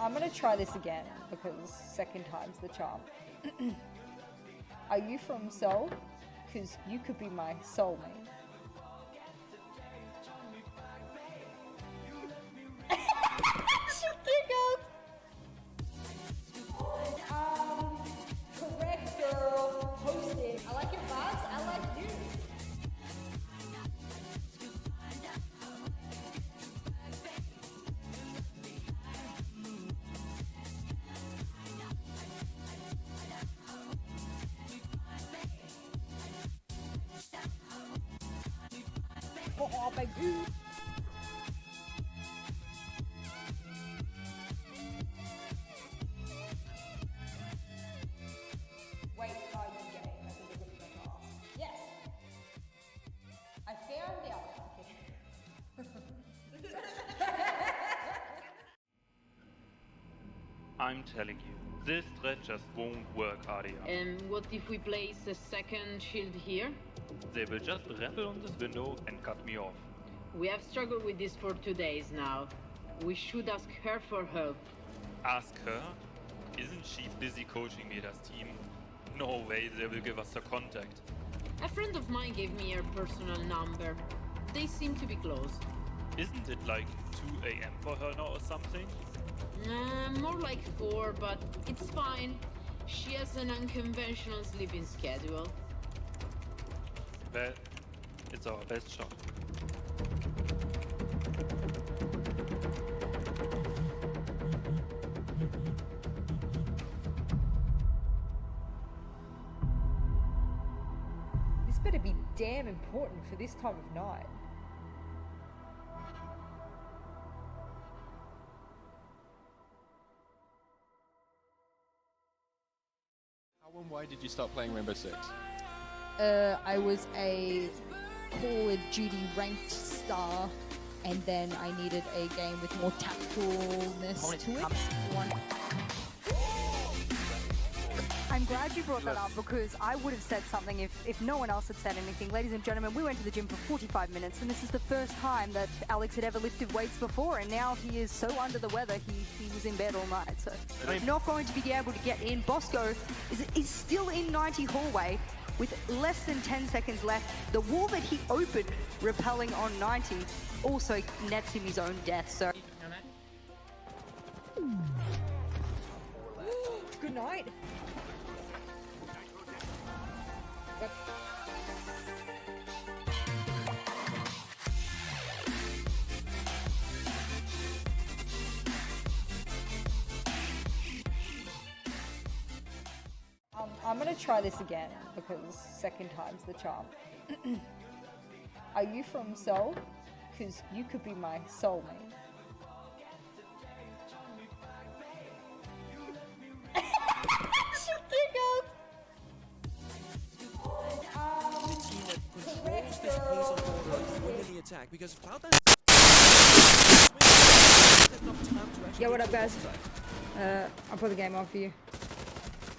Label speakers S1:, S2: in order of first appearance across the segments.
S1: I'm gonna try this again because second time's the charm. Are you from Seoul? Because you could be my soulmate. She giggled! Correct, girl. Hosted. I like your vibes. I like you. Oh, baby. Wait, are you gay? I think it would be better to ask. Yes. I found the
S2: I'm telling you, this threat just won't work, Adia.
S3: And what if we place a second shield here?
S2: They will just rappel on this window and cut me off.
S3: We have struggled with this for 2 days now. We should ask her for help.
S2: Ask her? Isn't she busy coaching Mida's team? No way they will give us her contact.
S3: A friend of mine gave me her personal number. They seem to be close.
S2: Isn't it like 2 AM for her now or something?
S3: More like 4, but it's fine. She has an unconventional sleeping schedule.
S2: Well, it's our best shot.
S1: This better be damn important for this time of night.
S4: How and why did you start playing Rainbow Six?
S1: I was a Call of Duty ranked star, and then I needed a game with more tactfulness to it.
S5: I'm glad you brought that up because I would have said something if no one else had said anything. Ladies and gentlemen, we went to the gym for 45 minutes and this is the first time that Alex had ever lifted weights before, and now he is so under the weather he was in bed all night. So he's not going to be able to get in. Bosco is still in 90 hallway with less than 10 seconds left. The wall that he opened repelling on 90 also nets him his own death. So
S1: Good night. Yep. I'm gonna try this again because second time's the charm. Are you from Seoul? Because you could be my soulmate. She giggled!
S6: Controls this pace on board within the attack because Cloud9
S1: Yeah, what up, guys? I'll put the game on for you.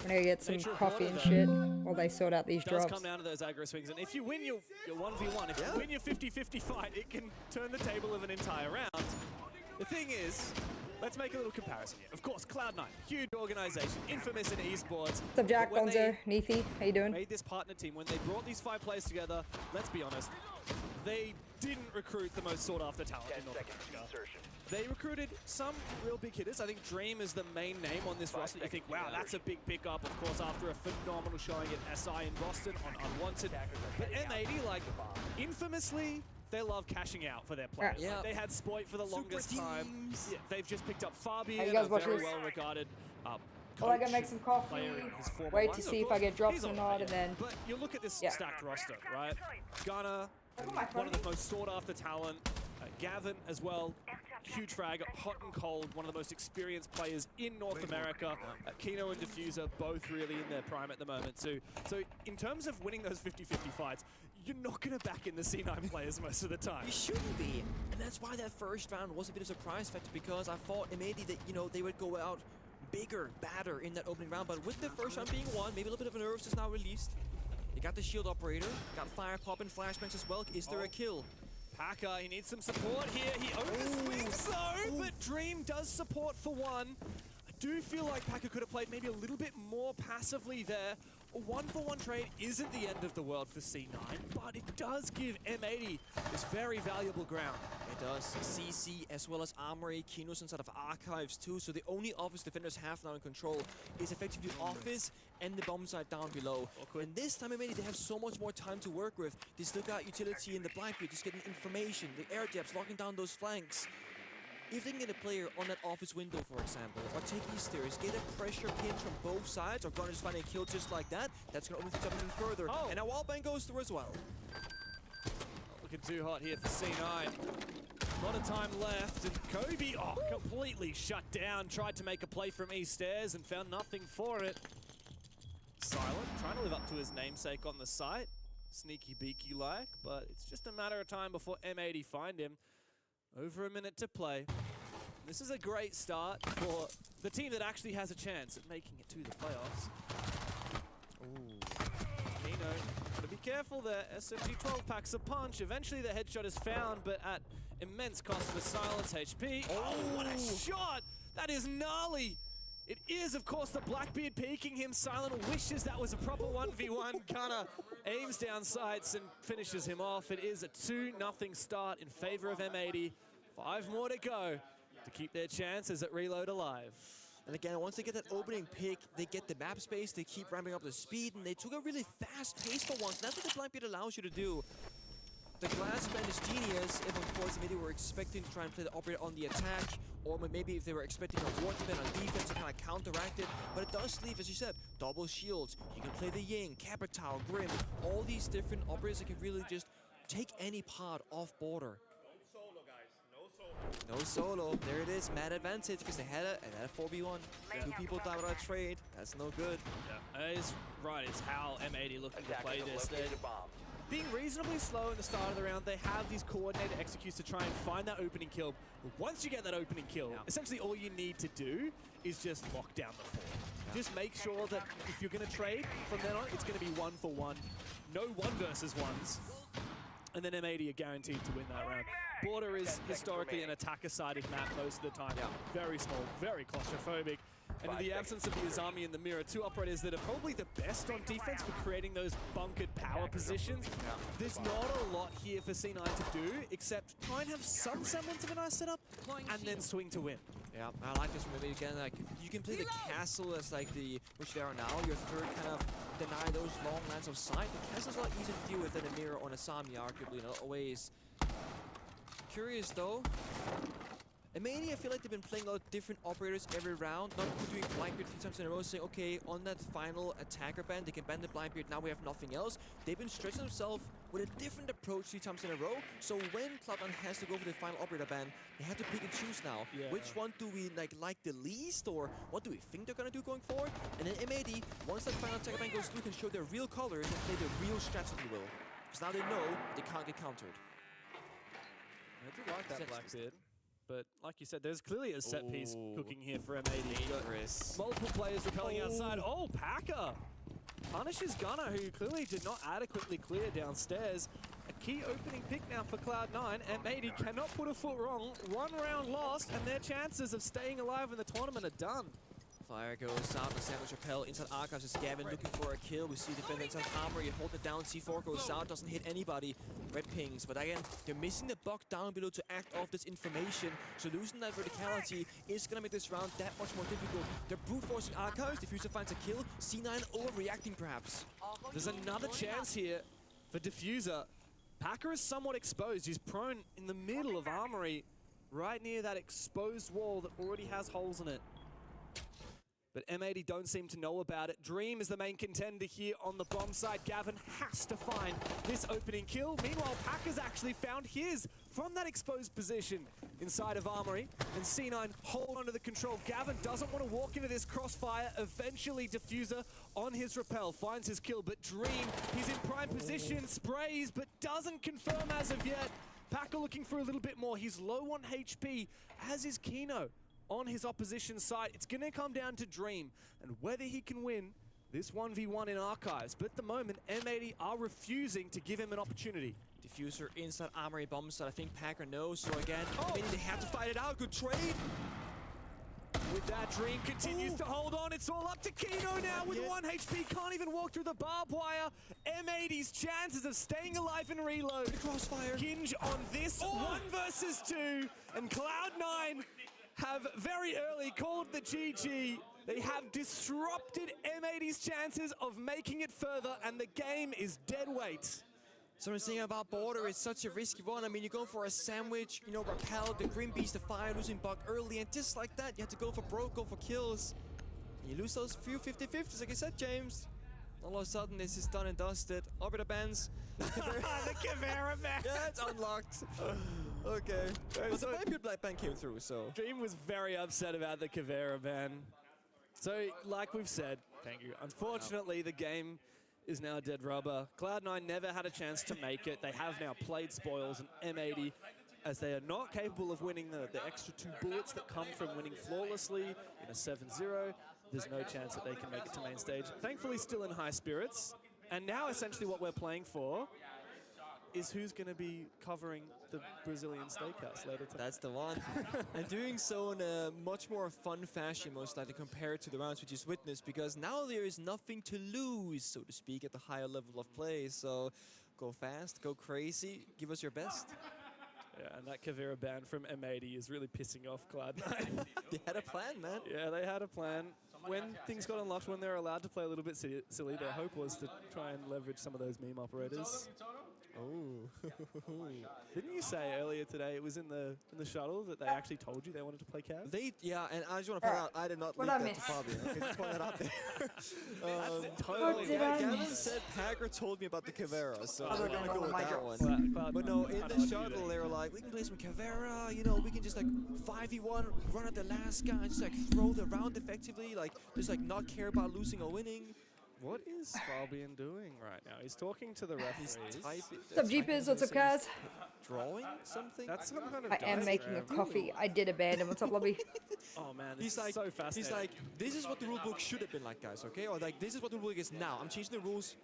S1: I'm gonna get some coffee and shit while they sort out these drops.
S7: It does come down to those aggro swings, and if you win your 1v1, if you win your 50-50 fight, it can turn the table of an entire round. The thing is, let's make a little comparison here. Of course, Cloud9, huge organization, infamous in esports.
S1: What's up, Jack, Bonzo, Neethi? How you doing?
S7: Made this partner team, when they brought these 5 players together, let's be honest, they didn't recruit the most sought-after talent in North America. They recruited some real big hitters. I think Dream is the main name on this roster. You think, wow, that's a big pickup, of course, after a phenomenal showing at SI in Boston on Unwanted. But M80, like, infamously, they love cashing out for their players.
S6: Yeah.
S7: They had Spoit for the longest time. Yeah, they've just picked up Fabian,
S1: How you guys
S7: a
S1: watch
S7: very
S1: this?
S7: well-regarded
S1: Oh, I gotta make some coffee. Wait to see if I get drops
S7: He's
S1: or
S7: on
S1: not,
S7: fire.
S1: and then...
S7: But you look at this
S1: Yeah.
S7: stacked roster, right? Gunner, one of the most sought-after talent. Gavin as well, huge frag, hot and cold, one of the most experienced players in North America. Kino and Diffuser both really in their prime at the moment too. So in terms of winning those 50-50 fights, you're not going to back in the C9 players most of the time.
S6: You shouldn't be, and that's why that first round was a bit of a surprise factor, because I thought immediately that, you know, they would go out bigger, badder in that opening round, but with the first round being won, maybe a little bit of nerves is now released. You got the shield operator, got fire pop and flashbangs as well. Is there a kill?
S7: Packer, he needs some support here. He overswings though, but Dream does support for one. I do feel like Packer could have played maybe a little bit more passively there. A 1-for-1 trade isn't the end of the world for C9, but it does give M80 this very valuable ground.
S6: It does. CC as well as Armory, Kino's inside of Archives too, so the only Office defenders have now in control is effectively Office and the bomb site down below. And this time maybe they have so much more time to work with. They still got utility in the Blackbeard, just getting information, the air depths, locking down those flanks. If they can get a player on that Office window, for example, or take these stairs, get a pressure pinch from both sides, or gonna just find a kill just like that, that's gonna open things up even further.
S7: Oh.
S6: And now Wildbang goes through as well.
S7: Looking too hot here for C9. A lot of time left, and Kobe, completely shut down. Tried to make a play from East Stairs and found nothing for it. Silent, trying to live up to his namesake on the site. Sneaky beaky like, but it's just a matter of time before M80 find him. Over a minute to play. This is a great start for the team that actually has a chance at making it to the playoffs. Ooh. Kino, gotta be careful there. SMG-12 packs a punch. Eventually the headshot is found, but at immense cost for Silence HP. Oh, what a shot! That is gnarly! It is, of course, the Blackbeard peeking him. Silent wishes that was a proper 1v1. Gunner aims down sights and finishes him off. It is a 2-0 start in favor of M80. 5 more to go to keep their chances at Reload alive.
S6: And again, once they get that opening pick, they get the map space, they keep ramping up the speed, and they took a really fast pace for once. That's what the Blackbeard allows you to do. The glass man is genius if, of course, maybe they were expecting to try and play the operator on the attack, or maybe if they were expecting a Watchparty on defense to kind of counteract it. But it does leave, as you said, double shields. You can play the Ying, Capitao, Grim, all these different operators that can really just take any part off border. No solo. There it is. Mad advantage because they had a 4v1. 2 people died without a trade. That's no good.
S7: Yeah, it's right. It's how M80 looking to play this. They're being reasonably slow in the start of the round. They have these coordinated executes to try and find that opening kill. But once you get that opening kill, essentially all you need to do is just lock down the fort. Just make sure that if you're going to trade from then on, it's going to be 1-for-1. No 1 versus 1s. And then M80 are guaranteed to win that round. Border is historically an attacker-sided map most of the time. Very small, very claustrophobic. And in the absence of the Azami and the Mirror, 2 operators that are probably the best on defense for creating those bunkered power positions. There's not a lot here for C9 to do, except try and have some semblance of a nice setup, and then swing to win.
S6: Yeah, I like this maybe again. Like you can play the castle as like which they are now. Your third kind of deny those long lines of sight. The castle's a lot easier to deal with than a Mirror on Azami, arguably in a lot of ways. Curious though. M80, I feel like they've been playing a lot of different operators every round, not doing Blackbeard 3 times in a row, saying, okay, on that final attacker ban, they can ban the Blackbeard, now we have nothing else. They've been stretching themselves with a different approach 3 times in a row, so when Cloud9 has to go for the final operator ban, they have to pick and choose now. Which one do we like the least, or what do we think they're gonna do going forward? And then M80, once that final attacker ban goes through, can show their real colors and play their real strats, if you will. Because now they know they can't get countered.
S7: I do like that Blackbeard. But like you said, there's clearly a set piece cooking here for M80. Multiple players repelling outside. Oh, Packer punishes Gunner, who clearly did not adequately clear downstairs. A key opening pick now for Cloud9. M80 cannot put a foot wrong. 1 round lost, and their chances of staying alive in the tournament are done.
S6: Fire goes out to Sandwich Repel inside Archives is Gavin looking for a kill. We see defender inside Armory hold it down. C4 goes out, doesn't hit anybody. Red pings, but again, they're missing the buck down below to act off this information. So losing that verticality is gonna make this round that much more difficult. They're brute forcing Archives. Diffuser finds a kill. C9 overreacting perhaps.
S7: There's another chance here for Diffuser. Packer is somewhat exposed. He's prone in the middle of Armory, right near that exposed wall that already has holes in it. But M80 don't seem to know about it. Dream is the main contender here on the bomb side. Gavin has to find this opening kill. Meanwhile, Packer's actually found his from that exposed position inside of Armory. And C9 hold onto the control. Gavin doesn't want to walk into this crossfire. Eventually, Diffuser on his rappel finds his kill. But Dream, he's in prime position, sprays, but doesn't confirm as of yet. Packer looking for a little bit more. He's low on HP, as is Kino on his opposition side. It's going to come down to Dream and whether he can win this 1v1 in Archives. But at the moment, M80 are refusing to give him an opportunity.
S6: Diffuser inside Armory bomb side. I think Packer knows. So again, I mean, they have to fight it out. Good trade.
S7: With that, Dream continues to hold on. It's all up to Kino now with 1 HP. Can't even walk through the barbed wire. M80's chances of staying alive and reload.
S6: The crossfire.
S7: Hinge on this 1 versus 2. And Cloud9 have very early called the GG. They have disrupted M80's chances of making it further, and the game is dead weight.
S6: So I'm saying about Border, it's such a risky one. I mean, you go for a sandwich, you know, repel, the Grim Beast, the fire, losing Bug early, and just like that, you have to go for broke, go for kills. And you lose those few 50-50s, like I said, James. All of a sudden, this is done and dusted. Orbiter bans.
S7: The Caveira ban.
S6: Yeah, it's unlocked. Okay. But the Vampire Black ban came through, so.
S7: Dream was very upset about the Caveira ban. So, like we've said, thank you. Unfortunately, the game is now dead rubber. Cloud9 never had a chance to make it. They have now played spoils, and M80, as they are not capable of winning the extra 2 bullets that come from winning flawlessly in a 7-0, there's no chance that they can make it to main stage. Thankfully, still in high spirits. And now, essentially, what we're playing for is who's going to be covering the Brazilian steakhouse later today.
S6: That's the one. And doing so in a much more fun fashion, most likely, compared to the rounds we just witnessed, because now there is nothing to lose, so to speak, at the higher level of play. So go fast, go crazy, give us your best.
S7: Yeah, and that Caveira ban from M80 is really pissing off Cloud9.
S6: They had a plan, man.
S7: Yeah, they had a plan. When things got unlocked, when they were allowed to play a little bit silly, their hope was to try and leverage some of those meme operators.
S6: Oh.
S7: Didn't you say earlier today it was in the shuttle that they actually told you they wanted to play Cav?
S6: Yeah, and I just want to point out, I did not leak that to Fabian. Okay, just point that out there.
S7: Totally.
S6: Gavin said Packer told me about the Caveira, so I'm going to go with that one. But no, in the shuttle, they were like, we can play some Caveira, you know, we can just like 5v1, run at the last guy, and just like throw the round effectively, like just like not care about losing or winning.
S7: What is Fabian doing right now? He's talking to the referees.
S5: What's up, Jeepers? What's up, guys?
S6: Drawing something?
S7: That's some kind of
S5: I am making a coffee. I did abandon. What's up, lobby?
S7: Oh man,
S6: He's like,
S7: so fascinating.
S6: he's like, this is what the rulebook should have been like, guys, okay? Or like, this is what the rulebook is now. I'm changing the rules.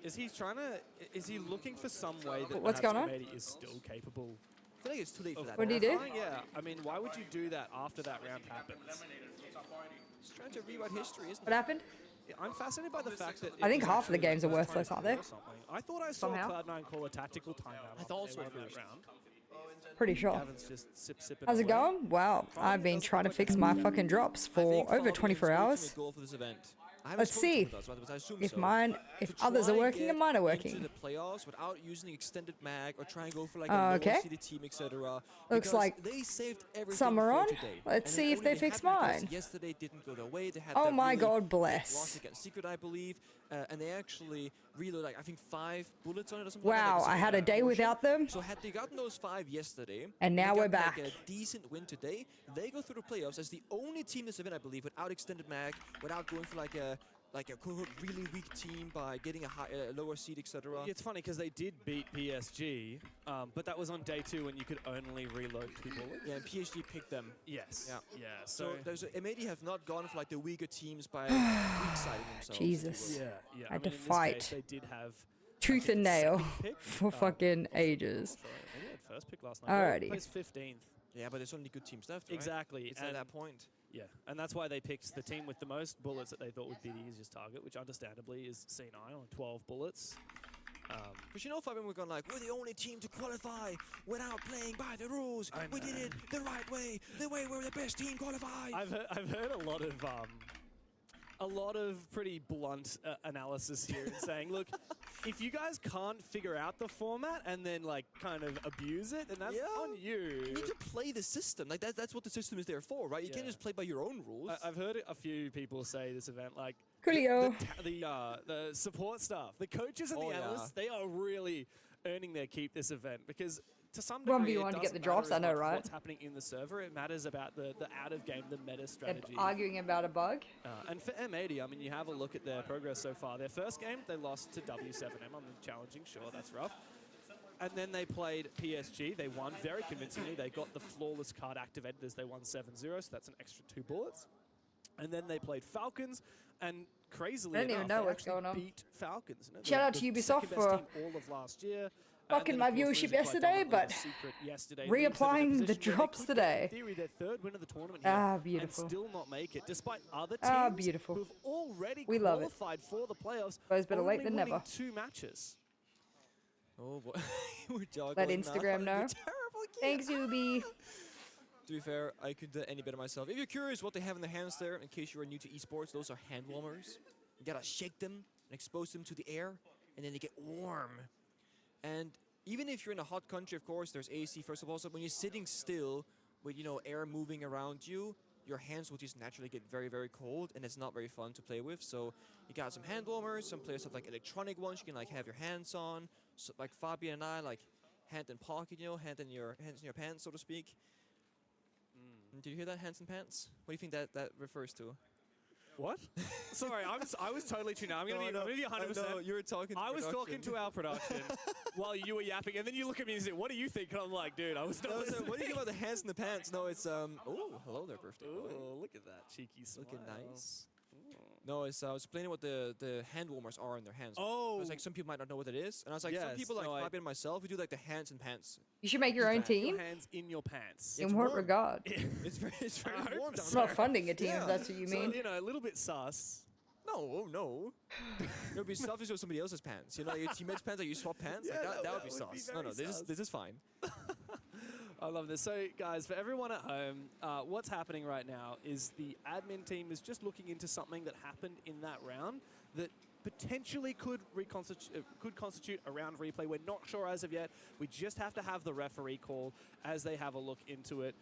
S7: Is he looking for some way that
S5: What's going on?
S7: Comedy is still capable?
S6: I feel like it's too late for that.
S5: What do you do?
S7: Yeah, I mean, why would you do that after that round happens?
S6: Just trying to rewrite history, isn't
S5: What
S6: it?
S5: happened?
S7: I'm fascinated by the fact that
S5: I think half of the games are worthless, aren't they?
S7: I thought I saw
S5: Somehow.
S7: Cloud9 call a tactical timeout.
S6: I thought so
S7: after they won
S6: first.
S7: that round.
S5: Pretty sure.
S7: Gavin's just sipping
S5: How's it
S7: away.
S5: going? Well, I've been trying to fix my fucking drops for over 24 hours.
S6: Goal for this event. I haven't
S5: Let's
S6: spoken
S5: see
S6: to us, but I assume
S5: if
S6: so.
S5: if
S6: To
S5: others
S6: try
S5: are
S6: and
S5: working
S6: get
S5: and mine are
S6: into
S5: working.
S6: the playoffs without using extended mag or try and go for like a lower
S5: Okay.
S6: seeded team, etc.
S5: Looks like
S6: they saved everything
S5: some are
S6: for
S5: on.
S6: today.
S5: Let's
S6: And
S5: see
S6: then
S5: if they
S6: only
S5: fix
S6: happened because
S5: mine.
S6: Yesterday didn't go their way. They had
S5: Oh
S6: that
S5: my
S6: really
S5: God,
S6: loss
S5: bless.
S6: against Secret, I believe, and they actually reloaded like I think 5 bullets on it or something. like that,
S5: Wow,
S6: like
S5: I had a day
S6: portion.
S5: without them.
S6: So had they gotten those 5 yesterday,
S5: And now
S6: they
S5: we're
S6: got, like,
S5: back.
S6: a decent win today. They go through the playoffs as the only team this event, I believe, without extended mag, without going for like a quote really weak team by getting a lower seed, etc.
S7: It's funny because they did beat PSG, but that was on day 2 when you could only reload 2 bullets.
S6: Yeah, and PSG picked them.
S7: Yes.
S6: Yeah.
S7: Yeah.
S6: So
S7: So.
S6: M80 have not gone for like the weaker teams by weak-siding themselves.
S5: Jesus.
S7: Yeah. Yeah.
S5: I had to
S7: in this
S5: fight.
S7: case, they did have
S5: Tooth and nail
S7: second pick,
S5: for fucking ages.
S7: Sorry, maybe they had first pick last night.
S5: Alrighty.
S7: Placed 15th.
S6: Yeah, but there's only good teams left, right?
S7: Exactly.
S6: It's at that point.
S7: Yeah, and that's why they picked the team with the most bullets that they thought would be the easiest target, which understandably is C9 on 12 bullets.
S6: But you know, Fabian, we're going like, we're the only team to qualify without playing by the rules.
S7: I
S6: We did
S7: know.
S6: it the right way, the way we're the best team qualified.
S7: I've heard a lot of pretty blunt analysis here in saying, look, if you guys can't figure out the format and then like kind of abuse it, then that's on you.
S6: You need to play the system. Like that's what the system is there for, right? You can't
S7: Yeah.
S6: just play by your own rules.
S7: I've heard a few people say this event like
S5: Coolio.
S7: the support staff, the coaches and
S6: Oh,
S7: the
S6: yeah.
S7: analysts, they are really earning their keep this event because to some
S5: 1v1
S7: degree, it
S5: to get
S7: doesn't
S5: the drops,
S7: matter
S5: I
S7: as
S5: know,
S7: much
S5: right?
S7: What's happening in the server? It matters about the out of game, the meta
S5: They're
S7: strategy.
S5: arguing about a bug.
S7: And for M80, I mean, you have a look at their progress so far. Their first game, they lost to W7M on the challenging. Sure, that's rough. And then they played PSG. They won very convincingly. They got the flawless card activated as they won 7-0, so that's an extra 2 bullets. And then they played Falcons, and crazily
S5: I don't even
S7: enough,
S5: know
S7: they
S5: what's
S7: actually
S5: going on.
S7: beat Falcons. You know,
S5: Shout out
S7: the
S5: to Ubisoft
S7: second-best
S5: for
S7: team all of last year.
S5: fucking
S7: then,
S5: my
S7: of course,
S5: viewership
S7: losing quite
S5: yesterday,
S7: dominantly
S5: but
S7: to Secret yesterday
S5: reapplying
S7: leaves them in a
S5: the
S7: position where they
S5: drops
S7: could get,
S5: today.
S7: in theory, their third win of the tournament here
S5: Ah,
S7: and
S5: beautiful.
S7: still not make it, despite other
S5: Ah,
S7: teams
S5: beautiful.
S7: who've already
S5: We love it.
S7: qualified for the playoffs,
S5: But it's better
S7: only
S5: late than
S7: winning
S5: never.
S7: 2 matches.
S6: Oh boy, we're juggling.
S5: Let Instagram know.
S6: Terrible kid.
S5: Thanks, Ubi.
S6: To be fair, I could do any better myself. If you're curious what they have in their hands there, in case you are new to esports, those are hand warmers. You gotta shake them and expose them to the air, and then they get warm. And even if you're in a hot country, of course, there's AC first of all. So when you're sitting still with, you know, air moving around you, your hands will just naturally get very, very cold, and it's not very fun to play with. So you got some hand warmers. Some players have like electronic ones you can like have your hands on. So like Fabian and I, like hand in pocket, you know, hands in your pants, so to speak. Did you hear that, hands in pants? What do you think that refers to?
S7: What? Sorry, I was totally tuned out. I'm gonna be 100%.
S6: No, you were talking to
S7: I was talking
S6: production.
S7: to our production while you were yapping, and then you look at me and say, "What do you think?" And I'm like, "Dude, I was not
S6: No, so
S7: listening."
S6: what do you think about the hands in the pants? No, it's oh, hello there, birthday boy.
S7: Oh, look at that cheeky smile.
S6: Looking nice. No, it's I was explaining what the hand warmers are in their hands.
S7: Oh.
S6: I was like, some people might not know what it is, and I was like, some
S7: Yes,
S6: people like
S7: no,
S6: Fabian and myself, we do like the hands and pants.
S5: You should make your own
S7: Your
S5: team.
S7: hands in your pants.
S5: In what regard?
S6: It's very
S7: I
S6: warm
S7: hope
S6: down
S5: It's
S6: there.
S5: not funding a team,
S6: Yeah.
S5: if that's what you
S7: So,
S5: mean.
S7: you know, a little bit sus.
S6: No, oh no. It would be selfish with somebody else's pants. You know, like your teammates' pants, like you swap pants.
S7: Yeah,
S6: like that would be
S7: that would be
S6: sus. No,
S7: very sus.
S6: this is fine.
S7: I love this. So, guys, for everyone at home, what's happening right now is the admin team is just looking into something that happened in that round that potentially could constitute a round replay. We're not sure as of yet. We just have to have the referee call as they have a look into it.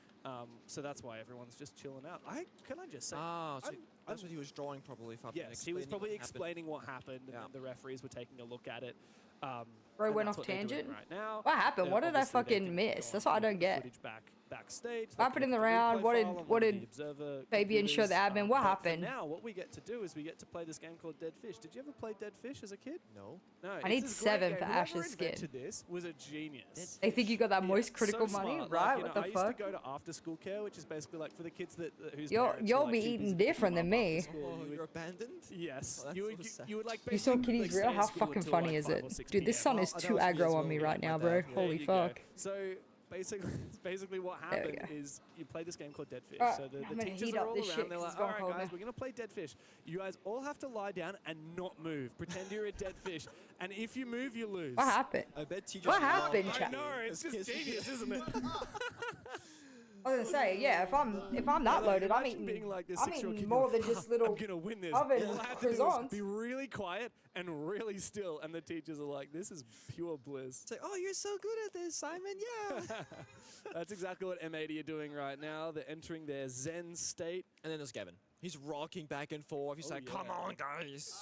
S7: So that's why everyone's just chilling out. Can I just say?
S6: Ah, so
S7: I'm-
S6: that's what he was drawing probably. Fabian,
S7: Yes, he was probably
S6: what happened.
S7: explaining what happened,
S6: Yeah.
S7: and the referees were taking a look at it.
S5: Bro
S7: and
S5: went
S7: that's
S5: off
S7: what they're doing
S5: tangent?
S7: right now.
S5: What happened? What did I
S7: Obviously, they
S5: fucking
S7: can
S5: miss?
S7: go
S5: That's
S7: on
S5: what I
S7: and
S5: don't
S7: look
S5: get.
S7: footage backstage.
S5: What happened in the round? What did Fabian show the admin? What happened?
S7: Now, what we get to do is we get to play this game called Dead Fish. Did you ever play Dead Fish as a kid?
S6: No.
S7: No.
S5: I need
S7: it's this great
S5: 7
S7: game.
S5: for
S7: Whoever
S5: Ash's skin.
S7: invented this was a genius.
S5: They think you got that moist
S7: Yeah,
S5: critical
S7: so
S5: money,
S7: smart.
S5: right?
S7: Like,
S5: What the
S7: I used
S5: fuck?
S7: to go to after school care, which is basically like for the kids whose
S5: You'll
S7: parents were,
S5: you'll
S7: like,
S5: be
S7: too
S5: eating
S7: busy to
S5: different
S7: pick
S5: than
S7: them up
S5: me.
S7: after school.
S6: Oh,
S7: You would-
S6: you're abandoned?
S7: Yes,
S6: Oh, that's
S7: you
S6: so
S7: would
S6: sad.
S7: you would like
S5: You saw
S7: basically,
S5: Kitty's
S7: stay
S5: real?
S7: in
S5: How
S7: school
S5: fucking
S7: until,
S5: funny
S7: like,
S5: is
S7: 5
S5: it?
S7: or 6
S5: Dude, this
S7: PM.
S5: sun is
S6: that
S5: too
S6: was me as
S5: aggro
S6: well,
S5: on me
S6: yeah,
S5: right
S6: my
S5: now,
S6: dad.
S5: bro.
S6: Yeah,
S5: Holy
S7: There you go.
S5: fuck.
S7: So basically what
S5: There we
S7: happened
S5: go.
S7: is you play this game called Dead Fish.
S5: Alright,
S7: So the
S5: I'm gonna
S7: teachers
S5: heat
S7: are
S5: up
S7: all
S5: this
S7: around.
S5: shit
S7: They're
S5: 'cause
S7: like,
S5: it's gone
S7: all right,
S5: cold
S7: guys,
S5: now."
S7: we're going to play Dead Fish. You guys all have to lie down and not move. Pretend you're a dead fish. And if you move, you lose.
S5: What happened?
S6: I bet teachers.
S5: What
S6: love
S5: happened,
S6: that.
S5: chat?
S7: I know, it's
S6: That's
S7: just
S6: kids.
S7: genius, isn't it?
S5: I was gonna say, yeah. If I'm that loaded, I'm
S7: Imagine being
S5: eating.
S7: like this
S5: I'm
S7: 6-year-old
S5: eating
S7: kid
S5: more
S7: going,
S5: than just
S7: I'm
S5: little
S7: gonna win this.
S5: oven
S7: All I have to do is
S5: croissants.
S7: be really quiet and really still, and the teachers are like, "This is pure bliss."
S6: It's like, oh, you're so good at this, Simon. Yeah.
S7: That's exactly what M80 are doing right now. They're entering their Zen state.
S6: And then there's Gavin. He's rocking back and forth. He's
S7: Oh,
S6: like,
S7: yeah.
S6: come on, guys.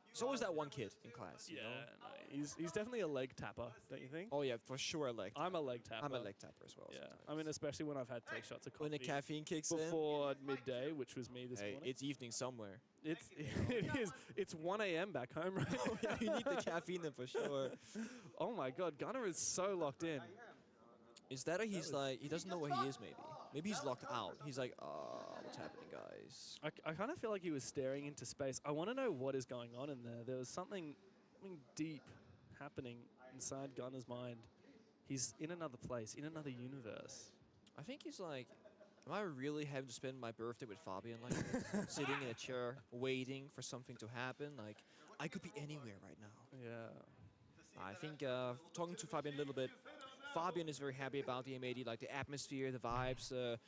S6: There's always that one kid in class, you know?
S7: No, he's definitely a leg tapper, don't you think?
S6: Oh, yeah, for sure a leg tapper.
S7: I'm a leg tapper.
S6: I'm a leg tapper as well.
S7: Yeah,
S6: sometimes.
S7: I mean, especially when I've had 3 shots of
S6: when the
S7: coffee
S6: caffeine kicks in.
S7: before midday, which was me this
S6: Hey,
S7: morning.
S6: it's evening somewhere.
S7: It is. It's 1 a.m. back home right now.
S6: Yeah, you need the caffeine then for sure.
S7: Oh my God, Gunnar is so locked in.
S6: Is that or he's like, he doesn't know where he is maybe. Maybe he's locked out. He's like, what's happening, guys?
S7: I kind of feel like he was staring into space. I want to know what is going on in there. There was something deep happening inside Gunnar's mind. He's in another place, in another universe.
S6: I think he's like, am I really having to spend my birthday with Fabian like this? Sitting in a chair, waiting for something to happen? Like, I could be anywhere right now.
S7: Yeah.
S6: I think talking to Fabian a little bit, Fabian is very happy about the M80, like the atmosphere, the vibes, the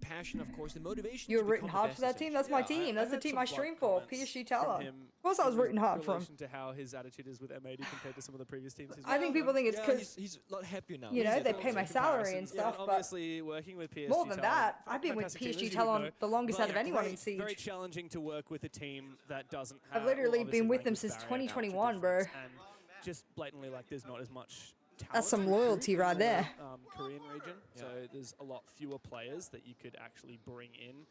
S6: passion, of course, the motivation.
S5: You
S6: to
S5: were rooting
S6: become the
S5: hard
S6: best,
S5: for that team? That's my
S7: Yeah,
S5: team. That's the
S7: heard
S5: team
S7: some
S5: I
S7: fun
S5: stream for.
S7: comments
S5: PSG
S7: from
S5: Teller.
S7: him
S5: Of course I was
S7: in
S5: rooting hard for him.
S7: relation to how his attitude is with M80 compared to some of the previous teams he's
S5: I think people think it's
S6: Yeah,
S5: because
S6: he's a lot happier now.
S5: you know,
S6: He's
S5: they
S6: a-
S5: pay my
S7: Some
S5: salary and
S7: comparisons.
S5: stuff,
S7: Yeah,
S5: but
S7: obviously working with PSG
S5: more than
S7: Talon,
S5: that, I've been with
S7: fantastic team, as
S5: PSG
S7: you
S5: Talon
S7: know.
S5: the longest out of
S7: But
S5: anyone in
S7: great-
S5: Siege.
S7: Very challenging to work with a team that doesn't have.
S5: I've literally
S7: well,
S5: been with them
S7: obviously
S5: since
S7: language barrier,
S5: 2021, bro.
S7: difference, and just blatantly, like, there's not as much talent.
S5: That's some
S7: to recruit
S5: loyalty
S7: in
S5: right
S7: the,
S5: there.
S7: Korean region,
S6: Yeah.
S7: so there's a lot fewer players that you could actually bring in.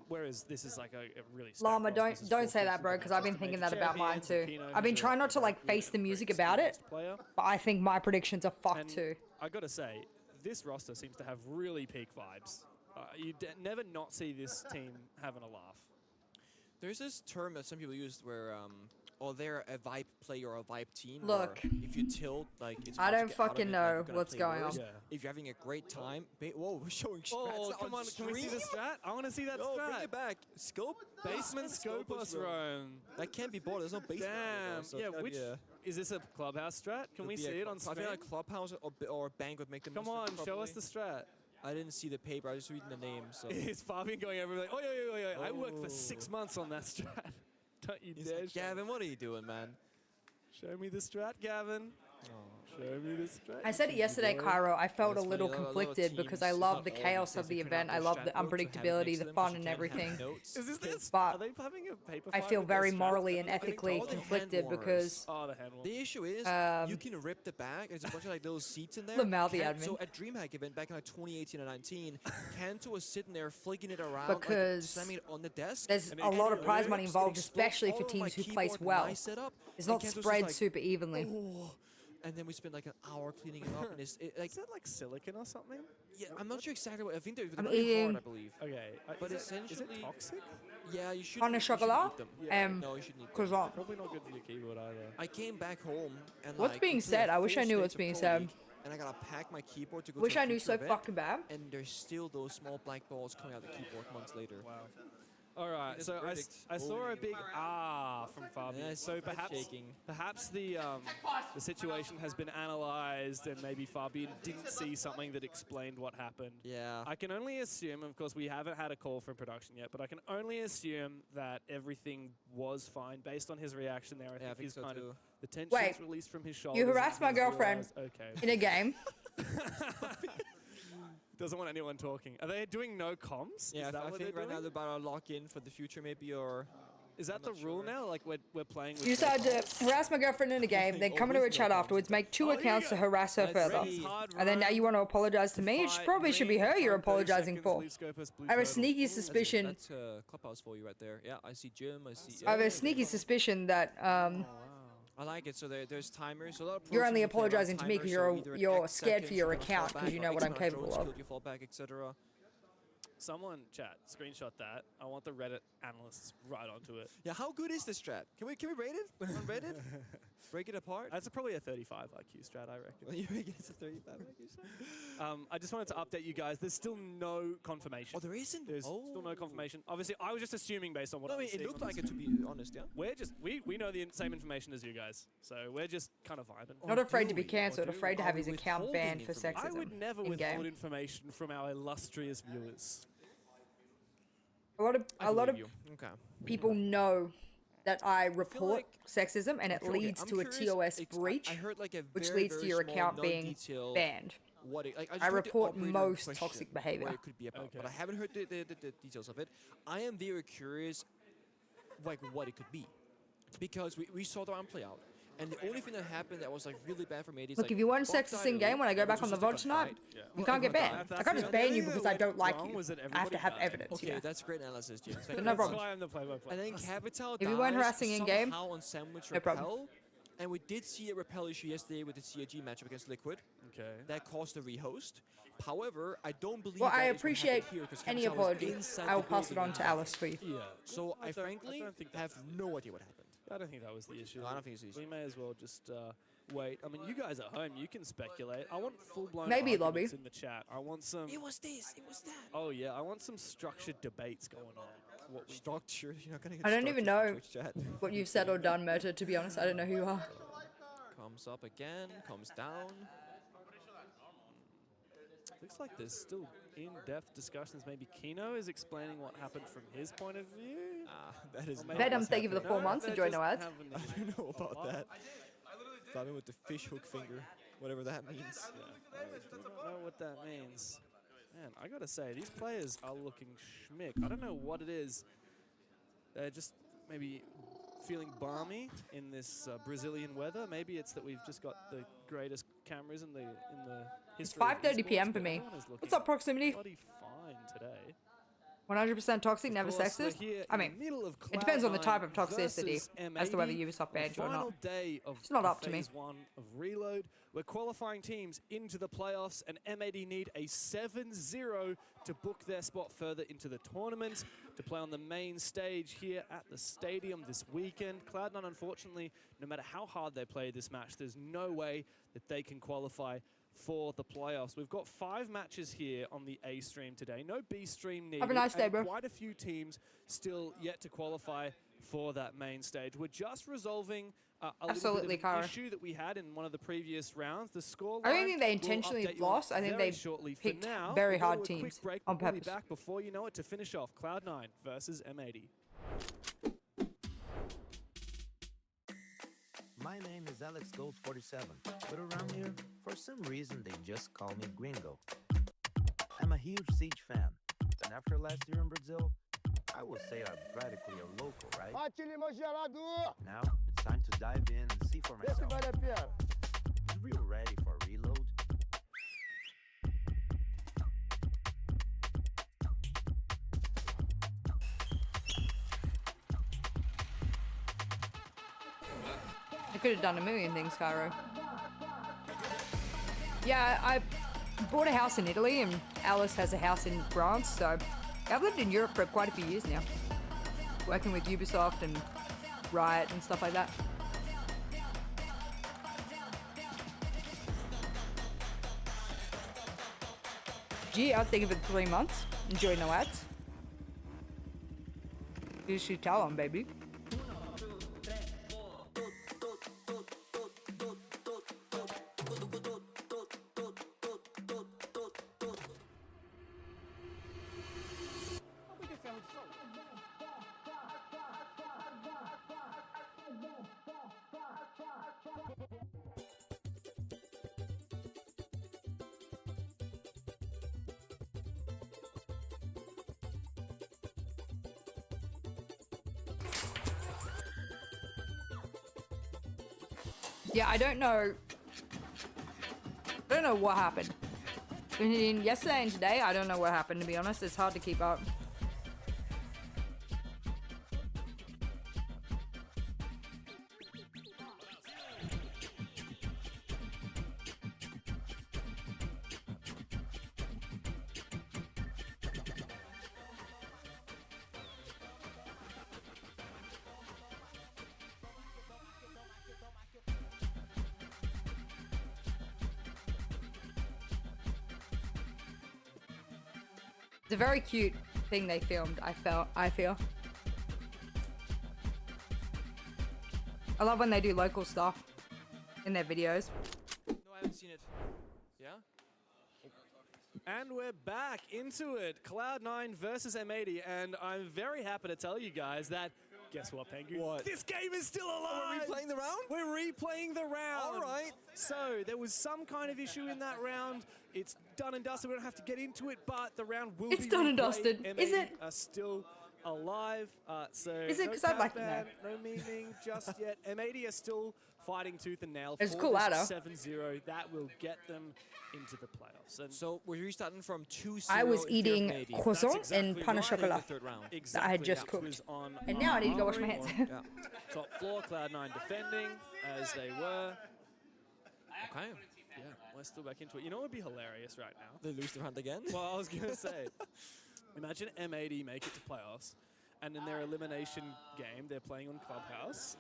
S7: Whereas this is like a really stacked
S5: Llama,
S7: roster. This is
S5: don't
S7: four
S5: say that,
S7: teams
S5: bro,
S7: that
S5: because I've been
S7: have
S5: thinking
S7: major
S5: that about mine
S7: champions,
S5: too.
S7: and Pino,
S5: I've been
S7: who's
S5: trying
S7: a
S5: not to like
S7: very
S5: face the
S7: good,
S5: music
S7: very
S5: about it,
S7: experienced player.
S5: but I think my predictions are fucked
S7: And
S5: too.
S7: I gotta say, this roster seems to have really peak vibes. You never not see this team having a laugh.
S6: There's this term that some people use where or they're a vibe player or a vibe team.
S5: Look.
S6: Or if you tilt, like it's
S5: I
S6: hard to
S5: don't
S6: get out of
S5: fucking
S6: it, like,
S5: know
S6: you're gonna
S5: what's
S6: play
S5: going
S6: worse.
S5: on.
S7: Yeah.
S6: If you're having a great time, whoa, we're showing strats
S7: Oh,
S6: on
S7: come on, can we see the
S6: stream?
S7: strat? I want to see that
S6: No, bring
S7: strat.
S6: it back. Scope?
S7: Basement Scopus roam.
S6: That can't be bought. There's no basement.
S7: Damn.
S6: So
S7: Yeah,
S6: it's gotta
S7: which
S6: be a-
S7: is this a clubhouse strat? Can we
S6: it'll be
S7: see
S6: a
S7: it on
S6: I
S7: stream?
S6: feel like Clubhouse or Bank would make the
S7: Come
S6: most
S7: on,
S6: sense,
S7: show us
S6: probably.
S7: the strat.
S6: I didn't see the paper. I was just reading the name. So
S7: Is Fabian going over like, oh, yeah. I worked for
S6: Oh.
S7: 6 months on that strat. Don't you
S6: he's
S7: dare.
S6: like, Gavin, what are you doing, man?
S7: Show me the strat, Gavin. Show me the strat.
S5: I said it yesterday,
S7: boy.
S5: Cairo. I felt a
S6: That's
S5: little
S6: funny, a lot of
S5: conflicted because I
S6: teams,
S5: love
S6: not
S5: the
S6: all
S5: chaos
S6: because
S5: of the
S6: they print
S5: event.
S6: out
S5: I
S6: those
S5: love
S6: strat
S5: the
S6: notes to have it
S5: unpredictability,
S6: next
S5: the
S6: to them,
S5: fun,
S6: 'cause you
S5: and
S6: can't have
S5: everything.
S6: notes.
S7: Is this?
S5: But
S7: Are they having a paper
S5: I
S7: fight
S5: feel
S7: with their
S5: very
S7: strats?
S5: morally and
S7: I think
S5: ethically
S6: all the hand
S5: conflicted
S6: warmers.
S5: because
S7: Oh, the hand warmers.
S6: The issue is
S5: Um,
S6: you can rip the back. There's a bunch of like little seats in there.
S5: The mouthy
S6: So
S5: admin.
S6: at DreamHack event back in like 2018 or 19, Kanto was sitting there flicking it around,
S5: Because
S6: like, slamming it on the desk.
S5: there's
S7: And
S5: a
S7: it
S5: lot of prize
S7: rips,
S5: money
S7: it
S5: involved,
S6: explodes
S5: especially
S6: all
S5: for
S6: over my
S5: teams who
S6: keyboard
S5: place
S6: and
S5: well.
S6: my setup,
S5: It's
S6: and
S5: not
S6: Kanto's just
S5: spread
S6: like,
S5: super evenly.
S6: "Oh," and then we spent like an hour cleaning it up, and like
S7: Is that like silicon or something?
S6: yeah, I'm not sure exactly what. I think they're
S5: I'm
S6: really
S5: eating-
S6: hard, I believe.
S7: Okay.
S6: But
S7: is it
S6: essentially-
S7: toxic?
S6: Yeah, you should.
S5: Pain au chocolat?
S6: Eat them. No, you shouldn't eat them.
S5: Croissant.
S7: Probably not good for your keyboard either.
S6: I came back home and
S5: What's
S6: like,
S5: being
S6: completed
S5: said? I wish
S6: full
S5: I knew what's
S6: states of
S5: being
S6: Pro
S5: said.
S6: League, and I gotta pack my keyboard to go
S5: Wish
S6: to a
S5: I knew
S6: future
S5: so
S6: event,
S5: fucking bad.
S6: and there's still those small black balls coming out the keyboard months later.
S7: Wow. All right,
S6: That's
S7: so
S6: verdict.
S7: I saw a big from Fabian.
S6: Yes,
S7: So perhaps the situation has been analysed, and maybe Fabian didn't see something that explained what happened.
S6: Yeah.
S7: I can only assume, of course, we haven't had a call from production yet, but I can only assume that everything was fine based on his reaction there. I
S6: I
S7: think
S6: think
S7: he's
S6: so
S7: kind
S6: too.
S7: of the tension's
S5: Wait,
S7: released from his shoulders.
S5: You harassed
S7: and
S5: my
S7: he's
S5: girlfriend
S7: realised, okay.
S5: in a game.
S7: Doesn't want anyone talking. Are they doing no comms?
S6: Yeah,
S7: Is that
S6: I
S7: what
S6: think
S7: they're
S6: right now
S7: doing?
S6: they're about to lock in for the future, maybe, or
S7: Is that
S6: I'm
S7: the
S6: not
S7: rule
S6: sure.
S7: now? Like we're playing with
S5: You
S7: no
S5: decided
S7: comms?
S5: to harass my girlfriend in a game, then come into a chat afterwards, make 2
S7: Oh, here
S5: accounts
S7: you
S5: to
S7: go.
S5: harass her
S6: That's
S5: further.
S6: ready.
S7: Hard
S5: And then now
S7: road
S5: you want to apologize to me? It
S7: fight
S5: probably should be
S7: green
S5: her you're
S7: on 30
S5: apologizing
S7: seconds,
S5: for.
S7: lead Scopus, blue
S5: I have a
S7: turtle.
S5: sneaky
S6: That's
S5: suspicion.
S6: That's Clubhouse for you right there. Yeah, I see Jim. I see.
S5: I have a sneaky suspicion that
S6: I like it. So there's timers. So a lot of
S5: You're
S6: pros
S5: only
S6: usually play around
S5: apologizing to me 'cause
S6: timers, so
S5: you're-
S6: either
S5: you're
S6: X
S5: scared for
S6: seconds,
S5: your
S6: you gotta fall
S5: account 'cause
S6: back,
S5: you
S6: or
S5: know what
S6: X
S5: I'm
S6: amount of
S5: capable
S6: drones
S5: of.
S6: killed, You fall back, etc.
S7: Someone chat, screenshot that. I want the Reddit analysts right onto it.
S6: Yeah, how good is this strat? Can we rate it on Reddit? Break it apart.
S7: That's probably a 35 IQ strat, I reckon.
S6: You make it a 35. like you said.
S7: I just wanted to update you guys. There's still no confirmation.
S6: Oh, there isn't.
S7: There's still no confirmation. Obviously, I was just assuming based on what
S6: No, I
S7: I
S6: mean,
S7: was
S6: it
S7: seeing
S6: looked
S7: on
S6: like
S7: the
S6: it, to be honest. Yeah.
S7: We're just we know the same information as you guys, so we're just kind of vibing.
S5: Not afraid to be
S6: do we?
S5: cancelled,
S7: Or do
S5: afraid to
S6: we?
S5: have
S6: Are
S5: his
S6: we
S5: account
S6: withholding
S5: banned for
S6: information?
S7: I would
S5: sexism
S7: never
S5: in
S7: withhold
S5: game.
S7: information from our illustrious viewers.
S5: A lot of
S6: I believe you. Okay.
S5: people know that I report
S6: like-
S5: sexism and it
S6: Okay,
S5: leads
S6: I'm
S5: to a
S6: curious,
S5: TOS
S6: I
S5: breach,
S6: heard like a
S5: which
S6: very,
S5: leads to
S6: very
S5: your
S6: small,
S5: account being
S6: non-detailed
S5: banned.
S6: What it, like, just
S5: I
S6: heard the
S5: report
S6: operator in
S5: most
S6: question,
S5: toxic behavior.
S6: What it could be about, but I
S7: Okay.
S6: haven't heard the details of it. I am very curious, like what it could be, because we saw the round play out, and the only thing that happened that was like really bad for me is
S5: Look,
S6: like,
S5: if you weren't
S6: Fox
S5: sexist
S6: died
S5: in game, when I go
S6: early,
S5: back
S6: which
S5: on the
S6: was just, like,
S5: VOD
S6: a
S5: tonight,
S6: fight.
S5: you can't get
S6: everyone
S5: banned.
S6: died.
S5: I can't just ban you because I don't like you.
S7: Was that
S5: I have to have
S7: everybody died.
S5: evidence,
S6: Okay,
S5: you know.
S6: that's great analysis, James. Thank
S5: No
S6: you.
S7: That's
S5: problem.
S7: why I'm the play-by-play.
S6: And then Capital
S5: If you weren't
S6: dies
S5: harassing in game,
S6: somehow on Sandwich
S5: no problem.
S6: Repel, and we did see a Repel issue yesterday with the CAG matchup against Liquid.
S7: Okay.
S6: That caused a rehost. However, I don't believe
S5: Well,
S6: that
S5: I
S6: is what
S5: appreciate
S6: happened here, 'cause
S5: any
S6: Capital was
S5: apology.
S6: inside
S5: I
S6: the
S5: will pass it
S6: building
S5: on to
S6: when
S5: Alice for you.
S7: Yeah.
S6: So I
S7: don't-
S6: frankly
S7: don't think
S6: have
S7: that's-
S6: no idea what happened.
S7: I don't think that was the issue.
S6: No, I don't think it's the issue.
S7: We may as well just wait. I mean, you guys at home, you can speculate. I want full-blown
S5: Maybe
S7: arguments
S5: lobby.
S7: in the chat. I want some.
S6: It was this, it was that.
S7: Oh yeah, I want some structured debates going on. What we
S6: Structure, you're not gonna get
S5: I don't even
S6: structure
S5: know.
S6: from Twitch chat.
S5: What you've said or done, Murta, to be honest. I don't know who you are.
S6: Comes up again, comes down.
S7: looks like there's still in-depth discussions. Maybe Kino is explaining what happened from his point of view.
S6: That is
S7: Or
S6: not
S7: maybe-
S5: Vedum,
S6: what's
S5: thank you for the
S6: happening.
S5: 4 months.
S7: they're
S5: Enjoy
S7: just
S5: no ads.
S7: having
S6: I
S7: a-
S6: don't know about
S7: What?
S6: that. Fabian with the fish hook finger, whatever that means.
S7: I don't know what that means. Man, I gotta say, these players are looking schmick. I don't know what it is. They're just maybe feeling balmy in this Brazilian weather. Maybe it's that we've just got the greatest cameras in the history.
S5: It's
S7: of
S5: 5:30
S7: esports,
S5: p.m. for
S7: but
S5: me.
S7: everyone is
S5: What's
S7: looking
S5: up, proximity?
S7: bloody fine today.
S5: 100% toxic, never
S7: Of course, we're
S5: sexist.
S7: here
S5: I
S7: in the
S5: mean,
S7: middle of
S5: it depends on the
S7: Cloud9
S5: type of toxicity
S7: versus
S5: as to whether
S7: M80
S5: Ubisoft
S7: on the
S5: banned you or
S7: final
S5: not.
S7: day of
S5: It's not
S7: the
S5: up to me.
S7: phase 1 of Reload. We're qualifying teams into the playoffs, and M80 need a 7-0 to book their spot further into the tournament to play on the main stage here at the stadium this weekend. Cloud9, unfortunately, no matter how hard they play this match, there's no way that they can qualify for the playoffs. We've got 5 matches here on the A stream today. No B stream needed.
S5: Have a nice day,
S7: and
S5: bro.
S7: quite a few teams still yet to qualify for that main stage. We're just resolving a
S5: Absolutely,
S7: little bit of an
S5: Kara.
S7: issue that we had in one of the previous rounds. The score
S5: I don't think they intentionally lost. I think they picked very hard teams on
S7: We'll be
S5: purpose.
S7: back before you know it to finish off Cloud9 versus M80.
S8: My name is Alex Gold 47, but around here, for some reason, they just call me Gringo. I'm a huge Siege fan, and after last year in Brazil, I would say I'm practically a local, right? Now, it's time to dive in and see for myself. Is Real ready for Reload?
S5: I could have done a million things, Cairo. Yeah, I bought a house in Italy, and Alice has a house in France, so I've lived in Europe for quite a few years now. Working with Ubisoft and Riot and stuff like that. Gee, I'd think of it 3 months. Enjoy no ads. You should tell them, baby. Yeah, I don't know what happened. Between yesterday and today, I don't know what happened, to be honest. It's hard to keep up. It's a very cute thing they filmed, I feel. I love when they do local stuff in their videos.
S6: No, I haven't seen it. Yeah?
S7: And we're back into it. Cloud9 versus M80, and I'm very happy to tell you guys that, guess what, Pengu?
S6: What?
S7: This game is still alive!
S6: Are we replaying the round?
S7: We're replaying the round!
S6: All right.
S7: So, there was some kind of issue in that round. It's done and dusted. We don't have to get into it, but the round will be
S5: It's done and
S7: replayed.
S5: dusted.
S7: M80
S5: Is it?
S7: are still alive.
S5: Is it?
S7: No
S5: 'Cause I'd like to know.
S7: countdown, no meaning just yet. M80 are still fighting tooth and nail
S5: It's
S7: for
S5: cool
S7: this
S5: ladder.
S7: 7-0. That will get them into the playoffs. And
S6: So we're restarting from 2-0.
S5: I was
S6: in favor of
S5: eating
S6: M80.
S5: croissant
S7: That's
S5: and
S7: exactly
S5: pain au
S7: right.
S5: chocolat
S6: The third round.
S5: that I had just
S7: That
S5: cooked.
S7: was on
S5: And now I need to go wash my
S7: Armory
S5: hands.
S7: on
S6: Yeah.
S7: top floor, Cloud9 defending as they were.
S6: Okay.
S7: Yeah, we're still back into it. You know what would be hilarious right now?
S6: They lose the round again?
S7: Well, I was going to say, imagine M80 make it to playoffs, and in their elimination game, they're playing on Clubhouse,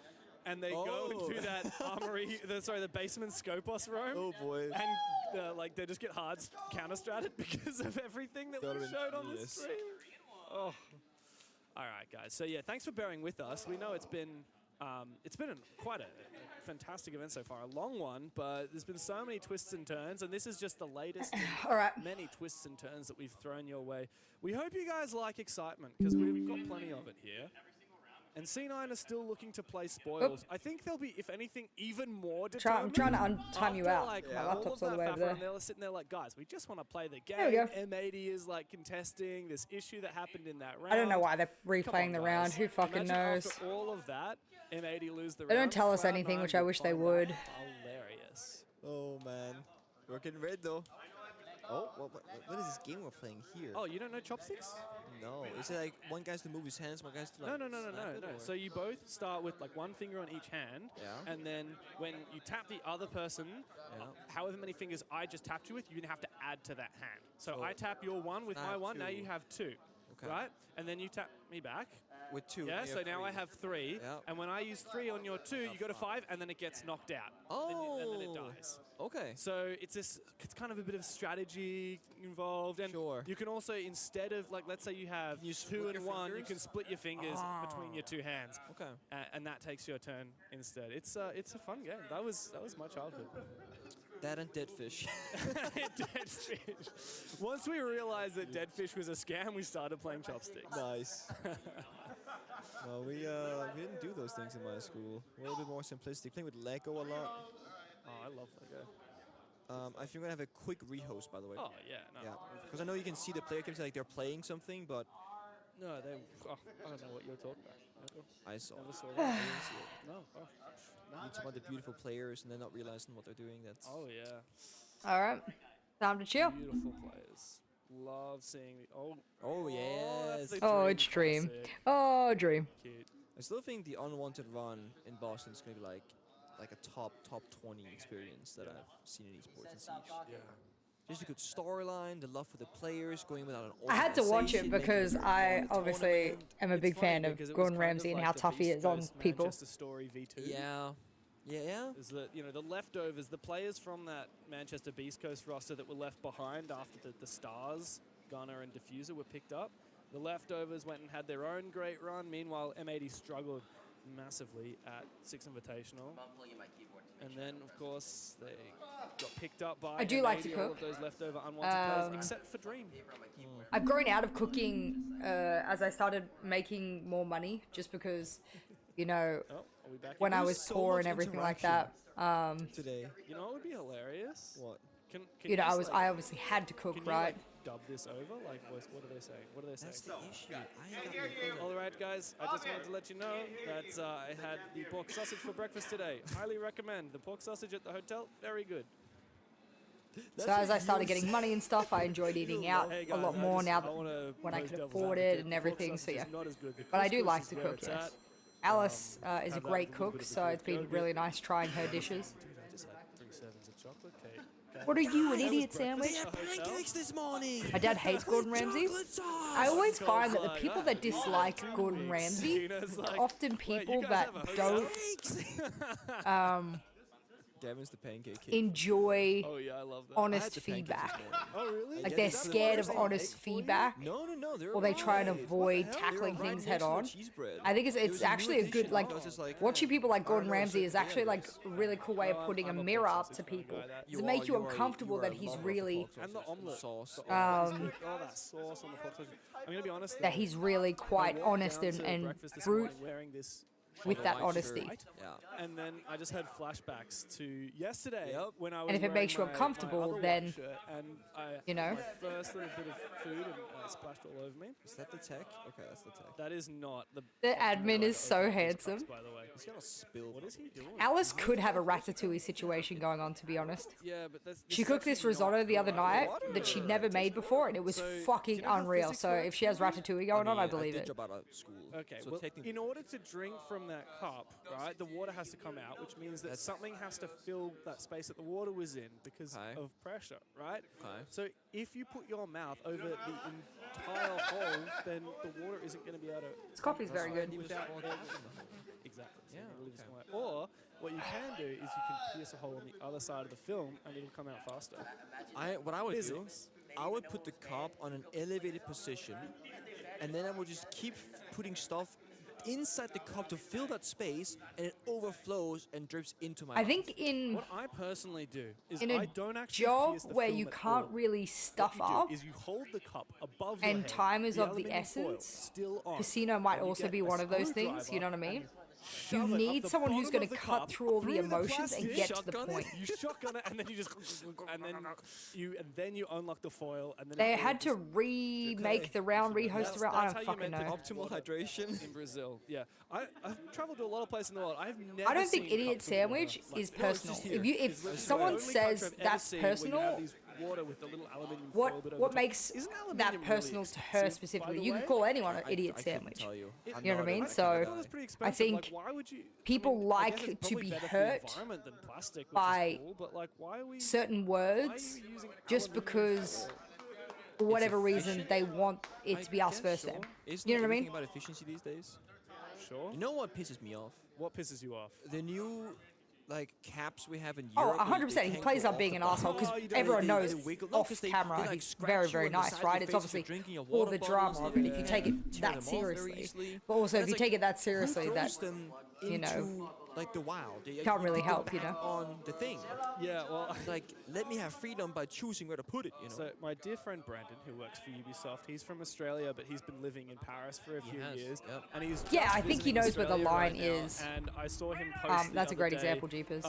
S7: and they go
S6: Oh.
S7: into that armory, the basement Scopos room.
S6: Oh, boy.
S7: And like they just get hard counter-stratted because of everything that
S6: That
S7: we
S6: would've been
S7: showed on the
S6: genius.
S7: stream. Oh. All right, guys. So yeah, thanks for bearing with us. We know it's been quite a fantastic event so far, a long one, but there's been so many twists and turns, and this is just the latest in
S5: All right.
S7: many twists and turns that we've thrown your way. We hope you guys like excitement, because we've got plenty of it here. And C9 are still looking to play spoils. I think they'll be, if anything, even more
S5: I'm
S7: determined.
S5: trying to untime you
S7: after,
S5: out.
S7: like,
S5: My
S7: all
S5: laptop's
S7: of
S5: all the
S7: that
S5: way over
S7: faffle,
S5: there.
S7: and they're sitting there like, guys, we just want to play the game.
S5: There we go.
S7: M80 is like contesting this issue that happened in that round.
S5: I don't know why they're
S7: Come on,
S5: replaying the round.
S7: guys.
S5: Who fucking
S7: Imagine
S5: knows?
S7: After all of that, M80 lose the round.
S5: They don't tell us
S7: Cloud9
S5: anything, which I wish they
S7: find that
S5: would.
S7: Hilarious.
S6: Oh, man. Working red, though. Oh, what is this game we're playing here?
S7: Oh, you don't know chopsticks?
S6: No. Is it like one guy's to move his hands, one guy's to like
S7: No.
S6: snap it, or-
S7: So you both start with like one finger on each hand,
S6: Yeah.
S7: and then when you tap the other person,
S6: Yeah.
S7: however many fingers I just tapped you with, you have to add to that hand. So
S6: So
S7: I tap your one with
S6: I
S7: my
S6: have
S7: one, now
S6: two.
S7: you have two,
S6: Okay.
S7: right? And then you tap me back.
S6: With two.
S7: Yeah,
S6: you
S7: so now I
S6: three.
S7: have three,
S6: Yeah.
S7: and when I use three on your two, you go to five, and then it gets knocked out. And then it dies.
S6: Okay.
S7: So it's kind of a bit of strategy involved, and
S6: Sure.
S7: you can also, instead of like, let's say you have
S6: you
S7: two
S6: split
S7: and
S6: your
S7: one, you
S6: fingers?
S7: can split your fingers between your two hands,
S6: Okay.
S7: and that takes your turn instead. It's a fun game. That was my childhood.
S6: That and Dead Fish.
S7: Dead fish. Once we realized that dead fish was a scam, we started playing chopsticks.
S6: Nice. Well, we didn't do those things in my school. We're a little bit more simplistic. Playing with Lego a lot.
S7: Oh, I love Lego.
S6: I think we're gonna have a quick rehost, by the way.
S7: Oh yeah, no.
S6: Yeah. Because I know you can see the player cams like they're playing something, but
S7: No, they. Oh, I don't know what you're talking about.
S6: I saw.
S7: Never saw
S6: I
S7: that.
S6: didn't see it.
S7: No. Oh.
S6: Meet some other beautiful players and they're not realizing what they're doing. That's
S7: Oh yeah.
S5: All right, time to chill.
S7: Beautiful players. Love seeing the
S6: Oh,
S7: that's
S6: yes.
S7: the
S5: Oh, it's Dream.
S7: classic.
S5: Oh, Dream.
S7: Cute.
S6: I still think the unwanted run in Boston is gonna be like a top 20 experience that I've seen in esports and Siege.
S7: Yeah.
S6: Just a good storyline, the love for the players, going without an
S5: I had to watch it
S6: organization, making
S5: because
S6: it
S5: I
S6: fun,
S5: obviously
S6: tournament.
S5: am a
S7: It's
S5: big
S7: funny
S5: fan of
S7: because it was
S5: Gordon
S7: kind of
S5: Ramsay and
S7: like
S5: how
S7: the
S5: tough he
S7: Beast
S5: is on
S7: Coast
S5: people.
S7: Manchester Story V2.
S6: Yeah. Yeah.
S7: Is that, you know, the leftovers, the players from that Manchester Beast Coast roster that were left behind after the Stars, Gunner and Diffuser were picked up. The leftovers went and had their own great run. Meanwhile, M80 struggled massively at Six Invitational. And then, of course, they got picked up by
S5: I do like to
S7: M80, all
S5: cook.
S7: of those leftover unwanted players, except for Dream.
S5: I've grown out of cooking as I started making more money, just because, you know,
S7: Oh, are we back?
S5: when I
S6: There's
S5: was
S6: so
S5: poor
S6: much
S5: and everything like that,
S6: Today.
S7: You know what would be hilarious?
S6: What?
S7: Can
S5: you know,
S7: just,
S5: I obviously had to cook,
S7: Can you,
S5: right?
S7: like, dub this over? Like, what are they saying? What are they saying?
S6: That's the issue. I ain't got no clue.
S7: All right, guys, I just wanted to let you know that I had the pork sausage for breakfast today. Highly recommend. The pork sausage at the hotel, very good.
S5: So as I started getting money and stuff, I enjoyed eating out
S7: Hey,
S5: a
S7: guys,
S5: lot
S7: I
S5: more
S7: just-
S5: now
S7: I wanna
S5: when I
S7: pose
S5: could
S7: devil's
S5: afford it
S7: advocate.
S5: and
S7: The pork
S5: everything, so
S7: sausage
S5: yeah.
S7: is not as good. The
S5: But I do
S7: couscous
S5: like
S7: is
S5: to
S7: where
S5: cook,
S7: it's
S5: yes.
S7: at.
S5: Alice is a
S7: have that
S5: great
S7: with a little
S5: cook,
S7: bit of
S5: so
S7: a
S5: it's been
S7: yogurt.
S5: really nice trying her dishes.
S7: Dude, I just had 3 servings of chocolate cake. Okay.
S5: What are you, an
S7: That was
S5: idiot
S7: breakfast
S5: sandwich?
S7: at the hotel.
S6: Pancakes this morning.
S5: My dad hates Gordon Ramsay. I always find that the people that dislike Gordon Ramsay
S7: Tina's
S5: are
S7: like,
S5: often
S7: "Wait, you
S5: people
S7: guys
S5: that
S7: have a hotel?"
S5: don't
S6: Devin's the pancake kid.
S5: enjoy
S7: Oh yeah, I love that.
S6: I had
S5: honest
S6: the pancakes
S5: feedback.
S6: this morning.
S7: Oh really?
S5: Like
S6: Yeah,
S5: they're
S6: that's the
S5: scared of
S6: first
S5: honest
S6: egg for you?
S5: feedback,
S6: No, they're
S5: or they try and
S6: right. What
S5: avoid
S6: the hell?
S5: tackling
S6: They were right
S5: things head
S6: next to
S5: on.
S6: the cheese bread.
S5: I think
S6: It was
S5: it's
S6: a
S5: actually
S6: new
S5: a good,
S6: addition.
S5: like,
S6: I was just like,
S5: watching people like Gordon
S6: know,
S5: Ramsay
S6: so
S5: is actually
S6: yeah,
S5: like a really cool way of
S7: No,
S5: putting a
S7: I'm a
S5: mirror
S7: pork
S5: up
S7: sausage
S5: to
S7: kind of
S5: people.
S7: guy. That-
S5: Does it make you uncomfortable that he's really,
S7: And the omelette.
S6: sauce.
S7: The omelette is good. Oh, that sauce on the pork sausage. I'm gonna be honest.
S5: that
S7: though.
S5: he's really
S7: I
S5: quite
S7: walked
S5: honest
S7: down
S5: and,
S7: to
S5: and
S7: breakfast this
S5: brute
S7: morning wearing this
S5: with that
S6: white
S5: honesty.
S6: shirt. Yeah.
S7: And then I just had flashbacks to yesterday
S6: Yep.
S7: when I was
S5: And if it
S7: wearing
S5: makes you
S7: my
S5: uncomfortable,
S7: other white
S5: then,
S7: shirt, and I
S5: you know.
S7: my first little bit of food and splashed all over me.
S6: Is that the tech? Okay, that's the tech.
S7: That is not the.
S5: The
S7: fucking
S5: admin
S7: guy
S5: is
S7: that
S5: so
S7: opened these
S5: handsome.
S7: cups, by the way.
S6: He's got a spill.
S7: What is he doing?
S5: Alice could have a ratatouille situation going on, to be honest.
S7: Yeah, but that's.
S5: She cooked this risotto the other night that she'd never made before, and it was
S7: So, do
S5: fucking
S7: you know how
S5: unreal.
S7: physics
S5: So
S7: works?
S5: if she has ratatouille going on, I believe
S6: did
S5: it.
S6: drop out of school.
S7: Okay,
S6: so
S7: well,
S6: technically,
S7: in order to drink from that cup, right, the water has to come out, which means that something has to fill that space that the water was in because
S6: Okay.
S7: of pressure, right?
S6: Okay.
S7: So if you put your mouth over the entire hole, then the water isn't going to be able to.
S5: This coffee's very good.
S7: Without exactly. So
S6: Yeah,
S7: it'll leave
S6: okay.
S7: some way. Or what you can do is you can pierce a hole on the other side of the film, and it'll come out faster.
S6: what I would
S7: Physics.
S6: do, I would put the cup on an elevated position, and then I would just keep putting stuff inside the cup to fill that space, and it overflows and drips into my
S5: I
S6: mouth.
S5: think in
S7: What I personally do is
S5: in
S7: I
S5: a
S7: don't actually
S5: job
S7: pierce the
S5: where
S7: film
S5: you
S7: at
S5: can't
S7: all.
S5: really
S7: What
S5: stuff
S7: you
S5: up,
S7: do is you hold the cup above your
S5: and
S7: head,
S5: time is
S7: the
S5: of the
S7: aluminium foil
S5: essence,
S7: still on,
S5: casino might
S7: and you
S5: also
S7: get
S5: be
S7: a
S5: one of those things, you know what I
S7: screwdriver
S5: mean?
S7: and
S5: You
S7: shove it up
S5: need
S7: the
S5: someone who's
S7: bottom
S5: going
S7: of
S5: to
S7: the
S5: cut
S7: cup,
S5: through all the
S7: through
S5: emotions and
S7: plastic,
S5: get to the
S6: shotgun it.
S5: point.
S7: You shotgun it, and then you just and then you unlock the foil, and then
S5: They
S7: it
S5: had to
S7: just
S5: remake the round, rehost the round. I
S7: that's
S5: don't
S7: how you
S5: fucking
S7: meant
S5: know.
S7: to
S6: Optimal hydration.
S7: in Brazil. Yeah, I've traveled to a lot of places in the world. I've never.
S5: I don't think
S7: seen
S5: idiot
S7: cups of water
S5: sandwich
S7: like
S5: is
S7: that.
S5: personal.
S6: here.
S5: If
S7: It's
S5: if
S7: literally
S5: someone
S7: the only
S5: says
S7: country I've ever
S5: that's
S7: seen where you have
S5: personal,
S7: these water with the little aluminium foil bit over
S1: What
S7: top.
S1: makes
S7: Isn't
S1: that
S7: aluminium really
S1: personal to her
S7: expensive, by
S1: specifically?
S7: the
S1: You could
S7: way?
S1: call anyone an idiot
S6: I couldn't
S1: sandwich.
S6: tell you. I'm
S1: You know what I
S6: not
S1: mean?
S6: a
S1: So,
S6: kind of
S7: Well, it's
S6: guy.
S7: pretty
S1: I
S7: expensive.
S1: think
S7: like, why would you,
S1: people
S7: I guess
S1: like
S7: it's
S1: to
S7: probably
S1: be
S7: better
S1: hurt
S7: for the environment than plastic, which
S1: by
S7: is cool, but like, why are we,
S1: certain
S7: why are
S1: words
S7: you using
S1: just
S7: aluminium
S1: because,
S7: foil?
S1: for whatever reason, they want it to be us versus them.
S6: Isn't
S1: You know what I
S6: everything
S1: mean?
S6: about efficiency these days?
S7: Sure.
S6: You know what pisses me off?
S7: What pisses you off?
S6: The new like caps we have in
S1: Oh,
S6: Europe. where you
S1: 100%. He
S6: can't
S1: plays
S6: go
S1: up
S6: off
S1: being
S6: the
S1: an
S6: bar.
S1: asshole because
S7: Oh, you don't
S1: everyone
S7: need
S1: knows
S7: to
S6: wiggle. No,
S1: off
S6: 'cause they,
S1: camera
S6: like,
S1: he's
S6: scratch
S1: very,
S6: you
S1: very
S6: on the
S1: nice,
S6: side of
S1: right?
S6: your
S1: It's
S6: face if
S1: obviously
S6: you're drinking your
S1: all
S6: water
S1: the
S6: bottles,
S1: drama,
S6: they
S1: and if you take it
S6: tear
S1: that
S6: them off very
S1: seriously.
S6: easily.
S1: But also,
S6: And
S1: if you
S6: it's
S1: take
S6: like,
S1: it that seriously,
S6: who
S1: that
S6: throws them
S1: you know,
S6: into, like the wild. You
S1: can't really
S6: put them
S1: help, you
S6: back
S1: know?
S6: on the thing.
S7: Yeah, well,
S6: Like, let me have freedom by choosing where to put it, you know?
S7: so my dear friend Brandon, who works for Ubisoft, he's from Australia, but he's been living in Paris for a few
S6: has,
S7: years,
S6: yep.
S7: and he's
S1: Yeah,
S7: just
S1: I think he
S7: visiting
S1: knows where the
S7: Australia
S1: line
S7: right now,
S1: is.
S7: And I saw him post the
S1: that's a
S7: other
S1: great
S7: day,
S1: example, Jeepers.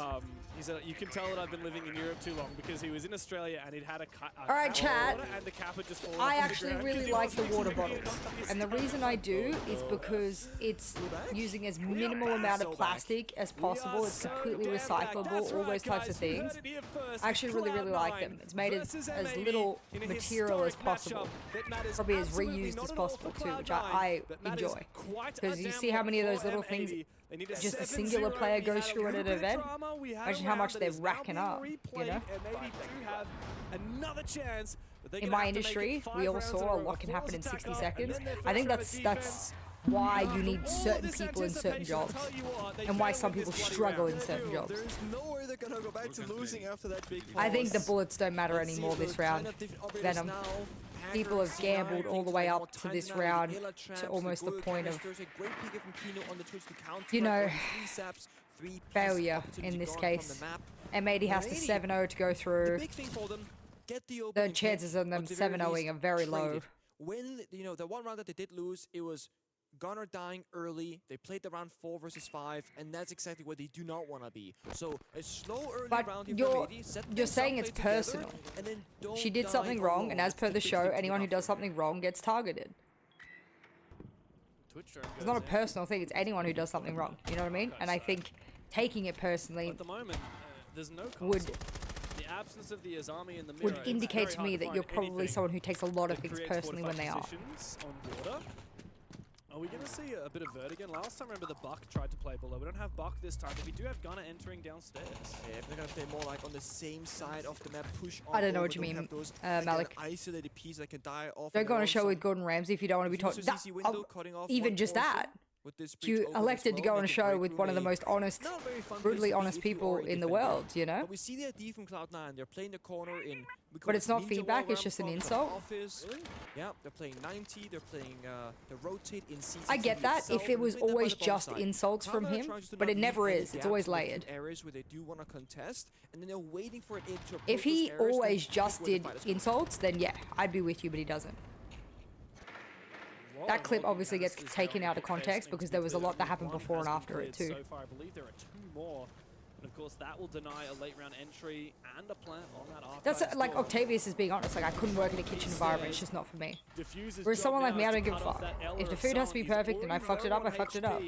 S7: He said, you can tell that I've been living in Europe too long because he was in Australia and he'd had a
S1: All right, chat.
S7: and the cap had just fallen
S1: I
S7: off
S1: actually
S7: the ground 'cause
S1: really
S7: he
S1: like the
S7: wasn't
S1: water
S7: experienced
S1: bottles.
S7: on his
S1: And the
S7: stomach.
S1: reason I do is because it's using as minimal amount of plastic as possible. It's completely recyclable, all those types of things. I actually really like them. It's made as little material as possible. Probably as reused as possible too, which I enjoy. Because you see how many of those little things just a singular player goes through at an event? Imagine how much they're racking up, you know? In my industry, we all saw a lot can happen in 60 seconds. I think that's why you need certain people in certain jobs, and why some people struggle in certain jobs.
S6: There's no way they're gonna go back to losing after that big
S1: I think the
S6: pause.
S1: bullets don't matter anymore this round. Venom. People have gambled all the way up to this round to almost the point of, you know, failure in this case. M80 has to 7-0 to go through. The chances of them 7-0ing are very low.
S6: When, you know, the one round that they did lose, it was Gunner dying early. They played the round 4 versus 5, and that's exactly where they do not want to be. So a slow early
S1: But
S6: round here
S1: you're
S6: for AD, set
S1: you're
S6: things
S1: saying
S6: up,
S1: it's
S6: play together,
S1: personal.
S6: and then don't
S1: She did
S6: die
S1: something wrong,
S6: alone.
S1: and as per the
S6: That's the
S1: show,
S6: big thing
S1: anyone who
S6: about
S1: does
S6: her.
S1: something wrong gets targeted. It's not a personal thing, it's anyone who does something wrong. You know what I mean? And I think taking it personally
S7: At the moment, there's no
S1: would
S7: the absence of the Azami in the mirror,
S1: would
S7: it's
S1: indicate
S7: very
S1: to
S7: hard
S1: me that
S7: find
S1: you're probably
S7: anything
S1: someone who takes a lot of
S7: that
S1: things
S7: creates
S1: personally when they are.
S7: fortified positions on water. Are we going to see a bit of Vertigan? Last time, remember, the Buck tried to play below. We don't have Buck this time, but we do have Gunner entering downstairs.
S6: Yeah, if they're gonna play more like on the same side of the map, push on.
S1: I don't know
S6: over,
S1: what you
S6: don't
S1: mean,
S6: have those,
S1: Malik.
S6: Like, isolated pieces that can die off.
S1: Don't
S6: on
S1: go on
S6: their
S1: a show
S6: own.
S1: with Gordon Ramsay if you don't want to be told.
S6: Uses
S1: That,
S6: easy window, cutting off
S1: even
S6: one
S1: just
S6: portion
S1: that.
S6: with this breach
S1: You
S6: open as
S1: elected to
S6: well,
S1: go on a
S6: make
S1: show
S6: break
S1: with
S6: room
S1: one of the
S6: a
S1: most honest,
S6: not very fun place
S1: brutally
S6: to be
S1: honest
S6: if you
S1: people
S6: are a
S1: in the
S6: defender.
S1: world, you know?
S6: But we see the ID from Cloud9. They're playing the corner in.
S1: But it's not feedback, it's just an insult.
S6: Office. Yeah, they're playing 90. They're playing the rotate in CCTV
S1: I get that
S6: itself,
S1: if it
S6: and
S1: was
S6: playing that by
S1: always
S6: the bomb
S1: just
S6: side.
S1: insults from
S6: Cloud9
S1: him,
S6: tries to
S1: but
S6: not
S1: it never
S6: leave any
S1: is. It's
S6: gaps
S1: always
S6: between
S1: layered.
S6: areas where they do want to contest, and then they're waiting for it to approach
S1: If he
S6: those areas,
S1: always
S6: then
S1: just
S6: pick where the
S1: did
S6: fight is going.
S1: insults, then yeah, I'd be with you, but he doesn't. That clip obviously gets taken out of context because there was a lot that happened before and after it too.
S7: So far, I believe there are 2 more. And of course, that will deny a late round entry and a plant on that archive.
S1: That's like Octavius is being honest. Like I couldn't work in a kitchen environment. It's just not for me. Whereas someone like me, I don't give a fuck. If the food has to be perfect and I fucked it up, I fucked it up.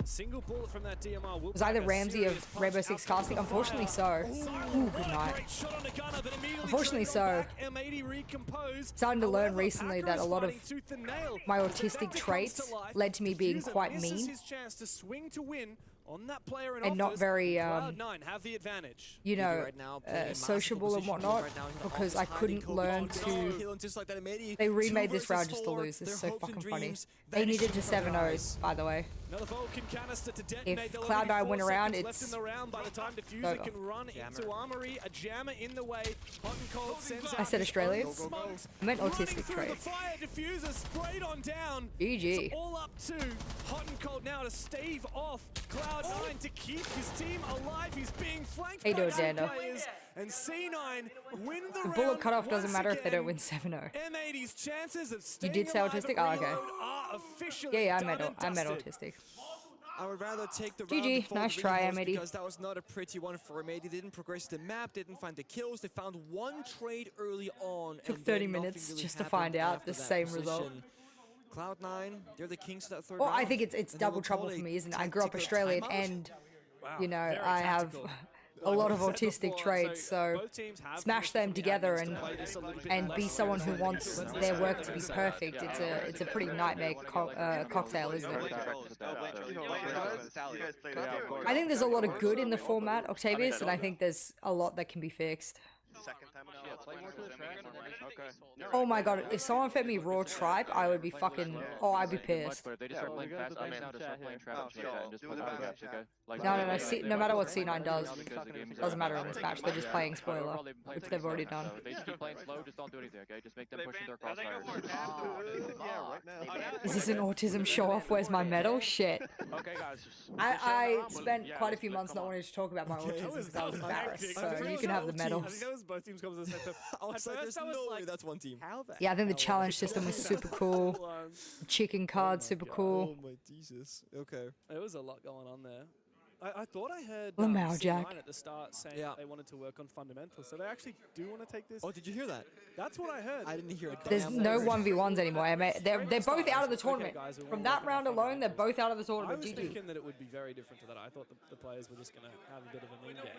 S7: Single bullet from that DMR will
S1: Was either
S7: pack a
S1: Ramsey
S7: serious
S1: of
S7: punch
S1: Rainbow
S7: out
S1: Six
S7: to the
S1: casting? Unfortunately
S7: fire.
S1: so.
S7: Ooh,
S1: Ooh, good night.
S7: great shot on the gunner, but immediately
S1: Unfortunately
S7: turned
S1: so.
S7: back. M80 recomposed.
S1: Starting to learn
S7: However,
S1: recently
S7: Packer
S1: that a
S7: is
S1: lot of
S7: fighting tooth and nail.
S1: my
S7: As the
S1: autistic
S7: vector comes
S1: traits
S7: to life,
S1: led to me being
S7: Diffuser
S1: quite
S7: misses
S1: mean
S7: his chance to swing to win on that player in
S1: and not
S7: office.
S1: very
S7: Cloud9 have the advantage.
S1: you know,
S6: right now, playing a masterful
S1: sociable and
S6: position
S1: whatnot
S6: right now in the
S1: because
S6: office,
S1: I
S6: hiding
S1: couldn't
S6: Kobe
S1: learn
S6: on
S1: to.
S6: kill, and just like that, Amedi,
S1: They
S6: 2
S1: remade this
S6: versus
S1: round just to
S6: 4,
S1: lose. This is
S6: their
S1: so
S6: hopes and
S1: fucking funny.
S6: dreams
S1: They needed
S6: vanishing
S1: to
S6: from their
S1: 7-0,
S6: eyes.
S1: by the way.
S7: Another Vulcan canister to detonate.
S1: If
S7: They'll
S1: Cloud9
S7: only be
S1: win
S7: 4
S1: around,
S7: seconds left
S1: it's
S7: in the round by the time Diffuser
S1: over.
S7: can run into Armory. A jammer in the way. Hot and Cold sends
S1: I
S7: out
S1: said
S7: his
S1: Australian.
S7: own smokes.
S1: I meant
S7: Running
S1: autistic
S7: through
S1: traits.
S7: The fire. Diffuser sprayed on down.
S1: GG.
S7: It's all up to Hot and Cold now to stave off Cloud9 to keep his team alive. He's being flanked
S1: How you
S7: by
S1: doing,
S7: 2
S1: Dando?
S7: players. And C9 win the
S1: The
S7: round.
S1: bullet cutoff doesn't
S7: once
S1: matter if they don't
S7: again.
S1: win 7-0.
S7: M80's chances of
S1: You
S7: staying
S1: did say
S7: alive
S1: autistic?
S7: at
S1: Oh, okay.
S7: reload are officially
S1: Yeah,
S7: done
S1: I
S7: and
S1: meant
S7: dusted.
S1: autistic.
S6: I would rather take the
S1: GG,
S6: round before
S1: nice
S6: the
S1: try,
S6: rehost
S1: M80.
S6: because that was not a pretty one for M80. They didn't progress the map, didn't find the kills. They found 1 trade early on.
S1: Took
S6: and
S1: 30
S6: then nothing
S1: minutes
S6: really
S1: just to
S6: happened
S1: find out
S6: after
S1: the
S6: that
S1: same result.
S6: position. Cloud9, they're the kings of that 3rd
S1: Well,
S6: round.
S1: I think it's
S6: and they
S1: double
S6: will
S1: trouble
S6: call
S1: for
S6: a
S1: me, isn't it? I grew up
S6: tactical
S1: Australian
S6: timeout.
S1: and,
S7: Wow,
S1: you know,
S7: very
S1: I have
S7: tactical.
S1: a lot of
S7: I said
S1: autistic
S7: before,
S1: traits, so
S7: both teams have
S1: smash
S7: committed
S1: them
S7: from the
S1: together
S7: angles to play this a little bit
S1: and be
S7: less
S1: someone who
S7: aggressive.
S1: wants their work to be perfect. It's a pretty nightmare cocktail, isn't it? I think there's a lot of good in the format, Octavius, and I think there's a lot that can be fixed. Oh my god, if someone fed me raw tripe, I would be fucking... Oh, I'd be pissed. No, see, no matter what C9 does, doesn't matter in this match, they're just playing spoiler, which they've already done.
S9: They just keep playing slow, just don't do anything, okay? Just make them push into their crossfires.
S1: Is this an autism show-off? Where's my medal? Shit.
S9: Okay, guys.
S1: I spent quite a few months not wanting to talk about my autism because I was embarrassed, so you can have the medal.
S7: I think that was both teams coming to the center.
S6: I was like, there's no way that's one team.
S7: How the
S1: Yeah, I think the
S7: hell
S1: challenge
S7: was
S1: system was
S7: that?
S1: super cool. Chicken card, super cool.
S6: Oh my Jesus. Okay.
S7: There was a lot going on there. I thought I heard
S1: Lamau
S7: C9
S1: Jack.
S7: at the start saying
S6: Yeah.
S7: they wanted to work on fundamentals, so they actually do want to take this.
S6: Oh, did you hear that?
S7: That's what I heard.
S6: I didn't hear it.
S1: There's no 1v1s anymore. I mean, they're both out of the tournament.
S7: Okay, guys,
S1: From that round alone, they're both out of the
S7: I
S1: tournament.
S7: was
S1: GG.
S7: thinking that it would be very different to that. I thought the players were just going to have a bit of a meme game,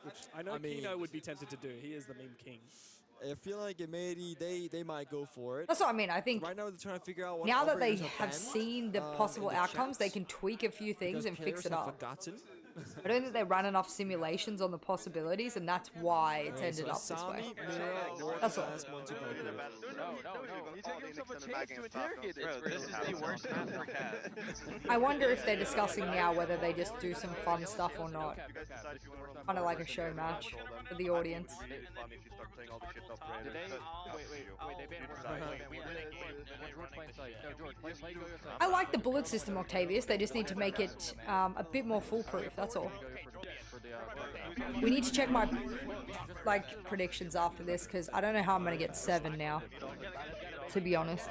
S7: which I know
S6: I mean-
S7: Kino would be tempted to do. He is the meme king.
S6: I feel like Emedi, they might go for it.
S1: That's what I mean. I think
S6: Right now they're trying to figure out what
S1: now that they
S6: operators are
S1: have
S6: banned,
S1: seen the
S6: in
S1: possible
S6: the
S1: outcomes, they
S6: chats,
S1: can tweak a few things
S6: because
S1: and fix
S6: players
S1: it
S6: have
S1: up.
S6: forgotten.
S1: I don't think they ran enough simulations on the possibilities, and that's why it's ended up this way. That's all. I wonder if they're discussing now whether they just do some fun stuff or not. Kind of like a show match for the audience. I like the bullet system, Octavius. They just need to make it a bit more foolproof. That's all. We need to check my predictions after this because I don't know how I'm gonna get 7 now. To be honest.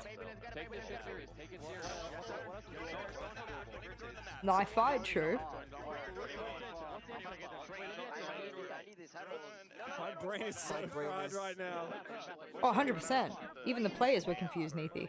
S1: Knife fight, true.
S7: My brain is so fried right now.
S1: Oh, 100%. Even the players were confused, Neethi.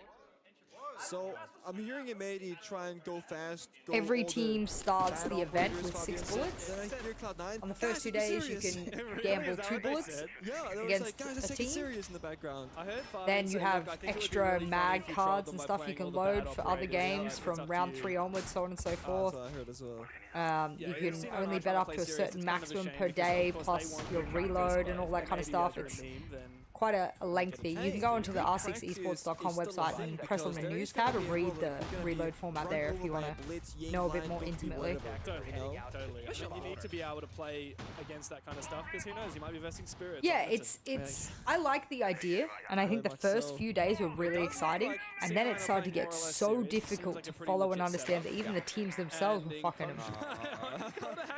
S6: So I'm hearing Emedi try and go fast. Go
S1: Every
S6: all the
S1: team starts
S6: bad
S1: the event
S6: operators
S1: with
S6: probably
S1: 6
S6: and
S1: bullets.
S6: then I hear Cloud9.
S1: On the first 2 days, you can gamble 2 bullets.
S6: Yeah, that was
S1: against
S6: like, guys,
S1: a
S6: let's take it
S1: team.
S6: serious in the background.
S7: I heard Fabian
S1: Then you
S7: say,
S1: have
S7: "Look, I think it would be
S1: extra
S7: really funny
S1: mag
S7: if you
S1: cards
S7: trolled
S1: and
S7: them
S1: stuff
S7: by
S1: you
S7: playing
S1: can
S7: all the
S1: load
S7: bad
S1: for other
S7: operators.
S1: games
S7: It's
S1: from
S7: up to
S1: round
S7: you."
S1: 3 onwards, so on and so forth.
S6: So I heard as well.
S1: You
S7: Yeah,
S1: can
S7: C9
S1: only
S7: are
S1: bet
S7: trying
S1: up
S7: to
S1: to a
S7: play serious.
S1: certain
S7: It's kind of a
S1: maximum
S7: shame
S1: per
S7: because,
S1: day,
S7: of course,
S1: plus
S7: they want
S1: your
S7: to practice,
S1: reload
S7: but
S1: and all that
S7: if
S1: kind of
S7: maybe
S1: stuff.
S7: after a
S1: It's
S7: meme, then
S1: quite a lengthy. You can go into the
S6: Hey,
S1: r6esports.com
S6: practice is
S1: website
S6: still a
S1: and
S6: thing
S1: press on the
S6: because there
S1: news
S6: is gonna
S1: tab and
S6: be a
S1: read
S6: moment
S1: the
S6: you're gonna be
S1: reload format
S6: run
S1: there if
S6: over
S1: you
S6: by
S1: want
S6: a blitz,
S1: to
S6: Ying
S1: know a bit
S6: line,
S1: more
S6: don't be
S1: intimately.
S6: worried about it, you know?
S7: Totally. You need to be able to play against that kind of stuff because who knows, you might be vesting spirits.
S1: Yeah,
S7: on Listen.
S1: it's. I like the idea, and I think the
S6: much
S1: first
S6: so.
S1: few days were really exciting,
S7: like
S1: and then
S7: C9
S1: it
S7: are
S1: started to
S7: playing
S1: get
S7: more or less
S1: so
S7: serious. It seems
S1: difficult
S7: like a
S1: to
S7: pretty
S1: follow and
S7: legit
S1: understand that
S7: setup.
S1: even the teams themselves were
S7: being
S1: fucking.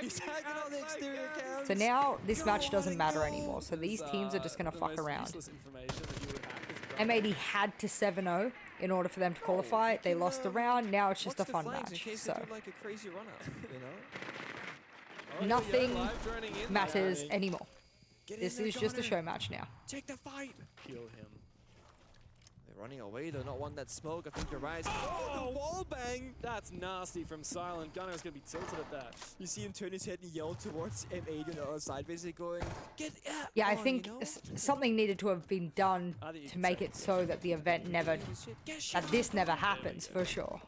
S6: He's hacking on the exterior cams.
S1: So now this match
S6: Go,
S1: doesn't matter
S6: go.
S1: anymore. So these teams are just gonna
S7: the
S1: fuck
S7: most
S1: around.
S7: useless information that you would have is
S1: M80 had to 7-0 in order for them to qualify. They lost the round. Now it's just a
S6: Watch the
S1: fun
S6: flanks in
S1: match.
S6: case they
S1: So
S6: do like a crazy run out, you know?
S1: nothing
S7: live joining in.
S1: matters
S6: Yeah.
S1: anymore.
S6: Get in
S1: This
S6: there,
S1: is just a
S6: Connor.
S1: show match now.
S6: Take the fight.
S7: Kill him.
S6: They're running away. They're not one that smoke. I think you're right. Oh, the wall bang!
S7: That's nasty from Silent. Gunner's gonna be tilted at that.
S6: You see him turn his head and yell towards M8 on the other side, basically going, "Get
S1: Yeah, I
S6: on,"
S1: think
S6: you know?
S1: something needed to have been done
S7: I think you
S1: to
S7: can
S1: make
S7: say
S1: it so that the event never,
S6: Get shot.
S1: that this never happens for sure.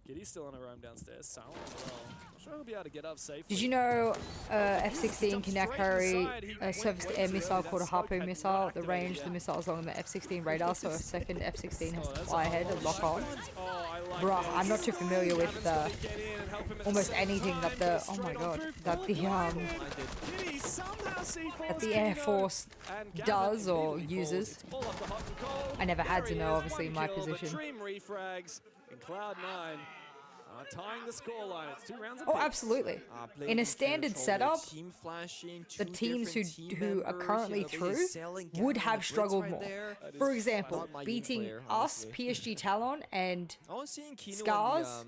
S7: Giddy's still on a roam downstairs. Silent as well. I'm sure he'll be able to get up safely.
S1: Did you know F-16 can now carry a surface-to-air missile called a Harpoon missile? The range of the missile is longer than the F-16 radar, so a second F-16 has to fly ahead and lock on.
S7: Oh, I like
S1: Bruh,
S7: this.
S1: I'm not too familiar with
S7: Gavin's gonna get in and help him at the
S1: almost
S7: same
S1: anything
S7: time.
S1: that the
S7: Get
S1: oh my
S7: straight on
S1: god
S7: through.
S1: that the
S7: Giddy somehow C4's
S1: that the
S7: gonna
S1: Air
S7: go.
S1: Force
S7: And Gavin
S1: does or
S7: immediately
S1: uses.
S7: falls. All off the hot and cold.
S1: I never had
S7: There
S1: to
S7: he
S1: know,
S7: is,
S1: obviously,
S7: one
S1: my
S7: kill, but
S1: position.
S7: Dream refrags in Cloud9 tying the scoreline. It's 2 rounds
S1: Oh,
S7: apiece.
S1: absolutely.
S6: Playing
S1: In a
S6: defense,
S1: standard
S6: all the
S1: setup,
S6: team flashing,
S1: the
S6: two
S1: teams
S6: different team
S1: who are
S6: members,
S1: currently
S6: you know,
S1: through
S6: basically selling
S1: would
S6: Gavin
S1: have
S6: the Blitz
S1: struggled
S6: right
S1: more.
S6: there.
S1: For example,
S6: Not my
S1: beating
S6: player,
S1: us,
S6: honestly.
S1: PSG Talon, and
S6: I was seeing Kino
S1: Scars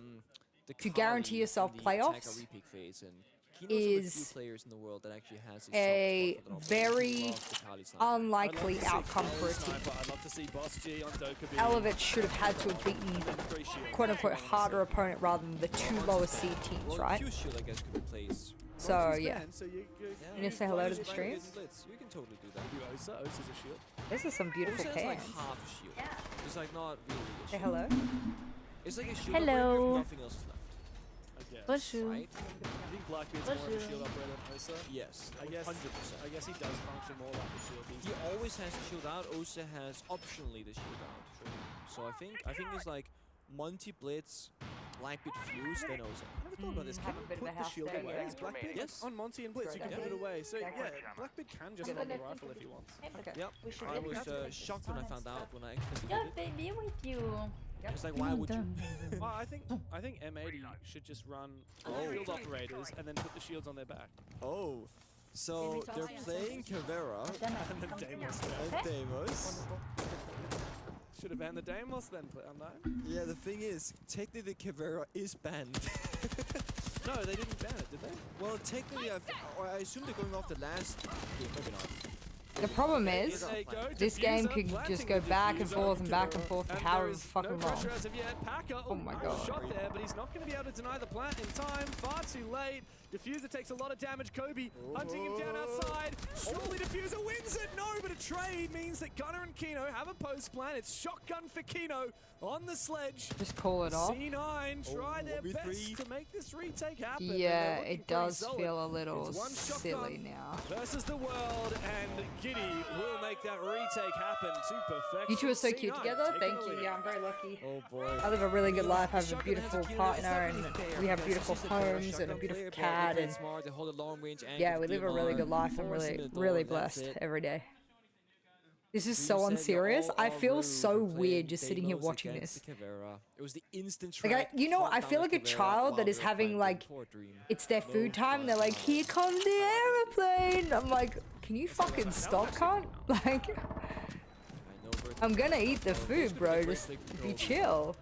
S6: the
S1: to guarantee
S6: Kali
S1: yourself
S6: in the
S1: playoffs
S6: attacker repick phase, and Kino's one of the
S1: is
S6: few players in the world that actually has
S1: a
S6: shot spot for the
S1: very
S6: opponent. He loves the Kali sniper.
S7: I'd love
S1: unlikely
S7: to see
S1: outcome for a
S7: Kali
S1: team.
S7: sniper. I'd love to see Boss G on Dokkaebi.
S1: Elevate should have had to have beaten quote-unquote harder opponent rather than the 2 lower seed teams,
S6: Well,
S1: right?
S6: Q shield, I guess, could replace.
S1: So,
S7: Monty's
S1: yeah.
S7: banned, so you
S1: You need to say hello to the stream?
S6: You can totally do that.
S7: You Osa, Osa's a shield.
S1: This is some beautiful
S6: Osa has like
S1: pants.
S6: half a shield. It's like not really a
S1: Say
S6: shield.
S1: hello.
S6: It's like a shield
S5: Hello.
S6: operator if nothing else is left.
S7: I guess.
S5: Bless you.
S6: Right?
S7: I think Blackbeard's more of a shield operator than Osa.
S6: Yes,
S7: I guess
S6: 100%.
S7: I guess he does function more like a shield. These
S6: He
S7: days.
S6: always has the shield out. Osa has optionally the shield out. So I think it's like Monty Blitz, Blackbeard Fuse, then Osa.
S7: I never thought about this.
S1: Have
S7: Can
S1: a
S7: you
S1: bit of
S7: put
S1: a
S7: the
S1: house
S7: shield
S1: there,
S7: away?
S1: yeah.
S7: Is Blackbeard
S6: Yes.
S7: on Monty and Blitz? You can
S1: Throw
S7: put
S1: that
S7: it away. So
S1: in.
S7: yeah, Blackbeard can just hold the rifle if he wants.
S1: Okay.
S6: Yep. I was shocked when I found out when I accidentally
S5: Yeah,
S6: did it.
S5: baby, with you.
S6: It's like, why would you?
S7: Well, I think M80 should just run shield operators and then put the shields on their back.
S6: Oh, so they're playing Caveira
S7: And then Deimos.
S6: and Deimos.
S7: Should have banned the Deimos then, no?
S6: Yeah, the thing is, technically Caveira is banned.
S7: No, they didn't ban it, did they?
S6: Well, technically, I assume they're going off the last game, maybe not.
S1: The problem is,
S7: There you go,
S1: this game
S7: diffuser,
S1: could
S7: planting
S1: just go
S7: the
S1: back and
S7: diffuser.
S1: forth and back and forth for
S7: And
S1: however
S7: there is
S1: fucking
S7: no
S1: long.
S7: pressure as of yet. Packer,
S1: Oh my
S7: nice
S1: God.
S7: shot there, but he's not going to be able to deny the plant in time. Far too late. Diffuser takes a lot of damage. Kobe hunting him down outside. Surely Diffuser wins it. No, but a trade means that Gunnar and Kino have a post plan. It's shotgun for Kino on the sledge.
S1: Just call it off.
S7: C9 try their
S6: 1v3.
S7: best to make this retake happen. and
S1: Yeah,
S7: they're looking
S1: it
S7: pretty
S1: does
S7: solid.
S1: feel a little
S7: It's one
S1: silly
S7: shotgun
S1: now.
S7: versus the world, and Giddy will make that retake happen to perfection.
S1: You two are so cute
S7: C9
S1: together.
S7: taking
S1: Thank
S7: the
S1: you.
S7: lead.
S1: Yeah, I'm very lucky.
S6: Oh boy.
S1: I live a really good life. I have a
S6: Shotgun
S1: beautiful
S6: has a killer. It's
S1: partner,
S6: not
S1: and
S6: really fair
S1: we have
S6: because
S1: beautiful
S6: she's a better
S1: homes and a
S6: shotgun
S1: beautiful
S6: player, but
S1: cat,
S6: they
S1: and
S6: smart, they hold a long range and
S1: yeah,
S6: can
S1: we live a
S6: DMR,
S1: really good life. I'm
S6: force him
S1: really,
S6: in the door,
S1: really
S6: and that's
S1: blessed
S6: it.
S1: every day. This is
S6: You
S1: so
S6: said you're
S1: unserious.
S6: all
S1: I
S6: en
S1: feel
S6: route
S1: so
S6: for
S1: weird
S6: playing
S1: just sitting here
S6: Deimos
S1: watching
S6: against
S1: this.
S6: the Caveira. It was the instant
S1: Like,
S6: track.
S1: you know,
S6: shot
S1: I
S6: down
S1: feel
S6: the
S1: like a
S6: Caveira
S1: child that
S6: while
S1: is
S6: they're
S1: having
S6: planting
S1: like,
S6: for a dream.
S1: it's their
S6: No
S1: food time. They're like,
S6: fun.
S1: here comes the aeroplane. I'm like, can you fucking stop, cunt? Like,
S6: I know, Bert.
S1: I'm gonna eat the
S6: Those
S1: food,
S6: could be
S1: bro.
S6: the
S1: Just
S6: great big
S1: be
S6: controls.
S1: chill.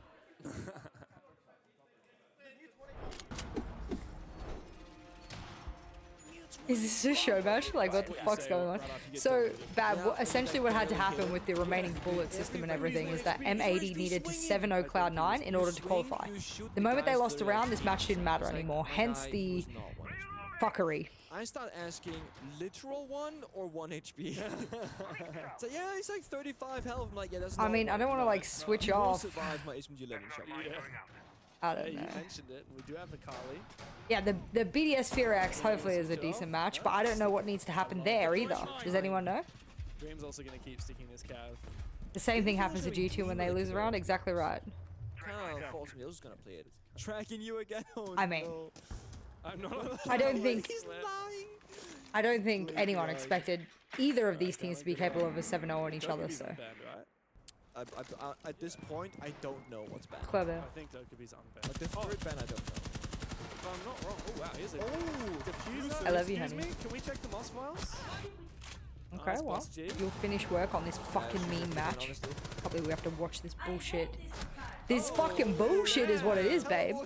S1: Is this a show match? Like, what the fuck's going on? So, essentially what had to happen with the remaining bullet system and everything is that M80 needed to 7-0 Cloud9 in order to qualify. The moment they lost a round, this match didn't matter anymore, hence the fuckery.
S6: I start asking, literal 1 or 1 HP? So yeah, he's like 35 health. I'm like, yeah, that's
S1: I
S6: not
S1: mean, I
S6: one,
S1: don't want to,
S6: but
S1: like, switch
S6: he will
S1: off.
S6: survive my SMG-11 shot.
S1: I
S7: Hey,
S1: don't
S7: you
S1: know.
S7: mentioned it. We do have the Kali.
S1: Yeah, the BDS Fear X hopefully is a decent match, but I don't know what needs to happen there either. Does anyone know?
S7: Dream's also going to keep sticking this cav.
S1: The same thing happens to G2 when they lose a round. Exactly right.
S6: Kind of false me. I was gonna play it. Tracking you again. Oh,
S1: I mean,
S6: no.
S7: I'm not.
S1: I don't think
S6: He's lying.
S1: I don't think anyone expected either of these teams to be capable of a 7-0 on each other. So
S7: Banned, right?
S6: At this point, I don't know what's bad.
S1: clever.
S7: I think Dokubi's unbanned.
S6: Like the third ban, I don't know.
S7: If I'm not wrong. Oh, wow. Here's a diffuser.
S1: I love you,
S7: Excuse
S1: honey.
S7: me? Can we check the Moss files?
S1: Okay,
S7: Nice,
S1: well,
S7: Boss G.
S1: you'll finish work on this fucking
S6: Should've
S1: mean
S6: been,
S1: match.
S6: honestly.
S1: Probably we have to watch this bullshit. This fucking bullshit is what it is, babe.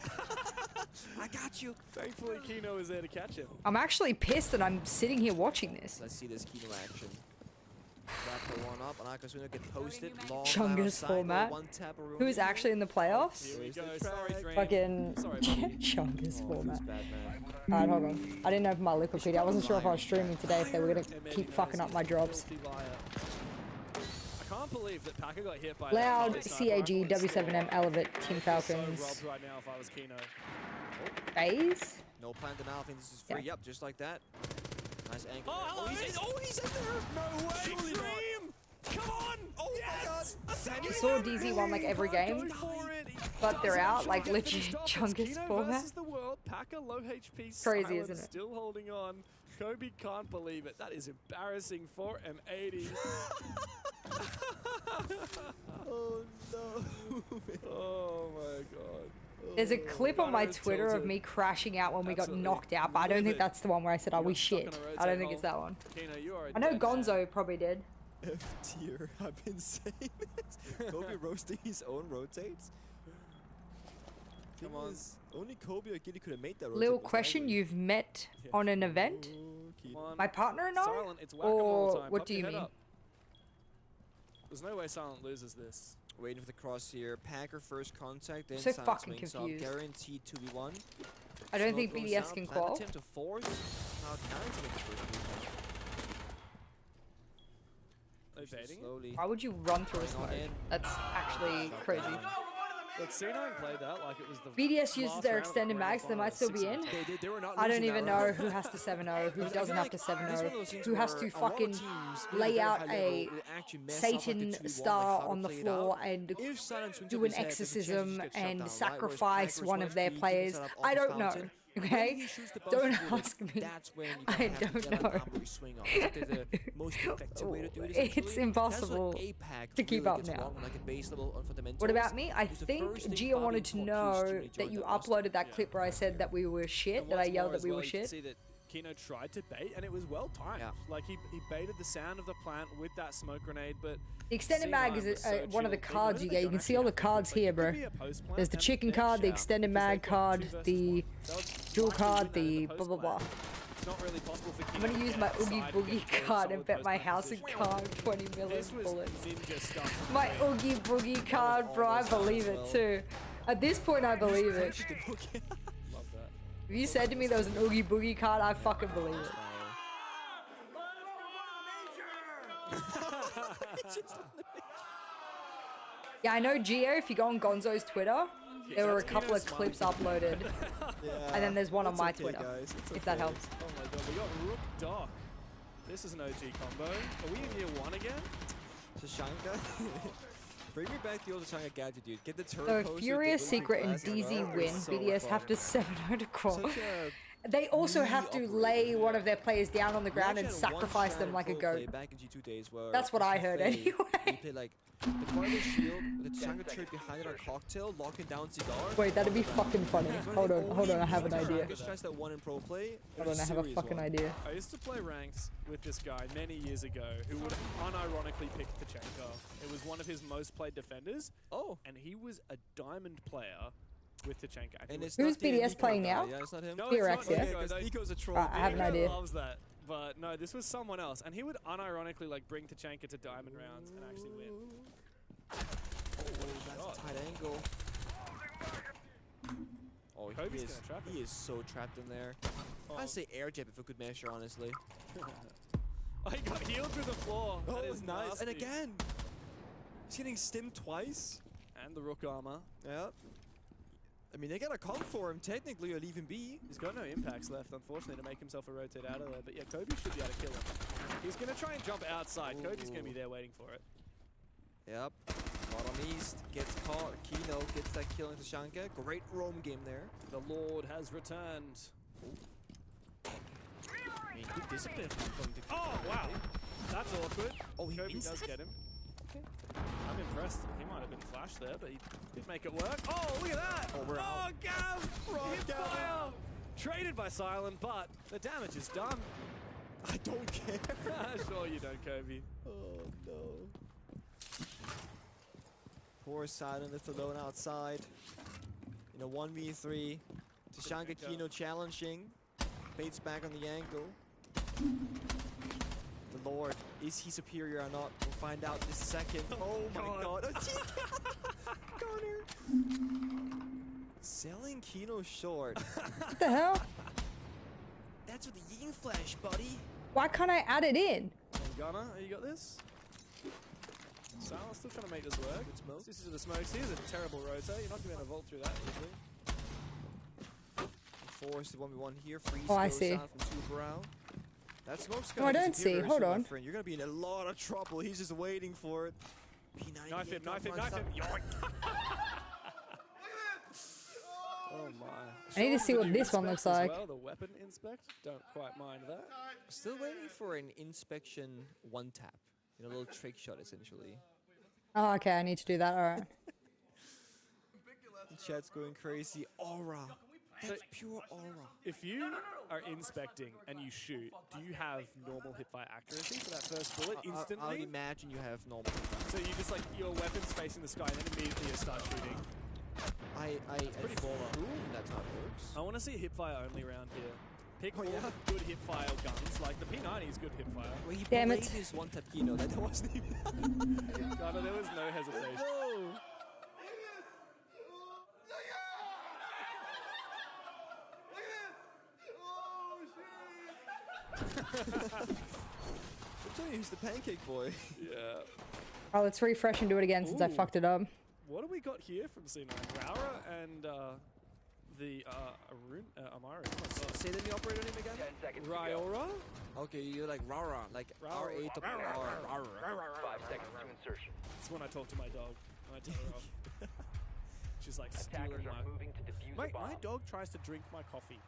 S6: I got you.
S7: Thankfully, Kino is there to catch him.
S1: I'm actually pissed that I'm sitting here watching this.
S6: Let's see this Kino action. Wrap the one up, and Akasuna get posted. Long
S1: Chungus
S6: line of sight,
S1: format.
S6: one tap around
S1: Who is
S6: here.
S1: actually in the playoffs?
S7: Here we
S6: Here's
S7: go.
S6: the
S7: Sorry,
S6: track.
S7: Dream.
S1: Fucking
S7: Sorry, buddy.
S1: Chungus
S6: Oh,
S1: format.
S6: feels bad, man.
S1: Alright, hold on. I didn't open my Wikipedia. I wasn't sure if I was streaming today, if they were gonna keep fucking up my drops.
S7: Filthy liar. I can't believe that Packer got hit by
S1: Loud,
S7: that sniper
S1: CAG,
S7: rifle instead.
S1: W7M, Elevate, Team
S7: I'd be so
S1: Falcons.
S7: robbed right now if I was Kino.
S1: FaZe?
S6: No plan denial. I think this is free.
S1: Yeah.
S6: Yep, just like that. Nice angle.
S7: Oh, hello.
S6: he's in there.
S7: No way,
S6: Surely not.
S7: Dream! Come on! Oh yes!
S1: I saw DZ won like every game, but they're out, like legit Chungus format.
S7: Versus the world. Packer low HP.
S1: Crazy,
S7: Silence,
S1: isn't it?
S7: Still holding on. Kobe can't believe it. That is embarrassing for M80.
S6: Oh no.
S7: Oh my god.
S1: There's a clip on my
S7: Gunnar
S1: Twitter of
S7: tilted.
S1: me crashing out when we got
S7: Absolutely
S1: knocked out, but I don't think
S7: livid.
S1: that's the one where I said, "Oh, we
S7: Got stuck
S1: shit."
S7: on a
S1: I
S7: rotate
S1: don't think it's
S7: hole.
S1: that one.
S7: Kino, you are a
S1: I know
S7: dead man.
S1: Gonzo probably did.
S6: F tier. I've been saying it. Kobe roasting his own rotates.
S7: Come on.
S6: Is, only Kobe or Giddy could have made that rotate.
S1: Little
S6: most
S1: question:
S6: likely.
S1: you've met on an event?
S6: Okay.
S7: Come on.
S1: My partner and I?
S7: Silent, it's whack-a-mole
S1: Or
S7: time.
S1: what
S7: Pop
S1: do
S7: your
S1: you
S7: head
S1: mean?
S7: up. There's no way Silent loses this.
S6: Waiting for the cross here. Packer first contact, then
S1: So
S6: Silent
S1: fucking
S6: swings up.
S1: confused.
S6: Guaranteed 2v1.
S1: I don't think
S6: Smoke goes
S1: BDS
S6: out,
S1: can
S6: plan
S1: qual.
S6: attempt to force. Now Cannon to make the first move.
S7: Evading.
S6: Slowly.
S1: Why would you run through a
S6: Going on
S1: smoke?
S6: in.
S1: That's actually crazy.
S7: Look, C9 played that like it was the
S1: BDS uses
S7: last
S1: their
S7: round of the
S1: extended
S7: grand
S1: mags, they
S7: final
S1: might
S7: at
S1: still be
S7: 6
S1: in.
S7: They were not
S1: I don't
S7: losing
S1: even
S7: that
S1: know
S7: round.
S1: who has to 7-0, who
S6: Because I
S1: doesn't
S6: feel
S1: have to
S6: like this is one of
S1: 7-0,
S6: those things
S1: who has
S6: where
S1: to
S6: a lot of
S1: fucking
S6: teams in a
S1: lay
S6: very
S1: out
S6: high
S1: a
S6: level will actually mess up like the
S1: Satan
S6: 2v1,
S1: star
S6: like how to
S1: on the
S6: play it
S1: floor
S6: out.
S1: and
S6: If Silent swings
S1: do
S6: up
S1: an
S6: his head, there's a chance he just
S1: exorcism
S6: gets shut
S1: and
S6: down, right? Whereas
S1: sacrifice
S6: Packers
S1: one
S6: much
S1: of their
S6: peak,
S1: players.
S6: set up off
S1: I
S6: his
S1: don't know,
S6: fountain. When
S1: okay?
S6: he shoots the
S1: Don't
S6: buzzer bullet,
S1: ask me.
S6: that's when you
S1: I
S6: kind of have to
S1: don't
S6: get an
S1: know.
S6: armory swing on. That's the most effective way to do it.
S1: It's
S6: essentially.
S1: impossible
S6: That's what APAC
S1: to keep
S6: really
S1: up
S6: gets
S1: now.
S6: wrong, like a base level on fundamentals.
S1: What about me? I
S6: It was the
S1: think
S6: first thing
S1: Gio
S6: Bobby
S1: wanted to
S6: taught his
S1: know
S6: teammates
S1: that
S6: during
S1: you
S6: that roster.
S1: uploaded that clip where I said that we were shit,
S7: And
S1: that I
S7: what's
S1: yelled
S7: more
S1: that
S7: as
S1: we
S7: well,
S1: were
S7: you can
S1: shit.
S7: see that Kino tried to bait, and it was well timed.
S6: Yeah.
S7: Like he baited the sound of the plant with that smoke grenade, but
S1: The extended mag is
S7: C9 was so
S1: one of the
S7: chill. They
S1: cards
S7: know
S1: you
S7: they
S1: get. You
S7: don't
S1: can see
S7: actually
S1: all the
S7: have to
S1: cards
S7: pick. Like,
S1: here,
S7: it could
S1: bro.
S7: be a post plant
S1: There's the
S7: and
S1: chicken
S7: then
S1: card, the
S7: shout,
S1: extended
S7: because
S1: mag
S7: they've got
S1: card,
S7: 2 versus
S1: the
S7: 1. They'll
S1: dual
S7: likely
S1: card,
S7: win that in
S1: the
S7: the
S1: blah blah
S7: post
S1: blah.
S7: plant. It's not really possible for
S1: I'm
S7: Kino
S1: gonna
S7: to
S1: use
S7: get
S1: my
S7: outside
S1: Oogie
S7: and
S1: Boogie
S7: get good,
S1: card and
S7: solid
S1: bet my
S7: post plant
S1: house in
S7: position.
S1: card 20 million
S7: This was
S1: bullets.
S7: ninja stuff.
S1: My Oogie Boogie card, bro, I believe it too. At this point, I believe it.
S7: Love that.
S1: If you said to me there was an Oogie Boogie card, I fucking believe it. Yeah, I know Gio, if you go on Gonzo's Twitter, there were a couple of clips uploaded. And then there's one on my Twitter, if that helps.
S7: Oh my god, we got Rook Doc. This is an OG combo. Are we in year 1 again?
S6: Shashanka. Bring me back the old Shashanka gadget, dude. Get the turret
S1: So
S6: poster,
S1: Furious
S6: the Golden
S1: Secret and
S6: Glass as well.
S1: DZ win.
S6: It's so
S1: BDS
S6: fun.
S1: have to 7-0 to crawl.
S6: Such a
S1: They also have to
S6: operator.
S1: lay one of their players down on the
S6: We
S1: ground
S6: actually
S1: and
S6: had one
S1: sacrifice them
S6: Shannon
S1: like a
S6: pro play
S1: goat.
S6: back in G2 days where
S1: That's what I heard
S6: Faye,
S1: anyway.
S6: We played like the part of the shield, the Shashanka turret behind it on cocktail, locking down cigar.
S1: Wait, that'd be fucking funny. Hold on, I have an idea.
S6: Tries that one in pro play.
S1: Hold on, I have a fucking idea.
S7: I used to play ranks with this guy many years ago who would unironically pick Tachenko. It was one of his most played defenders.
S6: Oh.
S7: And he was a diamond player with Tachenko.
S6: And it's
S1: Who's
S6: not the
S1: BDS
S6: Nico
S1: playing
S6: guy,
S1: now?
S6: Yeah, it's not him.
S7: No,
S1: T-Rex,
S7: it's not
S1: yeah?
S7: Nico,
S6: Because
S7: though.
S6: Nico's a troll.
S1: I have an
S7: Nico
S1: idea.
S7: loves that. But no, this was someone else. And he would unironically like bring Tachenko to diamond rounds and actually win.
S6: That's a tight angle. Oh,
S7: Kobe's gonna trap
S6: he is so trapped in there.
S7: Oh.
S6: I'd say air jab if it could measure, honestly.
S7: Oh, he got healed through the floor.
S6: Oh,
S7: That is
S6: nice. And
S7: nasty.
S6: again, he's getting stimmed twice.
S7: And the Rook armor.
S6: Yeah. I mean, they gotta come for him technically or leave him be.
S7: He's got no impacts left, unfortunately, to make himself a rotate out of there. But yeah, Kobe should be able to kill him. He's going to try and jump outside. Kobe's going to be there waiting for it.
S6: Yep. Bottom east gets caught. Kino gets that kill into Shanka. Great roam game there.
S7: The Lord has returned.
S6: I mean, good discipline from the
S7: Oh, wow. That's awkward.
S6: Oh, he
S7: Kobe
S6: missed
S7: does
S6: it?
S7: get him. I'm impressed. He might have been flashed there, but he did make it work. Oh, look at that!
S6: Oh, we're out.
S7: Gav! Hipfire! Traded by Silent, but the damage is done.
S6: I don't care.
S7: Sure you don't, Kobe.
S6: Oh, no. Poor Silent left alone outside. In a 1v3. Tashanka Kino challenging. Bates back on the angle. The Lord, is he superior or not? We'll find out this second. Oh my god. Corner. Selling Kino short.
S1: What the hell?
S6: That's with the Yin Flash, buddy.
S1: Why can't I add it in?
S7: Gunner, you got this? Silent's still trying to make this work. This is the smokes. Here's a terrible rotate. You're not going to be able to vault through that easily.
S6: Force the 1v1 here. Freeze
S1: Oh, I
S6: goes
S1: see.
S6: out from 2 brow. That smoke's
S1: Oh, I
S6: gonna
S1: don't see.
S6: disappear
S1: Hold
S6: soon, my
S1: on.
S6: friend. You're gonna be in a lot of trouble. He's just waiting for it. P90
S7: Knife him, knife him, knife him. Yoink. Oh my.
S1: I need to see what
S7: Shoulder
S1: this one
S7: inspect
S1: looks
S7: as
S1: like.
S7: Well, the weapon inspect. Don't quite mind that.
S6: Still waiting for an inspection one tap. You know, a little trick shot essentially.
S1: Oh, okay, I need to do that. All right.
S6: The chat's going crazy. Aura. That's pure aura.
S7: If you are inspecting and you shoot, do you have normal hipfire accuracy for that first bullet
S6: I would
S7: instantly?
S6: imagine you have normal.
S7: So you just like your weapon's facing the sky and then immediately you start shooting.
S6: I
S7: pretty baller.
S6: assume that's how it works.
S7: I want to see a hipfire only round here. Pick all
S6: yeah.
S7: the good hipfire guns. Like the P90 is good hipfire.
S6: Well, he
S1: Damn it.
S6: played his one tap Kino. That wasn't even.
S7: God, there was no hesitation.
S6: No. I'm telling you, he's the pancake boy.
S7: Yeah.
S1: Oh, let's refresh and do it again since I
S7: Ooh.
S1: fucked it up.
S7: What do we got here from C9? Raura and the Arun Amari. Oh my god.
S6: Say the new operator name again.
S7: Ryora?
S6: Okay, you're like Rara, like
S7: Rara.
S6: R-A-R-R.
S10: 5 seconds to insertion.
S7: That's when I talk to my dog. When I tell her off. She's like stealing
S10: Attackers are moving to defuse
S7: my
S10: a bomb.
S7: dog tries to drink my coffee.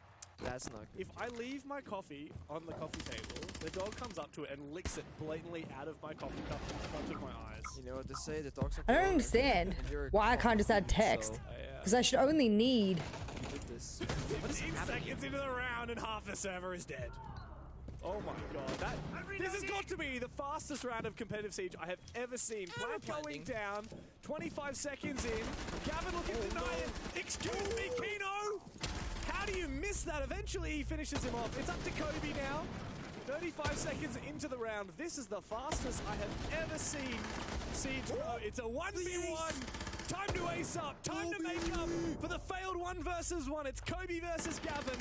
S6: That's not good.
S7: If I leave my coffee on the coffee table, the dog comes up to it and licks it blatantly out of my coffee cup in front of my eyes.
S6: You know what to say, the dogs are
S1: I don't
S6: killer,
S1: understand
S6: and you're
S1: why I can't just add
S6: coffee,
S1: text.
S6: so
S1: Because I should only need...
S6: you did this.
S7: 15 seconds into the round and half the server is dead. Oh my god, this has got to be the fastest round of competitive Siege I have ever seen. Plant going down, 25 seconds in, Gavin looking to deny it. Excuse me, Kino! How do you miss that? Eventually he finishes him off. It's up to Kobe now. 35 seconds into the round. This is the fastest I have ever seen Siege go. It's a 1v1. Time to ace up. Time to make up for the failed 1 versus 1. It's Kobe versus Gavin.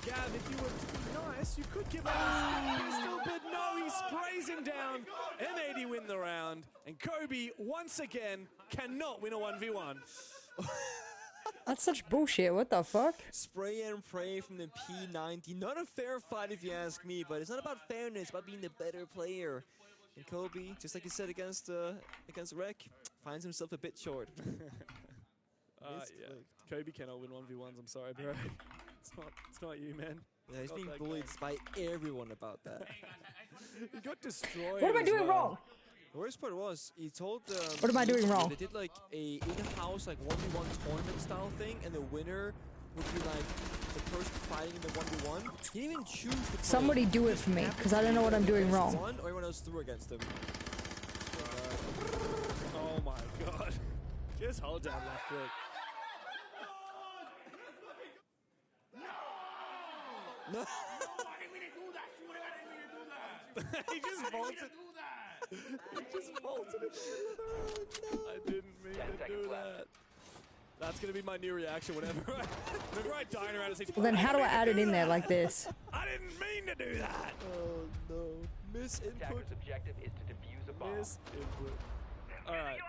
S7: Gav, if you were to be nice, you could give out a pistol, but no, he sprays him down. M80 win the round, and Kobe, once again, cannot win a 1v1.
S1: That's such bullshit. What the fuck?
S6: Spray and pray from the P90. Not a fair fight if you ask me, but it's not about fairness, it's about being the better player. And Kobe, just like you said against Rec, finds himself a bit short.
S7: Yeah. Kobe cannot win 1v1s, I'm sorry, bro. It's not you, man.
S6: Yeah, he's
S7: Not
S6: being
S7: that
S6: bullied
S7: guy.
S6: by everyone about that.
S7: He got destroyed.
S1: What am I
S7: as
S1: doing
S7: well.
S1: wrong?
S6: The worst part was, he told
S1: What am I doing wrong?
S6: They did like a in-house like 1v1 tournament style thing, and the winner would be like the person fighting in the 1v1. He didn't even choose to play.
S1: Somebody do it for me, because I don't know what I'm doing wrong.
S6: One, or everyone else threw against him.
S7: Oh my god. Just hold down left click.
S6: No.
S7: He just vaulted. He just vaulted it. No. I didn't mean to do that. That's gonna be my new reaction whenever I die around and say,
S1: Well, then how do I add it in there like this?
S7: I didn't mean to do that.
S6: Oh no. Misinput.
S10: Attacker's objective is to defuse a bomb.
S7: Misinput. Alright.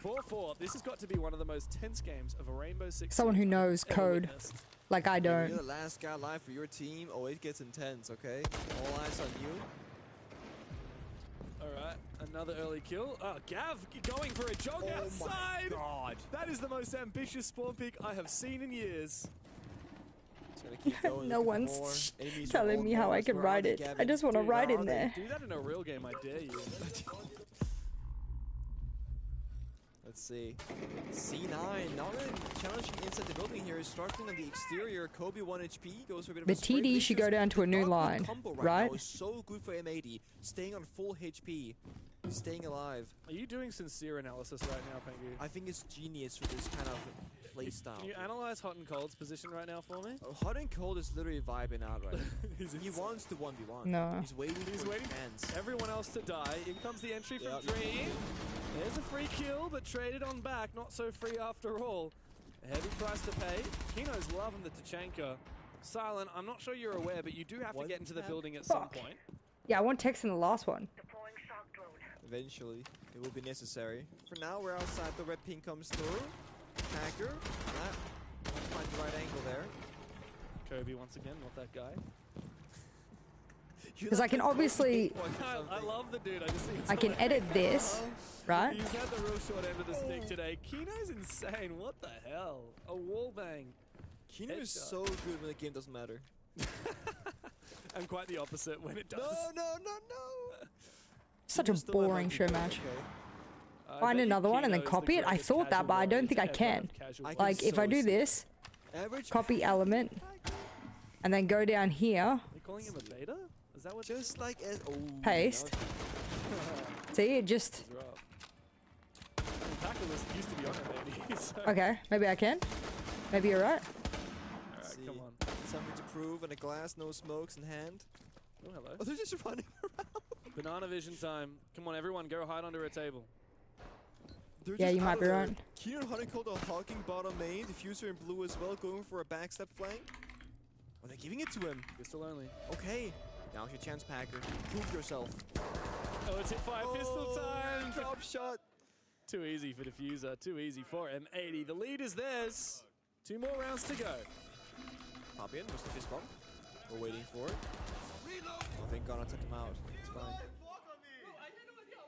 S7: 4-4. This has got to be one of the most tense games of a Rainbow Six.
S1: Someone who knows
S7: ever
S1: code.
S7: witnessed.
S1: Like I
S6: You're
S1: don't.
S6: the last guy alive for your team. Oh, it gets intense, okay? All eyes on you.
S7: Alright, another early kill. Gav going for a jog outside.
S6: God.
S7: That is the most ambitious spawn pick I have seen in years.
S6: Just gonna keep going,
S1: No
S6: looking for
S1: one's
S6: more enemies
S1: telling
S6: with
S1: me how I
S6: all
S1: can
S6: guns.
S1: ride
S6: Where are
S1: it.
S6: they,
S1: I
S6: Gavin?
S1: just want to
S7: Dude,
S1: ride
S7: where
S1: in
S7: are they?
S1: there.
S7: Do that in a real game, I dare you.
S6: Let's see. C9, not really challenging inside the building here. Starting on the exterior, Kobe 1 HP goes for a bit of
S1: The
S6: a spray.
S1: TD should go down to a new
S6: The
S1: line,
S6: combo
S1: right?
S6: now is so good for M80, staying on full HP, staying alive.
S7: Are you doing sincere analysis right now, Pengu?
S6: I think it's genius for this kind of play style.
S7: Can you analyze Hot and Cold's position right now for me?
S6: Hot and Cold is literally vibing out right now.
S7: He's
S6: He
S7: insane.
S6: wants to 1v1.
S1: No.
S6: He's waiting
S7: He's
S6: for
S7: waiting.
S6: his chance.
S7: Everyone else to die. In comes the entry from
S6: Yep.
S7: Dream. There's a free kill, but traded on back. Not so free after all. A heavy price to pay. Kino's loving the Tachanka. Silent, I'm not sure you're aware, but you do have to
S6: One
S7: get into the
S6: tap.
S7: building at some
S1: Fuck.
S7: point.
S1: Yeah, I want text in the last one.
S6: Eventually, it will be necessary. For now, we're outside. The red ping comes through. Hacker. Find the right angle there.
S7: Kobe once again, not that guy.
S1: Because I can obviously,
S7: I love the dude. I just think it's
S1: I can edit this, right?
S7: He's had the real short end of the stick today. Kino's insane. What the hell? A wall bang.
S6: Kino is
S7: Headshot.
S6: so good when the game doesn't matter.
S7: And quite the opposite when it does.
S6: No.
S1: Such a
S6: Kino's still my
S1: boring
S6: monkey
S1: show
S6: player,
S1: match.
S6: okay?
S7: I
S1: Find
S7: bet you
S1: another one and then
S7: Kino's the
S1: copy it? I
S7: greatest
S1: thought that,
S7: casual
S1: but I don't
S7: warrior
S1: think I
S7: to ever
S1: can.
S7: have casual
S6: I can
S1: Like, if I
S6: so
S1: do
S6: see-
S1: this,
S6: Average
S1: copy element, and then go down here,
S7: Are you calling him a beta? Is that what
S6: just like as
S1: paste. See, it just...
S7: He's rough. I mean, Packer used to be on it, maybe. So.
S1: Okay, maybe I can. Maybe you're right.
S7: Alright, come on.
S6: Something to prove, and a glass, no smokes in hand.
S7: Oh, hello.
S6: Oh, they're just running around.
S7: Banana vision time. Come on, everyone, go hide under a table.
S6: They're
S1: Yeah,
S6: just
S1: you
S6: out
S1: might
S6: of
S1: be
S6: there.
S1: right.
S6: Keenan Honeycold are hawking bottom main, diffuser in blue as well, going for a backstep flank. Oh, they're giving it to him.
S7: Pistol only.
S6: Okay. Now's your chance, Packer. Prove yourself.
S7: Oh, it's hit fire pistol time.
S6: Drop shot.
S7: Too easy for Diffuser. Too easy for M80. The lead is theirs. 2 more rounds to go.
S6: Fabian was the fist bump. We're waiting for it. I think Ghana took him out. It's fine.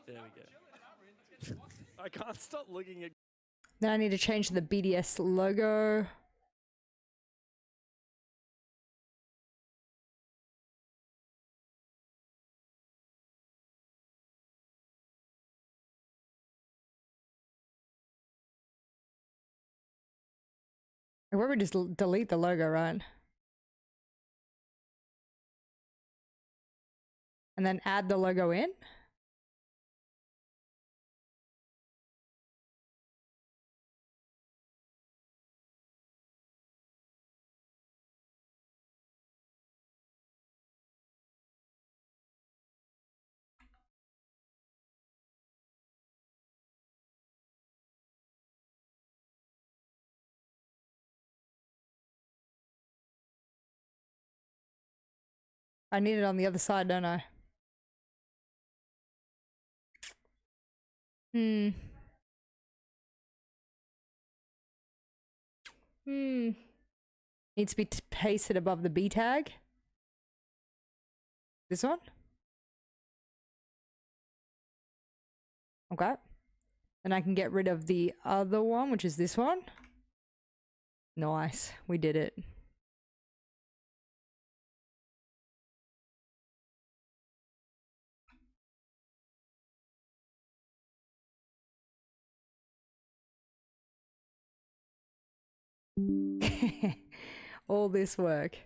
S7: There we go. I can't stop looking at.
S1: Then I need to change the BDS logo. I probably just delete the logo, right? And then add the logo in? I need it on the other side, don't I? Needs to be pasted above the B tag. This one? Okay. Then I can get rid of the other one, which is this one. Nice. We did it. All this work.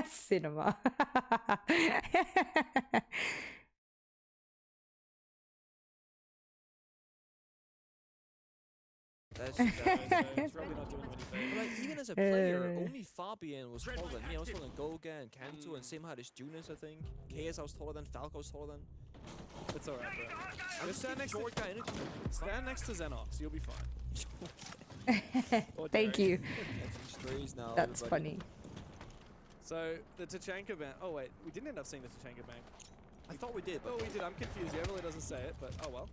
S1: Cinema.
S6: That's probably not doing him any favor. Like, even as a player, only Fabian was taller than me. I was taller than Goga and Kanto, and same height as Junis, I think. KS I was taller than, Falco was taller than.
S7: It's alright, bro. Just stand next to Xenox, you'll be fine.
S1: Thank you.
S6: Now,
S1: that's
S6: everybody.
S1: funny.
S7: So, the Tachanka ban. Oh, wait, we didn't end up seeing the Tachanka ban.
S6: I thought we did, but.
S7: Oh, we did. I'm confused. He really doesn't say it, but oh well.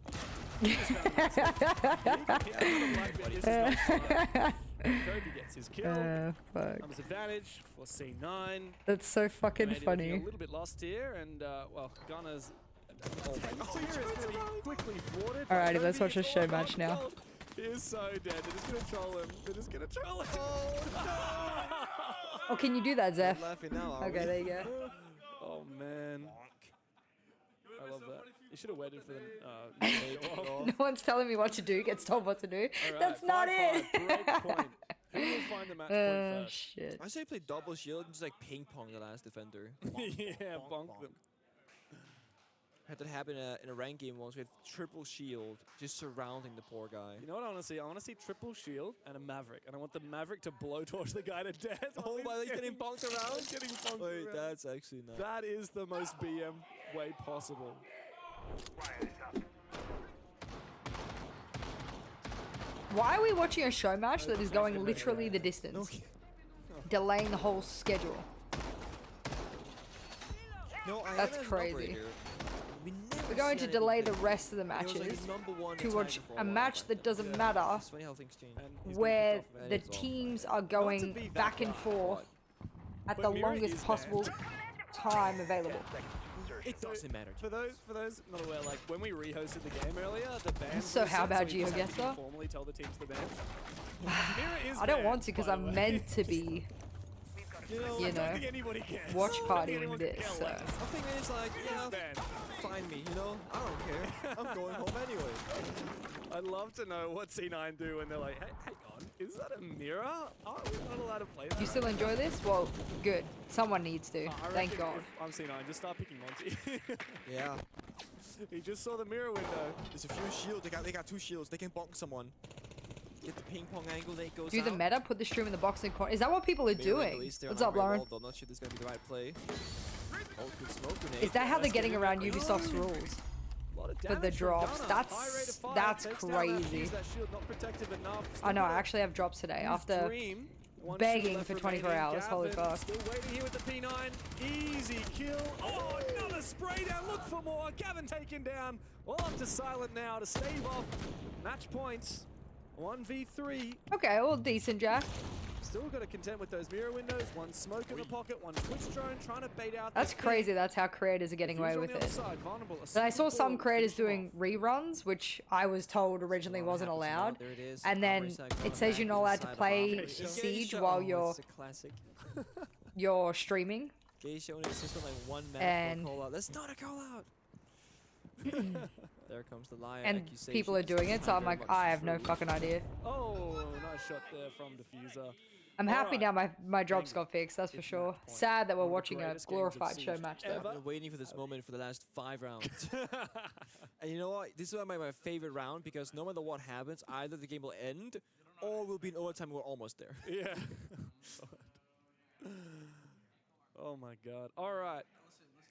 S7: Kobe gets his kill.
S1: Fuck.
S7: Numbers advantage for C9.
S1: That's so fucking
S7: Maybe
S1: funny.
S7: looking a little bit lost here, and well, Ghana's. Oh, here is pretty quickly thwarted.
S1: Alrighty, let's watch a show match now.
S7: He is so dead. They're just gonna troll him. They're just gonna troll him.
S1: Oh, can you do that, Zeph?
S6: Laughing now,
S1: Okay, there you go.
S7: Oh man. I love that. You should have waited for them.
S1: No one's telling me what to do. Gets told what to do.
S7: Right,
S1: That's not it.
S7: Break point. Who will find the match point first?
S1: Shit.
S6: I say play double shield and just like ping pong the last defender.
S7: Yeah, bonk them.
S6: Had that happen in a ranked game once with triple shield just surrounding the poor guy.
S7: You know what I want to see? I want to see triple shield and a Maverick, and I want the Maverick to blowtorch the guy to death.
S6: Oh, while he's getting bonked around?
S7: Getting bonked
S6: Wait,
S7: around.
S6: that's actually not.
S7: That is the most BM way possible.
S1: Why are we watching a show match that is going literally the distance? Delaying the whole schedule.
S6: No, I
S1: That's
S6: am an
S1: crazy.
S6: operator. We never
S1: We're going
S6: see
S1: to delay the
S6: anything.
S1: rest of the
S6: It was like
S1: matches
S6: #1
S1: to
S6: in
S1: watch
S6: Tiger for
S1: a
S6: while.
S1: match that doesn't matter,
S6: It's funny how things change.
S7: And he's
S1: where
S7: gonna
S1: the
S6: it's all
S1: teams are
S7: be
S1: going
S7: that
S1: back and
S7: guy,
S1: forth at
S7: But
S1: the
S7: Mira
S1: longest
S7: is
S1: possible
S7: banned.
S1: time available.
S6: It doesn't matter.
S7: For those not aware, like when we rehosted the game earlier, the band.
S1: So how about you, Augusta?
S7: Formally tell the teams the band. Mira is
S1: I don't
S7: banned,
S1: want to because
S7: by the
S1: I'm
S7: way.
S1: meant to be,
S7: I
S1: you
S7: don't
S1: know,
S7: think anybody cares.
S1: watch
S7: I don't think
S1: partying
S7: anyone
S1: this.
S7: can
S1: So.
S7: care less.
S6: I think it's like, yeah,
S7: banned.
S6: find me, you know? I don't care. I'm going home anyway.
S7: I'd love to know what C9 do when they're like, hey, hang on, is that a mirror? Are we not allowed to play that?
S1: Do you still enjoy this? Well, good. Someone needs to.
S7: I
S1: Thank
S7: reckon
S1: God.
S7: if I'm C9, just start picking Monty.
S6: Yeah.
S7: He just saw the mirror window.
S6: There's a few shields. They got 2 shields. They can bonk someone. Get the ping pong angle. Then it goes
S1: Do the
S6: out.
S1: meta, put the stream in the box and corner. Is that what people are
S6: Maybe
S1: doing?
S6: release there
S1: What's
S6: on
S1: up, Lauren?
S6: Wall, though. Not sure this is going to be the right play. Oh, good smoke grenade.
S1: Is that how they're getting around Ubisoft's rules? For the drops. That's crazy. I know, I actually have drops today after begging for 24 hours. Holy fuck.
S7: Still waiting here with the P9. Easy kill. Oh, another spray down. Look for more. Gavin taken down. All up to Silent now to stave off match points. 1v3.
S1: Okay, well, decent, Jack.
S7: Still got to contend with those mirror windows. One smoke in the pocket, one Twitch drone trying to bait out.
S1: That's crazy. That's how creators are getting away with it. But I saw some creators doing reruns, which I was told originally wasn't allowed. And then it says you're not allowed to play Siege while you're streaming. And
S6: that's not a call out. There comes the liar.
S1: And people are doing it, so I'm like, I have no fucking idea.
S7: Oh, nice shot there from Diffuser.
S1: I'm happy now my job's got fixed, that's for sure. Sad that we're watching a glorified show match though.
S6: I've been waiting for this moment for the last 5 rounds. And you know what? This is my favorite round because no matter what happens, either the game will end or we'll be in overtime and we're almost there.
S7: Yeah. Oh my god. Alright.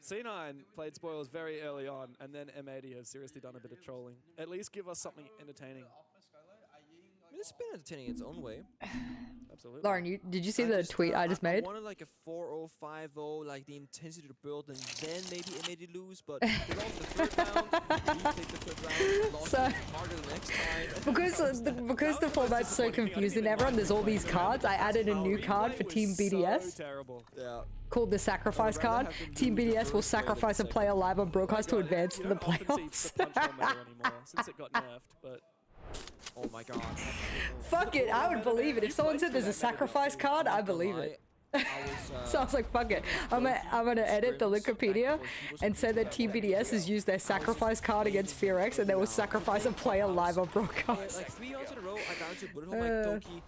S7: C9 played spoilers very early on, and then M80 has seriously done a bit of trolling. At least give us something entertaining.
S6: I mean, it's been entertaining its own way.
S7: Absolutely.
S1: Lauren, did you see the tweet I just made?
S6: I wanted like a 4-0, 5-0, like the intensity to build, and then maybe M80 lose, but they lost the third round, we take the third round, lost harder the next time.
S1: Because the format's so confusing, everyone, there's all these cards. I added a new card for Team BDS.
S6: Yeah.
S1: Called the Sacrifice card. Team BDS will sacrifice a player live on broadcast to advance to the playoffs.
S7: Since it got nerfed, but
S6: oh my god.
S1: Fuck it, I would believe it. If someone said there's a sacrifice card, I believe it. So I was like, fuck it. I'm gonna edit the Wikipedia and say that Team BDS has used their sacrifice card against FearX and they will sacrifice a player live on broadcast.
S6: Like 3 rounds in a row, I got into a bullet hole like Doki. Like,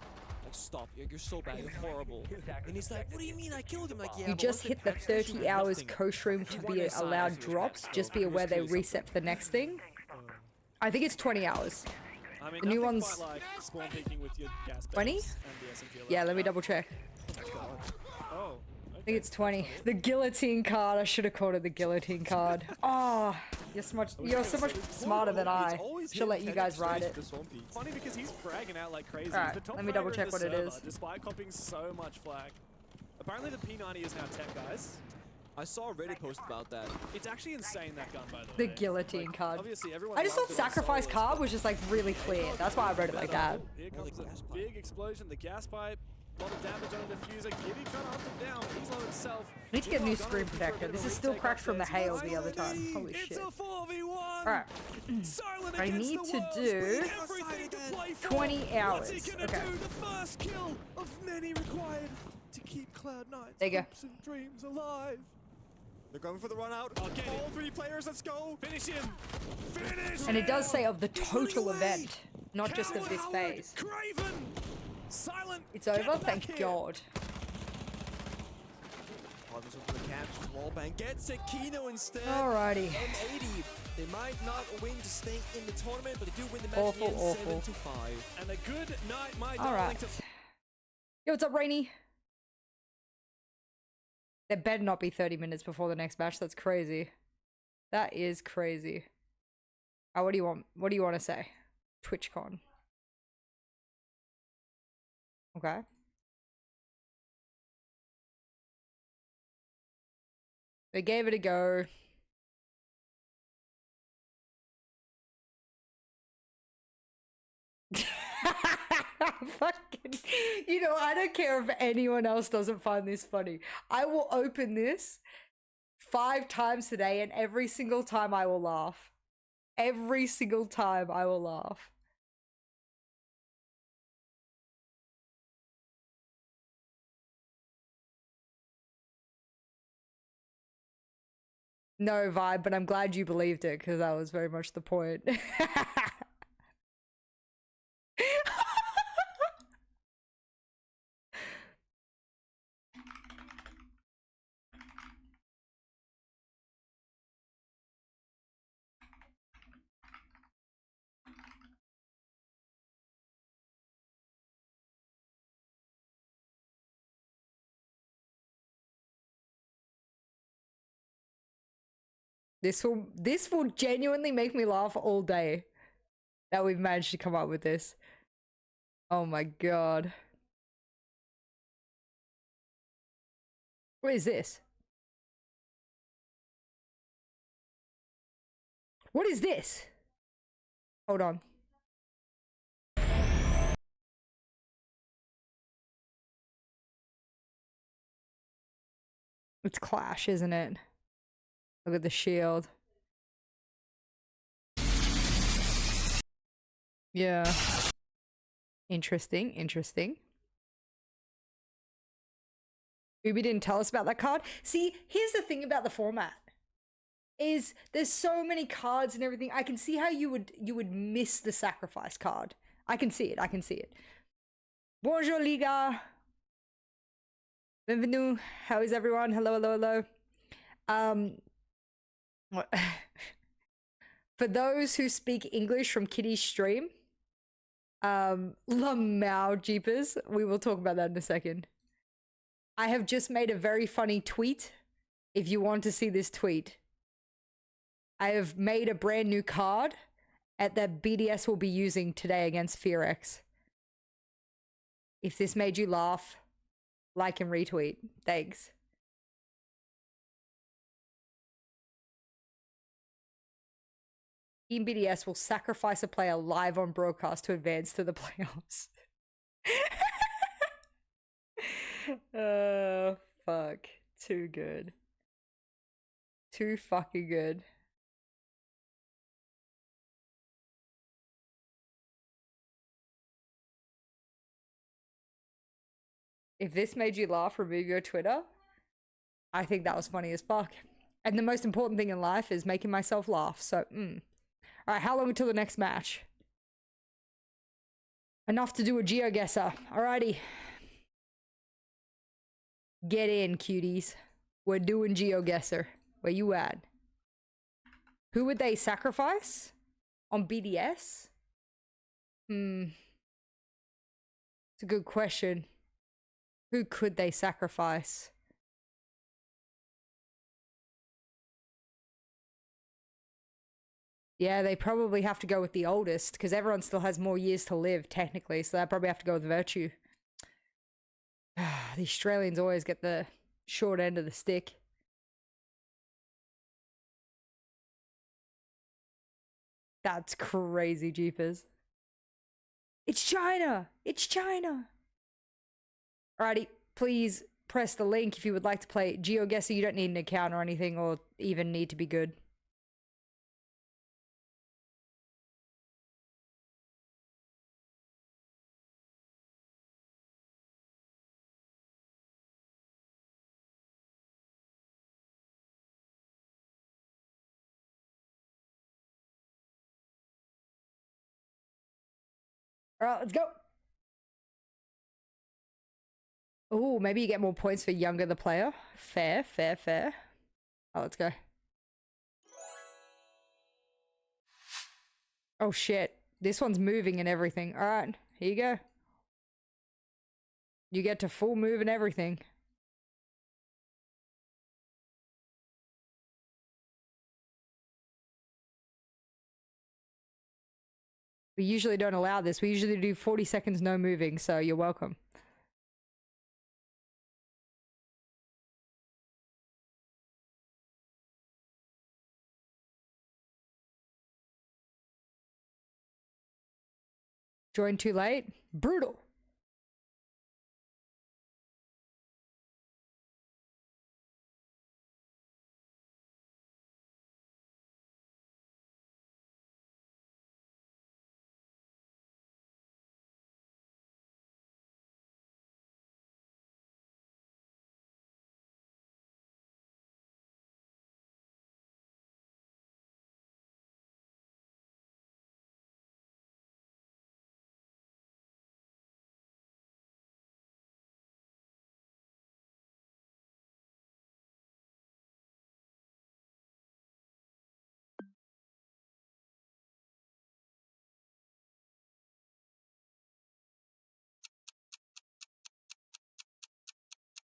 S6: stop, you're so bad, you're horrible. And he's like, what do you mean I killed him? Like, yeah,
S1: you just hit the 30 hours co-stream to be allowed drops. Just be aware they reset for the next thing. I think it's 20 hours.
S7: I mean,
S1: the new one's
S7: quite like spawn peeking with your gas
S1: 20? Yeah, let me double check.
S7: Oh,
S1: I think it's 20. The guillotine card. I should have called it the guillotine card. Oh, you're so much smarter than I. Should let you guys ride it.
S7: Funny because he's fragging out like crazy.
S1: Alright, let me double check what it is.
S7: Despite copping so much flag. Apparently the P90 is now 10, guys.
S6: I saw a Reddit post about that.
S7: It's actually insane, that gun, by the way.
S1: The guillotine card.
S7: Obviously, everyone
S1: I just thought
S7: loves it on
S1: sacrifice
S7: solos,
S1: card was just like really clear. That's why I wrote it like that.
S7: Here comes a big explosion. The gas pipe. A lot of damage on a diffuser. Giddy trying to hunt him down. He's on himself.
S1: I need to get a new screen protector. This is still cracked from the hail the other time. Holy shit.
S7: It's a 4v1.
S1: Alright. I need to do 20 hours. Okay.
S7: The first kill of many required to keep Cloud9's
S1: there you go.
S7: hopes and dreams alive.
S6: They're going for the run out. All 3 players, let's go.
S7: Finish him. Finish
S1: And it does say of the total event, not just of this phase.
S7: Craven. Silent.
S1: It's over, thank God.
S6: Harvey's over the catch. Wallbang gets it. Kino instead.
S1: Alrighty.
S6: M80. They might not win to stay in the tournament, but they do win the match
S1: Awful,
S6: in
S1: awful.
S6: 7-5.
S7: And a good night, my
S1: Alright. Yo, what's up, Rainy? There better not be 30 minutes before the next match. That's crazy. That is crazy. What do you want? What do you want to say? TwitchCon. Okay. They gave it a go. Fucking, you know, I don't care if anyone else doesn't find this funny. I will open this 5 times today and every single time I will laugh. Every single time I will laugh. No vibe, but I'm glad you believed it because that was very much the point. This will genuinely make me laugh all day that we've managed to come up with this. Oh my god. What is this? What is this? Hold on. It's Clash, isn't it? Look at the shield. Yeah. Interesting, interesting. Ubi didn't tell us about that card. See, here's the thing about the format. Is there's so many cards and everything. I can see how you would miss the sacrifice card. I can see it. I can see it. Bonjour, Liga. Bienvenue. How is everyone? Hello, hello, hello. For those who speak English from Kitty's stream, Lamau Jeepers. We will talk about that in a second. I have just made a very funny tweet. If you want to see this tweet, I have made a brand new card that BDS will be using today against FearX. If this made you laugh, like and retweet. Thanks. Team BDS will sacrifice a player live on broadcast to advance to the playoffs. Oh, fuck. Too good. Too fucking good. If this made you laugh, remove your Twitter. I think that was funny as fuck. And the most important thing in life is making myself laugh. So, Alright, how long until the next match? Enough to do a GeoGuessr. Alrighty. Get in, cuties. We're doing GeoGuessr. Where you at? Who would they sacrifice? On BDS? It's a good question. Who could they sacrifice? Yeah, they probably have to go with the oldest, because everyone still has more years to live, technically, so they probably have to go with Virtue. The Australians always get the short end of the stick. That's crazy, jeepers. It's China! It's China! Alrighty, please press the link if you would like to play GeoGuessr. You don't need an account or anything, or even need to be good. Alright, let's go! Oh, maybe you get more points for younger the player. Fair, fair, fair. Oh, let's go. Oh shit. This one's moving and everything. Alright, here you go. You get to full move and everything. We usually don't allow this. We usually do 40 seconds no moving, so you're welcome. Joined too late? Brutal.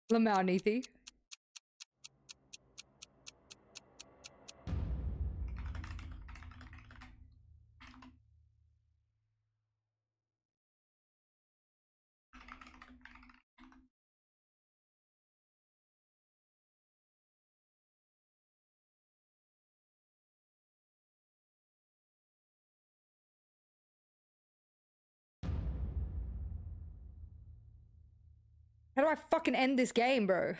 S1: Lamau Neethi. How do I fucking end this game, bro?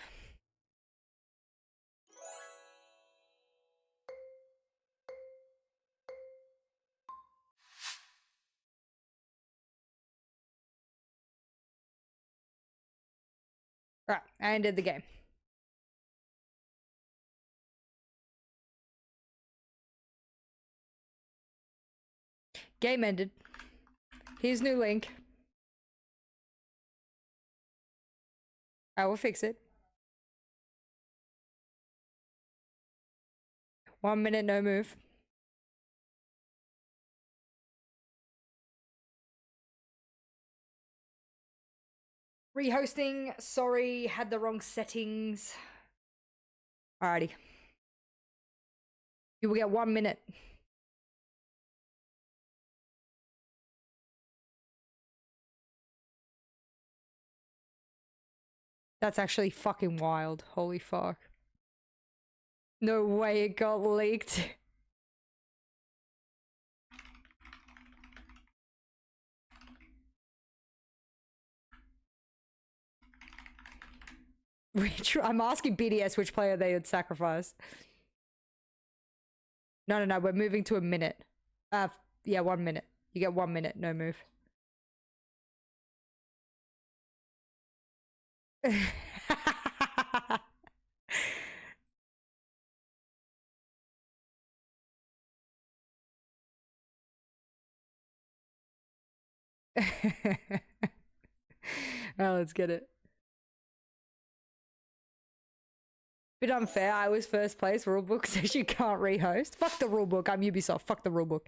S1: Right, I ended the game. Game ended. Here's new link. I will fix it. 1 minute, no move. Rehosting, sorry, had the wrong settings. Alrighty. You will get 1 minute. That's actually fucking wild. Holy fuck. No way it got leaked. I'm asking BDS which player they would sacrifice. No, we're moving to a minute. Yeah, 1 minute. You get 1 minute, no move. Oh, let's get it. Bit unfair, I was first place. Rulebook says you can't rehost. Fuck the rulebook, I'm Ubisoft. Fuck the rulebook.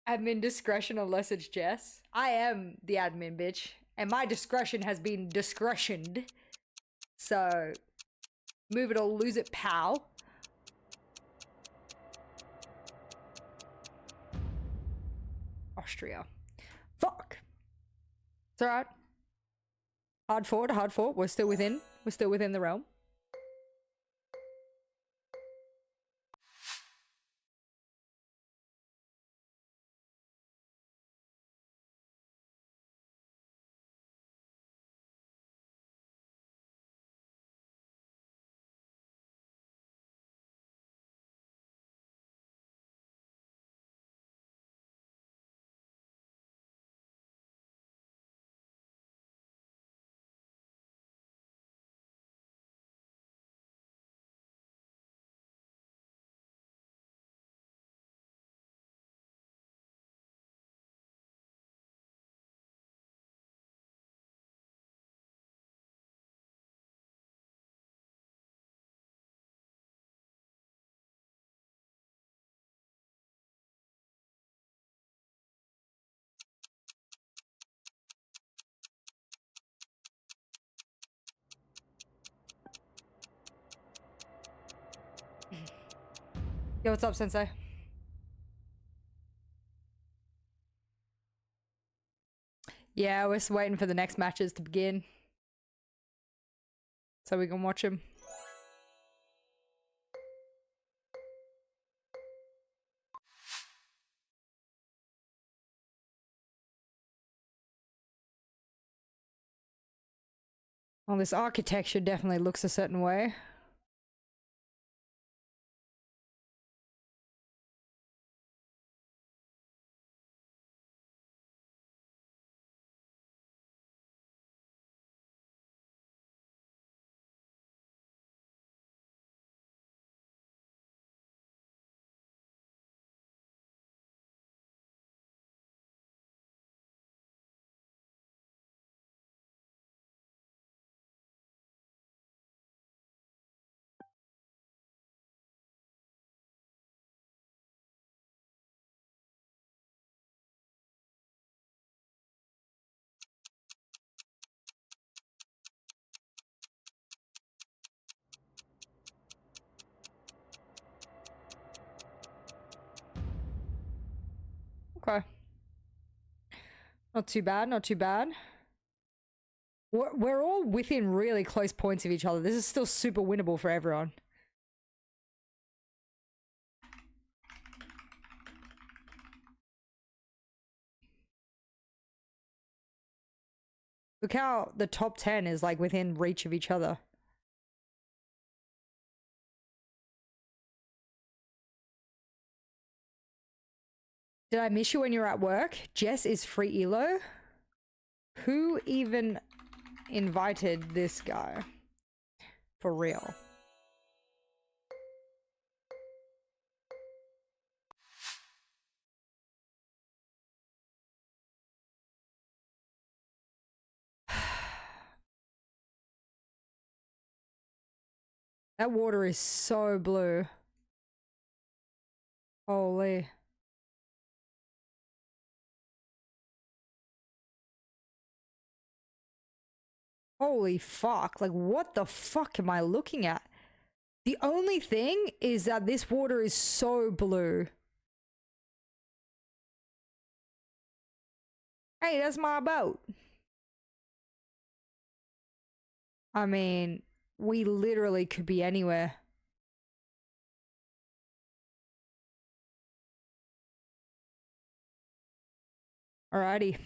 S1: Admin discretion unless it's Jess. I am the admin, bitch. And my discretion has been discretioned. So, move it or lose it, pal. Austria. Fuck. It's alright. Hard fought, hard fought. We're still within. We're still within the realm. Yo, what's up, Sensei? Yeah, we're just waiting for the next matches to begin. So we can watch them. Well, this architecture definitely looks a certain way. Okay. Not too bad, not too bad. We're all within really close points of each other. This is still super winnable for everyone. Look how the top 10 is like within reach of each other. Did I miss you when you were at work? Jess is free elo. Who even invited this guy? For real. That water is so blue. Holy. Holy fuck. Like, what the fuck am I looking at? The only thing is that this water is so blue. Hey, that's my boat. I mean, we literally could be anywhere. Alrighty.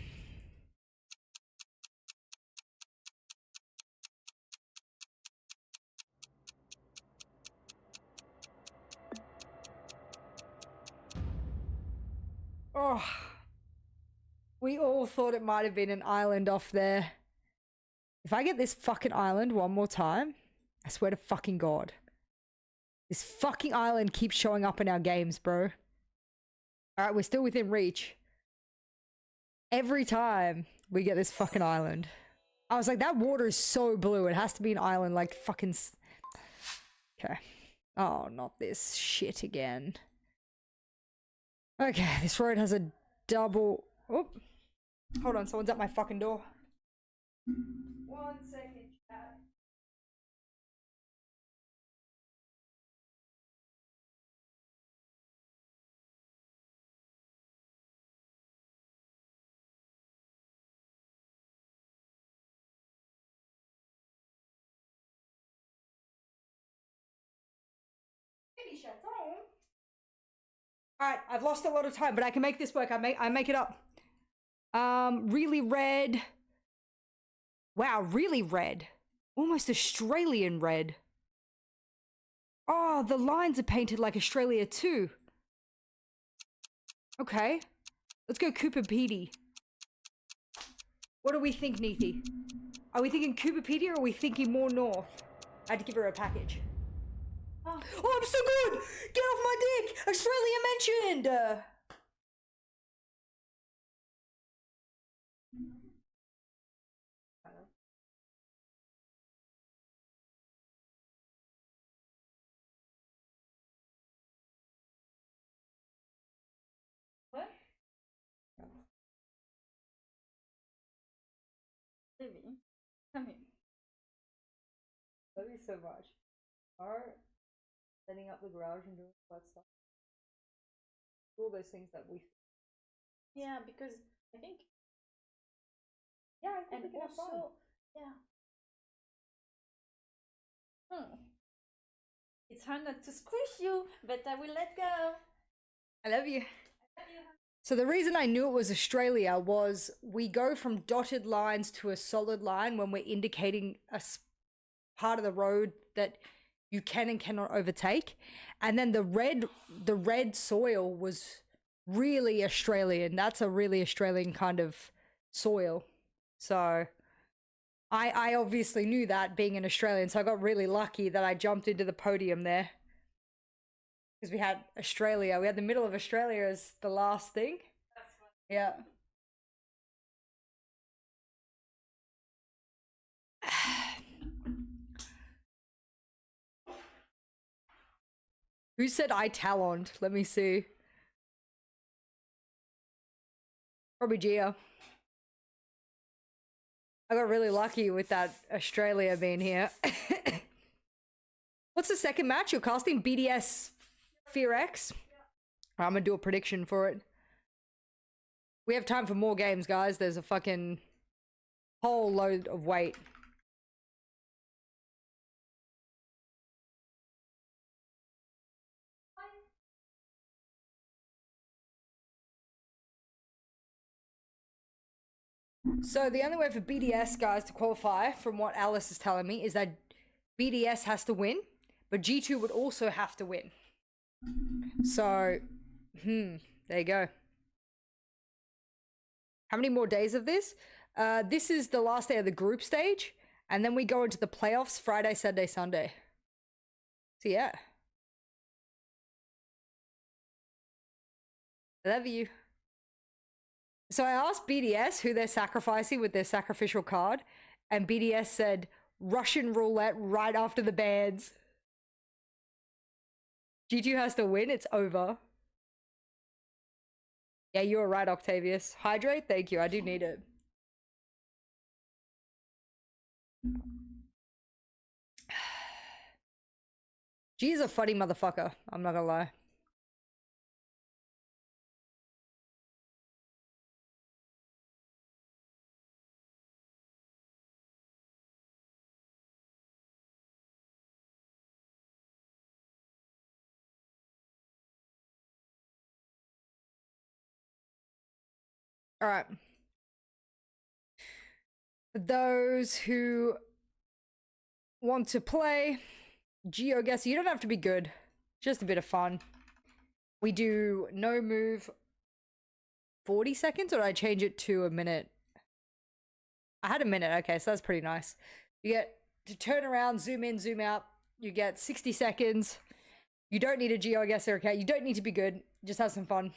S1: Oh. We all thought it might have been an island off there. If I get this fucking island one more time, I swear to fucking God. This fucking island keeps showing up in our games, bro. Alright, we're still within reach. Every time we get this fucking island. I was like, that water is so blue. It has to be an island like fucking... Okay. Oh, not this shit again. Okay, this road has a double... Oh. Hold on, someone's at my fucking door. 1 second, chat. Alright, I've lost a lot of time, but I can make this work. I make it up. Really red. Wow, really red. Almost Australian red. Oh, the lines are painted like Australia too. Okay. Let's go Cooper Petey. What do we think, Neethi? Are we thinking Cooper Petey or are we thinking more north? I had to give her a package. Oh, I'm so good! Get off my dick! Australia mentioned! What? Really? Come in. Love you so much. Are setting up the garage and doing all that stuff. All those things that we...
S11: Yeah, because I think...
S1: Yeah, I think
S11: and
S1: we can have fun.
S11: also, yeah. It's hard not to squish you, but I will let go.
S1: I love you. So the reason I knew it was Australia was we go from dotted lines to a solid line when we're indicating a part of the road that you can and cannot overtake. And then the red soil was really Australian. That's a really Australian kind of soil. So I obviously knew that being an Australian. So I got really lucky that I jumped into the podium there. Because we had Australia. We had the middle of Australia as the last thing. That's funny. Yeah. Who said I taloned? Let me see. Probably Gia. I got really lucky with that Australia being here. What's the second match? You're casting BDS Fear X? I'm gonna do a prediction for it. We have time for more games, guys. There's a fucking whole load of weight. So the only way for BDS guys to qualify, from what Alice is telling me, is that BDS has to win, but G2 would also have to win. So, there you go. How many more days of this? This is the last day of the group stage, and then we go into the playoffs Friday, Saturday, Sunday. So yeah. I love you. So I asked BDS who they're sacrificing with their sacrificial card, and BDS said Russian roulette right after the bans. G2 has to win, it's over. Yeah, you were right, Octavius. Hydrate? Thank you, I do need it. G is a funny motherfucker, I'm not gonna lie. All right. For those who want to play GeoGuessr, you don't have to be good. Just a bit of fun. We do no move 40 seconds, or did I change it to a minute? I had a minute. Okay, so that's pretty nice. You get to turn around, zoom in, zoom out. You get 60 seconds. You don't need a GeoGuessr account. You don't need to be good. Just have some fun.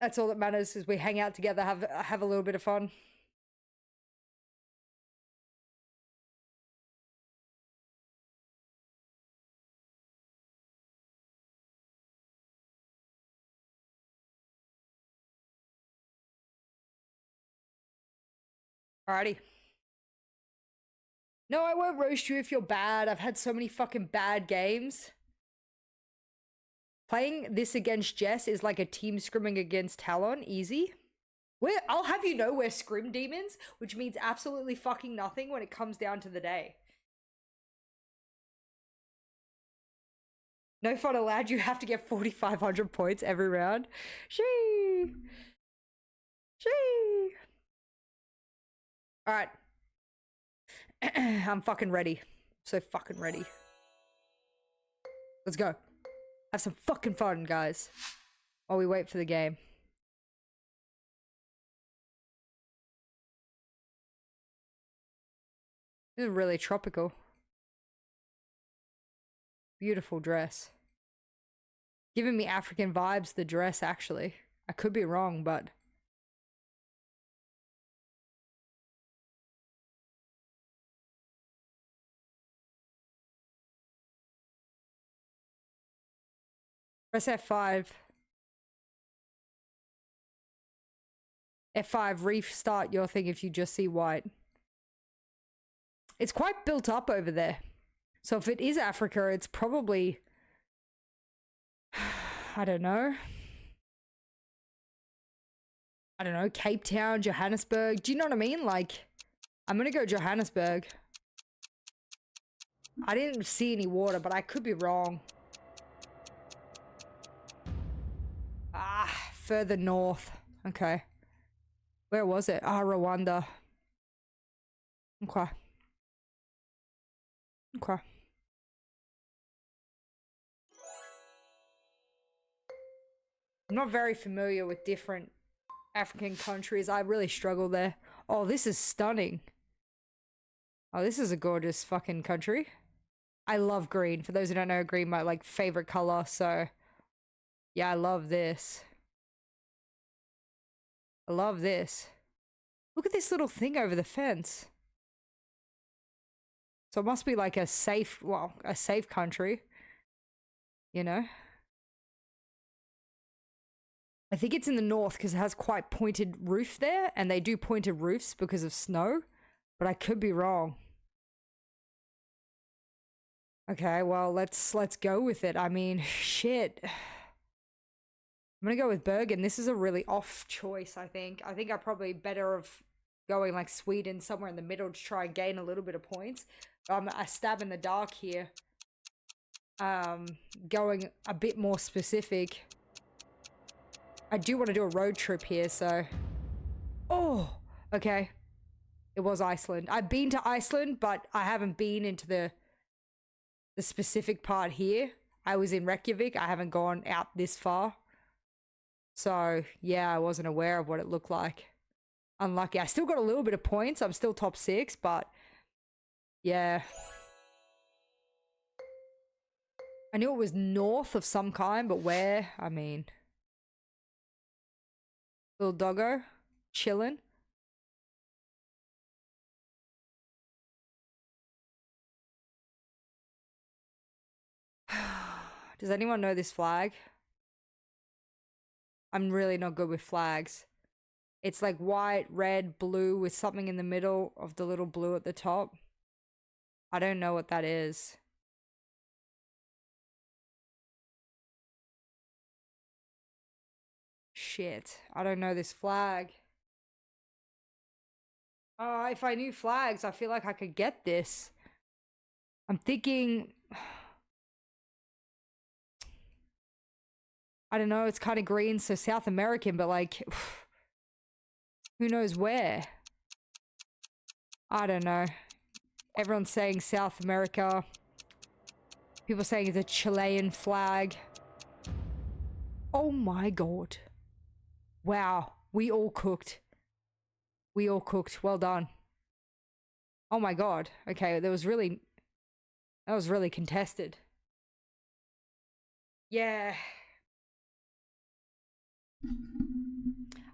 S1: That's all that matters, is we hang out together, have a little bit of fun. Alrighty. No, I won't roast you if you're bad. I've had so many fucking bad games. Playing this against Jess is like a team scrimming against Talon. Easy. I'll have you know, we're scrim demons, which means absolutely fucking nothing when it comes down to the day. No fun allowed. You have to get 4,500 points every round. Shee. Alright. I'm fucking ready. So fucking ready. Let's go. Have some fucking fun, guys. While we wait for the game. This is really tropical. Beautiful dress. Giving me African vibes, the dress, actually. I could be wrong, but... Press F5. F5, restart your thing if you just see white. It's quite built up over there. So if it is Africa, it's probably... I don't know. Cape Town, Johannesburg. Do you know what I mean? Like, I'm gonna go Johannesburg. I didn't see any water, but I could be wrong. Ah, further north. Okay. Where was it? Ah, Rwanda. Okay. Okay. I'm not very familiar with different African countries. I really struggle there. Oh, this is stunning. Oh, this is a gorgeous fucking country. I love green. For those who don't know, green my like favorite color, so yeah, I love this. I love this. Look at this little thing over the fence. So it must be like a safe, well, a safe country. You know? I think it's in the north because it has quite pointed roof there, and they do pointed roofs because of snow, but I could be wrong. Okay, well, let's go with it. I mean, shit. I'm gonna go with Bergen. This is a really off choice, I think. I think I'm probably better of going like Sweden, somewhere in the middle to try and gain a little bit of points. I stab in the dark here. Going a bit more specific. I do want to do a road trip here, so... Oh! Okay. It was Iceland. I've been to Iceland, but I haven't been into the specific part here. I was in Reykjavik. I haven't gone out this far. So, yeah, I wasn't aware of what it looked like. Unlucky. I still got a little bit of points. I'm still top 6, but... Yeah. I knew it was north of some kind, but where? I mean... Little doggo. Chilling. Does anyone know this flag? I'm really not good with flags. It's like white, red, blue with something in the middle of the little blue at the top. I don't know what that is. Shit, I don't know this flag. Oh, if I knew flags, I feel like I could get this. I'm thinking... I don't know, it's kind of green, so South American, but like... Who knows where? I don't know. Everyone's saying South America. People saying it's a Chilean flag. Oh my god. Wow. We all cooked. We all cooked. Well done. Oh my god. Okay, that was really contested. Yeah.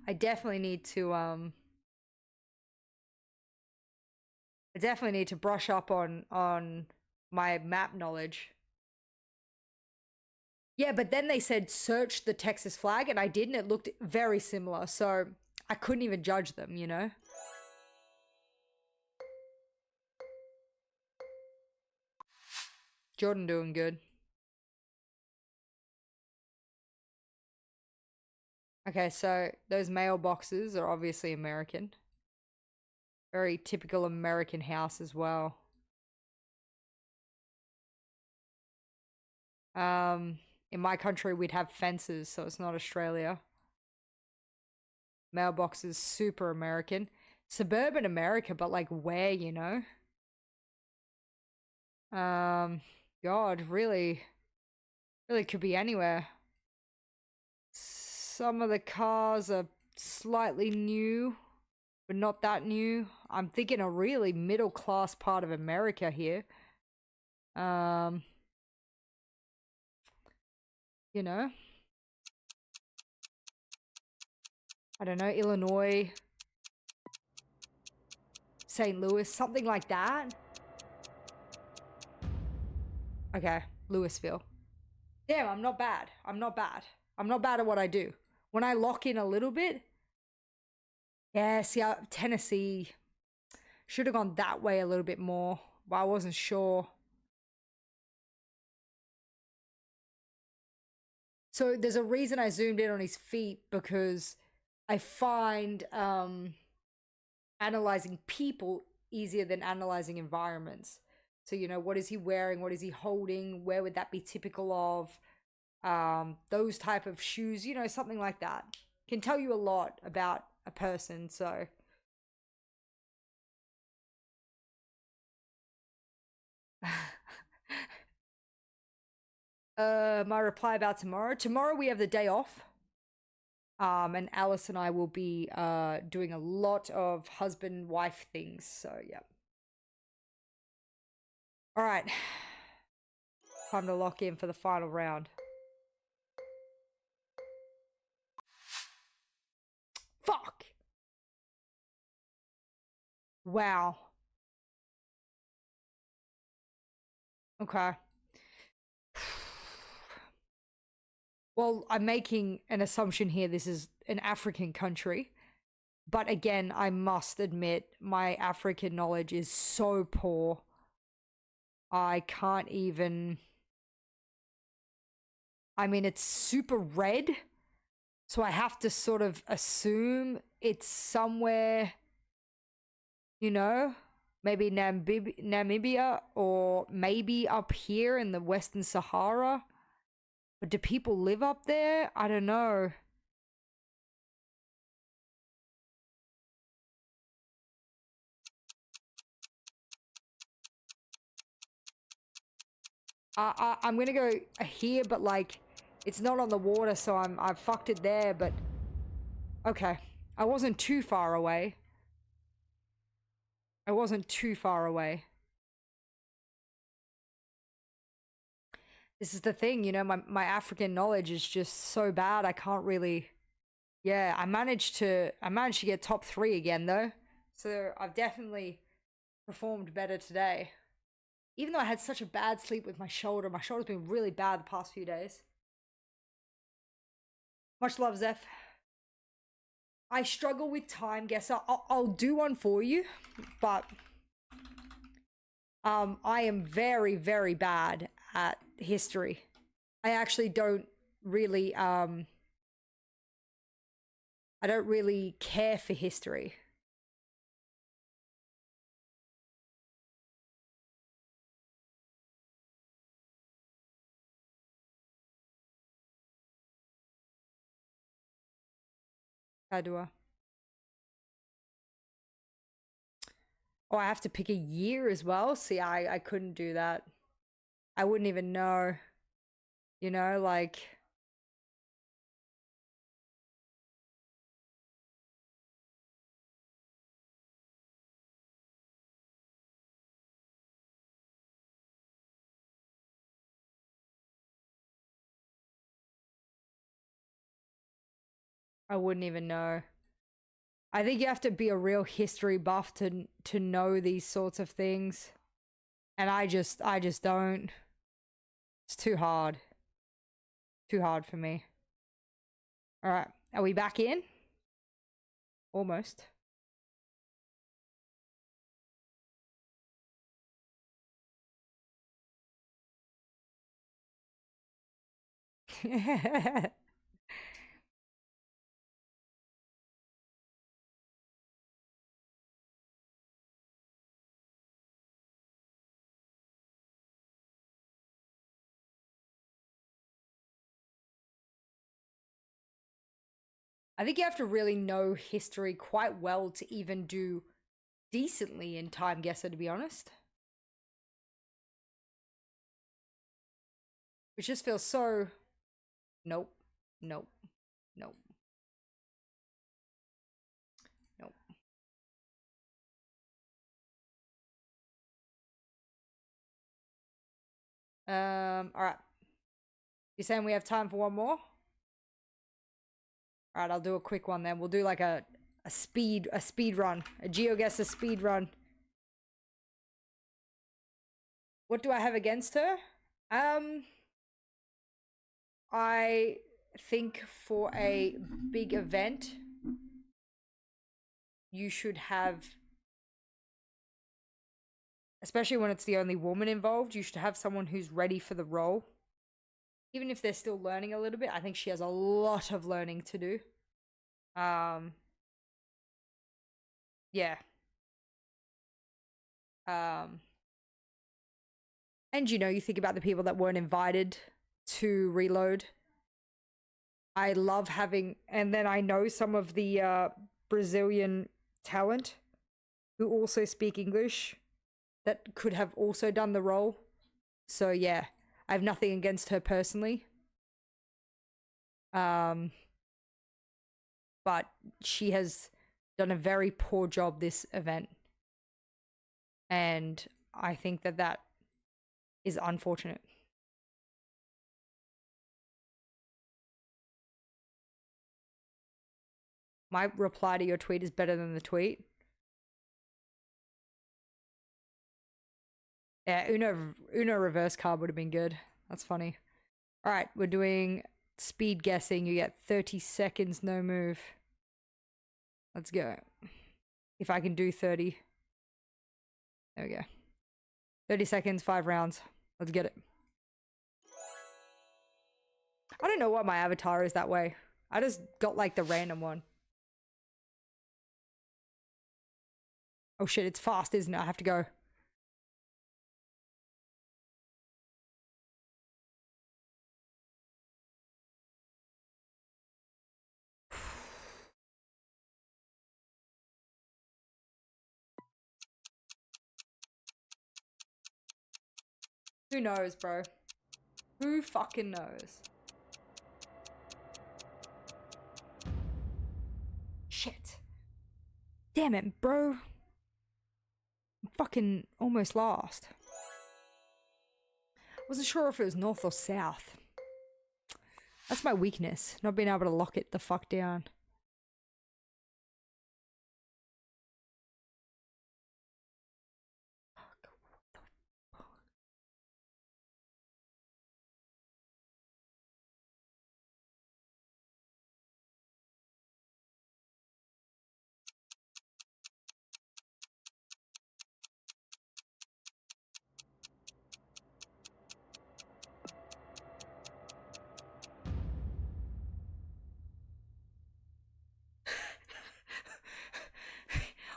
S1: I definitely need to brush up on my map knowledge. Yeah, but then they said search the Texas flag, and I did, and it looked very similar, so I couldn't even judge them, you know? Jordan doing good. Okay, so those mailboxes are obviously American. Very typical American house as well. In my country, we'd have fences, so it's not Australia. Mailboxes, super American. Suburban America, but like where, you know? God, really could be anywhere. Some of the cars are slightly new, but not that new. I'm thinking a really middle class part of America here. You know? I don't know, Illinois, St. Louis, something like that. Okay, Louisville. Damn, I'm not bad. I'm not bad. I'm not bad at what I do. When I lock in a little bit, yeah, see, Tennessee should have gone that way a little bit more, but I wasn't sure. So there's a reason I zoomed in on his feet, because I find analyzing people easier than analyzing environments. So, you know, what is he wearing? What is he holding? Where would that be typical of? Those type of shoes, you know, something like that can tell you a lot about a person. So my reply about tomorrow we have the day off, and Alice and I will be doing a lot of husband wife things, so yeah. All right, time to lock in for the final round. Fuck. Wow. Okay. Well, I'm making an assumption here. This is an African country. But again, I must admit, my African knowledge is so poor. I can't even... I mean, it's super red. So I have to sort of assume it's somewhere, you know, maybe Namibia or maybe up here in the Western Sahara. But do people live up there? I don't know. I'm gonna go here, but like, it's not on the water, so I've fucked it there, but okay. I wasn't too far away. I wasn't too far away. This is the thing, you know, my African knowledge is just so bad. I can't really. Yeah, I managed to get top 3 again though. So I've definitely performed better today. Even though I had such a bad sleep with my shoulder. My shoulder's been really bad the past few days. Much love, Zeph. I struggle with time guesser. I'll do one for you, but I am very, very bad at history. I actually don't really I don't really care for history. How do I? Oh, I have to pick a year as well? See, I couldn't do that. I wouldn't even know. You know, like... I wouldn't even know. I think you have to be a real history buff to know these sorts of things. And I just don't. It's too hard. Too hard for me. Alright, are we back in? Almost. I think you have to really know history quite well to even do decently in Time Guesser, to be honest. Which just feels so... Nope. Nope. Nope. Nope. Alright. You saying we have time for one more? Alright, I'll do a quick one then. We'll do like a speed run. A GeoGuessr speed run. What do I have against her? I think for a big event, you should have, especially when it's the only woman involved, you should have someone who's ready for the role. Even if they're still learning a little bit, I think she has a lot of learning to do. Yeah. And you know, you think about the people that weren't invited to Reload. I love having, and then I know some of the Brazilian talent who also speak English that could have also done the role. So yeah, I have nothing against her personally. But she has done a very poor job this event. And I think that that is unfortunate. My reply to your tweet is better than the tweet. Yeah, Uno reverse card would have been good. That's funny. Alright, we're doing speed guessing. You get 30 seconds, no move. Let's go. If I can do 30. There we go. 30 seconds, 5 rounds. Let's get it. I don't know why my avatar is that way. I just got like the random one. Oh shit, it's fast, isn't it? I have to go. Who knows, bro? Who fucking knows? Shit. Damn it, bro. I'm fucking almost lost. Wasn't sure if it was north or south. That's my weakness, not being able to lock it the fuck down.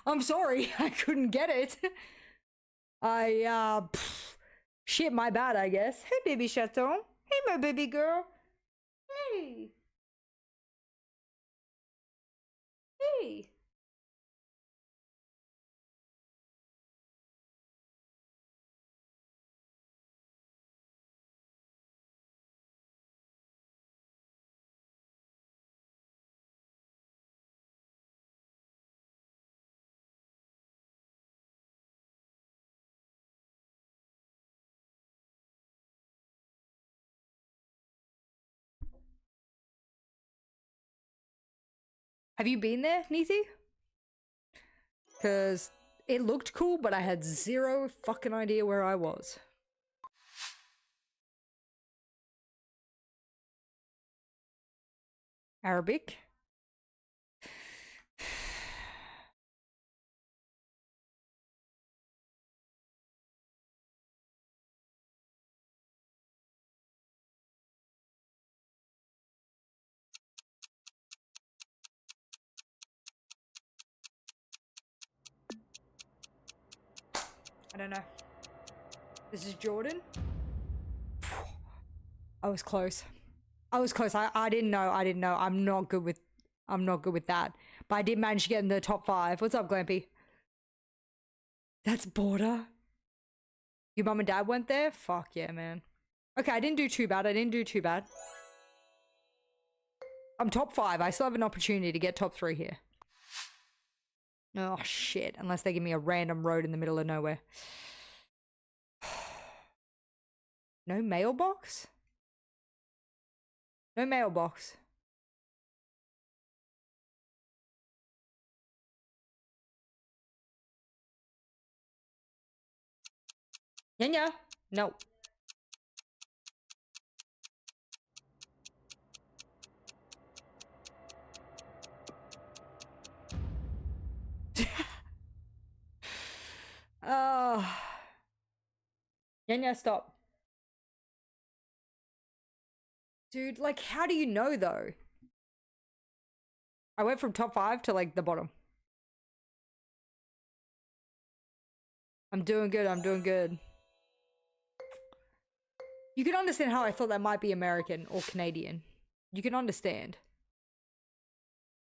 S1: I'm sorry, I couldn't get it. Shit, my bad, I guess. Hey, baby chaton. Hey, my baby girl. Hey. Hey. Have you been there, Neethi? Because it looked cool, but I had zero fucking idea where I was. Arabic? I don't know. This is Jordan. I was close. I was close. I didn't know. I didn't know. I'm not good with that. But I did manage to get in the top 5. What's up, Glampy? That's border. Your mum and dad went there? Fuck yeah, man. Okay, I didn't do too bad. I didn't do too bad. I'm top 5. I still have an opportunity to get top 3 here. Oh, shit. Unless they give me a random road in the middle of nowhere. No mailbox? No mailbox. Yenya. No. Yenya, stop. Dude, like, how do you know, though? I went from top 5 to, like, the bottom. I'm doing good, I'm doing good. You can understand how I thought that might be American or Canadian. You can understand.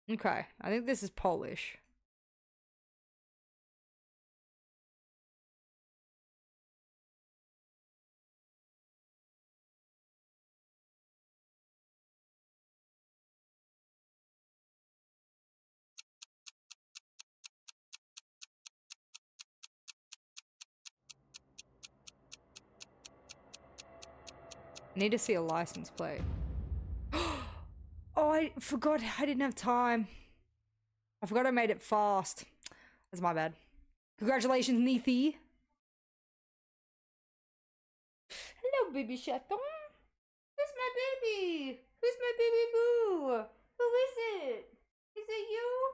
S1: Okay, I think this is Polish. I need to see a license plate. Oh, I forgot I didn't have time. I forgot I made it fast. That's my bad. Congratulations, Neethi. Hello, baby chaton. Who's my baby? Who's my baby boo? Who is it? Is it you?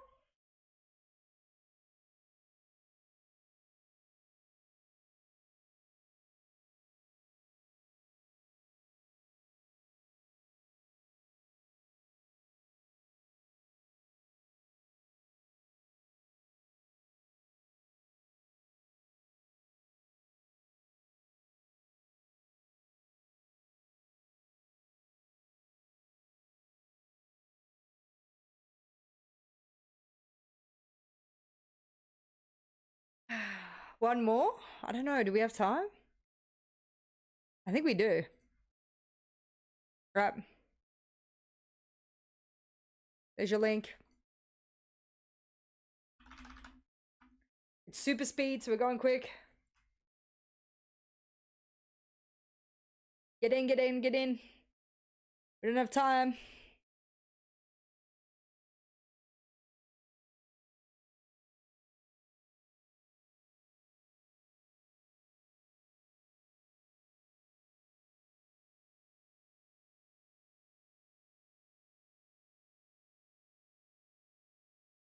S1: One more? I don't know. Do we have time? I think we do. Right. There's your link. It's super speed, so we're going quick. Get in, get in, get in. We don't have time.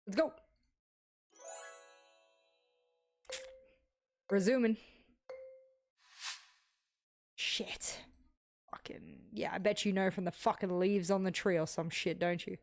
S1: Let's go. Resuming. Shit. Fucking, yeah, I bet you know from the fucking leaves on the tree or some shit, don't you?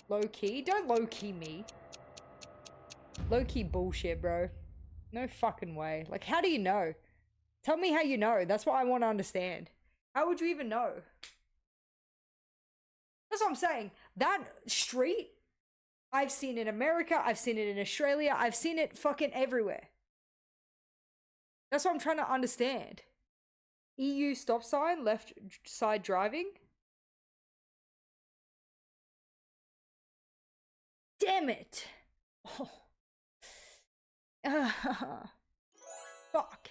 S1: Low key? Don't low key me. Low key bullshit, bro. No fucking way. Like, how do you know? Tell me how you know. That's what I want to understand. How would you even know? That's what I'm saying. That street, I've seen in America. I've seen it in Australia. I've seen it fucking everywhere. That's what I'm trying to understand. EU stop sign, left side driving. Damn it. Oh. Fuck.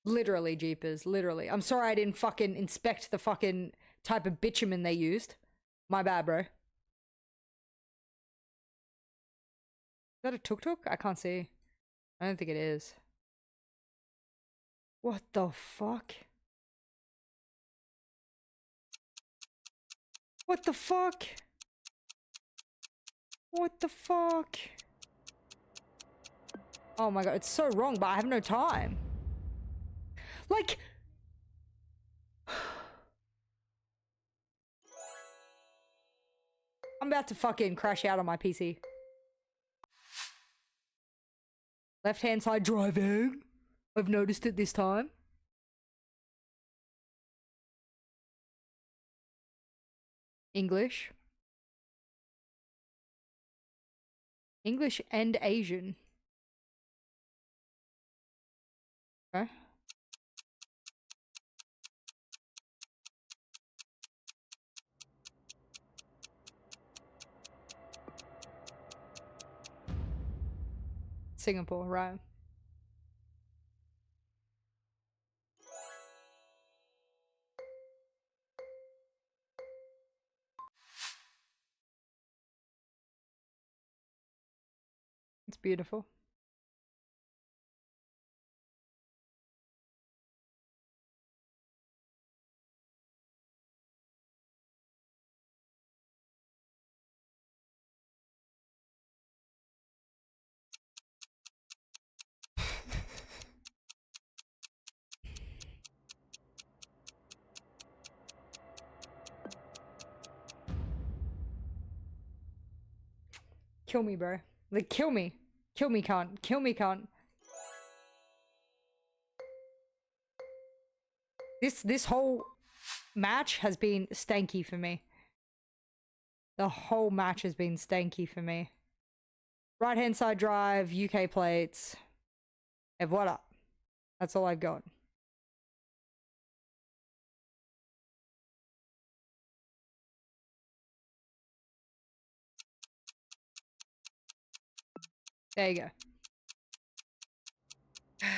S1: Literally, jeepers. Literally. I'm sorry I didn't fucking inspect the fucking type of bitumen they used. My bad, bro. Is that a tuk-tuk? I can't see. I don't think it is. What the fuck? What the fuck? What the fuck? Oh my god, it's so wrong, but I have no time. Like... I'm about to fucking crash out on my PC. Left-hand side driving. I've noticed it this time. English. English and Asian. Okay. Singapore, right. It's beautiful. Kill me, bro. Like, kill me. Kill me, cunt. Kill me, cunt. This whole match has been stanky for me. The whole match has been stanky for me. Right-hand side drive, UK plates. And voila. That's all I've got. There you go.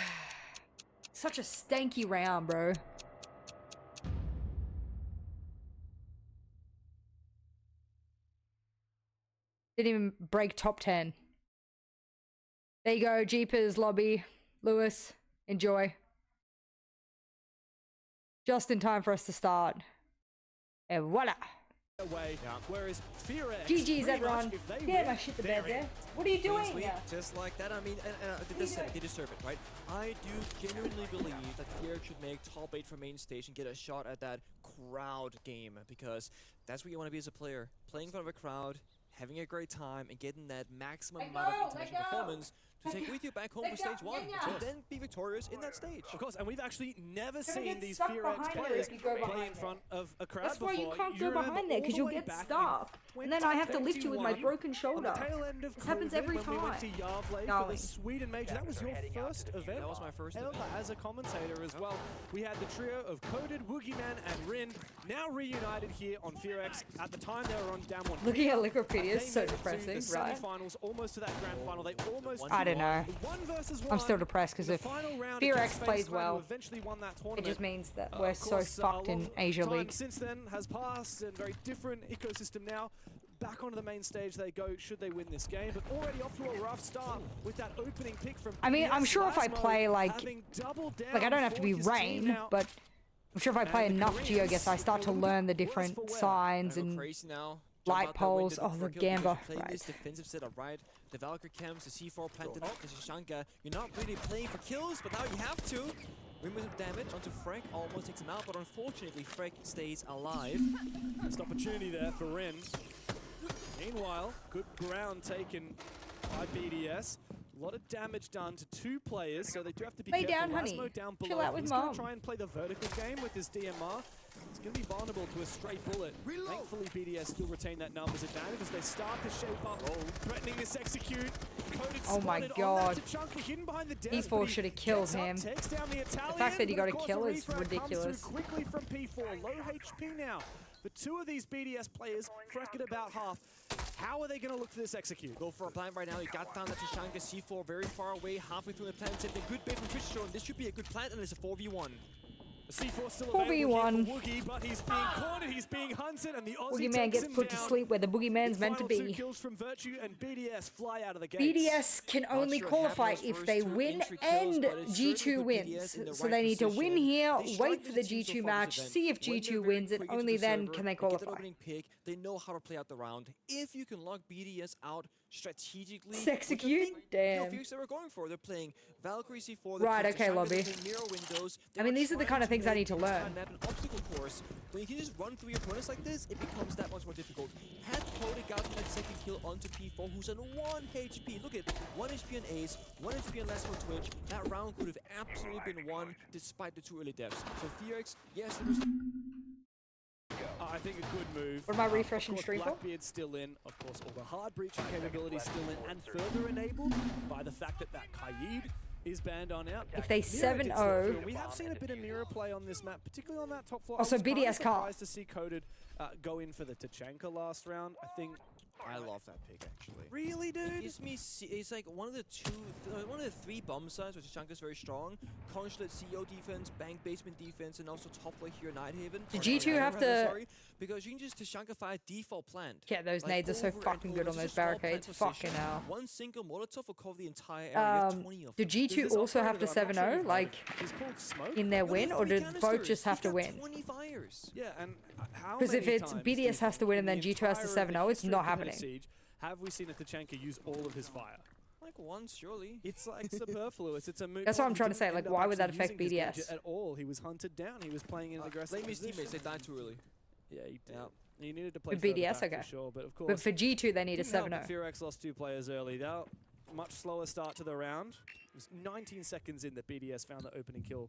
S1: Such a stanky round, bro. Didn't even break top 10. There you go, Jeepers lobby. Lewis, enjoy. Just in time for us to start. And voila.
S7: away. Whereas Fearex,
S1: GG's
S7: pretty much,
S1: everyone.
S7: if they
S1: Get
S7: win,
S1: my shit to
S7: they're
S1: bed
S7: in.
S1: there. What are you
S6: Clean
S1: doing?
S6: sweep, just like that. I mean, they deserve it, right? I do genuinely believe that Fear should make top 8 for main stage and get a shot at that crowd game, because that's what you want to be as a player. Playing in front of a crowd, having a great time, and getting that maximum amount of international performance to take with you back home for stage 1, and then be victorious in that stage.
S7: Of course, and we've actually never
S1: Gonna
S7: seen
S1: get
S7: these
S1: stuck
S7: Fearex
S1: behind it
S7: players
S1: if you go
S7: play
S1: behind
S7: in front of a crowd
S1: That's why
S7: before.
S1: you can't go
S7: remember
S1: behind there,
S7: all
S1: because
S7: the
S1: you'll
S7: way
S1: get
S7: back in
S1: stuck. And then I have to lift you with my
S7: 2021,
S1: broken
S7: on
S1: shoulder.
S7: the tail end of
S1: This happens
S7: COVID,
S1: every
S7: when we went to
S1: time.
S7: Yardley for
S1: Darling.
S7: the Sweden Major. That was your first event.
S6: That was my first
S7: ever
S6: event.
S7: as a commentator as well. We had the trio of Coded, Woogieman, and Rin, now reunited here on Fearex. At the time, they were on Dam 1.
S1: Looking at Liquipedia is
S7: They
S1: so
S7: made it to
S1: depressing,
S7: the
S1: right?
S7: semi-finals, almost to that grand final. They almost
S1: I don't know.
S7: won versus
S1: I'm still
S7: one.
S1: depressed because
S7: The
S1: if
S7: final round
S1: Fearex
S7: against
S1: plays
S7: Spaceman, who
S1: well,
S7: eventually won that
S1: it
S7: tournament.
S1: just means that we're
S7: Of
S1: so
S7: course,
S1: fucked
S7: a
S1: in
S7: long
S1: Asia
S7: time
S1: League.
S7: since then has passed, and very different ecosystem now. Back onto the main stage they go, should they win this game, but already off to a rough start with that opening pick from
S1: I mean, I'm
S7: BDS.
S1: sure if I
S7: Lasmo
S1: play, like
S7: I
S1: I don't have to be Rain, but I'm sure if I play enough GeoGuess, I start to learn the different signs and
S6: crazy now.
S1: light poles. Oh, the Gamba,
S6: Playing
S1: right.
S6: this defensive setup, right? The Valkyrie camps, the C4 planted, the Shashanka. You're not really playing for kills, but now you have to. Remove some damage onto Frank, almost takes him out, but unfortunately Frank stays alive.
S7: Missed opportunity there for Rin. Meanwhile, good ground taken by BDS. A lot of damage done to 2 players, so they do have to be
S1: Lay
S7: careful.
S1: down, honey.
S7: Lasmo down below.
S1: Chill out with
S7: He's
S1: Mom.
S7: going to try and play the vertical game with his DMR. He's going to be vulnerable to a stray bullet. Thankfully, BDS still retain that numbers advantage as they start to shape up. Threatening this execute. Coded
S1: Oh my
S7: spotted on
S1: God.
S7: that Tachanka, hidden behind the desk,
S1: These
S7: but
S1: four
S7: he
S1: should have killed
S7: gets up,
S1: him.
S7: takes down the Italian,
S1: fact that he
S7: but
S1: got
S7: of
S1: a
S7: course
S1: kill
S7: the
S1: is
S7: refrag comes through
S1: ridiculous.
S7: quickly from P4. Low HP now. For 2 of these BDS players, Freck at about half. How are they going to look to this execute?
S6: Go for a plant right now. He got down that Tashanka C4 very far away, halfway through the plant. It's a good bait from Twitch Drone. This should be a good plant, and it's a 4v1.
S7: The C4 still
S1: 4v1.
S7: available here for Woogie, but he's being cornered, he's being hunted, and the Aussie
S1: Boogeyman
S7: takes
S1: gets
S7: him
S1: put to
S7: down.
S1: sleep where the Boogeyman's meant to
S7: Final 2
S1: be.
S7: kills from Virtue, and BDS fly out of the gates.
S1: BDS can only
S6: sure
S1: qualify
S6: happened those
S1: if
S6: first
S1: they
S6: 2
S1: win
S6: entry kills,
S1: and
S6: but it certainly
S1: G2
S6: put
S1: wins.
S6: BDS in the
S1: So
S6: right
S1: they need to win
S6: position.
S1: here,
S6: They
S1: wait
S6: struggled
S1: for the
S6: as a team so
S1: G2
S6: far this
S1: match,
S6: event.
S1: see if
S6: When they're
S1: G2
S6: very
S1: wins, and
S6: quick into
S1: only
S6: the
S1: then
S6: server,
S1: can they
S6: get that
S1: qualify.
S6: opening pick, they know how to play out the round. If you can lock BDS out strategically,
S1: Execute? Damn.
S6: They were going for. They're playing Valkyrie C4. they're
S1: Right,
S6: playing
S1: okay,
S6: Tashanka,
S1: Lobby.
S6: they're playing mirror windows.
S1: I mean, these are the kind of things I need to learn.
S6: An obstacle course. When you can just run through your opponents like this, it becomes that much more difficult. Had Cody gotten that second kill onto P4, who's on 1 HP. Look at 1 HP on Ace, 1 HP on Lasmo Twitch. That round could have absolutely been won despite the 2 early deaths. So Fearex, yes, there was.
S7: I think a good move.
S1: What am I refreshing
S7: Of course,
S1: stream for?
S7: Blackbeard's still in. Of course, all the hard breaching capabilities still in, and further enabled by the fact that Kaid is banned on out.
S1: If they
S7: Mira did slip
S1: 7-0
S7: through. We have seen a bit of mirror play on this map, particularly on that top floor.
S1: Also,
S7: I was kinda
S1: BDS can't.
S7: surprised to see Coded go in for the Tachanka last round. I think.
S6: I love that pick actually.
S7: Really, dude?
S6: It gives me, it's like one of the 3 bomb sides, which Tashanka is very strong. Consulate CO defense, bank basement defense, and also top lane here in Nighthaven.
S1: Did G2 have to-
S6: Sorry, because you can just Tashanka fire default plant.
S1: Yeah, those
S6: Like,
S1: nades are so
S6: over and
S1: fucking good
S6: over,
S1: on
S6: just
S1: those
S6: a small plant
S1: barricades.
S6: position.
S1: Fucking hell.
S6: One single Molotov will cover the entire area. You have 20 of
S1: Did
S6: them.
S1: G2
S7: This
S1: also have
S7: operator,
S1: to
S7: I'm not sure
S1: 7-0,
S7: you've
S1: like,
S7: heard of. He's called Smoke.
S1: in their
S6: Look at
S1: win,
S6: the
S1: or
S6: 3
S1: did both
S6: canisters.
S1: just have
S6: He's
S1: to
S6: got
S1: win?
S6: 20 fires.
S7: Yeah, and how
S1: Because if
S7: many
S1: it's
S7: times,
S1: BDS
S7: Steve,
S1: has to win and
S7: in
S1: then
S7: the
S1: G2 has to
S7: entire
S1: 7-0, it's
S7: history
S1: not
S7: of competitive
S1: happening.
S7: Siege, have we seen a Tachanka use all of his fire?
S6: Like once, surely.
S7: It's like superfluous. It's a moot
S1: That's what
S7: point.
S1: I'm
S7: He
S1: trying to
S7: didn't
S1: say, like,
S7: end up
S1: why would that
S7: actually
S1: affect
S7: using his gadget
S1: BDS?
S7: at all? He was hunted down. He was playing in an aggressive
S6: Blame his
S7: position.
S6: teammates, they died too early.
S7: Yeah, he did.
S6: Yeah.
S7: He needed to play
S1: With
S7: further
S1: BDS,
S7: back
S1: okay.
S7: for sure, but of course.
S1: But for G2, they need a
S7: didn't help
S1: 7-0.
S7: that Fearex lost 2 players early. That much slower start to the round. It was 19 seconds in that BDS found the opening kill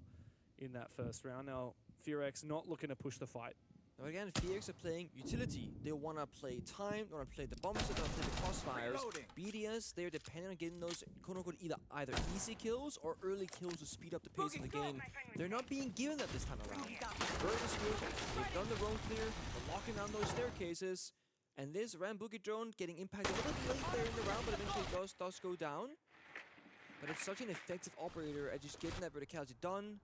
S7: in that first round. Now Fearex not looking to push the fight.
S6: Now again, Fearex are playing utility. They want to play time, they want to play the bombs, they want to play the crossfires. BDS, they're dependent on getting those quote-unquote either easy kills or early kills to speed up the pace of the game. They're not being given that this time around. Bird is good, they've done the roam clear, they're locking down those staircases, and this Boogie drone getting impacted a little bit late there in the round, but eventually does go down. But it's such an effective operator at just getting that verticality done.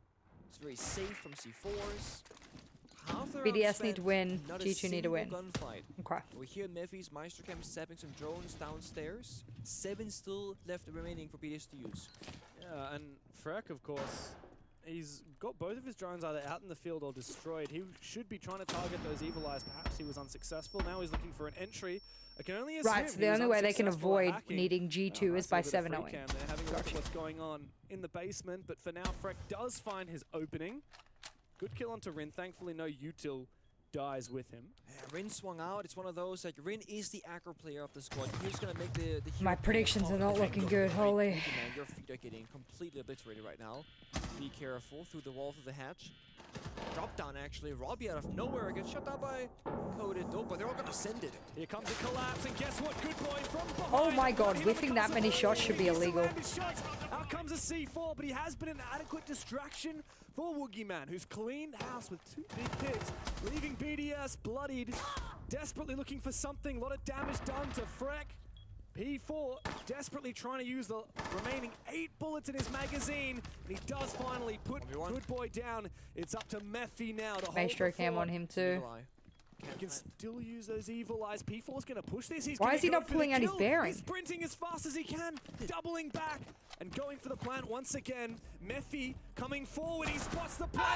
S6: It's very safe from C4s. Half the round
S1: BDS need to
S6: spent,
S1: win,
S6: not a
S1: G2 need to
S6: single
S1: win.
S6: gunfight.
S1: Okay.
S6: We hear Mephi's Meister Camp stepping some drones downstairs. 7 still left remaining for BDS to use.
S7: Yeah, and Freck, of course, He's got both of his drones either out in the field or destroyed. He should be trying to target those Evil Eyes. Perhaps he was unsuccessful. Now he's looking for an entry. I can only assume
S1: Right, so the only way they can avoid needing G2 is by 7-0ing.
S7: They're having a look at what's going on in the basement, but for now, Freck does find his opening. Good kill onto Rin. Thankfully, no util dies with him.
S6: Yeah, Rin swung out. It's one of those, like, Rin is the aggro player of the squad. He's going to make the
S1: My predictions are not looking good, holy.
S6: Man, your feet are getting completely obliterated right now. Be careful through the wall, through the hatch. Drop down, actually. Robbie out of nowhere gets shut down by Coded, though, but they're all going to send it.
S7: Here comes a collapse, and guess what? Good boy from behind.
S1: Oh my god, whiffing that many shots should be illegal.
S7: Out comes a C4, but he has been an adequate distraction for Woogieman, who's cleaned house with 2 big picks, leaving BDS bloodied, desperately looking for something. A lot of damage done to Freck. P4 desperately trying to use the remaining 8 bullets in his magazine, and he does finally put Good Boy down. It's up to Mephi now to hold
S1: Maestro
S7: the
S1: cam
S7: fort.
S1: on him too.
S7: He can still use those Evil Eyes. P4's going to push this.
S1: Why is he not pulling out his bearing?
S7: He's sprinting as fast as he can, doubling back and going for the plant once again. Mephi coming forward. He spots the plant.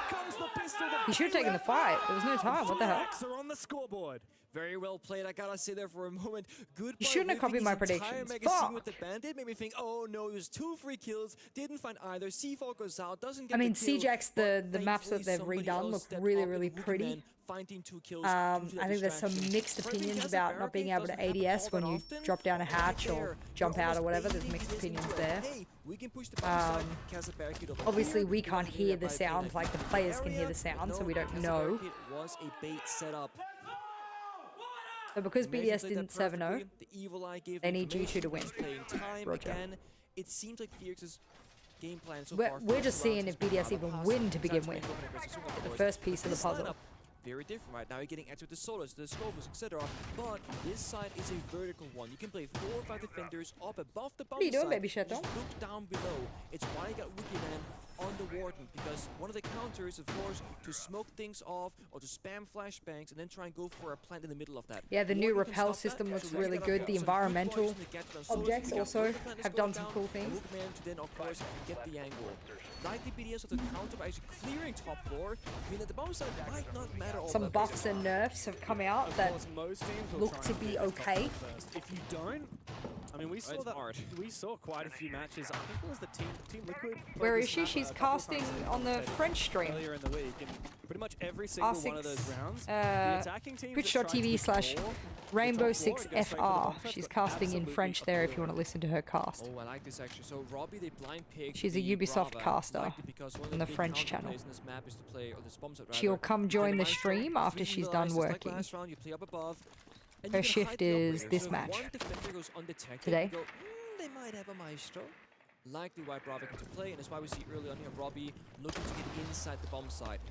S7: Comes the pistol.
S1: He should have taken the fight. There was no time. What the hell?
S7: Are on the scoreboard.
S6: Very well played. I gotta say there for a moment. Good.
S1: You shouldn't have copied my predictions. Fuck.
S6: With the bandit made me think, oh no, it was 2 free kills. Didn't find either. C4 goes out. Doesn't get
S1: I mean,
S6: the kill,
S1: CJX, the maps that they've redone look really, really pretty.
S6: Finding 2 kills.
S1: I think there's some mixed opinions about not being able to ADS when you drop down a hatch or jump out or whatever. There's mixed opinions there. Obviously, we can't hear the sound like the players can hear the sound, so we don't know.
S6: It was a bait setup.
S1: So because BDS didn't 7-0, they need G2 to win. Roger.
S6: Again, it seems like BDS's game plan so
S1: We're
S6: far
S1: just seeing if BDS even win to begin with. The first piece of the puzzle.
S6: Very different right now. You're getting into the solos, the scopes, etc. But this side is a vertical one. You can play 4 or 5 defenders up above the bomb
S1: What are you doing,
S6: side.
S1: baby Chateau?
S6: Just look down below. It's why you got Woogieman on the Warden, because one of the counters, of course, to smoke things off or to spam flashbangs and then try and go for a plant in the middle of that.
S1: Yeah, the new repel system looks really good. The environmental objects also have done some cool things.
S6: To then, of course, get the angle. Likely BDS of the counter by actually clearing top floor. I mean, that the bomb side might not matter all
S1: Some
S6: that
S1: buffs and nerfs have come out that look to be okay.
S7: If you don't, I mean, we saw that. We saw quite a few matches. I think it was the Team Liquid.
S1: Where is she? She's casting on the French stream.
S7: Earlier in the week, and pretty much every single one of those rounds, Twitch.tv/Rainbow6FR. She's casting in French there if you want to listen to her cast.
S6: Oh, I like this actually. So Robbie, they blind pick.
S1: She's a Ubisoft caster on the French channel. She'll come join the stream after she's done working. Her shift is this match. Today.
S6: They might have a Maestro. Likely why Brava comes to play, and that's why we see early on here Robbie looking to get inside the bomb site.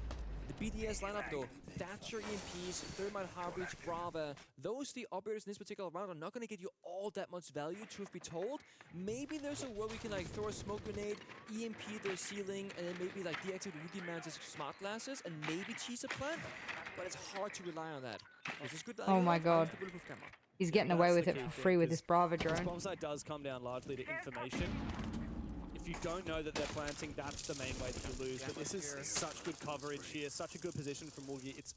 S6: The BDS lineup though, Thatcher, EMPs, Thermite, Harbridge, Brava, those 3 operators in this particular round are not going to get you all that much value, truth be told. Maybe there's a way we can like throw a smoke grenade, EMP their ceiling, and then maybe like deactivate Woogieman's smart glasses, and maybe cheese a plant, but it's hard to rely on that.
S1: Oh my god. He's getting away with it for free with this Brava drone.
S7: This bomb site does come down largely to information. If you don't know that they're planting, that's the main way that you lose. But this is such good coverage here, such a good position from Woogie. It's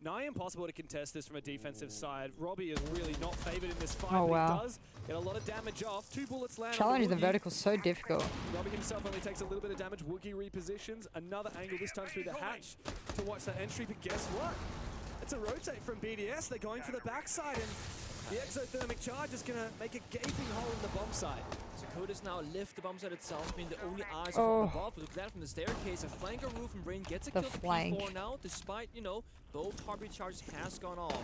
S7: nigh impossible to contest this from a defensive side. Robbie is really not favored in this fight,
S1: oh, wow.
S7: But he does get a lot of damage off. 2 bullets land.
S1: Challenging the vertical is so difficult.
S7: Robbie himself only takes a little bit of damage. Woogie repositions. Another angle, this time through the hatch to watch that entry. But guess what? It's a rotate from BDS. They're going for the backside, and the exothermic charge is going to make a gaping hole in the bomb site.
S6: Dakota's now lift the bomb site itself, being the only eyes from above. Look at that from the staircase. A flanker roof and Brain gets a kill to P4 now, despite, you know, both heartbeat charges has gone off.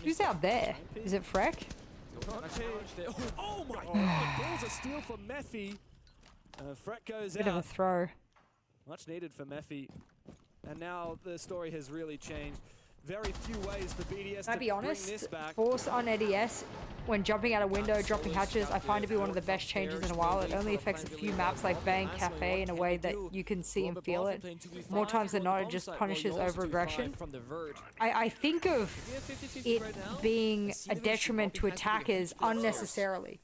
S1: Who's out there? Is it Freck?
S7: Oh my god! Balls a steal for Mephi. Freck goes out.
S1: Bit of a throw.
S7: Much needed for Mephi. And now the story has really changed. Very few ways for BDS
S1: Can I be
S7: to
S1: honest?
S7: bring this back.
S1: Force on ADS, when jumping out a window, dropping hatches, I find to be one of the best changes in a while. It only affects a few maps like Bang Cafe in a way that you can see and feel it. More times than not, it just punishes over-aggression. I think of it being a detriment to attackers unnecessarily.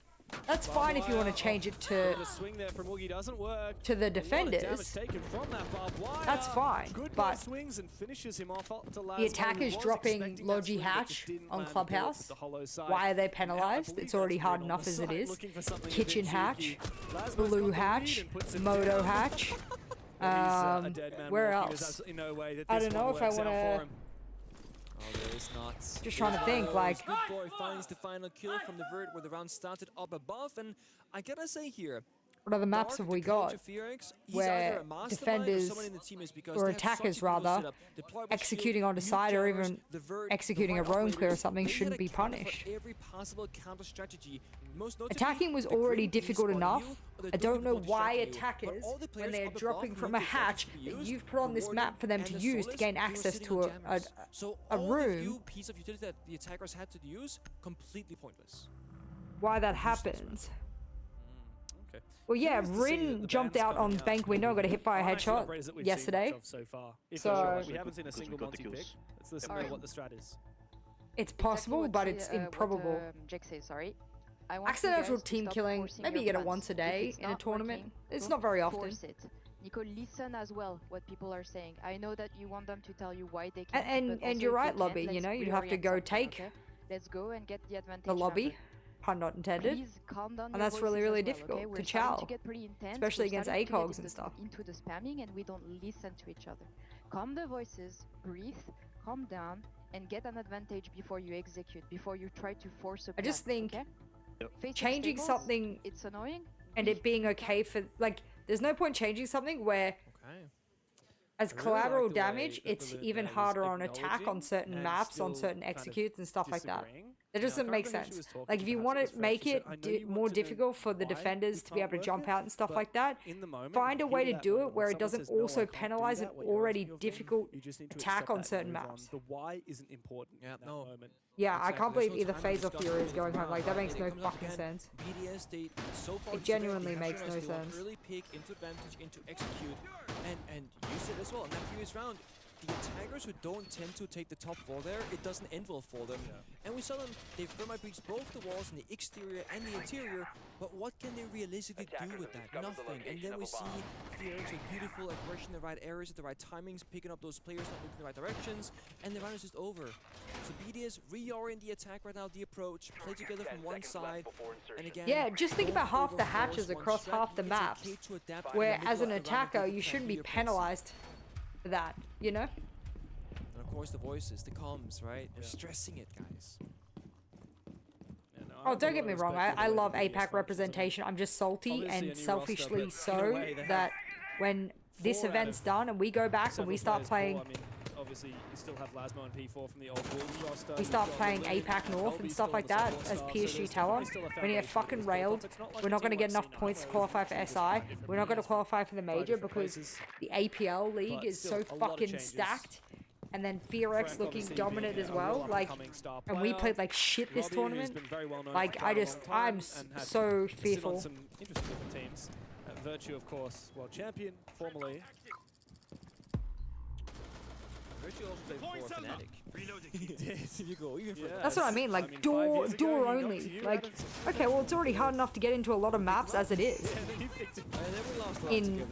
S1: That's fine if you want to change it to
S7: The swing there from Woogie doesn't work.
S1: the
S7: A lot of
S1: defenders.
S7: damage taken from that barbed wire.
S1: That's fine,
S7: Good
S1: but
S7: swings and finishes him off up to
S1: the
S7: Laszlo,
S1: attackers
S7: who was
S1: dropping
S7: expecting that
S1: Logi
S7: swing, but
S1: Hatch
S7: just didn't
S1: on
S7: land the
S1: Clubhouse.
S7: bullet with the hollow side.
S1: Why are they
S7: Now, I
S1: penalized?
S7: believe
S1: It's already
S7: that's
S1: hard
S7: been on
S1: enough
S7: the
S1: as it
S7: side,
S1: is.
S7: looking for something a
S1: Kitchen
S7: bit
S1: Hatch,
S7: cheeky. Laszlo's
S1: Blue
S7: got the
S1: Hatch,
S7: lead and puts him
S1: Moto
S7: down.
S1: Hatch.
S7: He's a dead man
S1: Where
S7: walking. There's
S1: else?
S7: absolutely no way that
S1: I
S7: this
S1: don't know
S7: one
S1: if I
S7: works out
S1: wanna-
S7: for him.
S6: Oh, there is not.
S1: Just trying to think, like-
S6: Good boy finds the final kill from the vert where the round started up above, and I gotta say here,
S1: What other maps
S6: Dark,
S1: have we
S6: the coach
S1: got
S6: of Phoenix, he's
S1: where
S6: either a mastermind or
S1: defenders
S6: someone in the team is because
S1: or
S6: they have such a
S1: attackers
S6: cool
S1: rather
S6: setup. Deploy with
S1: executing
S6: shield,
S1: on the
S6: new
S1: side or
S6: cameras,
S1: even
S6: the vert,
S1: executing
S6: the
S1: a
S6: right
S1: roam clear or
S6: operators,
S1: something
S6: they
S1: shouldn't
S6: had
S1: be
S6: a counter for
S1: punished.
S6: every possible counter strategy. Most notably,
S1: Attacking was
S6: the
S1: already
S6: Grim
S1: difficult
S6: respawning
S1: enough.
S6: you, or the
S1: I don't
S6: Doom
S1: know
S6: people
S1: why
S6: distracting you. But
S1: attackers,
S6: all the
S1: when
S6: players
S1: they're
S6: up above
S1: dropping
S6: who
S1: from
S6: had
S1: a
S6: the
S1: hatch
S6: advantage to
S1: that
S6: use,
S1: you've put on
S6: the
S1: this
S6: Warden
S1: map for them
S6: and
S1: to
S6: the
S1: use to
S6: Solace,
S1: gain
S6: they were
S1: access
S6: sitting
S1: to
S6: on
S1: a
S6: jammers. So
S1: a
S6: all the
S1: room.
S6: few piece of utility that the attackers had to use, completely pointless.
S1: Why that happens.
S7: Okay.
S1: Well, yeah,
S7: Curious to see that
S1: Rin
S7: the
S1: jumped
S7: ban's
S1: out on
S7: coming out.
S1: bank window and got a hit by a
S7: Aren't actually
S1: headshot
S7: operators that we've
S1: yesterday.
S7: seen much of so far. If
S1: So-
S7: at all. We haven't seen a single
S9: we got the
S7: multi pick.
S9: kills.
S7: Let's listen to what the strat is.
S1: It's possible, but it's improbable.
S5: Jack says, sorry.
S1: Accidental team killing, maybe you get it once a day in a tournament. It's not very often.
S5: Nico, listen as well what people are saying. I know that you want them to tell you why they can't.
S1: And
S5: but also
S1: you're
S5: if
S1: right,
S5: they
S1: Lobby.
S5: can't,
S1: You know,
S5: let's
S1: you'd have to
S5: reorient
S1: go
S5: something,
S1: take
S5: okay? Let's go and get the advantage.
S1: the lobby,
S5: number.
S1: pun not intended.
S5: Please calm down
S1: And
S5: your
S1: that's really,
S5: voices
S1: really
S5: as well,
S1: difficult
S5: okay?
S1: to
S5: We're starting
S1: chow,
S5: to get pretty intense.
S1: especially
S5: We're
S1: against
S5: starting to get
S1: ACOGs and stuff.
S5: into the spamming, and we don't listen to each other. Calm the voices, breathe, calm down, and get an advantage before you execute, before you try to force a
S1: I just
S5: plan,
S1: think
S5: okay? Facing
S1: changing
S5: staples,
S1: something
S5: it's annoying.
S1: and it being okay for, like, there's no point changing something where
S6: Okay.
S1: as
S6: I really like
S1: collateral
S6: the way
S1: damage,
S6: that
S1: it's
S6: Balloon
S1: even
S6: there is
S1: harder on attack on
S7: acknowledging
S1: certain
S7: and
S1: maps, on
S7: still
S1: certain
S7: kind of
S1: executes and stuff like that.
S7: disagreeing.
S1: It
S7: Now, I
S1: doesn't
S7: can't
S1: make
S7: remember who she
S1: sense.
S7: was talking
S1: Like, if
S7: to,
S1: you
S7: perhaps
S1: want
S7: it was
S1: to
S7: Fresh.
S1: make
S7: She said,
S1: it
S7: "I know you
S1: more
S7: want to know
S1: difficult for the
S7: why
S1: defenders to be
S7: we
S1: able to
S7: can't
S1: jump
S7: work
S1: out and stuff
S7: but
S1: like that,
S7: in the moment,
S1: find a
S7: hear
S1: way to
S7: that
S1: do
S7: moment
S1: it
S7: when
S1: where it
S7: someone
S1: doesn't
S7: says, "No, I
S1: also
S7: can't do
S1: penalize an
S7: that," what you're
S1: already
S7: asking of them,
S1: difficult
S7: you just need to
S1: attack
S7: accept
S1: on
S7: that and
S1: certain
S7: move on.
S1: maps.
S7: The why isn't important
S6: Yeah,
S7: in that
S6: no.
S7: moment.
S1: Yeah, I
S6: Exactly.
S1: can't
S6: There's
S1: believe
S6: no
S1: either
S6: time to
S1: phase or
S6: discuss
S1: Fury
S6: it.
S1: is going home.
S6: It's
S1: Like, that
S6: right,
S1: makes
S6: and
S1: no
S6: it comes up
S1: fucking
S6: again.
S1: sense.
S6: BDS, they so far
S1: It
S6: today,
S1: genuinely
S6: they have
S1: makes
S6: shown
S1: no
S6: us they will
S1: sense.
S6: early pick into advantage, into execute, and use it as well. In that previous round, the attackers who don't tend to take the top floor there, it doesn't end well for them. And we saw them, they might breach both the walls in the exterior and the interior, but what can they realistically do with that? Nothing. And then we see Felix with beautiful aggression in the right areas at the right timings, picking up those players, not looking in the right directions, and the round is just over. So BDS reorient the attack right now, the approach, play together from one side, and again...
S1: Yeah, just think about half the
S6: overforce
S1: hatches
S6: one
S1: across
S6: strat.
S1: half the
S6: It's
S1: maps,
S6: okay to adapt in the
S1: where
S6: middle
S1: as
S6: of
S1: an
S6: the round
S1: attacker,
S6: until
S1: you shouldn't be
S6: your pace.
S1: penalized for that, you know?
S6: And of course the voices, the comms, right? We're stressing it, guys.
S1: Oh, don't get me wrong, I love APAC representation. I'm just salty and selfishly so that when this event's done and we go back and we start playing,
S7: Obviously, you still have Lasmo and P4 from the old Wolves roster.
S1: we start playing APAC North and stuff like that, as PSG tell us, when you get fucking railed, we're not going to get enough points to qualify for SI, we're not going to qualify for the major because the APL league is so fucking stacked, and then Fearex looking dominant as well, like, and we played like shit this tournament, like, I'm so fearful.
S7: Some interesting different teams. Virtue, of course, world champion, formerly.
S6: Virtue also played for Fnatic. He did. You go even further.
S1: That's what I mean, like, door only. Like, okay, well, it's already hard enough to get into a lot of maps as it is in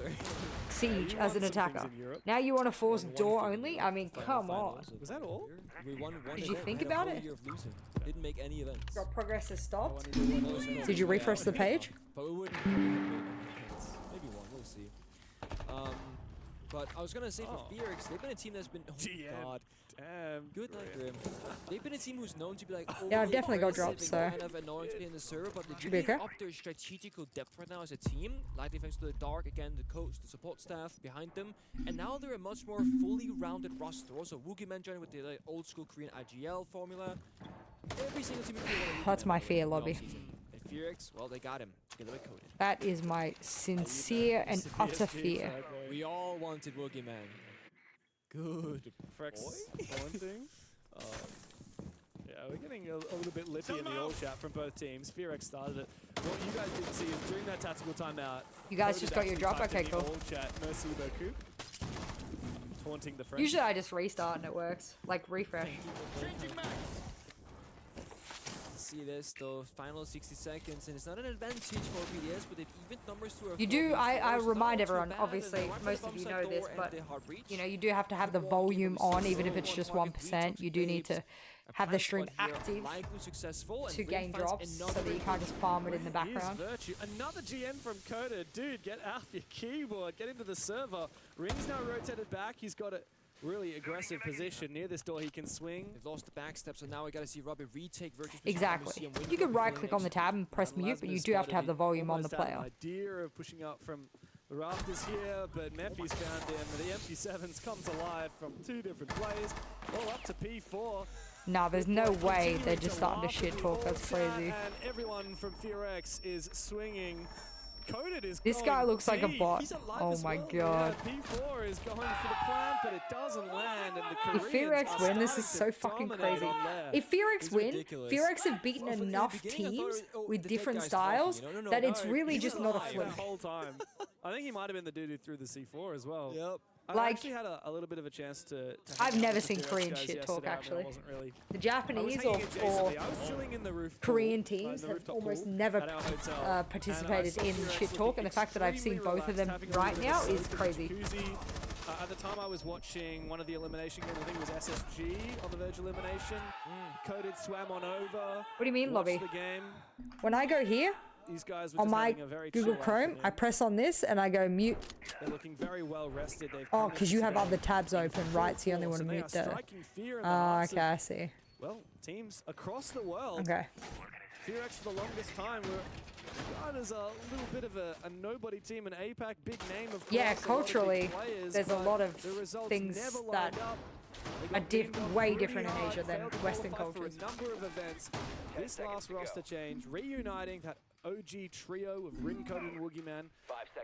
S1: Siege as an attacker. Now you want to force door only? I mean, come on.
S7: Was that all?
S6: We won one
S1: Did you
S6: event.
S1: think
S6: We had a
S1: about
S6: whole
S1: it?
S6: year of losing. Didn't make any events.
S1: Your progress has stopped?
S6: Did
S1: Did you refresh the page?
S6: But we wouldn't have made any events. Maybe one, we'll see. But I was gonna say for Fearex, they've been a team that's been God.
S7: Damn.
S6: Good night, Grim. They've been a team who's known to be like
S1: Yeah, I've definitely got
S6: aggressive
S1: drops,
S6: and
S1: so
S6: kind of annoying to play in the server, but
S1: should
S6: they're
S1: be
S6: really
S1: okay.
S6: up their strategical depth right now as a team. Likely thanks to the Dark again, the coach, the support staff behind them, and now they're a much more fully rounded roster. Also, Woogieman joined with the like, old school Korean IGL formula. Every single team.
S1: That's my fear, Lobby.
S6: And Fearex, well, they got him together with Coded.
S1: That is my sincere and utter fear.
S6: We all wanted Woogieman. Good.
S7: Frex taunting. Yeah, we're getting a little bit lippy in the all chat from both teams. Fearex started it. What you guys didn't see is during that tactical timeout,
S1: You guys
S7: Coded
S1: just got your
S7: actually
S1: drop?
S7: typed in
S1: Okay,
S7: the
S1: cool.
S7: all chat, merci beaucoup. Taunting the French.
S1: Usually I just restart and it works. Like refresh.
S6: See see this, the final 60 seconds, and it's not an advantage for BDS, but they've evened numbers to a
S1: You do, I remind everyone, obviously, most of you know this, but, you know, you do have to have the volume on, even if it's just 1%. You do need to have the stream active to gain drops, so that you can't just farm it in the background.
S7: Another GM from Coda. Dude, get out your keyboard, get into the server. Ring's now rotated back. He's got a really aggressive position near this door. He can swing.
S6: They've lost the backstep, so now we gotta see Robbie retake Virtus.
S1: Exactly. You can right click on the tab and press mute, but you do have to have the volume on the player.
S7: Idea of pushing up from the rafters here, but Memphi's found him. The MP7s come to life from two different players. All up to P4.
S1: Nah, there's no way they're just starting to shit talk. That's crazy.
S7: And everyone from FearX is swinging. Coded is
S1: This guy looks like a bot. Oh my god.
S7: Yeah, P4 is going for the plant, but it doesn't land. And the
S1: If FearX win, this is so fucking crazy. If FearX win, FearX have beaten enough teams with different styles that it's really just not a fluke.
S7: The whole time. I think he might have been the dude who threw the C4 as well.
S6: Yep.
S7: I actually had a little bit of a chance to
S1: I've never seen Korean shit talk, actually. The Japanese or Korean teams have almost never participated in shit talk, and the fact that I've seen both of them right now is crazy.
S7: At the time I was watching one of the elimination games, I think it was SSG on the verge of elimination. Coded swam on over.
S1: What do you mean, Lobby?
S7: The game.
S1: When I go here,
S7: These guys were
S1: on
S7: just
S1: my
S7: having a very
S1: Google
S7: chill
S1: Chrome,
S7: afternoon.
S1: I press on this and I go mute.
S7: They're looking very well rested. They've
S1: Oh, because you have other tabs open, right? So you only want to mute there. Ah, okay, I see.
S7: Well, teams across the world.
S1: Okay.
S7: FearX for the longest time were regarded as a little bit of a nobody team in APAC, big name of course.
S1: Yeah,
S7: a lot of big
S1: culturally,
S7: players,
S1: there's a
S7: but
S1: lot of
S7: the results
S1: things
S7: never
S1: that
S7: lined up.
S1: are way different in Asia than
S7: Failed to
S1: Western
S7: qualify
S1: cultures.
S7: For a number of events. This last roster change, reuniting that OG trio of Ring Code and Woogie Man,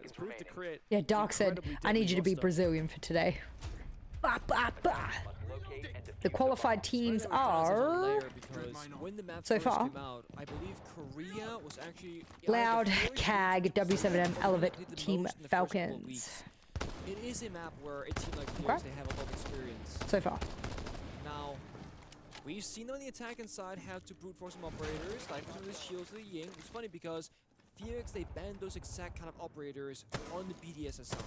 S7: has proved to create.
S1: Yeah, Dark said, I need you to be Brazilian for today. Bah, bah, bah. The qualified teams are, so far,
S6: I believe Korea was actually
S1: Loud, CAG, W7M, Elevate, Team Falcons.
S6: It is a map where a team like FearX, they have a lot of experience.
S1: So far.
S6: Now, we've seen them on the attacking side have to brute force some operators, like some of the shields of the Ying. It's funny because FearX, they banned those exact kind of operators on the BDS side.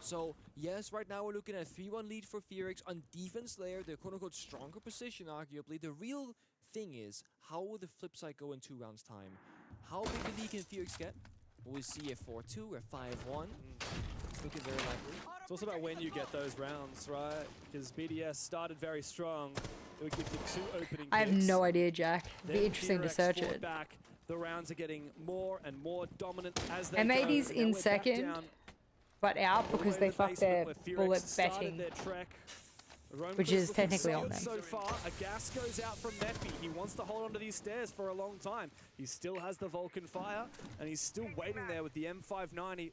S6: So, yes, right now we're looking at a 3-1 lead for FearX on defense layer, their quote-unquote stronger position, arguably. The real thing is, how will the flip side go in 2 rounds' time? How big a lead can FearX get? Will we see a 4-2 or 5-1? It's looking very likely.
S7: It's also about when you get those rounds, right? Because BDS started very strong. It would give you 2 opening
S1: I have
S7: picks.
S1: no idea, Jack. It'd be
S7: Then
S1: interesting to
S7: FearX
S1: search
S7: fought
S1: it.
S7: back. The rounds are getting more and more dominant as they
S1: M80's
S7: go.
S1: in
S7: Now we're back
S1: second,
S7: down
S1: but out because they fucked their bullet betting, which is technically on them.
S7: So far, a gas goes out from Mephi. He wants to hold onto these stairs for a long time. He still has the Vulcan fire, and he's still waiting there with the M590,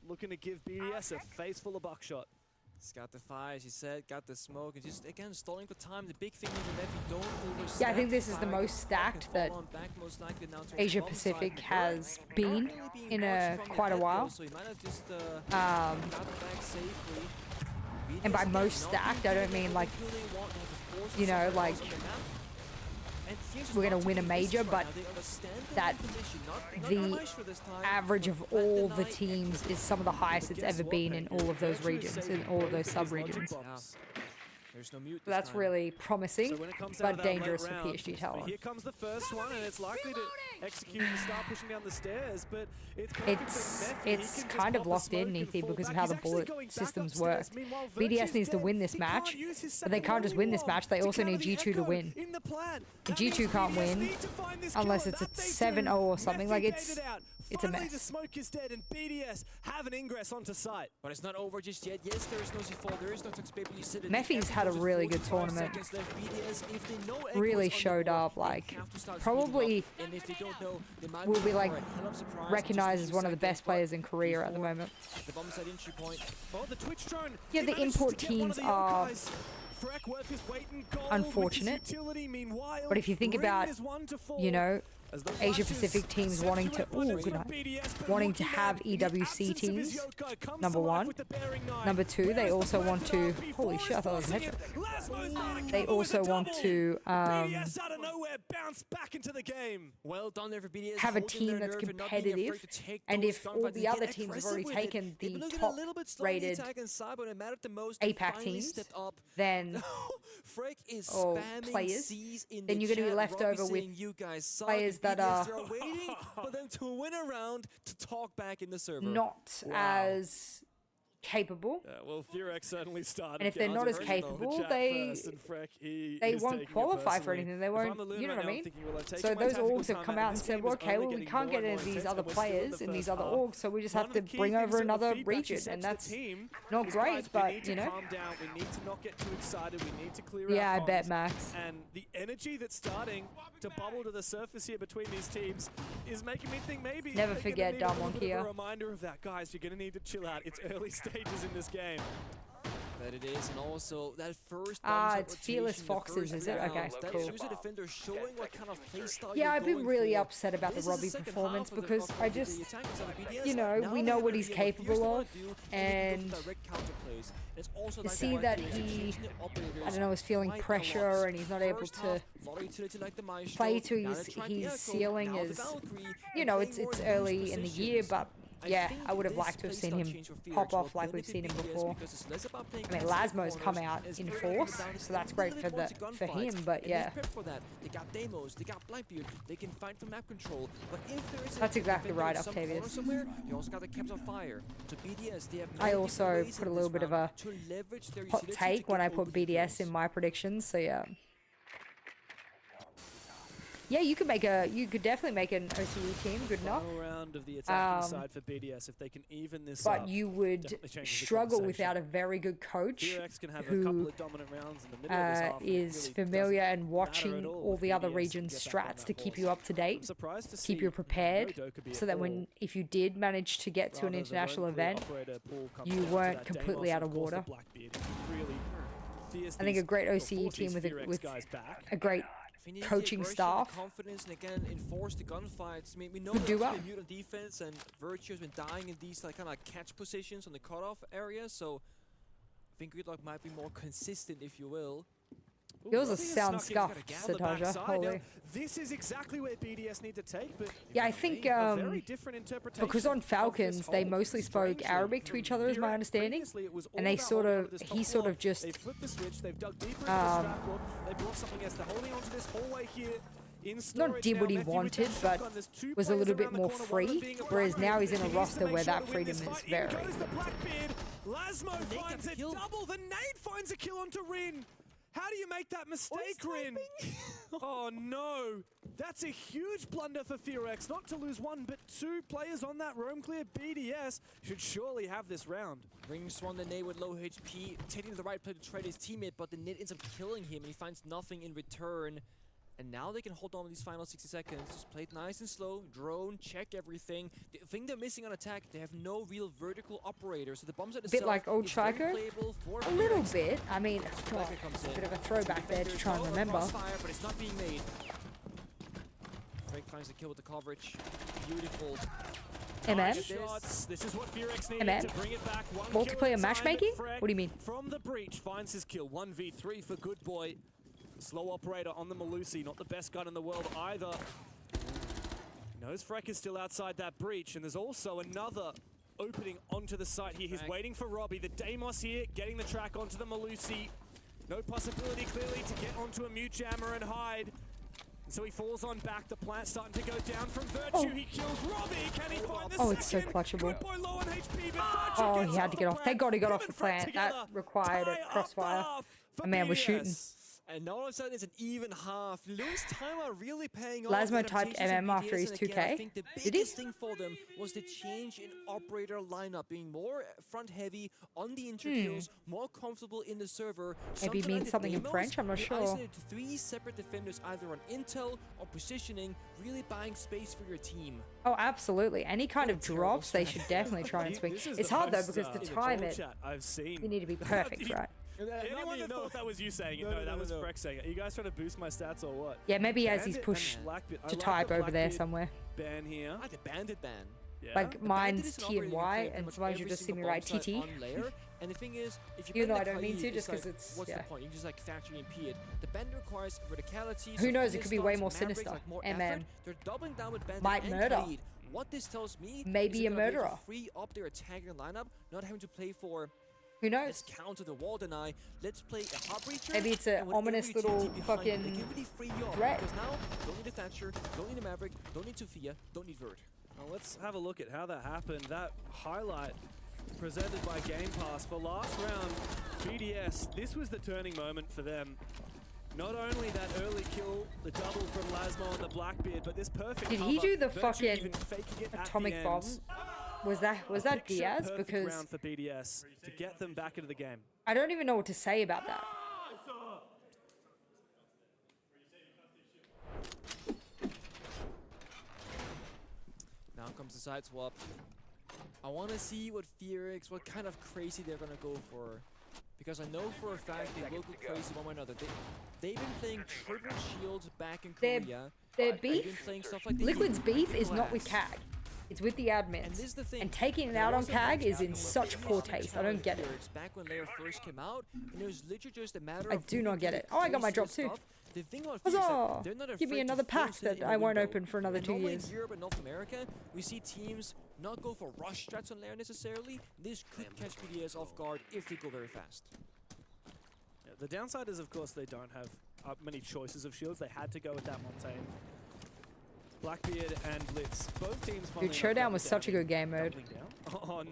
S7: looking to give BDS a face full of buckshot.
S6: He's got the fire, as you said, got the smoke, and just, again, stalling for time. The big thing is that if you don't overstep,
S1: Yeah, I think this is the most stacked that Asia Pacific has been in quite a while. And by most stacked, I don't mean like, you know, like we're going to win a major, but that the average of all the teams is some of the highest it's ever been in all of those regions, in all of those sub-regions.
S6: There's no mute.
S1: So that's really promising,
S7: So when it comes down to
S1: but
S7: that
S1: dangerous
S7: late
S1: for
S7: round,
S1: PSG Talon.
S7: Here comes the first one, and it's likely to execute and start pushing down the stairs, but it's perfect for Mephi. He
S1: It's
S7: can just
S1: kind of
S7: pop the
S1: locked in,
S7: smoke and
S1: Neathy,
S7: fall
S1: because of
S7: back.
S1: how
S7: He's
S1: the
S7: actually
S1: bullet
S7: going back
S1: systems work.
S7: upstairs. Meanwhile,
S1: BDS
S7: Virtue's
S1: needs to
S7: dead.
S1: win this
S7: He
S1: match,
S7: can't use his
S1: but they
S7: second
S1: can't just win this
S7: one
S1: match, they
S7: to
S1: also
S7: counter
S1: need
S7: the
S1: G2 to
S7: echo
S1: win.
S7: in the plan.
S1: And
S7: That means
S1: G2 can't
S7: BDS
S1: win
S7: need to find this
S1: unless
S7: killer.
S1: it's a
S7: That they
S1: 7-0
S7: do.
S1: or something.
S7: Mephi
S1: Like
S7: gave
S1: it's
S7: it out.
S1: a
S7: Finally, the
S1: mess.
S7: smoke is dead, and BDS have an ingress onto site.
S6: But it's not over just yet. Yes, there is no C4, there is no Tux Paper. You said it.
S1: Mephi's had a really good tournament. Really showed up, like, probably will be like recognized as one of the best players in Korea at the moment.
S6: The bomb side entry point.
S7: Oh, the Twitch drone.
S1: Yeah, the import teams are unfortunate, but if you think about, you know,
S7: As the
S1: Asia
S7: flashes
S1: Pacific teams
S7: set
S1: wanting
S7: to
S1: to,
S7: it, whether
S1: ooh,
S7: it's
S1: good
S7: for
S1: night,
S7: BDS, but
S1: wanting to
S7: Rookie
S1: have
S7: Man, in the
S1: EWC
S7: absence of his
S1: teams.
S7: Yoko, comes
S1: Number
S7: to life
S1: one.
S7: with the bearing knife.
S1: Number two, they
S7: Whereas the
S1: also want to.
S7: Black Knight
S1: Holy shit! I thought it was a
S7: forcing
S1: headshot.
S7: it. Lasmo's there to
S1: They
S7: cover with a
S1: also want
S7: double.
S1: to
S7: BDS out of nowhere bounce back into the game.
S6: Well done there for BDS.
S1: have a
S6: holding
S1: team
S6: their
S1: that's
S6: nerve and not being afraid
S1: competitive,
S6: to take
S1: and
S6: those
S1: if all
S6: gunfights
S1: the
S6: and
S1: other
S6: get
S1: teams have
S6: aggressive
S1: already
S6: with it.
S1: taken
S6: They've been
S1: the
S6: looking
S1: top
S6: a little bit slow on the
S1: rated
S6: attack inside, but it mattered the most. They
S1: APAC
S6: finally
S1: teams,
S6: stepped up.
S1: then
S6: Freck is
S1: or
S6: spamming
S1: players,
S6: C's in
S1: then
S6: the
S1: you're going to be
S6: chat.
S1: left
S6: Robbie
S1: over with
S6: saying, you guys suck,
S1: players
S6: and
S1: that
S6: BDS,
S1: are
S6: they're waiting for them to win a round to talk back in the server.
S1: not as capable.
S7: Yeah, well, Furex certainly started.
S1: And if they're not as capable, they won't qualify for anything. They won't, you know what I mean? So those orgs have come out and said, well, okay, well, we can't get any of these other players in these other orgs, so we just have to bring over another region, and that's not great, but, you know.
S7: Calm down. We need to not get too excited. We need to clear
S1: Yeah,
S7: our
S1: I
S7: comms.
S1: bet, Max.
S7: And the energy that's starting to bubble to the surface here between these teams is making me think maybe
S1: Never
S7: they're
S1: forget
S7: gonna need
S1: Dumb
S7: a
S1: One
S7: little bit of
S1: Kia.
S7: a reminder of that, guys. You're going to need to chill out. It's early stages in this game.
S6: That it is, and also that first
S1: It's Fearless Foxes, is it? Okay,
S6: that
S1: cool.
S6: user defender showing what kind of play style
S1: Yeah,
S6: you're
S1: I've been
S6: going
S1: really
S6: for.
S1: upset about the
S6: This is
S1: Robbie
S6: second
S1: performance
S6: half of
S1: because
S6: the
S1: I
S6: of the
S1: just,
S6: attack inside of BDS.
S1: you know,
S6: Now
S1: we
S6: they're
S1: know what
S6: gonna
S1: he's
S6: be able to use
S1: capable
S6: the
S1: of,
S6: one do
S1: and
S6: direct counterplays. It's also
S1: to
S6: like
S1: see
S6: the right
S1: that
S6: plays,
S1: he,
S6: changing the operators
S1: I don't know, is feeling
S6: quite a
S1: pressure
S6: lot.
S1: and he's not able
S6: First
S1: to
S6: half, lot of utility like the Maestro.
S1: play to
S6: Now
S1: his
S6: they're trying the Echo.
S1: ceiling
S6: Now the
S1: is,
S6: Valkyrie,
S1: you know,
S6: playing
S1: it's
S6: more in
S1: early
S6: loose
S1: in the year,
S6: positions.
S1: but yeah,
S6: think
S1: I would have
S6: this
S1: liked to have seen
S6: playstyle
S1: him
S6: change for
S1: pop
S6: Felix
S1: off
S6: will
S1: like we've seen him
S6: benefit
S1: before.
S6: BDS because it's less about playing
S1: I mean,
S6: against
S1: Lasmo's
S6: corners,
S1: come out
S6: it's
S1: in
S6: very
S1: force,
S6: down to
S1: so that's
S6: a
S1: great
S6: little
S1: for
S6: bit more to
S1: him,
S6: gunfights,
S1: but
S6: and
S1: yeah.
S6: they're prepped for that. They got Demos, they got Blackbeard, they can fight for map control. But if there is
S1: That's
S6: a
S1: exactly
S6: defender
S1: right,
S6: in some corner
S1: Octavius.
S6: somewhere, you also got the Caps on Fire. To BDS, they have
S1: I
S6: many
S1: also
S6: different ways
S1: put a
S6: in
S1: little
S6: this
S1: bit of
S6: round
S1: a
S6: to leverage their
S1: hot
S6: utility to
S1: take when
S6: get
S1: I put
S6: open
S1: BDS
S6: kills.
S1: in my predictions, so yeah. Yeah, you could definitely make an OCE team, good enough.
S7: Final round of the attacking side for BDS. If they can even this up,
S1: But you would
S7: definitely changes the
S1: struggle
S7: conversation.
S1: without a very good coach
S7: Furex can have a couple
S1: who
S7: of dominant rounds in the middle of this half, and it
S1: is
S7: really
S1: familiar
S7: doesn't
S1: and
S7: matter
S1: watching
S7: at
S1: all
S7: if
S1: the other
S7: BDS can
S1: regions'
S7: get back on
S1: strats
S7: that
S1: to keep
S7: horse.
S1: you up to
S7: I'm
S1: date,
S7: surprised to
S1: keep
S7: see
S1: you prepared,
S7: Nodo could be
S1: so
S7: at
S1: that
S7: all.
S1: when if you did manage to get to an
S7: Rather, the
S1: international
S7: lone clear
S1: event,
S7: operator pool comes
S1: you
S7: down to
S1: weren't
S7: that
S1: completely
S7: Deimos
S1: out
S7: and
S1: of
S7: of course the
S1: water.
S7: Blackbeard. Really fears
S1: I think a
S7: these-
S1: great
S7: or
S1: OCE
S7: force
S1: team
S7: these
S1: with
S7: Furex
S1: with
S7: guys back.
S1: a great
S6: If he needs the
S1: coaching
S6: aggression,
S1: staff
S6: the confidence, and again enforce the gunfights. I mean, we know
S1: could
S6: that
S1: do
S6: he's
S1: well.
S6: been mute on defense, and Virtue has been dying in these like kind of catch positions on the cutoff area. So I think Gridlock might be more consistent, if you will.
S1: Yours
S7: Robbie
S1: is
S7: has
S1: sound
S7: snuck in
S1: scuffed,
S7: on the
S1: Sataja.
S7: backside.
S1: Holy.
S7: Now, this is exactly where BDS need to take, but
S1: Yeah, I think
S7: a very different interpretation
S1: because on
S7: of this
S1: Falcons they
S7: hold.
S1: mostly spoke
S7: Strangely,
S1: Arabic to each other, is my
S7: Furex,
S1: understanding,
S7: previously it was all
S1: and they
S7: about
S1: sort
S7: holding
S1: of
S7: onto this top
S1: he sort
S7: wall.
S1: of just
S7: They've flipped the switch, they've dug deeper into the strap wall, they brought something else. They're holding onto this hallway here. In storage
S1: not did
S7: now.
S1: what he
S7: Matthew
S1: wanted,
S7: returns
S1: but
S7: shotgun. There's two
S1: was a little
S7: players
S1: bit
S7: around the
S1: more
S7: corner, one of them
S1: free,
S7: being a
S1: whereas
S7: Blackbeard.
S1: now he's in a
S7: He needs
S1: roster
S7: to make
S1: where
S7: sure
S1: that
S7: to win
S1: freedom
S7: this
S1: is
S7: fight. In
S1: very.
S7: goes the Blackbeard. Lasmo finds it double. The nade finds a kill onto Rin. How do you make that mistake, Rin? Oh no! That's a huge blunder for Furex. Not to lose one, but two players on that roam clear. BDS should surely have this round.
S6: Ring Swan the nade with low HP, taking the right play to trade his teammate, but the nade ends up killing him, and he finds nothing in return. And now they can hold on to these final 60 seconds. Just play it nice and slow. Drone, check everything. The thing they're missing on attack, they have no real vertical operator. So the bombs at the
S1: Bit like old Chico. A little bit. I mean, oh,
S6: comes
S1: a
S6: in.
S1: bit of a throwback there to try and remember.
S6: Fire, but it's not being made. Drake finds the kill with the coverage. Beautiful.
S1: MM?
S7: Shots. This is what Furex needed
S1: MM?
S7: to bring it back. One
S1: Multiplayer
S7: kill inside,
S1: matchmaking?
S7: but Freck
S1: What do you mean?
S7: From the breach finds his kill. 1v3 for Good Boy. Slow operator on the Malusi, not the best gun in the world either. Knows Freck is still outside that breach, and there's also another opening onto the site here. He's waiting for Robbie. The Deimos here, getting the track onto the Malusi. No possibility, clearly, to get onto a mute jammer and hide. And so he falls on back. The plant starting to go down from Virtue.
S1: Oh.
S7: He kills Robbie. Can he find the
S1: Oh,
S7: second?
S1: it's so clutchable.
S7: Good Boy low on HP, but
S1: Oh,
S7: Virtue
S1: he had to get off. Thank God he got off the plant. That required a crossfire. A man was shooting.
S6: And now all of a sudden it's an even half. Loon's timer really paying off.
S1: Lasmo typed
S6: Adaptations in
S1: MM after
S6: BDS,
S1: his
S6: and again,
S1: 2K.
S6: I think the
S1: Did he?
S6: biggest thing for them was the change in operator lineup, being more front heavy on the interkills, more comfortable in the server.
S1: Maybe it means something in French, I'm not
S6: they
S1: sure.
S6: isolated three separate defenders either on intel or positioning, really buying space for your team.
S1: Oh, absolutely. Any kind of drops, they should definitely try and swing.
S7: This is
S1: It's
S7: the
S1: hard though
S7: most,
S1: because to
S7: troll
S1: time it,
S7: chat I've seen.
S1: you need to be perfect, right?
S7: Anyone that thought that was you saying it, no, that was Freck saying it. Are you guys trying to boost my stats or what?
S1: Yeah, maybe he has his
S7: Bandit
S1: push
S7: and Blackbeard. I
S1: to
S7: like
S1: type
S7: the
S1: over there
S7: Blackbeard
S1: somewhere.
S7: Ban here.
S6: I like the bandit ban.
S7: Yeah.
S1: Like
S6: The bandit
S1: mine's
S6: is an
S1: T and
S6: operator you can
S1: Y,
S6: play pretty
S1: and
S6: much
S1: sometimes you
S6: every
S1: just see me
S6: single
S1: write
S6: bomb site
S1: TT.
S6: on layer. And the thing is, if you
S1: Even
S6: ban
S1: though I
S6: the
S1: don't mean
S6: Kaid,
S1: to, just
S6: like,
S1: 'cause it's-
S6: what's
S1: yeah.
S6: the point? You can just like factory impede it. The band requires verticality.
S1: Who
S6: so
S1: knows, it
S6: Fia
S1: could be way
S6: starts,
S1: more
S6: Maverick,
S1: sinister.
S6: like more
S1: MM.
S6: effort. They're doubling down with bandit
S1: Might
S6: and
S1: murder.
S6: Kaid. What this tells me
S1: Maybe
S6: is
S1: a
S6: they're gonna be able to
S1: murderer.
S6: free up their attacking lineup, not having to play for
S1: Who
S6: let's
S1: knows?
S6: counter the wall deny. Let's play a hard breacher.
S1: Maybe it's an
S6: and with
S1: ominous
S6: every
S1: little
S6: TNT behind it, they
S1: fucking
S6: can really free you up,
S1: threat.
S6: because now don't need a Thatcher, don't need a Maverick, don't need Sophia, don't need Vert.
S7: Well, let's have a look at how that happened. That highlight presented by Game Pass for last round, BDS. This was the turning moment for them. Not only that early kill, the double from Lasmo and the Blackbeard, but this perfect
S1: Did he
S7: cover.
S1: do the
S7: Virtue
S1: fucking
S7: even faking it at the
S1: atomic
S7: end.
S1: bomb? Was that
S7: Picture
S1: Diaz?
S7: perfect
S1: Because
S7: round for BDS to get them back into the game.
S1: I don't even know what to say about that.
S6: Now comes the side swap. I want to see what Fearix, what kind of crazy they're going to go for. Because I know for a fact they will go crazy one way or another. They've been playing triple shields back in
S1: Their
S6: Korea.
S1: Their
S6: They've been
S1: beef,
S6: playing stuff like the
S1: Liquid's
S6: Eagle,
S1: beef is not with
S6: Glass.
S1: CAG. It's with the admins.
S6: And this is the thing.
S1: And taking it
S6: There
S1: out on
S6: was a
S1: CAG
S6: match
S1: is
S6: out
S1: in such poor taste. I don't get it.
S6: Fearix back when Layer first came out, and it was literally just a matter
S1: I
S6: of
S1: do not
S6: moving
S1: get
S6: to
S1: it.
S6: the
S1: Oh, I got my drop
S6: craziest
S1: too.
S6: stuff. The thing about Fearix is
S1: Huzzah!
S6: that they're not
S1: Give me
S6: afraid to
S1: another pack
S6: force it
S1: that
S6: in a
S1: I won't
S6: window.
S1: open for another
S6: And
S1: 2
S6: normally
S1: years.
S6: in Europe and North America, we see teams not go for rush strats on Lair necessarily. This could catch BDS off guard if they go very fast.
S7: Yeah, the downside is, of course, they don't have many choices of shields. They had to go with that Montaigne. Blackbeard and Blitz, both teams.
S1: Dude, Showdown was such a good game mode.
S7: On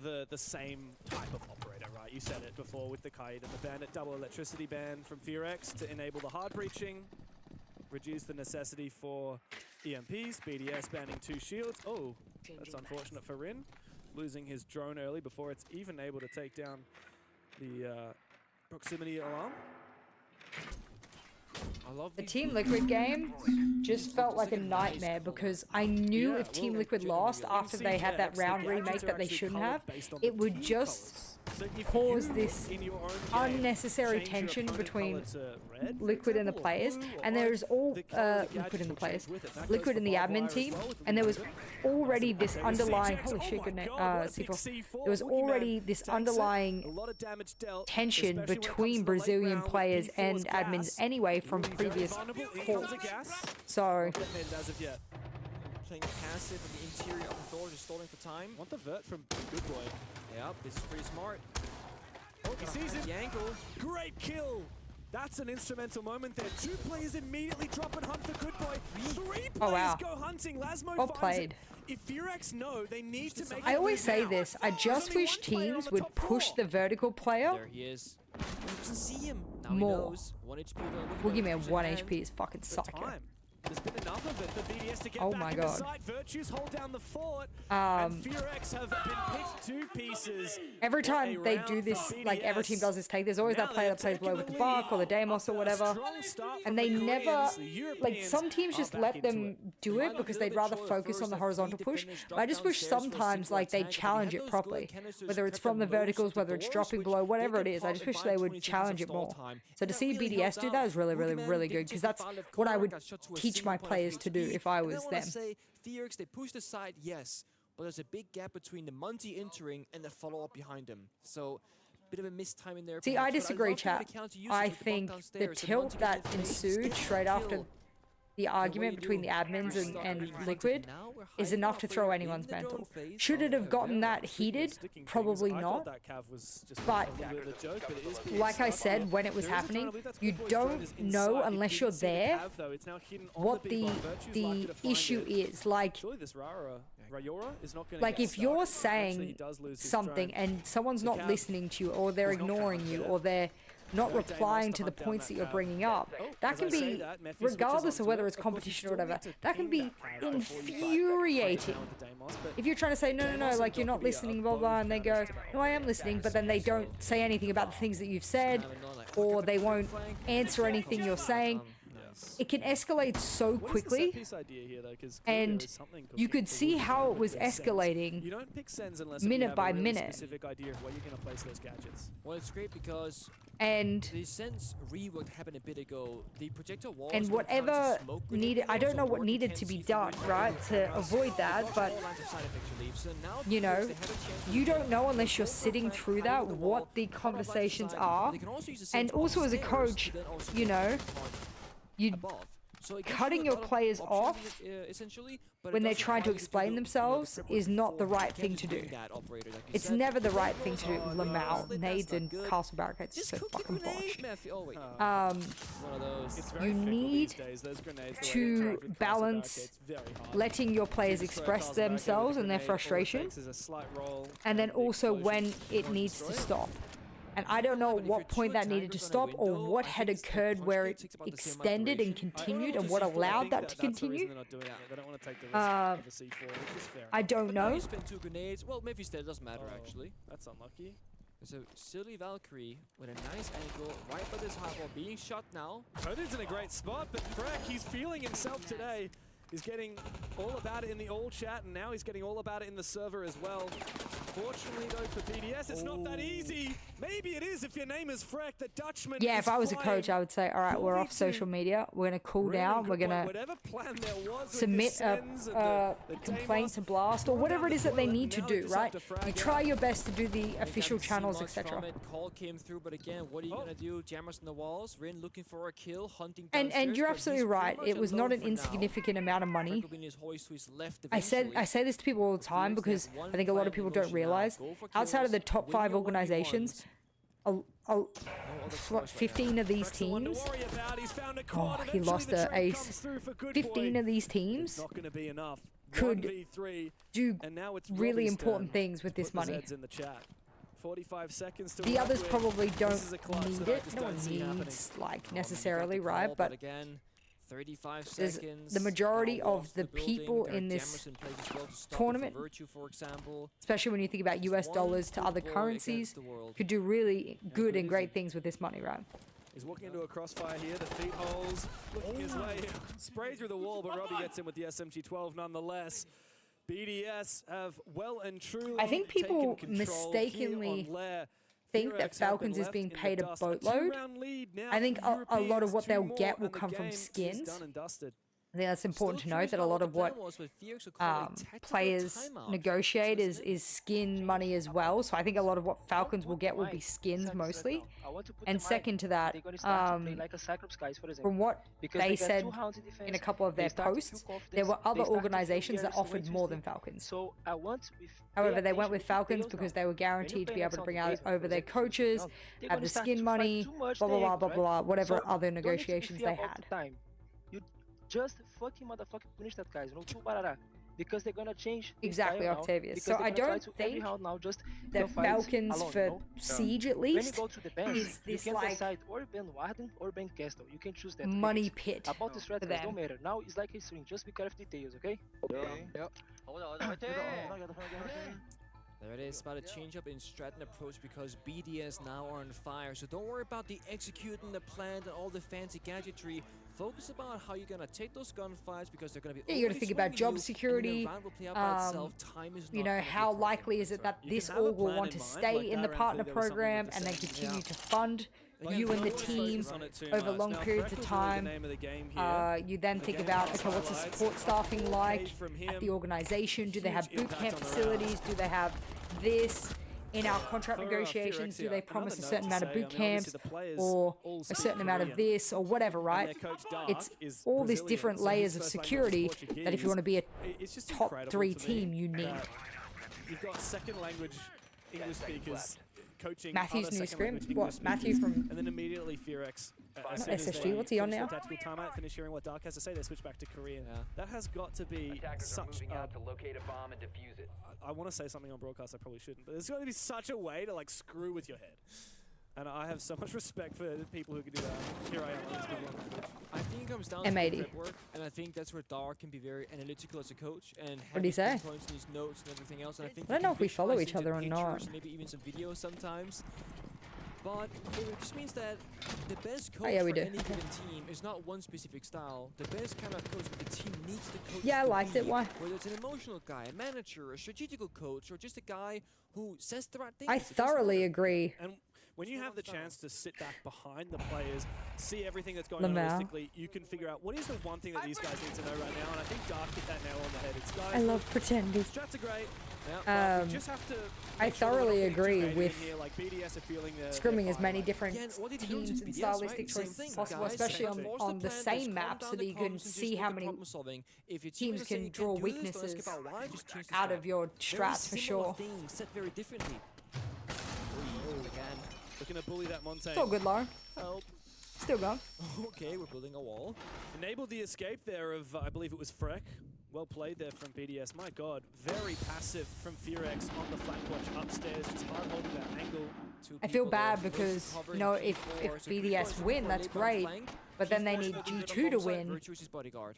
S7: the same type of operator, right? You said it before with the Kaid and the Bandit double electricity ban from Fearx to enable the hard breaching, reduce the necessity for EMPs. BDS banning 2 shields. Oh, that's unfortunate for Rin, losing his drone early before it's even able to take down the proximity alarm.
S6: I love
S1: The
S6: these
S1: Team
S6: boots.
S1: Liquid game just felt like a nightmare because I knew
S7: Yeah,
S1: if Team
S7: well,
S1: Liquid lost after they had that round remake that they shouldn't have, it would just
S7: So if
S1: cause
S7: you,
S1: this
S7: in your own game,
S1: unnecessary
S7: change your
S1: tension
S7: opponent
S1: between
S7: colour to red, for
S1: Liquid and the
S7: example, or
S1: players,
S7: blue, or
S1: and there's all
S7: the colour the
S1: Liquid
S7: gadget
S1: and the
S7: will
S1: players,
S7: change with it. That
S1: Liquid
S7: goes
S1: and the
S7: for barbed
S1: admin
S7: wire as
S1: team,
S7: well with
S1: and there was
S7: Liquid.
S1: already this
S7: There was
S1: underlying
S7: CJX.
S1: holy
S7: Oh
S1: shit,
S7: my
S1: good name,
S7: God, what a big
S1: C4.
S7: C4.
S1: There was
S7: Boogeyman
S1: already this
S7: takes it. A
S1: underlying
S7: lot of damage dealt,
S1: tension
S7: especially when it comes
S1: between
S7: to the late
S1: Brazilian
S7: round with
S1: players
S7: B4's
S1: and admins
S7: gas.
S1: anyway from
S7: Really very
S1: previous
S7: vulnerable. Here
S1: calls.
S7: comes a gas.
S1: So
S7: Not detonated as of yet.
S6: Playing passive in the interior of the door, just stalling for time.
S7: Want the vert from Good Boy.
S6: Yep, this is pretty smart.
S7: Oh, he sees him.
S6: Yangle.
S7: Great kill. That's an instrumental moment there. 2 players immediately drop and hunt for Good Boy. 3 players
S1: Oh, wow.
S7: go hunting. Lasmo
S1: Well
S7: finds
S1: played.
S7: it. If Fearx know, they need to make
S1: I
S7: it
S1: always
S7: move
S1: say
S7: now.
S1: this, I
S7: There's
S1: just
S7: only
S1: wish
S7: one player on
S1: teams
S7: the
S1: would
S7: top
S1: push
S7: floor.
S1: the vertical player
S6: There he is. He doesn't see him. Now
S1: more.
S6: he knows. 1 HP.
S1: Boogeyman 1 HP is fucking
S7: The
S1: psycho.
S7: time. There's been enough of it for BDS to get
S1: Oh
S7: back
S1: my
S7: in the
S1: God.
S7: site. Virtues hold down the fort. And Fearx have been picked to pieces.
S1: Every
S7: What
S1: time
S7: a
S1: they
S7: round
S1: do
S7: for
S1: this, like every
S7: BDS.
S1: team does this take, there's always
S7: Now
S1: that player
S7: they've
S1: that plays
S7: taken
S1: below with the
S7: lead
S1: Bark or the Deimos
S7: after
S1: or
S7: a
S1: whatever,
S7: strong start from
S1: and they
S7: the
S1: never,
S7: Koreans. The
S1: like
S7: Europeans
S1: some teams
S7: are
S1: just
S7: back
S1: let
S7: into
S1: them
S7: it.
S1: do
S6: Might
S1: it
S6: have
S1: because
S6: a
S1: they'd
S6: little
S1: rather
S6: bit short
S1: focus
S6: first,
S1: on the
S6: like
S1: horizontal
S6: need to
S1: push,
S6: finish,
S1: but I just
S6: drop
S1: wish
S6: downstairs for a
S1: sometimes
S6: single
S1: like they
S6: attack, and
S1: challenge
S6: they
S1: it
S6: had those
S1: properly,
S6: good canisters
S1: whether it's
S6: kept
S1: from the
S6: them nose
S1: verticals,
S6: to
S1: whether it's
S6: doors,
S1: dropping
S6: which
S1: below,
S6: they
S1: whatever it
S6: can
S1: is, I
S6: pop
S1: just
S6: in
S1: wish
S6: 5,
S1: they
S6: 20
S1: would
S6: seconds
S1: challenge
S6: of
S1: it more.
S6: stall time.
S1: So to
S6: That
S1: see
S6: really
S1: BDS
S6: helped
S1: do
S6: out.
S1: that is really, really,
S6: Boogeyman
S1: really
S6: didn't
S1: good because
S6: take
S1: that's
S6: the Violet
S1: what I
S6: Collar,
S1: would
S6: got shot to a
S1: teach my
S6: 0.5
S1: players to do
S6: HP.
S1: if I
S6: And
S1: was
S6: then I wanna
S1: them.
S6: say, Fearx, they pushed aside, yes, but there's a big gap between the Monty entering and the follow-up behind him. So, bit of a missed time in there.
S1: See,
S6: perhaps,
S1: I
S6: but
S1: disagree,
S6: love the way
S1: chat.
S6: the counter usage
S1: I
S6: with the bump
S1: think the
S6: downstairs, the
S1: tilt
S6: Monty
S1: that
S6: getting in place,
S1: ensued
S6: gets
S1: straight
S6: the
S1: after
S6: kill.
S1: the argument between the admins and Liquid is enough to throw anyone's mental. Should it have gotten that heated? Probably not. But like I said, when it was happening, you don't know unless you're there what the issue is. Like if you're saying something and someone's not listening to you, or they're ignoring you, or they're not replying to the points that you're bringing up, that can be, regardless of whether it's competition or whatever, that can be infuriating. If you're trying to say, no, like you're not listening, blah, blah, and they go, no, I am listening, but then they don't say anything about the things that you've said, or they won't answer anything you're saying, it can escalate so
S7: What is the
S1: quickly,
S7: set piece idea here, though? 'Cause
S1: and
S7: there is something
S1: you
S7: cooking
S1: could
S7: for
S1: see
S7: Woodland
S1: how it
S7: with
S1: was
S7: their sends.
S1: escalating
S7: You don't pick sends unless
S1: minute
S7: you have
S1: by
S7: a really
S1: minute.
S7: specific idea of where you're going to place those gadgets.
S6: Well, it's great because
S1: and
S6: the sense rework happened a bit ago. The projector walls
S1: and
S6: don't count as
S1: whatever
S6: smoke grenade
S1: needed, I
S6: anymore,
S1: don't
S6: so
S1: know what
S6: more
S1: needed
S6: can
S1: to be
S6: see
S1: done,
S6: through
S1: right,
S6: it.
S1: to avoid that,
S6: Blocks
S1: but
S6: all lines of sight effectually. So now
S1: you know,
S6: they have a chance to
S1: you don't
S6: defend.
S1: know unless
S6: They
S1: you're
S6: go for a
S1: sitting
S6: flank,
S1: through
S6: hiding
S1: that
S6: in the wall,
S1: what the
S6: cut off lines of
S1: conversations
S6: sight,
S1: are,
S6: they can also use the
S1: and
S6: sense
S1: also as a
S6: upstairs
S1: coach,
S6: to then also
S1: you
S6: get
S1: know,
S6: the point
S1: you
S6: above. So it gives
S1: cutting
S6: you a
S1: your
S6: lot of
S1: players
S6: options,
S1: off
S6: essentially, but
S1: when
S6: it
S1: they're
S6: does
S1: trying to
S6: require you
S1: explain
S6: do, you know, the
S1: themselves
S6: prep
S1: is
S6: work
S1: not the
S6: before.
S1: right
S6: You
S1: thing
S6: can't
S1: to
S6: just
S1: do.
S6: wing that operator, like you
S1: It's
S6: said.
S1: never the
S6: They
S1: right
S6: will
S1: thing to do.
S6: also-
S1: Lamau,
S6: that's
S1: nades,
S6: not
S1: and
S6: good.
S1: castle barricades
S6: Just
S1: so
S6: cook
S1: fucking
S6: your grenade,
S1: bosh.
S6: Matthew. Oh wait,
S7: One
S6: of those.
S7: It's very
S1: You
S7: fickle
S1: need
S7: these days. Those grenades, the way
S1: to
S7: they interact with castle
S1: balance
S7: barricades, very hard.
S1: letting your players
S7: You just throw a
S1: express
S7: castle barricade with a
S1: themselves and their
S7: grenade, all it
S1: frustration,
S7: takes is a slight roll
S1: and then
S7: the
S1: also
S7: explosion.
S1: when it
S7: You wanna
S1: needs to
S7: destroy it?
S1: stop. And I don't know
S6: But if
S1: what
S6: you're
S1: point
S6: two
S1: that needed to
S6: attackers on a
S1: stop or
S6: window,
S1: what
S6: I
S1: had
S6: think the
S1: occurred where
S6: conjugate
S1: it
S6: takes about the same
S1: extended and
S6: duration.
S1: continued
S7: I
S1: and what
S7: think
S1: allowed that to
S7: that's the reason
S1: continue.
S7: they're not doing it. They don't want to take the risk
S1: Uh,
S7: of a C4, which is fair
S1: I
S7: enough.
S1: don't
S6: But now
S1: know.
S6: you spend 2 grenades. Well, maybe instead it doesn't matter
S7: Oh,
S6: actually.
S7: That's unlucky.
S6: There's a silly Valkyrie with a nice angle right by this high ball being shot now.
S7: Odin's in a great spot, but Freck, he's feeling himself today. He's getting all about it in the all chat, and now he's getting all about it in the server as well. Fortunately, though, for BDS, it's not that easy. Maybe it is if your name is Freck, the Dutchman.
S1: Yeah,
S7: is
S1: if I was a
S7: flying.
S1: coach, I would say, all right, we're off
S7: 4v2.
S1: social media. We're going to cool
S7: Really
S1: down.
S7: good
S1: We're going
S7: point.
S1: to
S7: Whatever plan there was with
S1: submit
S7: the Sens and
S1: a
S7: the
S1: complaint
S7: Deimos,
S1: to Blast or
S7: run
S1: whatever
S7: down
S1: it is
S7: the
S1: that they
S7: toilet,
S1: need to
S7: now they
S1: do,
S7: just have
S1: right?
S7: to frag
S1: You
S7: out.
S1: try your best to do the
S6: We
S1: official
S6: haven't seen
S1: channels,
S6: much
S1: etc.
S6: from it. Call came through, but again, what are you gonna do? Jammers on the walls. Rin looking for a kill, hunting
S1: And
S6: downstairs,
S1: you're
S6: but
S1: absolutely
S6: he's pretty
S1: right.
S6: much
S1: It was not
S6: alone
S1: an
S6: for now.
S1: insignificant amount of money.
S6: Franklin is hoist to his left
S1: I
S6: eventually.
S1: say this to people all the time because I think a lot of people don't realize outside of the top 5 organizations,
S6: other
S1: 15 of these
S7: Freck's the one to
S1: teams,
S7: worry about. He's found a
S1: oh,
S7: quad.
S1: he
S7: Eventually
S1: lost
S7: the
S1: an
S7: trade
S1: ace.
S7: comes through for Good
S1: 15
S7: Boy.
S1: of these
S7: It's
S1: teams
S7: not going to be enough.
S1: could
S7: 1v3,
S1: do
S7: and now it's
S1: really
S7: Robbie's
S1: important
S7: turn
S1: things with
S7: to
S1: this
S7: put the
S1: money.
S7: Zeds in the chat. 45 seconds to
S1: The
S7: work
S1: others
S7: with.
S1: probably
S7: This
S1: don't
S7: is a clutch
S1: need
S7: that I
S1: it.
S7: just
S1: No
S7: don't
S1: one
S7: see happening.
S1: needs, like,
S6: Oh, and you got
S1: necessarily,
S6: the
S1: right?
S6: call,
S1: But
S6: again, 35
S1: there's
S6: seconds.
S1: the majority
S6: Now
S1: of
S6: lost
S1: the
S6: building.
S1: people
S6: There are
S1: in this
S6: jammers in place as well to stop it for
S1: tournament,
S6: Virtue, for example.
S1: especially when you think about US
S6: One
S1: dollars to other
S6: good boy
S1: currencies,
S6: against the world.
S1: could do really good
S7: good
S1: and
S7: is
S1: great
S7: he?
S1: things with this money, right?
S7: He's walking into a crossfire here. The feet holes looking his way. Spray through the wall, but Robbie gets in with the SMG-12 nonetheless. BDS have well and truly
S1: I think people
S7: taken control
S1: mistakenly
S7: here on Lair.
S1: think that
S7: Fearex have been
S1: Falcons is
S7: left
S1: being
S7: in the
S1: paid a
S7: dust. A
S1: boatload.
S7: two-round lead now
S1: I think
S7: for
S1: a lot of
S7: Europeans,
S1: what
S7: two
S1: they'll
S7: more,
S1: get will
S7: and the
S1: come from
S7: game is
S1: skins.
S7: done and dusted.
S1: I think that's important to
S6: Still
S1: note that a
S6: curious
S1: lot
S6: about
S1: of
S6: the
S1: what
S6: plan was, but Fearex will call a tactical
S1: players
S6: timeout.
S1: negotiate
S6: Isn't it?
S1: is skin money as well. So I think a lot of what Falcons will get will be skins mostly. And second to that, from what they said in a couple of their posts, there were other organizations that offered more than Falcons. However, they went with Falcons because they were guaranteed to be able to bring out over their coaches, have the skin money, blah, blah, blah, blah, blah, whatever other negotiations they had.
S12: You just fucking motherfucking punish that guys, no too barara. Because they're gonna change
S1: exactly, Octavius. So I don't think that Falcons for Siege at least is this like
S12: or ban Warden or ban Castle. You can choose that.
S1: money pit
S12: About the
S1: for
S12: strat
S1: them.
S12: don't matter. Now it's like a swing. Just be careful of details, okay?
S4: Yep.
S6: There it is, about a change up in strat and approach because BDS now are on fire. So don't worry about the executing the plan and all the fancy gadgetry. Focus about how you're gonna take those gunfights because they're gonna be.
S1: Yeah, you gotta
S6: already
S1: think about
S6: swinging
S1: job
S6: you,
S1: security.
S6: And the round will play out by itself. Time is
S1: You
S6: not
S1: know,
S6: gonna be
S1: how
S6: a problem.
S1: likely is it that
S7: You
S1: this
S7: can have a
S1: org will
S7: plan
S1: want
S7: in
S1: to
S7: mind,
S1: stay
S7: like
S1: in the
S7: Darren
S1: partner
S7: there was something
S1: program
S7: with
S1: and
S7: the
S1: then
S7: Sens.
S1: continue to fund
S7: Again,
S1: you and the
S7: don't
S1: team
S7: focus on it too
S1: over
S7: much.
S1: long
S7: Now,
S1: periods of
S7: Freckles really the
S1: time?
S7: name of the game here.
S1: You then think
S7: Again,
S1: about,
S7: nice
S1: okay, what's the
S7: highlights.
S1: support staffing like
S7: from
S1: at the
S7: him.
S1: organization? Do they have
S7: Huge
S1: boot camp
S7: impact on the
S1: facilities? Do they have this? In our contract
S7: For,
S1: negotiations, do
S7: Phyrexia,
S1: they promise a
S7: another
S1: certain
S7: note
S1: amount
S7: to
S1: of
S7: say,
S1: boot
S7: I mean,
S1: camps
S7: obviously the players
S1: or
S7: all
S1: a
S7: speak
S1: certain amount of
S7: Korean.
S1: this or whatever,
S7: And
S1: right?
S7: their coach Dark
S1: It's
S7: is
S1: all these
S7: Brazilian,
S1: different
S7: so his
S1: layers of
S7: first language is
S1: security that if
S7: Portuguese.
S1: you want to be a
S7: It's just
S1: top
S7: incredible
S1: 3
S7: to me
S1: team, you need.
S7: that You've got second language English speakers coaching
S1: Matthew's
S7: other
S1: new
S7: second
S1: scrim?
S7: language
S1: What,
S7: English
S1: Matthew
S7: speakers.
S1: from
S7: And then immediately Fearex. As soon as
S1: SSG?
S7: they
S1: What's he on
S7: finish
S1: now?
S7: the tactical timeout, finish hearing what Dark has to say, they switch back to Korean.
S6: Yeah.
S7: That has got to be
S10: Attackers are
S7: such
S10: moving
S7: a
S10: out to locate a bomb and defuse it.
S7: I want to say something on broadcast I probably shouldn't, but there's got to be such a way to like screw with your head. And I have so much respect for the people who can do that. Here I am on this big one.
S6: I think it comes down
S1: M80.
S6: to the prep work, and I think that's where Dar can be very analytical as a coach and
S1: What did he say?
S6: points in his notes and everything else. And I think
S1: I don't know
S6: he
S1: if we
S6: can
S1: follow
S6: visualize
S1: each other or
S6: into
S1: not.
S6: pictures, maybe even some videos sometimes. But it just means that the best coach
S1: yeah, we
S6: for
S1: do.
S6: any given team is not one specific style. The best kind of coach the team needs to coach.
S1: Yeah, I liked it. Why?
S6: Whether it's an emotional guy, a manager, a strategical coach, or just a guy who says the right things.
S1: I thoroughly agree.
S7: And when you have the chance to sit back behind the players, see everything that's going
S1: Lamau.
S7: on holistically, you can figure out what is the one thing that these guys need to know right now. And I think Dark hit that nail on the head. It's guys.
S1: I love pretending.
S7: Strats are great. But we just have to
S1: I thoroughly agree with
S7: like BDS are feeling
S1: scrimming as many different
S6: what did he do
S1: teams
S6: to
S1: and
S6: BDS,
S1: stylistic
S6: right?
S1: choices
S6: Same
S1: as
S6: thing,
S1: possible,
S6: guys.
S1: especially
S6: Same thing.
S1: on the
S6: Force the
S1: same
S6: plan,
S1: map,
S6: just
S1: so that you
S6: calm down
S1: can
S6: the
S1: see
S6: problems
S1: how
S6: and
S1: many
S6: just look at problem-solving. If your team
S1: teams
S6: is saying
S1: can
S6: you
S1: draw
S6: can't do this, don't
S1: weaknesses
S6: skip out. Why? Just change the
S1: out
S6: strat.
S1: of your
S6: Very
S1: strats for
S6: similar
S1: sure.
S6: things, set very differently. Again.
S7: Looking to bully that Montagne.
S1: It's all good, Lauren.
S7: Help.
S1: Still going.
S6: Okay, we're building a wall.
S7: Enabled the escape there of, I believe it was Freck. Well played there from BDS. My God, very passive from Fearex on the flat watch upstairs, just hard holding that angle.
S1: I feel bad because, you know, if BDS win, that's great, but then they need G2 to win.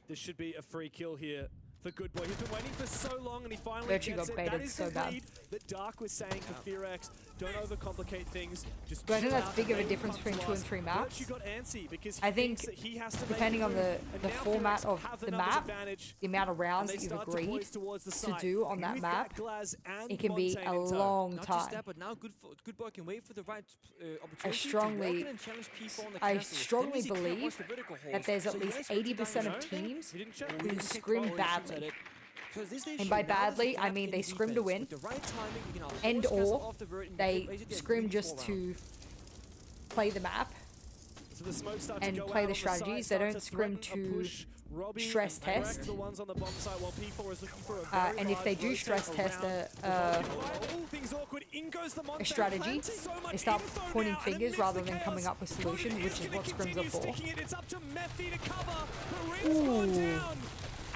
S7: This should be a free kill here for Good Boy. He's been waiting for so long and he finally
S1: Virtue
S7: gets
S1: got
S7: it.
S1: baited
S7: That is
S1: so
S7: the
S1: bad.
S7: read that Dark was saying for Fearex. Don't overcomplicate things. Just
S1: But I think
S7: chill
S1: that's
S7: out
S1: big
S7: and
S1: of a
S7: they will
S1: difference
S7: come
S1: between
S7: to
S1: 2
S7: us.
S1: and 3 maps.
S7: Virtue got antsy because
S1: I
S7: he
S1: think,
S7: thinks that he has to make
S1: depending on
S7: it
S1: the
S7: through, and now
S1: format
S7: Fearex
S1: of
S7: have
S1: the
S7: numbers
S1: map,
S7: advantage,
S1: the amount of
S7: and
S1: rounds
S7: they
S1: that you've
S7: start to
S1: agreed
S7: poise towards the
S1: to
S7: site.
S1: do on that
S7: With
S1: map,
S7: Glaz and
S1: it can be
S7: Montagne
S1: a
S7: in tow.
S1: long
S6: Not just
S1: time.
S6: that, but now Good Boy can wait for the right opportunity
S1: I
S6: to walk
S1: strongly,
S6: in and challenge people on the
S1: I
S6: castle.
S1: strongly
S6: That means he can't
S1: believe
S6: watch the vertical
S1: that
S6: holes.
S1: there's at
S6: So
S1: least
S6: yes, Virtue
S1: 80%
S6: down
S1: of
S6: there.
S1: teams
S6: He didn't check.
S1: who
S6: He
S1: scrim
S6: shoots at
S1: badly.
S6: it.
S1: And by badly, I mean they scrim to win, and or they scrim just to play the map
S7: So the smoke starts to
S1: and
S7: go
S1: play
S7: out
S1: the
S7: on site,
S1: strategies.
S7: start
S1: They don't scrim
S7: threaten a
S1: to
S7: push. Robbie
S1: stress
S7: and Rex,
S1: test.
S7: the ones on the bomb site, while P4 is looking for a very
S1: And if they
S7: large
S1: do
S7: rotate
S1: stress test
S7: around. All things awkward. In goes the
S1: a
S7: Montagne.
S1: strategy,
S7: Planting so much
S1: they start
S7: info
S1: pointing
S7: now, and
S1: fingers
S7: amidst
S1: rather
S7: the
S1: than
S7: chaos,
S1: coming up with solutions,
S7: Cody
S1: which
S7: is
S1: is
S7: gonna
S1: what scrims
S7: continue
S1: are for.
S7: sticking it. It's up to Mephi to cover. The ring's gone down.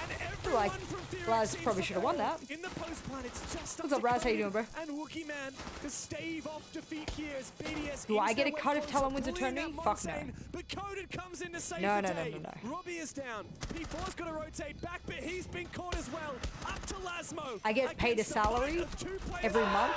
S7: And everyone
S1: Like,
S7: from Fearex
S1: Glaz
S7: sees
S1: probably
S7: the
S1: should have won
S7: ball.
S1: that.
S7: In the post plan, it's just
S1: What's up, Raz? How you doing, bro?
S7: And Wookie Man to stave off defeat here as BDS.
S1: Do I
S7: inch
S1: get
S7: their
S1: a
S7: way
S1: cut if
S7: closer,
S1: Talon wins a
S7: bullying
S1: tournament?
S7: that
S1: Fuck no.
S7: Montagne, but Coded comes in to save
S1: No,
S7: the
S1: no,
S7: day.
S1: no, no, no.
S7: Robbie is down. P4's got to rotate back, but he's been caught as well. Up to Lasmo.
S1: I get paid a
S7: Against the fight
S1: salary
S7: of 2 players.
S1: every month.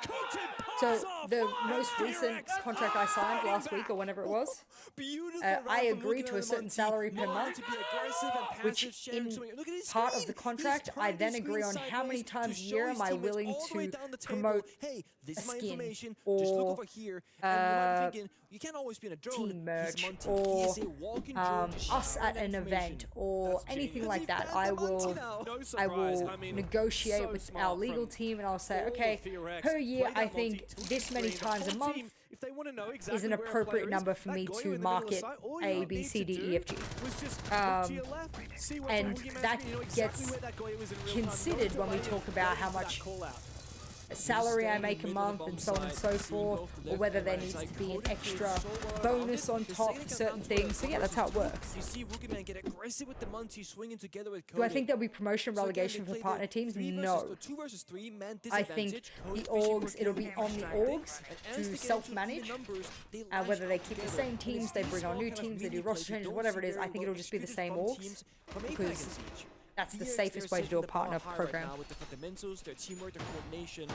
S7: Coded
S1: So
S7: pops off.
S1: the most recent
S7: Fearex
S1: contract I signed
S7: fighting
S1: last
S7: back.
S1: week or whenever it was,
S6: Beautiful
S1: I
S6: round from
S1: agreed
S6: looking
S1: to
S6: at
S1: a
S6: the
S1: certain
S6: Monty.
S1: salary per
S6: Not
S1: month,
S6: to be aggressive and
S1: which
S6: passive, sharing
S1: in
S6: something. Look at his
S1: part of
S6: screen.
S1: the contract,
S6: He's
S1: I
S6: turned
S1: then
S6: his
S1: agree
S6: screen
S1: on how many
S6: sideways
S1: times
S6: to
S1: a
S6: show
S1: year
S6: his
S1: am I
S6: teammates
S1: willing
S6: all the way
S1: to
S6: down the table,
S1: promote
S6: hey, this
S1: a
S6: is my
S1: skin
S6: information.
S1: or,
S6: Just look over here. And you might be thinking, you can't always be in a drone.
S1: team
S6: He's
S1: merch
S6: Monty.
S1: or
S6: He is a walking drone just
S1: us
S6: sharing
S1: at
S6: that
S1: an
S6: information.
S1: event or anything like that.
S6: found
S1: I
S6: the Monty
S1: will
S6: now.
S7: No
S1: I
S7: surprise.
S1: will
S7: I mean,
S1: negotiate
S7: so
S1: with
S7: smart
S1: our legal
S7: from
S1: team and I'll say,
S7: all
S1: okay,
S7: the Fearex.
S1: per year
S7: Play
S1: I
S7: that Monty
S1: think
S7: to
S1: this many
S7: screen. The
S1: times a
S7: whole
S1: month
S7: team, if they want to know exactly
S1: is an
S7: where a player
S1: appropriate
S7: is,
S1: number for
S7: that
S1: me
S7: guy
S1: to
S7: in the middle of the
S1: market
S7: site, all you
S1: A,
S7: need
S1: B,
S7: to
S1: C, D,
S7: do
S1: E, F, G.
S7: was just look to your left, see what's
S1: And
S7: on Boogeyman's
S1: that
S7: screen, you know exactly
S1: gets
S7: where that guy is in real time.
S1: considered
S7: Go
S1: when we
S7: to
S1: talk
S7: the
S1: about
S7: right
S1: how
S7: into that
S1: much
S7: call out.
S1: salary I make a month and so on and so forth, or whether there needs to be an extra bonus on top for certain things. So yeah, that's how it works.
S6: You see Boogeyman get aggressive with the Monty swinging together with
S1: Do I
S6: Cody.
S1: think there'll be promotion and
S6: So again,
S1: relegation
S6: they
S1: for
S6: play
S1: partner
S6: the
S1: teams?
S6: 2
S1: No.
S6: versus 3 man
S1: I think
S6: disadvantage.
S1: the
S6: Cody fishing
S1: orgs,
S6: for
S1: it'll
S6: Cody
S1: be on the
S6: distracting,
S1: orgs
S6: and as
S1: to
S6: they get into
S1: self-manage,
S6: even numbers, they lash
S1: whether they
S6: out
S1: keep the
S6: together.
S1: same
S6: And
S1: teams,
S6: it's
S1: they
S6: these
S1: bring on
S6: small
S1: new
S6: kind of
S1: teams, they do
S6: mini
S1: roster
S6: plays you
S1: changes,
S6: don't
S1: whatever it
S6: see
S1: is. I
S6: very
S1: think
S6: well
S1: it'll just be the
S6: executed
S1: same
S6: from
S1: orgs
S6: teams from APAC and
S1: because
S6: Siege.
S1: that's the
S6: Fearex,
S1: safest
S6: they're
S1: way to do a
S6: setting the bar
S1: partner
S6: high right
S1: program.
S6: now with the fundamentals, their teamwork, their coordination.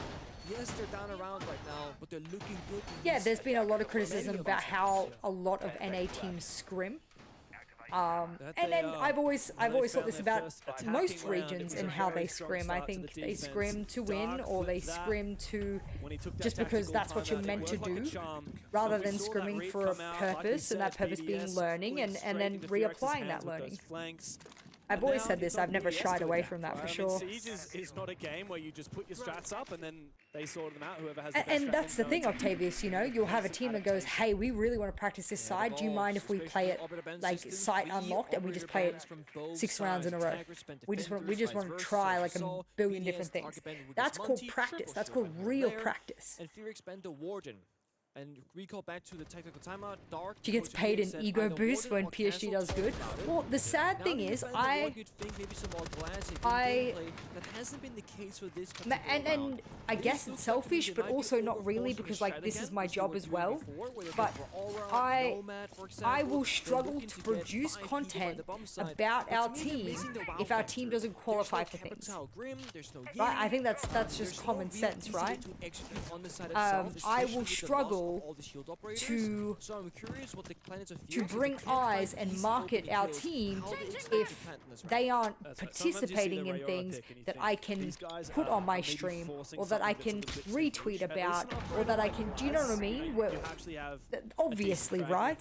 S6: Yes, they're down around right now, but they're looking good. in
S1: Yeah,
S6: these
S1: there's been a lot of
S6: many
S1: criticism
S6: of
S1: about
S6: these
S1: how
S6: matches.
S1: a lot of NA teams scrim.
S7: That
S1: And
S7: they
S1: then
S7: are.
S1: I've always
S7: And they
S1: thought
S7: found
S1: this
S7: their
S1: about
S7: first attacking
S1: most
S7: round. It
S1: regions
S7: was
S1: and
S7: a
S1: how
S7: very
S1: they
S7: strong
S1: scrim. I
S7: start to
S1: think
S7: the
S1: they
S7: defense.
S1: scrim to win
S7: Dark
S1: or they
S7: flipped that
S1: scrim to
S7: when he took that
S1: just because
S7: tactical
S1: that's what you're
S7: timeout. It
S1: meant to
S7: worked like a
S1: do,
S7: charm.
S1: rather
S7: So we
S1: than
S7: saw that
S1: scrimming
S7: read
S1: for a
S7: come out, like we
S1: purpose, and that
S7: said,
S1: purpose being
S7: BDS
S1: learning
S7: pulling
S1: and
S7: straight
S1: then
S7: into Fearex's
S1: reapplying
S7: hands
S1: that
S7: with those
S1: learning.
S7: flanks.
S1: I've
S7: And
S1: always
S7: now
S1: said this,
S7: it's
S1: I've
S7: on
S1: never
S7: BDS
S1: shied
S7: to
S1: away
S7: adapt,
S1: from that for
S7: right?
S1: sure.
S7: I mean, Siege is not a game where you just put your strats up and then they sort them out, whoever has the best
S1: And
S7: strat
S1: that's the
S7: info.
S1: thing, Octavius, you know, you'll have a team that goes, hey, we really want to practice this side. Do you mind if we play it like site unlocked and we just play it 6 rounds in a row? We just want to try like a billion different things. That's called practice. That's called real practice.
S6: And Fearex spent the Warden. And recall back to the tactical timeout, Dark.
S1: She gets paid an ego boost when PSG does good. Well, the sad thing is, that
S6: hasn't been the case for this
S1: and I guess it's selfish, but also not really, because like this is my job as well. But I will struggle to produce content about our team if our team doesn't qualify for things. Right? I think that's just common sense, right? I will struggle able
S6: all the shield operators.
S1: to
S6: So I'm curious what the planets of
S1: bring eyes and market our team if they aren't participating in things that I can put on my stream, or that I can retweet about, or that I can, do you know what I mean? Obviously, right?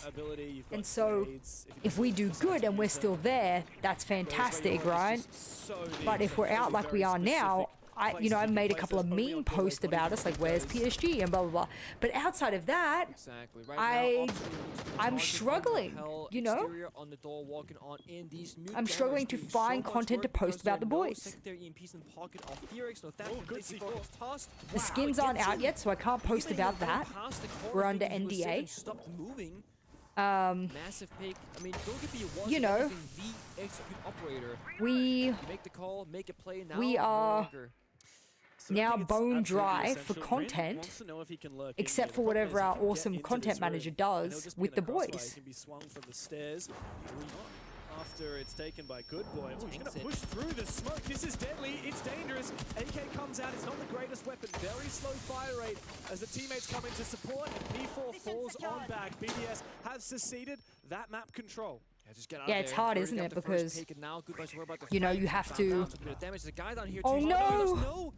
S1: And so if we do good and we're still there, that's fantastic, right? But if we're out like we are now, I made a couple of meme posts about us, like where's PSG and blah blah blah. But outside of that, I'm struggling. You know, I'm struggling to find content to post about the boys. The skins aren't out yet, so I can't post about that. We're under NDA.
S6: Massive pick. I mean, don't get me wrong,
S1: you know,
S6: the execute operator.
S1: we
S6: make the call, make a play now.
S1: We are now bone dry for content, except for whatever our awesome content manager does with the boys.
S7: After it's taken by Good Boy. Oh, he's going to push through the smoke. This is deadly. It's dangerous. AK comes out. It's not the greatest weapon. Very slow fire rate as the teammates come in to support. And P4 falls on back. BDS has seceded that map control.
S1: Yeah, it's hard, isn't it? Because, you know, you have to... Oh no!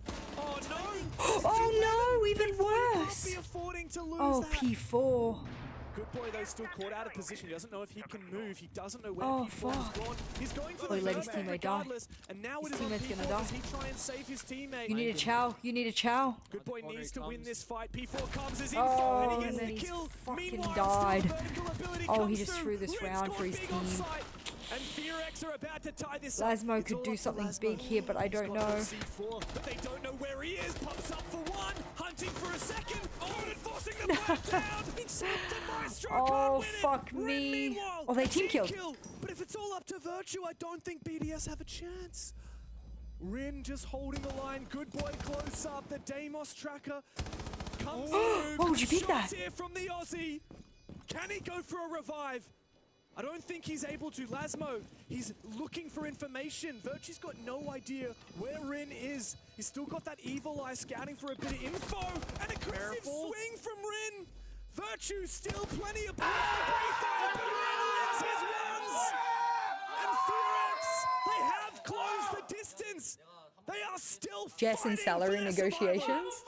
S1: Oh no, even worse! Oh, P4.
S7: Good Boy, though, still caught out of position. He doesn't know if he can move. He doesn't know where
S1: P4
S7: is going. He's going for the
S1: let his teammate die.
S7: And now
S1: His teammate's gonna die.
S7: he try and save his teammate.
S1: You need a chow. You need a chow.
S7: Good Boy needs to win this fight. P4 comes as
S1: oh,
S7: and he gets
S1: and
S7: the kill.
S1: Fucking died. Oh, he just threw this round for his team.
S7: And Fearex are about to tie this
S1: Lasmo could do something big here, but I don't know.
S7: But they don't know where he is. Pops up for one, hunting for a second. Oh, and forcing the fight down.
S1: Oh, fuck me. Oh, they team killed.
S7: But if it's all up to Virtue, I don't think BDS have a chance. Rin just holding the line. Good Boy close up. The Deimos tracker comes through.
S1: Oh, would you beat that?
S7: Here from the Aussie. Can he go for a revive? I don't think he's able to. Lasmo, he's looking for information. Virtue's got no idea where Rin is. He's still got that evil eye scouting for a bit of info. An aggressive swing from Rin. Virtue still plenty of bullets to breathe through, but Rin wins his ones. And Fearex, they have closed the distance. They are still
S1: Jess and salary negotiations?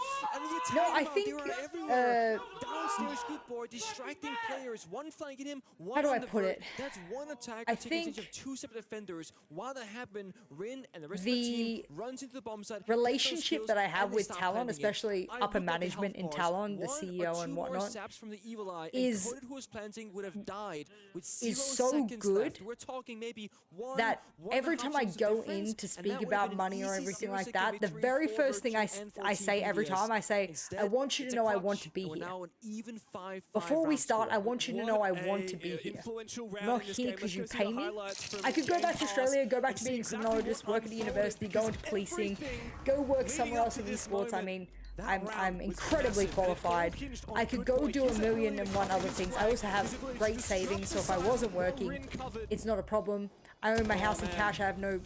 S1: No, I think,
S6: downstairs, Good Boy, distracting players, one flanking him, one
S1: how do I
S6: on the
S1: put
S6: vert.
S1: it?
S6: That's one attack.
S1: I
S6: taking advantage
S1: think
S6: of two separate defenders. While that happened, Rin and the rest of the team runs into the bomb site.
S1: Relationship that I have with Talon, especially upper management in Talon, the CEO and whatnot, is so good
S6: We're talking maybe
S1: that every time I go in to speak about money or everything like that, the very first thing I say every time, I say, I want you to know I want to be here. Before we start, I want you to know I want to be here. I'm not here because you pay me. I could go back to Australia, go back to being a criminologist, work at a university, go into policing, go work somewhere else in esports. I mean, I'm incredibly qualified. I could go do 1,000,001 other things. I also have great savings, so if I wasn't working, it's not a problem. I own my house in cash. I have no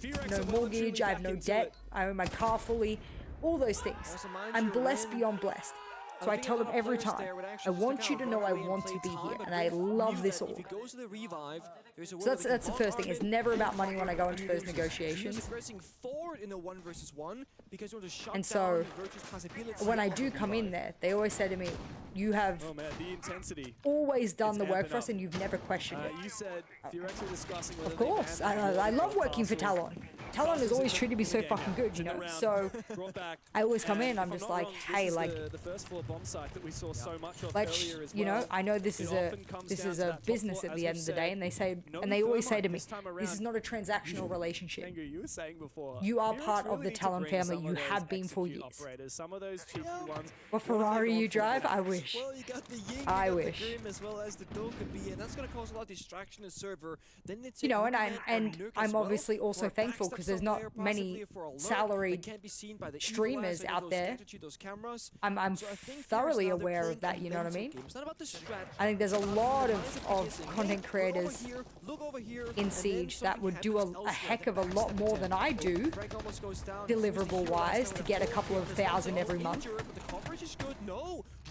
S1: mortgage. I have no debt. I own my car fully. All those things. I'm blessed beyond blessed. So I tell them every time, I want you to know I want to be here, and I love this org. So that's the first thing. It's never about money when I go into those negotiations. And so when I do come in there, they always say to me, you have always done the work for us and you've never questioned it. Of course, I love working for Talon. Talon has always treated me so fucking good, you know. So I always come in, I'm just like, hey, like, let's, you know, I know this is a business at the end of the day, and they always say to me, this is not a transactional relationship. You are part of the Talon family. You have been for years. What Ferrari you drive? I wish. I wish. You know, and I'm obviously also thankful because there's not many salaried streamers out there. I'm thoroughly aware of that, you know what I mean? I think there's a lot of content creators in Siege that would do a heck of a lot more than I do, deliverable-wise, to get a couple of thousand every month.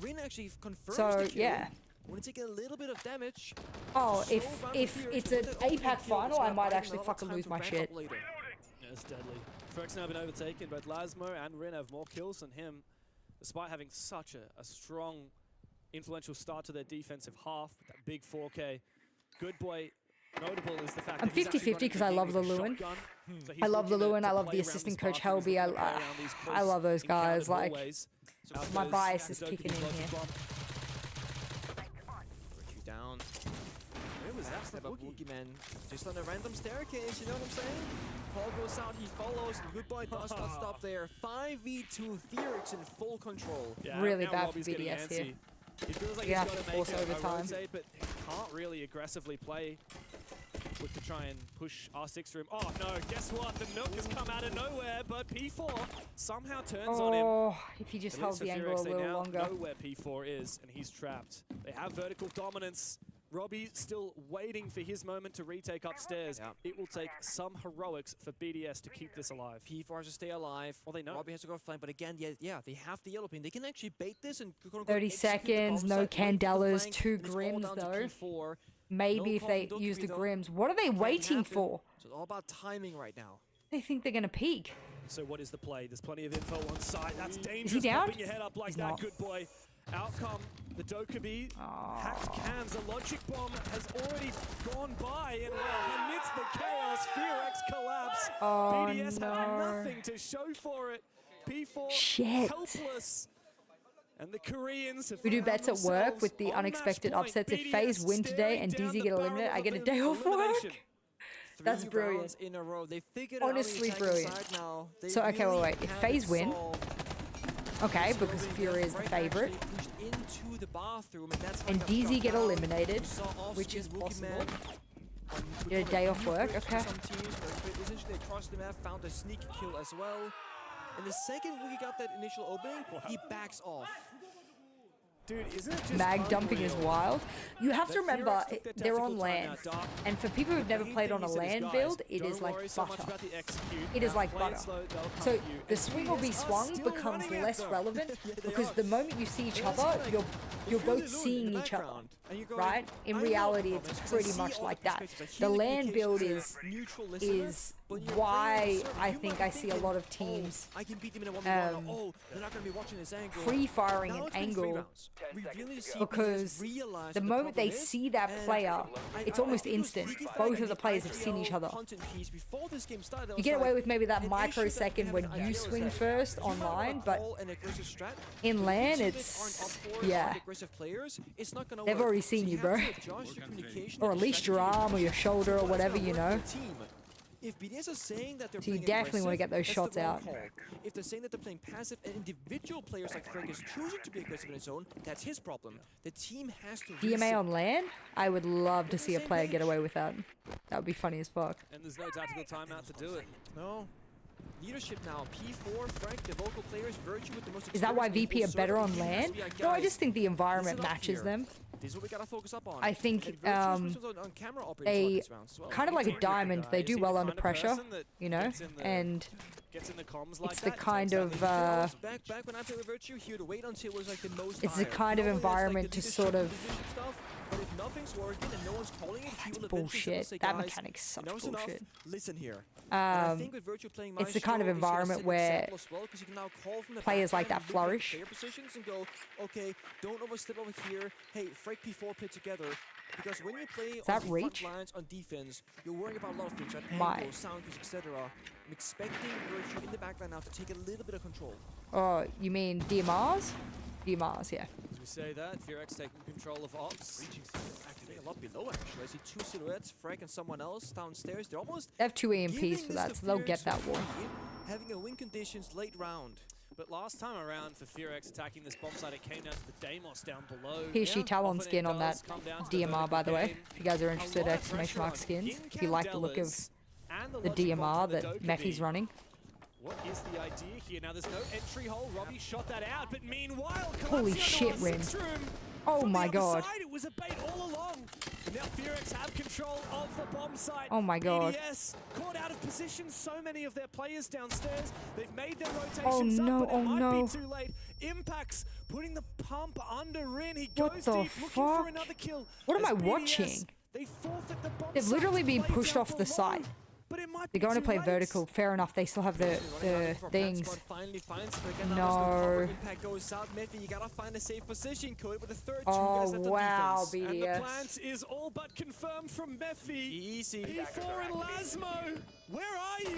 S6: Rin actually confirms
S1: So,
S6: the kill.
S1: yeah.
S6: Want to take a little bit of damage.
S1: Oh,
S6: So bad
S1: if
S6: for Fear
S1: it's
S6: X,
S1: an
S6: but that opening
S1: APAC
S6: kill is
S1: final, I
S6: gonna
S1: might
S6: buy him
S1: actually
S6: a lot of
S1: fucking
S6: time
S1: lose
S6: to
S1: my
S6: ramp
S1: shit.
S6: up later.
S7: Yeah, it's deadly. Fear X now been overtaken. Both Lasmo and Rin have more kills than him, despite having such a strong, influential start to their defensive half with that big 4K. Good boy. Notable is the fact
S1: I'm
S7: that he's actually
S1: 50-50 because I
S7: running
S1: love the
S7: with a
S1: Lewin.
S7: shotgun. So he's
S1: I love the
S7: looking to
S1: Lewin. I love
S7: play
S1: the
S7: around
S1: assistant
S7: this
S1: coach
S7: path, and he's
S1: Helby.
S7: looking to play around these
S1: I
S7: close
S1: love those guys.
S7: encountered
S1: Like,
S7: hallways.
S1: my
S7: Outgoes
S1: bias is
S7: the
S1: kicking in
S7: Dokkaebi
S1: here.
S7: bomb.
S6: Virtue down.
S7: Where was that
S6: Step
S7: from
S6: up
S7: Wookie?
S6: Boogeyman. Just on a random staircase, you know what I'm saying? Paul goes out, he follows, and Good Boy does not stop there. 5v2, Fear X in full control.
S7: Yeah,
S1: Really
S7: now
S1: bad for
S7: Robbie's getting
S1: BDS here.
S7: antsy. He feels like
S1: You
S7: he's
S1: have
S7: got
S1: to
S7: to
S1: force
S7: make a
S1: overtime.
S7: rotate, but can't really aggressively play. Look to try and push R6 through him. Oh no, guess what? The milk has come out of nowhere, but P4 somehow turns on him.
S1: Oh, if he just
S7: At
S1: held
S7: least
S1: the
S7: for
S1: angle a
S7: Fear X, they
S1: little
S7: now
S1: longer.
S7: know where P4 is, and he's trapped. They have vertical dominance. Robbie still waiting for his moment to retake upstairs.
S6: Yeah.
S7: It will take some heroics for BDS to keep this alive.
S6: P4 has to stay alive.
S7: Well, they know.
S6: Robbie has to go flank, but again, yeah, they have the yellow pin. They can actually bait this and
S1: 30 seconds, no Candelas, 2 Grims though.
S6: P4.
S1: Maybe if they
S6: Dokkaebi
S1: use the
S6: though.
S1: Grims. What are they
S6: Can't
S1: waiting
S6: happen.
S1: for?
S6: So it's all about timing right now.
S1: They think they're going to peek.
S7: So what is the play? There's plenty of info on site. That's dangerous.
S1: Is he down?
S7: Popping your head up like
S1: He's
S7: that,
S1: not.
S7: good boy. Outcome, the Dokkaebi hacked cans. A logic bomb has already gone by, and well, amidst the chaos, Fear X collapse.
S1: Oh,
S7: BDS
S1: no.
S7: have nothing to show for it. P4
S1: Shit.
S7: helpless. And the Koreans have
S1: We do
S7: found
S1: bets at work
S7: themselves
S1: with the
S7: on
S1: unexpected
S7: match point.
S1: upsets. If
S7: BDS
S1: FaZe win today and
S7: staring
S1: DZ
S7: down
S1: get
S7: the
S1: eliminated, I
S7: barrel
S1: get a
S7: of
S1: day off work.
S7: elimination.
S1: That's
S6: 3
S1: brilliant.
S6: rounds in a row. They figured
S1: Honestly
S6: out on the attacking
S1: brilliant.
S6: side now. They
S1: So, okay,
S6: really
S1: wait. If
S6: have
S1: FaZe
S6: it
S1: win,
S6: solved.
S1: okay,
S6: So
S1: because
S6: they
S1: Fury is the
S6: Frank
S1: favorite,
S6: actually pushed into the bathroom, and that's how
S1: and
S6: he got
S1: DZ
S6: shot
S1: get
S6: down.
S1: eliminated,
S6: We saw
S1: which
S6: off-screen
S1: is
S6: Wookie
S1: possible.
S6: Man on-
S1: Get a
S6: on
S1: day off
S6: few
S1: work,
S6: breaks for
S1: okay.
S6: Some teams, but essentially across the map found a sneak kill as well. And the second Wookie got that initial opening, he backs off.
S7: Dude, isn't it just
S1: Mag dumping is
S7: unreal?
S1: wild. You have to
S7: That
S1: remember,
S7: Fear X took their
S1: they're on
S7: tactical
S1: LAN.
S7: timeout, Doc.
S1: And for people who've never
S7: Main
S1: played
S7: thing
S1: on a
S7: he said is,
S1: LAN
S7: guys,
S1: build, it
S7: don't
S1: is like
S7: worry so much
S1: butter.
S7: about the execute.
S1: It is
S7: Now
S1: like
S7: play it
S1: butter.
S7: slow, they'll come
S1: So
S7: at you.
S1: the
S7: And
S1: swing will be
S7: BDS are
S1: swung
S7: still
S1: becomes
S7: running at
S1: less
S7: them.
S1: relevant
S6: Yeah, they
S1: because
S6: are.
S1: the moment you see each
S6: And that's
S1: other,
S6: like,
S1: you're
S6: if
S1: both
S6: Lewin in
S1: seeing
S6: the
S1: each other,
S6: background, and you're going,
S1: right? In
S6: I know
S1: reality,
S6: the
S1: it's
S6: comments, 'cause I
S1: pretty
S6: see
S1: much
S6: all
S1: like
S6: the
S1: that.
S6: perspectives, I
S1: The
S6: hear
S1: LAN
S6: communication
S1: build
S6: as a
S1: is
S6: neutral listener, but when you're
S1: why
S6: playing a server,
S1: I
S6: you
S1: think
S6: might
S1: I
S6: be
S1: see a
S6: thinking,
S1: lot of
S6: "Oh,
S1: teams
S6: I can beat them in a 1v1,
S1: um,
S6: oh, they're not going to be watching this angle.
S1: pre-firing
S6: Now
S1: an
S6: it's been 3
S1: angle
S6: rounds. We really see
S1: because
S6: BDS realize
S1: the
S6: what
S1: moment they
S6: problem is,
S1: see that
S6: and
S1: player, it's almost
S6: think it was
S1: instant.
S6: Leaky Flag
S1: Both
S6: and
S1: of the players have seen each
S6: IGL
S1: other.
S6: content piece before this game started. I
S1: You
S6: was
S1: get away
S6: like,
S1: with maybe that
S6: an issue that we
S1: microsecond
S6: have
S1: when
S6: in
S1: you
S6: IGL is
S1: swing
S6: that
S1: first
S6: you might
S1: online,
S6: wanna
S1: but
S6: call an aggressive strat,
S1: in
S6: but if
S1: LAN,
S6: your teammates
S1: it's
S6: aren't up for it,
S1: yeah.
S6: aren't aggressive players, it's not gonna
S1: They've
S6: work.
S1: already seen
S6: So
S1: you,
S6: have
S1: bro.
S6: to adjust your communication
S1: Or
S6: and
S1: at least your
S6: strategy
S1: arm or your shoulder or
S6: to what's
S1: whatever,
S6: gonna
S1: you
S6: work
S1: know.
S6: for the team. If BDS is saying that they're
S1: So you
S6: playing
S1: definitely wanna
S6: aggressive,
S1: get those
S6: that's
S1: shots
S6: the wrong
S1: out.
S6: call. If they're saying that they're playing passive and individual players like Frank is choosing to be aggressive in his own, that's his problem. The team has to
S1: DMA
S6: reset.
S1: on LAN? I would love to see a
S6: same
S1: player
S6: page.
S1: get away with that. That would be funny as fuck.
S7: And there's no tactical timeout to do it.
S6: No. Leadership now. P4, Frank, the local players, Virtue with the most
S1: Is that why
S6: experience
S1: VP
S6: in
S1: are better
S6: server.
S1: on
S6: He has
S1: LAN?
S6: to be like,
S1: No, I
S6: guys,
S1: just think the environment
S6: listen up
S1: matches
S6: here.
S1: them.
S6: This is what we gotta focus up on.
S1: I think,
S6: And Virtue's responsible on camera operators
S1: They
S6: throughout this round as well.
S1: kind of like a
S7: He's a
S1: diamond.
S7: guy.
S1: They
S7: Is
S1: do
S7: he
S1: well
S7: the
S1: under
S7: kind of
S1: pressure,
S7: person that
S1: you know,
S7: gets in the-
S1: and
S7: Gets in the comms like
S1: it's
S7: that,
S1: the kind
S7: takes out
S1: of
S7: the
S6: Back when I played with Virtue, he would wait until it was like the most
S1: it's the
S6: dire.
S1: kind of
S6: Normally that's, like,
S1: environment
S6: the
S1: to sort
S6: leadership
S1: of.
S6: position stuff, but if nothing's working and no one's calling it, he
S1: That's
S6: will eventually
S1: bullshit.
S6: say,
S1: That
S6: "Guys,
S1: mechanic's such
S6: enough's enough.
S1: bullshit.
S6: Listen here." And I think with Virtue playing
S1: It's the kind of
S6: Maestro, he's gonna
S1: environment
S6: set an
S1: where
S6: example as well, 'cause you can now call from the
S1: players like
S6: backline
S1: that
S6: and look at the
S1: flourish.
S6: player positions and go, okay, don't overstep over here. Hey, Frake P4 play together. Because when you play
S1: that
S6: on the front
S1: reach?
S6: lines on defense, you're worrying about a lot of things, right?
S1: My.
S6: Angles, sound cues, etc. I'm expecting Virtue in the backline now to take a little bit of control.
S1: Oh, you mean DMRs? DMRs, yeah.
S7: As we say that, Fear X taking control of ops.
S6: Activating a lot below, actually. I see 2 silhouettes, Frag and someone else downstairs. They're almost
S1: They have 2 EMPs
S6: giving
S1: for
S6: this
S1: that,
S6: to
S1: so they'll
S6: Fear
S1: get
S6: X
S1: that one.
S6: free, having a win conditions late round.
S7: But last time around for Fear X attacking this bomb site, it came down to the Deimos down below.
S1: Here's she Talon
S7: Often it
S1: skin on that
S7: does come down to
S1: DMR, by the way.
S7: game.
S1: If you guys are
S7: A
S1: interested,
S7: lot of
S1: exclamation
S7: pressure
S1: mark
S7: on
S1: skins. If you
S7: in
S1: like the look of
S7: Candelas and
S1: the
S7: logic bomb
S1: DMR
S7: from the
S1: that
S7: Dokkaebi.
S1: Mephi's running.
S7: What is the idea here? Now there's no entry hole. Robbie shot that out, but meanwhile,
S1: Holy
S7: Collapsio
S1: shit,
S7: on
S1: Rin.
S7: 6 room.
S1: Oh
S7: From
S1: my
S7: the other
S1: god.
S7: side, it was a bait all along. Now Fearx have control of the bomb site.
S1: Oh my god.
S7: BDS caught out of position. So many of their players downstairs. They've made their
S1: Oh
S7: rotations
S1: no,
S7: up, but it
S1: oh
S7: might
S1: no.
S7: be too late. Impact's putting the pump under Rin. He
S1: What
S7: goes
S1: the
S7: deep, looking for
S1: fuck?
S7: another kill.
S1: What am
S7: As
S1: I
S7: BDS,
S1: watching?
S7: They forfeit the bomb
S1: They've
S7: site
S1: literally
S7: to
S1: been
S7: play
S1: pushed
S7: down
S1: off the
S7: for
S1: site.
S7: long, but it might
S1: They're
S7: be
S1: going to
S7: too
S1: play
S7: late.
S1: vertical. Fair enough. They still have the things.
S6: Finally finds it again.
S1: No.
S6: Impact goes out. Method, you gotta find a safe position. Code with the third
S1: Oh,
S6: two guys at
S1: wow,
S6: the defense.
S7: And the
S1: BDS.
S7: plant is all but confirmed from Mephi.
S6: Easy.
S7: P4 and Lasmo, where are you?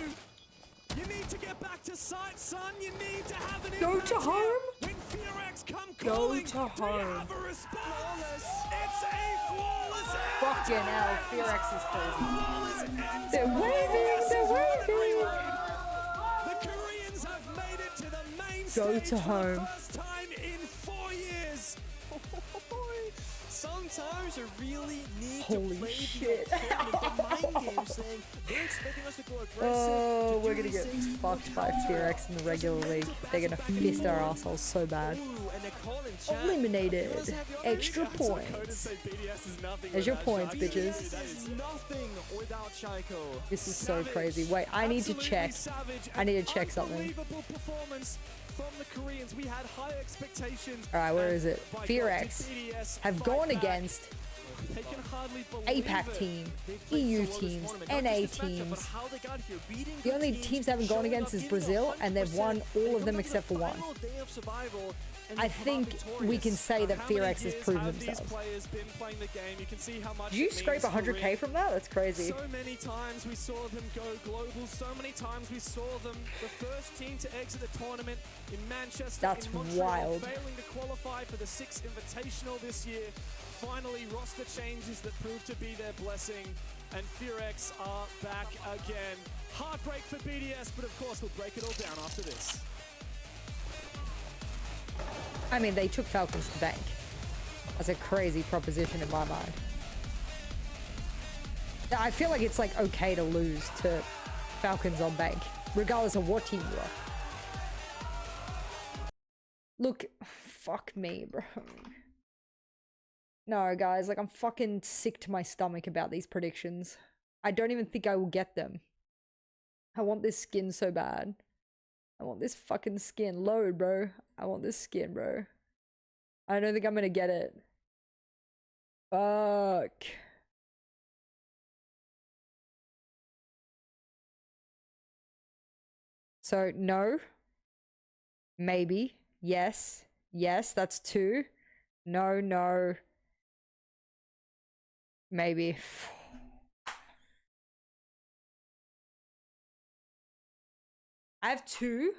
S7: You need to get back to site, son. You need to have an
S1: Go
S7: impact
S1: to
S7: here.
S1: home?
S7: When Fearx come
S1: Go
S7: calling,
S1: to
S7: do you
S1: home.
S7: have a response? It's a flawless end.
S1: Fucking hell. Fearx is crazy.
S7: Flawless end.
S1: They're waving. They're waving.
S7: The Koreans have made it to the main
S1: Go
S7: stage
S1: to
S7: for
S1: home.
S7: the first time in 4 years.
S6: Sometimes you really need
S1: Holy
S6: to play
S1: shit.
S6: the mind game, saying they're expecting us to go aggressive.
S1: Oh,
S6: to
S1: we're
S6: do
S1: gonna get
S6: these things,
S1: fucked by Fearx in the regular league. They're gonna fist our assholes so bad.
S6: Ooh, and they call in chat.
S1: Eliminated. Extra points. There's your points, bitches.
S6: BDS is nothing without Shaiko.
S1: This is so crazy. Wait, I need to check. I need to check something.
S7: Unbelievable performance from the Koreans. We had high expectations.
S1: Alright, where is it?
S7: By God,
S1: Fearx
S7: did BDS
S1: have
S7: fight
S1: gone
S7: back?
S1: against
S7: They can hardly believe
S1: APAC
S7: it.
S1: team,
S6: They've played
S1: EU
S6: so well this
S1: teams,
S6: tournament, not
S1: NA
S6: just this matchup, but
S1: teams.
S6: how they got here, beating
S1: The
S6: good
S1: only teams they haven't gone
S6: showing
S1: against
S6: up
S1: is
S6: in
S1: Brazil, and they've
S6: 100%,
S1: won all
S6: and
S1: of them
S6: come
S1: except
S6: to
S1: for
S6: the
S1: one.
S6: final day of survival, and
S1: I
S6: they come out
S1: think we can
S6: victorious.
S1: say that
S7: How many
S1: Fearx has
S7: years
S1: proven
S7: have these
S1: themselves.
S7: players been playing the game? You can see how much
S1: Did you
S7: it
S1: scrape
S7: means for
S1: 100k
S7: Rin.
S1: from that? That's crazy.
S7: So many times we saw them go global. So many times we saw them the first team to exit the tournament in Manchester.
S1: That's
S7: in Montreal,
S1: wild.
S7: Failing to qualify for the 6th Invitational this year. Finally, roster changes that proved to be their blessing. And Fearx are back again. Heartbreak for BDS, but of course we'll break it all down after this.
S1: I mean, they took Falcons to bank. That's a crazy proposition in my mind. I feel like it's like okay to lose to Falcons on bank, regardless of what team you are. Look, fuck me, bro. No, guys, like I'm fucking sick to my stomach about these predictions. I don't even think I will get them. I want this skin so bad. I want this fucking skin. Load, bro. I want this skin, bro. I don't think I'm gonna get it. Fuck. So, no. Maybe. Yes. Yes, that's 2. No, no. Maybe. I have 2.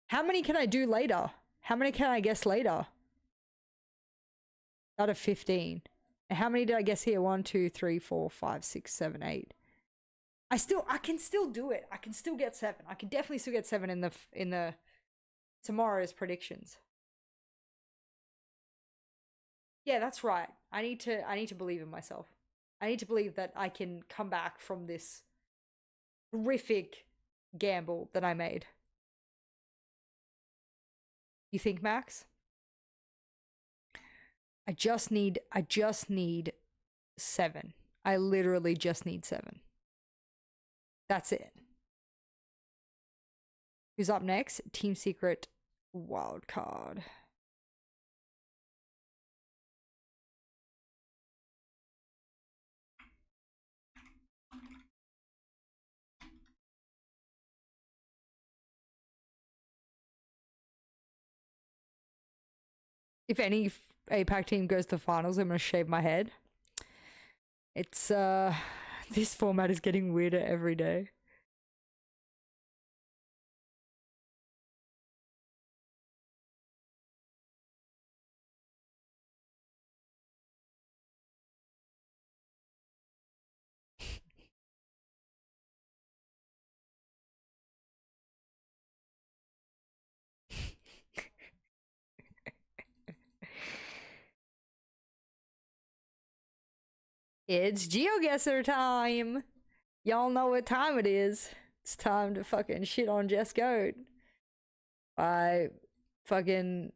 S1: How many can I do later? How many can I guess later? Out of 15. And how many did I guess here? 1, 2, 3, 4, 5, 6, 7, 8. I can still do it. I can still get 7. I can definitely still get 7 in the tomorrow's predictions. Yeah, that's right. I need to believe in myself. I need to believe that I can come back from this horrific gamble that I made. You think, Max? I just need 7. I literally just need 7. That's it. Who's up next? Team Secret wild card. If any APAC team goes to finals, I'm gonna shave my head. It's this format is getting weirder every day. It's GeoGuessr time! Y'all know what time it is. It's time to fucking shit on Just Goat. By fucking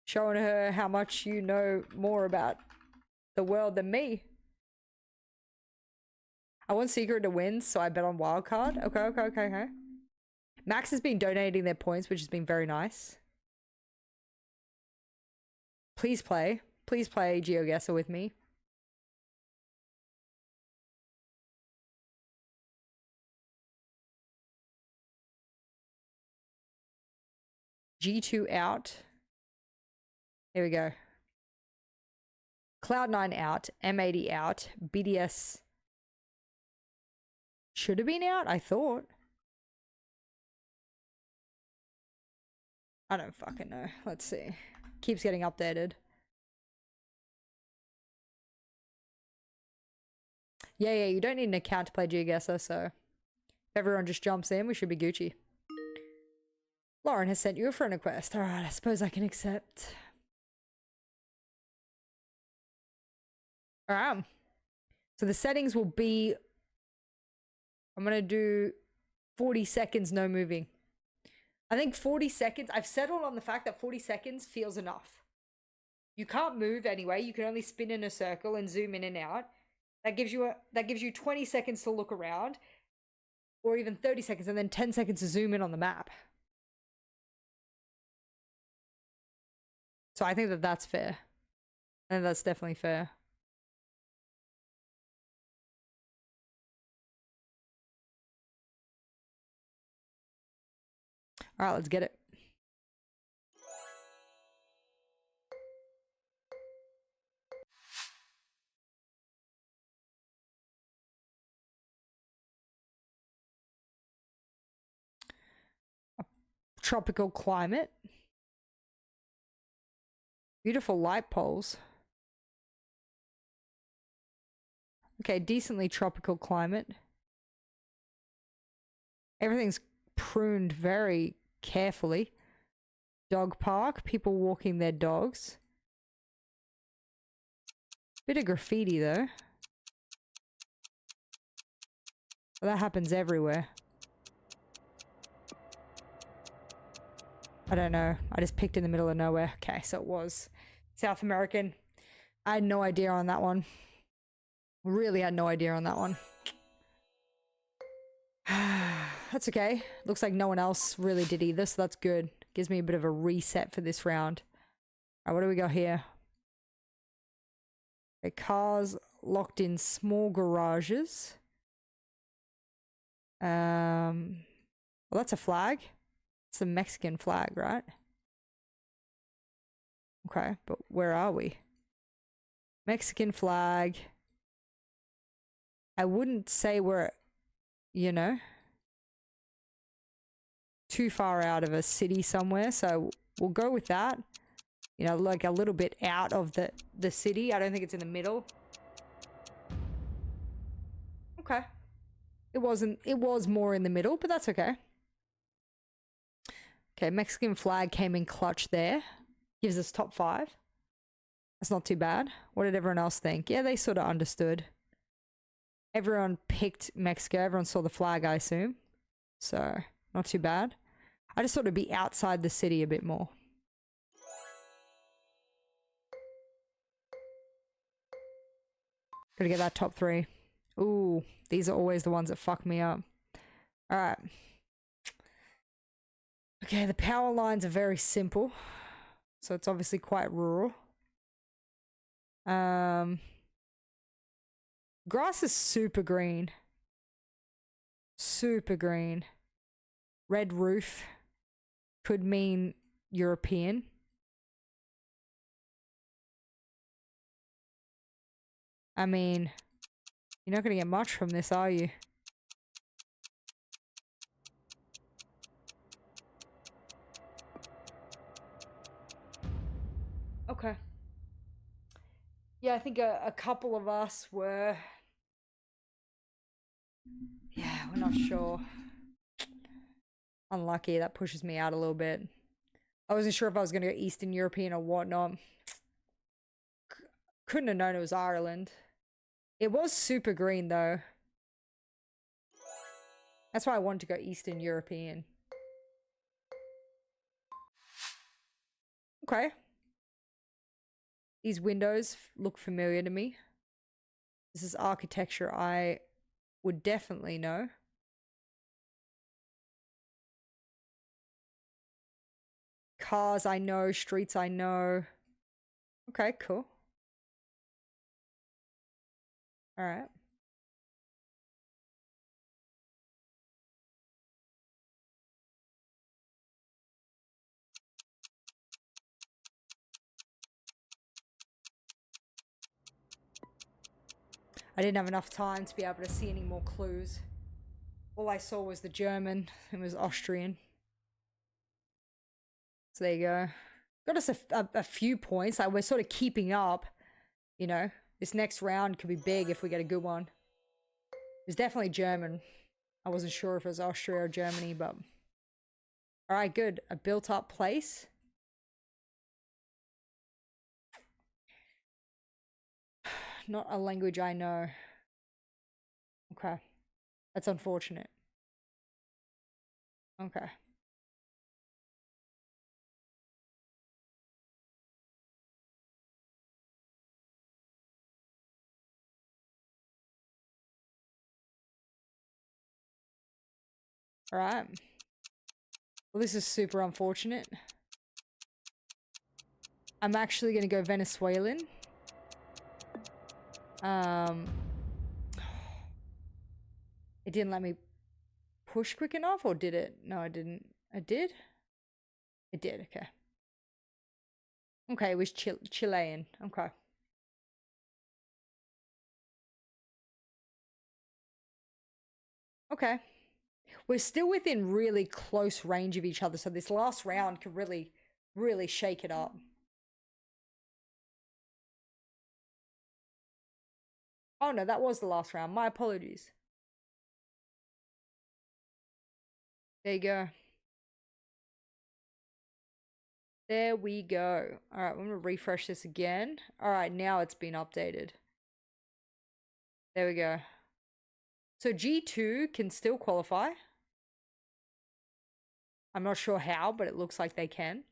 S1: Showing her how much you know more about the world than me. I want Secret to win, so I bet on Wildcard. Okay. Max has been donating their points, which has been very nice. Please play. Please play GeoGuessr with me. G2 out. Here we go. Cloud9 out. M80 out. BDS should have been out, I thought. I don't fucking know. Let's see. Keeps getting updated. Yeah, you don't need an account to play GeoGuessr, so if everyone just jumps in, we should be Gucci. Lauren has sent you a friend request. Alright, I suppose I can accept. Alright. So the settings will be... I'm gonna do 40 seconds no moving. I think 40 seconds... I've settled on the fact that 40 seconds feels enough. You can't move anyway. You can only spin in a circle and zoom in and out. That gives you 20 seconds to look around. Or even 30 seconds and then 10 seconds to zoom in on the map. So I think that that's fair. I think that's definitely fair. Alright, let's get it. A tropical climate. Beautiful light poles. Okay, decently tropical climate. Everything's pruned very carefully. Dog park, people walking their dogs. Bit of graffiti though. Well, that happens everywhere. I don't know. I just picked in the middle of nowhere. Okay, so it was South American. I had no idea on that one. Really had no idea on that one. That's okay. Looks like no one else really did either, so that's good. Gives me a bit of a reset for this round. Alright, what do we got here? Okay, cars locked in small garages. Well, that's a flag. It's a Mexican flag, right? Okay, but where are we? Mexican flag. I wouldn't say we're, you know, too far out of a city somewhere, so we'll go with that. You know, like a little bit out of the city. I don't think it's in the middle. Okay. It was more in the middle, but that's okay. Okay, Mexican flag came in clutch there. Gives us top 5. That's not too bad. What did everyone else think? Yeah, they sort of understood. Everyone picked Mexico. Everyone saw the flag, I assume. So, not too bad. I just thought it'd be outside the city a bit more. Gotta get that top 3. Ooh, these are always the ones that fuck me up. Alright. Okay, the power lines are very simple. So it's obviously quite rural. Grass is super green. Super green. Red roof could mean European. I mean, you're not going to get much from this, are you? Okay. Yeah, I think a couple of us were... Yeah, we're not sure. Unlucky, that pushes me out a little bit. I wasn't sure if I was going to go Eastern European or whatnot. Couldn't have known it was Ireland. It was super green though. That's why I wanted to go Eastern European. Okay. These windows look familiar to me. This is architecture I would definitely know. Cars I know, streets I know. Okay, cool. All right. I didn't have enough time to be able to see any more clues. All I saw was the German. It was Austrian. So there you go. Got us a few points. Like, we're sort of keeping up. You know, this next round could be big if we get a good one. It was definitely German. I wasn't sure if it was Austria or Germany, but... Alright, good. A built-up place. Not a language I know. Okay. That's unfortunate. Okay. Alright. Well, this is super unfortunate. I'm actually gonna go Venezuelan. It didn't let me push quick enough, or did it? No, it didn't. It did? It did, okay. Okay, it was Chilean. Okay. Okay. We're still within really close range of each other, so this last round could really, really shake it up. Oh no, that was the last round. My apologies. There you go. There we go. Alright, I'm gonna refresh this again. Alright, now it's been updated. There we go. So G2 can still qualify. I'm not sure how, but it looks like they can.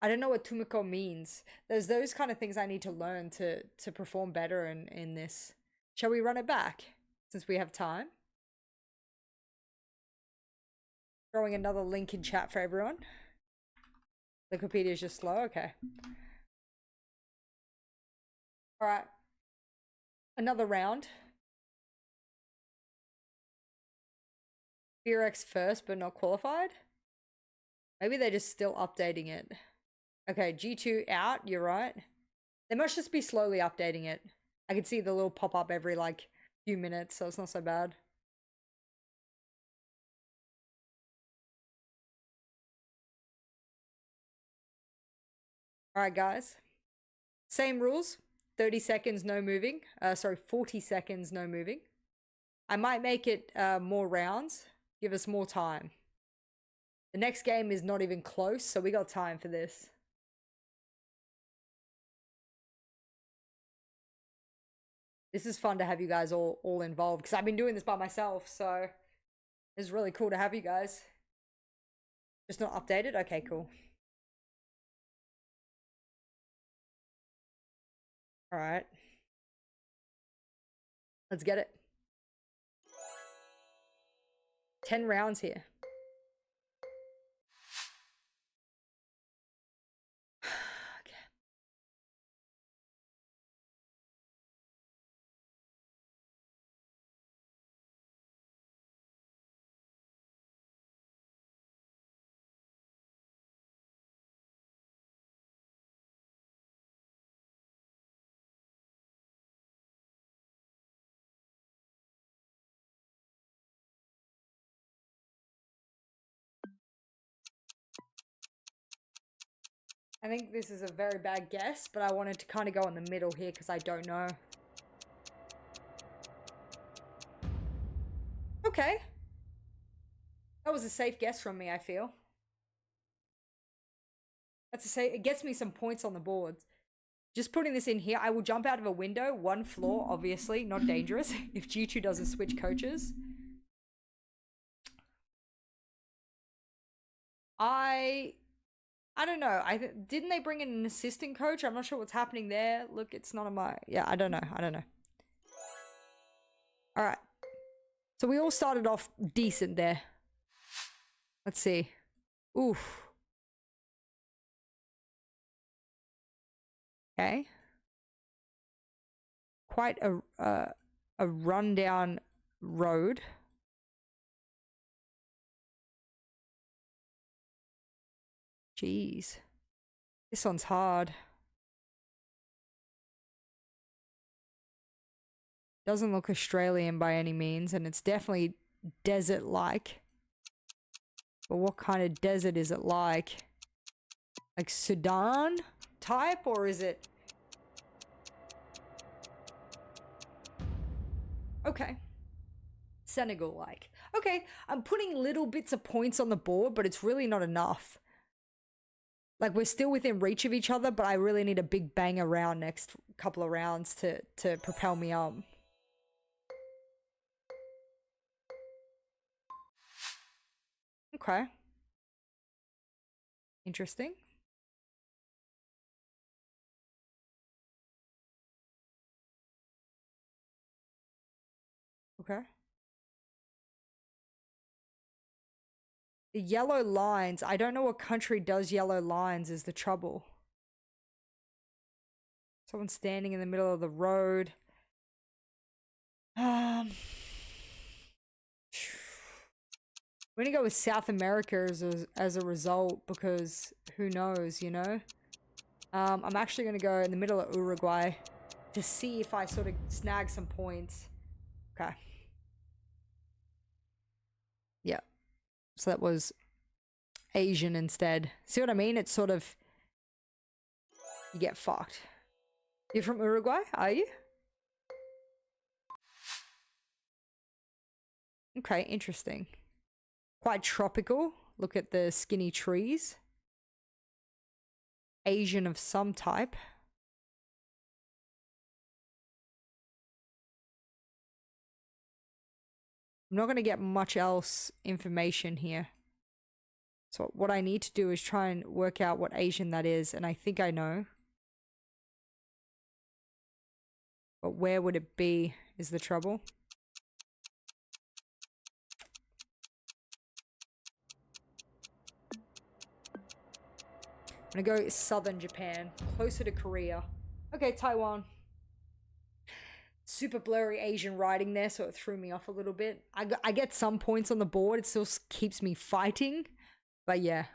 S1: I don't know what Tumiko means. There's those kind of things I need to learn to perform better in this. Shall we run it back since we have time? Throwing another link in chat for everyone. Wikipedia is just slow. Okay. All right. Another round. BRX first, but not qualified. Maybe they're just still updating it. Okay, G2 out. You're right. They must just be slowly updating it. I can see the little pop up every like few minutes, so it's not so bad. Alright guys, same rules, 30 seconds no moving, sorry 40 seconds no moving. I might make it more rounds, give us more time. The next game is not even close, so we got time for this. This is fun to have you guys all involved, because I've been doing this by myself, so it's really cool to have you guys. Just not updated? Okay, cool. All right. Let's get it. 10 rounds here. Okay. I think this is a very bad guess, but I wanted to kind of go in the middle here because I don't know. Okay. That was a safe guess from me, I feel. That's a safe, it gets me some points on the board. Just putting this in here, I will jump out of a window, 1 floor, obviously, not dangerous, if G2 doesn't switch coaches. I don't know. Didn't they bring in an assistant coach? I'm not sure what's happening there. Look, it's not on my... Yeah, I don't know. All right. So we all started off decent there. Let's see. Oof. Okay. Quite a rundown road. Jeez. This one's hard. Doesn't look Australian by any means, and it's definitely desert-like. But what kind of desert is it like? Like Sudan type, or is it... Okay. Senegal-like. Okay, I'm putting little bits of points on the board, but it's really not enough. Like, we're still within reach of each other, but I really need a big bang around next couple of rounds to propel me up. Okay. Interesting. Okay. The yellow lines. I don't know what country does yellow lines is the trouble. Someone standing in the middle of the road. We're gonna go with South America as a result, because who knows, you know? I'm actually gonna go in the middle of Uruguay to see if I sort of snag some points. Okay. Yeah. So that was Asian instead. See what I mean? It's sort of... You get fucked. You're from Uruguay, are you? Okay, interesting. Quite tropical. Look at the skinny trees. Asian of some type. I'm not going to get much else information here. So what I need to do is try and work out what Asian that is, and I think I know. But where would it be is the trouble. I'm gonna go southern Japan, closer to Korea. Okay, Taiwan. Super blurry Asian writing there, so it threw me off a little bit. I get some points on the board. It still keeps me fighting. But yeah.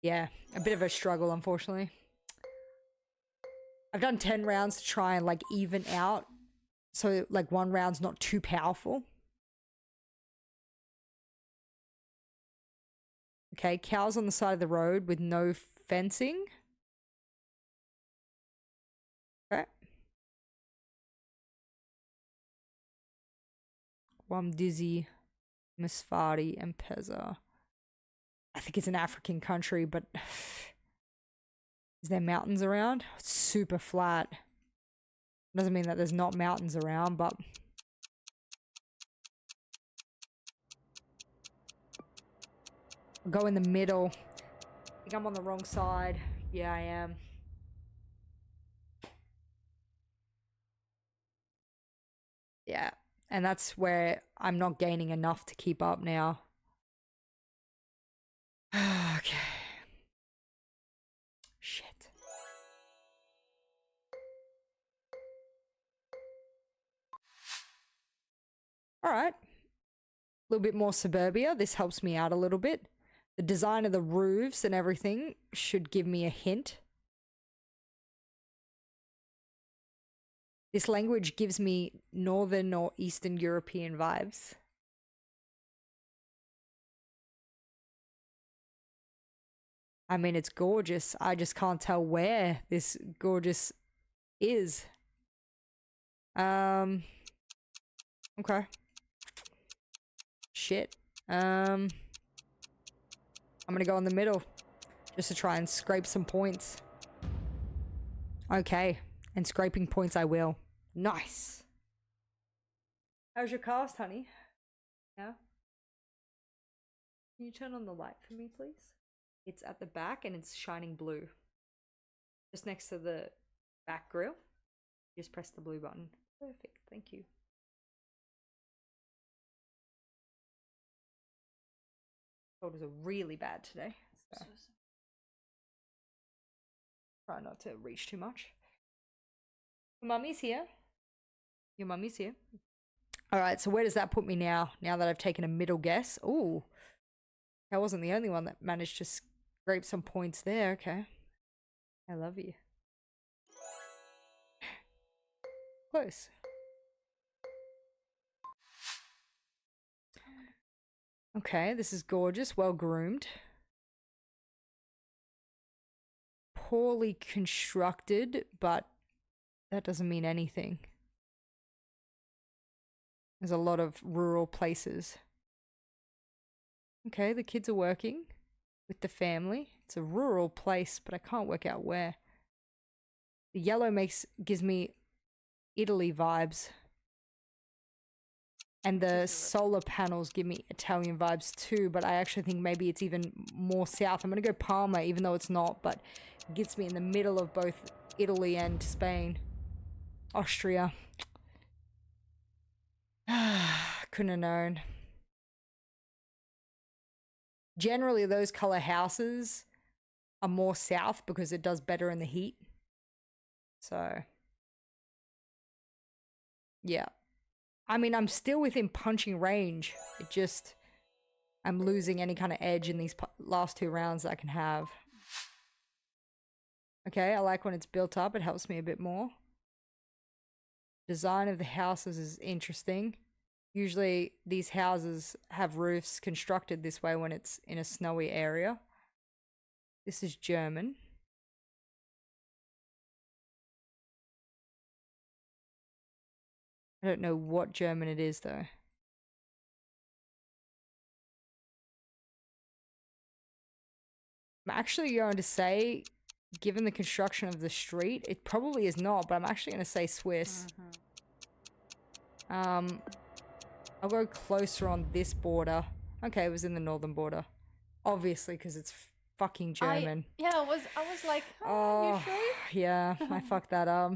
S1: Yeah, a bit of a struggle, unfortunately. I've done 10 rounds to try and, like, even out. So, like, one round's not too powerful. Okay, cows on the side of the road with no fencing. Okay. Wamdizi, Misfari, and Peza. I think it's an African country, but... Is there mountains around? It's super flat. Doesn't mean that there's not mountains around, but... I'll go in the middle. I think I'm on the wrong side. Yeah, I am. Yeah, and that's where I'm not gaining enough to keep up now. Okay. Shit. Alright. A little bit more suburbia. This helps me out a little bit. The design of the roofs and everything should give me a hint. This language gives me Northern or Eastern European vibes. I mean, it's gorgeous. I just can't tell where this gorgeous is. Okay. Shit. I'm gonna go in the middle just to try and scrape some points. Okay. And scraping points I will. Nice. How's your cast, honey? Yeah? Can you turn on the light for me, please? It's at the back and it's shining blue. Just next to the back grill. Just press the blue button. Perfect, thank you. Shoulders are really bad today. So. Try not to reach too much. Your mummy's here. Your mummy's here. Alright, so where does that put me now? Now that I've taken a middle guess. Ooh. I wasn't the only one that managed to scrape some points there. Okay. I love you. Close. Okay, this is gorgeous. Well groomed. Poorly constructed, but that doesn't mean anything. There's a lot of rural places. Okay, the kids are working with the family. It's a rural place, but I can't work out where. The yellow gives me Italy vibes. And the solar panels give me Italian vibes too, but I actually think maybe it's even more south. I'm gonna go Parma, even though it's not, but it gets me in the middle of both Italy and Spain. Austria. Couldn't have known. Generally, those color houses are more south because it does better in the heat. So, yeah. I mean, I'm still within punching range. It just, I'm losing any kind of edge in these last two rounds that I can have. Okay, I like when it's built up. It helps me a bit more. Design of the houses is interesting. Usually these houses have roofs constructed this way when it's in a snowy area. This is German. I don't know what German it is though. I'm actually going to say, given the construction of the street, it probably is not, but I'm actually going to say Swiss. I'll go closer on this border. Okay, it was in the northern border. Obviously, because it's fucking German.
S11: I was like,
S1: oh,
S11: you sure?
S1: Yeah, I fucked that up.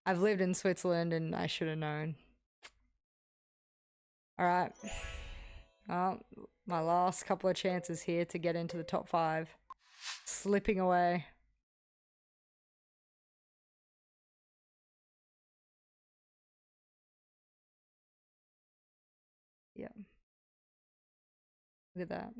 S1: I've lived in Switzerland and I should have known. Alright. Well, my last couple of chances here to get into the top 5. Slipping away. Yeah. Look at that.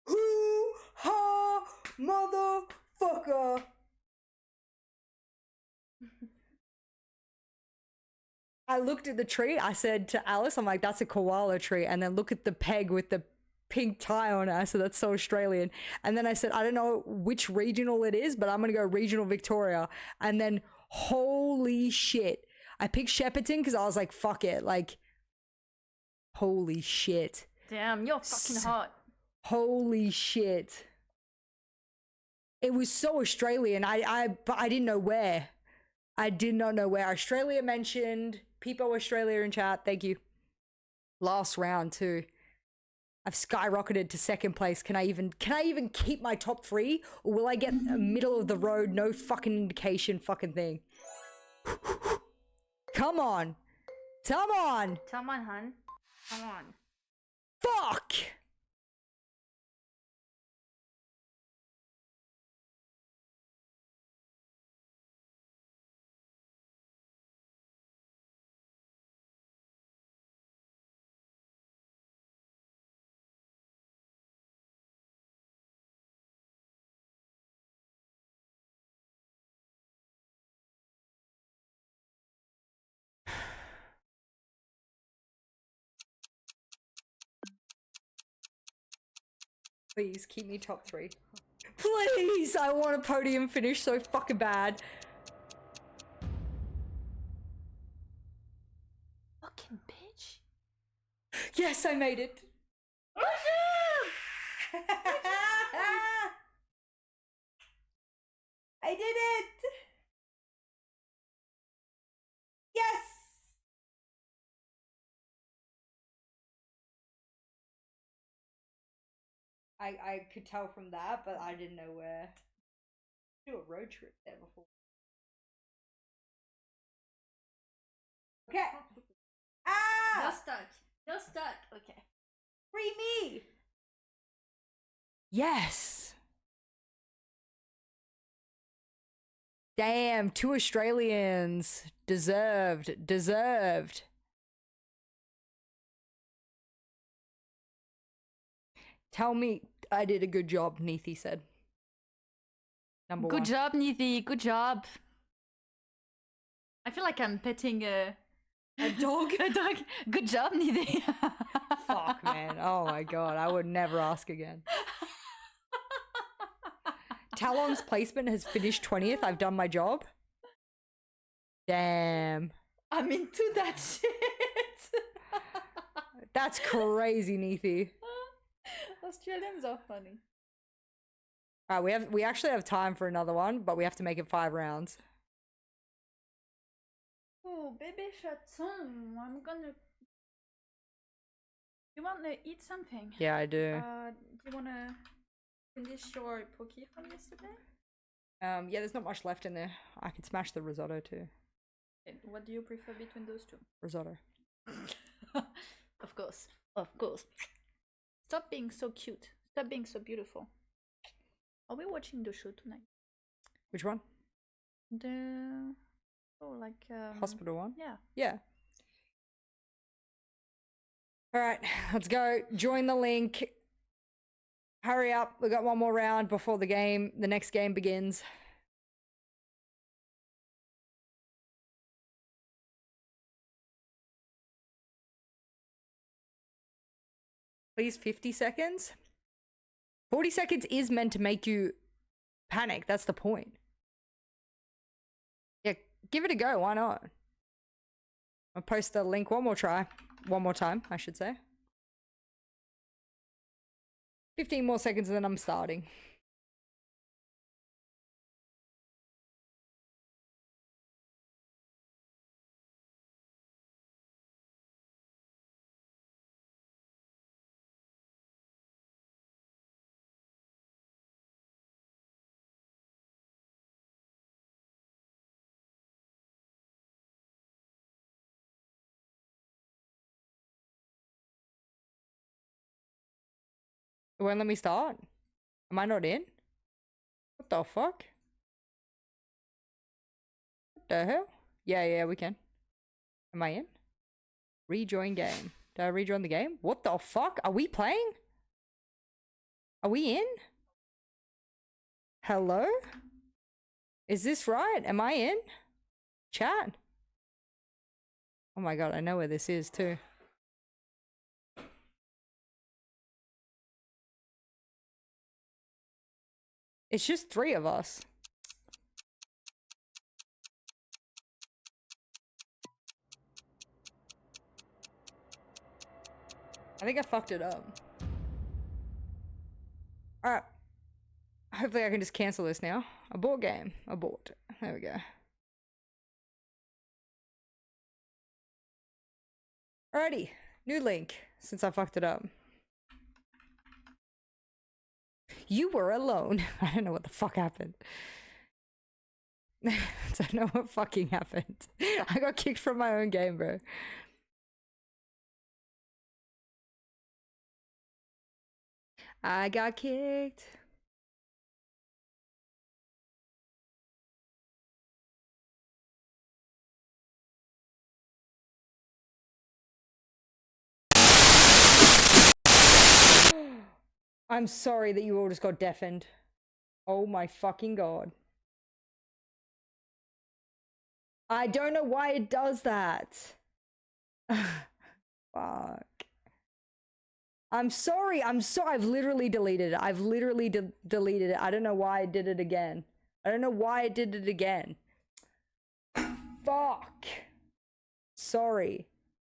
S1: Hoo-ha, motherfucker! I looked at the tree, I said to Alice, I'm like, that's a koala tree. And then look at the peg with the pink tie on it. I said, that's so Australian. And then I said, I don't know which regional it is, but I'm gonna go regional Victoria. And then, holy shit. I picked Shepparton because I was like, fuck it. Like, holy shit.
S11: Damn, you're fucking hot.
S1: Holy shit. It was so Australian. But I didn't know where. I did not know where. Australia mentioned. People Australia in chat. Thank you. Last round too. I've skyrocketed to second place. Can I even keep my top 3? Or will I get a middle of the road, no fucking indication fucking thing? Come on. Come on.
S11: Come on, hun. Come on.
S1: Fuck! Please keep me top 3. Please! I want a podium finish so fucking bad.
S11: Fucking bitch.
S1: Yes, I made it. I did it. Yes. I could tell from that, but I didn't know where. Do a road trip there before. Okay. Ah!
S11: You're stuck. You're stuck. Okay.
S1: Free me! Yes! Damn, 2 Australians. Deserved. Deserved. Tell me I did a good job, Neethi said. Number
S11: Good
S1: 1.
S11: job, Neethi. Good job. I feel like I'm petting a
S1: dog.
S11: a dog. Good job, Neethi.
S1: Fuck, man. Oh my god, I would never ask again. Talon's placement has finished 20th. I've done my job. Damn.
S11: I'm into that shit.
S1: That's crazy, Neethi.
S11: Australians are funny.
S1: Alright, we actually have time for another one, but we have to make it 5 rounds.
S11: Oh, baby chaton, I'm gonna... You wanna eat something?
S1: Yeah, I do.
S11: Do you wanna finish your poke from yesterday?
S1: Yeah, there's not much left in there. I could smash the risotto too.
S11: Okay, what do you prefer between those two?
S1: Risotto.
S11: Of course, of course. Stop being so cute. Stop being so beautiful. Are we watching the show tonight?
S1: Which one?
S11: The... Oh, like...
S1: Hospital one?
S11: Yeah.
S1: Yeah. Alright, let's go. Join the link. Hurry up. We got one more round before the next game begins. Please, 50 seconds? 40 seconds is meant to make you panic. That's the point. Yeah, give it a go. Why not? I'll post the link one more time, I should say. 15 more seconds and then I'm starting. It won't let me start? Am I not in? What the fuck? What the hell? Yeah, we can. Am I in? Rejoin game. Did I rejoin the game? What the fuck? Are we playing? Are we in? Hello? Is this right? Am I in? Chat? Oh my god, I know where this is too. It's just 3 of us. I think I fucked it up. Alright. Hopefully I can just cancel this now. Abort game. Abort. There we go. Alrighty. New link, since I fucked it up. You were alone. I don't know what the fuck happened. I don't know what fucking happened. I got kicked from my own game, bro. I got kicked. I'm sorry that you all just got deafened. Oh my fucking god. I don't know why it does that. Fuck. I'm sorry. I've literally deleted it. I've literally deleted it. I don't know why I did it again. I don't know why I did it again. Fuck. Sorry.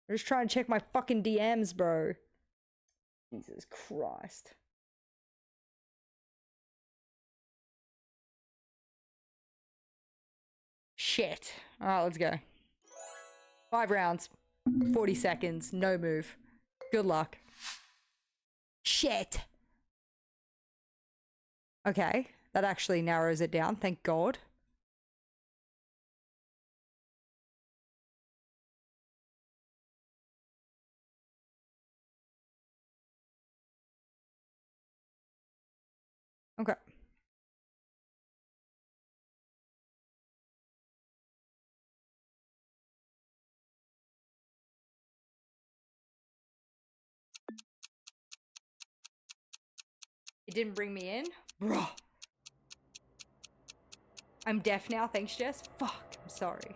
S1: I'm just trying to check my fucking DMs, bro. Jesus Christ. Shit. Alright, let's go. 5 rounds. 40 seconds. No move. Good luck. Shit. Okay. That actually narrows it down. Thank God. Okay. It didn't bring me in? Bruh. I'm deaf now, thanks Jess. Fuck, I'm sorry.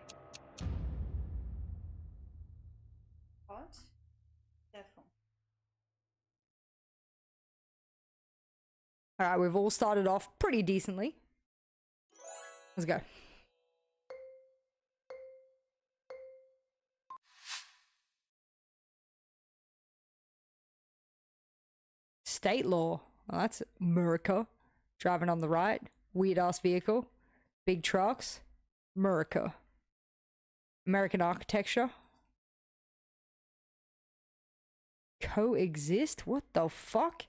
S11: What? Careful.
S1: Alright, we've all started off pretty decently. Let's go. State law. Well, that's America. Driving on the right. Weird ass vehicle. Big trucks. America. American architecture. Coexist? What the fuck?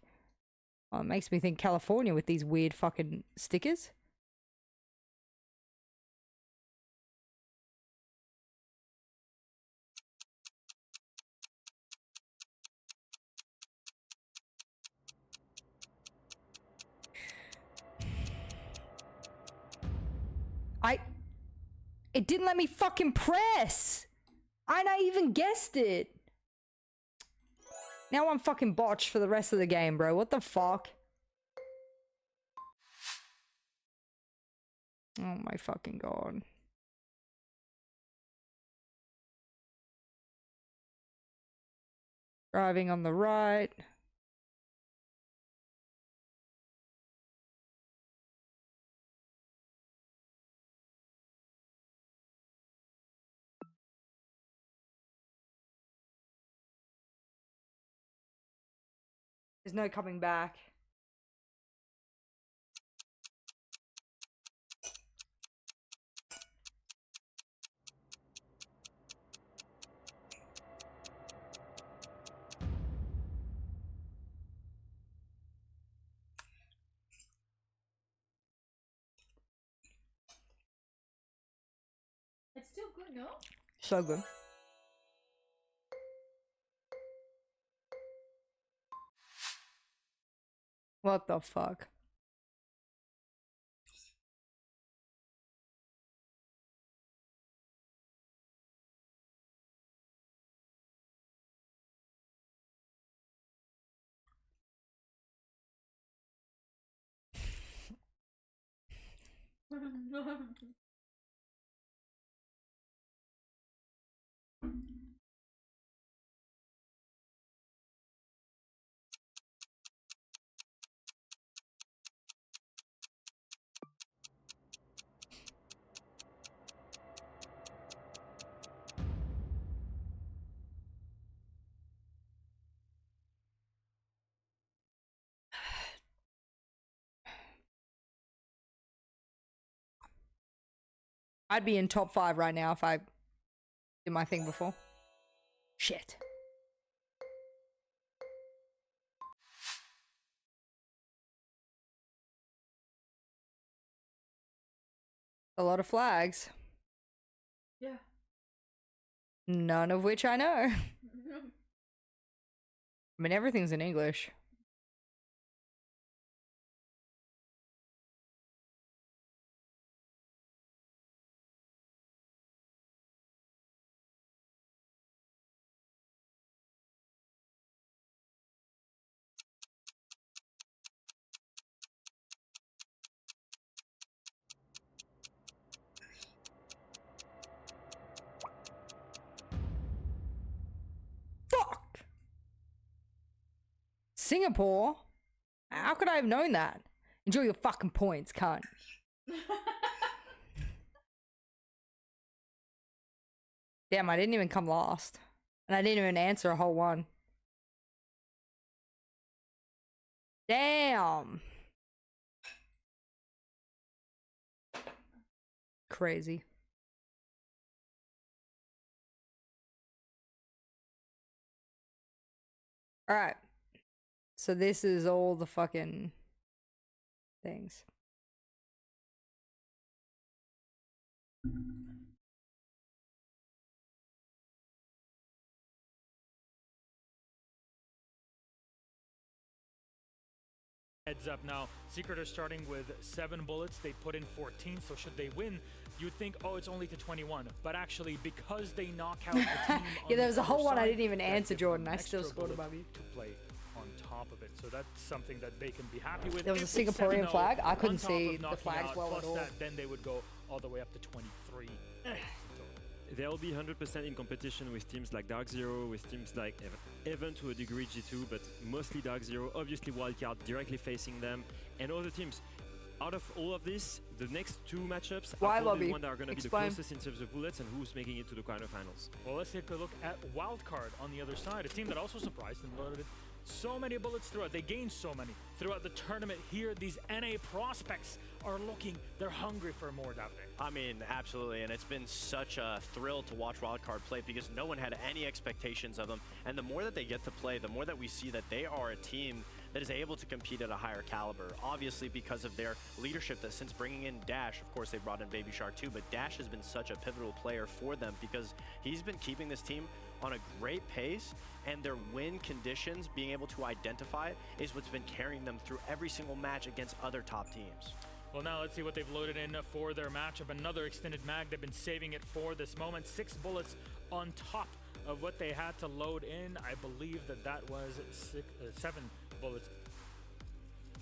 S1: Oh, it makes me think California with these weird fucking stickers. It didn't let me fucking press! And I even guessed it! Now I'm fucking botched for the rest of the game, bro. What the fuck? Oh my fucking God. Driving on the right. There's no coming back.
S11: It's still good, no?
S1: So good. What the fuck? I'd be in top 5 right now if I did my thing before. Shit. A lot of flags.
S11: Yeah.
S1: None of which I know. I mean, everything's in English. Singapore? How could I have known that? Enjoy your fucking points, cunt. Damn, I didn't even come last. And I didn't even answer a whole one. Damn. Crazy. Alright. So this is all the fucking things.
S13: Heads up now. Secret are starting with 7 bullets. They put in 14, so should they win, you'd think, oh, it's only to 21. But actually, because they knock out the team
S1: Yeah, there was a whole one I
S13: side,
S1: didn't even
S13: that
S1: answer,
S13: gives them
S1: Jordan.
S13: an
S1: I still
S13: extra
S1: scored
S13: bullet
S1: above you.
S13: to play on top of it. So that's something that they can be happy with.
S1: There was
S13: If
S1: a
S13: they
S1: Singaporean
S13: 7-0
S1: flag. I
S13: on
S1: couldn't
S13: top
S1: see
S13: of
S1: the
S13: knocking
S1: flags
S13: out,
S1: well
S13: plus
S1: at all.
S13: that, then they would go all the way up to 23.
S14: They'll be 100% in competition with teams like Dark Zero, with teams like even to a degree G2, but mostly Dark Zero, obviously Wildcard directly facing them, and other teams. Out of all of this, the next 2 matchups
S1: Why,
S14: are probably
S1: Bobby?
S14: the one that are going to be the
S1: Explain.
S14: closest in terms of bullets and who's making it to the quarterfinals.
S13: Well, let's take a look at Wildcard on the other side, a team that also surprised and loaded so many bullets throughout. They gained so many throughout the tournament here. These NA prospects are looking, they're hungry for more, Davide.
S15: I mean, absolutely, and it's been such a thrill to watch Wildcard play because no one had any expectations of them, and the more that they get to play, the more that we see that they are a team that is able to compete at a higher caliber, obviously because of their leadership. That since bringing in Dash, of course they brought in Baby Shark too, but Dash has been such a pivotal player for them because he's been keeping this team on a great pace, and their win conditions, being able to identify it, is what's been carrying them through every single match against other top teams.
S13: Well, now let's see what they've loaded in for their matchup. Another extended mag. They've been saving it for this moment. 6 bullets on top of what they had to load in. I believe that was 7 bullets.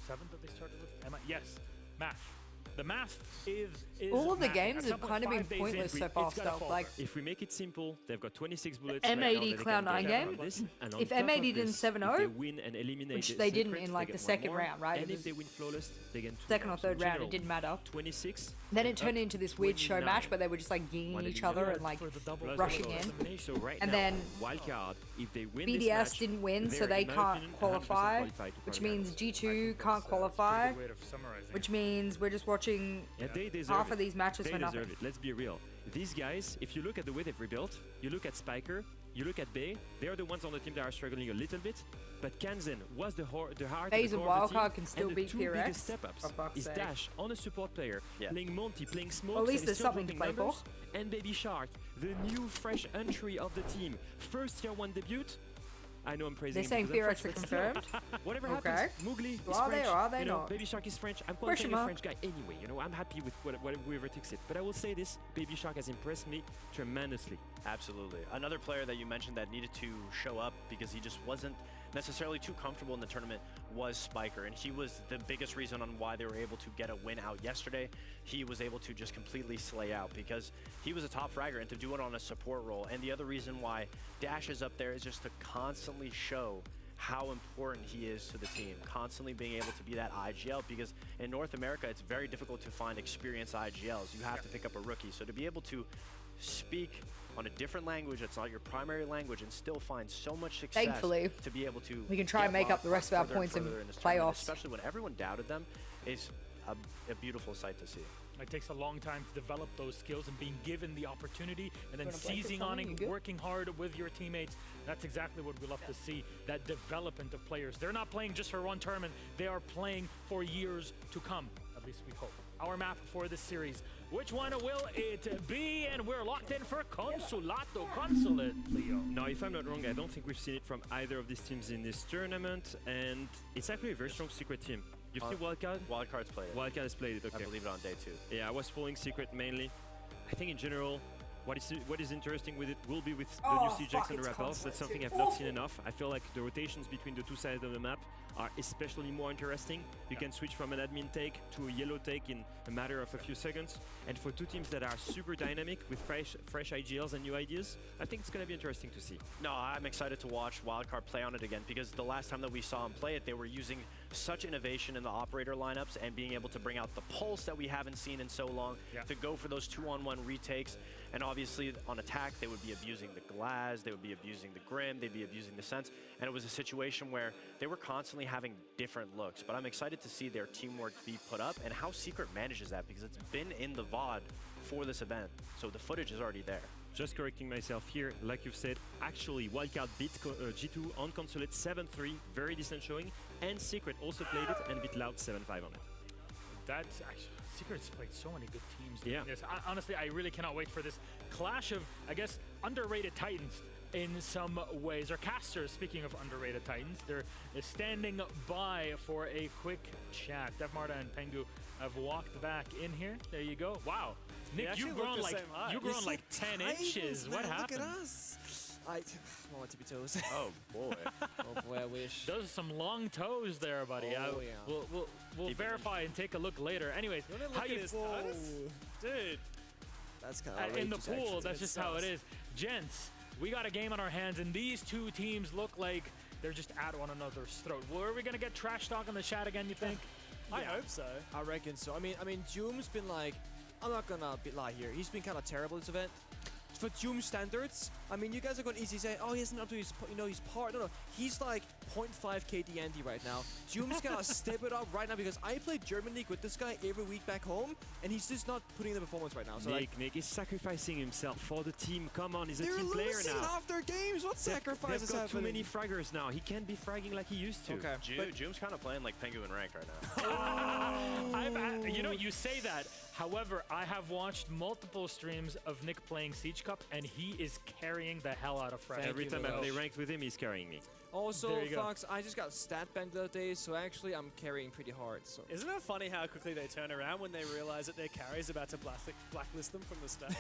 S13: 7 that they started with? Yes, math. The math is
S1: all of the
S13: math.
S1: games
S13: At
S1: have
S13: some
S1: kind of
S13: point,
S1: been
S13: 5 days
S1: pointless
S13: in,
S1: so far,
S13: it's gotta
S1: stuff.
S13: fall
S1: Like,
S14: If we make it simple, they've got 26 bullets.
S1: M80
S14: right now that they can
S1: Cloud9
S14: get
S1: game,
S14: out of this, and on
S1: if
S14: top of
S1: M80 didn't
S14: this,
S1: 7-0,
S14: if they win and eliminate
S1: which
S14: the
S1: they didn't
S14: secret,
S1: in
S14: they
S1: like
S14: get
S1: the
S14: one
S1: second
S14: more,
S1: round, right?
S14: And
S1: It
S14: if they win flawless, they get 2
S1: second or
S14: more. So
S1: third
S14: in
S1: round,
S14: general,
S1: it didn't matter.
S14: 26.
S1: Then it turned into this weird show match where they were just like geeing each other and like rushing in.
S14: So right
S1: and
S14: now,
S1: then
S14: Wildcard, if they win
S1: BDS
S14: this match,
S1: didn't win, so
S14: they're,
S1: they
S14: in my
S1: can't
S14: opinion, 100%
S1: qualify,
S14: qualified to
S1: which
S14: quarterfinals.
S1: means G2 can't qualify, which means we're just watching
S14: Yeah, they deserve
S1: half
S14: it.
S1: of these matches
S14: They
S1: for
S14: deserve
S1: nothing.
S14: it. Let's be real. These guys, if you look at the way they've rebuilt, you look at Spiker, you look at Bay, they're the ones on the team that are struggling a little bit. But Kanzen was the heart
S1: Bayes
S14: of
S1: and
S14: the core of the
S1: Wildcard
S14: team,
S1: can still
S14: and the
S1: beat
S14: 2
S1: PRX,
S14: biggest step-ups
S1: for fuck's
S14: is
S1: sake.
S14: Dash on a support player, playing Monty, playing Smoke,
S1: Well, at least there's something to play for.
S14: and Baby Shark, the new fresh entry of the team. First tier 1 debut. I know I'm praising
S1: They're
S14: him
S1: saying
S14: because
S1: PRX
S14: I'm
S1: are
S14: French, but
S1: confirmed?
S14: whatever
S1: Okay.
S14: happens, Mowgli is
S1: Are they
S14: French.
S1: or are they
S14: you know,
S1: not?
S14: Baby Shark is French. I'm
S1: Question
S14: qualifying a
S1: mark.
S14: French guy anyway. You know, I'm happy with whoever takes it. But I will say this: Baby Shark has impressed me tremendously.
S15: Absolutely. Another player that you mentioned that needed to show up because he just wasn't necessarily too comfortable in the tournament was Spiker, and he was the biggest reason on why they were able to get a win out yesterday. He was able to just completely slay out because he was a top fragger, and to do it on a support role. And the other reason why Dash is up there is just to constantly show how important he is to the team, constantly being able to be that IGL, because in North America it's very difficult to find experienced IGLs. You have to pick up a rookie. So to be able to speak on a different language that's not your primary language and still find so much success,
S1: Thankfully,
S15: to be able to
S1: we can try and make up the rest of our points in
S15: this tournament,
S1: playoffs.
S15: especially when everyone doubted them, is a beautiful sight to see.
S13: It takes a long time to develop those skills, and being given the opportunity and then
S1: Wanna play for
S13: seizing on
S1: something? You
S13: it,
S1: good?
S13: working hard with your teammates. That's exactly what we love to see, that development of players. They're not playing just for one tournament, they are playing for years to come, at least we hope. Our map for this series, which one will it be? And we're locked in for Consulate, Leo.
S14: Now, if I'm not wrong, I don't think we've seen it from either of these teams in this tournament, and it's actually a very strong Secret team. You've seen Wildcard?
S15: Wildcard's played it.
S14: Wildcard has played it, okay.
S15: I believe it on day 2.
S14: Yeah, I was following Secret mainly. I think in general, What is interesting with it will be with the
S1: Oh,
S14: new CJX
S1: fuck,
S14: and the
S1: it's
S14: Rappels. That's something I've not seen enough. I feel like the rotations between the two sides of the map are especially more interesting. You can switch from an admin take to a yellow take in a matter of a few seconds. And for two teams that are super dynamic with fresh IGLs and new ideas, I think it's going to be interesting to see.
S15: No, I'm excited to watch Wildcard play on it again, because the last time that we saw them play it, they were using such innovation in the operator lineups and being able to bring out the pulse that we haven't seen in so long, to go for those 2-on-1 retakes. And obviously on attack, they would be abusing the Glaz, they would be abusing the Grim, they'd be abusing the Sense. And it was a situation where they were constantly having different looks. But I'm excited to see their teamwork be put up and how Secret manages that, because it's been in the VOD for this event. So the footage is already there.
S14: Just correcting myself here, like you've said, actually Wildcard beat G2 on Consulate 7-3, very decent showing, and Secret also played it and beat Loud 7-5 on it.
S13: That's actually, Secret's played so many good teams doing this. Honestly, I really cannot wait for this clash of, I guess, underrated Titans in some ways, or casters. Speaking of underrated Titans, they're standing by for a quick chat. DevMarta and Pengu have walked back in here. There you go. Wow, Nick, you've grown like 10 inches. What happened?
S6: Look at us. I want to be toes.
S15: Oh boy.
S6: Oh boy, I wish.
S13: Those are some long toes there, buddy.
S6: Oh, yeah.
S13: We'll verify and take a look later. Anyways, how you
S7: dude?
S6: That's kind of
S13: in the pool. That's just how it is, gents. We got a game on our hands, and these two teams look like they're just at one another's throat. Were we gonna get trash talk on the chat again, you think?
S7: I hope so.
S6: I reckon so. I mean, Doom's been like, I'm not gonna lie here. He's been kind of terrible this event. For Doom standards, I mean, you guys are going to easily say, oh, he isn't up to his, his part. No, he's like 0.5 KD Andy right now. Doom's gonna step it up right now, because I played German League with this guy every week back home, and he's just not putting in the performance right now. So
S14: Nick is sacrificing himself for the team. Come on, he's a team player now.
S6: They're losing half their games. What sacrifice is happening?
S14: Too many fraggers now. He can't be fragging like he used to.
S15: Okay. Doom's kind of playing like Penguin ranked right now.
S13: You know, you say that. However, I have watched multiple streams of Nick playing Siege Cup, and he is carrying the hell out of frag.
S14: Every time I play ranked with him, he's carrying me.
S6: Also, Fox, I just got stat banged the other day, so actually I'm carrying pretty hard. So.
S7: Isn't it funny how quickly they turn around when they realize that their carry is about to blacklist them from the stack?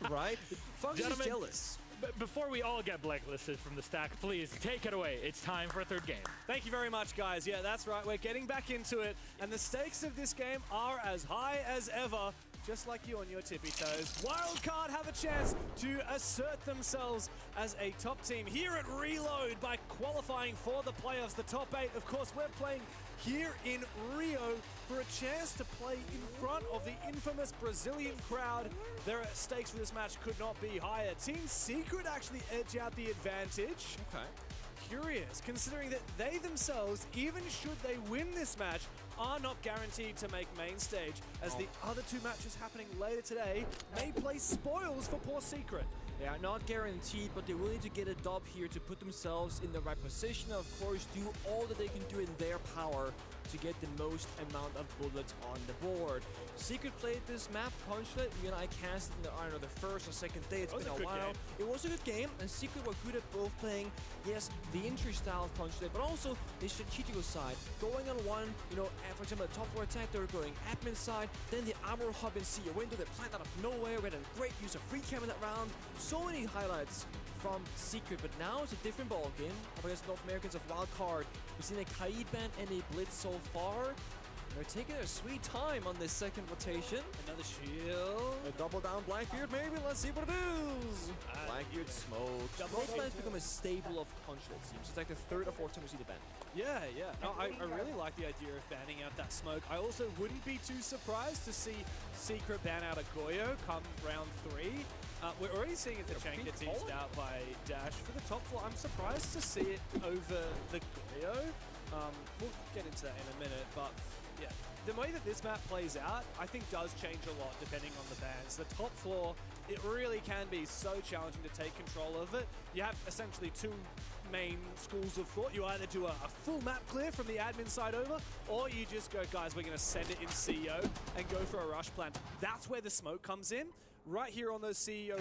S6: Right? Fox is jealous.
S13: Before we all get blacklisted from the stack, please take it away. It's time for a third game.
S7: Thank you very much, guys. Yeah, that's right. We're getting back into it, and the stakes of this game are as high as ever. Just like you on your tippy toes, Wildcard have a chance to assert themselves as a top team here at Reload by qualifying for the playoffs. The top 8, of course, we're playing here in Rio for a chance to play in front of the infamous Brazilian crowd. Their stakes for this match could not be higher. Team Secret actually edge out the advantage.
S6: Okay.
S7: Curious, considering that they themselves, even should they win this match, are not guaranteed to make main stage, as the other two matches happening later today may play spoils for poor Secret.
S6: They are not guaranteed, but they're willing to get a dub here to put themselves in the right position. Of course, do all that they can do in their power to get the most amount of bullets on the board. Secret played this map, Consulate. You know, I cast it in the, I don't know, the first or second day. It's been a while. It was a good game, and Secret were good at both playing, yes, the entry style of Consulate, but also the strategical side. Going on one, you know, for example, the top 4 attack, they were going admin side, then the armor hub and see a window that plant out of nowhere. We had a great use of free cam in that round. So many highlights from Secret, but now it's a different ballgame. Against North Americans of Wildcard, we've seen a Kaid ban and a Blitz so far. They're taking their sweet time on this second rotation.
S7: Another shield.
S6: A double down Blackbeard, maybe. Let's see what it is. Blackbeard smoke. Smoke has become a staple of Consulate teams. It's like the 3rd or 4th time we see the ban.
S7: Yeah. No, I really like the idea of banning out that smoke. I also wouldn't be too surprised to see Secret ban out a Goyo come round 3. We're already seeing it, the Chanka teased out by Dash for the top floor. I'm surprised to see it over the Goyo. We'll get into that in a minute, but yeah, the way that this map plays out, I think does change a lot depending on the bans. The top floor, it really can be so challenging to take control of it. You have essentially 2 main schools of thought. You either do a full map clear from the admin side over, or you just go, guys, we're going to send it in CEO and go for a rush plan. That's where the smoke comes in. Right here on those CEO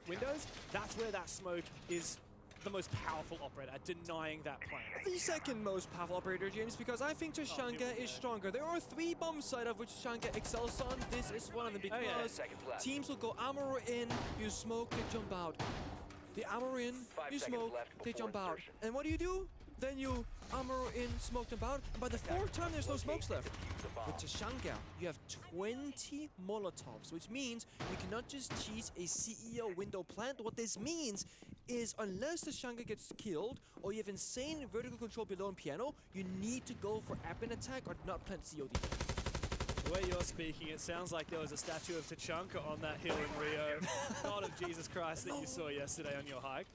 S7: windows, that's where that smoke is the most powerful operator at denying that plan.
S6: The second most powerful operator, James, because I think Tashanga is stronger. There are 3 bomb side of which Tashanga excels on. This is one of them because teams will go armor in, you smoke, they jump out. The armor in, you smoke, they jump out. And what do? Then you armor in, smoke, jump out. And by the 4th time, there's no smokes left. With Tashanga, you have 20 Molotovs, which means you cannot just cheese a CEO window plant. What this means is unless Tashanga gets killed or you have insane vertical control below in piano, you need to go for admin attack or not plant CEO defense.
S7: The way you're speaking, it sounds like there was a statue of Tachanka on that hill in Rio, not of Jesus Christ that you saw yesterday on your hike.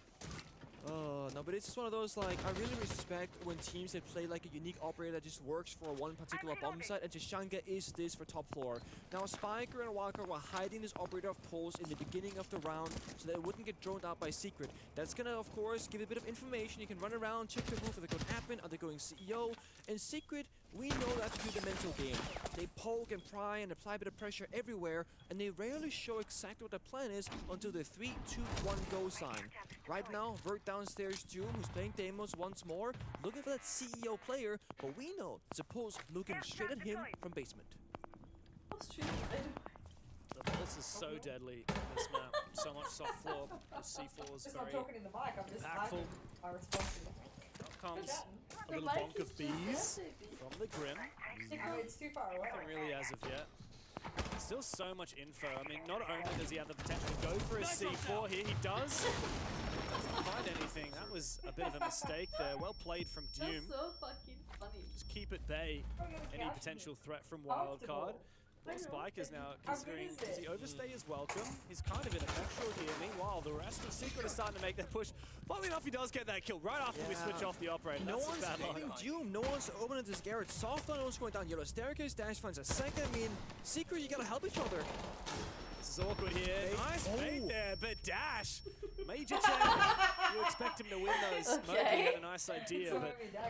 S6: Oh, no, but it's just one of those, like, I really respect when teams that play like a unique operator that just works for one particular bomb site, and Tashanga is this for top floor. Now, Spiker and Walker were hiding this operator of pulse in the beginning of the round so that it wouldn't get droned out by Secret. That's gonna, of course, give a bit of information. You can run around, check the move, are they going admin, are they going CEO? And Secret, we know that to do the mental game. They poke and pry and apply a bit of pressure everywhere, and they rarely show exactly what their plan is until the 3, 2, 1 go sign. Right now, Vert downstairs, Doom, who's playing Deimos once more, looking for that CEO player, but we know Suppose looking straight at him from basement.
S7: The pulse is so deadly on this map. So much soft floor. The C4 is very impactful. Up comes a little bonk of bees from the Grim.
S1: It's too far away.
S7: Nothing really as of yet. Still so much info. I mean, not only does he have the potential to go for a C4 here, he does. Doesn't find anything. That was a bit of a mistake there. Well played from Doom.
S11: That's so fucking funny.
S7: Just keep at bay any potential threat from Wildcard. Well, Spike is now considering, does he overstay his welcome? He's kind of ineffectual here. Meanwhile, the rest of Secret is starting to make their push. Funnily enough, he does get that kill right after we switch off the operator.
S6: No one's hitting Doom. No one's opening this Garrett. Soft on one's going down yellow staircase. Dash finds a second. I mean, Secret, you gotta help each other.
S7: This is awkward here. Nice bait there, but Dash, Major Chen, you expect him to win those. Moby had a nice idea,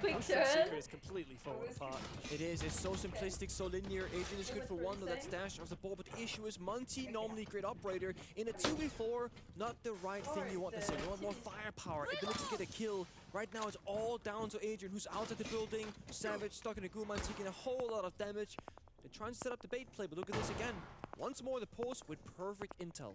S7: but Secret is completely falling apart.
S6: It is. It's so simplistic, so linear. Adrian is good for one, though that's Dash off the ball, but the issue is Monty, normally great operator, in a 2v4, not the right thing you want to say. You want more firepower, ability to get a kill. Right now, it's all down to Adrian, who's out of the building. Savage stuck in a Guman, taking a whole lot of damage. They're trying to set up the bait play, but look at this again. Once more, the post with perfect intel.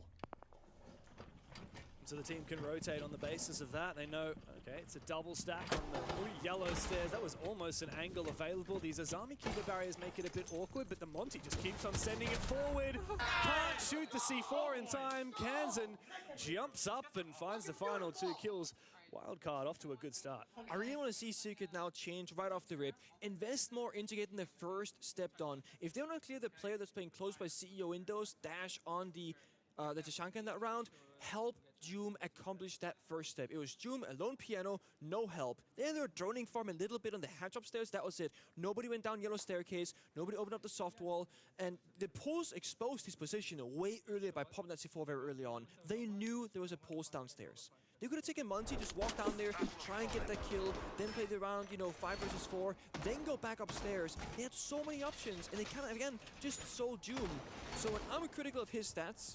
S7: So the team can rotate on the basis of that. They know, okay, it's a double stack on the yellow stairs. That was almost an angle available. These Azami keeper barriers make it a bit awkward, but the Monty just keeps on sending it forward. Can't shoot the C4 in time. Kansan jumps up and finds the final 2 kills. Wildcard off to a good start.
S6: I really want to see Secret now change right off the rip. Invest more into getting the first step done. If they want to clear the player that's playing close by CEO windows, Dash on the Tachanka in that round, help Doom accomplish that first step. It was Doom, alone piano, no help. Then they were droning farm a little bit on the hatch upstairs. That was it. Nobody went down yellow staircase. Nobody opened up the soft wall. And the Pulse exposed his position way earlier by popping that C4 very early on. They knew there was a Pulse downstairs. They could have taken Monty, just walk down there, try and get that kill, then play the round, 5 versus 4, then go back upstairs. They had so many options, and they kind of, again, just sold Doom. So when I'm critical of his stats,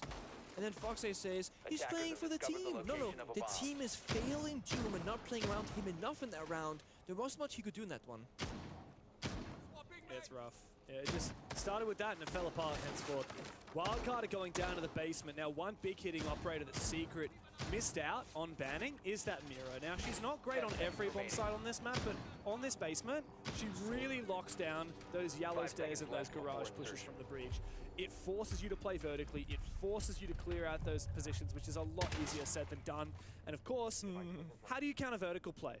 S6: and then Foxay says, he's playing for the team. No, the team is failing Doom and not playing around him enough in that round. There wasn't much he could do in that one.
S7: It's rough. Yeah, it just started with that and it fell apart henceforth. Wildcard are going down to the basement. Now, one big hitting operator that Secret missed out on banning is that Mira. Now, she's not great on every bomb site on this map, but on this basement, she really locks down those yellow stairs and those garage pushes from the bridge. It forces you to play vertically. It forces you to clear out those positions, which is a lot easier said than done. And of course, how do you counter vertical play?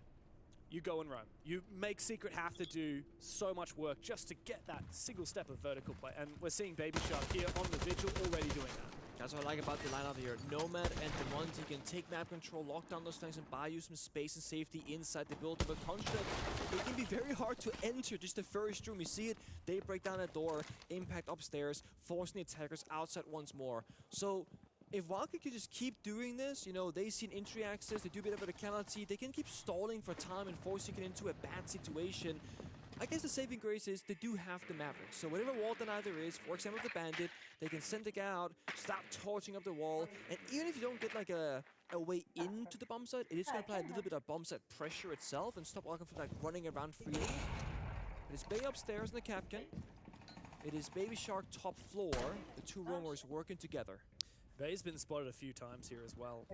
S7: You go and roam. You make Secret have to do so much work just to get that single step of vertical play. And we're seeing Baby Shark here on the Vigil already doing that.
S6: That's what I like about the lineup here. Nomad and Demonte can take map control, lock down those things, and buy you some space and safety inside the building. But Construct, it can be very hard to enter just the first room. You see it, they break down a door, impact upstairs, forcing the attackers outside once more. So if Wildcard could just keep doing this, they see an entry access, they do a bit of verticality, they can keep stalling for time and forcing it into a bad situation. I guess the saving grace is they do have the Maverick. So whatever wall deny there is, for example the Bandit, they can send the guy out, stop torching up the wall, and even if you don't get like a a way into the bomb site. It is going to apply a little bit of bomb site pressure itself and stop Wildcard from like running around freely. It is Bay upstairs in the Capcan. It is Baby Shark top floor. The two roamers working together.
S7: Bay's been spotted a few times here as well.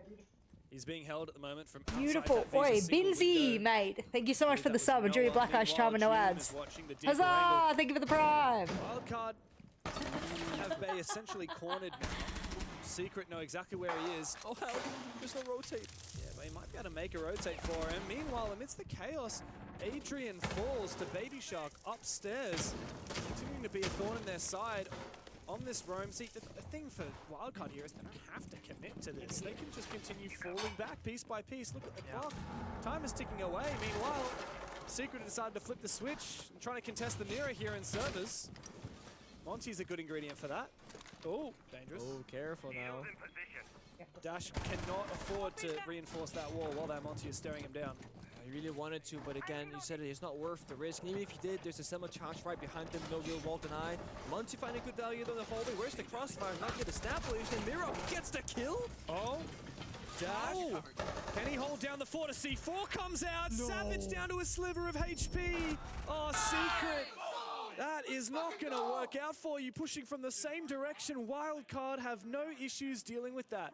S7: He's being held at the moment from outside
S1: Beautiful.
S7: that
S1: Oi,
S7: Visa single
S1: Binzy,
S7: window.
S1: mate. Thank you so much for the
S7: That
S1: sub.
S7: was
S1: Enjoy your
S7: Noah.
S1: Black Ice Charm and no
S7: Meanwhile, June
S1: ads.
S7: is watching the deeper
S1: Huzzah!
S7: angle.
S1: Thank you for the prime.
S7: Wildcard have Bay essentially cornered now. Secret know exactly where he is. Oh hell, there's no rotate. Yeah, but he might be able to make a rotate for him. Meanwhile, amidst the chaos, Adrian falls to Baby Shark upstairs, continuing to be a thorn in their side on this roam. See, the thing for Wildcard here is they don't have to commit to this. They can just continue falling back piece by piece. Look at the clock. Time is ticking away. Meanwhile, Secret decided to flip the switch and trying to contest the mirror here in servers. Monty's a good ingredient for that. Oh, dangerous.
S6: Oh, careful now.
S7: Dash cannot afford to reinforce that wall while that Monty is staring him down.
S6: He really wanted to, but again, you said it's not worth the risk. And even if he did, there's a semi charge right behind him, no real wall denied. Monty finding good value though in the hallway. Where's the crossfire? Not get the snap and Miro gets the kill.
S7: Oh, Dash. Oh. Can he hold down the fort? A C4 comes out. No. Savage down to a sliver of HP. Oh, Secret. That is not going to work out for you. Pushing from the same direction. Wildcard have no issues dealing with that.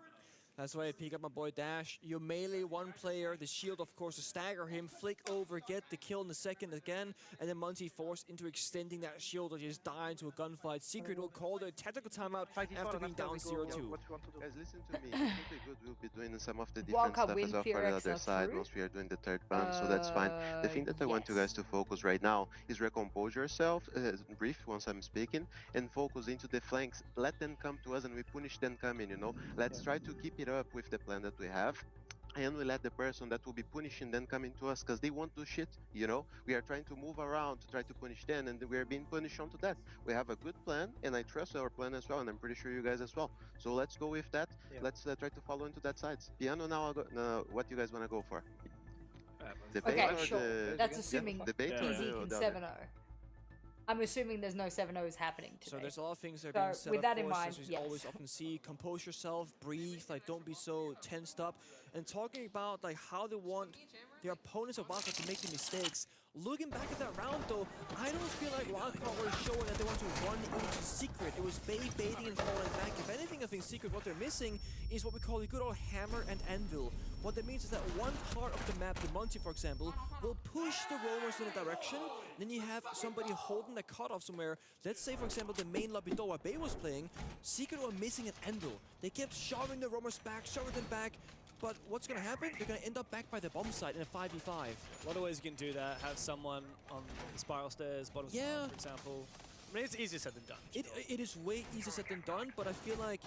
S6: That's why I pick up my boy Dash. You melee one player, the shield of course to stagger him, flick over, get the kill in the second again, and then Monty forced into extending that shield or just die into a gunfight. Secret will call the tactical timeout after being down 0-2.
S16: Guys, listen to me. I think we will be doing some of the different stuff as well for the other side once we are doing the third bump, so that's fine. The thing that I want you guys to focus right now is recompose yourself, brief once I'm speaking, and focus into the flanks. Let them come to us and we punish them coming, you know. Let's try to keep it up with the plan that we have, and we let the person that will be punishing them come into us because they won't do shit, you know. We are trying to move around to try to punish them, and we are being punished onto that. We have a good plan, and I trust our plan as well, and I'm pretty sure you guys as well. So let's go with that. Let's try to follow into that sides. Piano now, what you guys want to go for? The bait
S1: Okay,
S16: or
S1: sure.
S16: the...
S1: That's assuming
S16: the bait or
S1: Easy
S16: the
S1: can 7-0. I'm assuming there's no 7-0s happening today.
S6: So there's a lot of things that are being
S1: So
S6: said,
S1: with that
S6: of
S1: in
S6: course,
S1: mind,
S6: as we always often see. Compose yourself, breathe, like don't be so tensed up. And talking about like how they want their opponents of Wildcard to make the mistakes. Looking back at that round though, I don't feel like Wildcard were showing that they want to run into Secret. It was Bay baiting and falling back. If anything, I think Secret, what they're missing is what we call the good old hammer and anvil. What that means is that one part of the map, the Monty for example, will push the roamers in a direction. Then you have somebody holding the cutoff somewhere. Let's say for example the main lobby door where Bay was playing, Secret were missing an anvil. They kept shoving the roamers back, shoving them back. But what's going to happen? They're going to end up back by the bomb site in a 5v5.
S7: A lot of ways you can do that. Have someone on the spiral stairs, bottom floor, for example. I mean, it's easier said than done.
S6: It is way easier said than done, but I feel like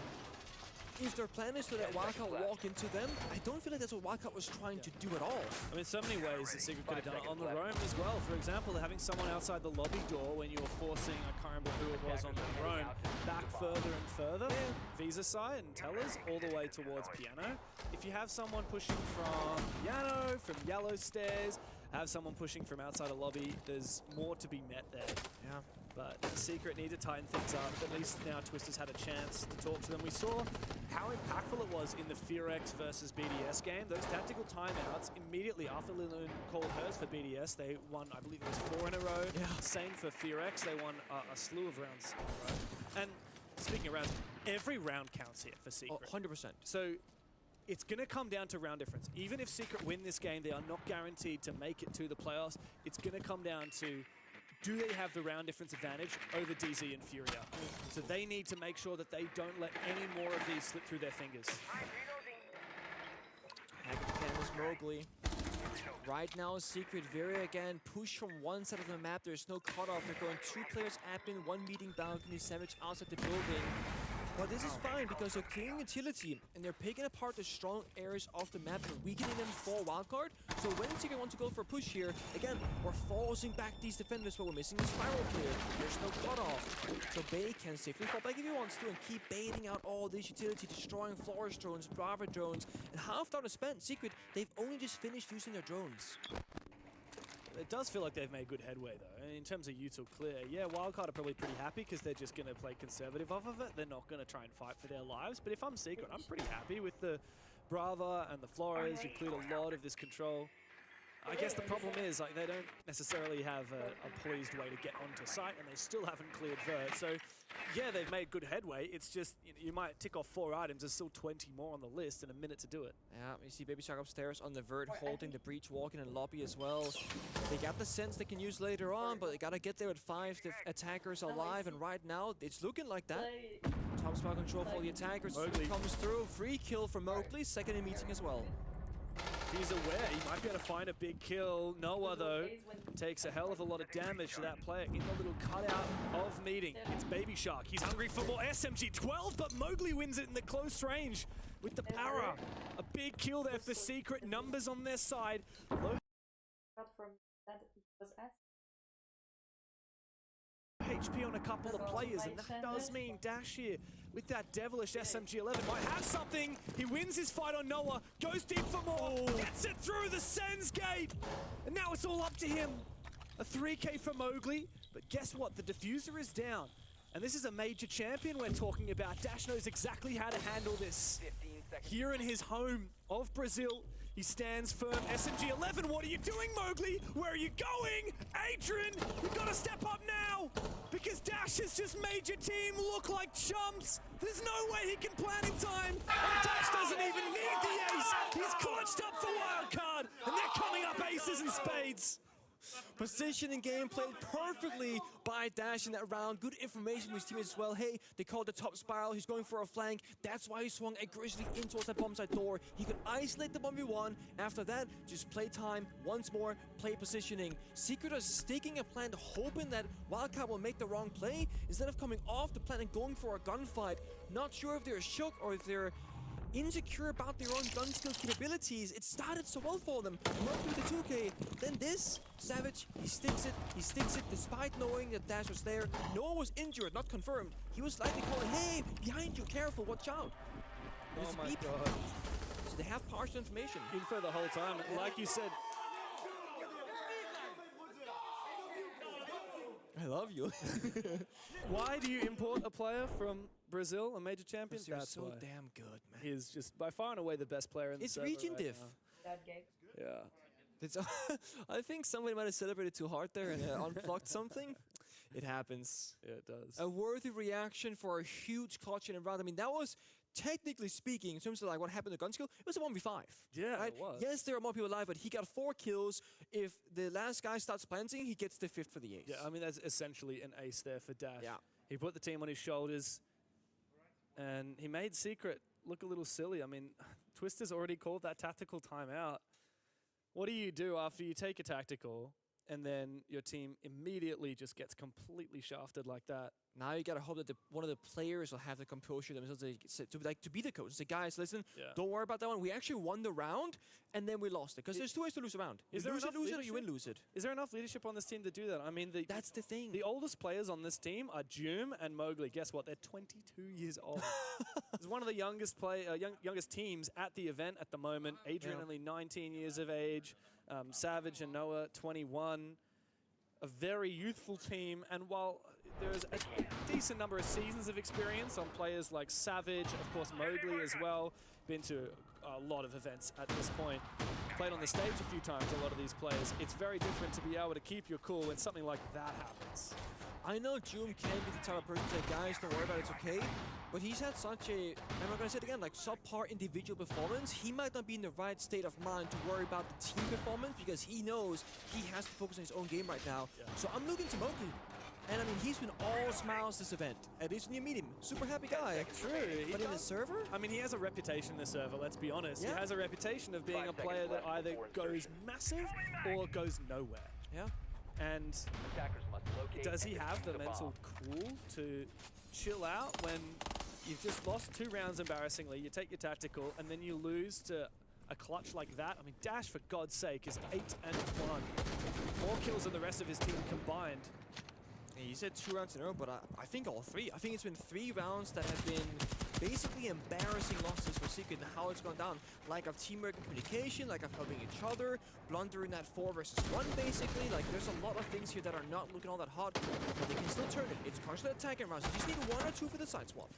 S6: if their plan is to let Wildcard walk into them, I don't feel like that's what Wildcard was trying to do at all.
S7: I mean, so many ways that Secret could have done it on the roam as well. For example, having someone outside the lobby door when you were forcing, I can't remember who it was on the roam, back further and further. Visa side and Tellers all the way towards Piano. If you have someone pushing from Piano, from Yellow Stairs, have someone pushing from outside a lobby, there's more to be met there.
S6: Yeah.
S7: But Secret need to tighten things up. At least now Twister's had a chance to talk to them. We saw how impactful it was in the FearX versus BDS game. Those tactical timeouts immediately after Lilun called hers for BDS, they won, I believe it was 4 in a row. Yeah. Same for FearX, they won a slew of rounds in a row. And speaking of rounds, every round counts here for Secret.
S6: Oh, 100%.
S7: So it's going to come down to round difference. Even if Secret win this game, they are not guaranteed to make it to the playoffs. It's going to come down to, do they have the round difference advantage over DZ and Furia? So they need to make sure that they don't let any more of these slip through their fingers.
S6: Canvas Mowgli. Right now, Secret very again push from one side of the map. There's no cutoff. They're going 2 players admin, 1 meeting balcony, Savage outside the building. But this is fine because they're clearing utility and they're picking apart the strong areas of the map and weakening them for Wildcard. So when Secret wants to go for a push here, again, we're forcing back these defenders, but we're missing the spiral clear. There's no cutoff. So Bay can safely fall back if he wants to and keep baiting out all these utility, destroying Flores drones, Brava drones. And half down is spent. Secret, they've only just finished using their drones.
S7: It does feel like they've made good headway, though. In terms of util clear, yeah, Wildcard are probably pretty happy because they're just going to play conservative off of it. They're not going to try and fight for their lives. But if I'm Secret, I'm pretty happy with the Brava and the Flores, who cleared a lot of this control. I guess the problem is like they don't necessarily have a poised way to get onto site, and they still haven't cleared Vert. So yeah, they've made good headway. It's just you might tick off 4 items. There's still 20 more on the list and a minute to do it.
S6: Yeah, you see Baby Shark upstairs on the Vert, holding the breach, walking in lobby as well. They got the sense they can use later on, but they gotta get there with 5 attackers alive, and right now it's looking like that. Top spot control for the attackers comes through. Free kill from Mowgli, second in meeting as well.
S7: He's aware he might be able to find a big kill. Noah, though, takes a hell of a lot of damage to that player in the little cutout of meeting. It's Baby Shark. He's hungry for more SMG 12, but Mowgli wins it in the close range with the para. A big kill there for Secret. Numbers on their side. HP on a couple of players, and that does mean Dash here with that devilish SMG-11 might have something. He wins his fight on Noah, goes deep for more, gets it through the Sens gate, and now it's all up to him. A 3K for Mowgli, but guess what? The diffuser is down, and this is a major champion we're talking about. Dash knows exactly how to handle this. Here in his home of Brazil, he stands firm. SMG-11, what are you doing, Mowgli? Where are you going? Adrian, you've got to step up now, because Dash has just made your team look like chumps. There's no way he can plan in time. And Dash doesn't even need the ace. He's clutched up for wildcard, and they're coming up aces and spades.
S6: Position and game played perfectly by Dash in that round. Good information from his teammates as well. Hey, they called the top spiral. He's going for a flank. That's why he swung aggressively in towards that bomb side door. He could isolate the 1v1. After that, just play time once more, play positioning. Secret is sticking a plant, hoping that Wildcat will make the wrong play instead of coming off the plant and going for a gunfight. Not sure if they're shook or if they're insecure about their own gun skill capabilities. It started so well for them. Mowgli with the 2K. Then this, Savage, he sticks it despite knowing that Dash was there. Noah was injured, not confirmed. He was likely calling, hey, behind you, careful, watch out.
S7: Oh my god.
S6: So they have partial information.
S7: Info the whole time, like you said.
S6: I love you.
S7: Why do you import a player from Brazil, a major champion?
S6: That's so
S7: why.
S6: damn good, man.
S7: He's just by far and away the best player in the server
S6: region
S7: right
S6: diff.
S7: now. Yeah.
S6: It's I think somebody might have celebrated too hard there and unplugged something. It happens.
S7: Yeah, it does.
S6: A worthy reaction for a huge clutch in a round. I mean, that was, technically speaking, in terms of like what happened to gun skill, it was a 1v5.
S7: Yeah,
S6: right?
S7: it was.
S6: Yes, there are more people alive, but he got 4 kills. If the last guy starts planting, he gets the 5th for the ace.
S7: Yeah, I mean, that's essentially an ace there for Dash.
S6: Yeah.
S7: He put the team on his shoulders, and he made Secret look a little silly. I mean, Twister's already called that tactical timeout. What do you do after you take a tactical, and then your team immediately just gets completely shafted like that?
S6: Now you gotta hope that one of the players will have the composure themselves to be the coach. Say, guys, listen, don't worry about that one. We actually won the round, and then we lost it. Because there's 2 ways to lose a round. You lose it, or you win, lose it.
S7: Is there enough leadership on this team to do that? I mean,
S6: that's the thing.
S7: The oldest players on this team are Joom and Mowgli. Guess what? They're 22 years old. It's one of the youngest youngest teams at the event at the moment. Adrian only 19 years of age. Savage and Noah 21. A very youthful team, and while there's a decent number of seasons of experience on players like Savage, of course Mowgli as well, been to a lot of events at this point, played on the stage a few times, a lot of these players, it's very different to be able to keep your cool when something like that happens.
S6: I know Joom can be the type of person to say, guys, don't worry about it, it's okay. But he's had such a, I'm not going to say it again, like subpar individual performance. He might not be in the right state of mind to worry about the team performance because he knows he has to focus on his own game right now. Yeah. So I'm looking to Mowgli. And I mean, he's been all smiles this event. At least when you meet him. Super happy guy.
S7: True.
S6: But in the server?
S7: I mean, he has a reputation in the server, let's be honest. Yeah. He has a reputation of being a player that either goes massive or goes nowhere.
S6: Yeah.
S7: And does he have the mental cool to chill out when you've just lost 2 rounds embarrassingly, you take your tactical, and then you lose to a clutch like that? I mean, Dash, for God's sake, is 8-1. More kills than the rest of his team combined.
S6: He said 2 rounds in a row, but I think all 3. I think it's been 3 rounds that have been basically embarrassing losses for Secret and how it's gone down. Lack of teamwork and communication, lack of helping each other, blundering that 4 versus 1 basically. Like, there's a lot of things here that are not looking all that hot, but they can still turn it. It's constantly attacking rounds. You just need 1 or 2 for the side swap.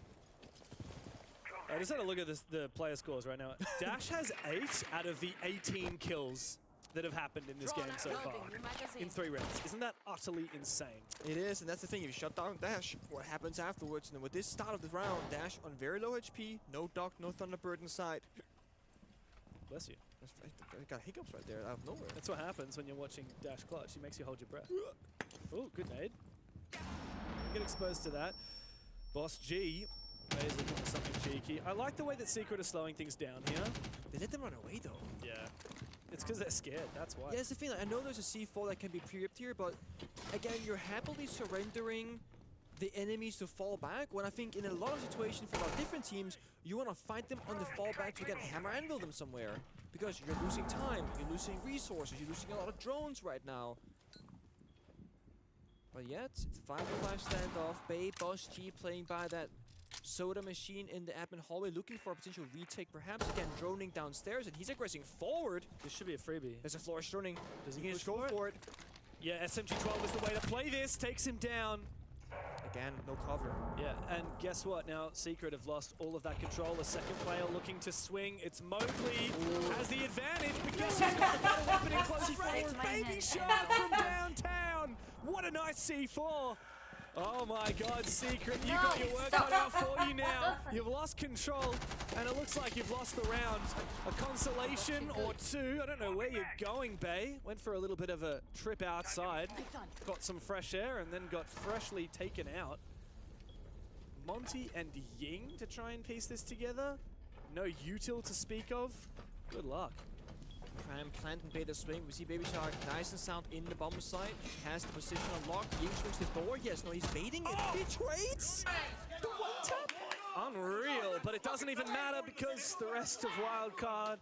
S7: I just had a look at the player scores right now. Dash has 8 out of the 18 kills that have happened in this game so far in 3 rounds. Isn't that utterly insane?
S6: It is, and that's the thing. If you shut down Dash, what happens afterwards? And with this start of the round, Dash on very low HP, no Doc, no Thunderbird inside.
S7: Bless you.
S6: That's right. I got hiccups right there out of nowhere.
S7: That's what happens when you're watching Dash Clutch. He makes you hold your breath. Oh, good nade. Get exposed to that. Boss G is looking for something cheeky. I like the way that Secret is slowing things down here.
S6: They let them run away though.
S7: Yeah. It's because they're scared, that's why.
S6: Yeah, that's the thing. Like, I know there's a C4 that can be pre-ripped here, but again, you're happily surrendering the enemies to fall back, when I think in a lot of situations for a lot of different teams, you want to fight them on the fallback to get hammer anvil them somewhere. Because you're losing time, you're losing resources, you're losing a lot of drones right now. But yet, it's a 5v5 standoff. Bay, Boss G playing by that soda machine in the admin hallway, looking for a potential retake, perhaps again droning downstairs, and he's aggressing forward.
S7: This should be a freebie.
S6: There's a floor droning.
S7: Does he
S6: just go for it?
S7: Yeah, SMG-12 is the way to play this. Takes him down.
S6: Again, no cover.
S7: Yeah, and guess what? Now Secret have lost all of that control. The second player looking to swing. It's Mowgli has the advantage, but guess who's got the battle weapon in close range? Baby Shark from downtown. What a nice C4. Oh my God, Secret, you got your work cut out for you now. You've lost control, and it looks like you've lost the round. A consolation or 2. I don't know where you're going, Bay. Went for a little bit of a trip outside. Got some fresh air, and then got freshly taken out. Monty and Ying to try and piece this together. No util to speak of. Good luck.
S6: Try and plant and bait the swing. We see Baby Shark nice and sound in the bomb site. Has the position unlocked. Ying swings the door. Yes, no, he's baiting it. He trades the one tap.
S7: Unreal, but it doesn't even matter because the rest of Wildcard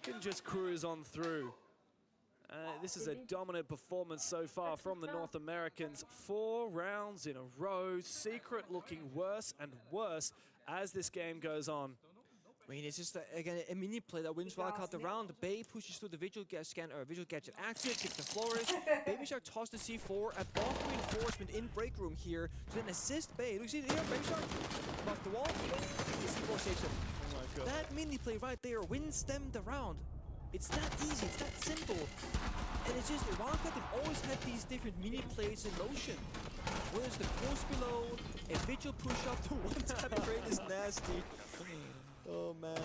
S7: can just cruise on through. This is a dominant performance so far from the North Americans. 4 rounds in a row. Secret looking worse and worse as this game goes on.
S6: I mean, it's just, again, a mini play that wins Wildcard the round. Bay pushes through the visual gadget active, gets the flourish. Baby Shark tossed the C4 at bomb reinforcement in break room here to then assist Bay. Look, see here, Baby Shark off the wall. The C4 saves him.
S7: Oh my God.
S6: That mini play right there wins them the round. It's that easy, it's that simple. And it's just, Wildcard, they've always had these different mini plays in motion. Whether it's the close below, a vigil push up to one tap trade is nasty. Oh man.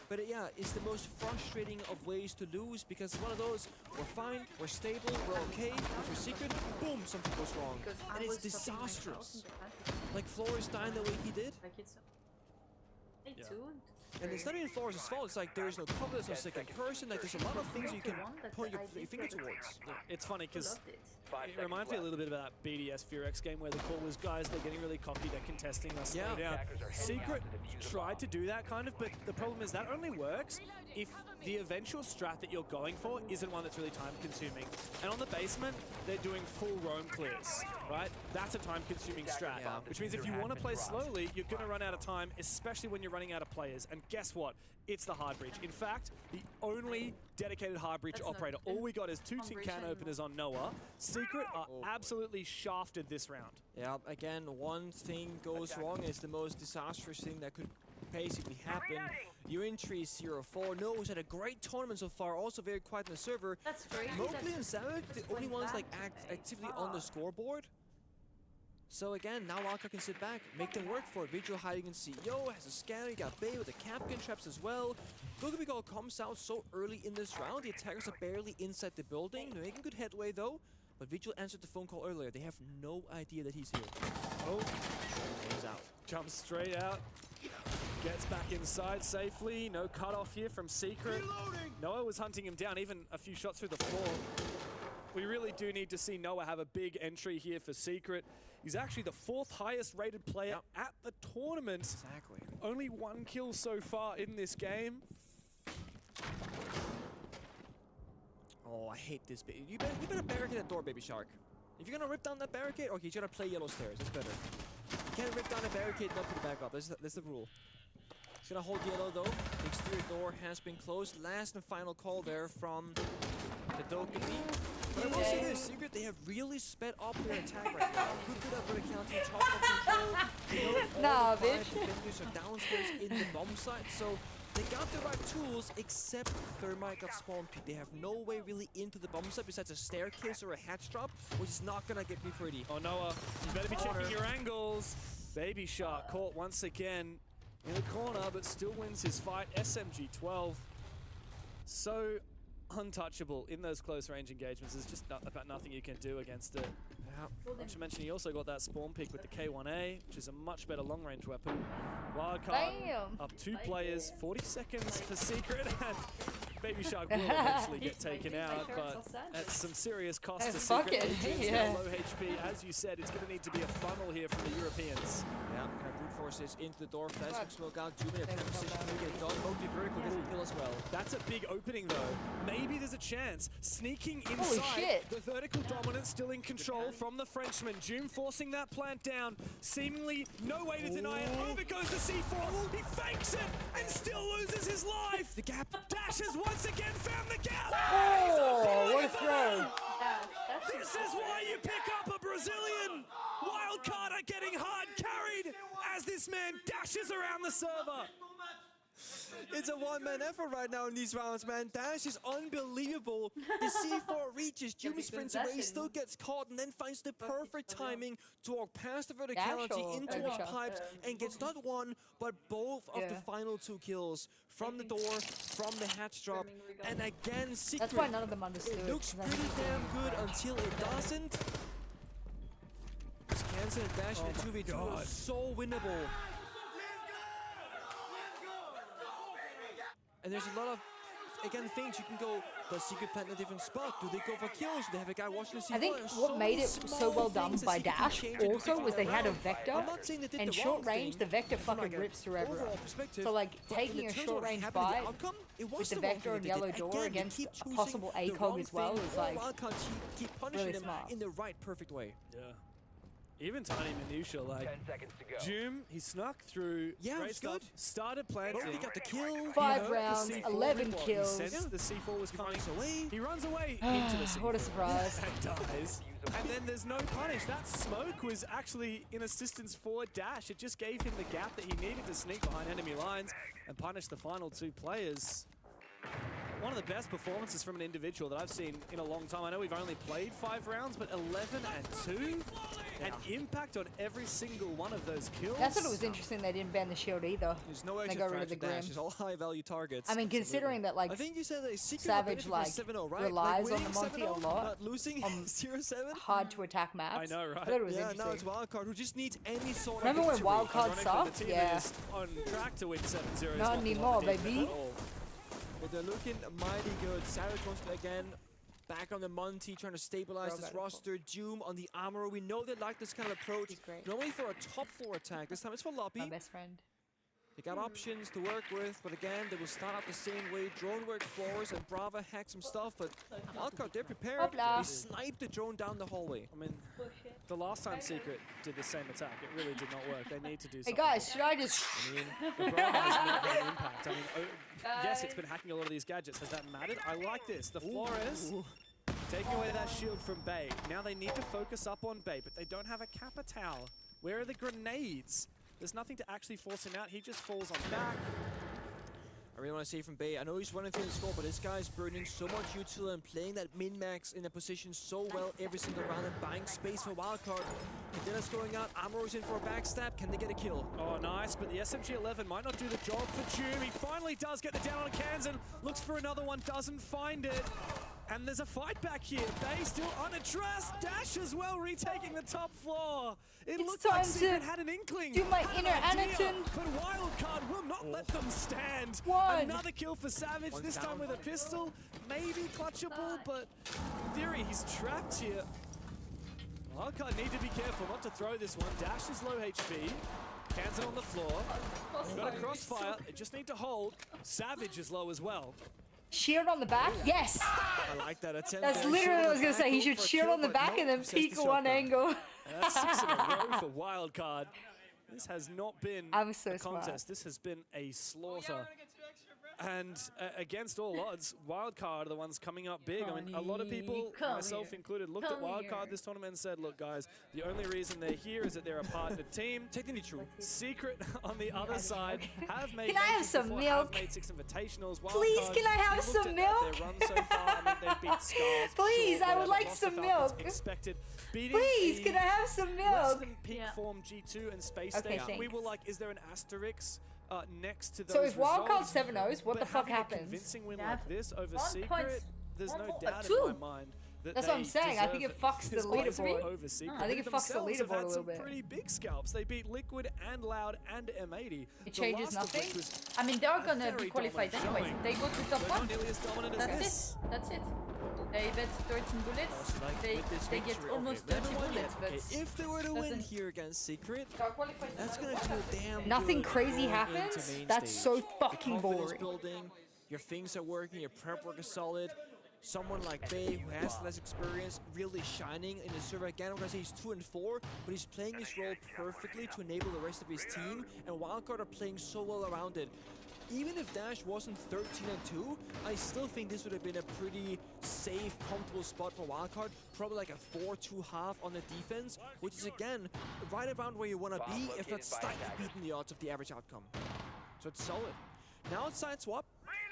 S6: But yeah, it's the most frustrating of ways to lose because it's one of those, we're fine, we're stable, we're okay, if we're Secret, boom, something goes wrong. And it's disastrous. Like Flores dying the way he did.
S11: Yeah.
S6: And it's not even Flores' fault, it's like there's no cover, there's no second person, like there's a lot of things you can point your finger towards.
S7: It's funny because it reminds me a little bit of that BDS Furex game where the call was, guys, they're getting really cocky, they're contesting us, slow down. Secret tried to do that kind of, but the problem is that only works if the eventual strat that you're going for isn't one that's really time consuming. And on the basement, they're doing full roam clears, right? That's a time consuming strat, which means if you want to play slowly, you're going to run out of time, especially when you're running out of players. And guess what? It's the hard breach. In fact, the only dedicated hard breach operator. All we got is 2 tin can openers on Noah. Secret are absolutely shafted this round.
S6: Yeah, again, one thing goes wrong. It's the most disastrous thing that could basically happen. Your entry is 0-4. Noah's had a great tournament so far, also very quiet on the server.
S11: That's great.
S6: Mowgli and Savage, the only ones like actively on the scoreboard. So again, now Wildcard can sit back, make them work for it. Vigil hiding in CEO, has a scanner, you got Bay with the Capcan traps as well. Gogabigol comes out so early in this round, the attackers are barely inside the building. They're making good headway though, but Vigil answered the phone call earlier. They have no idea that he's here.
S7: Oh,
S6: he's out.
S7: Jumps straight out. Gets back inside safely. No cutoff here from Secret. Noah was hunting him down, even a few shots through the floor. We really do need to see Noah have a big entry here for Secret. He's actually the 4th highest rated player at the tournament.
S6: Exactly.
S7: Only 1 kill so far in this game.
S6: Oh, I hate this. You better barricade that door, Baby Shark. If you're gonna rip down that barricade, okay, you gotta play yellow stairs. It's better. You can't rip down a barricade, not put it back up. That's the rule. He's gonna hold yellow though. The exterior door has been closed. Last and final call there from the Dokumi. But I will say this, Secret, they have really sped up their attack right now. Good for that verticality, top of control. You know, all the five defenders are downstairs in the bomb site, so they got the right tools, except Thermite got spawn peaked. They have no way really into the bomb site besides a staircase or a hatch drop, which is not gonna get me pretty.
S7: Oh, Noah, you better be checking your angles. Baby Shark caught once again in the corner, but still wins his fight. SMG 12. So untouchable in those close range engagements. There's just about nothing you can do against it. Not to mention, he also got that spawn pick with the K1A, which is a much better long range weapon. Wildcard up 2 players, 40 seconds for Secret, and Baby Shark will eventually get taken out, but at some serious cost to Secret.
S1: Yeah.
S7: Low HP, as you said, it's going to need to be a funnel here from the Europeans.
S6: Yeah, kind of brute forces into the door, flash from smoke out, Jumi, attempt position to get it done. Mostly vertical, gets the kill as well.
S7: That's a big opening though. Maybe there's a chance. Sneaking inside.
S1: Holy shit.
S7: The vertical dominance still in control from the Frenchman. Jum forcing that plant down. Seemingly no way to deny it. Over goes the C4. He fakes it and still loses his life.
S6: The gap.
S7: Dashes once again found the gap.
S1: Oh, what a throw.
S7: This is why you pick up a Brazilian. Wildcard are getting hard carried as this man dashes around the server.
S6: It's a one-man effort right now in these rounds, man. Dash is unbelievable. The C4 reaches, Jumi sprints away, still gets caught, and then finds the perfect timing to walk past the verticality into towards pipes and gets not one, but both of the final 2 kills from the door, from the hatch drop, and again, Secret.
S1: That's why none of them understood.
S6: It looks pretty damn good until it doesn't. Cancel and Dash in 2v2 is so winnable. And there's a lot of, again, things you can go, does Secret plant in a different spot? Do they go for kills? Do they have a guy watching the C4?
S1: I think what made it so well done by Dash also was they had a vector, and short range, the vector fucking rips through everyone. So like taking a short range fight with the vector and yellow door against a possible ACOG as well is like really smart.
S6: In the right, perfect way.
S7: Yeah. Even tiny minutia, like
S10: 10 seconds to go.
S7: Jum, he snuck through.
S6: Yeah,
S7: great
S6: it's
S7: stuff.
S6: good.
S7: Started planting.
S6: He got the kill.
S1: 5 rounds, 11 kills.
S7: He sensed the C4 was coming.
S6: Away.
S7: He runs away into the C4.
S1: What a surprise.
S7: And dies. And then there's no punish. That smoke was actually in assistance for Dash. It just gave him the gap that he needed to sneak behind enemy lines and punish the final 2 players. One of the best performances from an individual that I've seen in a long time. I know we've only played 5 rounds, but 11 and 2? An impact on every single one of those kills.
S1: That's what it was interesting. They didn't ban the shield either.
S6: There's no
S1: they
S6: extra
S1: got rid of the Grim.
S6: It's all high-value targets.
S1: I mean, considering that like
S6: I think you said that
S1: Savage like relies on the Monty a lot,
S6: not losing on 0-7.
S1: hard to attack maps.
S7: I know, right?
S1: I thought it was
S6: yeah,
S1: interesting.
S6: now it's Wildcard who just needs any sort
S1: Remember
S6: of
S1: when
S6: victory.
S1: Wildcard sucked? Yeah.
S7: On track to win 7-0.
S1: Not anymore, baby.
S6: But they're looking mighty good. Savage wants to again back on the Monty, trying to stabilize this roster. Jum on the armor. We know they like this kind of approach. Normally for a top floor attack. This time it's for lobby.
S1: My best friend.
S6: They got options to work with, but again, they will start out the same way. Drone work floors and Brava hack some stuff, but Wildcard, they're prepared.
S1: Hopla.
S6: They sniped the drone down the hallway.
S7: I mean, the last time Secret did the same attack, it really did not work. They need to do something.
S1: Hey guys, should I just...
S7: I mean, the Brava has not had an impact. I mean, yes, it's been hacking a lot of these gadgets. Has that mattered? I like this. The Flores taking away that shield from Bay. Now they need to focus up on Bay, but they don't have a Kappa Tower. Where are the grenades? There's nothing to actually force him out. He just falls on back.
S6: I really want to see from Bay. I know he's running through the score, but this guy's burning so much util and playing that min-max in a position so well every single round and buying space for Wildcard. Cadena's going out. Amoro's in for a backstab. Can they get a kill?
S7: Oh, nice, but the SMG-11 might not do the job for Jum. He finally does get the down on Kansan. Looks for another one, doesn't find it. And there's a fight back here. Bay still unaddressed. Dash as well, retaking the top floor. It looks like Secret had an inkling.
S1: Do my inner Anakin.
S7: But Wildcard will not let them stand.
S1: One.
S7: Another kill for Savage, this time with a pistol. Maybe clutchable, but in theory, he's trapped here. Wildcard need to be careful not to throw this one. Dash is low HP. Kansan on the floor. Got a crossfire. They just need to hold. Savage is low as well.
S1: Shield on the back? Yes!
S6: I like that attempt.
S1: That's literally what I was going to say. He should shield on the back and then peek one angle.
S7: And that's 6 in a row for Wildcard. This has not been
S1: I'm so
S7: a contest.
S1: smart.
S7: This has been a slaughter. And against all odds, Wildcard are the ones coming up big. I mean, a lot of people, myself included, looked at Wildcard this tournament and said, look, guys, the only reason they're here is that they're a partnered team. Technically true. Secret on the other side have made
S1: Can I have some milk?
S7: have made 6 invitationals.
S1: Please, can I have some milk?
S7: Their run so far, I mean, they've beat Scars.
S1: Please,
S7: sure,
S1: I would like
S7: lost
S1: some
S7: the Falcons
S1: milk.
S7: Expected.
S1: Please, can I have some
S7: Less
S1: milk?
S7: than peak form G2 and Space
S1: Okay,
S7: Station. We
S1: thanks.
S7: were like, is there an asterisk next to those
S1: So if Wildcard
S7: results?
S1: 7-0s, what the fuck
S7: Having a
S1: happens?
S7: convincing win like this over
S11: 1
S7: Secret,
S11: point-
S7: there's no
S11: 1
S7: doubt
S1: two.
S7: in my mind that
S1: That's what I'm
S7: they
S1: saying. I think it
S7: deserve
S1: fucks the
S7: this point
S1: leaderboard.
S7: over Secret.
S1: I think it
S7: They
S1: fucks the
S7: themselves have
S1: leaderboard
S7: had
S1: a little
S7: some
S1: bit.
S7: pretty big scalps. They beat Liquid and Loud and M80.
S1: It changes
S7: The last of which
S1: nothing?
S7: was
S11: I mean, they're
S7: a
S11: gonna be
S7: very
S11: qualified
S7: dominant
S11: anyways.
S7: showing.
S11: They go to top
S7: They're
S11: 1.
S7: not nearly as dominant as
S11: That's
S7: this.
S11: it. That's it. They bet 13 bullets. They get almost 30 bullets, but
S6: if they were to win
S11: doesn't-
S6: here against Secret, that's gonna feel damn
S1: Nothing
S6: good
S1: crazy
S6: going into
S1: happens?
S6: main
S1: That's
S6: stage.
S1: so
S6: The
S1: fucking
S6: confidence
S1: boring.
S6: building, your things are working, your prep work is solid. Someone like Bay, who has less experience, really shining in the server. Again, I'm gonna say he's 2 and 4, but he's playing his role perfectly to enable the rest of his team. And Wildcard are playing so well around it. Even if Dash wasn't 13 and 2, I still think this would have been a pretty safe, comfortable spot for Wildcard. Probably like a 4-2 half on the defense, which is again right around where you want to be, if not slightly beating the odds of the average outcome. So it's solid. Now it's side swap.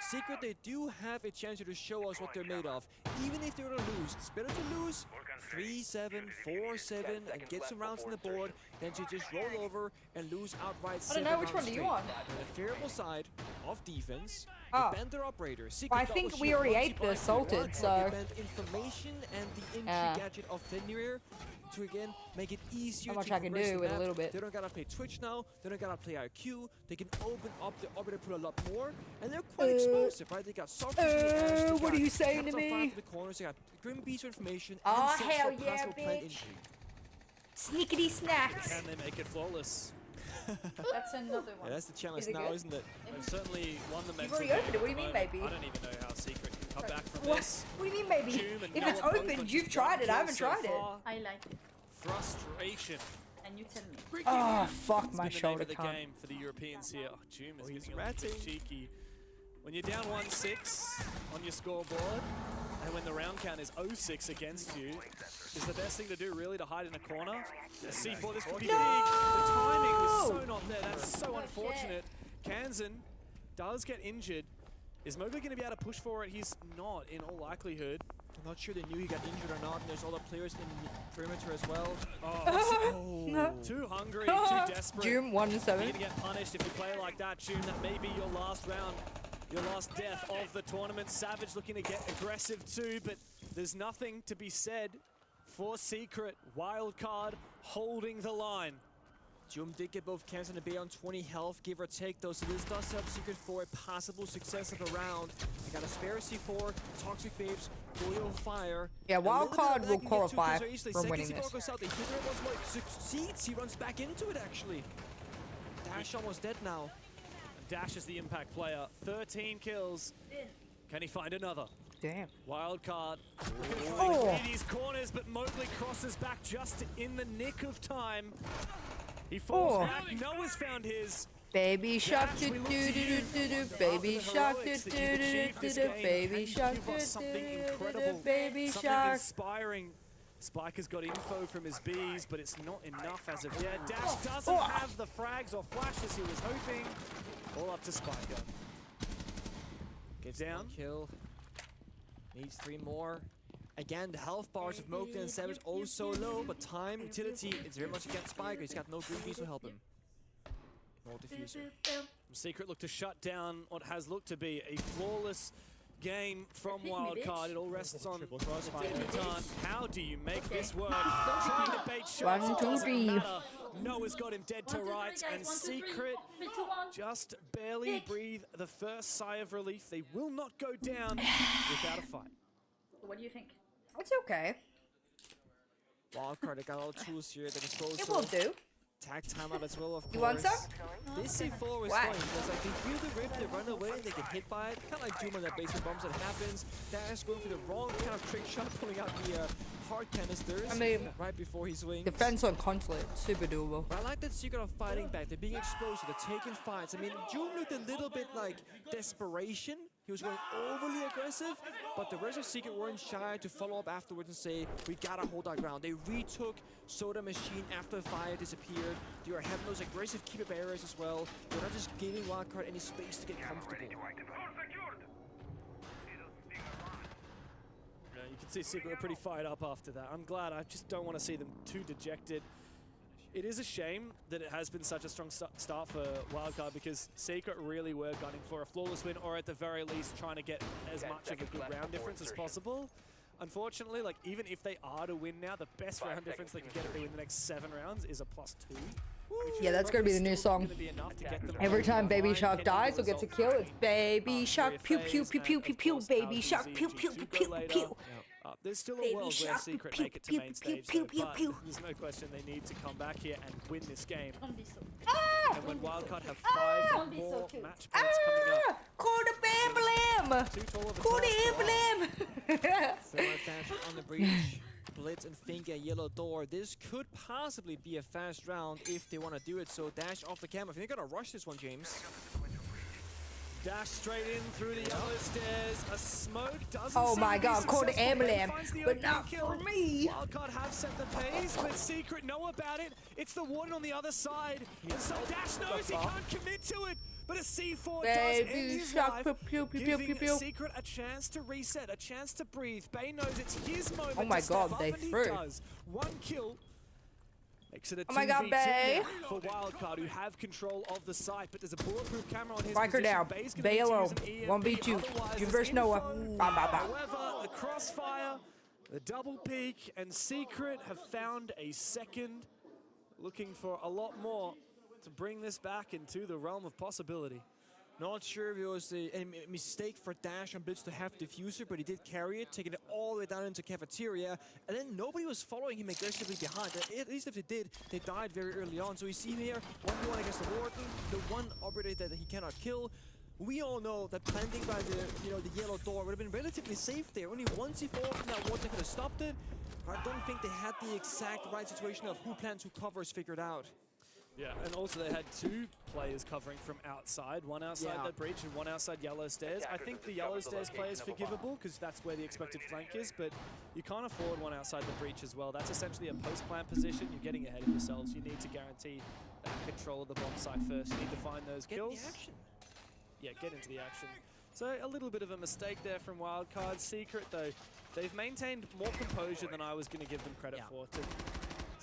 S6: Secret, they do have a chance here to show us what they're made of. Even if they were to lose, it's better to lose 3-7, 4-7, and get some rounds on the board than to just roll over and lose outright.
S1: I don't know, which one do you want?
S6: The favorable side of defense,
S1: Oh.
S6: the Bender operator. Secret
S1: I
S6: double
S1: think we
S6: shield,
S1: already
S6: once
S1: ate
S6: you
S1: the
S6: buy
S1: salted,
S6: one,
S1: so-
S6: you bend information and the entry gadget of Fenrir to again make it easier
S1: Not much
S6: to
S1: I can
S6: progress
S1: do
S6: the
S1: with a
S6: map.
S1: little bit.
S6: They don't gotta play Twitch now, they don't gotta play IQ, they can open up the operator pool a lot more, and they're quite explosive, right? They got soft
S1: what are you saying to me?
S6: The corners, they got Grim Beast information,
S1: Oh,
S6: and
S1: hell
S6: Sexual
S1: yeah,
S6: possible plant
S1: bitch.
S6: injury.
S1: Sneakity snacks.
S7: Can they make it flawless?
S11: that's another one.
S6: Yeah, that's the challenge
S1: Is it
S6: now,
S1: good?
S6: isn't it?
S7: They've certainly won the
S1: You've
S7: mental
S1: already
S7: game
S1: opened it. What do you
S7: at
S1: mean,
S7: the moment.
S1: baby?
S7: I don't even know how Secret can come back from
S1: What?
S7: this.
S1: What do you mean, baby?
S7: Doom and
S1: If it's
S7: Noah both
S1: open,
S7: with
S1: you've
S7: just
S1: tried
S7: one
S1: it. I
S7: kill
S1: haven't
S7: so
S1: tried it.
S7: far.
S11: I like it.
S7: Frustration.
S11: And you tell me.
S1: Oh, fuck
S7: It's
S1: my
S7: been the name
S1: shoulder
S7: of the
S1: cunt.
S7: game for the Europeans here. Oh, Doom is
S6: he's
S7: getting a little bit
S6: ratting.
S7: cheeky. When you're down 1-6 on your scoreboard, and when the round count is 0-6 against you, is the best thing to do really to hide in a corner? A C4, this could be big. The timing was so not there. That's so unfortunate. Kansan does get injured. Is Mowgli going to be able to push for it? He's not, in all likelihood.
S6: I'm not sure they knew he got injured or not, and there's other players in the perimeter as well.
S7: Oh, too hungry, too desperate.
S1: Doom 1-7.
S7: You're going to get punished if you play like that, Doom. That may be your last round, your last death of the tournament. Savage looking to get aggressive too, but there's nothing to be said for Secret. Wildcard holding the line.
S6: Doom did get both Kansan and Bay on 20 health, give or take though, so this does help Secret for a possible success of a round. They got a spare C4, Toxic Babes, Royal Fire.
S1: Yeah,
S6: A little bit
S1: Wildcard
S6: of that
S1: will
S6: can get
S1: qualify
S6: too easily.
S1: from
S6: Second
S1: winning
S6: C4
S1: this.
S6: goes out, they hit her once more, succeeds, he runs back into it actually. Dash almost dead now.
S7: Dash is the impact player. 13 kills. Can he find another?
S1: Damn.
S7: Wildcard.
S1: Oh.
S7: These corners, but Mowgli crosses back just in the nick of time. He falls back. Noah's found his.
S1: Baby shark
S7: Dash,
S1: do
S7: we
S1: do
S7: look to
S1: do
S7: you
S1: do do
S7: for
S1: baby
S7: the
S1: shark do
S7: heroics
S1: do
S7: that you've
S1: do
S7: achieved
S1: do
S7: this
S1: do
S7: game,
S1: baby
S7: and
S1: shark
S7: give
S1: do
S7: us
S1: do
S7: something
S1: do do
S7: incredible,
S1: baby
S7: something
S1: shark.
S7: inspiring. Spike has got info from his bees, but it's not enough as of yet. Dash doesn't have the frags or flashes he was hoping. All up to Spiker.
S6: Gets
S7: down.
S6: Kill. Needs 3 more. Again, the health bars of Mowgli and Savage oh so low, but time, utility, it's very much against Spiker. He's got no green bees to help him. No diffuser.
S7: Secret look to shut down what has looked to be a flawless game from Wildcard. It all rests on Crossfire and Baton. How do you make this work? Trying to bait shots.
S1: 1, 2,
S7: doesn't
S1: 3.
S7: matter. Noah's got him dead to rights, and Secret just barely breathe the first sigh of relief. They will not go down without a fight.
S11: What do you think?
S1: It's okay.
S6: Wildcard, they got all the tools here at their disposal.
S1: It will do.
S6: Tag timeout as well, of course.
S1: You want some?
S6: This C4 is
S1: Why?
S6: funny because like they feel the rip, they run away, and they get hit by it. Kind of like Doom on that basement bombs that happens. Dash going for the wrong kind of trick shot, pulling out the hard canisters
S1: I mean,
S6: right before he swings.
S1: defense on consulate, super doable.
S6: But I like that Secret are fighting back. They're being explosive. They're taking fights. I mean, June looked a little bit like desperation. He was going overly aggressive, but the rest of Secret weren't shy to follow up afterwards and say, we gotta hold our ground. They retook Soda Machine after the fire disappeared. They are having those aggressive keeper barriers as well. They're not just giving Wildcard any space to get comfortable.
S7: You can see Secret were pretty fired up after that. I'm glad. I just don't want to see them too dejected. It is a shame that it has been such a strong start for Wildcard because Secret really were gunning for a flawless win, or at the very least trying to get as much of a good round difference as possible. Unfortunately, like even if they are to win now, the best round difference they can get if they win the next 7 rounds is a +2.
S1: Yeah, that's gonna be the new song. Every time Baby Shark dies or gets a kill, it's Baby Shark, pew pew pew pew pew pew, Baby Shark, pew pew pew pew pew.
S7: There's still a world where Secret make it to main stage, though, but there's no question they need to come back here and win this game. And when Wildcard have 5 more match points coming up.
S1: Call the Bam! Call the Bam!
S6: Dash on the breach. Blitz and Finger, yellow door. This could possibly be a fast round if they want to do it. So Dash off the camera. I think they're going to rush this one, James.
S7: Dash straight in through the yellow stairs. A smoke doesn't
S1: Oh
S7: seem
S1: my
S7: to be
S1: god, call the
S7: successful,
S1: Emblem,
S7: finds the
S1: but
S7: opening
S1: not
S7: kill.
S1: for me.
S7: Wildcard have set the pace, but Secret know about it. It's the Warden on the other side. And so Dash knows he can't commit to it. But a C4 does end his life, giving Secret a chance to reset, a chance to breathe. Bay knows it's his moment
S1: Oh my
S7: to step
S1: god,
S7: up,
S1: they
S7: and he
S1: threw.
S7: does. 1 kill. Makes it a
S1: Oh my god,
S7: 2v2
S1: Bay.
S7: for Wildcard, who have control of the site, but there's a bulletproof camera on his
S1: Striker
S7: position.
S1: down.
S7: Bay's gonna
S1: Bay
S7: need to
S1: alone.
S7: use an EMP,
S1: 1v2.
S7: otherwise
S1: You
S7: there's
S1: versus Noah.
S7: info.
S1: Bam, bam, bam.
S7: However, the crossfire, the double peek, and Secret have found a second, looking for a lot more to bring this back into the realm of possibility.
S6: Not sure if it was a mistake for Dash and Blitz to have Diffuser, but he did carry it, taking it all the way down into Cafeteria, and then nobody was following him aggressively behind. At least if they did, they died very early on. So we see here, 1v1 against the Warden, the one operator that he cannot kill. We all know that planting by the yellow door would have been relatively safe there. Only one C4 from that Warden could have stopped it. I don't think they had the exact right situation of who plants, who covers figured out.
S7: Yeah, and also they had 2 players covering from outside, one outside the breach and one outside yellow stairs. I think the yellow stairs play is forgivable because that's where the expected flank is, but you can't afford one outside the breach as well. That's essentially a post-plant position. You're getting ahead of yourselves. You need to guarantee that control of the bomb site first. You need to find those kills.
S6: Get in the action.
S7: Yeah, get into the action. So a little bit of a mistake there from Wildcard. Secret, though, they've maintained more composure than I was going to give them credit for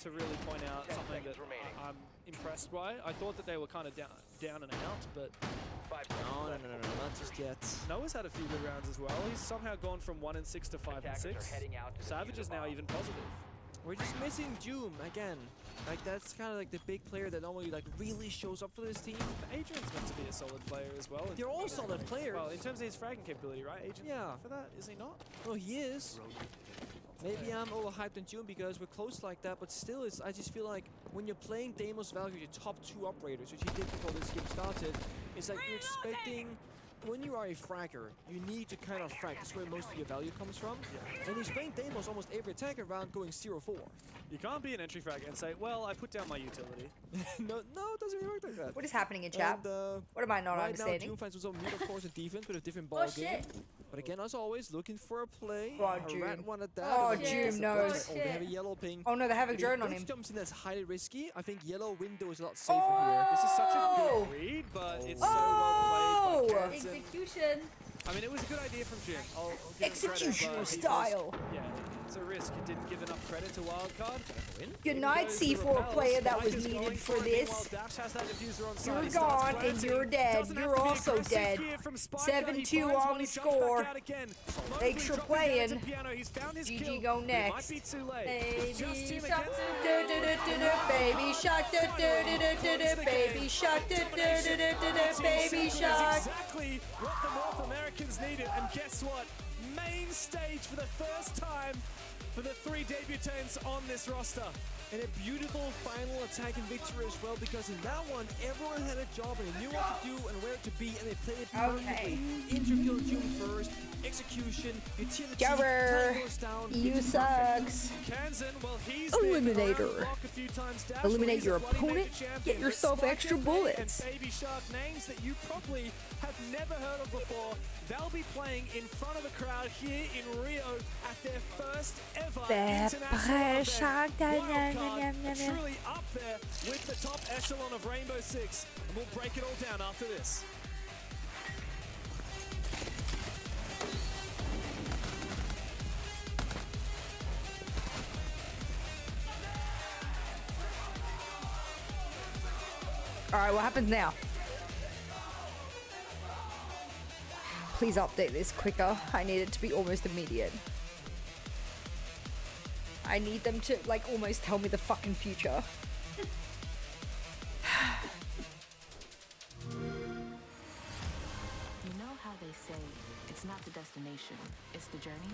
S7: to really point out something that I'm impressed by. I thought that they were kind of down and out, but
S6: No, not just yet.
S7: Noah's had a few good rounds as well. He's somehow gone from 1-6 to 5-6. Savage is now even positive.
S6: We're just missing Doom again. Like that's kind of like the big player that normally like really shows up for this team.
S7: Adrian's meant to be a solid player as well.
S6: They're all solid players.
S7: Well, in terms of his fragging capability, right? Adrian,
S6: Yeah.
S7: for that, is he not?
S6: Well, he is. Maybe I'm overhyped on June because we're close like that, but still, I just feel like when you're playing Deimos Valkyrie, your top 2 operators, which he did before this game started, it's like you're expecting, when you are a fragger, you need to kind of frag. That's where most of your value comes from. And he's playing Deimos almost every attack around going 0-4.
S7: You can't be an entry fragger and say, well, I put down my utility.
S6: no, it doesn't really work like that.
S1: What is happening in chat?
S6: And,
S1: what am I not
S6: right
S1: understanding?
S6: now, June finds himself mid, of course, in defense, but a different ball game. But again, as always, looking for a play.
S1: Oh,
S6: a
S1: June.
S6: rat one at that.
S1: Oh,
S6: and then
S1: June
S6: gets the
S1: knows.
S6: flag. Oh, they have a yellow ping.
S1: Oh no, they have a
S6: If
S1: drone on
S6: Blitz
S1: him.
S6: jumps in, that's highly risky. I think yellow window is a lot safer
S1: Oh!
S7: This is such a
S1: Oh!
S7: good read, but it's so well played by Kenton.
S11: Execution.
S7: I mean, it was a good idea from Jim. I'll give him
S1: Execution
S7: credit, but he
S1: style.
S7: was, yeah, it's a risk. He didn't give enough credit to Wildcard.
S1: Good night, C4 player that was needed for this. You're gone and you're dead. You're also dead. 7-2 on the score. Thanks for playing. GG go next.
S11: Baby shark.
S1: Baby shark. Baby shark. Baby shark.
S7: Exactly what the North Americans needed, and guess what? main stage for the first time for the 3 debutants on this roster.
S6: And a beautiful final attack and victory as well, because in that one, everyone had a job and they knew what to do and where to be, and they played it perfectly. Interkill June first, execution, utility,
S1: Jobber,
S6: down.
S1: you sucks.
S7: Kansan, well, he's
S1: Eliminator.
S7: a few times. Dash,
S1: Eliminate your opponent, get yourself extra bullets.
S7: And Baby Shark, names that you probably have never heard of before. They'll be playing in front of the crowd here in Rio at their first ever international event. Wildcard, truly up there with the top echelon of Rainbow Six. And we'll break it all down after this.
S1: All right, what happens now? Please update this quicker. I need it to be almost immediate. I need them to, like, almost tell me the fucking future.
S17: You know how they say, it's not the destination, it's the journey?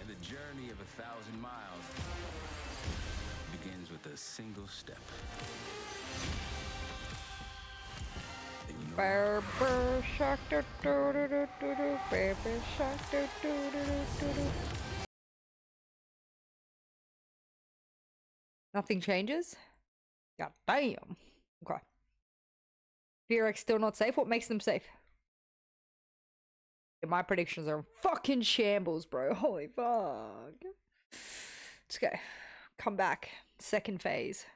S18: And the journey of 1,000 miles begins with a single step.
S1: Baby shark, do do do do do do. Baby shark, do do do do do. Nothing changes? God damn. Okay. VRX still not safe? What makes them safe? Yeah, my predictions are fucking shambles, bro. Holy fuck. Let's go. Come back. Second phase.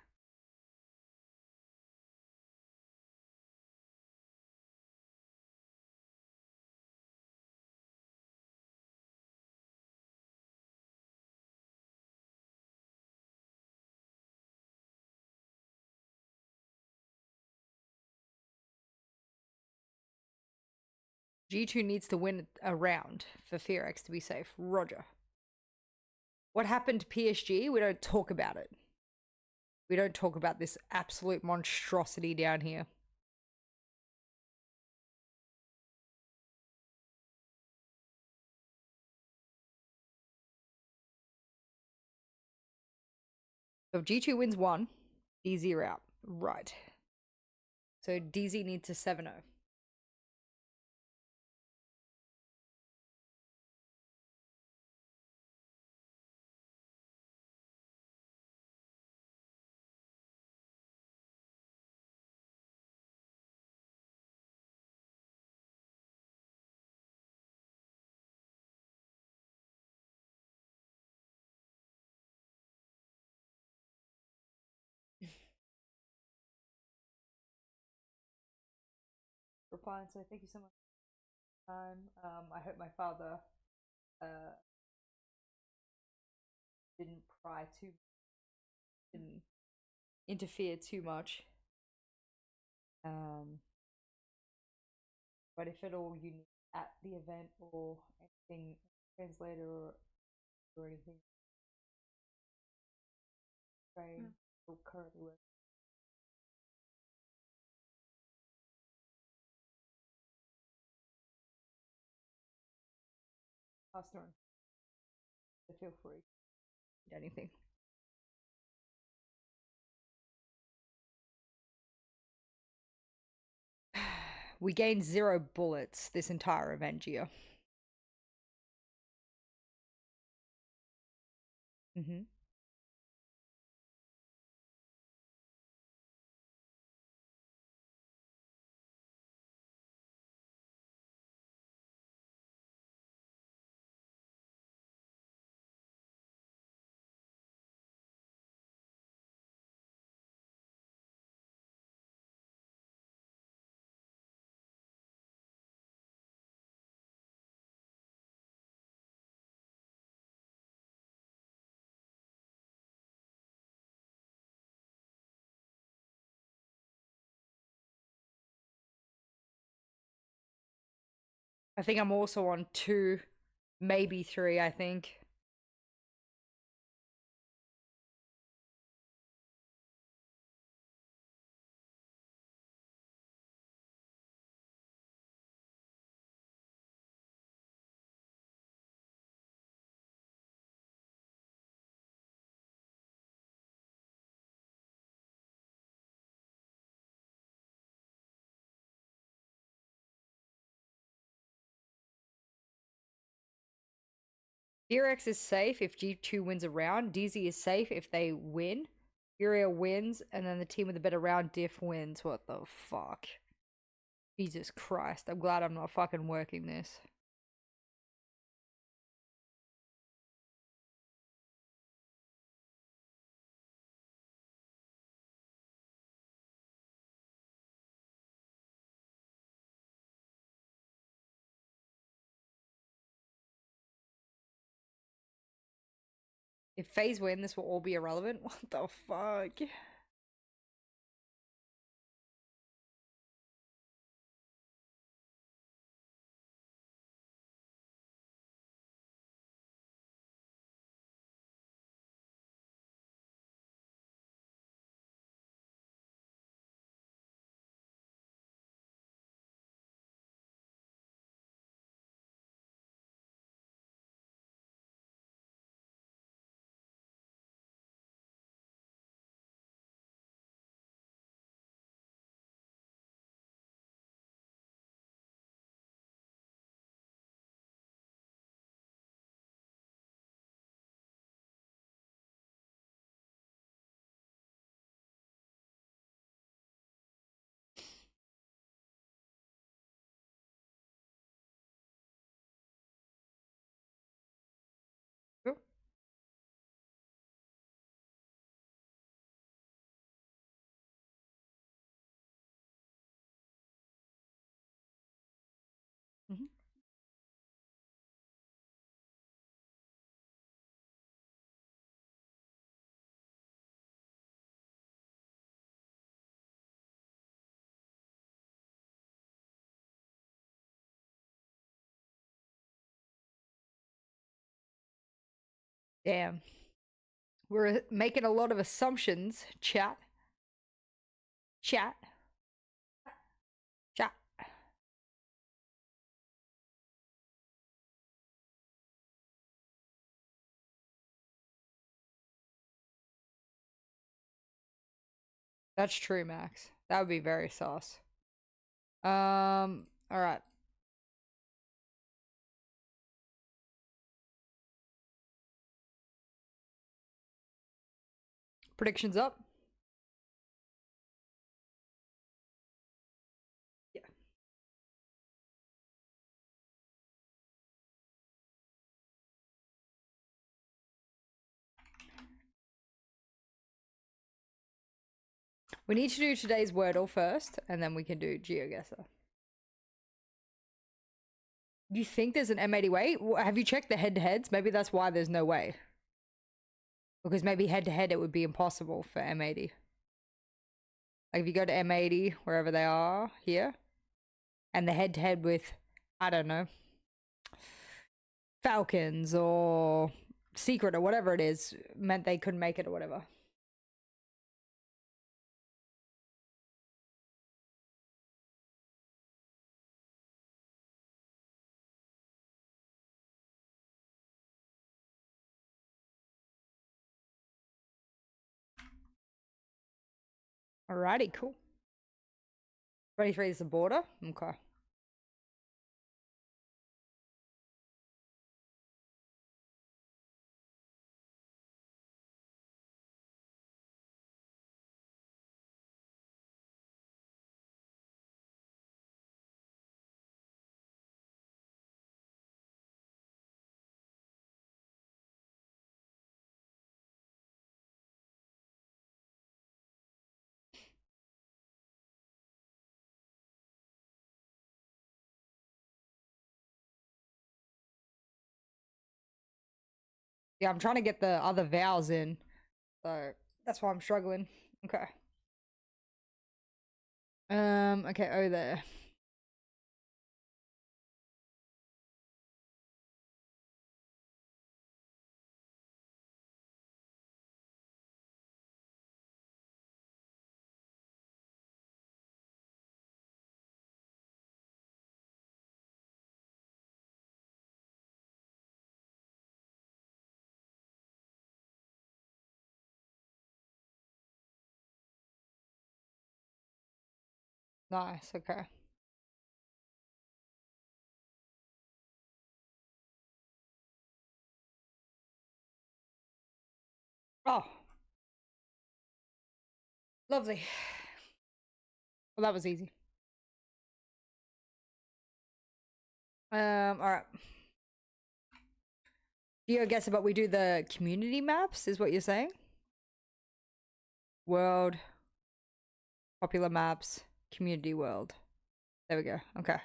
S1: G2 needs to win a round for FearX to be safe. Roger. What happened to PSG? We don't talk about it. We don't talk about this absolute monstrosity down here. So if G2 wins 1, DZ out. Right. So DZ needs a 7-0. Replying, so thank you so much for your time. I hope my father didn't pry too much, didn't interfere too much. But if at all you need at the event or anything, translator or anything, train will currently work. Pastor, so feel free. Anything. We gained 0 bullets this entire event, Gio. Mm-hmm. I think I'm also on 2, maybe 3, I think. DRX is safe if G2 wins a round. DZ is safe if they win. Furia wins, and then the team with a better round diff wins. What the fuck? Jesus Christ. I'm glad I'm not fucking working this. If FaZe win, this will all be irrelevant. What the fuck? Mm-hmm. Damn. We're making a lot of assumptions, chat. Chat. Chat. That's true, Max. That would be very sauce. Alright. Predictions up? Yeah. We need to do today's Wordle first, and then we can do GeoGuessr. Do you think there's an M80 way? Have you checked the head-to-heads? Maybe that's why there's no way. Because maybe head-to-head it would be impossible for M80. Like if you go to M80, wherever they are, here, and the head-to-head with, I don't know, Falcons or Secret or whatever it is, meant they couldn't make it or whatever. Alrighty, cool. 23 is the border? Okay. Yeah, I'm trying to get the other vowels in. So that's why I'm struggling. Okay. Okay, oh there. Nice, okay. Oh. Lovely. Well, that was easy. Alright. You guess about we do the community maps, is what you're saying? World. Popular maps. Community world. There we go. Okay.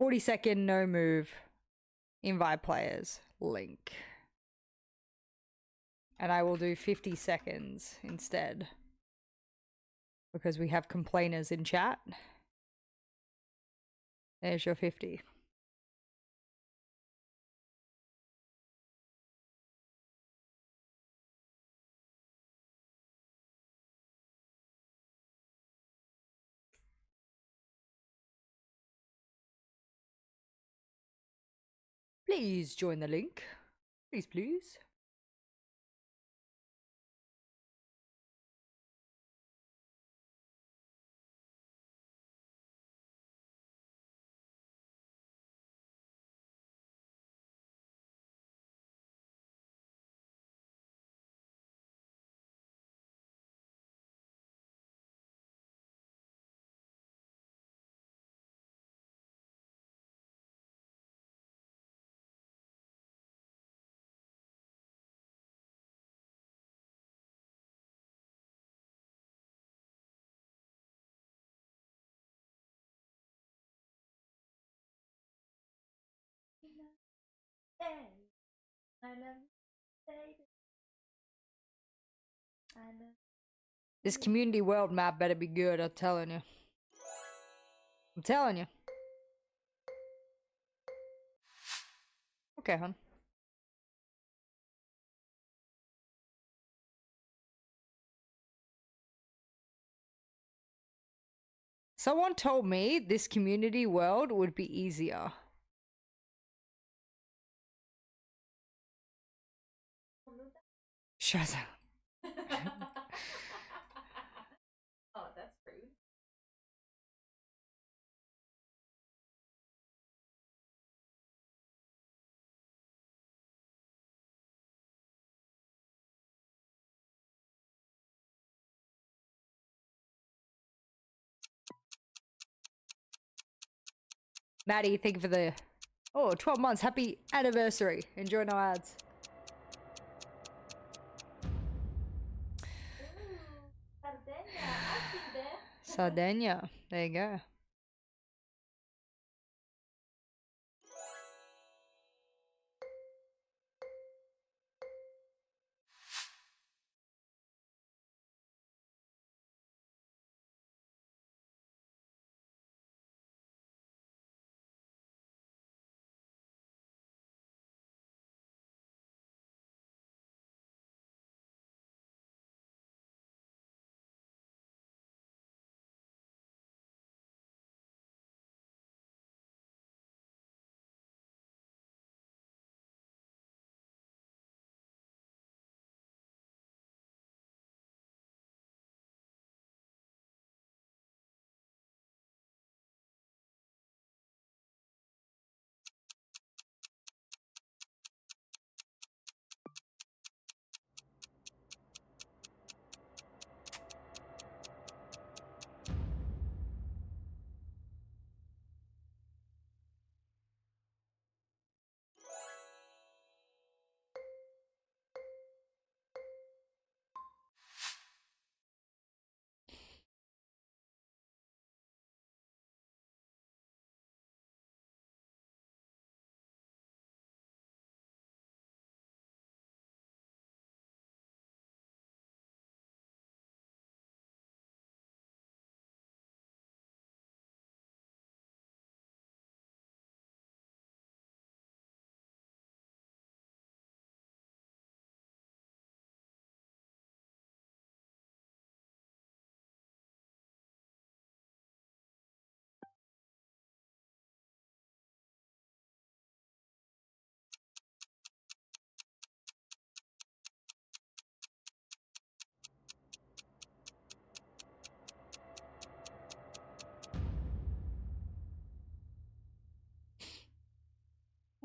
S1: 40-second no move. Invite players. Link. And I will do 50 seconds instead. Because we have complainers in chat. There's your 50. Please join the link. Please, please. This community world map better be good, I'm telling you. I'm telling you. Okay, hon. Someone told me this community world would be easier. Shut up.
S11: Oh, that's rude.
S1: Maddie, thank you for the 12 months. Happy anniversary. Enjoy no ads.
S11: Sardinia, I've been there.
S1: Sardinia. There you go.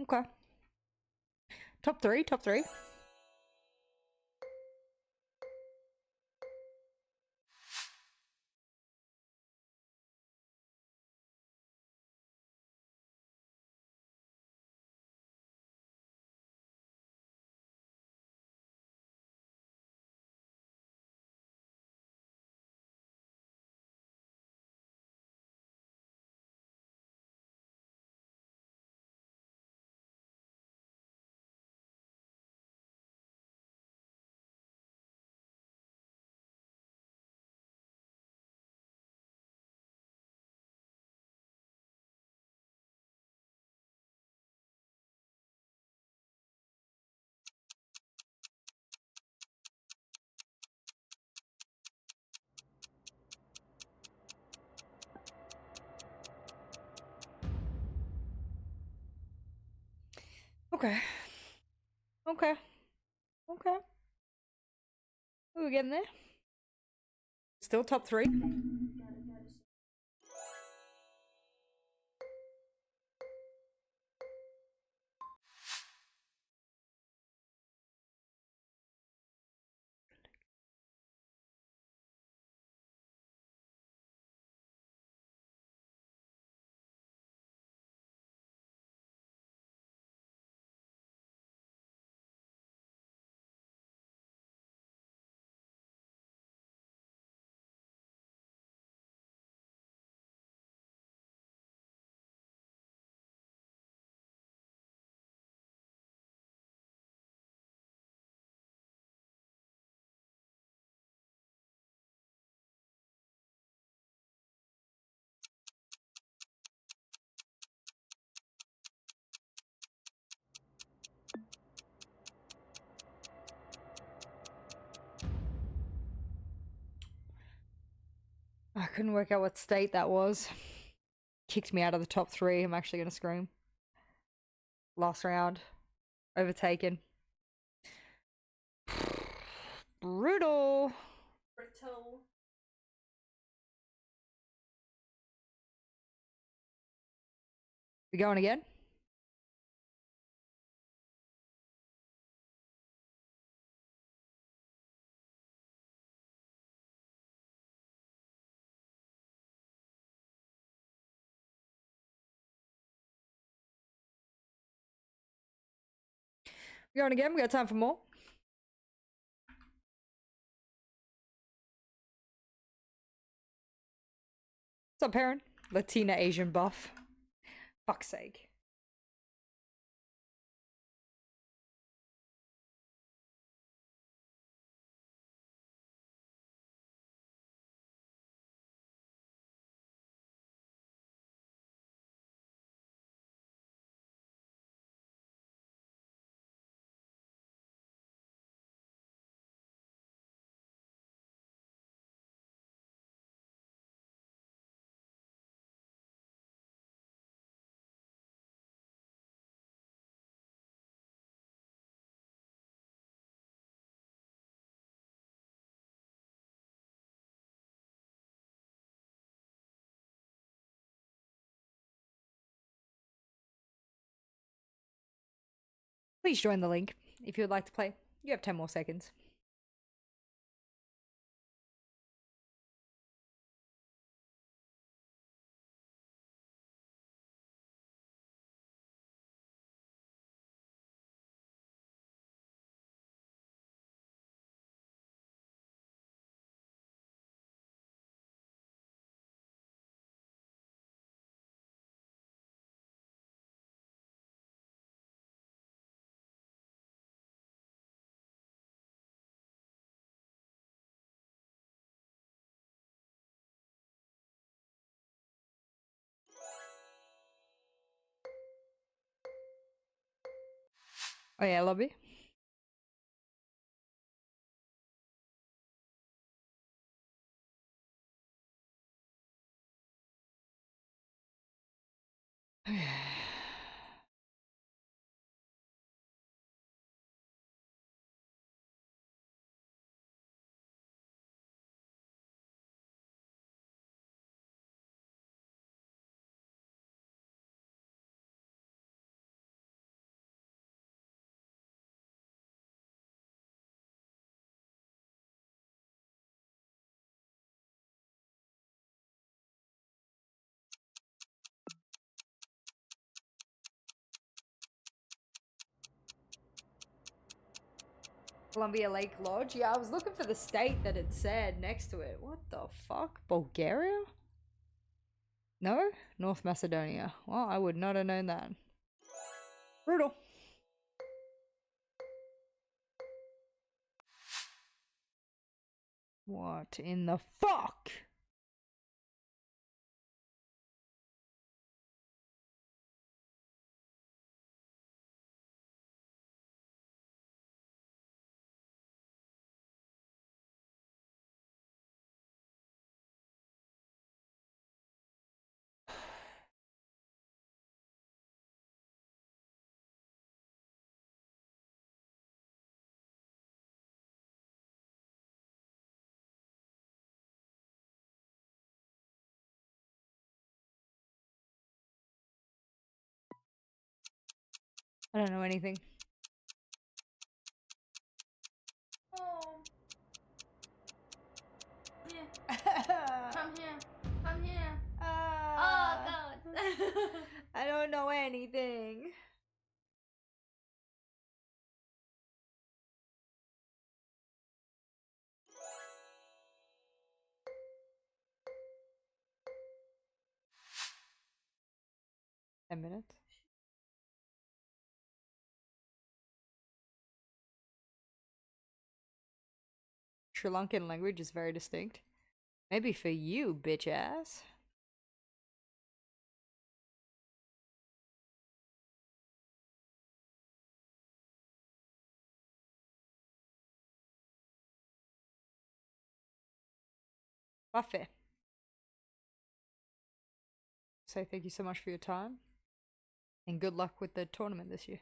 S1: Okay. Top three, top three. Okay. Okay. Okay. We're getting there. Still top 3. I couldn't work out what state that was. Kicked me out of the top 3. I'm actually gonna scream. Last round. Overtaken. Brutal.
S11: Brutal.
S1: We going again? We going again? We got time for more. What's up, Perrin? Latina Asian buff. Fuck's sake. Please join the link if you would like to play. You have 10 more seconds. Oh yeah, lobby. Columbia Lake Lodge. Yeah, I was looking for the state that it said next to it. What the fuck? Bulgaria? No? North Macedonia. Well, I would not have known that. Brutal. What in the fuck? I don't know anything.
S11: Oh. Yeah. Come here. Come here. Oh god.
S1: I don't know anything. Minutes. Sri Lankan language is very distinct. Maybe for you, bitch ass. Buffet. So thank you so much for your time. And good luck with the tournament this year.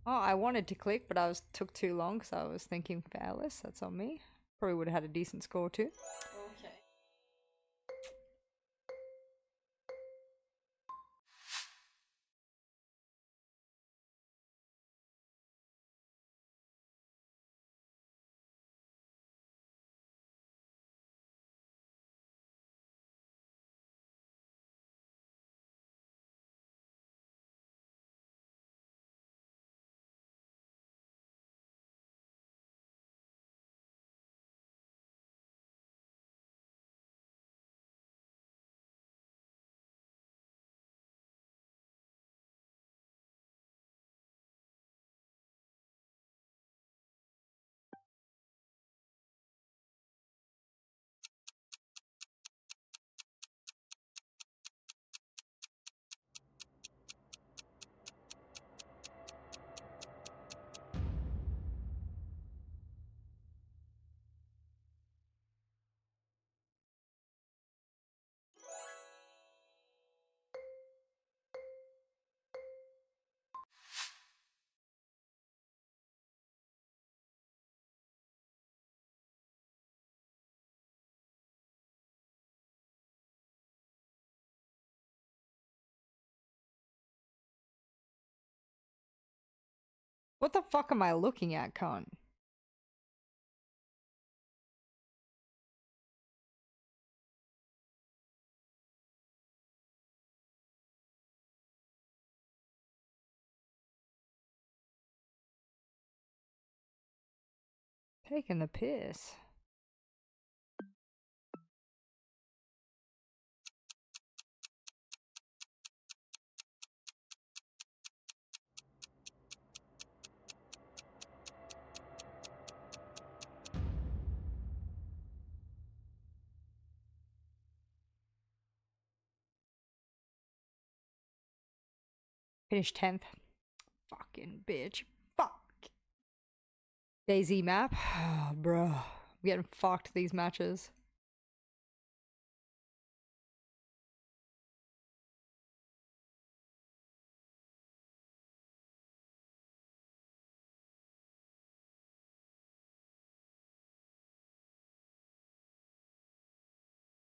S1: Oh, I wanted to click, but took too long because I was thinking for Alice. That's on me. Probably would have had a decent score too.
S11: Okay.
S1: What the fuck am I looking at, cunt? Taking the piss. Finished 10th. Fucking bitch. Fuck. DayZ map. Oh, bro. I'm getting fucked these matches.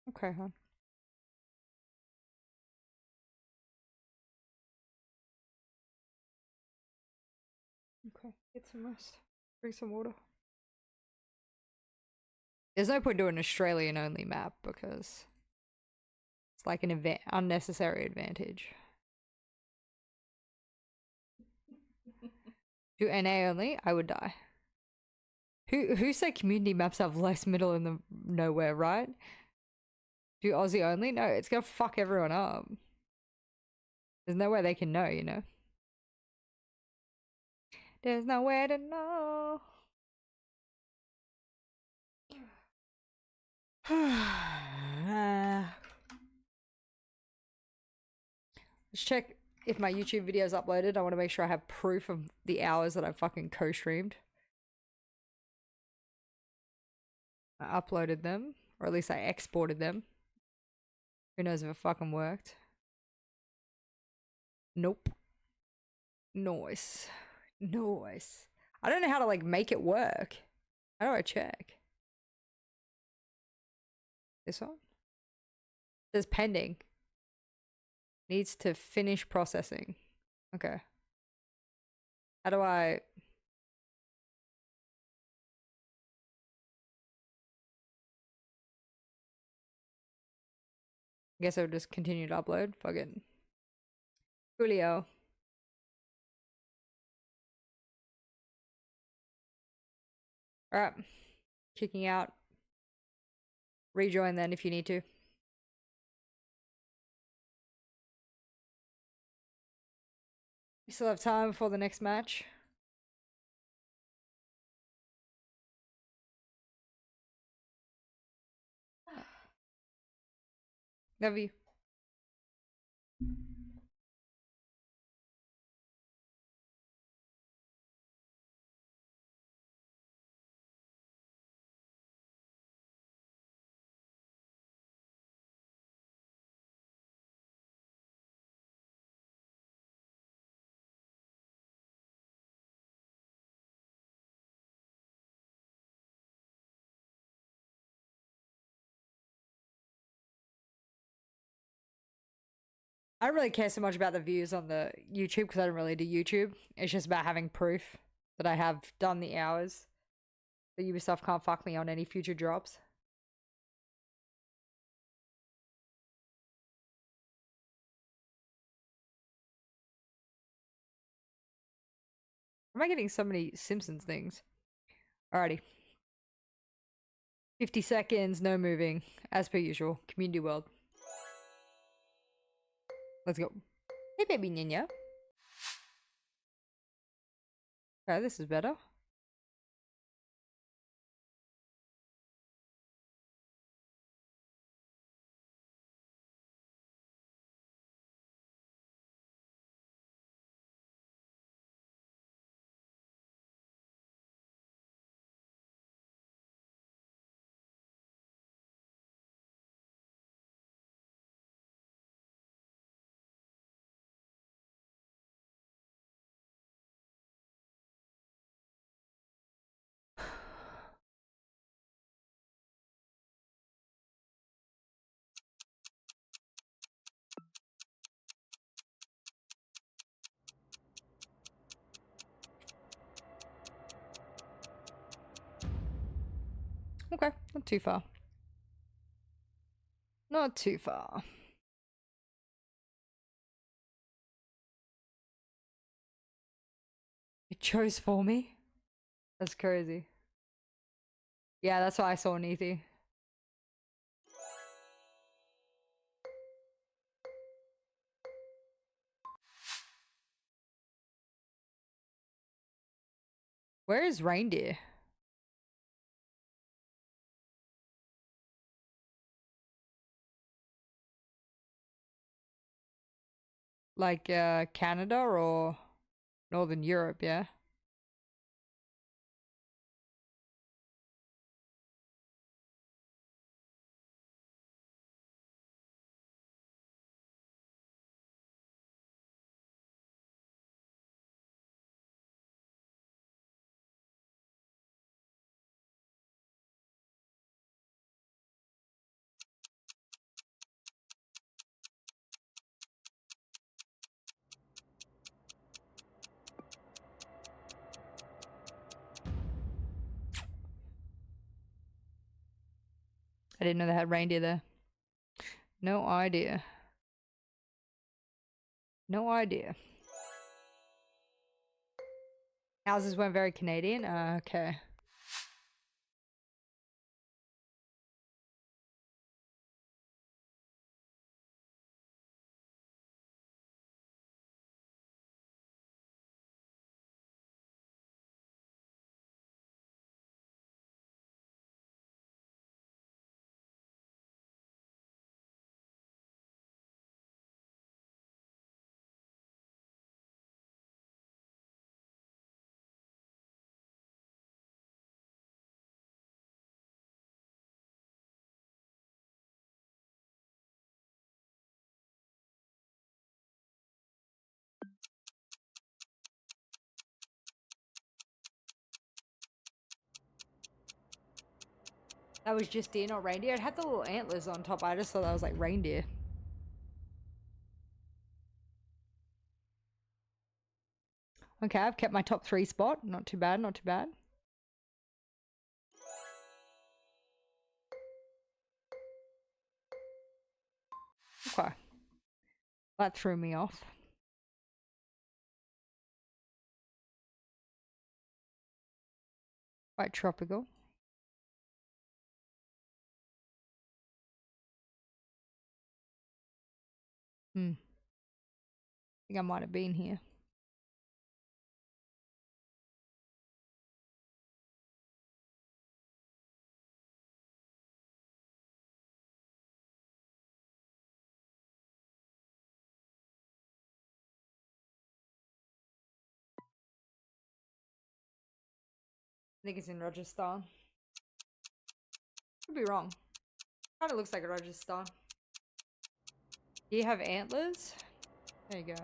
S1: Okay, hon. Okay, get some rest. Drink some water. There's no point doing an Australian only map because it's like an unnecessary advantage. Do NA only? I would die. Who said community maps have less middle in the nowhere, right? Do Aussie only? No, it's gonna fuck everyone up. There's no way they can know, you know? There's nowhere to know. Let's check if my YouTube video is uploaded. I want to make sure I have proof of the hours that I fucking co-streamed. I uploaded them, or at least I exported them. Who knows if it fucking worked. Nope. Nice. Nice. I don't know how to like make it work. How do I check? This one? It says pending. Needs to finish processing. Okay. How do I... Guess I'll just continue to upload. Fuck it. Julio. Alright. Kicking out. Rejoin then if you need to. We still have time before the next match. Love you. I don't really care so much about the views on the YouTube because I don't really do YouTube. It's just about having proof that I have done the hours. The Ubisoft can't fuck me on any future drops. Am I getting so many Simpsons things? Alrighty. 50 seconds, no moving. As per usual. Community world. Let's go. Hey, baby Nina. Okay, this is better. Okay, not too far. Not too far. It chose for me? That's crazy. Yeah, that's why I saw Neethi. Where is reindeer? Like Canada or Northern Europe, yeah? I didn't know they had reindeer there. No idea. No idea. Houses weren't very Canadian? Okay. That was just deer, not reindeer. It had the little antlers on top. I just thought that was like reindeer. Okay, I've kept my top 3 spot. Not too bad, not too bad. Okay. That threw me off. Quite tropical. I think I might have been here. I think it's in Rajasthan. Could be wrong. Kind of looks like Rajasthan. Do you have antlers? There you go.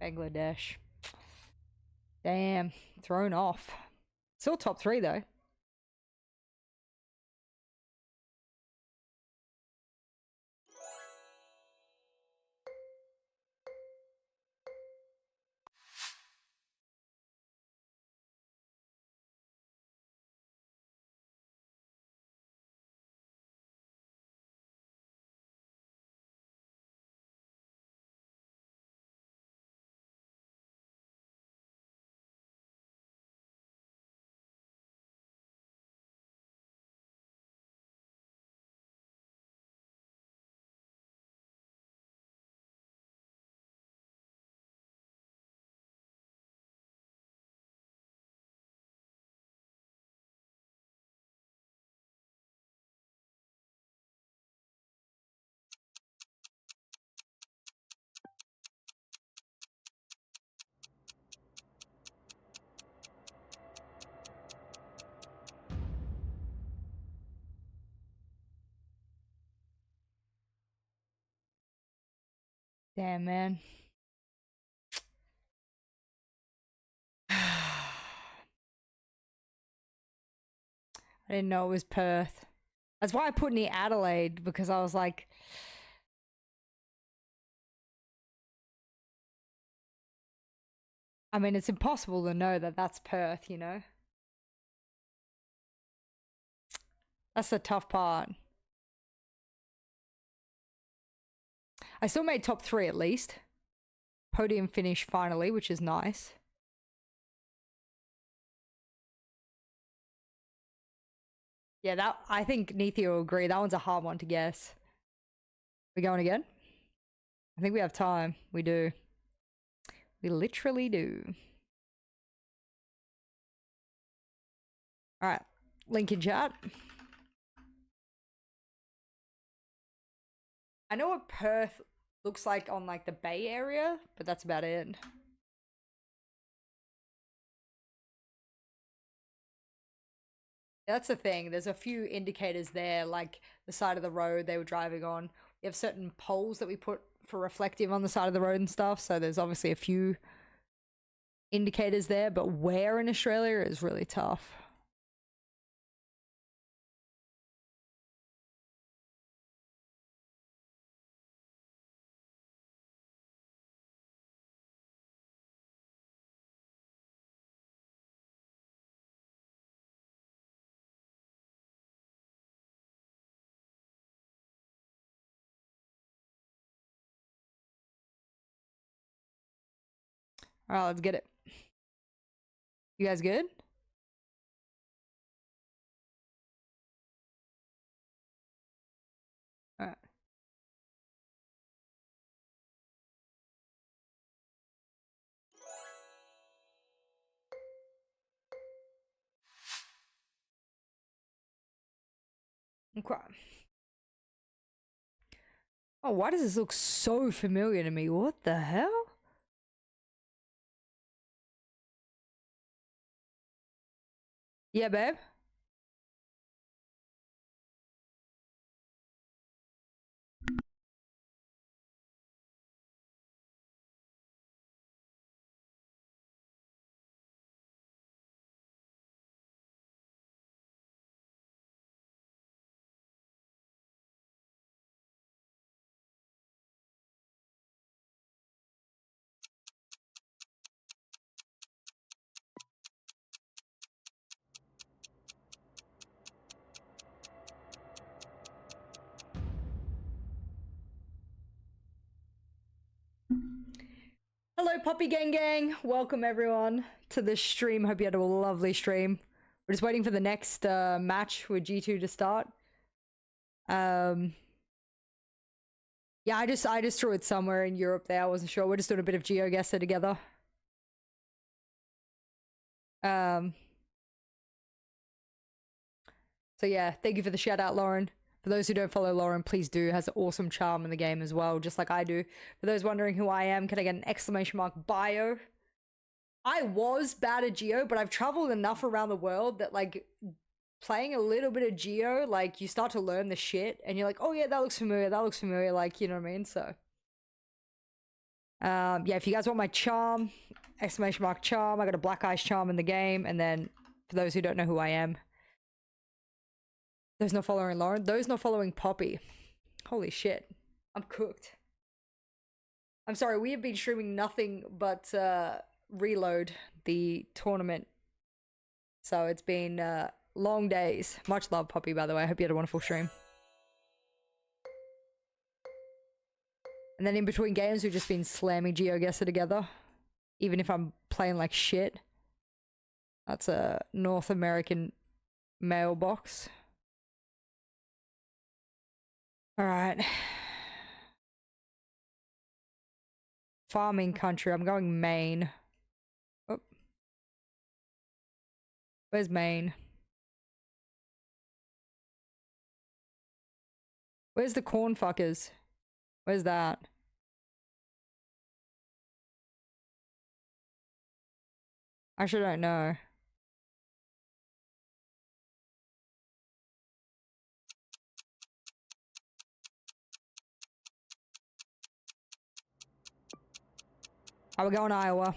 S1: Bangladesh. Damn, thrown off. Still top 3 though. Damn, man. I didn't know it was Perth. That's why I put near Adelaide, because I was like... I mean, it's impossible to know that that's Perth, you know? That's the tough part. I still made top 3 at least. Podium finish finally, which is nice. Yeah, that I think Nithya will agree. That one's a hard one to guess. We going again? I think we have time. We do. We literally do. Alright. Link in chat. I know what Perth looks like on like the Bay Area, but that's about it. That's the thing. There's a few indicators there, like the side of the road they were driving on. We have certain poles that we put for reflective on the side of the road and stuff. So there's obviously a few indicators there, but where in Australia is really tough. All right, let's get it. You guys good? All right. Okay. Oh, why does this look so familiar to me? What the hell? Yeah, babe? Hello, Poppy Gang Gang. Welcome, everyone, to the stream. Hope you had a lovely stream. We're just waiting for the next match with G2 to start. Yeah, I just threw it somewhere in Europe there. I wasn't sure. We're just doing a bit of GeoGuessr together. So yeah, thank you for the shout out, Lauren. For those who don't follow Lauren, please do. Has an awesome charm in the game as well, just like I do. For those wondering who I am, can I get an exclamation mark bio? I was bad at Geo, but I've traveled enough around the world that, like, playing a little bit of Geo, like, you start to learn the shit, and you're like, oh yeah, that looks familiar, like, you know what I mean? So, yeah, if you guys want my charm, exclamation mark charm, I got a black ice charm in the game, and then, for those who don't know who I am, those not following Lauren, those not following Poppy. Holy shit, I'm cooked. I'm sorry, we have been streaming nothing but, Reload, the tournament. So it's been long days. Much love, Poppy, by the way. I hope you had a wonderful stream. And then in between games, we've just been slamming GeoGuessr together. Even if I'm playing like shit. That's a North American mailbox. Alright. Farming country. I'm going Maine. Oh. Where's Maine? Where's the corn fuckers? Where's that? I actually don't know. We're going to Iowa.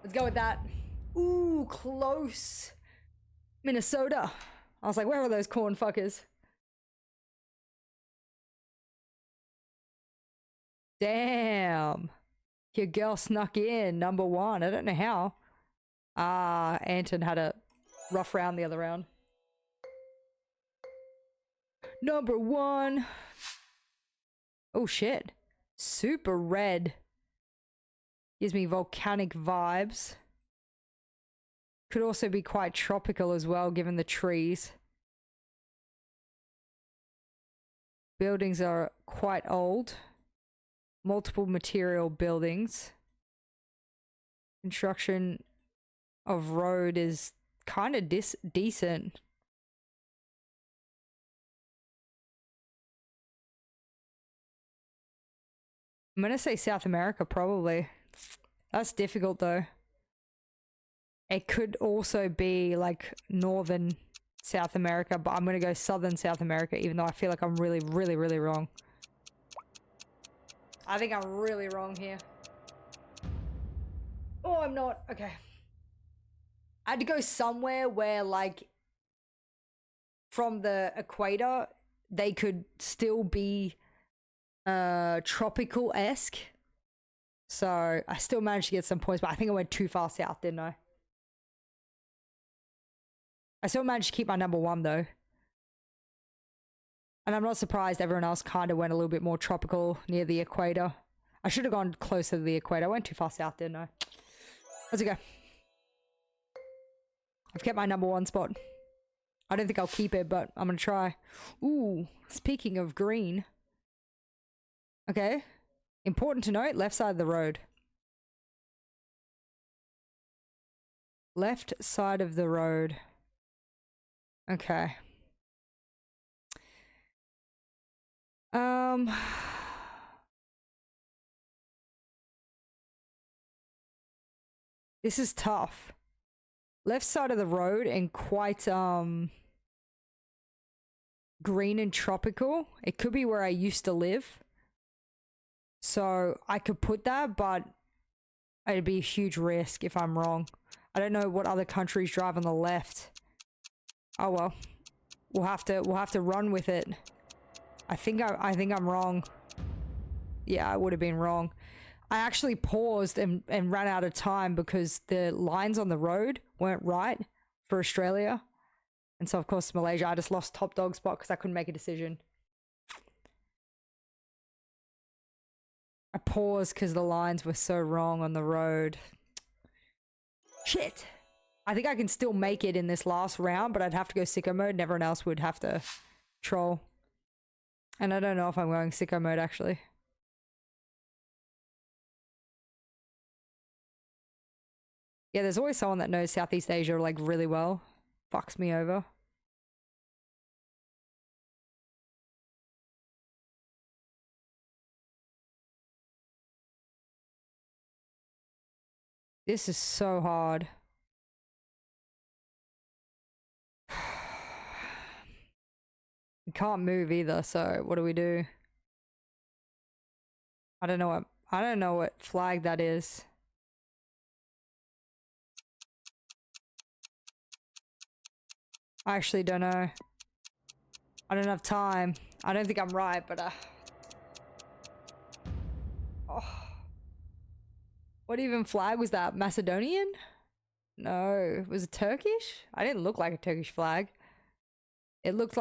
S1: Let's go with that. Ooh, close. Minnesota. I was like, where are those corn fuckers? Damn. Your girl snuck in, #1. I don't know how. Anton had a rough round the other round. #1. Oh, shit. Super red. Gives me volcanic vibes. Could also be quite tropical as well, given the trees. Buildings are quite old. Multiple material buildings. Construction of road is kind of decent. I'm gonna say South America, probably. That's difficult, though. It could also be, like, northern South America, but I'm gonna go southern South America, even though I feel like I'm really, really, really wrong. I think I'm really wrong here. Oh, I'm not. Okay. I had to go somewhere where, like, from the equator, they could still be tropical-esque. So I still managed to get some points, but I think I went too far south, didn't I? I still managed to keep my #1 though. And I'm not surprised everyone else kind of went a little bit more tropical near the equator. I should have gone closer to the equator. I went too far south, didn't I? Let's go. I've kept my #1 spot. I don't think I'll keep it, but I'm gonna try. Ooh, speaking of green. Okay. Important to note, left side of the road. Left side of the road. Okay. This is tough. Left side of the road and quite, green and tropical. It could be where I used to live. So I could put that, but it'd be a huge risk if I'm wrong. I don't know what other countries drive on the left. Oh well. We'll have to run with it. I think I'm wrong. Yeah, I would have been wrong. I actually paused and ran out of time because the lines on the road weren't right for Australia. And so, of course, Malaysia, I just lost top dog spot because I couldn't make a decision. I paused because the lines were so wrong on the road. Shit. I think I can still make it in this last round, but I'd have to go sicko mode and everyone else would have to troll. And I don't know if I'm going sicko mode actually. Yeah, there's always someone that knows Southeast Asia like really well. Fucks me over. This is so hard. We can't move either, so what do? I don't know what flag that is. I actually don't know. I don't have time. I don't think I'm right, but oh. What even flag was that? Macedonian? No, was it Turkish? I didn't look like a Turkish flag. It looked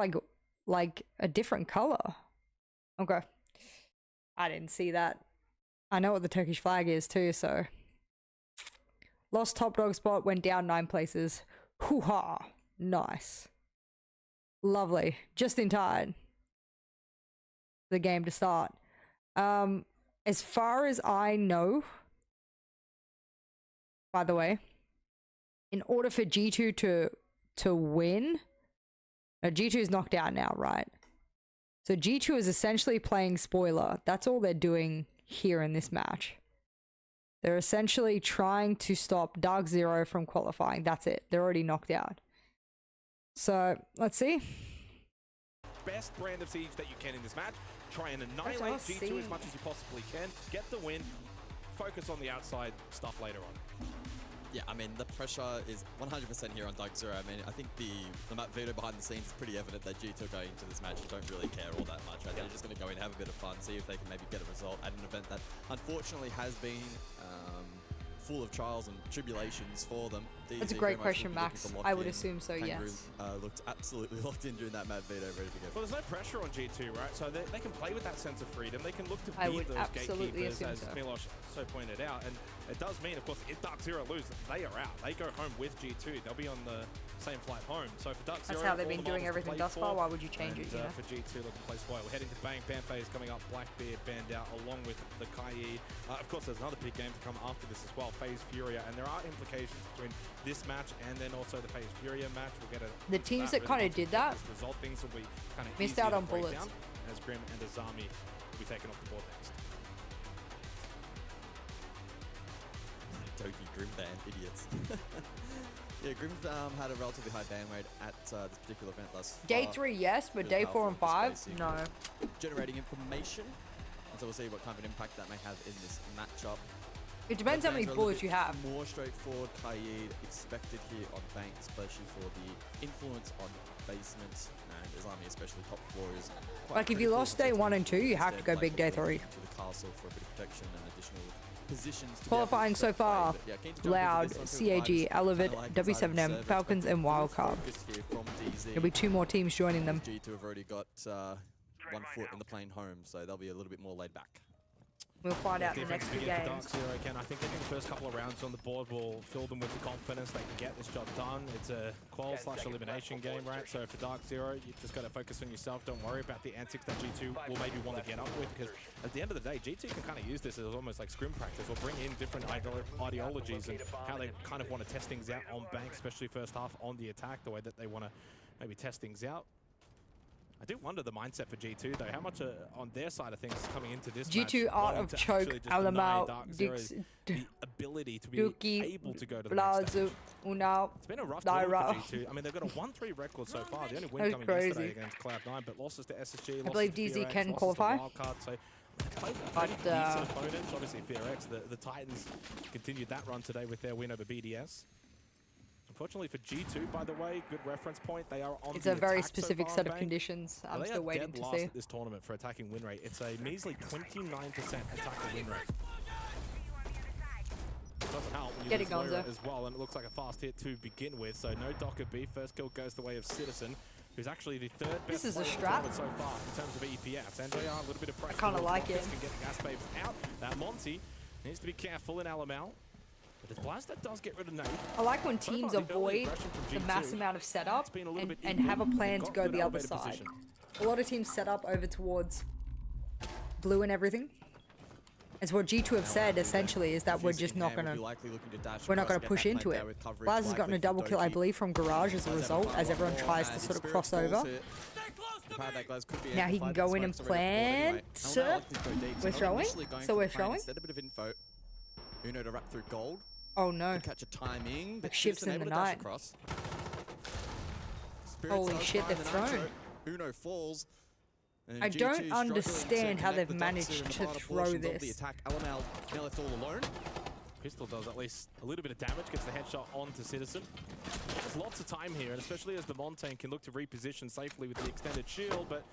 S1: like a different color. Okay. I didn't see that. I know what the Turkish flag is too, so. Lost top dog spot, went down 9 places. Hoo-ha. Nice. Lovely. Just in time. The game to start. As far as I know, by the way, in order for G2 to win, no, G2 is knocked out now, right? So G2 is essentially playing spoiler. That's all they're doing here in this match. They're essentially trying to stop Dark Zero from qualifying. That's it. They're already knocked out. So, let's see.
S19: Best brand of Siege that you can in this match. Try and annihilate G2 as much as you possibly can. Get the win. Focus on the outside stuff later on.
S20: Yeah, I mean, the pressure is 100% here on Dark Zero. I mean, I think the map veto behind the scenes is pretty evident that G2 going into this match don't really care all that much. Right? They're just going to go in, have a bit of fun, see if they can maybe get a result at an event that unfortunately has been full of trials and tribulations for them.
S1: That's a great question, Max. I would assume so,
S20: Kangaroo,
S1: yes.
S20: Looked absolutely locked in during that map veto, ready to go.
S19: Well, there's no pressure on G2, right? So they can play with that sense of freedom. They can look to
S1: I
S19: be
S1: would
S19: those
S1: absolutely
S19: gatekeepers,
S1: assume
S19: as
S1: so.
S19: Milosh so pointed out. And it does mean, of course, if Dark Zero lose, they are out. They go home with G2. They'll be on the same flight home. So for Dark Zero,
S1: That's how they've
S19: all
S1: been
S19: the
S1: doing
S19: marbles to
S1: everything
S19: play
S1: thus far.
S19: for.
S1: Why would you change it, you know?
S19: For G2, looking to play spoil. We're heading to Bang. Banfei is coming up. Blackbeard banned out along with the Kai. Of course, there's another big game to come after this as well, FaZe Furia. And there are implications between this match and then also the FaZe Furia match. We'll get
S1: The teams that kind of did that
S19: result. Things will be kind of
S1: missed
S19: easier
S1: out
S19: to
S1: on
S19: break
S1: bullets.
S19: down, as Grim and Azami will be taken off the board next.
S20: Toki Grim ban, idiots. Yeah, Grim had a relatively high ban rate at this particular event last
S1: Day 3, yes, but day 4 and 5, no.
S20: Generating information, and so we'll see what kind of an impact that may have in this matchup.
S1: It depends how many bullets you have.
S20: More straightforward Kaid expected here on Bank, especially for the influence on basement and Azami, especially top floor is quite
S1: Like if you lost day 1 and 2, you have to go big day 3.
S20: To the castle for a bit of protection and additional positions. To
S1: Qualifying so far, Loud, CAG, Elevate, W7M, Falcons and Wildcard. There'll be 2 more teams joining them.
S20: G2 have already got 1 foot in the plane home, so they'll be a little bit more laid back.
S1: We'll find out in the next 2 games.
S19: Dark Zero again. I think getting the first couple of rounds on the board will fill them with the confidence they can get this job done. It's a qual/elimination game, right? So for Dark Zero, you just got to focus on yourself. Don't worry about the antics that G2 will maybe want to get up with, because at the end of the day, G2 can kind of use this as almost like scrim practice, or bring in different ideologies and how they kind of want to test things out on Bank, especially first half on the attack, the way that they want to maybe test things out. I do wonder the mindset for G2 though, how much on their side of things coming into this
S1: G2
S19: match,
S1: Art of Choke, Alamau, Dix,
S19: the ability to be able to go to the
S1: next stage.
S19: It's been a rough tournament for G2. I mean, they've got a 1-3 record so far. The only win coming yesterday against Cloud9, but losses to SSG,
S1: I believe DZ can qualify.
S19: So but decent opponents. Obviously, FearX, the Titans continued that run today with their win over BDS. Unfortunately for G2, by the way, good reference point. They are on.
S1: It's a very specific set of conditions. I'm still waiting to see.
S19: At this tournament for attacking win rate, it's a measly 29% attacker win rate. It doesn't help when you lose Loira as well, and it looks like a fast hit to begin with. So no Docker B. First kill goes the way of Citizen. who's actually the third best
S1: This is a
S19: player
S1: strat.
S19: so far in terms of EPS. And they are a little bit of pressure.
S1: kinda like it.
S19: Can get the gas babes out. That Monty needs to be careful in LML. But the blast that does get rid of Nate.
S1: I like when teams
S19: So far, the early
S1: avoid
S19: aggression from
S1: the
S19: G2,
S1: mass amount of setup
S19: it's been a little bit
S1: and
S19: equal.
S1: have a plan
S19: They've
S1: to
S19: got
S1: go
S19: good
S1: the other
S19: elevator
S1: side.
S19: position.
S1: A lot of teams set up over towards blue and everything. It's what G2 have said essentially is that we're just not gonna push into it. Blaz has gotten a double kill, I believe, from Garage as a result, as everyone tries to sort of cross over. Now he can go in and plant. We're throwing, so we're throwing.
S20: Instead a bit of info. Uno to wrap through gold.
S1: Oh no!
S20: To catch a timing.
S1: Like ships in the night. Holy shit! They've thrown.
S20: Uno falls.
S1: I don't understand how they've managed to throw this.
S20: The attack. LML now left all alone.
S19: Pistol does at least a little bit of damage, gets the headshot onto Citizen. There's lots of time here, and especially as the Montaigne can look to reposition safely with the extended shield, but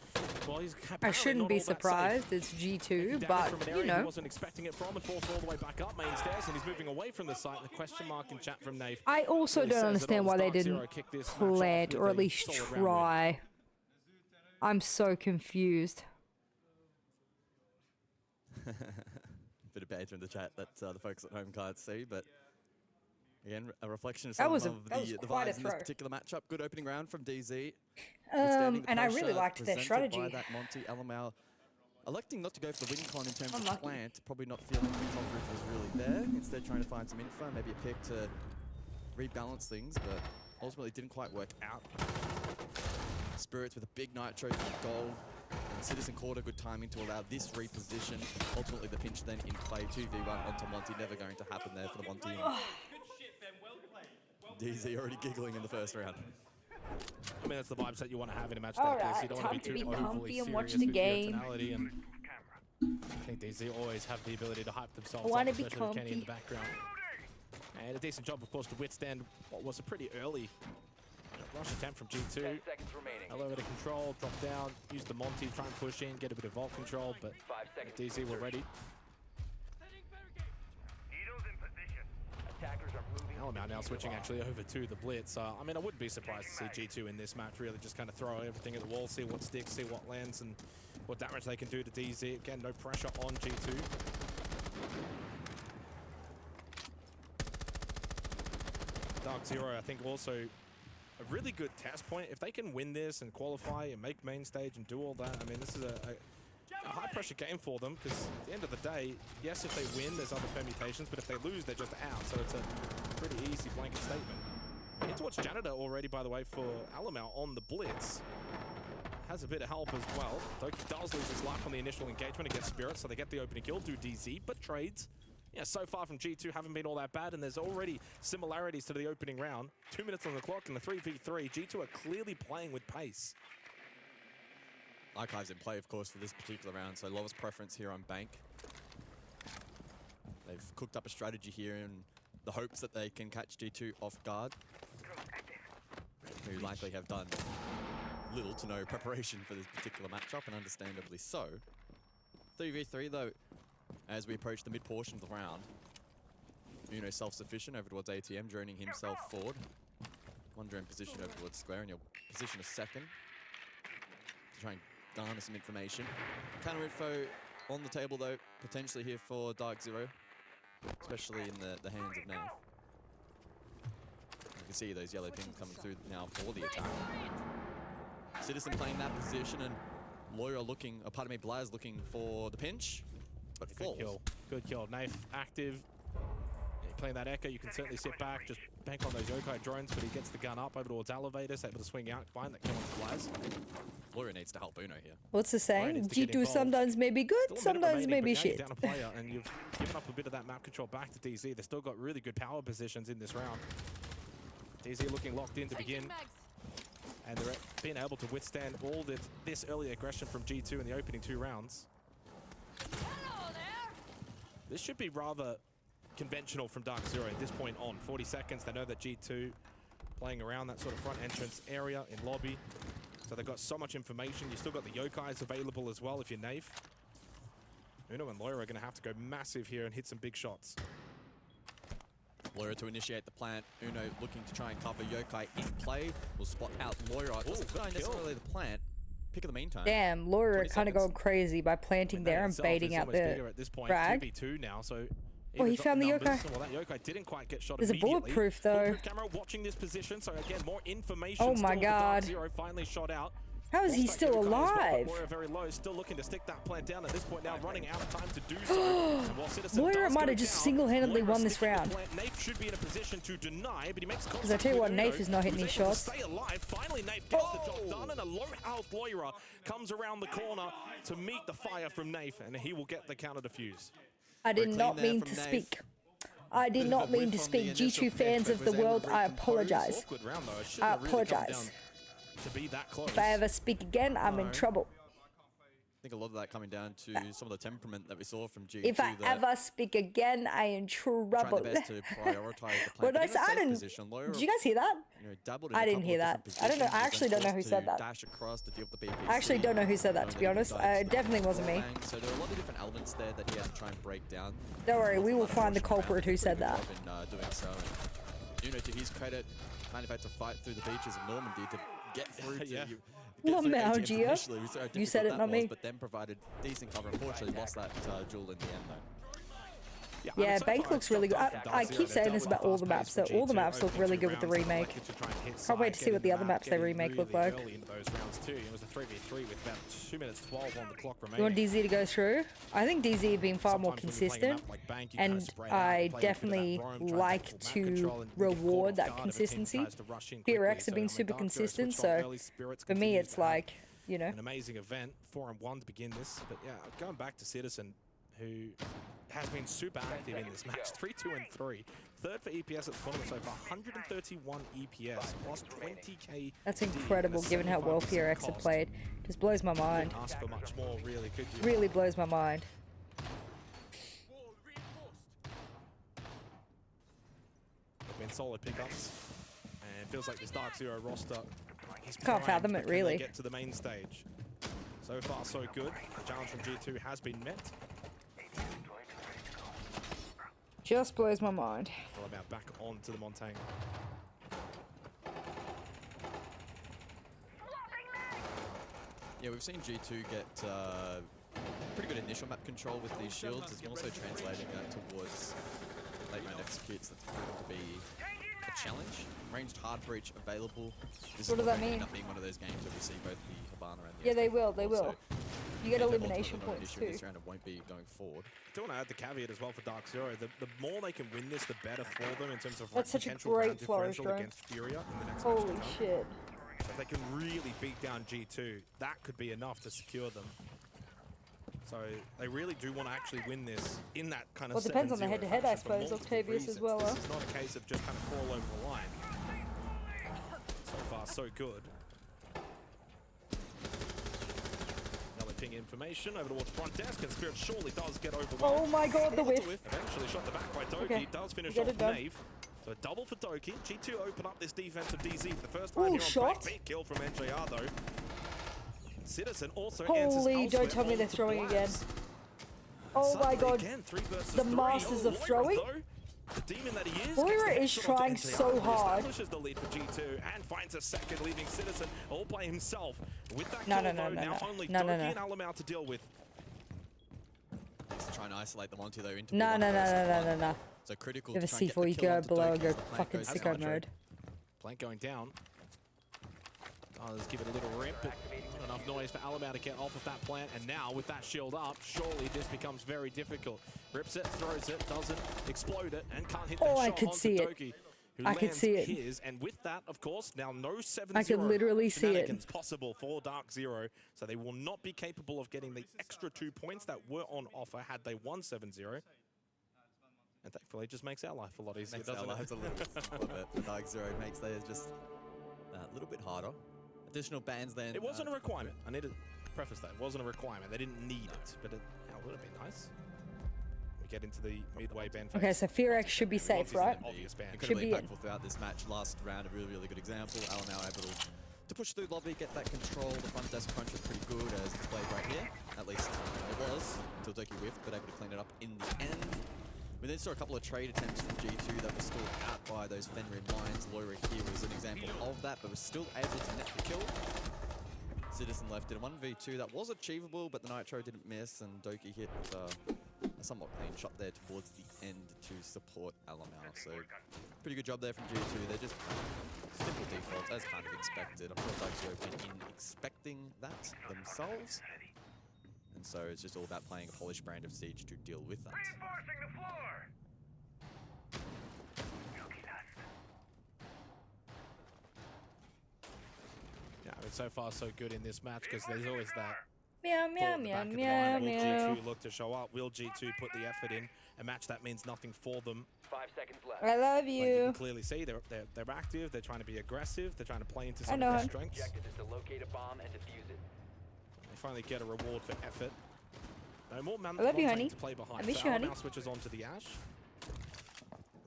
S19: well, he's
S1: I shouldn't be surprised. It's G2, but you know.
S19: He wasn't expecting it from, and forced all the way back up main stairs, and he's moving away from the site. The question mark in chat from Nave.
S1: I also don't understand why they didn't plant or at least try. I'm so confused.
S20: Bit of banter in the chat that the folks at home can't see, but again, a reflection of
S1: That
S20: some
S1: was
S20: of the vibes in this particular matchup. Good opening round from DZ.
S1: And I really liked their strategy.
S20: By that Monty LML electing not to go for the win con in terms of plant, probably not feeling the coverage was really there. Instead, trying to find some info, maybe a pick to rebalance things, but ultimately didn't quite work out. Spirits with a big nitro for gold. And Citizen caught a good timing to allow this reposition. Ultimately, the pinch then in play. 2v1 onto Monty. Never going to happen there for the Monty. DZ already giggling in the first round.
S19: I mean, that's the vibes that you want to have in a match
S1: All
S19: like this.
S1: right,
S19: You don't
S1: time
S19: want
S1: to
S19: to be
S1: be
S19: too
S1: comfy
S19: overly
S1: and
S19: serious
S1: watch the
S19: with your
S1: game.
S19: tonality, and I think DZ always have the ability to hype themselves
S1: I
S19: up,
S1: wanna be
S19: especially with Kenny in
S1: comfy.
S19: the background. And a decent job, of course, to withstand what was a pretty early rush attempt from G2. Elevator control, drop down, use the Monty, try and push in, get a bit of vault control, but DZ were ready. LML now switching actually over to the Blitz. I mean, I wouldn't be surprised to see G2 in this match really just kind of throw everything at the wall, see what sticks, see what lands, and what damage they can do to DZ. Again, no pressure on G2. Dark Zero, I think, also a really good test point. If they can win this and qualify and make main stage and do all that, I mean, this is a high-pressure game for them, because at the end of the day, yes, if they win, there's other permutations, but if they lose, they're just out. So it's a pretty easy blanket statement. In towards Janitor already, by the way, for LML on the Blitz. Has a bit of help as well. Doki does lose his life on the initial engagement against Spirit, so they get the opening kill, do DZ, but trades. Yeah, so far from G2 haven't been all that bad, and there's already similarities to the opening round. 2 minutes on the clock in the 3v3. G2 are clearly playing with pace.
S20: Archives in play, of course, for this particular round, so lowest preference here on Bank. They've cooked up a strategy here in the hopes that they can catch G2 off guard, who likely have done little to no preparation for this particular matchup, and understandably so. 3v3, though, as we approach the mid-portion of the round. Uno self-sufficient over towards ATM, droning himself forward. One drone position over towards Square, and you'll position a second to try and garner some information. Counter info on the table, though, potentially here for Dark Zero, especially in the hands of Nav. You can see those yellow pings coming through now for the attack. Citizen playing that position, and Lawyer looking, pardon me, Blaz looking for the pinch, but falls.
S19: Good kill. Good kill. Naif active. Yeah, playing that Echo, you can certainly sit back, just bank on those Yokai drones, but he gets the gun up over towards Elevators, able to swing out, find that kill on Blaz.
S20: Lawyer needs to help Uno here.
S1: What's the saying? G2 sometimes may be good, sometimes may be shit.
S19: Down a player, and you've given up a bit of that map control back to DZ. They've still got really good power positions in this round. DZ looking locked in to begin. And they're being able to withstand all this early aggression from G2 in the opening 2 rounds. This should be rather conventional from Dark Zero at this point on. 40 seconds, they know that G2 playing around that sort of front entrance area in lobby. So they've got so much information. You've still got the Yokais available as well if you're Naif. Uno and Lawyer are going to have to go massive here and hit some big shots.
S20: Loira to initiate the plant. Uno looking to try and cover Yokai in play. Will spot out Loira. It doesn't find necessarily the plant. Pick of the meantime.
S1: Damn, Laura kind of going crazy by planting there and baiting out the frag.
S19: 2v2 now, so
S1: Oh, he found the yokai.
S19: Well, that yokai didn't quite get shot
S1: There's a bulletproof though.
S19: Bulletproof camera watching this position, so again more information.
S1: Oh my god.
S19: Zero finally shot out.
S1: How is he still alive?
S19: Well, very low, still looking to stick that plant down at this point now, running out of time to do so.
S1: Moira might have just single-handedly won this round.
S19: Nafe should be in a position to deny, but he makes
S1: because I tell you what, Nafe is not hitting these shots.
S19: Stay alive. Finally, Nafe gets the job done, and a low-health Loira comes around the corner to meet the fire from Nafe, and he will get the counter defuse.
S1: I did not mean to speak. I did not mean to speak. G2 fans of the world, I apologize. I apologize.
S19: To be that close.
S1: If I ever speak again, I'm in trouble.
S20: I think a lot of that coming down to some of the temperament that we saw from G2.
S1: If I ever speak again, I am trouble.
S20: Trying their best to prioritize the plan.
S1: Did you guys hear that? I didn't hear that. I don't know. I actually don't know who said that.
S20: Dash across to deal with the BPC.
S1: I actually don't know who said that, to be honest. It definitely wasn't me.
S20: So there are a lot of different elements there that he has to try and break down.
S1: Don't worry, we will find the culprit who said that.
S20: Doing so. You know, to his credit, kind of had to fight through the beaches of Normandy to get through to
S1: Malgia. You said it, not me.
S20: But then provided decent cover. Unfortunately, lost that jewel in the end, though.
S1: Yeah, Bank looks really good. I keep saying this about all the maps, though. All the maps look really good with the remake. Can't wait to see what the other maps they remake look like.
S19: It was a 3v3 with about 2 minutes 12 on the clock remaining.
S1: You want DZ to go through? I think DZ have been far more consistent, and I definitely like to reward that consistency. PRX have been super consistent, so for me it's like, you know.
S19: An amazing event, 4-1 to begin this, but yeah, going back to Citizen, who has been super active in this match, 3-2-3. Third for EPS at the tournament so far, 131 EPS, plus 20k.
S1: That's incredible given how well PRX have played. Just blows my mind.
S19: Couldn't ask for much more, really, could you?
S1: Really blows my mind.
S19: They've been solid pickups, and it feels like this Dark Zero roster is
S1: can't fathom it, really.
S19: Get to the main stage. So far, so good. The challenge from G2 has been met.
S1: Just blows my mind.
S19: Well, about back onto the Montaigne.
S20: Yeah, we've seen G2 get pretty good initial map control with these shields. It's also translating that towards late round executes. That's proven to be a challenge. Ranged hard breach available.
S1: What does that mean?
S20: End up being one of those games where we see both the Habana and the
S1: yeah, they will. They will.
S20: So
S1: you get elimination points too.
S20: This round it won't be going forward.
S19: I do want to add the caveat as well for Dark Zero. The more they can win this, the better for them in terms of
S1: that's such a
S19: potential
S1: great flourish
S19: against Furia in the next
S1: Holy shit.
S19: So if they can really beat down G2, that could be enough to secure them. So they really do want to actually win this in that kind of.
S1: Well, it depends on the head-to-head, I suppose. Octavius as well.
S19: This is not a case of just kind of crawl over the line. So far, so good. Ping information over towards front desk, and Spirit surely does get over.
S1: Oh my god, the whiff.
S19: Eventually shot the back by Doki.
S1: Okay.
S19: Does finish off Nave. So a double for Doki. G2 open up this defense of DZ for the first time.
S1: Ooh,
S19: here
S1: shot.
S19: on big kill from NJR though. Citizen also
S1: holy, don't tell me they're throwing again. Oh my god.
S19: Again, 3 versus
S1: the
S19: 3.
S1: masters of throwing.
S19: The demon that he is,
S1: Moira is trying so hard.
S19: Establishes the lead for G2 and finds a second, leaving Citizen all by himself. With that
S1: no,
S19: kill, now only Doki and Alamau to deal with.
S20: He's trying to isolate them onto though into
S1: no.
S20: So critical.
S1: Never see before you go below and go fucking sicko mode.
S19: Plank going down. Oh, let's give it a little rip. Not enough noise for Alamau to get off of that plant, and now with that shield up, surely this becomes very difficult. Rips it, throws it, doesn't explode it, and can't hit that shot.
S1: I could see it.
S19: Doki,
S1: I could see it.
S19: His, and with that, of course, now no 7-0
S1: I could literally see it.
S19: Possible for Dark Zero, so they will not be capable of getting the extra 2 points that were on offer had they won 7-0. And thankfully, it just makes our life a lot easier, doesn't it?
S20: Lives a little bit. Dark Zero makes theirs just a little bit harder. Additional bans then.
S19: It wasn't a requirement. I need to preface that. It wasn't a requirement. They didn't need it, but it would have been nice. We get into the midway ban phase.
S1: Okay, so FearX should be safe, right?
S20: Obvious ban.
S1: Should be in.
S20: Throughout this match, last round, a really good example. Alamau able to push through lobby, get that control. The front desk crunch was pretty good, as displayed right here. At least it was until Doki whiffed, but able to clean it up in the end. We then saw a couple of trade attempts from G2 that were still out by those Fenrir mines. Loira here was an example of that, but was still able to net the kill. Citizen left in a 1v2 that was achievable, but the Nitro didn't miss, and Doki hit a somewhat clean shot there towards the end to support Alamau. So pretty good job there from G2. They're just simple defaults, as kind of expected. I'm sure Doki went in expecting that themselves. And so it's just all about playing a polished brand of Siege to deal with that.
S19: Yeah, I mean, so far so good in this match because there's always that
S11: Meow, meow, meow, meow, meow.
S19: Will G2 look to show up? Will G2 put the effort in? A match that means nothing for them.
S10: 5 seconds left.
S11: I love
S19: Like you
S11: you.
S19: can clearly see they're active. They're trying to be aggressive. They're trying to play into
S11: I
S19: some
S11: know
S19: of their
S11: him.
S19: strengths.
S10: Objective is to locate a bomb and defuse it.
S19: They finally get a reward for effort. No more
S11: I love you,
S19: Montaigne
S11: honey.
S19: to play behind.
S11: I miss
S19: So
S11: you,
S19: Al
S11: honey.
S19: now switches on to the Ash.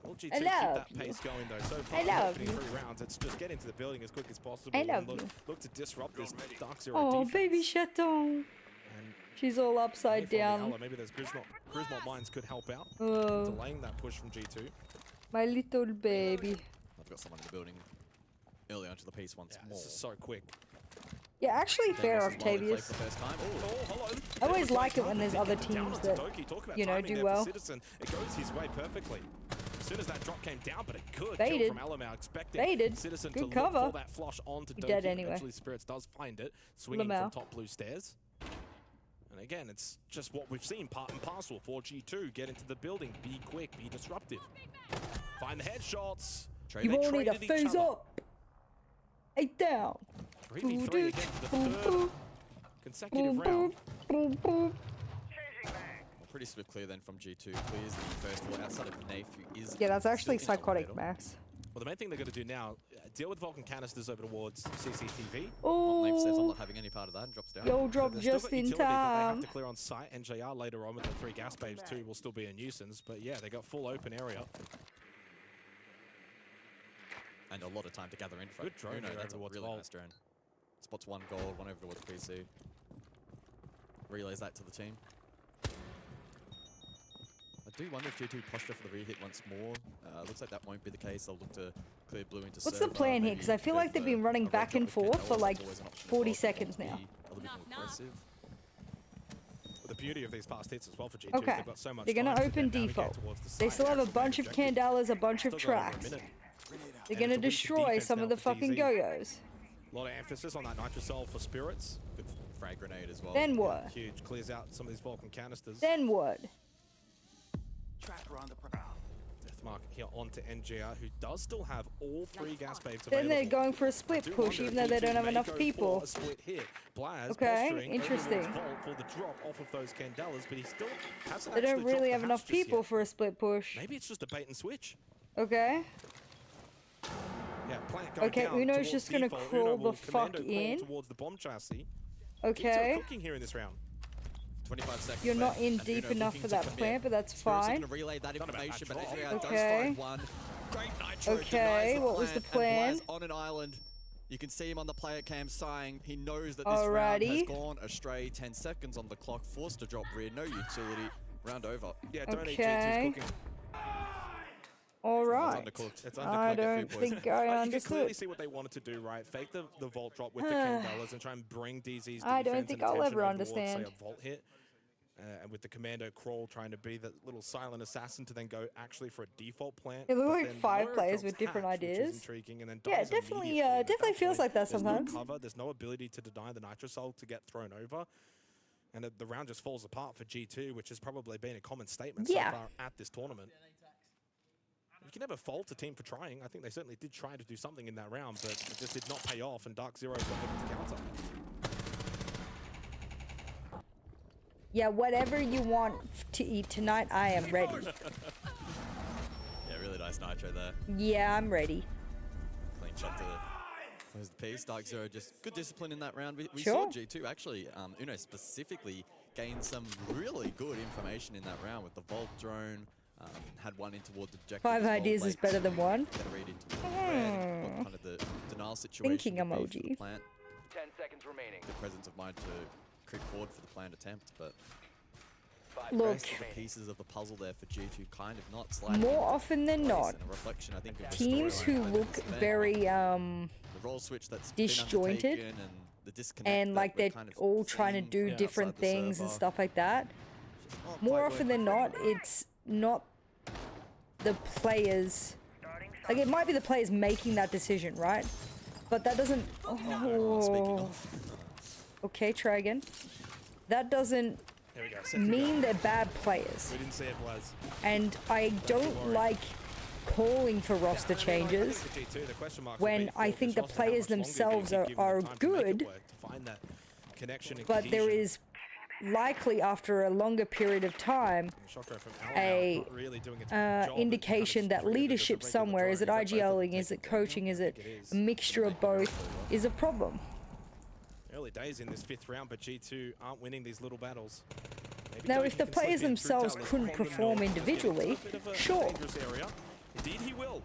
S19: Will G2
S11: I
S19: keep
S11: love
S19: that
S11: you.
S19: pace going though? So far,
S11: I love
S19: opening
S11: you.
S19: 3 rounds, it's just get into the building as quick as possible.
S11: I love
S19: and
S11: you.
S19: look to disrupt this Dark Zero
S11: Oh,
S19: defense.
S11: baby Chaton. She's all upside down.
S19: Maybe those Grismont mines could help out,
S11: Oh.
S19: delaying that push from G2.
S11: My little baby.
S20: I've got someone in the building early onto the piece once more.
S19: This is so quick.
S11: Yeah, actually fair,
S20: This is Molly play
S11: Octavius.
S20: for the first time.
S11: I always like it when there's other teams that, you know, do well.
S19: Citizen. It goes his way perfectly. As soon as that drop came down, but a good
S11: Baited.
S19: kill from Alamau, expecting
S11: Baited.
S19: Citizen
S11: Good
S19: to
S11: cover.
S19: look for that flush onto
S11: He
S19: Doki.
S11: dead anyway.
S19: Eventually, Spirits does find it, swinging
S11: Lamau.
S19: from top blue stairs. And again, it's just what we've seen, part and parcel for G2. Get into the building, be quick, be disruptive. Find the headshots.
S11: You
S19: They
S11: all need to
S19: traded each
S11: phase
S19: other.
S11: up. 8 down.
S19: 3v3 again for the
S11: Boom,
S19: third
S11: boom.
S19: consecutive
S11: Boom,
S19: round.
S11: boom, boom, boom.
S20: Well, pretty swift clear then from G2. Clears the first wall outside of Nafe, who is...
S11: Yeah, that's actually
S20: still in the
S11: psychotic,
S20: middle.
S11: Max.
S19: Well, the main thing they're going to do now, deal with Vulcan canisters over towards CCTV.
S20: Nafe says I'm
S11: Oh,
S20: not having any part of that and drops down.
S11: yo, drop
S19: They've still
S11: just
S19: got
S11: in
S19: utility that they have
S11: time.
S19: to clear on site. NJR later on with the 3 gas babes too will still be a nuisance. But yeah, they got full open area.
S20: And a lot of time to gather info.
S19: Good drone
S20: Uno,
S19: here
S20: that's a
S19: over towards
S20: really
S19: Vault.
S20: nice drone. Spots 1 gold, 1 over towards PC. Relays that to the team. I do wonder if G2 posture for the re-hit once more. Looks like that won't be the case. They'll look to clear blue into
S11: What's the
S20: server,
S11: plan here?
S20: maybe
S11: Because I feel like they've been running back and forth for like 40 seconds now.
S20: A little bit more aggressive.
S19: But the beauty of these fast hits as well for G2 is
S11: Okay.
S19: they've got so much
S11: They're going
S19: time
S11: to
S19: to
S11: open
S19: then navigate
S11: default.
S19: towards the
S11: They
S19: side.
S11: still have a
S19: Actual
S11: bunch of
S19: objective.
S11: candalas, a bunch of
S19: Still got over a
S11: tracks.
S19: minute.
S11: They're
S19: And
S11: going to
S19: it's a win for
S11: destroy
S19: defense
S11: some
S19: now
S11: of the
S19: for
S11: fucking
S19: DZ.
S11: yo-yos.
S19: A lot of emphasis on that Nitrocell for Spirits.
S20: Good frag grenade as well.
S11: Then what?
S19: Huge. Clears out some of these Vulcan canisters.
S11: Then what?
S18: Tracker on the prowl.
S19: Deathmark here onto NGR, who does still have all 3 gas babes
S11: Then
S19: available.
S11: they're going for a split
S19: I do
S11: push,
S19: wonder
S11: even
S19: if
S11: though they
S19: G2
S11: don't have
S19: may
S11: enough
S19: go
S11: people.
S19: for a split hit. Blaz
S11: Okay,
S19: posturing over
S11: interesting.
S19: towards Vault for the drop off of those candelas, but he still hasn't
S11: They don't
S19: actually
S11: really
S19: dropped
S11: have
S19: the
S11: enough
S19: hatch just
S11: people
S19: yet.
S11: for a split push.
S19: Maybe it's just a bait and switch.
S11: Okay.
S19: Yeah, plant going
S11: Okay,
S19: down
S11: Uno's
S19: towards
S11: just gonna
S19: default.
S11: crawl
S19: Uno will
S11: the fuck
S19: commando crawl
S11: in.
S19: towards the bomb chassis.
S11: Okay.
S19: G2 cooking here in this round.
S20: 25 seconds
S11: You're not
S20: left,
S11: in
S20: and
S11: deep
S20: Uno
S11: enough
S20: looking
S11: for
S20: to
S11: that
S20: commit.
S11: plant, but that's
S20: Spirits are
S11: fine.
S20: going to relay that information, but NGR does
S11: Okay.
S20: find one. Great Nitro
S11: Okay,
S20: denies
S11: what was the
S20: plant, and
S11: plan?
S20: Blaz on an island. You can see him on the player cam sighing. He knows that this round has
S11: Alrighty.
S20: gone astray. 10 seconds on the clock, forced to drop rear, no utility. Round over.
S19: Yeah, don't eat
S11: Okay.
S19: G2's cooking.
S11: All right.
S20: undercooked.
S19: It's
S11: I
S19: undercooked at
S11: don't
S19: few
S11: think
S19: points.
S11: I
S19: You can
S11: understood.
S19: clearly see what they wanted to do, right? Fake the vault drop with the candelas and try and bring DZ's
S11: I
S19: defense
S11: don't
S19: and
S11: think I'll
S19: attention
S11: ever
S19: over towards, say,
S11: understand.
S19: a vault hit. And with the commando crawl trying to be the little silent assassin to then go actually for a default plant.
S11: It looked
S19: but
S11: like
S19: then
S11: 5
S19: Laura
S11: players
S19: drops
S11: with different
S19: hatch, which is
S11: ideas.
S19: intriguing, and then
S11: Yeah,
S19: dies
S11: definitely,
S19: immediately. And at
S11: definitely
S19: that
S11: feels
S19: point,
S11: like that
S19: there's
S11: sometimes.
S19: No cover, there's no ability to deny the Nitrocell to get thrown over. And the round just falls apart for G2, which has probably been a common statement
S11: Yeah.
S19: so far at this tournament. You can never fault a team for trying. I think they certainly did try to do something in that round, but it just did not pay off, and Dark Zero was able to counter.
S11: Yeah, whatever you want to eat tonight, I am ready.
S20: Yeah, really nice Nitro there.
S11: Yeah, I'm ready.
S20: Clean shot to close the piece. Dark Zero just good discipline in that round. We
S11: Sure.
S20: saw G2 actually, Uno specifically, gain some really good information in that round with the Vault drone. Had one in towards the objective.
S11: 5
S20: as well,
S11: ideas is
S20: late
S11: better than
S20: to
S11: 1.
S20: Get a read into the red, what kind of the denial situation
S11: Thinking
S20: would be for the
S11: emoji.
S20: plant.
S10: 10 seconds remaining.
S20: The presence of mind to creep forward for the planned attempt, but The
S1: Look,
S20: rest of the pieces of the puzzle there for G2 kind of not sliding
S1: more
S20: into
S1: often than
S20: place,
S1: not,
S20: and a reflection, I think, of the
S1: teams
S20: storyline
S1: who
S20: by
S1: look
S20: this event.
S1: very
S20: The role switch that's been
S1: disjointed
S20: undertaken and the disconnect
S1: and
S20: that
S1: like
S20: we're
S1: they're
S20: kind of
S1: all trying to
S20: seeing
S1: do
S20: from
S1: different
S20: outside the
S1: things and
S20: server.
S1: stuff like that,
S20: Not
S1: more
S20: quite
S1: often than not, it's not the players. Like, it might be the players making that decision, right? But that doesn't. Oh. Okay, try again. That doesn't
S19: There we go.
S1: mean they're bad players.
S19: We didn't see it, Blaz.
S1: And I don't like calling for roster changes when I think the players themselves are good, but there is likely, after a longer period of time, a indication that leadership somewhere, is it IGLing, is it coaching, is it a mixture of both, is a problem.
S19: Early days in this 5th round, but G2 aren't winning these little battles.
S1: Now, if the players themselves couldn't perform individually, sure.
S19: Indeed he will.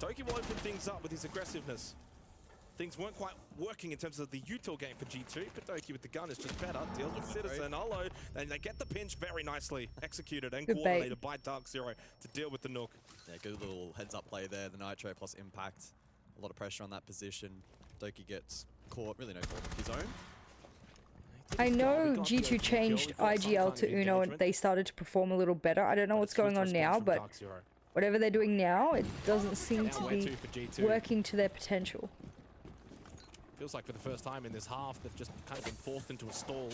S19: Doki will open things up with his aggressiveness. Things weren't quite working in terms of the util game for G2, but Doki with the gun is just better. Deals with Citizen, Olo, and they get the pinch very nicely executed and coordinated by Dark Zero to deal with the Nook.
S20: Yeah, good little heads-up play there. The Nitro plus impact. A lot of pressure on that position. Doki gets caught, really no fault of his own.
S1: I know G2 changed IGL to Uno and they started to perform a little better. I don't know what's going on now, but whatever they're doing now, it doesn't seem to be working to their potential.
S19: Feels like for the first time in this half, they've just kind of been forced into a stall.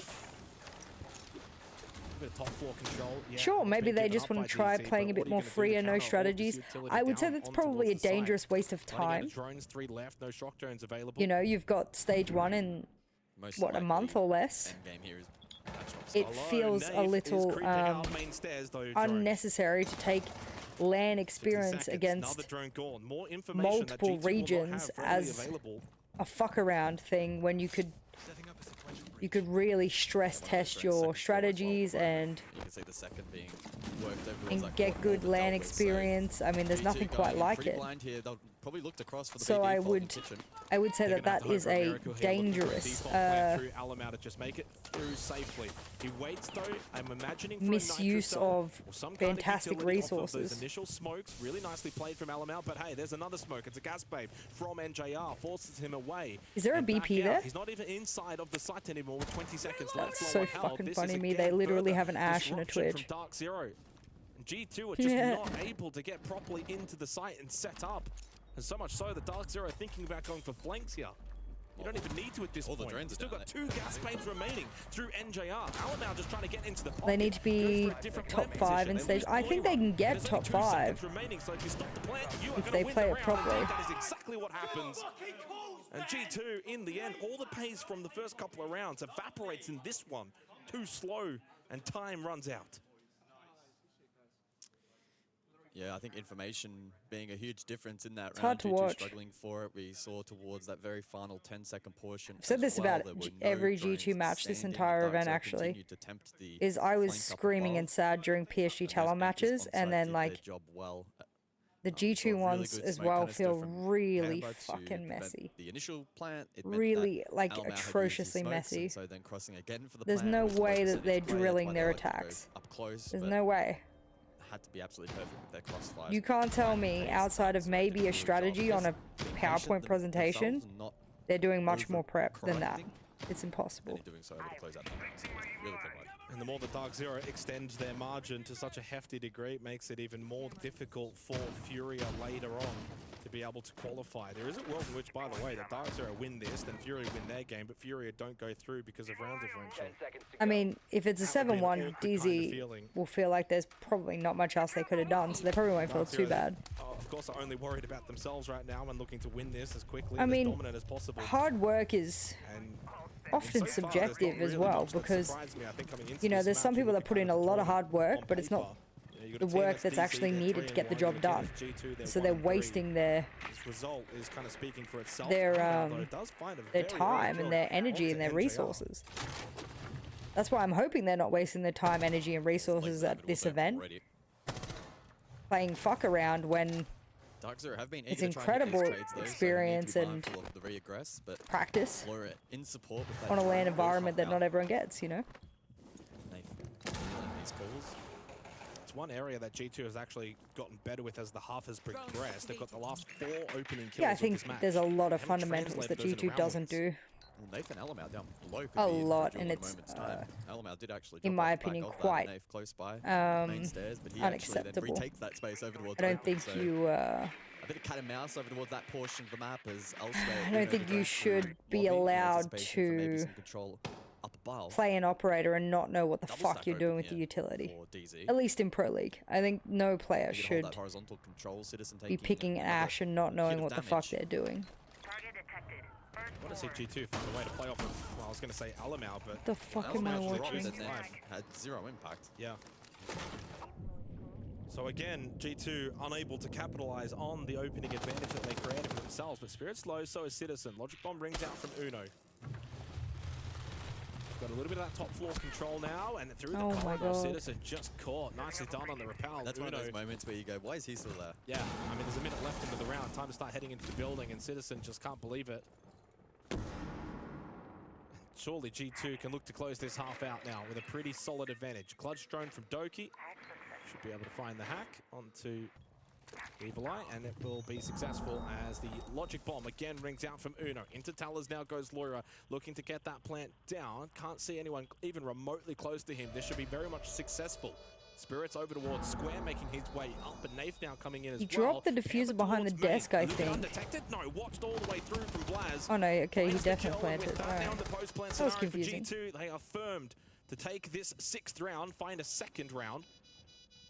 S19: A bit of top floor control. Yeah,
S1: sure, maybe they just want to try playing a bit more free and no strategies. I would say that's probably a dangerous waste of time.
S19: Drones, 3 left, no shock drones available.
S1: You know, you've got stage 1 in, what, a month or less? It feels a little unnecessary to take LAN experience against multiple regions as a fuck around thing when you could really stress test your strategies and get good LAN experience. I mean, there's nothing quite like it. So I would say that that is a dangerous misuse of fantastic resources.
S19: Initial smokes really nicely played from Alamau, but hey, there's another smoke. It's a gas babe from NJR, forces him away.
S1: Is there a BP there?
S19: He's not even inside of the site anymore with 20 seconds left.
S1: That's so fucking funny me. They literally have an Ash and a Twitch.
S19: From Dark Zero. G2 are just not able to get properly into the site and set up. And so much so that Dark Zero are thinking about going for flanks here. You don't even need to at this point. You've still got 2 gas babes remaining through NJR. Alamau just trying to get into the pocket.
S1: They need to be top 5 in stage. I think they can get top 5 if they play it properly.
S19: That is exactly what happens. And G2, in the end, all the pace from the first couple of rounds evaporates in this one. Too slow, and time runs out.
S20: Yeah, I think information being a huge difference in that
S1: it's
S20: round.
S1: Hard to watch.
S20: Struggling for it. We saw towards that very final 10-second portion.
S1: I've said this about every G2 match this entire event, actually, is I was screaming and sad during PSG Talon matches, and then, like, the G2 ones as well feel really fucking messy.
S20: The initial plant,
S1: really, like, atrociously messy.
S20: So then crossing again for the
S1: There's no way that they're drilling their attacks. There's no way.
S20: Had to be absolutely perfect with their crossfire.
S1: You can't tell me, outside of maybe a strategy on a PowerPoint presentation, they're doing much more prep than that. It's impossible.
S19: And the more the Dark Zero extends their margin to such a hefty degree, it makes it even more difficult for Furia later on to be able to qualify. There is a world in which, by the way, the Dark Zero win this, then Furia win their game, but Furia don't go through because of round differential.
S1: I mean, if it's a 7-1, DZ will feel like there's probably not much else they could have done, so they probably won't feel too bad.
S19: Of course, are only worried about themselves right now and looking to win this as quickly
S1: and as
S19: dominant as possible.
S1: Hard work is often subjective as well, because, you know, there's some people that put in a lot of hard work, but it's not the work that's actually needed to get the job done. So they're wasting their time and their energy and their resources. That's why I'm hoping they're not wasting their time, energy, and resources at this event playing fuck around when it's incredible experience and practice on a LAN environment that not everyone gets, you know?
S19: verticals. It's one area that G2 has actually gotten better with as the half has progressed. They've got the last 4 opening kills
S1: Yeah, I
S19: of
S1: think
S19: this match.
S1: there's a lot of
S19: Haven't
S1: fundamentals that
S19: translated those into
S1: G2 doesn't
S19: round
S1: do.
S20: Well, Nathan Alamau down below could
S1: A
S20: be in
S1: lot,
S20: for
S1: and
S20: a
S1: it's,
S20: moment's time. Alamau did actually
S1: in
S20: drop
S1: my
S20: off the back
S1: opinion,
S20: of that
S1: quite
S20: Nave close by main stairs, but he actually then
S1: unacceptable.
S20: retakes that space over towards
S1: I don't
S20: open,
S1: think
S20: so
S1: you.
S20: a bit of cat and mouse over towards that portion of the map as elsewhere.
S1: I don't think you should be allowed to play an operator and not know what the fuck you're doing with the utility. At least in Pro League. I think no player should be picking Ashe and not knowing what the fuck they're doing.
S19: I want to see G2 find a way to play off of, well, I was going to say Alamau, but...
S1: The fuck am I watching?
S20: Had 0 impact.
S19: Yeah. So again, G2 unable to capitalize on the opening advantage that they created for themselves, but Spirit's low, so is Citizen. Logic Bomb rings out from Uno. Got a little bit of that top floor control now, and through the corridor, Citizen just caught. Nicely done on the repel.
S20: That's
S19: Uno.
S20: one of those moments where you go, why is he still there?
S19: Yeah, I mean, there's a minute left into the round. Time to start heading into the building, and Citizen just can't believe it. Surely G2 can look to close this half out now with a pretty solid advantage. Clutch drone from Doki. Should be able to find the hack onto Evil Eye, and it will be successful as the Logic Bomb again rings out from Uno. Into Towers now goes Loira, looking to get that plant down. Can't see anyone even remotely close to him. This should be very much successful. Spirit's over towards Square, making his way up, and Nath now coming in as well.
S1: He dropped the diffuser behind the desk, I think.
S19: Undetected? No, watched all the way through from Blaz.
S1: Oh no, okay, he definitely planted. Alright. That was confusing.
S19: G2, they are firmed to take this 6th round, find a 2nd round.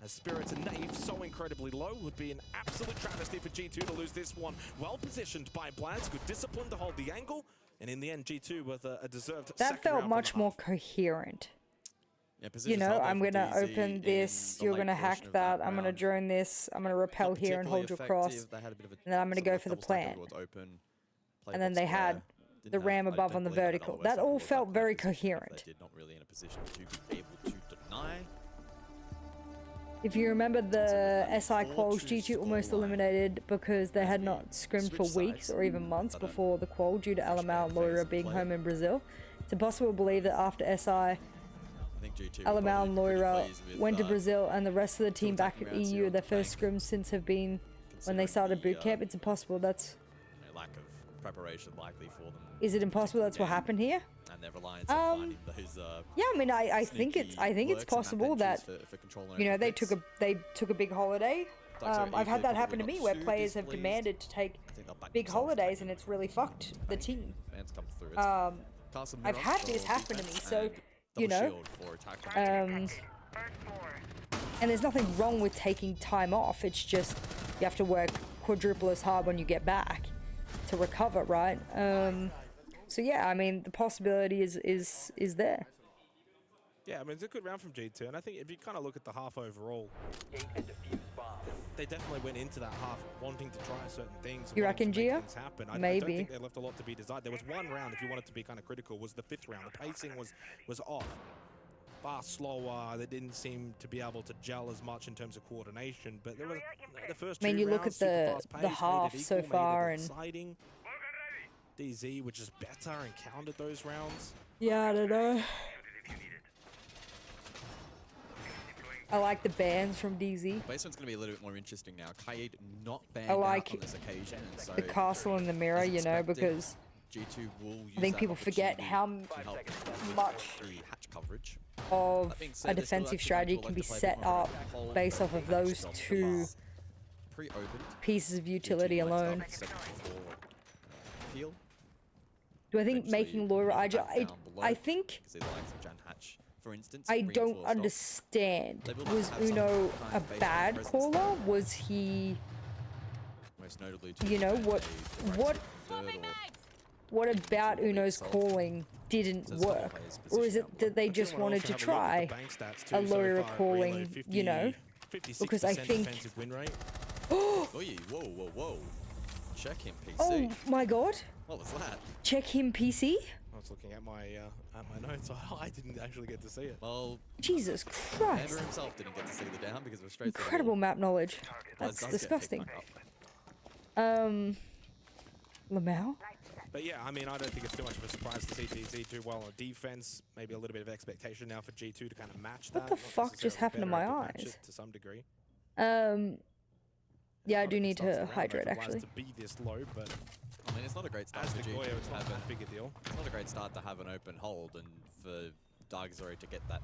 S19: As Spirits and Nave so incredibly low, would be an absolute travesty for G2 to lose this one. Well positioned by Blaz, good discipline to hold the angle, and in the end G2 with a deserved
S1: That felt much more coherent.
S20: Yeah,
S1: you know, I'm going to open this, you're going to hack that, I'm going to drone this, I'm going to repel here and hold you across, and then I'm going to go for the plant. And then they had the ram above on the vertical. That all felt very coherent.
S20: Not really in a position to be able to deny.
S1: If you remember the SI quals, G2 almost eliminated because they had not scrimmed for weeks or even months before the qual due to Alamau and Loira being home in Brazil. It's impossible to believe that after SI, Alamau and Loira went to Brazil and the rest of the team back at EU, their first scrims since have been when they started boot camp. It's impossible. That's
S20: lack of preparation likely for them.
S1: Is it impossible that's what happened here?
S20: And their reliance on finding those
S1: yeah, I mean, I think it's possible that you know they took a big holiday. I've had that happen to me where players have demanded to take big holidays and it's really fucked the team. I've had this happen to me, so you know, and there's nothing wrong with taking time off. It's just you have to work quadruple as hard when you get back to recover, right? So yeah, I mean, the possibility is there.
S19: Yeah, I mean, it's a good round from G2, and I think if you kind of look at the half overall, they definitely went into that half wanting to try certain things.
S1: You reckon, Gia? Maybe.
S19: I don't think they left a lot to be desired. There was one round, if you wanted to be kind of critical, was the 5th round. The pacing was off. Far slower. They didn't seem to be able to gel as much in terms of coordination. But there was the first 2 rounds,
S1: you look at the half so far, and
S19: exciting. DZ was just better and countered those rounds.
S1: Yeah, I don't know. I like the bans from DZ.
S20: Basement's going to be a little bit more interesting now. Kaid not banned
S1: I like
S20: out on this occasion. And so
S1: the castle in the mirror, you know, because
S20: G2 will use
S1: I think people forget how much
S20: hatch coverage.
S1: Of a defensive strategy can be set up based off of those 2 pieces of utility alone. Do I think making Loira... I think... I don't understand. Was Uno a bad caller? Was he... You know, what about Uno's calling didn't work? Or is it that they just wanted to try a Loira calling, you know? Because I think...
S20: Oh, whoa. Check him, PC.
S1: Oh my god.
S20: What was that?
S1: Check him, PC?
S19: I was looking at my notes. I didn't actually get to see it.
S20: Well,
S1: Jesus Christ.
S20: Andrew himself didn't get to see the down because it was straight
S1: incredible map knowledge. That's disgusting. Lamau?
S19: But yeah, I mean, I don't think it's too much of a surprise to see DZ do well on defense. Maybe a little bit of expectation now for G2 to kind of match that.
S1: What the fuck just happened to my eyes?
S19: To some degree.
S1: Yeah, I do need to hydrate actually.
S19: To be this low, but
S20: I mean, it's not a great start for G2
S19: it's not that big a deal.
S20: It's not a great start to have an open hold and for Dark Zero to get that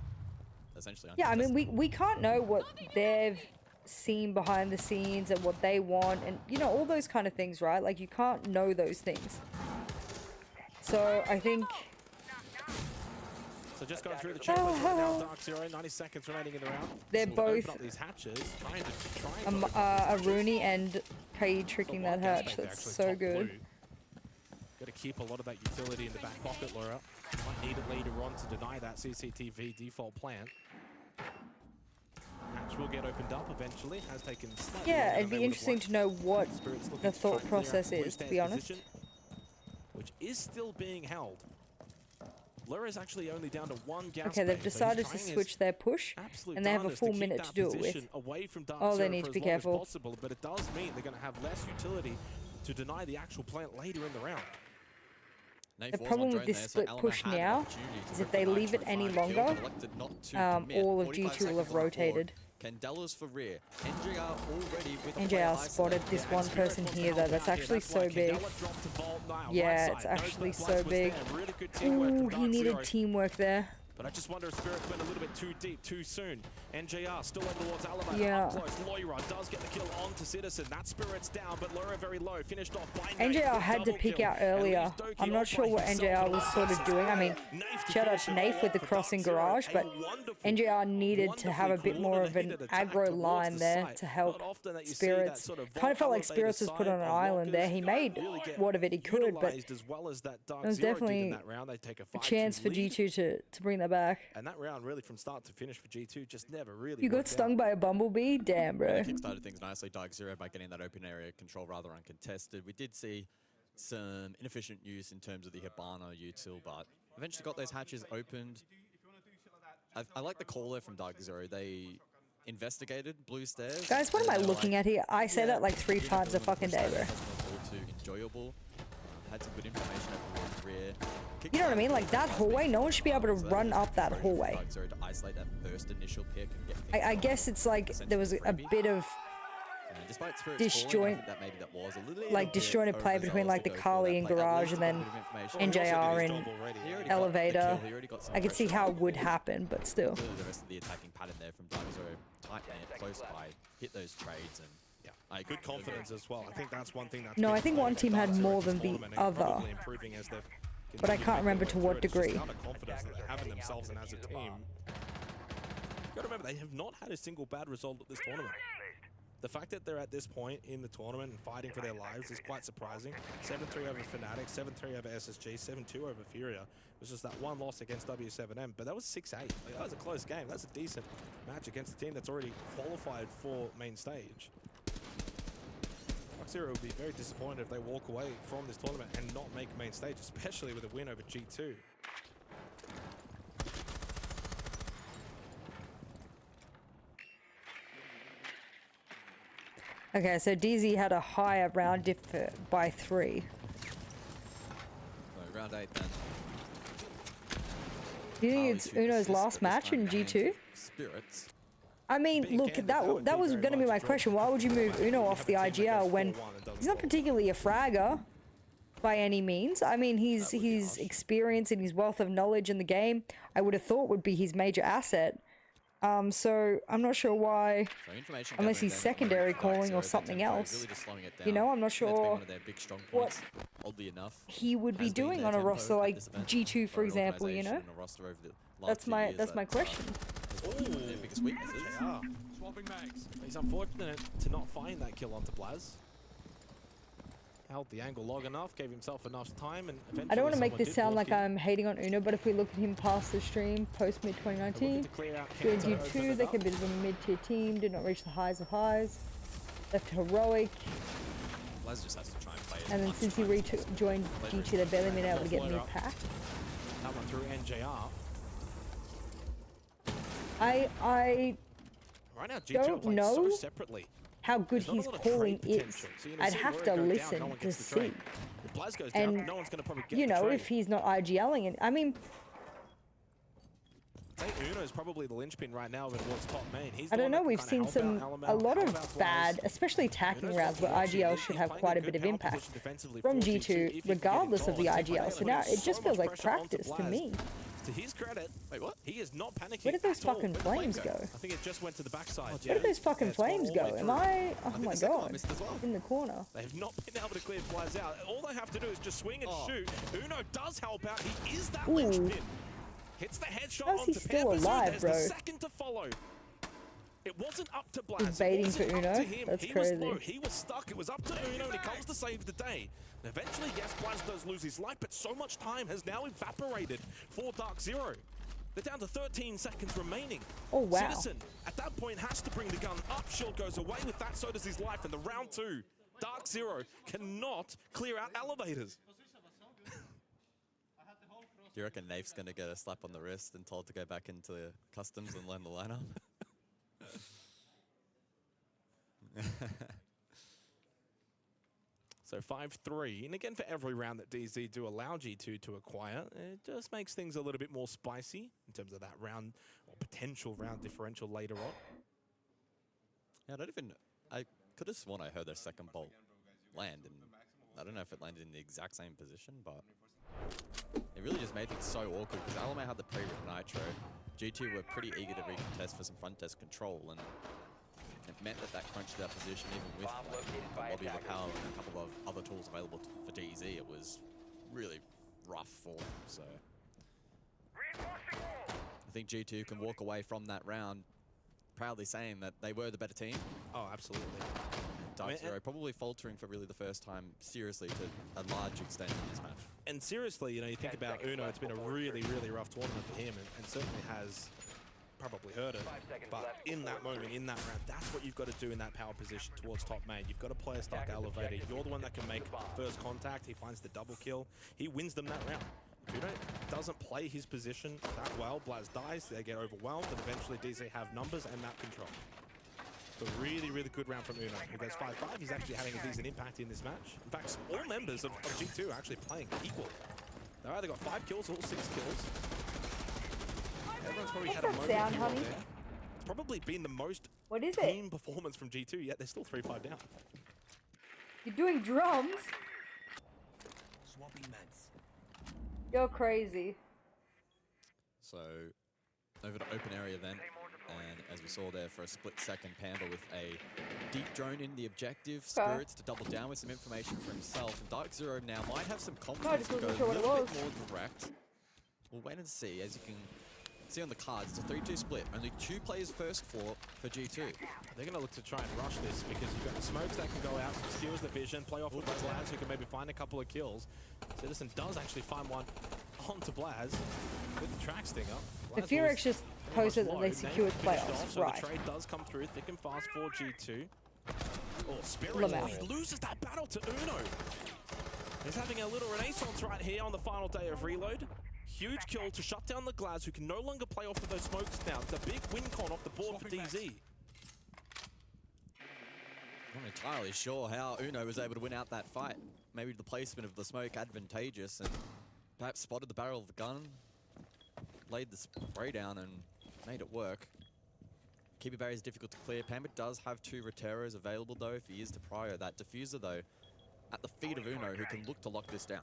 S20: essentially.
S1: Yeah, I mean, we can't know what they've seen behind the scenes and what they want, and you know, all those kind of things, right? Like, you can't know those things. So I think.
S19: So just going through the checklist right now, Dark Zero, 90 seconds remaining in the round.
S1: They're both
S19: open up these hatches, trying to
S1: a Rooney and Kai tricking that hatch. That's so good.
S19: Got to keep a lot of that utility in the back pocket, Laura. Might need it later on to deny that CCTV default plan. Hatch will get opened up eventually. Has taken slightly
S1: Yeah, it'd be interesting to know what the thought process is, to be honest.
S19: Which is still being held. Lura is actually only down to one gas.
S1: Okay, they've decided to switch their push, and they have a full minute to do it with. Oh, they need to be careful.
S19: But it does mean they're going to have less utility to deny the actual plant later in the round.
S1: The problem with this split push now is if they leave it any longer, all of G2 will have rotated.
S20: Candelas for rear. NJR already with
S1: NJR spotted this one person here though. That's actually so big. Yeah, it's actually so big. Ooh, he needed teamwork there.
S19: But I just wonder if Spirit went a little bit too deep, too soon. NJR still over towards Elevator,
S1: yeah.
S19: Up close. Loira does get the kill onto Citizen. That Spirit's down, but Loira very low. Finished off by
S1: NJR had to peek out earlier. I'm not sure what NJR was sort of doing. I mean, shout out to Nafe with the crossing garage, but NJR needed to have a bit more of an aggro line there to help Spirits. Kind of felt like Spirits was put on an island there. He made what of it he could, but there was definitely a chance for G2 to bring that back.
S19: And that round really from start to finish for G2 just never really.
S1: You got stung by a bumblebee? Damn, bro.
S20: Kickstarted things nicely, Dark Zero, by getting that open area control rather uncontested. We did see some inefficient use in terms of the Hibana util, but eventually got those hatches opened. I like the call there from Dark Zero. They investigated blue stairs.
S1: Guys, what am I looking at here? I say that like 3 times a fucking day, bro.
S20: Enjoyable. Had some good information over the rear.
S1: You know what I mean? Like that hallway, no one should be able to run up that hallway. I guess it's like there was a bit of disjointed play between like the Kali and Garage and then NJR and Elevator. I could see how it would happen, but still.
S20: The rest of the attacking pattern there from Dark Zero, tight man, close by, hit those trades and.
S19: Good confidence as well. I think that's one thing.
S1: No, I think one team had more than the other, but I can't remember to what degree.
S19: The confidence that they have in themselves and as a team. You got to remember, they have not had a single bad result at this tournament. The fact that they're at this point in the tournament and fighting for their lives is quite surprising. 7-3 over Fnatic, 7-3 over SSG, 7-2 over Furia. It was just that one loss against W7M, but that was 6-8. Like, that was a close game. That's a decent match against a team that's already qualified for main stage. Zero would be very disappointed if they walk away from this tournament and not make main stage, especially with a win over G2.
S1: Okay, so DZ had a higher round diff by 3.
S20: Round 8 then.
S1: Do you think it's Uno's last match in G2?
S20: Spirits.
S1: I mean, look, that was going to be my question. Why would you move Uno off the IGL when he's not particularly a fragger by any means? I mean, his experience and his wealth of knowledge in the game, I would have thought would be his major asset. So I'm not sure why, unless he's secondary calling or something else. You know, I'm not sure what he would be doing on a roster like G2, for example. You know, that's my question.
S19: He's unfortunate to not find that kill onto Blaz. Held the angle long enough, gave himself enough time, and eventually
S1: I don't want to make this sound like I'm hating on Uno, but if we look at him past the stream, post mid 2019, joined G2, they can be a mid-tier team, did not reach the highs of highs, left heroic.
S20: Blaz just has to try and play it.
S1: And then since he joined G2, they've barely been able to get mid pack.
S19: That one through NJR.
S1: I
S19: right now,
S1: don't know
S19: so separately.
S1: how good
S19: There's not a
S1: his
S19: lot of
S1: calling
S19: trade
S1: is.
S19: potential. So, you know,
S1: I'd
S19: see
S1: have
S19: Rory
S1: to
S19: go down,
S1: listen
S19: no one
S1: to
S19: gets the
S1: see.
S19: trade. If Blaz goes down,
S1: And
S19: no one's going to probably get
S1: you
S19: the
S1: know,
S19: trade.
S1: if he's not IGLing it, I mean,
S19: I think Uno's probably the linchpin right now towards top main. He's
S1: I
S19: the
S1: don't
S19: one
S1: know.
S19: that
S1: We've
S19: can
S1: seen
S19: kinda help out
S1: a
S19: Alamel,
S1: lot
S19: help
S1: of
S19: out Blaz.
S1: bad, especially attacking rounds where IGL should have quite a bit of impact from G2, regardless of the IGL. So now it just feels like practice to me.
S19: To his credit, wait, what? He is not panicking.
S1: Where did those
S19: at all.
S1: fucking
S19: Where'd the
S1: flames
S19: flame
S1: go?
S19: I think it just went to the backside.
S1: Where did those fucking flames go? Am I? Oh
S20: think
S1: my
S20: the second one
S1: god!
S20: missed as well.
S1: In the corner.
S19: They have not been able to clear Blaz out. All they have to do is just swing and shoot. Uno does help out. He is that linchpin. Hits the headshot
S1: How's he
S19: onto
S1: still
S19: Pambazu.
S1: alive,
S19: There's
S1: bro?
S19: the second to follow. It wasn't up to Blaz.
S1: He's baiting
S19: It wasn't
S1: for
S19: up
S1: Uno?
S19: to him.
S1: That's
S19: He
S1: crazy.
S19: was low. He was stuck. It was up to Uno, and he comes to save the day. And eventually, yes, Blaz does lose his life, but so much time has now evaporated for Dark Zero. They're down to 13 seconds remaining.
S1: Oh, wow.
S19: Citizen, at that point, has to bring the gun up. Shield goes away with that, so does his life. In the round 2, Dark Zero cannot clear out elevators.
S20: Do you reckon Nafe's going to get a slap on the wrist and told to go back into customs and learn the lineup?
S19: So 5-3, and again for every round that DZ do allow G2 to acquire, it just makes things a little bit more spicy in terms of that round or potential round differential later on.
S20: Yeah, I could have sworn I heard their second bolt land, and I don't know if it landed in the exact same position, but it really just made things so awkward because Alamo had the pre-rip Nitro. G2 were pretty eager to recontest for some front desk control, and it meant that crunched that position even with the lobby of power and a couple of other tools available for DZ. It was really rough for them, so I think G2 can walk away from that round proudly saying that they were the better team.
S19: Oh, absolutely.
S20: Dark Zero probably faltering for really the first time seriously to a large extent in this match.
S19: And seriously, you know, you think about Uno, it's been a really, really rough tournament for him, and certainly has probably hurt it. But in that moment, in that round, that's what you've got to do in that power position towards top main. You've got to play a stuck elevator. You're the one that can make first contact. He finds the double kill. He wins them that round. If Uno doesn't play his position that well, Blaz dies, they get overwhelmed, and eventually DZ have numbers and map control. It's a really, really good round from Uno. He goes 5-5. He's actually having a decent impact in this match. In fact, all members of G2 are actually playing equal. They've either got 5 kills or 6 kills. Everyone's probably had a moment here or there. It's probably been the most team performance from G2, yet they're still 3-5 down.
S1: You're doing drums? You're crazy.
S20: So over to open area then, and as we saw there for a split second, Panda with a deep drone in the objective, Spirits to double down with some information for himself, and Dark Zero now might have some confidence to go a little bit more direct. We'll wait and see. As you can see on the cards, it's a 3-2 split. Only 2 players first for G2.
S19: They're going to look to try and rush this because you've got the smokes that can go out, steals the vision, play off with the Blaz who can maybe find a couple of kills. Citizen does actually find one onto Blaz with the track stinger.
S1: The Furex just posted that they secured playoffs,
S19: so
S1: right?
S19: The trade does come through thick and fast for G2. Oh, Spirit,
S1: Lamau.
S19: he loses that battle to Uno. He's having a little renaissance right here on the final day of Reload. Huge kill to shut down the Glaz, who can no longer play off of those smokes now. It's a big win con off the board for DZ.
S20: Not entirely sure how Uno was able to win out that fight. Maybe the placement of the smoke advantageous, and perhaps spotted the barrel of the gun, laid the spray down and made it work. Keeper barrier is difficult to clear. Pambit does have 2 Reteros available though if he is to prio that diffuser though at the feet of Uno, who can look to lock this down.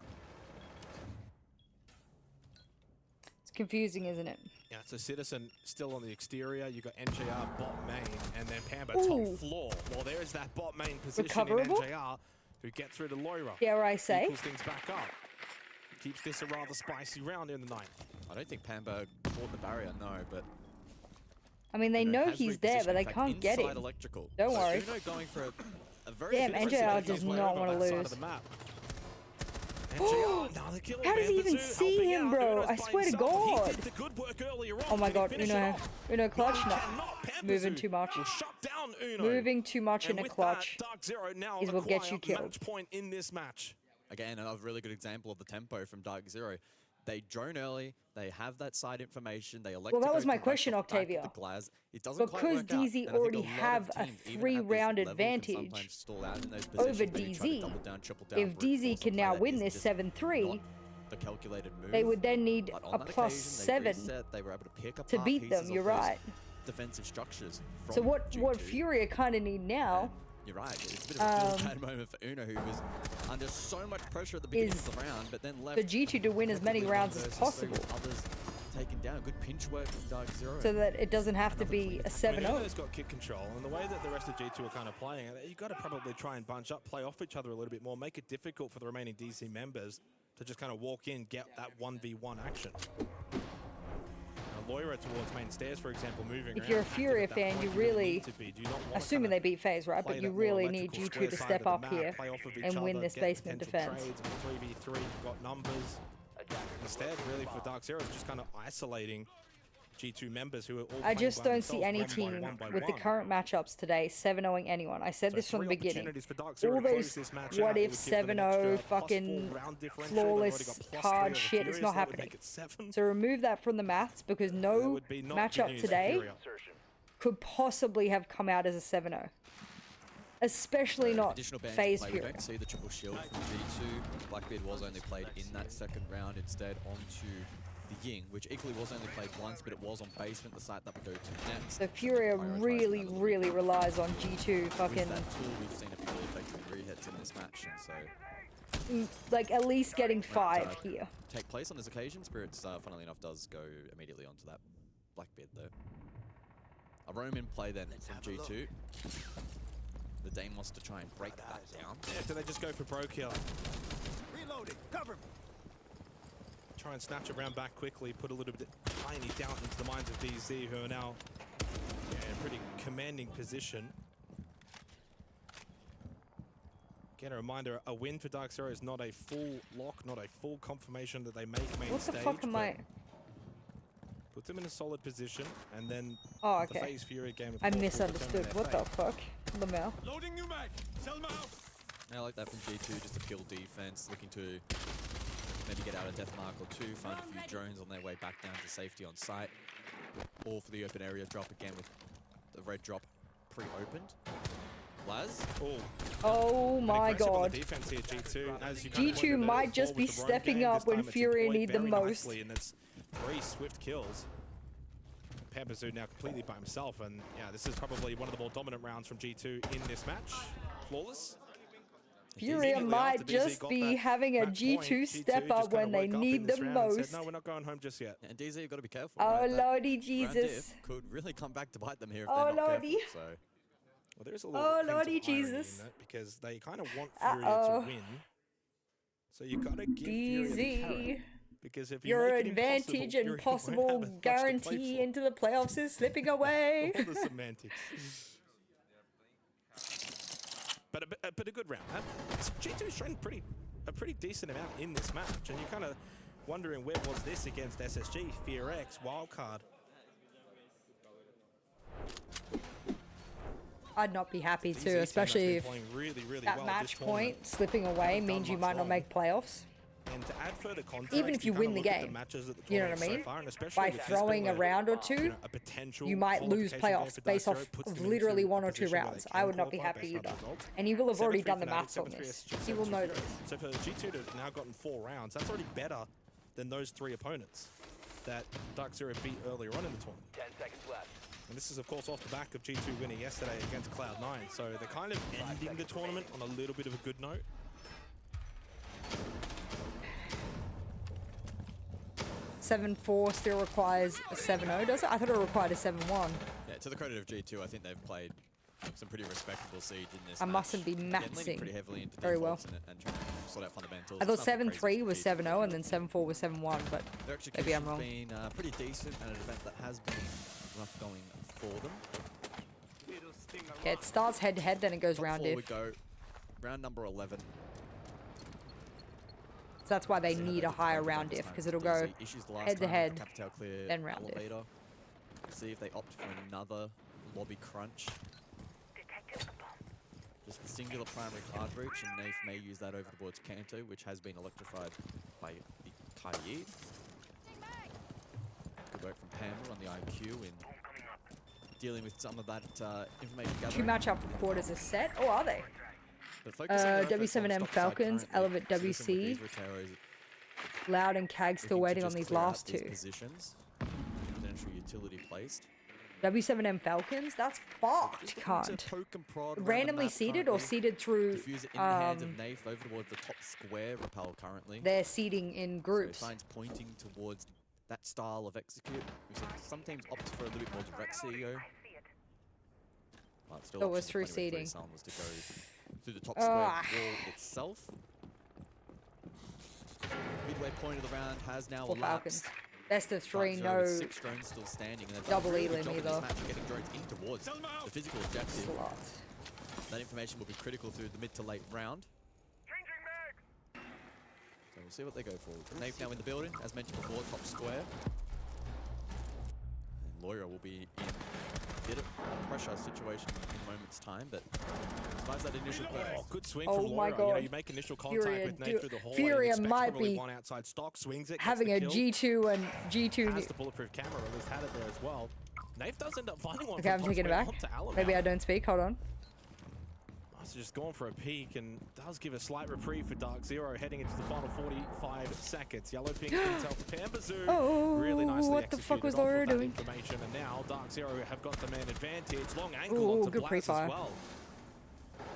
S1: It's confusing, isn't it?
S19: Yeah, so Citizen still on the exterior. You got NJR bot main, and then Pamba
S1: Ooh.
S19: top floor. Well, there is that bot main position
S1: Recoverable?
S19: in NJR, who gets through to Loira.
S1: Dare I say?
S19: Equals things back up. Keeps this a rather spicy round in the ninth.
S20: I don't think Pamba caught the barrier, no, but
S1: I mean, they
S20: Uno
S1: know
S20: has
S1: he's there, but they
S20: repositioned, in fact,
S1: can't get
S20: inside
S1: him.
S20: Electrical.
S1: Don't
S20: So
S1: worry.
S20: Uno going for a very
S1: Damn,
S20: aggressive
S1: NJR
S20: play
S1: does
S20: over
S1: not want to
S19: that side
S1: lose.
S19: of the map. NJR, another kill.
S1: How does he even
S19: Bambazu
S1: see
S19: helping
S1: him,
S19: out.
S1: bro?
S19: Uno's
S1: I
S19: by
S1: swear to
S19: himself. He
S1: God.
S19: did the good work earlier on.
S1: Oh my God,
S19: Finish it
S1: Uno.
S19: off.
S1: Uno clutch? No.
S19: Cannot. Bambazu
S1: Moving too much.
S19: will shut down Uno.
S1: Moving too much
S19: And
S1: in a
S19: with
S1: clutch
S19: that, Dark Zero now
S1: is what gets you
S19: acquire
S1: killed.
S19: match point in this match.
S20: Again, another really good example of the tempo from Dark Zero. They drone early. They have that side information. They elect
S1: Well,
S20: to
S1: that
S20: go
S1: was my
S20: direct
S1: question,
S20: off the back of
S1: Octavia.
S20: the Glaz. It doesn't quite
S1: Because
S20: work out.
S1: DZ
S20: And I think
S1: already
S20: a lot of
S1: have a
S20: teams, even at this
S1: three-round
S20: level, can
S1: advantage
S20: sometimes stall out in those
S1: over
S20: positions where you try to
S1: DZ.
S20: double down, triple down,
S1: If
S20: brute
S1: DZ
S20: force
S1: can
S20: a
S1: now
S20: play that
S1: win
S20: is
S1: this
S20: just
S1: 7-3,
S20: not the calculated move.
S1: they would then need
S20: But
S1: a
S20: on that
S1: plus
S20: occasion,
S1: 7
S20: they reset, they were able to pick
S1: to
S20: apart
S1: beat
S20: pieces
S1: them.
S20: of
S1: You're
S20: those
S1: right.
S20: defensive structures from
S1: So what
S20: G2.
S1: Furia kind of need now?
S20: You're right. It's a bit of a feel-bad moment for Uno, who was under so much pressure at the beginning of the round, but then left
S1: for G2 to win as many rounds as
S20: versus
S1: possible,
S20: those others taken down. Good pinch work from Dark Zero.
S1: so that it doesn't have to be a 7-0.
S19: Uno's got kick control, and the way that the rest of G2 are kind of playing, you've got to probably try and bunch up, play off each other a little bit more, make it difficult for the remaining DC members to just kind of walk in, get that 1v1 action. Loira towards main stairs, for example, moving
S1: If you're a Furia fan, you really, assuming they beat FaZe, right? But you really need G2 to step up here and win this basement defense.
S19: 3v3, you've got numbers. Instead, really, for Dark Zero, it's just kind of isolating G2 members who are all
S1: I
S19: playing
S1: just
S19: by
S1: don't see any
S19: themselves,
S1: team
S19: one by
S1: with the
S19: one.
S1: current matchups today 7-0ing anyone. I said this from the beginning. All those
S19: what
S1: what if 7-0 fucking flawless hard shit is not happening. So remove that from the maths, because no matchup today could possibly have come out as a 7-0. Especially not
S20: Additional bans
S1: FaZe
S20: play. We
S1: Fury.
S20: don't see the triple shield from G2. Blackbeard was only played in that second round, instead onto the Ying, which equally was only played once, but it was on basement, the site that would go to next.
S1: So Furia really, really relies on G2 fucking,
S20: With that tool, we've seen it be really effective in rehits in this match, and so
S1: like, at least getting 5 here.
S20: take place on this occasion. Spirits, funnily enough, does go immediately onto that Blackbeard though. A roam in play then from G2. The Dane wants to try and break that down.
S19: Yeah, so they just go for broke here.
S18: Reloading. Cover me.
S19: Try and snatch it round back quickly, put a little bit tiny doubt into the minds of DZ, who are now in a pretty commanding position. Again, a reminder, a win for Dark Zero is not a full lock, not a full confirmation that they make main
S1: What the
S19: stage.
S1: fuck am I?
S19: Puts them in a solid position, and then
S1: Oh,
S19: the
S1: okay.
S19: FaZe Fury game. Of
S1: I
S19: course, will
S1: misunderstood.
S19: determine
S1: What
S19: their
S1: the
S19: fate.
S1: fuck? Lamel.
S18: Loading new mag. Sell them out.
S20: I like that from G2, just a pure defense, looking to maybe get out a death mark or two, find a few drones on their way back down to safety on site. All for the open area drop again with the red drop pre-opened. Laz?
S1: Oh my
S19: Aggressive on
S1: god.
S19: the defense here, G2. As you kind of
S1: G2
S19: pointed out
S1: might
S19: before
S1: just
S19: with
S1: be
S19: the roam
S1: stepping
S19: game,
S1: up
S19: this
S1: when
S19: time it's
S1: Furia
S19: deployed
S1: need them
S19: very
S1: most.
S19: nicely, and it's 3 swift kills. Pampersu now completely by himself, and yeah, this is probably one of the more dominant rounds from G2 in this match. Flawless.
S1: Furia
S19: Immediately
S1: might
S19: after DZ
S1: just
S19: got
S1: be
S19: that
S1: having a
S19: match
S1: G2
S19: point,
S1: step
S19: G2
S1: up
S19: just
S1: when
S19: kinda
S1: they
S19: woke up
S1: need
S19: in this
S1: them
S19: round and
S1: most.
S19: said, no, we're not going home just yet.
S20: And DZ, you've got to be careful.
S1: Oh
S20: right? That
S1: lordy
S20: round
S1: Jesus.
S20: diff could really come back to bite them here if
S1: Oh
S20: they're not
S1: lordy.
S20: careful. So.
S19: Well, there's a little
S1: Oh
S19: hint of
S1: lordy
S19: irony
S1: Jesus.
S19: in that, because they kind of want Furia
S1: Uh-oh.
S19: to win. So you got to give Furia the carrot.
S1: DZ.
S19: Because if you
S1: Your
S19: make it
S1: advantage
S19: impossible,
S1: and
S19: Furia won't have
S1: possible
S19: much to play
S1: guarantee
S19: for.
S1: into the playoffs is slipping away.
S19: All the semantics. But a good round. G2's shown a pretty decent amount in this match, and you're kind of wondering where was this against SSG, Fear X, Wildcard.
S1: I'd not be happy
S19: DZ
S1: too,
S19: team
S1: especially
S19: has
S1: if
S19: been playing really
S1: that
S19: well
S1: match
S19: this tournament.
S1: point slipping away
S19: Haven't
S1: means
S19: done
S1: you
S19: much
S1: might not
S19: wrong.
S1: make playoffs.
S19: And to add further context,
S1: Even if you
S19: kinda
S1: win the
S19: look at
S1: game,
S19: matches that the
S1: you know what I
S19: tournament
S1: mean?
S19: so far, and especially
S1: By
S19: with this
S1: throwing
S19: being
S1: a round or two,
S19: you know, a potential
S1: you might lose
S19: qualification game
S1: playoffs
S19: for
S1: based
S19: Dark
S1: off
S19: Zero, puts
S1: of
S19: them
S1: literally
S19: into a
S1: 1 or 2
S19: position where
S1: rounds.
S19: they
S1: I
S19: can
S1: would not be
S19: qualify
S1: happy
S19: based on
S1: either.
S19: results.
S1: And you will have already
S19: 7-3
S1: done the
S19: Fnatic,
S1: maths on
S19: 7-3
S1: this.
S19: SSG,
S1: He will
S19: 7-2
S1: know
S19: Fury.
S1: this.
S19: So for G2 to have now gotten 4 rounds, that's already better than those 3 opponents that Dark Zero beat earlier on in the tournament.
S10: 10 seconds left.
S19: And this is, of course, off the back of G2 winning yesterday against Cloud9. So they're kind of ending the tournament on a little bit of a good note.
S1: $7-4 still requires a 7-0, does it? I thought it required a 7-1.
S20: Yeah, to the credit of G2, I think they've played some pretty respectable Siege in this
S1: I
S20: match.
S1: mustn't be
S20: Again, leaning
S1: maxing
S20: pretty heavily into
S1: very well.
S20: defaults and trying to sort out fundamentals.
S1: I thought
S20: It's nothing
S1: 7-3
S20: crazy
S1: was
S20: from G2.
S1: 7-0 and then 7-4 was 7-1, but
S20: Their
S1: maybe I'm
S20: execution's
S1: wrong.
S20: been pretty decent at an event that has been rough going for them.
S1: Okay, it starts head-to-head, then it goes
S20: Top
S1: round
S20: 4
S1: if.
S20: we go. Round number 11.
S1: So that's why they need a higher round if, because it'll go head-to-head, then round if.
S20: elevator. See if they opt for another lobby crunch. Just the singular primary card breach, and Nath may use that over the board to Kanto, which has been electrified by the Taiyi. work from Pamela on the IQ in dealing with some of that information
S1: Two
S20: gathering.
S1: match up quarters a set. Oh, are they?
S20: But focusing their efforts on
S1: W7M
S20: stock side
S1: Falcons,
S20: currently,
S1: Elevate
S20: Citizen with
S1: WC,
S20: these Roteros
S1: Loud and Cag still
S20: looking to
S1: waiting on
S20: just
S1: these
S20: clear out
S1: last
S20: these
S1: two.
S20: positions. Potential utility placed.
S1: W7M Falcons? That's fucked, cunt. Randomly seeded or seeded through
S20: Diffuser in the hands of Nath over towards the top square repel currently.
S1: they're seeding in groups.
S20: So signs pointing towards that style of execute. We've seen some teams opt for a little bit more direct CEO. Well, still
S1: So it was
S20: option
S1: through
S20: plenty with
S1: seeding.
S20: Sun was to go through the top square wall itself. Midway point of the round has now
S1: For
S20: elapsed.
S1: Falcons. Best of three,
S20: Dark
S1: no
S20: Zero with 6 drones still standing, and they've done a
S1: double
S20: really good
S1: elim
S20: job in
S1: either.
S20: this match of getting drones in towards the physical objective.
S1: Slots.
S20: That information will be critical through the mid to late round. So we'll see what they go for. Nave now in the building, as mentioned before, top square. And Lawyer will be in a bit of a pressure situation in a moment's time, but as that initial
S19: good swing
S1: Oh
S19: from
S1: my
S19: Laura. You know,
S1: God.
S19: you make initial contact
S1: Furia
S19: with Nate through the hallway.
S1: Furia
S19: and
S1: might
S19: probably
S1: be
S19: one outside stock, swings it,
S1: having a
S19: gets the kill.
S1: G2 and G2.
S19: Has the bulletproof camera, at least had it there as well. Nate does end up finding one.
S1: Okay, I'm taking it back. Maybe I don't speak. Hold on.
S19: So just going for a peek and does give a slight reprieve for Dark Zero heading into the final 45 seconds. Yellow pink intel for Pambazoo.
S1: Oh,
S19: really nicely
S1: what the fuck was
S19: executed off
S1: Laura
S19: of that
S1: doing?
S19: information, and now Dark Zero have got the man advantage. Long angle
S1: Ooh,
S19: onto
S1: good
S19: Blaz
S1: pre-fire.
S19: as well.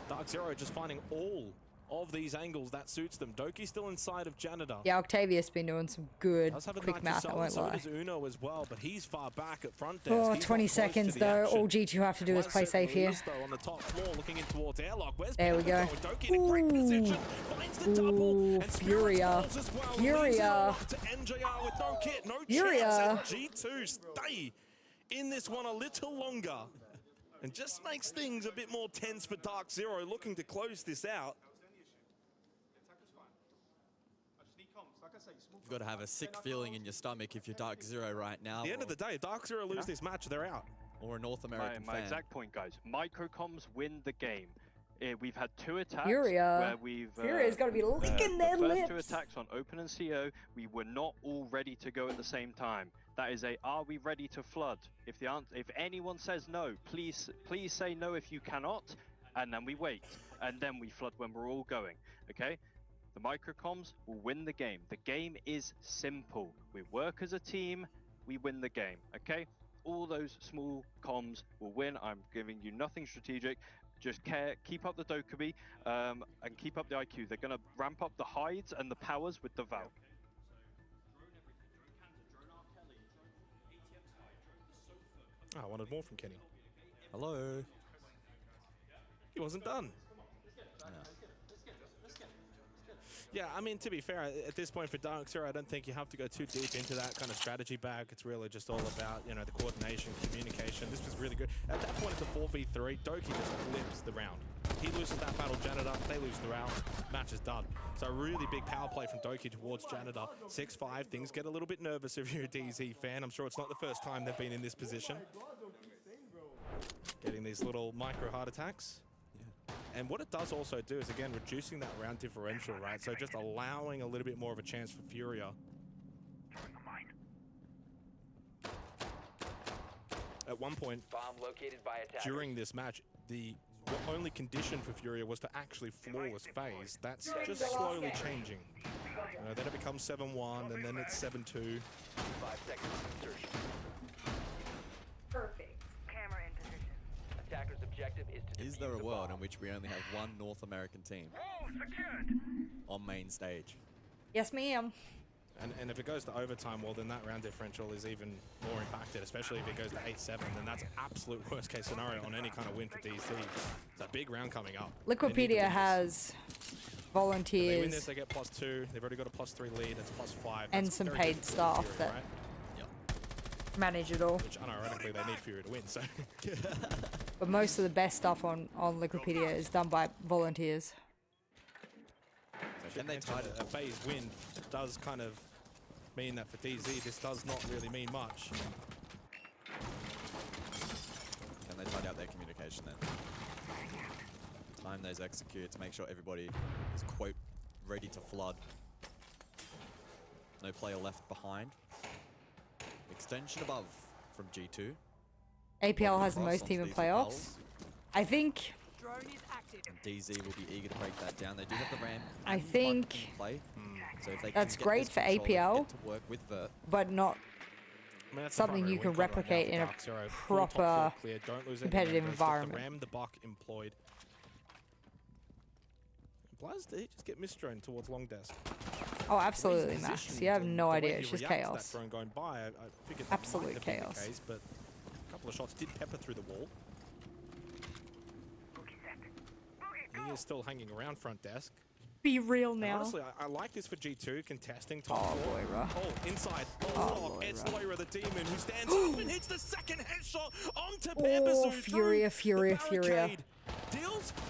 S19: Dark Zero just finding all of these angles that suits them. Doki's still inside of Janitor.
S1: Yeah, Octavia's been doing some good
S19: Does have a
S1: quick
S19: 90
S1: math, I
S19: solid,
S1: won't
S19: so
S1: lie.
S19: does Uno as well, but he's far back at front desk.
S1: Oh,
S19: He's
S1: 20
S19: not close to
S1: seconds
S19: the
S1: though.
S19: action.
S1: All G2 have to do is play safe here.
S19: Though, on the top floor, looking in towards airlock. Where's
S1: There we go.
S19: Doki in a great position, finds the double,
S1: Ooh,
S19: and
S1: Furia.
S19: Spirits falls as well.
S1: Furia.
S19: Leaves it up to NJR with no kit, no
S1: Furia.
S19: chance, and G2 stay in this one a little longer, and just makes things a bit more tense for Dark Zero, looking to close this out.
S20: You've got to have a sick feeling in your stomach if you're Dark Zero right now.
S19: At the end of the day, if Dark Zero lose this match, they're out.
S20: Or a North American
S9: my
S20: fan.
S9: exact point, guys. Microcomms win the game. We've had 2 attacks
S1: Furia.
S9: where we've
S1: Furia's got to be licking their
S9: the first
S1: lips.
S9: 2 attacks on Open and CO, we were not all ready to go at the same time. That is a, are we ready to flood? If the answer, if anyone says no, please say no if you cannot, and then we wait, and then we flood when we're all going. Okay? The microcomms will win the game. The game is simple. We work as a team, we win the game. Okay? All those small comms will win. I'm giving you nothing strategic. Just keep up the Dokkaebi, and keep up the IQ. They're going to ramp up the hides and the powers with the Valk.
S19: I wanted more from Kenny.
S20: Hello.
S19: He wasn't done. Yeah, I mean, to be fair, at this point for Dark Zero, I don't think you have to go too deep into that kind of strategy bag. It's really just all about, you know, the coordination, communication. This was really good. At that point, it's a 4v3. Doki just flips the round. He loses that battle, Janitor. They lose the round. Match is done. So a really big power play from Doki towards Janitor. 6-5. Things get a little bit nervous if you're a DZ fan. I'm sure it's not the first time they've been in this position. Getting these little micro heart attacks. And what it does also do is, again, reducing that round differential, right? So just allowing a little bit more of a chance for Furia. At one point,
S10: Bomb located by attackers.
S19: during this match, the only condition for Furia was to actually flawless phase. That's just slowly changing. You know, then it becomes 7-1, and then it's 7-2.
S10: 5 seconds to insertion.
S5: Perfect. Camera in position.
S10: Attacker's objective is to
S20: Is
S10: defuse
S20: there a
S10: the
S20: world
S10: bomb.
S20: in which we only have one North American team on main stage?
S1: Yes, ma'am.
S19: And if it goes to overtime, well, then that round differential is even more impacted, especially if it goes to 8-7, then that's absolute worst case scenario on any kind of win for DC. It's a big round coming up.
S1: Liquipedia has
S19: If they win
S1: volunteers
S19: this, they get +2. They've already got a +3 lead. It's +5.
S1: and
S19: That's
S1: some
S19: very
S1: paid
S19: good for
S1: staff
S19: Fury,
S1: that
S19: right?
S1: manage it all.
S19: Which, unironically, they need Fury to win, so...
S1: But most of the best stuff on Liquipedia is done by volunteers.
S19: Can they try a phase win does kind of mean that for DZ, this does not really mean much.
S20: Can they tidy out their communication then? Time those executes, make sure everybody is, quote, ready to flood. No player left behind. extension above from G2.
S1: APL has the most team in playoffs. I think.
S20: And DZ will be eager to break that down. They do have the Ram.
S1: I think
S20: in play. So if they
S1: that's
S20: can get
S1: great
S20: this
S1: for
S20: control, they can
S1: APL,
S20: get to work with Vert.
S1: but not
S19: That's
S1: something you can replicate in a proper competitive environment.
S19: The Ram, the Buck employed. Blaz, did he just get misdroned towards long desk?
S1: Oh, absolutely, Max. You have no idea. It's just chaos.
S19: That drone going by, I figured that
S1: Absolute
S19: might have been
S1: chaos.
S19: the case, but a couple of shots did pepper through the wall. He is still hanging around front desk.
S1: Be real
S19: And
S1: now.
S19: honestly, I like this for G2, contesting top
S1: Oh,
S19: four.
S1: Moira.
S19: Oh, inside.
S1: Oh,
S19: it's
S1: Moira.
S19: Moira the Demon who stands up and hits the second headshot onto Pepperzu.
S1: Oh, Furia.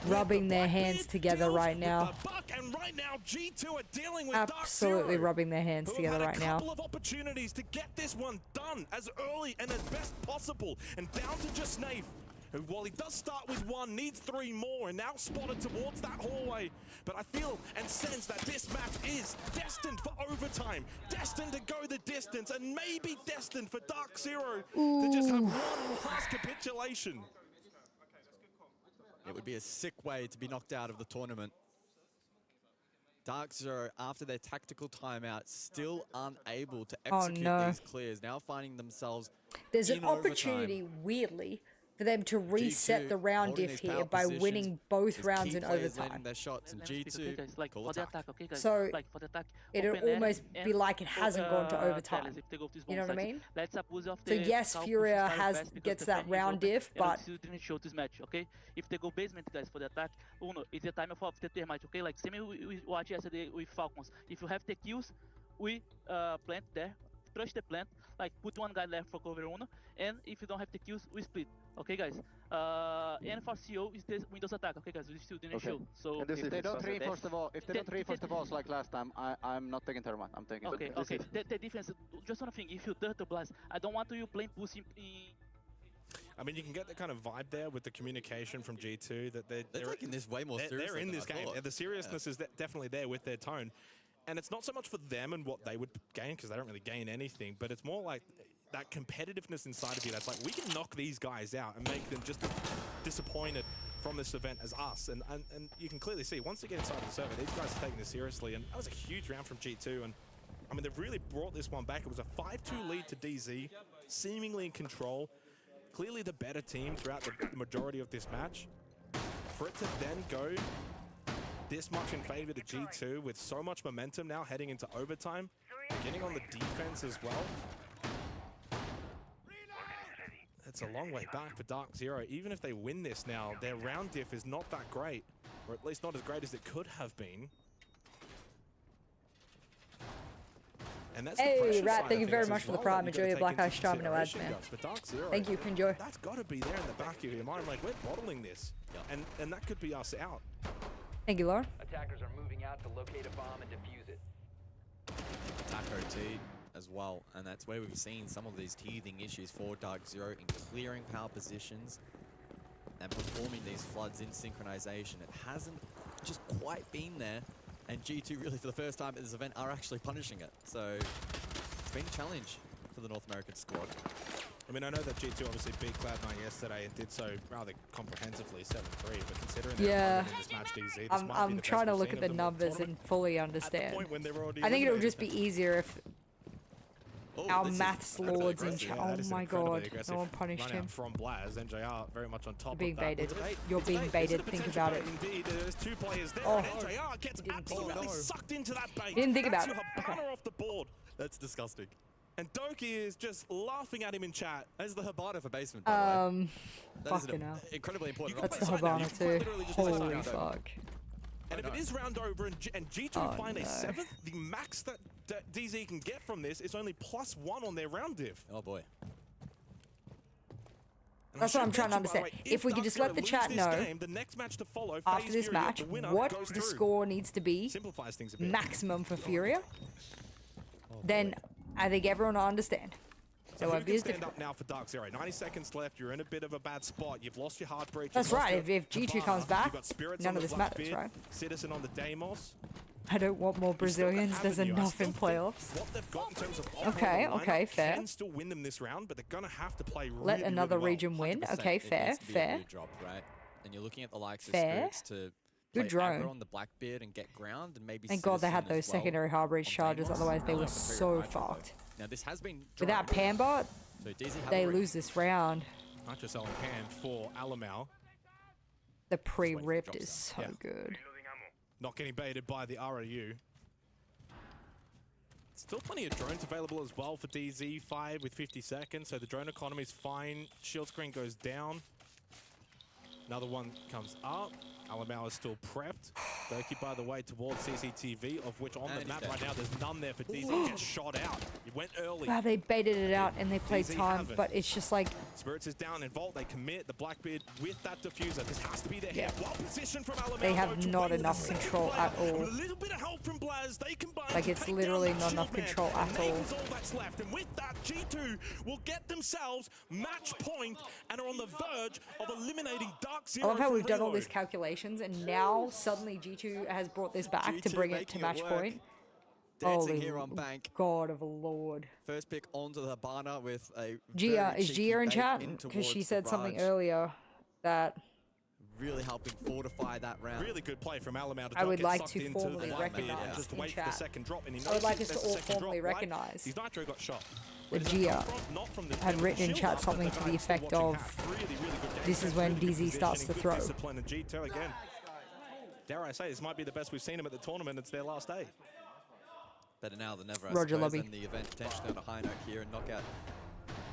S1: Rubbing their hands together right now.
S19: And right now, G2 are dealing with
S1: Absolutely
S19: Dark
S1: rubbing their hands
S19: Zero,
S1: together
S19: who have
S1: right
S19: had a
S1: now.
S19: couple of opportunities to get this one done as early and as best possible. And down to just Snafe, who, while he does start with one, needs 3 more, and now spotted towards that hallway. But I feel and sense that this match is destined for overtime, destined to go the distance, and maybe destined for Dark Zero to just have one last capitulation.
S20: It would be a sick way to be knocked out of the tournament. Dark Zero, after their tactical timeout, still unable to execute these clears. Now finding themselves
S1: There's
S20: in
S1: an opportunity, weirdly, for them to reset the round diff here by winning both rounds in overtime.
S20: Their shots and G2 call
S12: for the
S20: attack.
S12: attack, okay, guys?
S1: So
S12: like for the attack,
S1: it'll
S12: open air
S1: almost be
S12: and
S1: like it hasn't gone to overtime.
S12: if they go to this
S1: You know what I mean?
S12: Let's suppose of
S1: So
S12: the
S1: yes,
S12: South
S1: Furia
S12: pushes
S1: has
S12: fast because
S1: gets
S12: the
S1: that
S12: fan is
S1: round
S12: open,
S1: diff,
S12: and
S1: but
S12: Oxy didn't show this match, okay? If they go basement, guys, for the attack, Uno, it's the time of the termite, okay? Like same we watched yesterday with Falcons. If you have the kills, we plant there, trust the plant, like put one guy left for cover Uno, and if you don't have the kills, we split. Okay, guys. And for CO is the Windows attack. Okay, guys, we still didn't show. So
S21: if they don't reinforce the wall, the walls like last time, I'm not taking thermite. I'm taking.
S12: Okay, okay. The difference, just one thing. If you turtle blast, I don't want you playing pussy.
S19: I mean, you can get the kind of vibe there with the communication from G2 that they're
S20: taking this way more seriously.
S19: They're in
S20: than
S19: this
S20: I
S19: game.
S20: thought.
S19: The seriousness is definitely there with their tone. And it's not so much for them and what they would gain, because they don't really gain anything, but it's more like that competitiveness inside of you that's like, we can knock these guys out and make them just as disappointed from this event as us. And you can clearly see, once they get inside the server, these guys are taking this seriously. And that was a huge round from G2. And I mean, they've really brought this one back. It was a 5-2 lead to DZ, seemingly in control. Clearly the better team throughout the majority of this match. For it to then go this much in favor to G2 with so much momentum now heading into overtime, getting on the defense as well. It's a long way back for Dark Zero. Even if they win this now, their round diff is not that great, or at least not as great as it could have been. And that's
S1: hey, Rat, thank you very much for the prime. Enjoy your Black Ice Storm, no ads, man. Thank you, enjoy.
S19: That's got to be there in the back of your mind. Like, we're bottling this, and that could be us out.
S1: Thank you, Laura.
S10: Attackers are moving out to locate a bomb and defuse it.
S20: Attack OT as well, and that's where we've seen some of these teething issues for Dark Zero in clearing power positions and performing these floods in synchronization. It hasn't just quite been there, and G2 really for the first time at this event are actually punishing it. So it's been a challenge for the North American squad.
S19: I mean, I know that G2 obviously beat Cloud9 yesterday and did so rather comprehensively, 7-3, but considering they're in this match DZ, this might be
S1: I'm
S19: the
S1: trying
S19: best
S1: to
S19: we've
S1: look
S19: seen
S1: at the
S19: of them
S1: numbers and fully understand. I think it'll just be easier if our maths lords in chat. Oh my god, no one punished him.
S19: From Blaz, NJR very much on top
S1: Being
S19: of that.
S1: baited. You're being baited, think about it.
S19: Indeed, there's 2 players there,
S1: Oh.
S19: and NJR gets absolutely sucked into that bait.
S1: Didn't think about
S19: That's
S1: it.
S19: a Habana off the board.
S20: That's disgusting.
S19: And Doki is just laughing at him in chat.
S20: That's the Habana for basement, by the way. That is
S1: fucking hell.
S20: Incredibly important.
S1: That's the Habana too. Holy fuck.
S19: And if it is round over and G2 find a 7th, the max that DZ can get from this is only +1 on their round diff.
S20: Oh boy.
S1: That's what I'm trying to understand. If we could just let the chat know
S19: the next match to follow,
S1: after this match what the score needs to be
S19: simplifies things a bit.
S1: maximum for Furia, then I think everyone will understand.
S19: So
S1: So
S19: who
S1: it'd
S19: can
S1: be
S19: stand
S1: different.
S19: up now for Dark Zero? 90 seconds left. You're in a bit of a bad spot. You've lost your Heartbreak.
S1: That's right. If G2 comes back,
S19: you've got Spirits
S1: none
S19: on
S1: of
S19: the
S1: this
S19: Black
S1: matters,
S19: Beard,
S1: right?
S19: Citizen on the Deimos.
S1: I don't want more Brazilians. There's enough in playoffs.
S19: What they've got in terms of
S1: Okay, okay, fair.
S19: Can still win them this round, but they're gonna have to play
S1: Let
S19: really,
S1: another
S19: really well.
S1: region win. Okay,
S20: It
S1: fair,
S20: needs to be a
S1: fair.
S20: blue drop, right? And you're looking at the likes of
S1: Fair.
S20: Spirits to
S1: Good
S20: play aggro
S1: drone.
S20: on the Blackbeard and get ground, and maybe
S1: Thank God they had
S20: Citizen
S1: those
S20: as well
S1: secondary Harbridge
S20: on
S1: charges,
S20: Deimos.
S1: otherwise they
S20: They'll
S1: were
S20: have a very
S1: so
S20: nitro though.
S1: fucked.
S20: Now this has been
S1: Without
S20: drawn.
S1: Pambot,
S20: So DZ have
S1: they
S20: a
S1: lose this round.
S19: Nitro Cell in hand for Alamau.
S1: The pre-ripped is so
S19: Yeah.
S1: good.
S19: Not getting baited by the ROU. Still plenty of drones available as well for DZ5 with 50 seconds, so the drone economy is fine. Shield screen goes down. Another one comes up. Alamau is still prepped. Doki, by the way, towards CCTV, of which on the map right now, there's none there for DZ. Gets shot out. He went early.
S1: Wow, they baited it out and they played
S19: DZ
S1: time,
S19: haven't.
S1: but it's just like,
S19: Spirits is down in Vault. They commit the Blackbeard with that diffuser. This has to be their hit. Well positioned from Alamau.
S1: they have not enough control at all.
S19: With a little bit of help from Blaz, they combine
S1: Like,
S19: to
S1: it's
S19: take
S1: literally
S19: down
S1: not
S19: that
S1: enough
S19: Shield
S1: control
S19: Man.
S1: at
S19: And
S1: all.
S19: Nave is all that's left. And with that, G2 will get themselves match point and are on the verge of eliminating Dark
S1: I
S19: Zero.
S1: love how
S19: from
S1: we've done all
S19: Reload.
S1: these calculations and now suddenly G2 has brought this back to
S20: G2
S1: bring it to
S20: making it
S1: match
S20: work.
S1: point.
S20: Dancing
S1: Holy
S20: here on bank.
S1: God of a lord.
S20: First pick onto the Habana with a
S1: Gia,
S20: very
S1: is
S20: cheeky
S1: Gia in
S20: bait
S1: chat?
S20: in
S1: Because she
S20: towards
S1: said
S20: the
S1: something
S20: Raj.
S1: earlier that
S20: Really helping fortify that round.
S19: Really good play from Alamau to
S1: I would
S19: get
S1: like
S19: sucked
S1: to
S19: into
S1: formally
S19: the
S1: recognize
S19: Blackbeard. Just
S1: in
S19: wait for the
S1: chat.
S19: second drop, and he
S1: I would
S19: knows
S1: like
S19: if
S1: us to
S19: there's a
S1: all
S19: second
S1: formally
S19: drop, right?
S1: recognize
S19: His Nitro got shot.
S1: that
S19: Where does that
S1: Gia
S19: come from? Not from the
S1: had written in
S19: shield
S1: chat
S19: up, but
S1: something
S19: the
S1: to
S19: guy
S1: the
S19: who's still
S1: effect
S19: watching
S1: of,
S19: half. Really, really good game
S1: this is
S19: sense,
S1: when
S19: really good
S1: DZ starts to
S19: positioning,
S1: throw.
S19: good discipline, and G2 again. Dare I say, this might be the best we've seen him at the tournament. It's their last day.
S20: Better now than never, I
S1: Roger,
S20: suppose,
S1: Lobby.
S20: and the event potentially on a high note here and knock out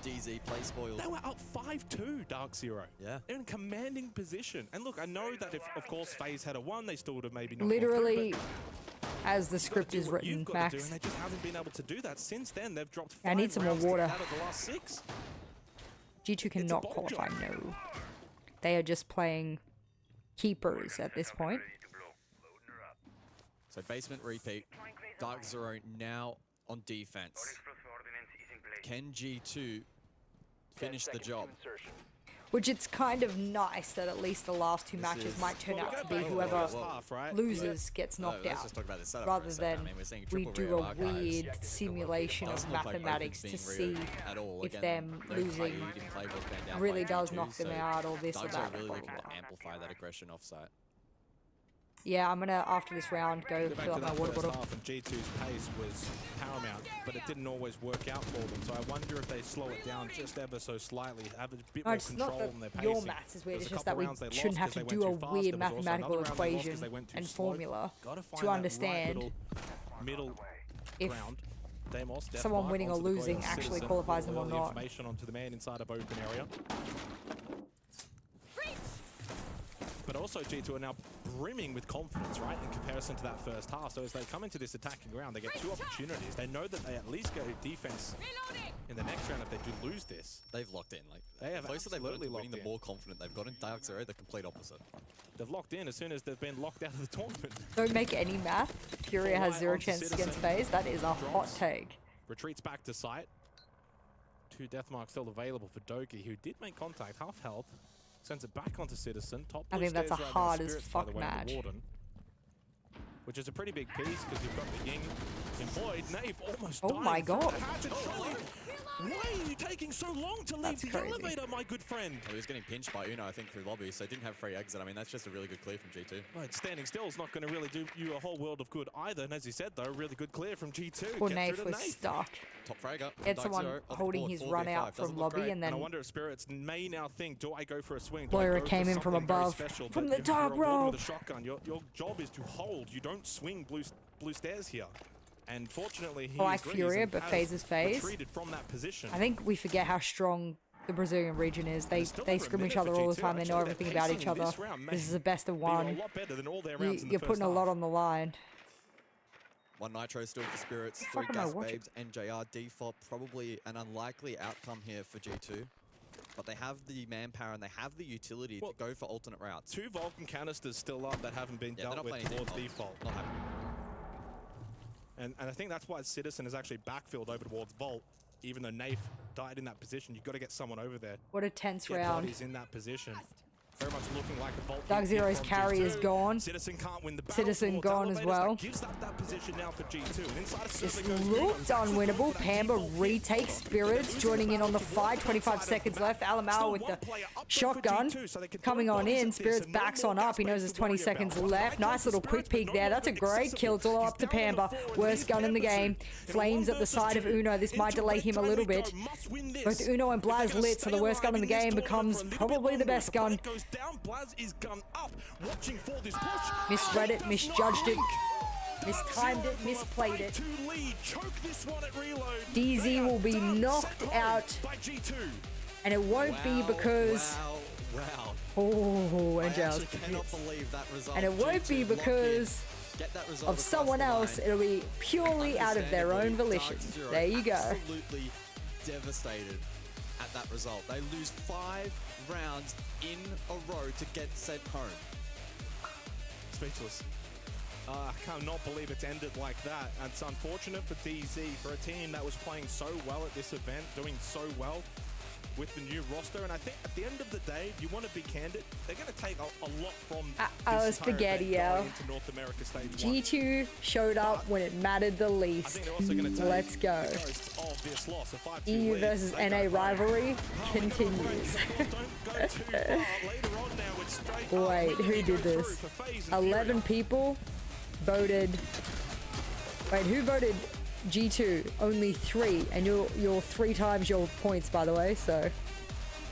S20: DZ play spoiled.
S19: They were up 5-2, Dark Zero.
S20: Yeah.
S19: They're in commanding position. And look, I know that if, of course, FaZe had a 1, they still would have maybe not
S1: literally,
S19: gone
S1: as the
S19: through, but
S1: script
S19: you've
S1: is
S19: gotta do what
S1: written,
S19: you've gotta do,
S1: Max.
S19: and they just haven't been able to do that. Since then, they've dropped 5
S1: I need some more
S19: rounds
S1: water.
S19: out of the last 6.
S1: G2 cannot
S19: bomb
S1: qualify,
S19: job.
S1: no. They are just playing keepers at this point.
S20: So basement repeat. Dark Zero now on defense. Can G2 finish the job?
S1: Which it's kind of nice that at least the last two matches
S20: is-
S1: might turn
S19: Well,
S1: out
S19: we
S1: to
S19: go
S1: be
S19: back to
S1: whoever
S19: the first half, right?
S1: loses gets knocked
S20: let's
S1: out.
S20: just talk about the setup for a
S1: Rather
S20: second.
S1: than
S20: I mean, we're seeing
S1: we
S20: triple
S1: do
S20: rare
S1: a
S20: archives.
S1: weird simulation of
S20: Doesn't look like
S1: mathematics
S20: Open's
S1: to
S20: being
S1: see
S20: real at all.
S1: if
S20: Again,
S1: them
S20: no
S1: losing
S20: Prelude in playbook banned out
S1: really
S20: by
S1: does
S20: G2,
S1: knock them
S20: so
S1: out or this or
S20: Dogs are
S1: that.
S20: really
S1: blah,
S20: looking
S1: blah,
S20: to
S1: blah.
S20: amplify that aggression offsite.
S1: Yeah, I'm gonna, after this round, go
S19: Go back
S1: fill
S19: to
S1: up my
S19: that
S1: water
S19: first
S1: bottle.
S19: half, and G2's pace was paramount, but it didn't always work out for them. So I wonder if they slow it down just ever so slightly, have a bit
S1: No,
S19: more
S1: it's not
S19: control
S1: that
S19: on their pacing.
S1: your maths is weird,
S19: There was
S1: it's
S19: a
S1: just
S19: couple
S1: that we
S19: rounds they
S1: shouldn't
S19: lost
S1: have to
S19: 'cause
S1: do
S19: they
S1: a
S19: went too fast.
S1: weird
S19: There was also
S1: mathematical
S19: another round they lost 'cause
S1: equation
S19: they went too
S1: and
S19: slow.
S1: formula
S19: Gotta find
S1: to
S19: that
S1: understand
S19: right middle
S1: if
S19: ground. Deimos, Death
S1: someone
S19: Mark
S1: winning or
S19: onto the
S1: losing
S19: Goyal
S1: actually
S19: Citizen,
S1: qualifies them or
S19: early
S1: not.
S19: Information onto the man inside of open area. But also G2 are now brimming with confidence, right, in comparison to that first half. So as they come into this attacking round, they get 2 opportunities. They know that they at least go defense in the next round if they do lose this.
S20: They've locked in. Like
S19: They have
S20: the closer they've gotten
S19: absolutely
S20: to winning,
S19: locked
S20: the
S19: in.
S20: more confident they've gotten. Dark Zero, the complete opposite.
S19: They've locked in as soon as they've been locked out of the tournament.
S1: Don't make any math. Furia has
S19: Full
S1: 0
S19: light
S1: chance
S19: onto
S1: against
S19: Citizen.
S1: FaZe. That is a hot
S19: Drops.
S1: take.
S19: Retreats back to site. 2 death marks still available for Doki, who did make contact, half health. Sends it back onto Citizen. Top
S1: I
S19: blue
S1: think that's
S19: stairs
S1: a
S19: right now,
S1: hard as
S19: Spirits, by the
S1: fuck
S19: way, in the
S1: match.
S19: Warden, which is a pretty big piece because you've got the Ying employed. Nave almost
S1: Oh
S19: dying
S1: my
S19: from
S1: God.
S19: the hatchet. Surely, why are you taking so long to leave
S1: That's
S19: the
S1: crazy.
S19: elevator, my good friend?
S20: Well, he was getting pinched by Uno, I think, through lobby, so he didn't have free exit. I mean, that's just a really good clear from G2.
S19: Right, standing still is not going to really do you a whole world of good either. And as you said, though, a really good clear from G2.
S1: Poor
S19: Gets
S1: Nave
S19: rid of
S1: was
S19: Nave.
S1: stuck.
S20: Top fragger.
S1: Had
S20: Dark
S1: someone
S20: Zero off the
S1: holding
S20: board,
S1: his
S20: 4v5.
S1: run out
S20: Doesn't
S1: from
S20: look
S1: lobby
S20: great.
S1: and then
S19: I wonder if Spirits may now think, do I go for a swing? Do I
S1: Moira
S19: go for
S1: came in from
S19: something very
S1: above,
S19: special?
S1: from
S19: But
S1: the
S19: if
S1: top
S19: you're a warden
S1: row.
S19: with a shotgun, your job is to hold. You don't swing blue stairs here. And fortunately, he
S1: I like
S19: is Grease
S1: Furia,
S19: and
S1: but
S19: has
S1: FaZe is FaZe.
S19: retreated from that position.
S1: I think we forget how strong the Brazilian region is. They
S19: still
S1: they
S19: over a
S1: scrim each
S19: minute
S1: other
S19: for
S1: all the
S19: G2.
S1: time. They know
S19: Actually,
S1: everything
S19: their
S1: about each
S19: pacing in
S1: other.
S19: this round may
S1: This is the best of
S19: be a
S1: one.
S19: lot better than all their rounds in the
S1: You're
S19: first
S1: putting a
S19: half.
S1: lot on the line.
S20: 1 Nitro still for Spirits,
S1: fuck
S20: 3
S1: am I
S20: Gas
S1: watching?
S20: Babes, and JR default. Probably an unlikely outcome here for G2. But they have the manpower and they have the utility to go for alternate routes.
S19: 2 Vulcan canisters still up that haven't been
S20: Yeah, they're
S19: dealt
S20: not
S19: with
S20: playing
S19: towards
S20: default.
S19: default.
S20: Not happening.
S19: And I think that's why Citizen is actually backfilled over towards Vault. Even though Nafe died in that position, you've got to get someone over there.
S1: What a tense
S19: Get
S1: round.
S19: bodies in that position. very much looking like a bolt.
S1: Dark Zero's carry is gone.
S19: Citizen can't win the battle.
S1: Citizen gone as well.
S19: Gives up that position now for G2. And inside of
S1: This
S19: Citizen goes
S1: looked unwinnable. Pamba retakes Spirits, joining in on the fight. 25 seconds left. Alamau with the shotgun coming on in. Spirits backs on up. He knows there's 20 seconds left. Nice little quick peek there. That's a great kill. It's all up to Pamba. Worst gun in the game. Flames at the side of Uno. This might delay him a little bit. Both Uno and Blaz lit, so the worst gun in the game becomes probably the best gun. Misread it, misjudged it, mistimed it, misplayed it. DZ will be knocked out, and it won't be because... Oh, and and it won't be because of someone else. It'll be purely out of their own volition. There you go.
S20: Absolutely devastated at that result. They lose 5 rounds in a row to get sent home.
S19: Speechless. I cannot believe it's ended like that. And it's unfortunate for DZ, for a team that was playing so well at this event, doing so well with the new roster. And I think at the end of the day, you want to be candid, they're going to take a lot from this entire event going into North America Stage 1.
S1: G2 showed up when it mattered the least. Let's go. EU versus NA rivalry continues. Wait, who did this? 11 people voted. Wait, who voted G2? Only 3, and you're 3 times your points, by the way, so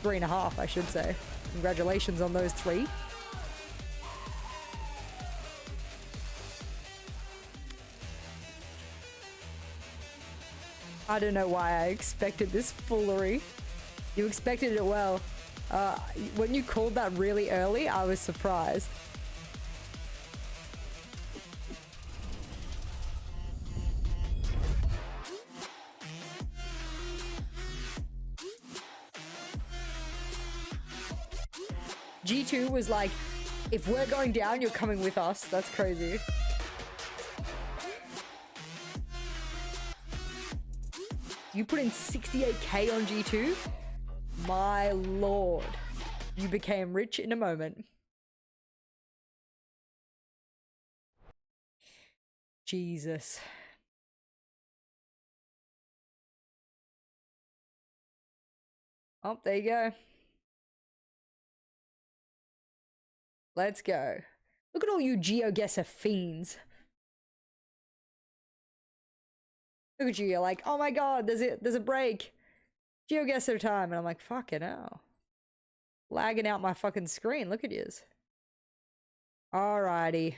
S1: 3.5, I should say. Congratulations on those 3. I don't know why I expected this foolery. You expected it well. When you called that really early, I was surprised. G2 was like, if we're going down, you're coming with us. That's crazy. You put in 68k on G2? My lord. You became rich in a moment. Jesus. Oh, there you go. Let's go. Look at all you GeoGuessr fiends. Look at you, you're like, oh my god, there's a break. GeoGuessr time. And I'm like, fucking hell. Lagging out my fucking screen. Look at yous. Alrighty.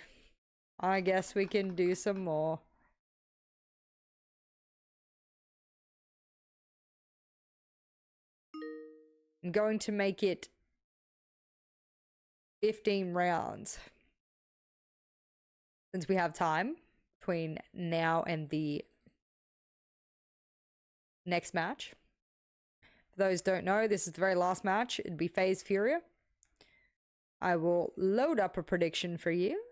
S1: I guess we can do some more. I'm going to make it 15 rounds. Since we have time between now and the next match. For those who don't know, this is the very last match. It'd be FaZe Furia. I will load up a prediction for you.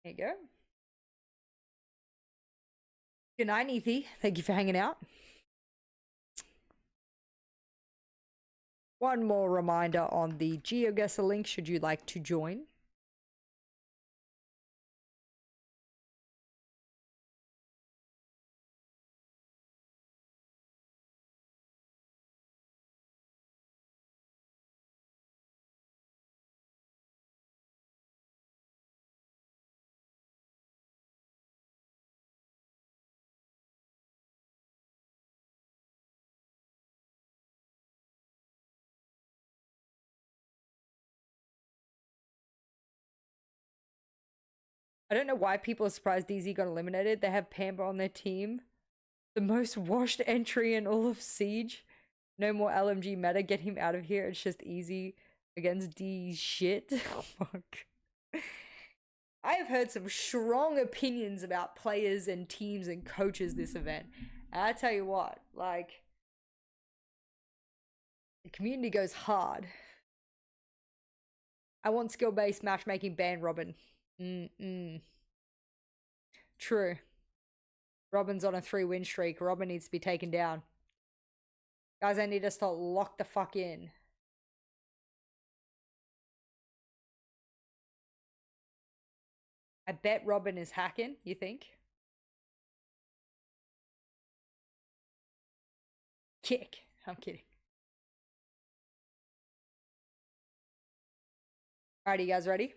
S1: There you go. Good night, Neethy. Thank you for hanging out. One more reminder on the GeoGuessr link should you like to join. I don't know why people are surprised DZ got eliminated. They have Pamba on their team. The most washed entry in all of Siege. No more LMG meta. Get him out of here. It's just easy against D shit. Oh, fuck. I have heard some strong opinions about players and teams and coaches this event. And I tell you what, like, the community goes hard. I want skill-based matchmaking ban Robin. True. Robin's on a 3-win streak. Robin needs to be taken down. Guys, I need us to lock the fuck in. I bet Robin is hacking, you think? Kick. I'm kidding. Alright, you guys ready?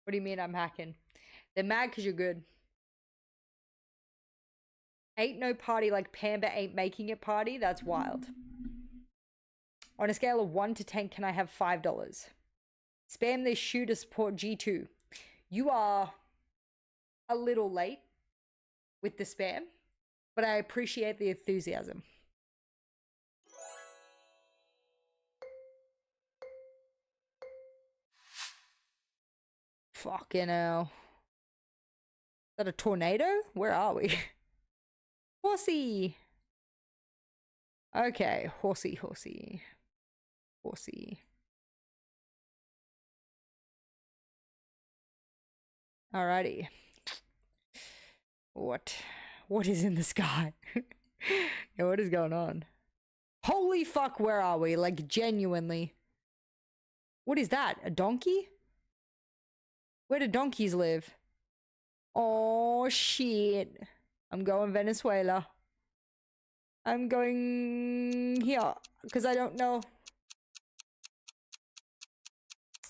S1: What do you mean I'm hacking? They're mad because you're good. Ain't no party like Pamba ain't making it party. That's wild. On a scale of 1 to 10, can I have $5? Spam this shoe to support G2. You are a little late with the spam, but I appreciate the enthusiasm. Fucking hell. Is that a tornado? Where are we? Horsey. Okay, horsey, horsey. Horsey. Alrighty. What is in the sky? Yeah, what is going on? Holy fuck, where are we? Like, genuinely. What is that? A donkey? Where do donkeys live? Oh, shit. I'm going Venezuela. I'm going here, because I don't know.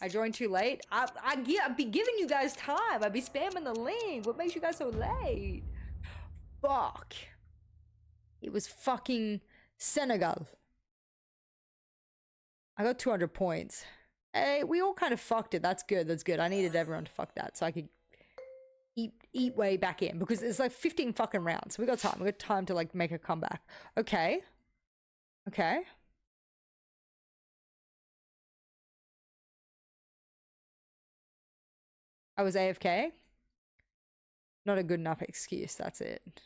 S1: I joined too late. I'd be giving you guys time. I'd be spamming the link. What makes you guys so late? Fuck. It was fucking Senegal. I got 200 points. Hey, we all kind of fucked it. That's good. That's good. I needed everyone to fuck that so I could eat way back in, because it's like 15 fucking rounds. We got time. We got time to like make a comeback. Okay. Okay. I was AFK. Not a good enough excuse. That's it.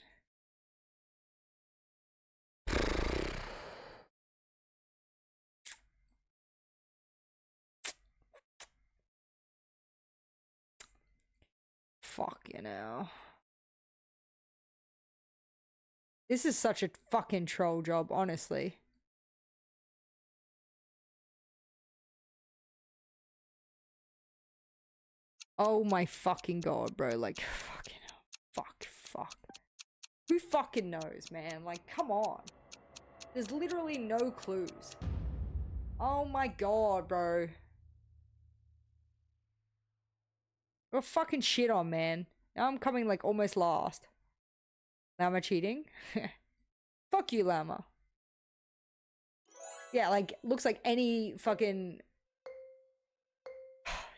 S1: Fucking hell. This is such a fucking troll job, honestly. Oh my fucking god, bro. Like, fucking hell. Fuck. Who fucking knows, man? Like, come on. There's literally no clues. Oh my god, bro. Got fucking shit on, man. Now I'm coming like almost last. Llama cheating? Fuck you, Llama. Yeah, like, looks like any fucking...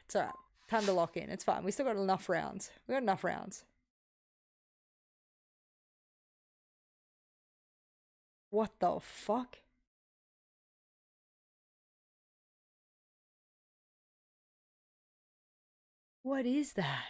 S1: It's alright. Time to lock in. It's fine. We still got enough rounds. We got enough rounds. What the fuck? What is that?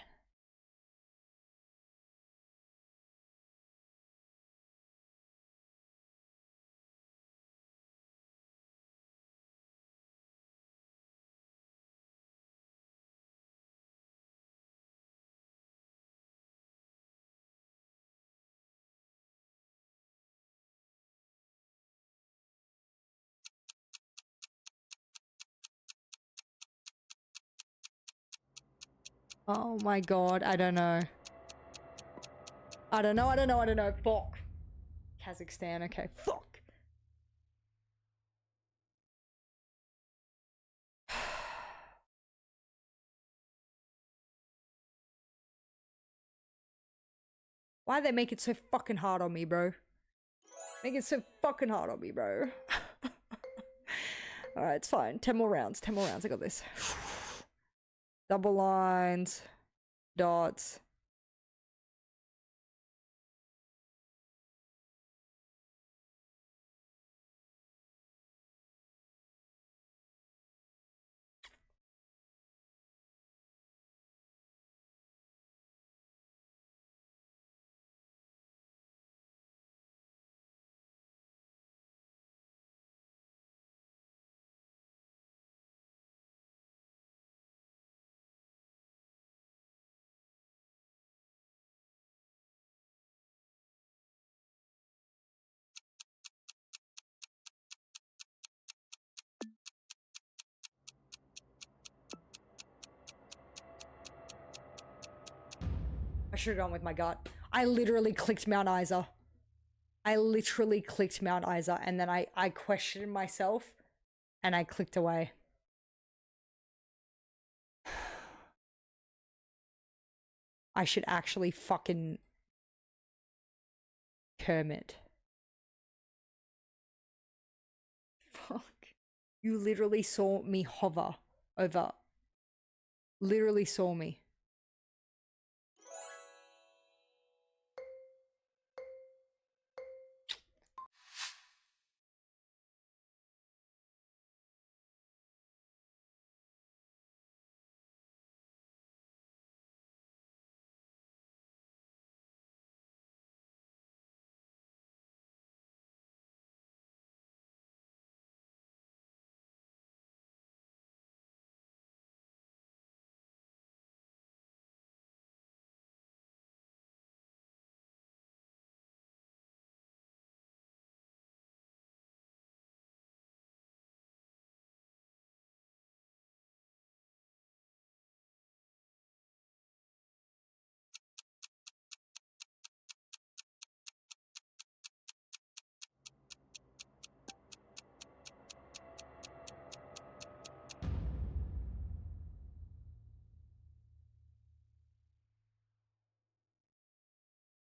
S1: Oh my god, I don't know. I don't know. Fuck. Kazakhstan, okay. Fuck. Why they make it so fucking hard on me, bro? Make it so fucking hard on me, bro. Alright, it's fine. 10 more rounds. 10 more rounds. I got this. Double lines. Dots. should have gone with my gut. I literally clicked Mount Isa. I literally clicked Mount Isa, and then I questioned myself, and I clicked away. I should actually fucking Kermit. Fuck. You literally saw me hover over. Literally saw me.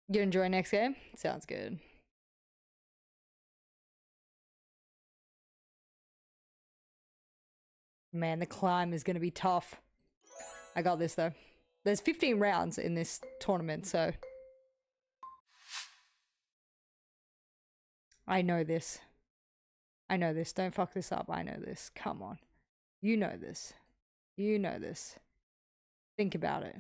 S1: You enjoy next game? Sounds good. Man, the climb is going to be tough. I got this though. There's 15 rounds in this tournament, so I know this. I know this. Don't fuck this up. I know this. Come on. You know this. You know this. Think about it.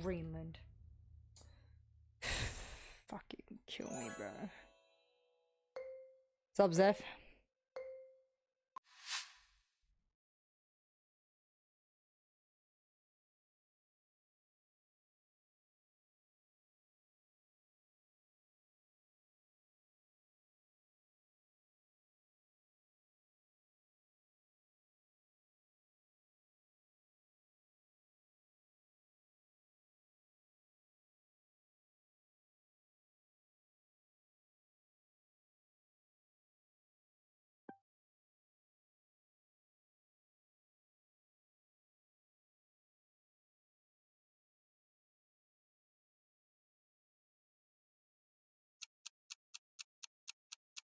S1: Greenland. Fucking kill me, bro. What's up, Zeph?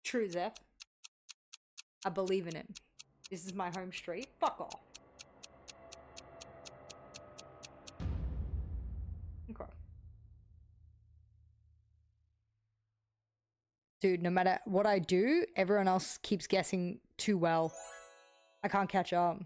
S1: True, Zeph. I believe in it. This is my home street. Fuck off. Okay. Dude, no matter what I do, everyone else keeps guessing too well. I can't catch up.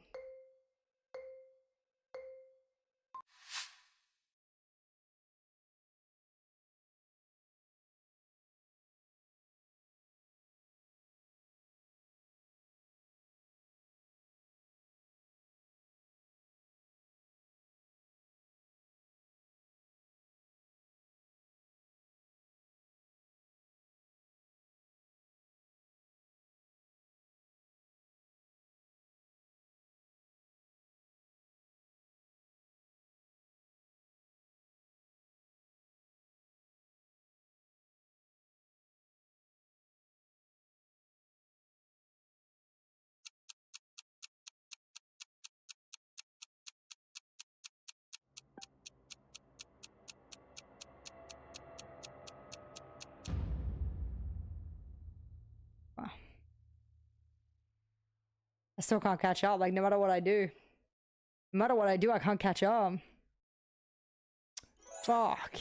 S1: I still can't catch up. Like, no matter what I do. No matter what I do, I can't catch up. Fuck.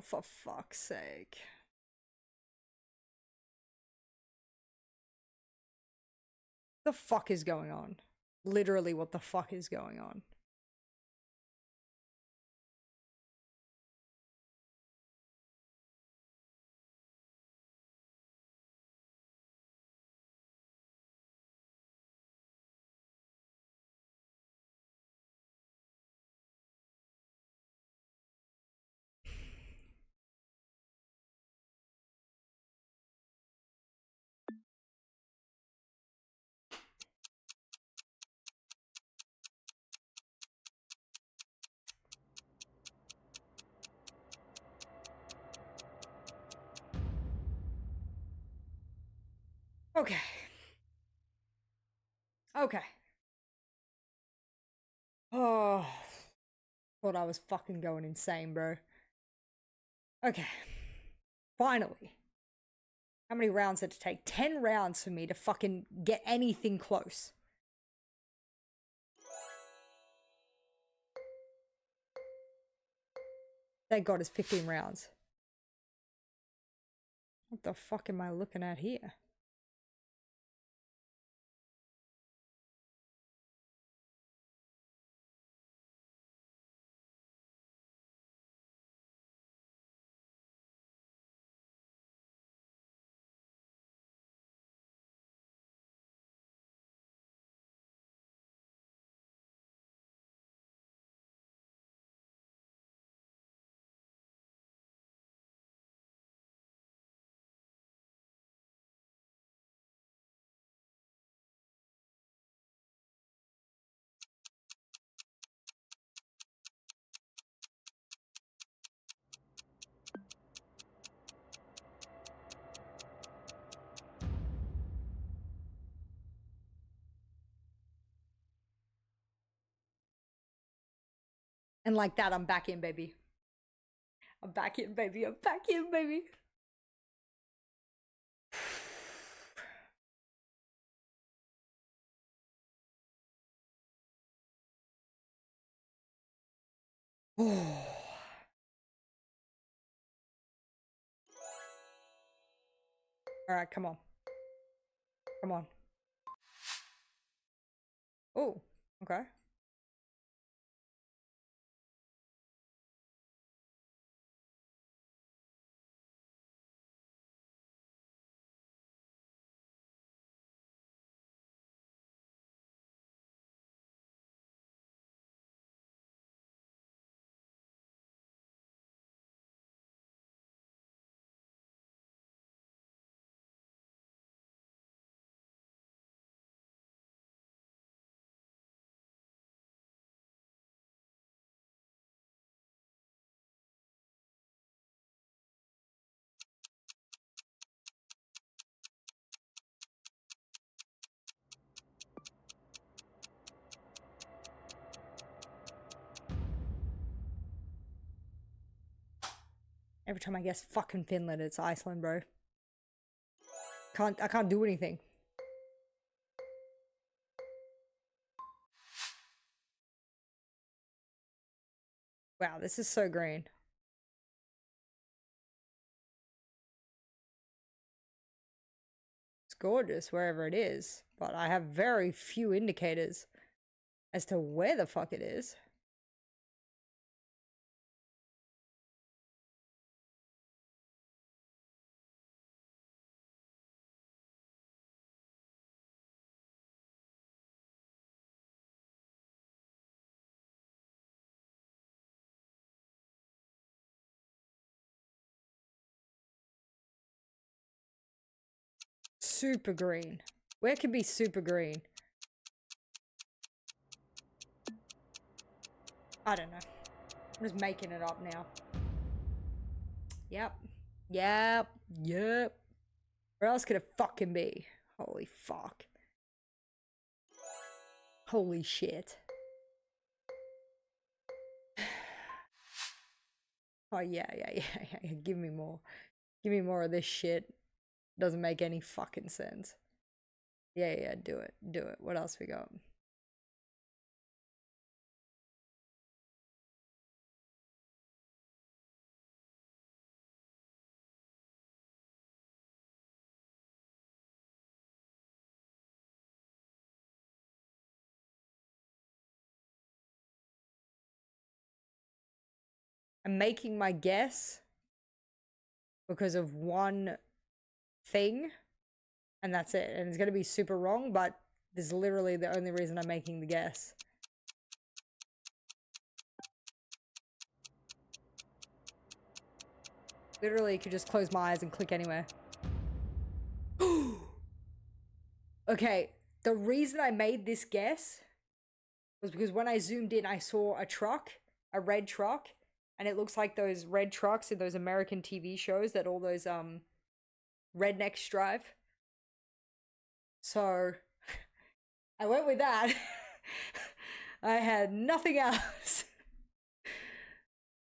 S1: Oh, for fuck's sake. The fuck is going on? Literally, what the fuck is going on? Okay. Okay. Oh. Thought I was fucking going insane, bro. Okay. Finally. How many rounds did it take? 10 rounds for me to fucking get anything close. Thank God it's 15 rounds. What the fuck am I looking at here? And like that, I'm back in, baby. I'm back in, baby. I'm back in, baby. Alright, come on. Come on. Oh, okay. Every time I guess fucking Finland, it's Iceland, bro. I can't do anything. Wow, this is so green. It's gorgeous wherever it is, but I have very few indicators as to where the fuck it is. Super green. Where could be super green? I don't know. I'm just making it up now. Yep. Yep. Yep. Where else could it fucking be? Holy fuck. Holy shit. Oh, yeah. Give me more. Give me more of this shit. Doesn't make any fucking sense. Yeah, do it. Do it. What else we got? I'm making my guess because of one thing, and that's it. And it's going to be super wrong, but this is literally the only reason I'm making the guess. Literally, could just close my eyes and click anywhere. Okay, the reason I made this guess was because when I zoomed in, I saw a truck, a red truck, and it looks like those red trucks in those American TV shows that all those rednecks drive. So I went with that. I had nothing else.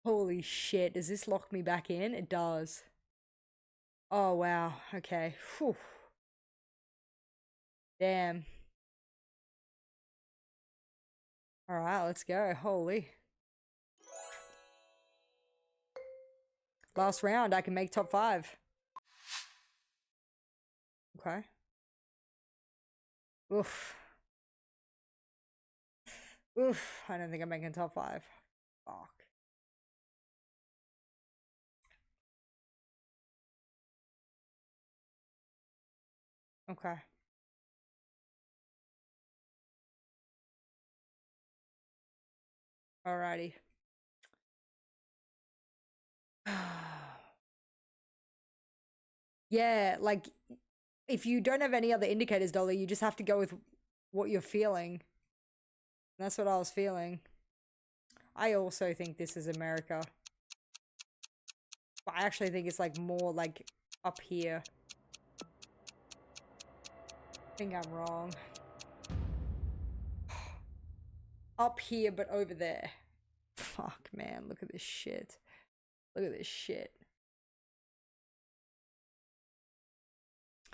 S1: Holy shit, does this lock me back in? It does. Oh wow, okay. Whew. Damn. Alright, let's go. Holy. Last round, I can make top 5. Okay. Oof. Oof. I don't think I'm making top 5. Fuck. Okay. Alrighty. Yeah, like, if you don't have any other indicators, Dolly, you just have to go with what you're feeling. That's what I was feeling. I also think this is America. But I actually think it's like more like up here. I think I'm wrong. Up here, but over there. Fuck, man. Look at this shit. Look at this shit.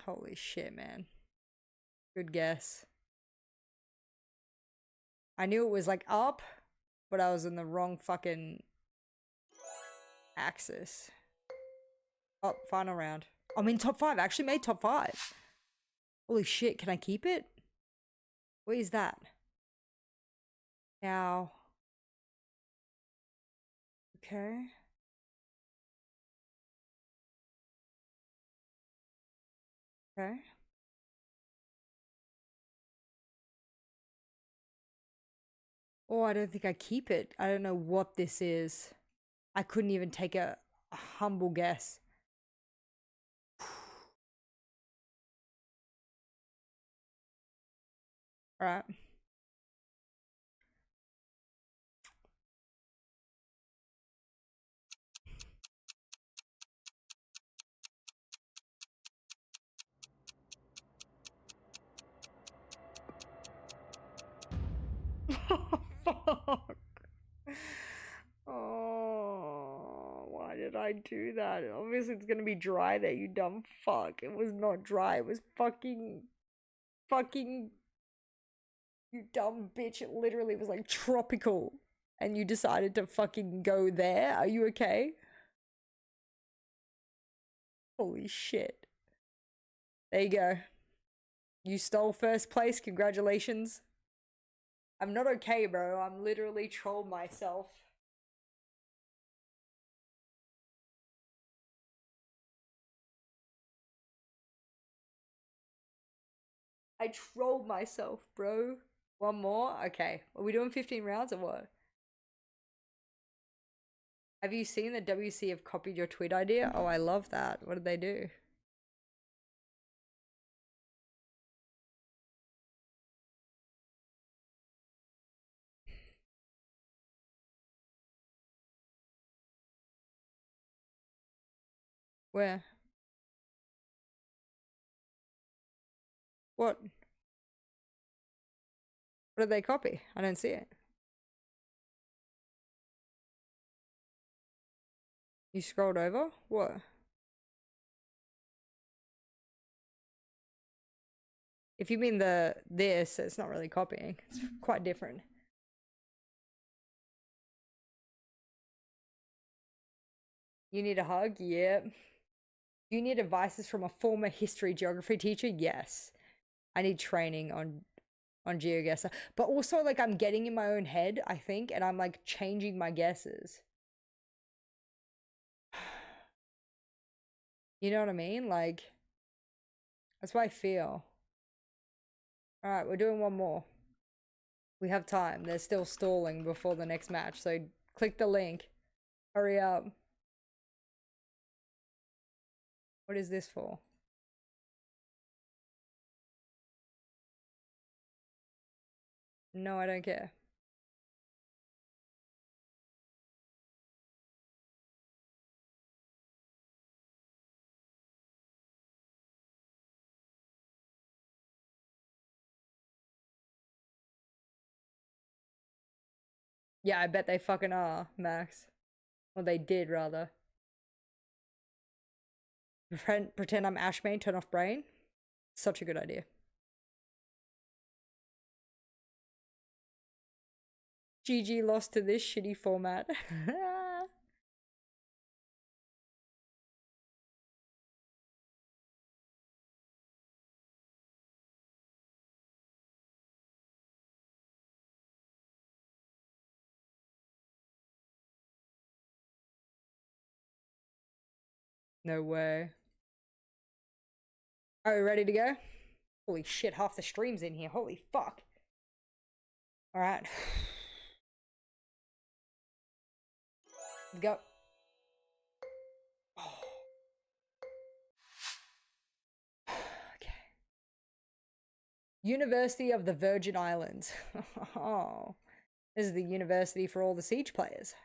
S1: Holy shit, man. Good guess. I knew it was like up, but I was in the wrong fucking axis. Oh, final round. I'm in top 5. I actually made top 5. Holy shit, can I keep it? What is that? Now. Okay. Okay. Oh, I don't think I keep it. I don't know what this is. I couldn't even take a humble guess. All right. Fuck. Oh, why did I do that? Obviously, it's gonna be dry there, you dumb fuck. It was not dry. It was fucking, you dumb bitch. It literally was like tropical. And you decided to fucking go there. Are you okay? Holy shit. There you go. You stole first place. Congratulations. I'm not okay, bro. I'm literally trolled myself. I trolled myself, bro. One more? Okay. Are we doing 15 rounds or what? Have you seen that WC have copied your tweet idea? Oh, I love that. What did they do? Where? What? What did they copy? I don't see it. You scrolled over? What? If you mean this, it's not really copying. It's quite different. You need a hug? Yep. You need advices from a former history geography teacher? Yes. I need training on GeoGuessr. But also, like, I'm getting in my own head, I think, and I'm, like, changing my guesses. You know what I mean? Like, that's what I feel. Alright, we're doing one more. We have time. They're still stalling before the next match, so click the link. Hurry up. What is this for? No, I don't care. Yeah, I bet they fucking are, Max. Well, they did, rather. Pretend I'm Ashmain, turn off brain. Such a good idea. GG lost to this shitty format. No way. Are we ready to go? Holy shit, half the stream's in here. Holy fuck. Alright. Go. Okay. University of the Virgin Islands. Oh. This is the university for all the Siege players.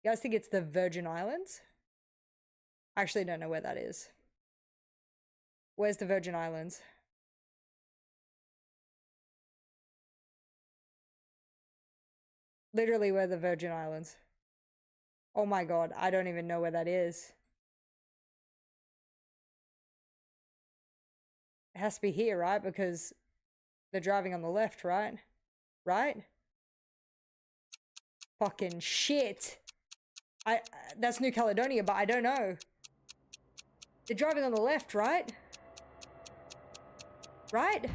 S1: You guys think it's the Virgin Islands? I actually don't know where that is. Where's the Virgin Islands? Literally, where the Virgin Islands. Oh my god, I don't even know where that is. It has to be here, right? Because they're driving on the left, right? Right? Fucking shit. That's New Caledonia, but I don't know. They're driving on the left, right? Right?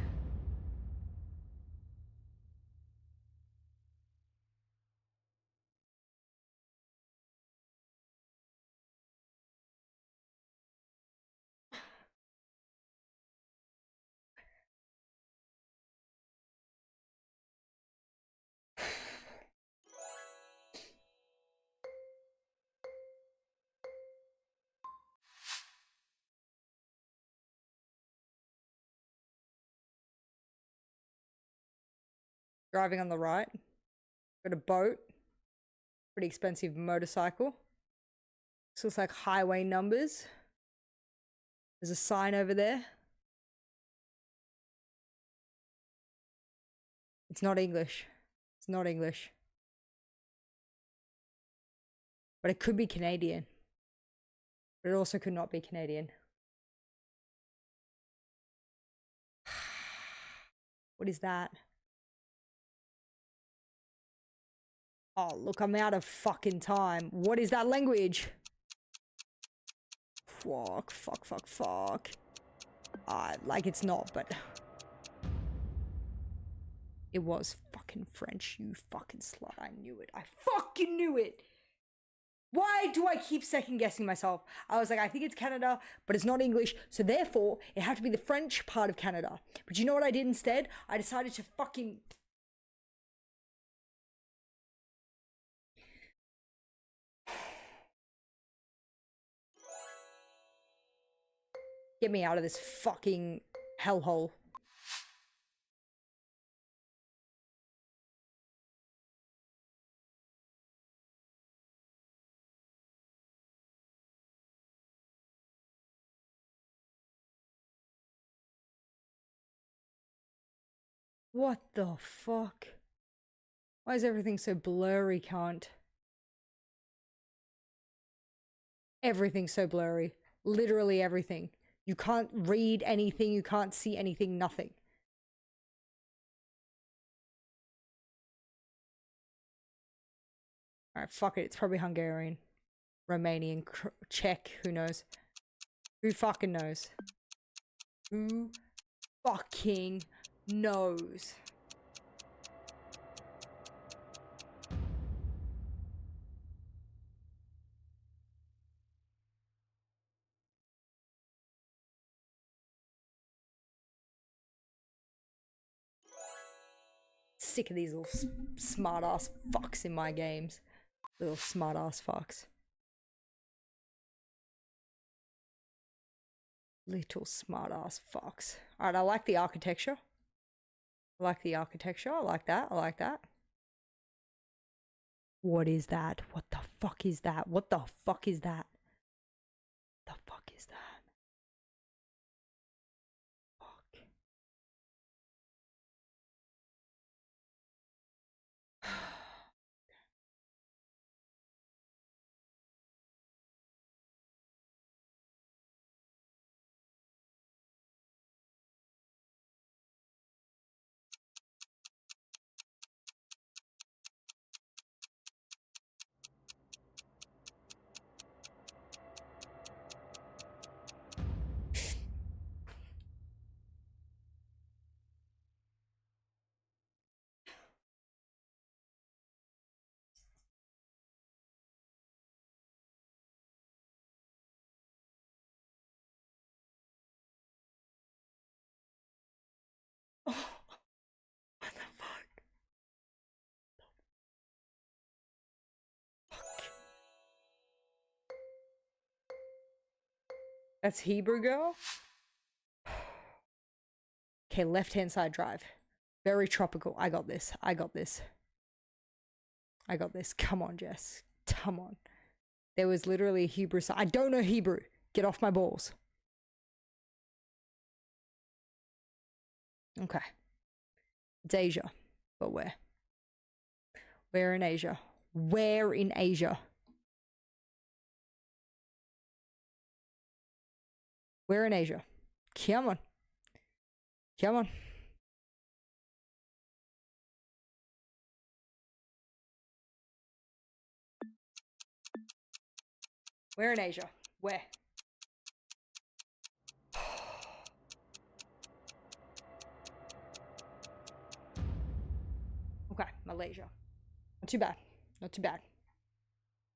S1: Driving on the right. Got a boat. Pretty expensive motorcycle. This looks like highway numbers. There's a sign over there. It's not English. It's not English. But it could be Canadian. But it also could not be Canadian. What is that? Oh, look, I'm out of fucking time. What is that language? Fuck, fuck, fuck, fuck. Like it's not, but... It was fucking French, you fucking slut. I knew it. I fucking knew it! Why do I keep second guessing myself? I was like, I think it's Canada, but it's not English, so therefore, it had to be the French part of Canada. But you know what I did instead? I decided to fucking... Get me out of this fucking hellhole. What the fuck? Why is everything so blurry, cunt? Everything's so blurry. Literally everything. You can't read anything, you can't see anything, nothing. Alright, fuck it, it's probably Hungarian. Romanian, Czech, who knows? Who fucking knows? Who fucking knows? sick of these little smart-ass fucks in my games. Little smart-ass fucks. Little smart-ass fucks. Alright, I like the architecture. I like the architecture. I like that. I like that. What is that? What the fuck is that? What the fuck is that? The fuck is that? Fuck. What the fuck? That's Hebrew girl? Okay, left-hand side drive. Very tropical. I got this. I got this. I got this. Come on, Jess. Come on. There was literally a Hebrew sign. I don't know Hebrew. Get off my balls. Okay. It's Asia. But where? Where in Asia? Where in Asia? Where in Asia? Come on. Come on. Where in Asia? Where? Okay, Malaysia. Not too bad. Not too bad.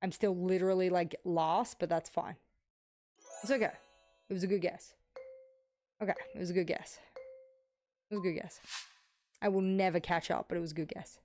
S1: I'm still literally like lost, but that's fine. It's okay. It was a good guess. Okay, it was a good guess. It was a good guess. I will never catch up, but it was a good guess.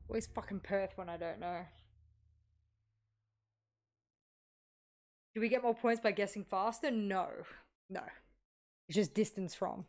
S1: Always fucking Perth when I don't know. Do we get more points by guessing faster? No. No. It's just distance from.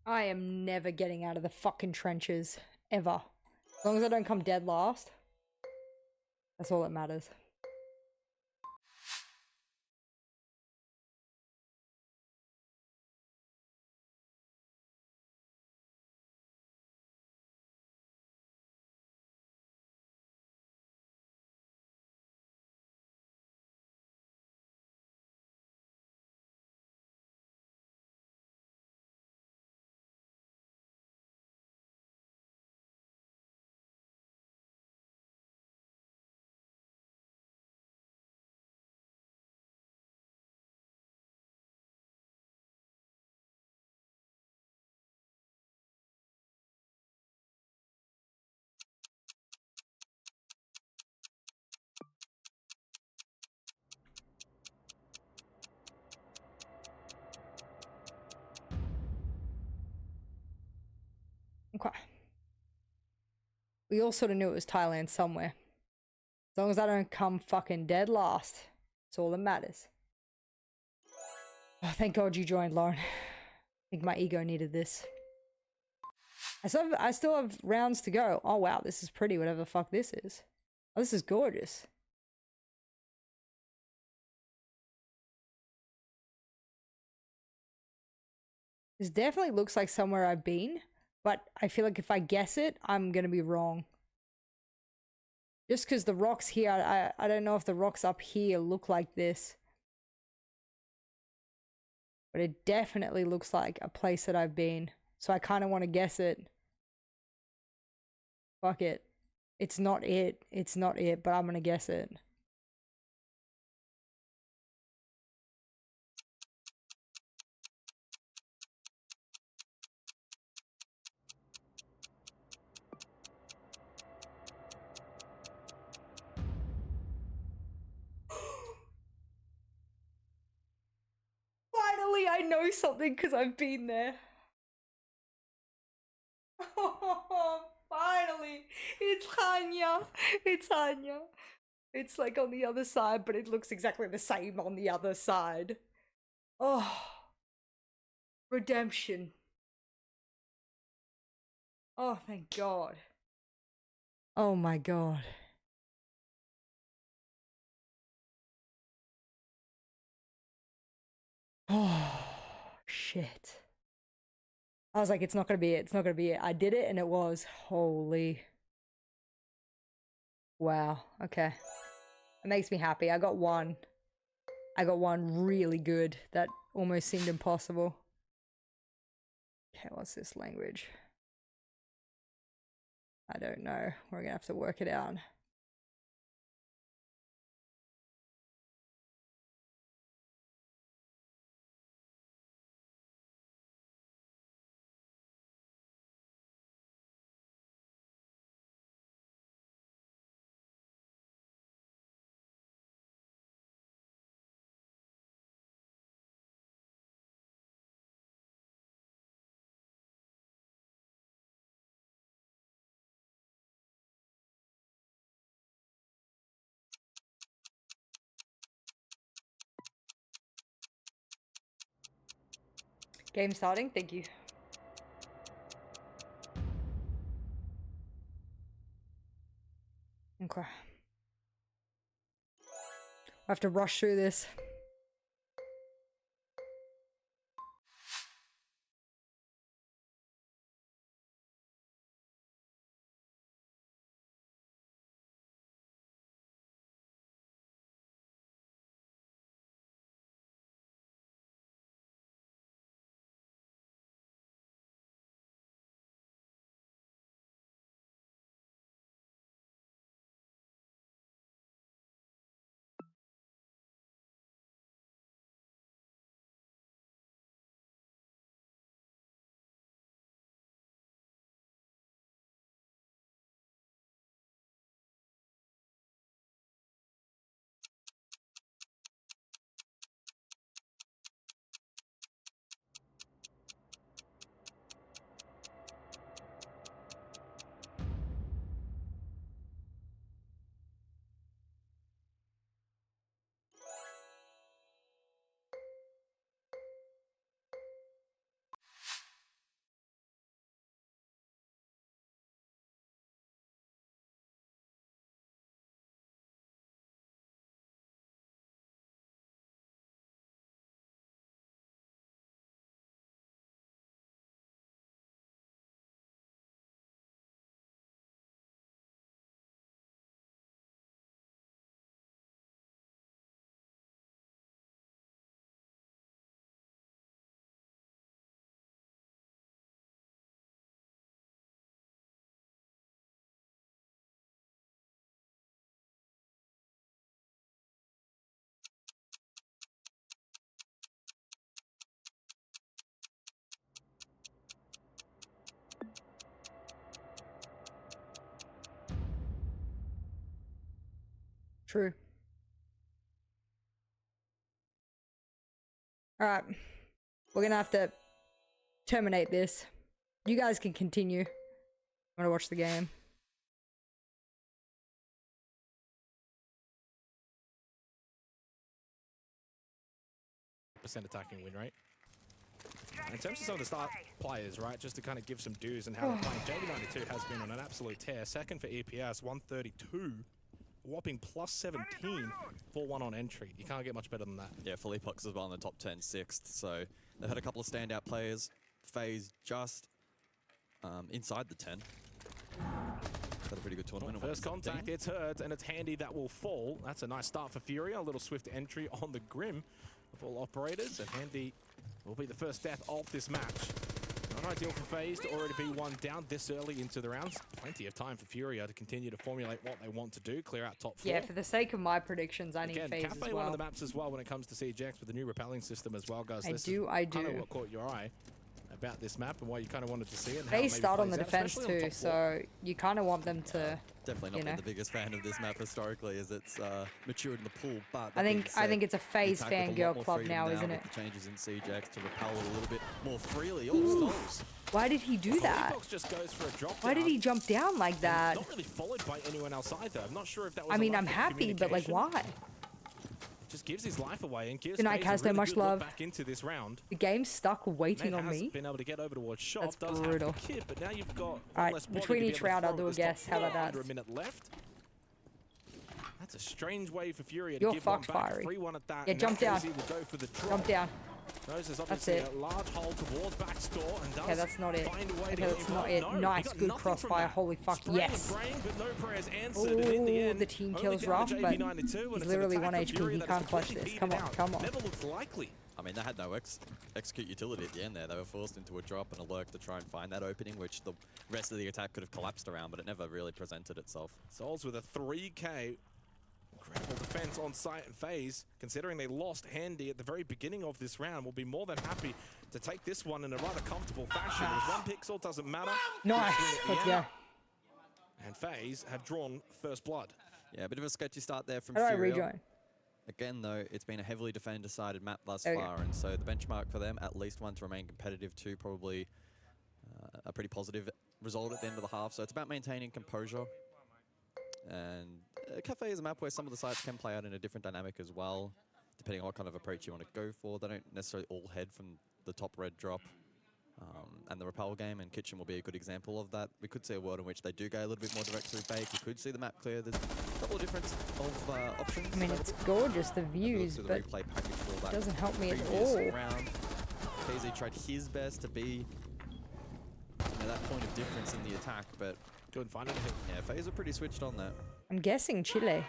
S1: I am never getting out of the fucking trenches. Ever. As long as I don't come dead last. That's all that matters. Okay. We all sort of knew it was Thailand somewhere. As long as I don't come fucking dead last, it's all that matters. Oh, thank God you joined, Lauren. I think my ego needed this. I still have rounds to go. Oh wow, this is pretty, whatever the fuck this is. Oh, this is gorgeous. This definitely looks like somewhere I've been, but I feel like if I guess it, I'm gonna be wrong. Just because the rocks here, I don't know if the rocks up here look like this. But it definitely looks like a place that I've been. So I kind of want to guess it. Fuck it. It's not it. It's not it, but I'm gonna guess it. Finally, I know something because I've been there. Finally, it's Hanya. It's Hanya. It's like on the other side, but it looks exactly the same on the other side. Oh, redemption. Oh, thank God. Oh my God. Oh, shit. I was like, it's not gonna be it. It's not gonna be it. I did it and it was. Holy. Wow. Okay. It makes me happy. I got one. I got one really good that almost seemed impossible. Okay, what's this language? I don't know. We're gonna have to work it out. Game starting, thank you. Okay. I have to rush through this. True. Alright. We're gonna have to terminate this. You guys can continue. I'm gonna watch the game.
S19: % attacking win rate. In terms of some of the start players, right, just to kind of give some dues and how they're playing, JB92 has been on an absolute tear. Second for EPS, 132, whopping plus 17, 4-1 on entry. You can't get much better than that.
S20: Yeah, Philippe Hux as well in the top 10, 6th. So they've had a couple of standout players. FaZe just inside the 10. Had a pretty good tournament.
S19: First contact, it's hurt, and it's Handy that will fall. That's a nice start for Furia. A little swift entry on the Grim of all operators, and Handy will be the first death of this match. Not ideal for FaZe to already be one down this early into the rounds. Plenty of time for Furia to continue to formulate what they want to do, clear out top 4.
S1: Yeah, for the sake of my predictions, I need FaZe
S19: Cafe
S1: as well.
S19: One of the maps as well when it comes to CGX with the new repelling system as well, guys.
S1: I
S19: This
S1: do.
S19: is kind of what caught your eye about this map and why you kind of wanted to see it. And how it
S1: They
S19: maybe
S1: start on
S19: plays
S1: the
S19: out,
S1: defense
S19: especially on
S1: too,
S19: top 4.
S1: so you kind of want them to.
S20: Definitely not been the biggest fan of this map historically, as it's matured in the pool. But
S1: I think it's a FaZe fangirl club now, isn't it?
S20: With the changes in CJX to repel it a little bit more freely. Oh, stalls.
S1: Why did he do that?
S19: Just goes for a drop
S1: Why did he jump down like that?
S19: Not really followed by anyone else either. I'm not sure if that was.
S1: I mean,
S19: a
S1: I'm
S19: lack of
S1: happy, but like,
S19: communication.
S1: why?
S19: Just gives his life away and gives
S1: Good night,
S19: FaZe a
S1: Casto.
S19: really
S1: Much
S19: good look
S1: love.
S19: back into this round.
S1: The game's stuck waiting
S19: Nate
S1: on
S19: has
S1: me.
S19: been able to get over towards shop.
S1: That's
S19: does
S1: brutal.
S19: have the kid, but now you've got
S1: All right,
S19: less body
S1: between
S19: to be
S1: each
S19: able to
S1: round, I'll
S19: throw
S1: do a
S19: at this top
S1: guess. How about
S19: floor.
S1: that?
S19: Under a minute left. That's a strange way for Furia
S1: You're
S19: to give one
S1: fucked,
S19: back.
S1: Fiery.
S19: 3-1 at that.
S1: Yeah,
S19: and
S1: jump
S19: now
S1: down.
S19: FaZe will go for the drop.
S1: Jump down.
S19: Knows there's
S1: That's
S19: obviously
S1: it.
S19: a large hole towards backstore and does
S1: Okay, that's not it.
S19: find a way
S1: Okay,
S19: to
S1: that's
S19: leave
S1: not
S19: it.
S1: it.
S19: No, he
S1: Nice,
S19: got
S1: good
S19: nothing from
S1: crossfire.
S19: that.
S1: Holy fuck,
S19: Spraying
S1: yes.
S19: and praying, but no prayers answered, and in the end,
S1: The team
S19: only
S1: kills
S19: down
S1: rough,
S19: to
S1: but
S19: JV92, and
S1: he's
S19: it's an
S1: literally
S19: attack
S1: 1
S19: for
S1: HP.
S19: Furia
S1: He
S19: that
S1: can't
S19: is
S1: clutch
S19: completely
S1: this. Come on,
S19: evened out.
S1: come on.
S19: Never looks likely.
S20: I mean, they had no execute utility at the end there. They were forced into a drop and a lurk to try and find that opening, which the rest of the attack could have collapsed around, but it never really presented itself.
S19: Souls with a 3K. Incredible defense on site, and FaZe, considering they lost Handy at the very beginning of this round, will be more than happy to take this one in a rather comfortable fashion. As 1 pixel doesn't matter.
S1: Nice. Let's go.
S19: And FaZe have drawn first blood.
S20: Yeah, a bit of a sketchy start there from
S1: How do I
S20: Furia.
S1: rejoin?
S20: Again, though, it's been a heavily defender-sided map thus
S1: Okay.
S20: far, and so the benchmark for them, at least one to remain competitive, 2 probably a pretty positive result at the end of the half. So it's about maintaining composure. And Cafe is a map where some of the sites can play out in a different dynamic as well, depending on what kind of approach you want to go for. They don't necessarily all head from the top red drop. And the repel game, and Kitchen will be a good example of that. We could see a world in which they do go a little bit more direct through fake. You could see the map clear. There's a couple of different options.
S1: I mean, it's gorgeous, the views,
S20: The
S1: but
S20: replay package for that
S1: it doesn't help me at
S20: previous
S1: all.
S20: round. KZ tried his best to be that point of difference in the attack, but
S19: couldn't find anything.
S20: Yeah, FaZe are pretty switched on that.
S1: I'm guessing Chile,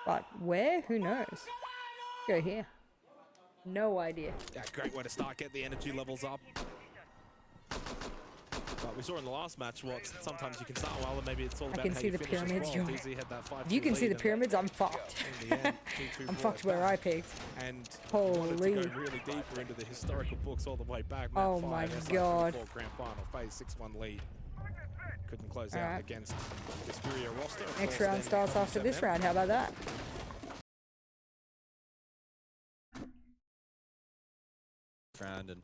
S1: but where? Who knows? Go here. No idea.
S19: Yeah, great way to start, get the energy levels up. But we saw in the last match what sometimes you can start well, and maybe it's all about
S1: I can
S19: how
S1: see
S19: you
S1: the
S19: finish as
S1: pyramids,
S19: well.
S1: Joy.
S19: DZ had that 5-2
S1: If you can see
S19: lead
S1: the
S19: and
S1: pyramids, I'm fucked.
S19: in the end, 2-2
S1: I'm
S19: brought
S1: fucked
S19: it
S1: where
S19: back.
S1: I picked.
S19: And
S1: Holy.
S19: wanted to go really deeper into the historical books all the way back. Map
S1: Oh
S19: 5,
S1: my
S19: SR
S1: God.
S19: 24 Grand final, FaZe 6-1 lead. Couldn't close
S1: All
S19: out
S1: right.
S19: against this Furia roster. Of
S1: Next
S19: course,
S1: round
S19: then
S1: starts
S19: comes
S1: after this
S19: 7M.
S1: round. How about that?
S20: Round and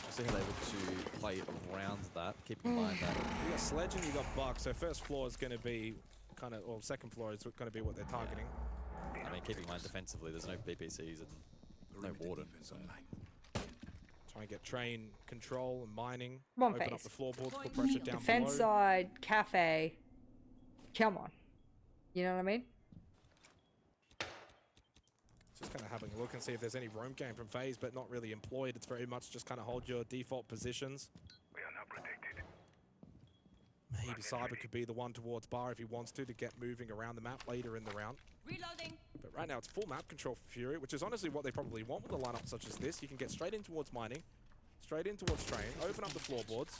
S20: seeing how they able to play around that, keeping in mind that
S19: You got Sledge and you got Buck, so first floor is going to be kind of, or second floor is going to be what they're targeting.
S20: I mean, keeping in mind defensively, there's no BPCs and no warden. So.
S19: Try and get train control and mining.
S1: Come on,
S19: open
S1: FaZe.
S19: up the floorboards, put pressure down
S1: Defense
S19: below.
S1: side, cafe. Come on. You know what I mean?
S19: Just kind of having a look and see if there's any roam game from FaZe, but not really employed. It's very much just kind of hold your default positions.
S18: We are not protected.
S19: Maybe Cyber could be the one towards Bar if he wants to get moving around the map later in the round.
S17: Reloading.
S19: But right now it's full map control for Fury, which is honestly what they probably want with a lineup such as this. You can get straight in towards mining, straight in towards train, open up the floorboards.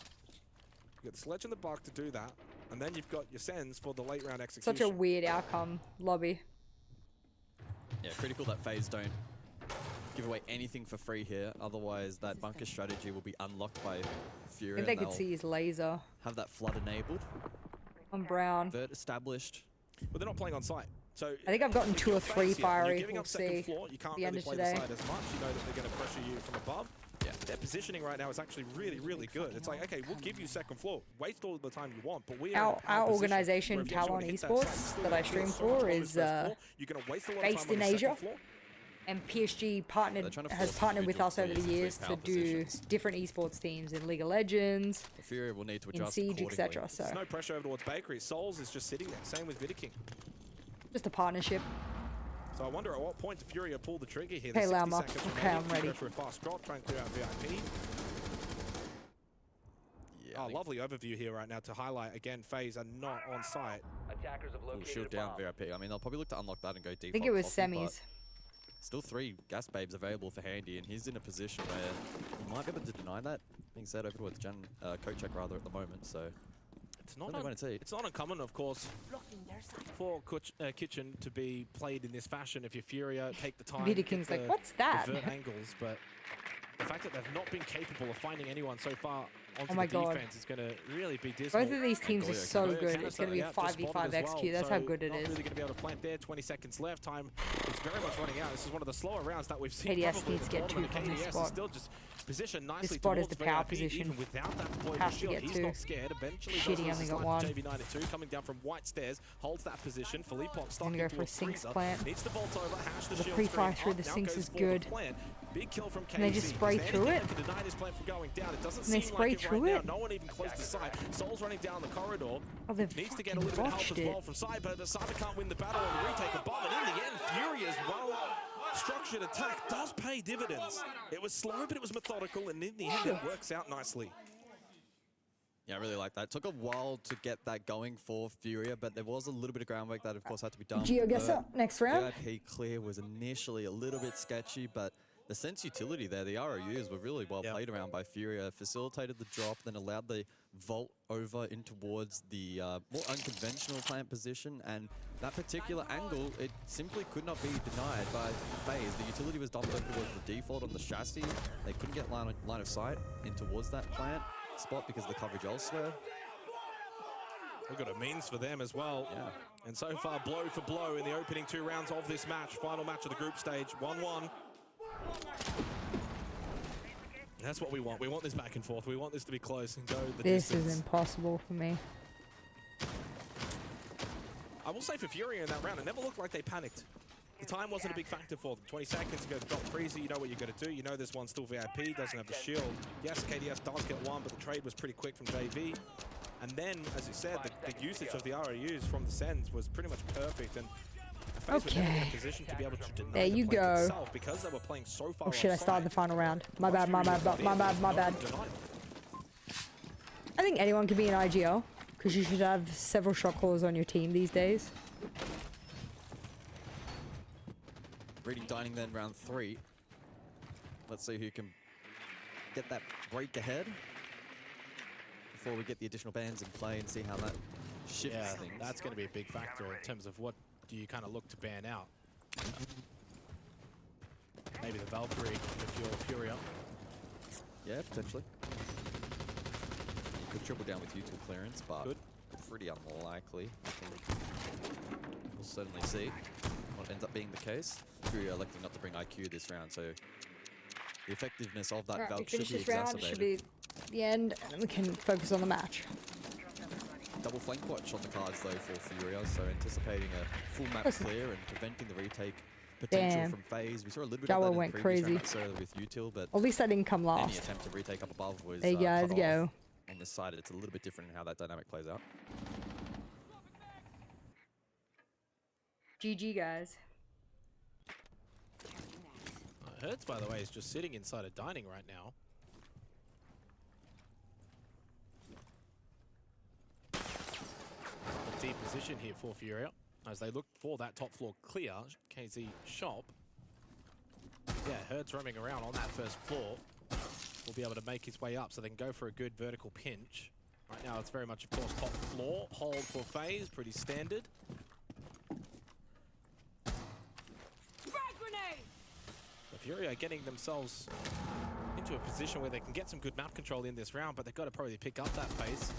S19: You got the Sledge and the Buck to do that, and then you've got your Sens for the late round execution.
S1: Such a weird outcome, lobby.
S20: Yeah, critical that FaZe don't give away anything for free here. Otherwise, that bunker strategy will be unlocked by
S1: I
S20: Fury.
S1: think they
S20: and
S1: could
S20: they'll
S1: see his laser
S20: have that flood enabled.
S1: on Brown.
S20: Vert established.
S19: But they're not playing on site. So
S1: I think I've gotten
S19: if
S1: 2 or
S19: you're
S1: 3
S19: FaZe here and you're
S1: fiery.
S19: giving
S1: We'll
S19: up second
S1: see
S19: floor, you can't
S1: the end
S19: really
S1: of
S19: play
S1: today.
S19: the side as much. You know that they're going to pressure you from above.
S20: Yeah,
S19: their positioning right now is actually really, really good. It's like, okay, we'll give you second floor. Waste all the time you want, but we
S1: our organization, Talon Esports, that I stream for, is based in Asia. And PSG has partnered with us over the years to do different esports teams in League of Legends,
S20: Furia will need to
S1: in
S20: adjust
S1: Siege, etc. So
S19: there's no pressure over towards Bakery. Souls is just sitting there. Same with Vidiking.
S1: just a partnership.
S19: So I wonder at what point do Furia pull the trigger here.
S1: Hey,
S19: There's 60
S1: Lama.
S19: seconds
S1: Okay, I'm
S19: remaining.
S1: ready.
S19: Go for a fast drop, try and clear out VIP. Yeah, lovely overview here right now to highlight again. FaZe are not on site.
S10: Attackers have located
S20: Shield down VIP. I mean, they'll probably look to unlock that and go deep.
S1: I think it was semis.
S20: Still 3 gas babes available for Handy, and he's in a position where he might be able to deny that. Being said, over towards Kochek rather at the moment, so
S19: it's not uncommon, of course, for Kitchen to be played in this fashion. If you're Furia, take the time.
S1: Vita King's like, what's that?
S19: Divert angles, but the fact that they've not been capable of finding anyone so far onto
S1: Oh my
S19: the
S1: God.
S19: defense is going to really be dismal.
S1: Both of these teams are so good. It's going to be a 5v5 XQ. That's how good it
S19: not
S1: is.
S19: really going to be able to plant there. 20 seconds left. Time is very much running out. This is one of the slower rounds that we've seen.
S1: KDS
S19: probably
S1: needs to
S19: in
S1: get
S19: the
S1: 2
S19: tournament.
S1: from this
S19: KDS is
S1: spot.
S19: still just positioned nicely
S1: This spot is
S19: towards
S1: the power
S19: VIP,
S1: position.
S19: even without that deployed
S1: Has to
S19: shield.
S1: get
S19: He's
S1: 2.
S19: not scared. Eventually,
S1: Shit, he
S19: does
S1: only
S19: slide
S1: got 1.
S19: JV92 coming down from white stairs, holds that position. Philippon stuck
S1: I'm gonna
S19: into
S1: go for
S19: a
S1: a Sinks
S19: freezer.
S1: plant.
S19: Needs to vault over, hash the
S1: The
S19: shield
S1: pre-fire
S19: screen
S1: through
S19: up,
S1: the
S19: now
S1: Sinks
S19: goes
S1: is
S19: for the
S1: good.
S19: plant. Big kill from KC.
S1: Can they just spray
S19: Is
S1: through
S19: anything
S1: it?
S19: that can deny this plant from going down? It doesn't
S1: Can they
S19: seem
S1: spray
S19: like it
S1: through
S19: right
S1: it?
S19: now. No one even close to side. Soul's running down the corridor.
S1: Oh, they've
S19: Needs to get a little bit of help as
S1: fucking
S19: well
S1: botched
S19: from side, but Cyber can't win the battle on the retake above. And in the end, Furia's well-structured attack does pay dividends. It was slow, but it was methodical, and in the end, it works out nicely.
S20: Yeah, I really like that. It took a while to get that going for Furia, but there was a little bit of groundwork that, of course, had to be done.
S1: GeoGuessr, next round.
S20: VIP clear was initially a little bit sketchy, but the sense utility there, the ROUs were really well played around by Furia, facilitated the drop, then allowed the vault over in towards the more unconventional plant position, and that particular angle, it simply could not be denied by FaZe. The utility was dumped over towards the default on the chassis. They couldn't get line of sight in towards that plant spot because of the coverage elsewhere.
S19: We've got a means for them as well. Yeah. And so far, blow for blow in the opening 2 rounds of this match. Final match of the group stage, 1-1. That's what we want. We want this back and forth. We want this to be close and go the distance.
S1: This is impossible for me.
S19: I will say for Furia in that round, it never looked like they panicked. The time wasn't a big factor for them. 20 seconds to go to drop freezer. You know what you're going to do. You know this one's still VIP, doesn't have the shield. Yes, KDS does get 1, but the trade was pretty quick from JV. And then, as you said, the usage of the ROUs from the Sens was pretty much perfect. And FaZe were never in a position to be able to deny
S1: There you
S19: the plant
S1: go.
S19: itself because they were playing so far
S1: Oh shit, I started the final round. My bad, my bad, my bad, my bad. I think anyone can be an IGL, because you should have several shot callers on your team these days.
S20: Reading Dining then round 3. Let's see who can get that break ahead before we get the additional bans in play and see how that shifts things.
S19: That's going to be a big factor in terms of what do you kind of look to ban out. Maybe the Valkyrie if you're Furia.
S20: Yeah, potentially. You could triple down with util clearance, but pretty unlikely. I think we'll certainly see what ends up being the case. Furia electing not to bring IQ this round, so the effectiveness of that
S1: Alright, we
S20: Valk should
S1: finish
S20: be
S1: this round,
S20: exacerbated.
S1: should be the end, and then we can focus on the match.
S20: Double flank watch on the cards though for Furia, so anticipating a full map clear and preventing the retake potential
S1: Damn.
S20: from FaZe. We saw a little bit
S1: Jawa
S20: of that in
S1: went
S20: the previous
S1: crazy.
S20: round, not necessarily with util, but
S1: At least I didn't come
S20: any
S1: last.
S20: attempt to retake up above was
S1: There you guys
S20: cut
S1: go.
S20: off. On this side, it's a little bit different in how that dynamic plays out.
S1: GG, guys.
S19: Hertz, by the way, is just sitting inside a dining right now. A deep position here for Furia as they look for that top floor clear. KZ shop. Yeah, Hertz roaming around on that first floor. Will be able to make his way up so they can go for a good vertical pinch. Right now it's very much, of course, top floor. Hold for FaZe, pretty standard. The Furia getting themselves into a position where they can get some good map control in this round, but they've got to probably pick up that pace.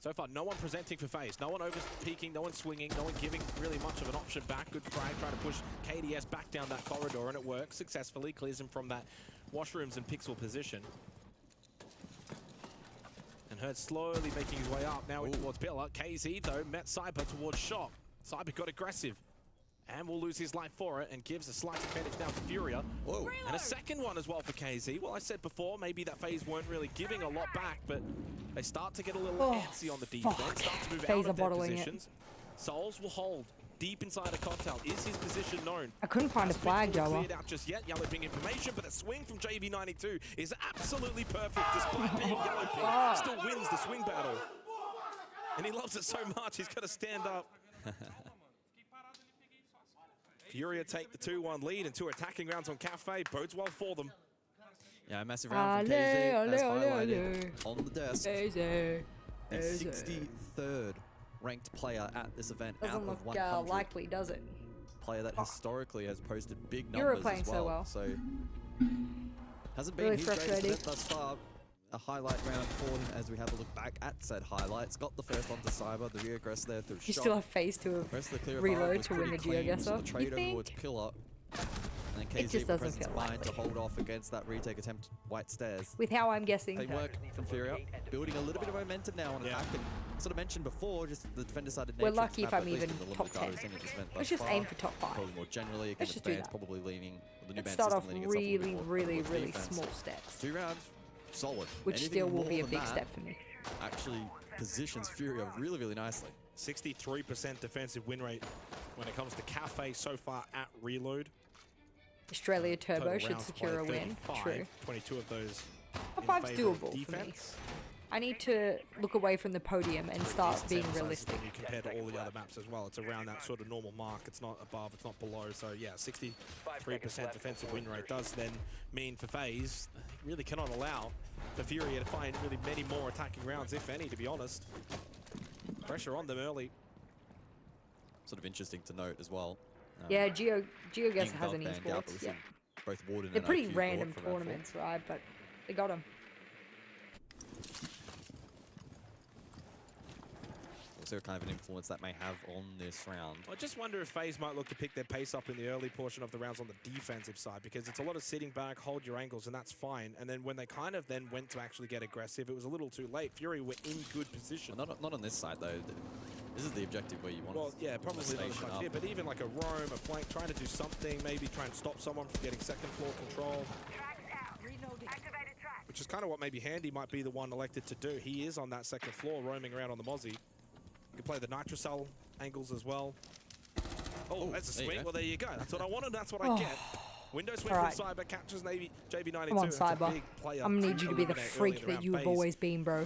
S19: So far, no one presenting for FaZe. No one over peeking, no one swinging, no one giving really much of an option back. Good frag, trying to push KDS back down that corridor, and it works successfully. Clears him from that Washrooms in pixel position. And Herd slowly making his way up now towards Pillar. KZ though met Cyber towards Shop. Cyber got aggressive and will lose his life for it and gives a slight advantage now to Furia. Whoa. And a second one as well for KZ. Well, I said before, maybe that phase weren't really giving a lot back, but they start to get a little antsy on the defense, start to move out of their positions. Souls will hold deep inside a cocktail. Is his position known?
S1: I couldn't find a flag, Java.
S19: Cleared out just yet. Yellow Ping information, but the swing from JV92 is absolutely perfect despite being Yellow Ping. Still wins the swing battle. And he loves it so much, he's got to stand up. Furia take the 2-1 lead and 2 attacking rounds on Cafe. Bodes well for them.
S20: Yeah, a massive round from KZ, as highlighted on the desk. The 63rd ranked player at this event
S1: Doesn't
S20: out
S1: look
S20: of 100.
S1: likely, does it?
S20: Player that historically has posted big
S1: You're
S20: numbers
S1: playing
S20: as well.
S1: so well.
S20: So hasn't been
S1: Really
S20: his greatest
S1: frustrating.
S20: event thus far. A highlight round for him as we have a look back at said highlights. Got the first onto Cyber, the reaggress there through
S1: You
S20: Shot.
S1: still have phase to
S20: Rest of the clear
S1: reload
S20: was
S1: to win the
S20: pretty clean, so
S1: geoguesser.
S20: the trade
S1: You
S20: over
S1: think?
S20: towards Pillar. And then
S1: It
S20: KZ
S1: just
S20: with
S1: doesn't
S20: presence
S1: feel
S20: of mind
S1: likely.
S20: to hold off against that retake attempt White Stairs.
S1: With how I'm guessing.
S20: Teamwork from Furia, building a little bit of momentum now on attack. And sort of mentioned before, just the defender-sided nature.
S1: We're
S20: of
S1: lucky
S20: this
S1: if
S20: map,
S1: I'm
S20: at least
S1: even
S20: with the
S1: top
S20: limited data
S1: 10.
S20: we've seen in this event
S1: Let's
S20: thus
S1: just
S20: far.
S1: aim for top 5.
S20: Probably more generally, again,
S1: Let's
S20: the
S1: just do
S20: band's
S1: that.
S20: probably leaning, the new
S1: Let's
S20: band
S1: start off
S20: system leaning itself a little
S1: really,
S20: bit more
S1: really,
S20: towards
S1: really
S20: defense.
S1: small steps.
S20: 2 rounds, solid.
S1: Which
S20: Anything
S1: still will
S20: more
S1: be a
S20: than
S1: big
S20: that
S1: step for me.
S20: Actually positions Furia really, really nicely.
S19: 63% defensive win rate when it comes to Cafe so far at reload.
S1: Australia Turbo
S19: Total
S1: should
S19: rounds
S1: secure a
S19: played
S1: win.
S19: 35,
S1: True.
S19: 22 of those.
S1: Top
S19: in
S1: 5's
S19: favour of
S1: doable for me.
S19: defense.
S1: I need to look away from the podium and start
S19: Decent
S1: being
S19: sample sizes
S1: realistic.
S19: when you compare to all the other maps as well. It's around that sort of normal mark. It's not above, it's not below. So yeah, 63% defensive win rate does then mean for FaZe, really cannot allow for Furia to find really many more attacking rounds, if any, to be honest. Pressure on them early.
S20: Sort of interesting to note as well.
S1: Yeah, GeoGuessr has an
S20: Band
S1: esports.
S20: Gap,
S1: Yeah.
S20: both Warden
S1: They're
S20: and
S1: pretty
S20: IQ
S1: random
S20: bought from round 4.
S1: tournaments, right? But they got them.
S20: Also kind of an influence that may have on this round.
S19: I just wonder if FaZe might look to pick their pace up in the early portion of the rounds on the defensive side, because it's a lot of sitting back, hold your angles, and that's fine. And then when they kind of then went to actually get aggressive, it was a little too late. Fury were in good position.
S20: Well, not on this side though. This is the objective where you want
S19: Well, yeah,
S20: to
S19: probably not as
S20: station
S19: much
S20: up.
S19: here, but even like a roam, a flank, trying to do something, maybe try and stop someone from getting second floor control. Which is kind of what maybe Handy might be the one elected to do. He is on that second floor, roaming around on the Mozzie. You can play the Nitrocell angles as well. Oh, that's a
S20: there you
S19: swing.
S20: go.
S19: Well, there you go. That's what I wanted. That's what I
S1: Oh.
S19: get. Window swing
S1: Alright.
S19: from Cyber, captures Navy JB92.
S1: Come on,
S19: That's a
S1: Cyber.
S19: big player
S1: I'm gonna need you to be the
S19: eliminate early
S1: freak
S19: in the
S1: that
S19: round
S1: you have
S19: phase.
S1: always been, bro.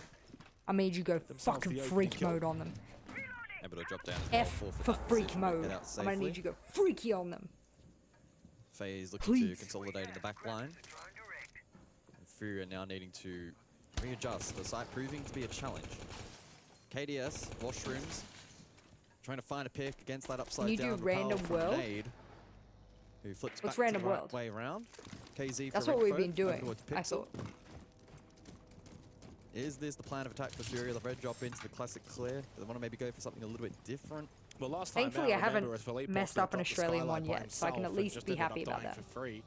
S1: I'm gonna need you to go
S19: Themselves
S1: fucking
S19: the opening
S1: freak
S19: kill.
S1: mode on them.
S20: Able to drop down as well.
S1: F
S20: forfeit
S1: for
S20: that
S1: freak
S20: position, but
S1: mode.
S20: get out
S1: I'm gonna need
S20: safely.
S1: you to go freaky on them.
S20: FaZe looking to
S1: Please.
S20: consolidate in the back line. And Furia now needing to readjust. The site proving to be a challenge. KDS, Washrooms, trying to find a pick against that upside
S1: Can you do
S20: down
S1: random
S20: rappel from
S1: world?
S20: Nade, who flips
S1: What's
S20: back
S1: random
S20: to the right
S1: world?
S20: way around. KZ
S1: That's
S20: for
S1: what we've
S20: Rickfo,
S1: been doing,
S20: over towards
S1: I
S20: Pixel.
S1: thought.
S20: Is this the plan of attack for Furia? The red drop into the classic clear. Do they want to maybe go for something a little bit different?
S19: Well, last time
S1: Thankfully, I
S19: out, remember,
S1: haven't
S19: as Philippe
S1: messed
S19: Boxer
S1: up an
S19: dropped the
S1: Australian
S19: Skylight
S1: one
S19: by
S1: yet, so I can
S19: himself
S1: at
S19: and
S1: least
S19: just
S1: be
S19: ended up
S1: happy about
S19: dying
S1: that.
S19: for free.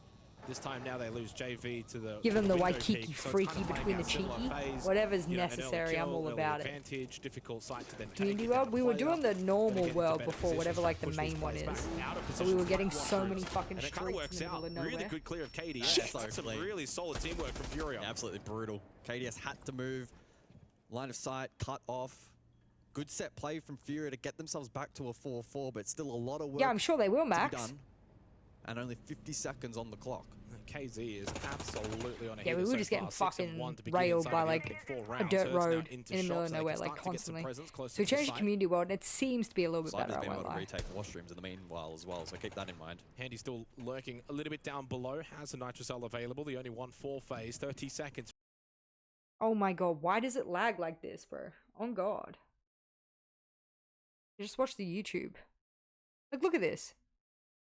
S19: This time now they lose JV to the
S1: Give them the
S19: window
S1: Waikiki
S19: peak, so it's
S1: freaky
S19: kind of playing
S1: between
S19: out
S1: the
S19: similar
S1: cheeky.
S19: phase.
S1: Whatever's
S19: You know, an early
S1: necessary, I'm
S19: kill,
S1: all
S19: early
S1: about it.
S19: advantage, difficult site to then
S1: Community
S19: take,
S1: world, we were doing the normal
S19: into
S1: world
S19: better
S1: before,
S19: positions,
S1: whatever
S19: try
S1: like
S19: to
S1: the
S19: push these
S1: main one
S19: players
S1: is.
S19: back out of
S1: So we were
S19: positions
S1: getting
S19: like
S1: so many
S19: Washrooms.
S1: fucking
S19: And it kind
S1: streaks
S19: of
S1: in
S19: works
S1: the middle
S19: out.
S1: of nowhere.
S19: Really good clear of KDS.
S20: Shit.
S19: That's some
S20: Clean.
S19: really solid teamwork from Furia.
S20: Yeah, absolutely brutal. KDS had to move. Line of sight, cut off. Good set play from Furia to get themselves back to a 4-4, but still a lot of work.
S1: Yeah, I'm sure they will,
S20: to
S1: Max.
S20: be done. And only 50 seconds on the clock.
S19: KZ is absolutely on a
S1: Yeah, we
S19: heater
S1: were
S19: so
S1: just getting
S19: far, 6 and
S1: fucking
S19: 1 to begin
S1: railed
S19: inside
S1: by
S19: of the
S1: like
S19: opening 4
S1: a
S19: rounds.
S1: dirt
S19: Hers now
S1: road
S19: into
S1: in the middle
S19: shot,
S1: of
S19: so they
S1: nowhere,
S19: can
S1: like
S19: start to get some
S1: constantly.
S19: presence closer
S1: So we
S19: to the
S1: changed the
S19: site.
S1: community world, and it seems to be a little bit better,
S20: Cyber's
S1: I
S20: been able
S1: won't
S20: to
S1: lie.
S20: retake Washrooms in the meanwhile as well, so keep that in mind.
S19: Handy still lurking a little bit down below, has a Nitrocell available, the only one for phase, 30 seconds.
S1: Oh my god, why does it lag like this, bro? On God. Just watch the YouTube. Like, look at this.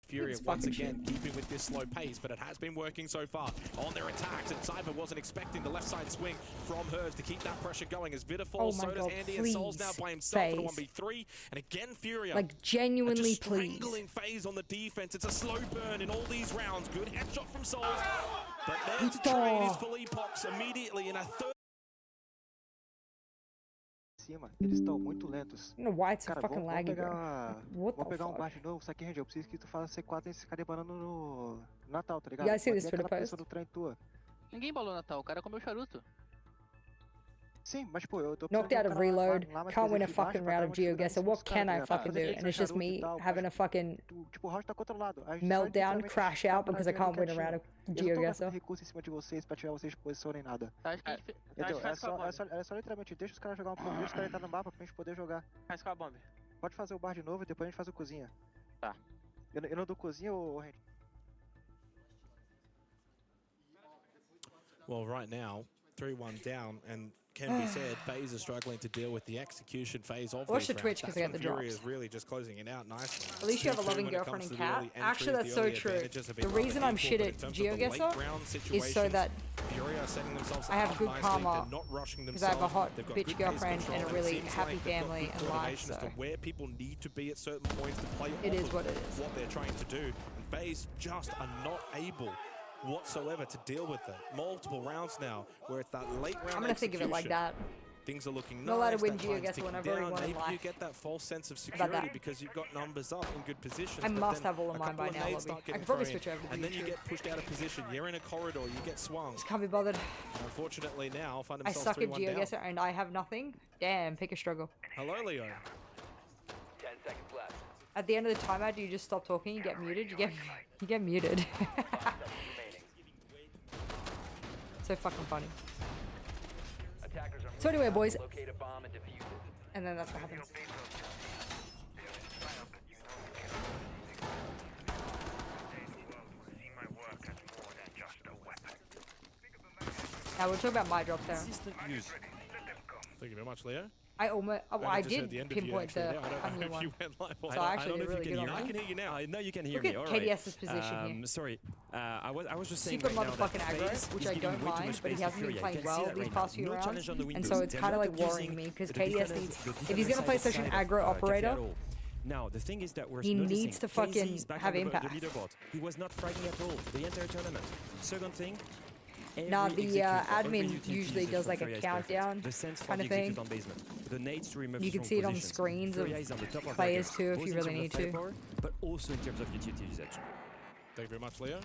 S19: Furia
S1: It's
S19: once
S1: fucking
S19: again keeping with this slow pace, but it has been working so far on their attacks, and Cyber wasn't expecting the left side swing from hers to keep that pressure going as Vita falls,
S1: Oh my
S19: so does
S1: God,
S19: Handy, and Soul's now
S1: please,
S19: by himself in a
S1: FaZe.
S19: 1v3, and again Furia.
S1: Like, genuinely,
S19: just
S1: please.
S19: strangling FaZe on the defense. It's a slow burn in all these rounds. Good headshot from Souls. But there's a trade is for Leapox immediately in a third.
S3: Eles estão muito lentos.
S1: I don't know why it's so
S3: Cara,
S1: fucking
S3: vamos
S1: laggy, bro.
S3: vamos
S1: What the
S3: pegar
S1: fuck?
S3: bar de novo, só que Ranger, eu preciso que tu faça C4 e ficar debanando no Natal, tá ligado?
S1: You guys see
S3: Vai
S1: this
S3: ter
S1: Twitter
S3: aquela
S1: post?
S3: pressão do trem tua.
S12: Ninguém balou Natal, o cara comeu charuto.
S3: Sim, mas pô, eu tô
S1: Knocked out of reload, can't win a fucking round of GeoGuessr. What can I fucking do? And it's just me having a fucking
S3: Tipo, o round tá controlado.
S1: meltdown, crash out because I can't win a round of
S3: Eu não tô gastando
S1: GeoGuessr.
S3: recurso em cima de vocês pra tirar vocês de posição nem nada.
S12: Acho que a gente
S3: Entendeu?
S12: faz com a bomba.
S3: É só literalmente, deixa os caras jogar um pouco, deixa os caras entrar no mapa pra gente poder jogar.
S12: Faz com a bomba.
S3: Pode fazer o bar de novo e depois a gente faz o cozinha.
S12: Tá.
S3: Eu não dou cozinha ou Ranger?
S19: Well, right now, 3-1 down, and can be said, FaZe are struggling to deal with the execution phase of
S1: Watch
S19: these
S1: the Twitch
S19: rounds.
S1: 'cause I got
S19: That's
S1: the
S19: when Fury
S1: drops.
S19: is really just closing it out nicely.
S1: At least you have a loving
S19: When it
S1: girlfriend
S19: comes
S1: and
S19: to the
S1: cat.
S19: early
S1: Actually,
S19: entries,
S1: that's
S19: the
S1: so
S19: early
S1: true.
S19: advantages have been
S1: The
S19: rather
S1: reason I'm
S19: equal,
S1: shit
S19: but
S1: at
S19: in terms of the late
S1: GeoGuessr
S19: round
S1: is so
S19: situations,
S1: that
S19: Fury are setting themselves
S1: I have
S19: up
S1: good
S19: nicely.
S1: karma
S19: They're not rushing
S1: because I have a
S19: themselves.
S1: hot
S19: They've got
S1: bitch
S19: good pace
S1: girlfriend
S19: control,
S1: and a
S19: it
S1: really
S19: seems
S1: happy
S19: like they've got
S1: family
S19: good
S1: and life,
S19: coordination as
S1: so
S19: to where people need to be at certain points to play
S1: it
S19: off
S1: is
S19: of
S1: what it is.
S19: what they're trying to do. And FaZe just are not able whatsoever to deal with it. Multiple rounds now where it's that late round
S1: I'm gonna think of it like
S19: execution.
S1: that.
S19: Things are looking
S1: Not allowed to
S19: nice.
S1: win
S19: that time's
S1: GeoGuessr
S19: ticking
S1: whenever
S19: down.
S1: everyone in
S19: Maybe you
S1: life.
S19: get that false sense of
S1: About
S19: security
S1: that?
S19: because you've got numbers up in good positions.
S1: I
S19: but
S1: must
S19: then
S1: have all of
S19: a
S1: mine
S19: couple
S1: by
S19: of
S1: now,
S19: nades
S1: Lobby.
S19: start
S1: I
S19: getting
S1: could probably
S19: thrown,
S1: switch over to
S19: and then you
S1: YouTube.
S19: get pushed out of position. You're in a corridor. You get swung.
S1: Just can't be bothered.
S19: And unfortunately, now find
S1: I
S19: themselves
S1: suck at
S19: 3-1 down.
S1: GeoGuessr and I have nothing. Damn, pick a struggle.
S19: Hello, Leo.
S10: 10 seconds left.
S1: At the end of the timeout, do you just stop talking? You get muted. You get muted. So fucking funny.
S10: Attackers are
S1: So anyway, boys,
S10: locate a bomb and defuse it.
S1: and then that's what happens. Now we'll talk about my drops there.
S19: Thank you very much, Leo.
S1: I almost, oh, I
S19: just heard
S1: did
S19: the end of you
S1: pinpoint
S19: actually
S1: the
S19: now. I don't know
S1: onion
S19: if
S1: one.
S19: you went live or
S1: So
S19: not.
S1: I actually did really good on
S19: I
S1: that.
S19: can hear you now.
S14: I know you can hear
S1: Look
S14: me.
S1: at
S14: All right.
S1: KDS's position here.
S14: Sorry, I was just saying
S1: Super
S14: right now that
S1: motherfucking aggro,
S14: FaZe
S1: which
S14: is
S1: I
S14: giving
S1: don't
S14: way too much
S1: mind, but he
S14: space to
S1: hasn't been
S14: Fury. I
S1: playing
S14: can see
S1: well
S14: that
S1: these
S14: right
S1: past
S14: now.
S1: few
S14: No
S1: rounds,
S14: challenge on the
S1: and
S14: windows.
S1: so it's
S14: They're
S1: kind of
S14: not
S1: like worrying
S14: using
S1: me because
S14: the
S1: KDS
S14: defense-
S1: needs,
S14: the
S1: if he's gonna
S14: defensive
S1: play such an
S14: side of,
S1: aggro
S14: Cafe
S1: operator,
S14: at all. Now the thing is that we're
S1: he
S14: noticing
S1: needs to
S14: FaZe
S1: fucking
S14: is back
S1: have
S14: on the
S1: impact.
S14: leaderboard. He was not fragging at all the entire tournament. Second thing.
S1: Nah,
S14: every
S1: the
S14: execute of every
S1: admin
S14: utility
S1: usually
S14: usage
S1: does
S14: from
S1: like a
S14: Furia is perfect.
S1: countdown
S14: The sense for
S1: kind
S14: the
S1: of thing.
S14: execute on basement. The nades to remove
S1: You can
S14: strong
S1: see it on
S14: positions.
S1: screens of
S14: Furia is on the top of
S1: players
S14: bracket,
S1: too if
S14: both
S1: you
S14: in
S1: really
S14: terms
S1: need
S14: of
S1: to.
S14: firepower, but also in terms of utility usage.
S19: Thank you very much, Leo.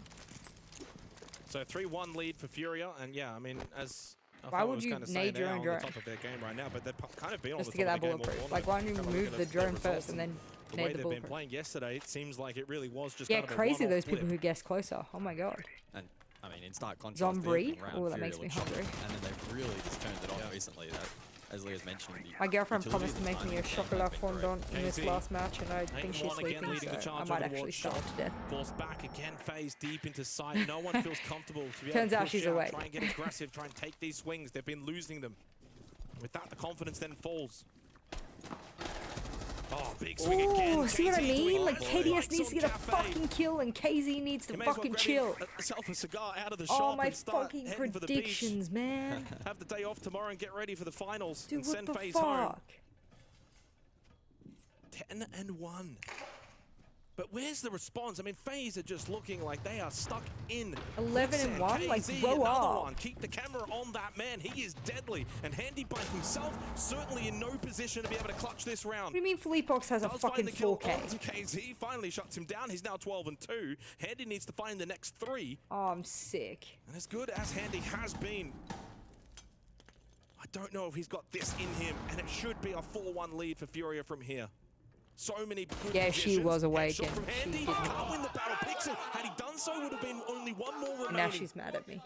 S19: So 3-1 lead for Furia, and yeah, I mean, as I
S1: Why
S19: thought
S1: would
S19: was
S1: you
S19: kind of
S1: nade
S19: saying,
S1: your
S19: they're
S1: own
S19: on
S1: drone?
S19: the top of their game right now, but they've kind of been
S1: Just
S19: on
S1: to
S19: the
S1: get
S19: top
S1: that
S19: of the game all
S1: bulletproof. Like, why don't you
S19: tournament.
S1: remove the drone first and then
S19: the
S1: nade
S19: way
S1: the
S19: they've been
S1: bulletproof?
S19: playing yesterday, it seems like it really was just
S1: Yeah,
S19: kind of a
S1: crazy
S19: one-off
S1: those people
S19: blip.
S1: who guess closer. Oh my god.
S20: And I mean, in stark contrast,
S1: Zombie?
S20: the opening round,
S1: Oh, that
S20: Fury
S1: makes me
S20: looked
S1: hungry.
S20: shocking, and then they've really just turned it on recently. That, as Leo's mentioned, the
S1: My girlfriend
S20: utility
S1: promised to
S20: of the
S1: make me
S20: timing
S1: a
S20: of the game
S1: chocolat
S20: has been great.
S1: fondant in this
S19: KZ,
S1: last match, and I think she's
S19: 8-1 again,
S1: sleeping,
S19: leading the
S1: so I
S19: charge
S1: might
S19: over
S1: actually
S19: Watch
S1: starve
S19: Shot.
S1: to death.
S19: Forced back again, phase deep into sight. No one feels comfortable to be
S1: Turns
S19: able to
S1: out
S19: push
S1: she's
S19: out,
S1: awake.
S19: try and get aggressive, try and take these swings. They've been losing them. With that, the confidence then falls. Oh, big swing again.
S1: Ooh, see what I
S19: KZ doing
S1: mean? Like,
S19: all
S1: KDS
S19: lights
S1: needs to
S19: on
S1: get a
S19: Cafe.
S1: fucking kill, and KZ needs to
S19: He may as well
S1: fucking
S19: grab
S1: chill.
S19: himself a cigar out of the
S1: Oh,
S19: shop
S1: my
S19: and start
S1: fucking
S19: heading for the beach.
S1: predictions, man.
S19: Have the day off tomorrow and get ready for the finals
S1: Dude,
S19: and
S1: what
S19: send
S1: the
S19: FaZe home.
S1: fuck?
S19: 10-1. But where's the response? I mean, FaZe are just looking like they are stuck in
S1: 11-1? Like,
S19: KZ,
S1: grow
S19: another
S1: up.
S19: one. Keep the camera on that man. He is deadly. And Handy by himself, certainly in no position to be able to clutch this round.
S1: What do you mean Fleetbox has a
S19: Does
S1: fucking
S19: find the kill
S1: 4K?
S19: onto KZ. Finally shuts him down. He's now 12-2. Handy needs to find the next 3.
S1: Oh, I'm sick.
S19: And as good as Handy has been, I don't know if he's got this in him. And it should be a 4-1 lead for Furia from here. So many good
S1: Yeah, she
S19: positions.
S1: was awake
S19: Headshot
S1: and
S19: from
S1: she
S19: Handy.
S1: didn't.
S19: Can't win the battle. Picks it. Had he done so, would have been only one more remaining.
S1: Now she's mad at me.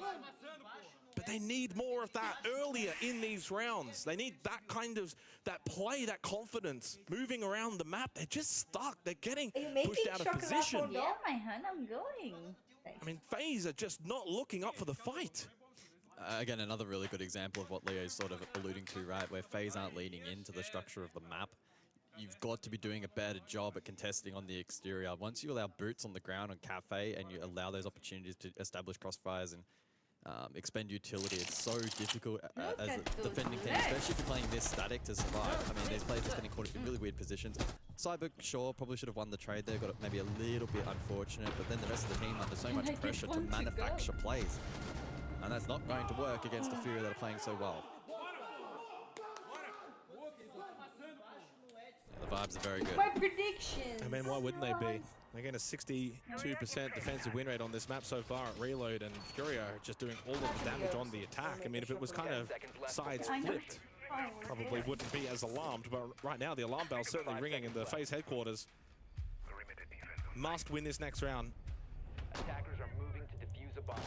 S19: But they need more of that earlier in these rounds. They need that kind of, that play, that confidence. Moving around the map, they're just stuck. They're getting pushed out of position.
S11: Yeah, my hun, I'm going.
S19: I mean, FaZe are just not looking up for the fight.
S20: Again, another really good example of what Leo's sort of alluding to, right? Where FaZe aren't leaning into the structure of the map. You've got to be doing a better job at contesting on the exterior. Once you allow boots on the ground on Cafe and you allow those opportunities to establish crossfires and expend utility. It's so difficult as a defending team, especially if you're playing this static to survive. I mean, these players are getting caught in really weird positions. Cyber, sure, probably should have won the trade there, got it maybe a little bit unfortunate, but then the rest of the team under so much pressure to manufacture plays. And that's not going to work against the Fury that are playing so well. Yeah, the vibes are very good.
S11: My predictions.
S19: I mean, why wouldn't they be? They're getting a 62% defensive win rate on this map so far at Reload, and Fury are just doing all of the damage on the attack. I mean, if it was kind of sides flipped, probably wouldn't be as alarmed, but right now the alarm bell's certainly ringing in the FaZe headquarters. Must win this next round.
S10: Attackers are moving to defuse a bomb.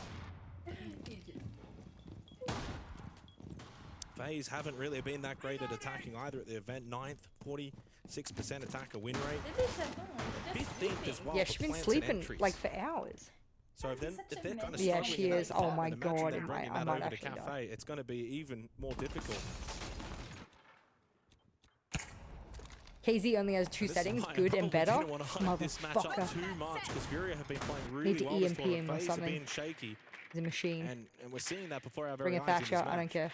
S19: FaZe haven't really been that great at attacking either at the event. 9th, 46% attacker win rate. 15th as well.
S1: Yeah, she's been sleeping like for hours.
S19: So if they're kind of
S1: yeah, she is. Oh my god,
S19: and bringing
S1: I
S19: that
S1: might
S19: over to
S1: actually
S19: Cafe,
S1: die.
S19: it's going to be even more difficult.
S1: KZ only has two settings, good and better.
S19: Didn't want to hype this match up
S1: Motherfucker.
S19: too much because Fury have been playing
S1: Need
S19: really
S1: to
S19: well this
S1: EMP
S19: tournament.
S1: him or
S19: FaZe have
S1: something.
S19: been shaky,
S1: He's a machine.
S19: and we're seeing that before our very
S1: Bring a
S19: eyes in
S1: Thatcher,
S19: this
S1: I don't
S19: match.
S1: care.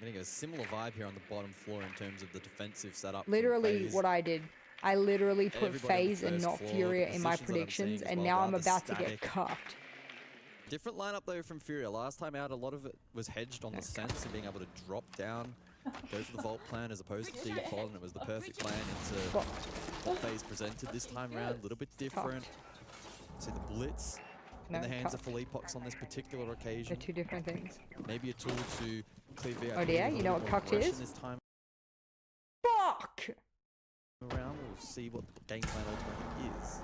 S20: I'm getting a similar vibe here on the bottom floor in terms of the defensive setup. from
S1: Literally
S20: FaZe.
S1: what I did. I literally put
S20: Everybody on the
S1: FaZe and
S20: first
S1: not
S20: floor,
S1: Furia
S20: the
S1: in my
S20: positions that I'm seeing
S1: predictions,
S20: as
S1: and
S20: well,
S1: now I'm
S20: rather
S1: about to get
S20: static.
S1: cucked.
S20: Different lineup though from Furia. Last time out, a lot of it was hedged on the sense and being able to drop down, go for the vault plan as opposed to default, and it was the perfect plan into what FaZe presented this time around. A little bit different. See the blitz in the hands of Philippox on this particular occasion.
S1: They're two different things.
S20: Maybe a tool to clear VIP.
S1: Oh dear,
S20: with a
S1: you know
S20: little
S1: what
S20: more
S1: cucked
S20: aggression
S1: is?
S20: This time
S1: Fuck!
S20: around, we'll see what the game plan ultimately is.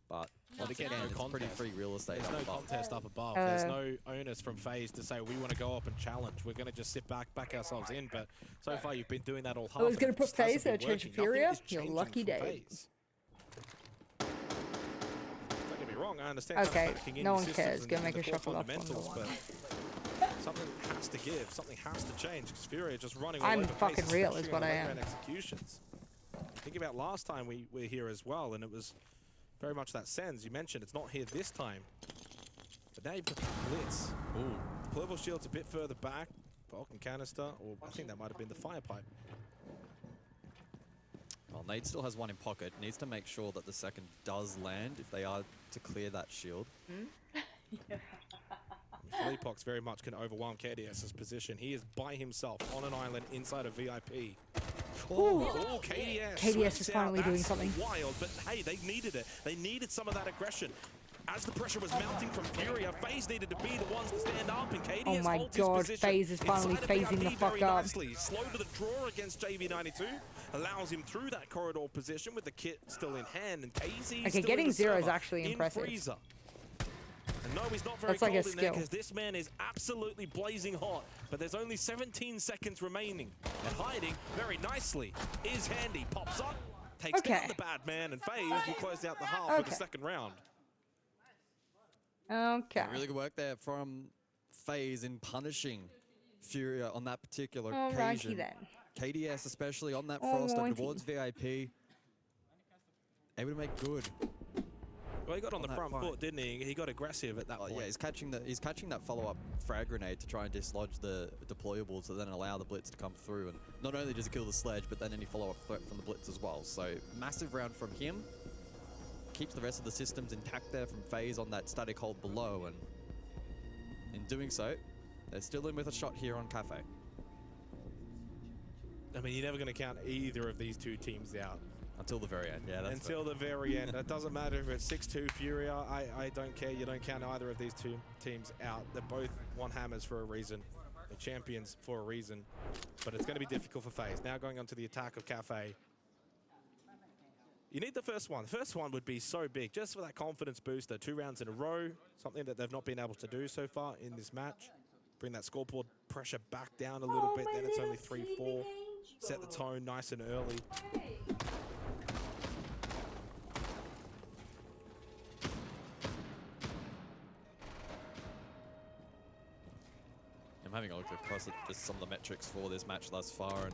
S20: But once
S19: again,
S20: again,
S19: no
S20: it's pretty
S19: contest.
S20: free real estate.
S19: There's
S20: up
S19: no
S20: above.
S19: contest up above. There's no onus from FaZe to say we want to go up and challenge. We're going to just sit back ourselves in. But so far, you've been doing that all half.
S1: I was
S19: going
S1: going to put FaZe there, change to Furia. Your lucky day.
S19: Don't get me wrong. I understand.
S1: Okay,
S19: kind of backing in
S1: no
S19: your
S1: one
S19: systems
S1: cares.
S19: and
S1: Go
S19: the
S1: make a
S19: core
S1: shuffle up on the
S19: fundamentals,
S1: one.
S19: but something has to give. Something has to change because Furia are just running all
S1: I'm
S19: over
S1: fucking
S19: FaZe,
S1: real is
S19: especially
S1: what
S19: on
S1: I
S19: the
S1: am.
S19: late-round executions. Think about last time we were here as well, and it was very much that sense. You mentioned it's not here this time. But now you've got the Blitz. Ooh. Deployable shield's a bit further back. Vulcan canister, or I think that might have been the fire pipe.
S20: Well, Nate still has one in pocket. Needs to make sure that the second does land if they are to clear that shield.
S19: Philippox very much can overwhelm KDS's position. He is by himself on an island inside a VIP.
S1: Ooh.
S19: KDS.
S1: KDS is finally doing
S19: That's
S1: something.
S19: wild, but hey, they needed it. They needed some of that aggression. As the pressure was mounting from Furia, FaZe needed to be the ones to stand up, and KDS
S1: Oh my
S19: holds his
S1: god,
S19: position
S1: FaZe is finally
S19: inside of
S1: phasing the
S19: VIP
S1: fuck
S19: very
S1: up.
S19: nicely. Slow to the draw against JV92, allows him through that corridor position with the kit still in hand, and KZ
S1: Okay,
S19: still
S1: getting
S19: in the
S1: zero is
S19: server,
S1: actually
S19: in
S1: impressive.
S19: freezer. And no, he's not very
S1: That's like a
S19: cold in there
S1: skill.
S19: because this man is absolutely blazing hot. But there's only 17 seconds remaining. And hiding very nicely is Handy. Pops up, takes down the bad man, and FaZe will close out the half for the second round.
S1: Okay.
S20: Really good work there from FaZe in punishing Furia on that particular
S1: Alrighty
S20: occasion.
S1: then.
S20: KDS especially on that frost
S1: Alrighty.
S20: towards VIP. Able to make good.
S19: Well, he got on the
S20: that
S19: front
S20: fight.
S19: foot, didn't he? He got aggressive at that point.
S20: Yeah, he's catching that follow-up frag grenade to try and dislodge the deployable to then allow the blitz to come through. And not only does he kill the sledge, but then any follow-up threat from the blitz as well. So massive round from him. Keeps the rest of the systems intact there from FaZe on that static hold below, and in doing so, they're still in with a shot here on Cafe.
S19: I mean, you're never going to count either of these two teams out.
S20: Until the very end, yeah. That's
S19: Until the very end. It doesn't matter if it's 6-2 Furia. I don't care. You don't count either of these two teams out. They're both one hammers for a reason. They're champions for a reason. But it's going to be difficult for FaZe. Now going on to the attack of Cafe. You need the first one. The first one would be so big, just for that confidence booster. 2 rounds in a row, something that they've not been able to do so far in this match. Bring that scoreboard pressure back down a little bit, then it's only 3-4. Set the tone nice and early.
S20: I'm having a look across at some of the metrics for this match thus far, and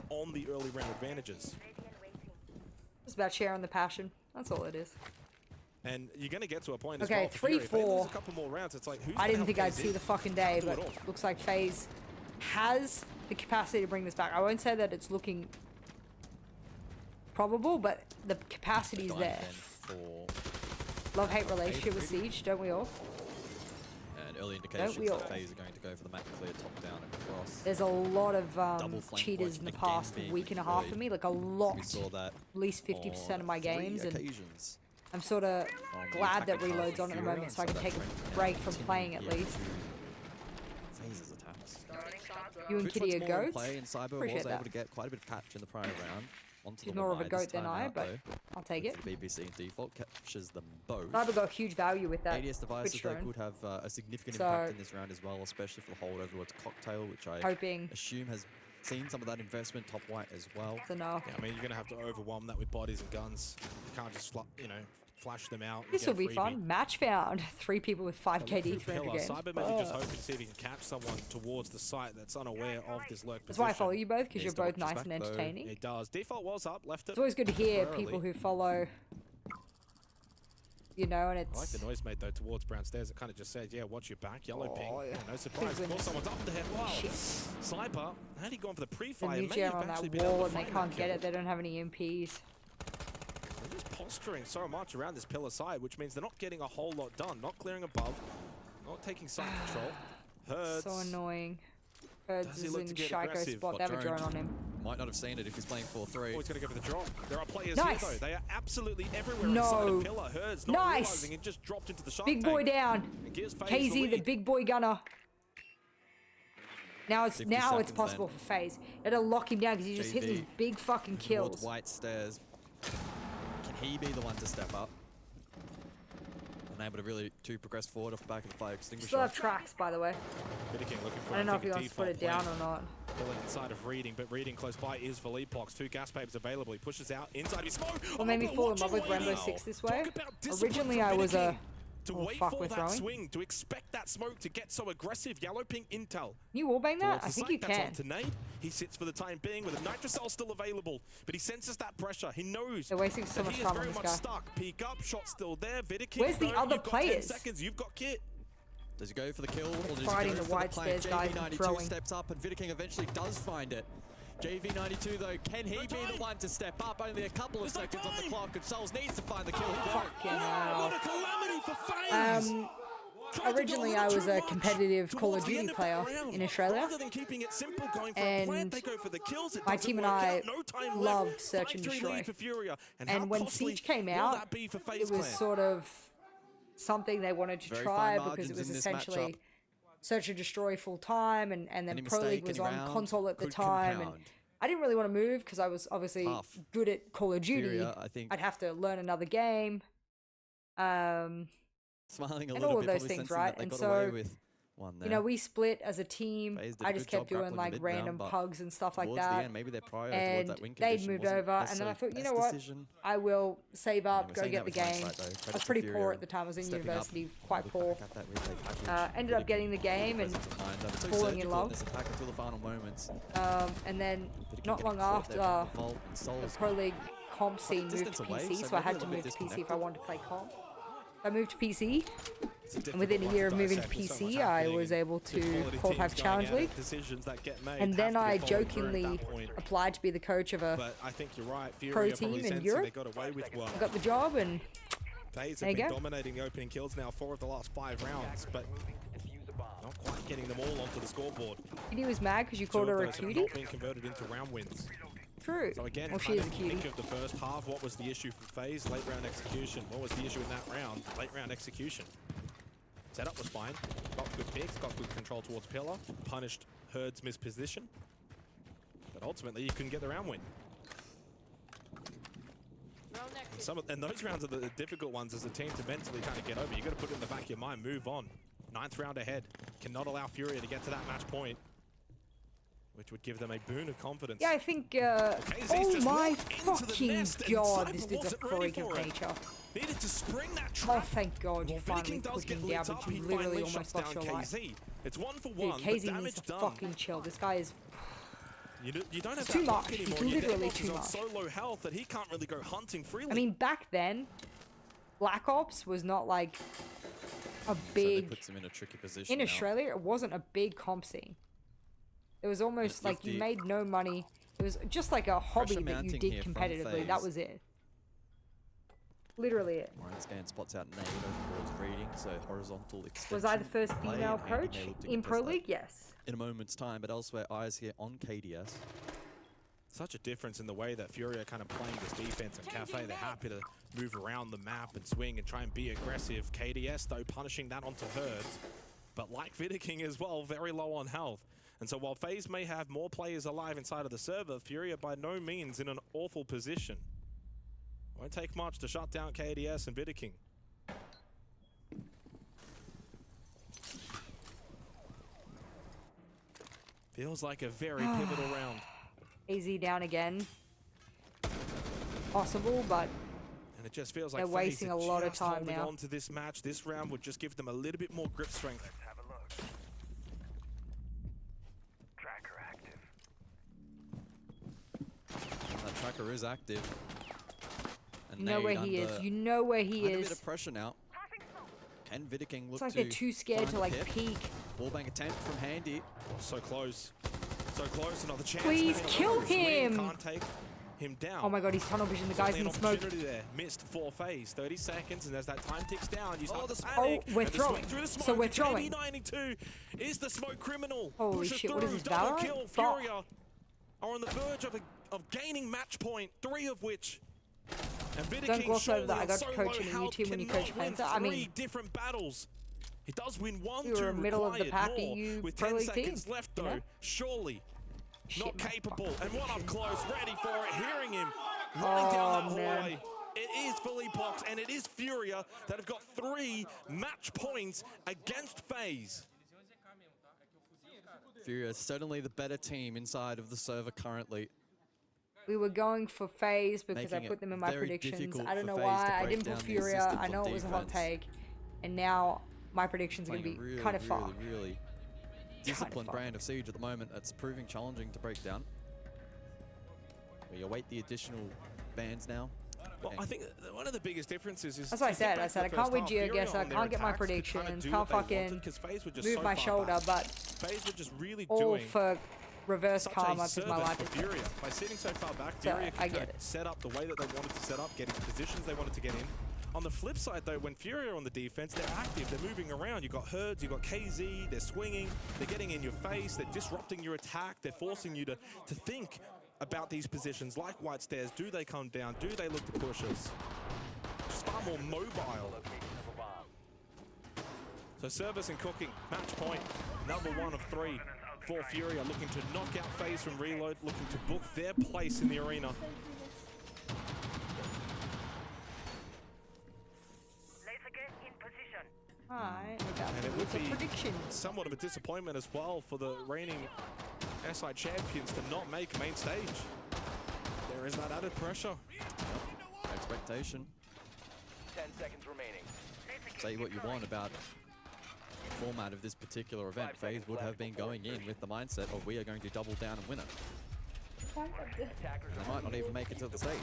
S1: it.
S19: on the early round advantages.
S1: It's about sharing the passion. That's all it is.
S19: And you're going to get to a point
S1: Okay,
S19: as well.
S1: 3-4.
S19: If they lose a couple more rounds, it's like, who's
S1: I
S19: gonna
S1: didn't
S19: help
S1: think I'd
S19: KZ?
S1: see the fucking day,
S19: Do
S1: but
S19: it all.
S1: looks like FaZe has the capacity to bring this back. I won't say that it's looking probable, but the capacity is there. Love-hate relationship with Siege, don't we all?
S20: And early indications that FaZe are going to go for the map clear top down and cross.
S1: There's a lot of cheaters in the past week and a half for me, like a lot.
S20: We saw that
S1: at least 50% of my games, and
S20: occasions.
S1: I'm sort of glad that Reload's on at the moment, so I can take a break from playing at least.
S20: FaZe's attacks.
S1: You and Kitty are goats.
S20: Play and Cyber
S1: Appreciate
S20: was
S1: that.
S20: able to get quite a bit of catch in the prior round.
S1: She's more of a goat than I, but I'll take it.
S20: The BBC default captures them both.
S1: Cyber got huge value with that.
S20: ADS devices though could have a significant impact in this round as well, especially for the hold over towards Cocktail, which I assume has seen some of that investment top white as well.
S1: It's enough.
S19: Yeah, I mean, you're going to have to overwhelm that with bodies and guns. You can't just, flash them out.
S1: This will be fun. Match found. 3 people with 5 KD, 300 games.
S19: Cyber maybe just hoping to see if he can catch someone towards the site that's unaware of this lurk position.
S1: That's why I follow you both, because you're both nice and entertaining.
S19: It does. Default was up, left it.
S1: It's always good to hear people who follow, and it's...
S19: I like the noise made, though, towards Brown Stairs. It kind of just says, yeah, watch your back, yellow ping. Yeah, no surprise. Of course, someone's up there. Wow. Cyber, had he gone for the pre-fire,
S1: the nuke on that wall, and they can't get it. They don't have any MPs.
S19: They're just posturing so much around this pillar side, which means they're not getting a whole lot done. Not clearing above, not taking site control. Herds.
S1: So annoying. Herds is in Shaiko spot. They have a drone on him.
S20: Might not have seen it if he's playing 4-3.
S19: Oh, he's going to go for the drop. There are players here, though. They are absolutely everywhere inside the pillar. Herds not realizing it just dropped into the shark
S1: Big boy
S19: tank.
S1: down. KZ, the big boy gunner. Now it's possible for FaZe. They had to lock him down because he just hit these big fucking kills.
S20: Towards White Stairs. Can he be the one to step up? Able to really progress forward off the back of the fire extinguisher.
S1: Still have tracks, by the way. I don't know if he wants to put it down or not.
S19: Pulling inside of Reading, but Reading close by is for Leapbox. 2 gas papers available. He pushes out inside his smoke.
S1: What made me fall in love with Rainbow Six this way? Originally, I was a...
S19: To wait for that swing, to expect that smoke to get so aggressive. Yellow ping intel.
S1: You wallbang that? I think you can.
S19: He sits for the time being with a nitrocell still available, but he senses that pressure. He knows
S1: they're wasting so much time on this guy.
S20: Stuck. Peek up, shot still there.
S1: Where's the other players?
S20: 10 seconds. You've got Kit. Does he go for the kill or does he
S1: fighting
S20: go
S1: the White Stairs guys and throwing?
S20: Steps up and Vidaking eventually does find it. JV92 though, can he be the one to step up? Only a couple of seconds on the clock, and Souls needs to find the kill.
S1: Fucking hell. Originally I was a competitive Call of Duty player in Australia, and my team and I loved Search and Destroy. And when Siege came out, it was sort of something they wanted to try because it was essentially Search and Destroy full time, and then Pro League was on console at the time, and I didn't really want to move because I was obviously good at Call of Duty. I'd have to learn another game, and all of those things, right? And so, we split as a team. I just kept doing like random pugs and stuff like that, and they'd moved over, and then I thought, you know what, I will save up, go get the game. I was pretty poor at the time. I was in university, quite poor. Ended up getting the game and falling in love. And then not long after, the Pro League comp scene moved to PC, so I had to move to PC if I wanted to play comp. I moved to PC, and within a year of moving to PC, I was able to qualify for Challenge League. And then I jokingly applied to be the coach of a pro team in Europe. I got the job, and
S19: FaZe have been dominating the opening kills now 4 of the last 5 rounds, but not quite getting them all onto the scoreboard.
S1: Cutie was mad because you called her a cutie?
S19: Not being converted into round wins.
S1: True.
S19: So again,
S1: she is a cutie.
S19: Think of the first half. What was the issue for FaZe? Late round execution. What was the issue in that round? Late round execution. Setup was fine. Got good picks. Got good control towards pillar. Punished Herd's misposition. But ultimately, you couldn't get the round win. And those rounds are the difficult ones as a team to mentally kind of get over. You got to put it in the back of your mind. Move on. 9th round ahead. Cannot allow Furia to get to that match point, which would give them a boon of confidence.
S1: Yeah, I think, oh my fucking god, this dude's a freak of nature.
S19: Needed to spring that trap.
S1: Oh, thank god, you finally put him down, but you literally almost lost your life.
S19: It's 1 for 1,
S1: dude, KZ needs to fucking chill. This guy is...
S19: You don't have
S1: too much. He's literally too much.
S19: So low health that he can't really go hunting freely.
S1: I mean, back then, Black Ops was not like a big...
S20: So puts him in a tricky position
S1: in Australia, it wasn't a big comp scene. It was almost like you made no money. It was just like a hobby that you did competitively. That was it. Literally it.
S20: Ryan Scan spots out Nate over towards reading, so horizontal extension.
S1: Was I the first female coach in Pro League? Yes.
S20: In a moment's time, but elsewhere, eyes here on KDS.
S19: Such a difference in the way that Fury are kind of playing this defense, and Cafe, they're happy to move around the map and swing and try and be aggressive. KDS, though, punishing that onto Herds, but like Vidiking as well, very low on health. And so while FaZe may have more players alive inside of the server, Fury are by no means in an awful position. Won't take much to shut down KDS and Vidiking. Feels like a very pivotal round.
S1: AZ down again. Possible, but
S19: and it just feels like
S1: they're wasting a lot of time
S19: now.
S1: now.
S19: On to this match. This round would just give them a little bit more grip strength.
S18: Let's have a look. Tracker active.
S20: That tracker is active. And
S1: you know where he is. You know where he
S20: is. A bit
S1: is.
S20: of pressure now. Can Vidiking look
S1: it's like they're too scared to like peek.
S20: Wallbang attempt from Handy.
S19: So close. So close. Another chance.
S1: Please kill him.
S19: Can't take him down.
S1: Oh my god, he's tunnel vision. The guy's in smoke.
S19: There. Missed for FaZe. 30 seconds, and as that time ticks down, you start to
S1: panic. Oh, we're throwing.
S19: So
S1: we're throwing.
S19: 92 is the smoke criminal.
S1: Holy shit, what is this,
S19: Double
S1: Valorant?
S19: kill. Furia are on the verge of gaining match point, 3 of which. And
S1: Don't gloss over that. I got to coach in a new team when you coach Penta. I mean,
S19: 3 different battles. He does win 1,
S1: you
S19: 2
S1: were middle of the pack
S19: more.
S1: EU
S19: With
S1: Pro
S19: 10
S1: League
S19: seconds
S1: team,
S19: left though,
S1: you know?
S19: surely
S1: Shit,
S19: not capable. And one up close, ready for it, hearing him running down that hallway. It is Philippox and it is Furia that have got 3 match points against FaZe.
S20: Furia is certainly the better team inside of the server currently.
S1: We were going for FaZe because I put them in my predictions. I don't know why. I didn't put Furia. I know it was a hot take. And now my predictions are going to be
S20: really,
S1: kind of far.
S20: Really disciplined brand of Siege at the moment. It's proving challenging to break down. We await the additional bans now.
S19: Well, I think one of the biggest differences is...
S1: That's what I said. I can't win GeoGuessr, can't get my predictions, can't fucking move my shoulder, but
S19: FaZe were just really
S1: all for reverse karma because my life is
S19: Furia. By sitting so far back,
S1: so,
S19: Furia
S1: I
S19: could
S1: get it.
S19: Set up the way that they wanted to set up, getting positions they wanted to get in. On the flip side, though, when Furia are on the defense, they're active, they're moving around. You've got Herds, you've got KZ, they're swinging, they're getting in your face, they're disrupting your attack, they're forcing you to think about these positions like White Stairs. Do they come down? Do they look to push us? Just far more mobile. So service and cooking, match point, number 1 of 3 for Furia, looking to knock out FaZe from reload, looking to book their place in the arena.
S1: Alright,
S19: and it would be
S1: prediction.
S19: somewhat of a disappointment as well for the reigning SI champions to not make main stage. There is that added pressure.
S20: Expectation.
S10: 10 seconds remaining.
S20: Say what you want about the format of this particular event. FaZe would have been going in with the mindset of we are going to double down and win it. They might not even make it to the stage.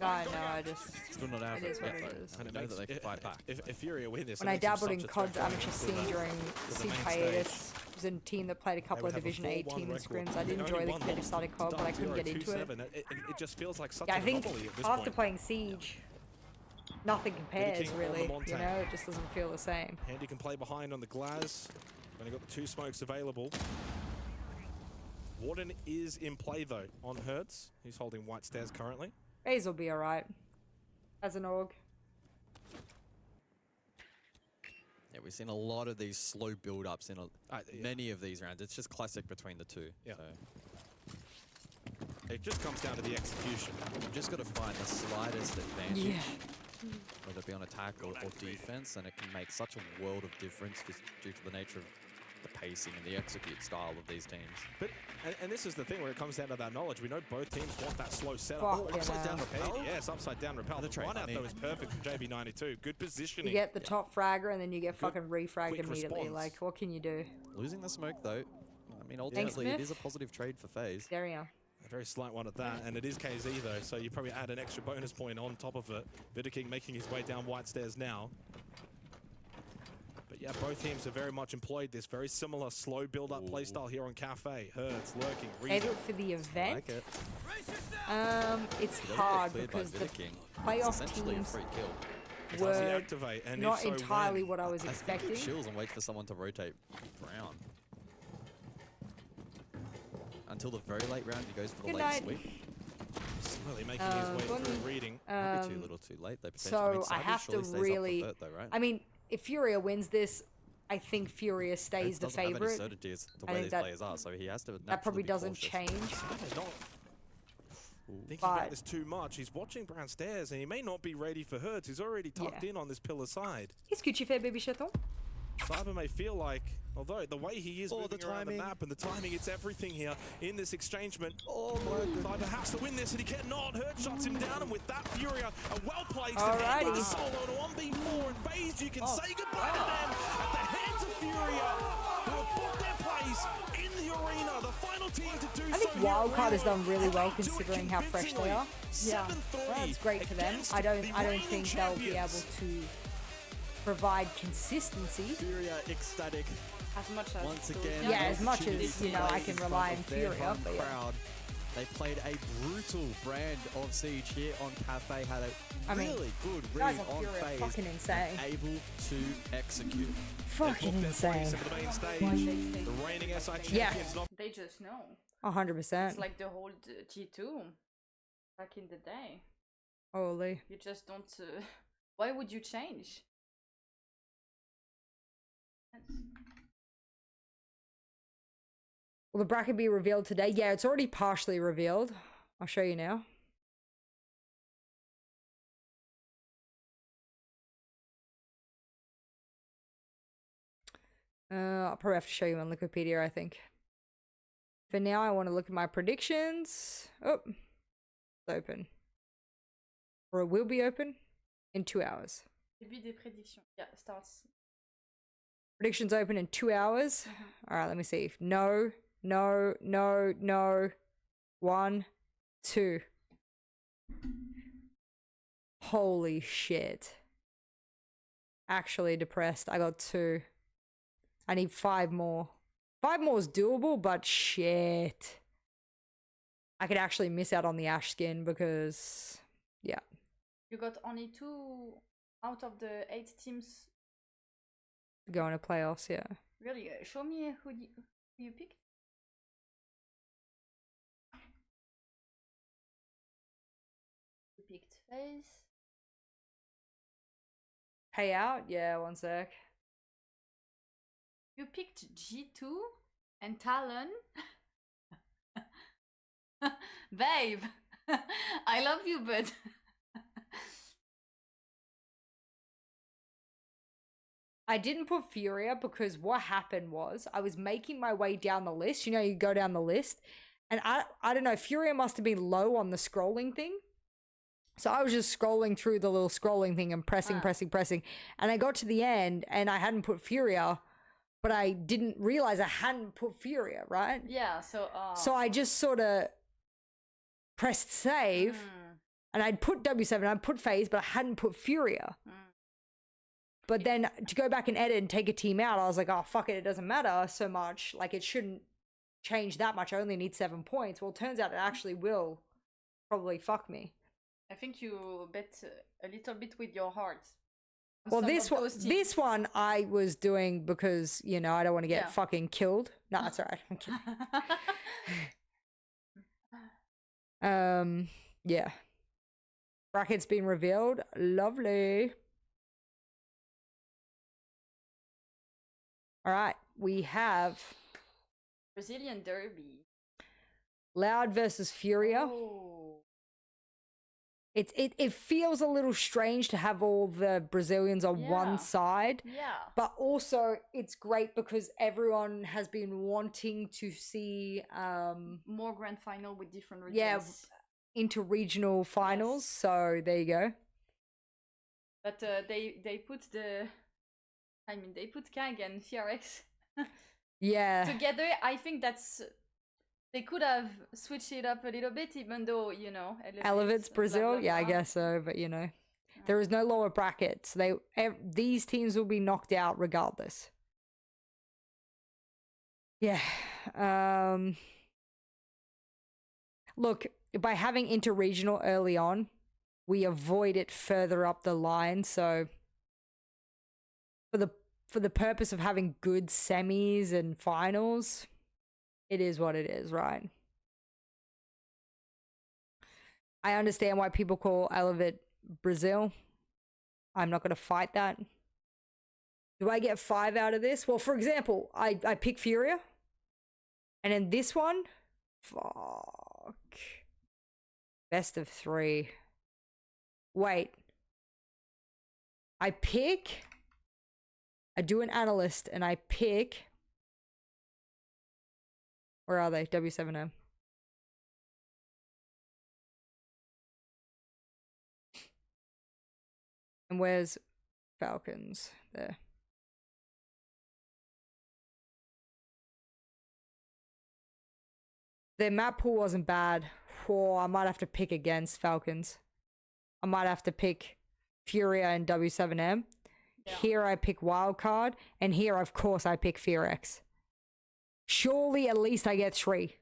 S1: I know, I just...
S20: Still not out of it
S1: what
S20: yet,
S1: it
S20: though.
S1: is.
S20: And I know that they can fight back.
S19: If Furia win this...
S1: When I dabbled in COD's amateur scene during Siege hiatus, it was in a team that played a couple of Division 8 team and scrims. I did enjoy the competitive side of COD, but I couldn't get into it.
S19: It just feels like such
S1: Yeah, I
S19: an
S1: think
S19: anomaly at this
S1: after
S19: point.
S1: playing Siege, nothing compares really, you know? It just doesn't feel the same.
S19: Handy can play behind on the Glaz. Only got the 2 smokes available. Warden is in play though on Hertz. He's holding White Stairs currently.
S1: FaZe will be alright. As an org.
S20: Yeah, we've seen a lot of these slow build-ups in many of these rounds. It's just classic between the 2.
S19: Yeah.
S20: So.
S19: It just comes down to the execution.
S20: You've just got to find the slightest advantage, whether it be on attack or defense, and it can make such a world of difference just due to the nature of the pacing and the execute style of these teams.
S19: But and this is the thing where it comes down to that knowledge. We know both teams want that slow setup.
S1: Fuck,
S19: Upside down repel. Yes, upside down repel. The run out though is perfect from JB92. Good positioning.
S1: You get the top fragger and then you get fucking refragged immediately.
S19: Response.
S1: Like, what can you do?
S20: Losing the smoke though, I mean ultimately it is a positive trade for FaZe.
S1: There we are.
S19: A very slight one at that, and it is KZ though, so you probably add an extra bonus point on top of it. Vidiking making his way down White Stairs now. But But yeah, both teams have very much employed this very similar slow build-up playstyle here on Cafe. Hertz lurking, reading.
S1: Favorite for the event?
S20: Like it.
S1: It's
S20: He doesn't get
S1: hard
S20: cleared by
S1: because the
S20: Vidiking.
S1: playoff
S20: It's essentially
S1: teams
S20: a free kill.
S19: Does he
S1: were
S19: activate? And
S1: not
S19: if so,
S1: entirely
S19: when?
S1: what I was
S20: I think
S1: expecting.
S20: he chills and waits for someone to rotate Brown. Until the very late round, he goes for the
S1: Good
S20: late
S1: night.
S20: sweep.
S19: Slowly making his way through reading.
S20: Might be too little too late, though.
S1: So I have to really.
S20: Though, right?
S1: I mean, if Furia wins this, I think Furia stays the
S20: doesn't have any
S1: favorite.
S20: certainties to
S1: I
S20: where
S1: think
S20: these
S1: that
S20: players are, so he has to.
S1: that probably
S20: naturally be
S1: doesn't
S20: cautious.
S1: change.
S19: Thinking
S1: But-
S19: about this too much. He's watching Brown stairs, and he may not be ready for Hertz. He's already tucked in on this pillar side.
S1: Qu'est-ce que tu fais, baby chaton?
S19: Cyber may feel like, although the way he is moving around the map and the timing, it's everything here in this exchangement. Oh my goodness. Cyber has to win this, and he cannot. Hertz shuts him down, and with that Furia, a well-placed defense with a solo to 1v4 and FaZe, you can say goodbye to them at the hands of Furia, who have put their place in the arena. The final team to do
S1: I think
S19: so here
S1: Wildcard has
S19: Real.
S1: done really well considering how fresh they are.
S19: Yeah,
S1: well, that's great for them. I don't think they'll be able to provide consistency.
S20: Furia ecstatic.
S11: As much as
S20: Once again,
S1: Yeah, as
S20: the
S1: much
S20: opportunity
S1: as,
S20: to
S1: you know,
S20: play
S1: I can
S20: in front
S1: rely
S20: of
S1: on
S20: their
S1: Furia,
S20: home
S1: but yeah.
S20: crowd. They played a brutal brand of Siege here on Cafe, had a
S1: I mean,
S20: really good
S1: guys
S20: read
S1: on
S20: on
S1: Furia are
S20: FaZe,
S1: fucking insane.
S20: and able to execute.
S1: Fucking insane.
S19: The main stage, the reigning SI
S1: Yeah.
S19: champions. Not
S11: They just know.
S1: 100%.
S11: It's like the whole G2 back in the day.
S1: Holy.
S11: You just don't. Why would you change?
S1: Will the bracket be revealed today? Yeah, it's already partially revealed. I'll show you now. I'll probably have to show you on Wikipedia, I think. For now, I want to look at my predictions. Oh, it's open. Or it will be open in 2 hours.
S11: Début des prédictions. Yeah, starts.
S1: Predictions open in 2 hours. All right, let me see. No, no, no, no. 1, 2. Holy shit. Actually depressed. I got 2. I need 5 more. 5 more is doable, but shit. I could actually miss out on the Ash skin because, yeah.
S11: You got only 2 out of the 8 teams.
S1: Going to playoffs, yeah.
S11: Really? Show me who you picked. You picked FaZe.
S1: Payout? Yeah, 1 sec.
S11: You picked G2 and Talon. Babe, I love you, but
S1: I didn't put Furia because what happened was I was making my way down the list. You know, you go down the list, and I don't know, Furia must have been low on the scrolling thing. So I was just scrolling through the little scrolling thing and pressing. And I got to the end and I hadn't put Furia, but I didn't realize I hadn't put Furia, right?
S11: yeah. So
S1: So I just sort of pressed save and I'd put W7, I'd put FaZe, but I hadn't put Furia. But then to go back and edit and take a team out, I was like, oh, fuck it, it doesn't matter so much. Like, it shouldn't change that much. I only need 7 points. Well, it turns out it actually will probably fuck me.
S11: I think you bet a little bit with your heart.
S1: Well, this one I was doing because, you know, I don't want to get fucking killed. No, that's all right. I'm kidding. Yeah. Bracket's been revealed. Lovely. All right, we have
S11: Brazilian Derby.
S1: Loud versus Furia.
S11: Oh.
S1: It feels a little strange to have all the Brazilians on one side.
S11: Yeah.
S1: But also it's great because everyone has been wanting to see
S11: more grand final with different regions.
S1: Yeah, inter-regional finals. So there you go.
S11: But they put they put KAG and FRX
S1: Yeah.
S11: together. I think they could have switched it up a little bit, even though, you know,
S1: Elevate's Brazil.
S11: blah, blah,
S1: Yeah, I
S11: blah.
S1: guess so. But, you know, There is no lower brackets. These teams will be knocked out regardless. Yeah. Look, by having interregional early on, we avoid it further up the line. So for the purpose of having good semis and finals, it is what it is, right? I understand why people call Elevate Brazil. I'm not going to fight that. Do I get 5 out of this? Well, for example, I pick Furia. And then this one, fuck. Best of 3. Wait. I do an analyst and I pick. Where are they? W7M. And where's Falcons? There. Their map pool wasn't bad. Oh, I might have to pick against Falcons. I might have to pick Furia and W7M. Yeah. Here I pick Wildcard. And here, of course, I pick Fearx. Surely at least I get 3.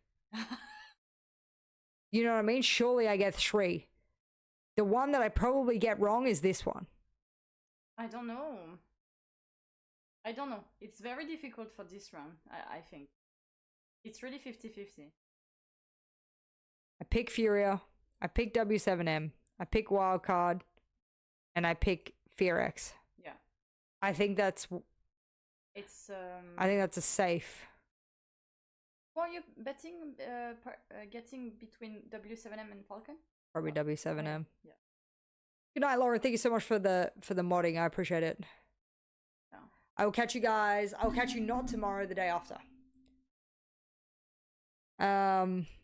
S1: You know what I mean? Surely I get 3. The one that I probably get wrong is this one.
S11: I don't know. I don't know. It's very difficult for this round, I think. It's really 50-50.
S1: I pick Furia. I pick W7M. I pick Wildcard. And I pick Fearx.
S11: Yeah.
S1: I think that's...
S11: It's...
S1: I think that's a safe.
S11: Who are you betting getting between W7M and Falcon?
S1: Probably W7M.
S11: Yeah.
S1: Good night, Laura. Thank you so much for the modding. I appreciate it.
S11: Yeah.
S1: I will catch you guys. I'll catch you not tomorrow, the day after.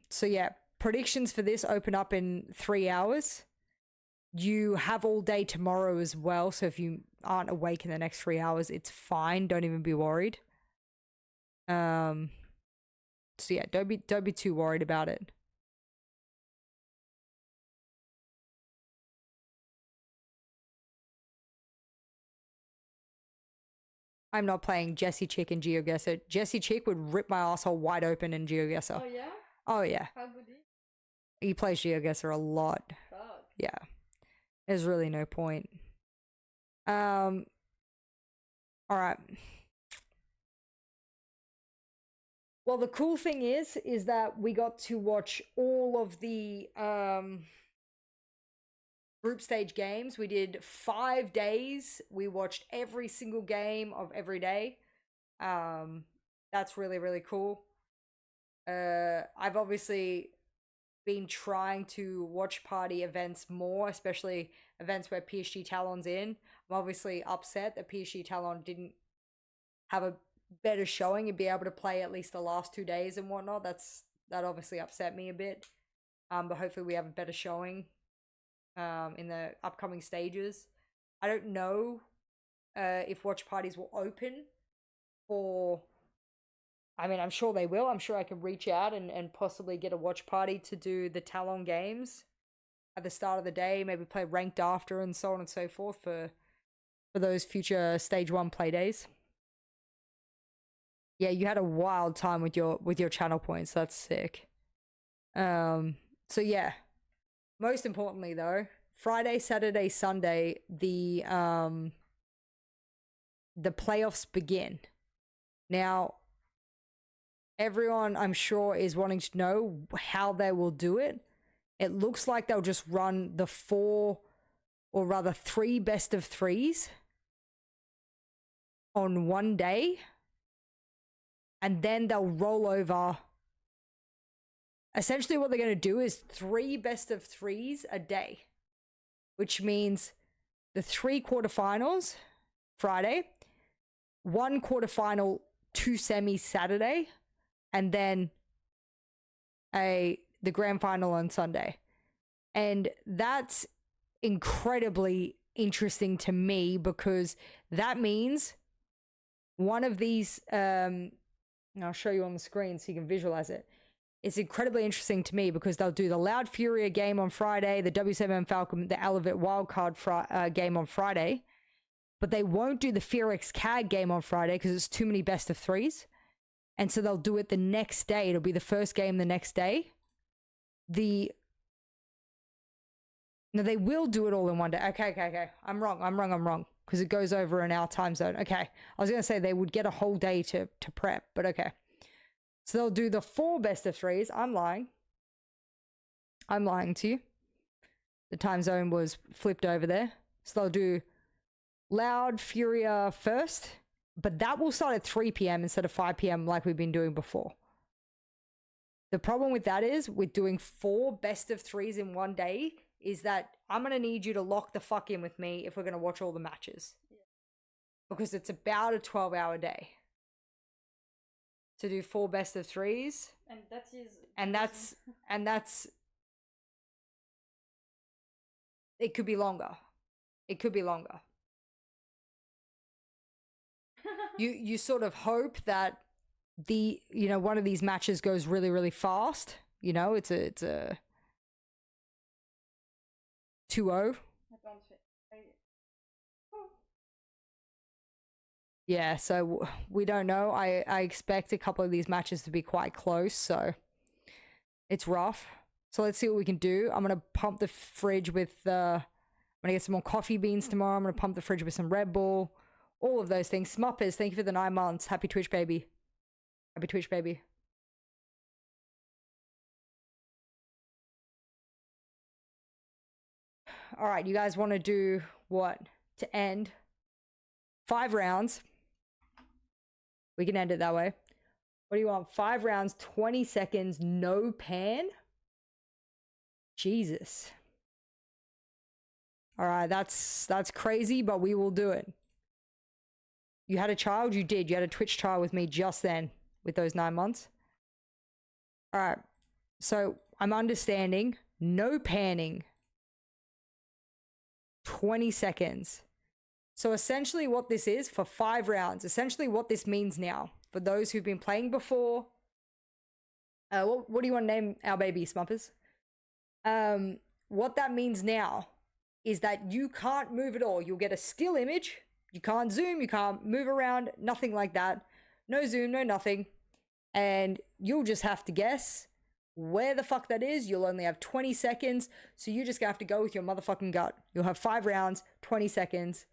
S1: So yeah, predictions for this open up in 3 hours. You have all day tomorrow as well, so if you aren't awake in the next 3 hours, it's fine. Don't even be worried. So yeah, don't be too worried about it. I'm not playing Jesse Chick and GeoGuessr. Jesse Chick would rip my asshole wide open in GeoGuessr.
S11: Oh yeah?
S1: Oh yeah.
S11: How good is he?
S1: He plays GeoGuessr a lot.
S11: Fuck.
S1: Yeah. There's really no point. Alright. Well, the cool thing is that we got to watch all of the group stage games. We did 5 days. We watched every single game of every day. That's really, really cool. I've obviously been trying to watch party events more, especially events where PSG Talon's in. I'm obviously upset that PSG Talon didn't have a better showing and be able to play at least the last 2 days and whatnot. That obviously upset me a bit. But hopefully we have a better showing in the upcoming stages. I don't know if watch parties will open for... I mean, I'm sure they will. I'm sure I could reach out and possibly get a watch party to do the Talon games at the start of the day, maybe play ranked after and so on and so forth for those future stage 1 play days. Yeah, you had a wild time with your channel points. That's sick. So yeah. Most importantly though, Friday, Saturday, Sunday, the playoffs begin. Now, everyone, I'm sure, is wanting to know how they will do it. It looks like they'll just run the 4, or rather 3 best of 3s on one day. And then they'll roll over. Essentially what they're going to do is 3 best of 3s a day. Which means the 3 quarterfinals, Friday. 1 quarterfinal, 2 semis Saturday. And then the grand final on Sunday. And that's incredibly interesting to me because that means one of these, and I'll show you on the screen so you can visualize it. it's incredibly interesting to me because they'll do the Loud Furia game on Friday, the W7 Falcon, the Alavit Wildcard game on Friday, but they won't do the Fearix CAG game on Friday because it's too many best of threes. And so they'll do it the next day. It'll be the first game the next day. No, they will do it all in one day. Okay. I'm wrong. Because it goes over in our time zone. Okay. I was going to say they would get a whole day to prep, but okay. So they'll do the 4 best of threes. I'm lying to you. The time zone was flipped over there. So they'll do Loud Furia first, but that will start at 3 p.m. instead of 5 p.m. like we've been doing before. The problem with that is, with doing 4 best of threes in one day, is that I'm going to need you to lock the fuck in with me if we're going to watch all the matches. Because it's about a 12-hour day to do 4 best of threes. And that's it could be longer. You sort of hope that one of these matches goes really, really fast. It's a 2-0. Yeah, so we don't know. I expect a couple of these matches to be quite close, so it's rough. So let's see what we can do. I'm going to pump the fridge with... I'm going to get some more coffee beans tomorrow. I'm going to pump the fridge with some Red Bull. All of those things. Smuppers, thank you for the 9 months. Happy Twitch, baby. Happy Twitch, baby. All right, you guys want to do what? To end 5 rounds. We can end it that way. What do you want? 5 rounds, 20 seconds, no pan? Jesus. All right, that's crazy, but we will do it. You had a child? You did. You had a Twitch trial with me just then with those 9 months. All right. So I'm understanding no panning. 20 seconds. So essentially what this is for 5 rounds, essentially what this means now for those who've been playing before. What do you want to name our baby, Smuppers? What that means now is that you can't move at all. You'll get a still image. You can't zoom, you can't move around, nothing like that. No zoom, no nothing. And you'll just have to guess where the fuck that is. You'll only have 20 seconds, so you just have to go with your motherfucking gut. You'll have 5 rounds, 20 seconds.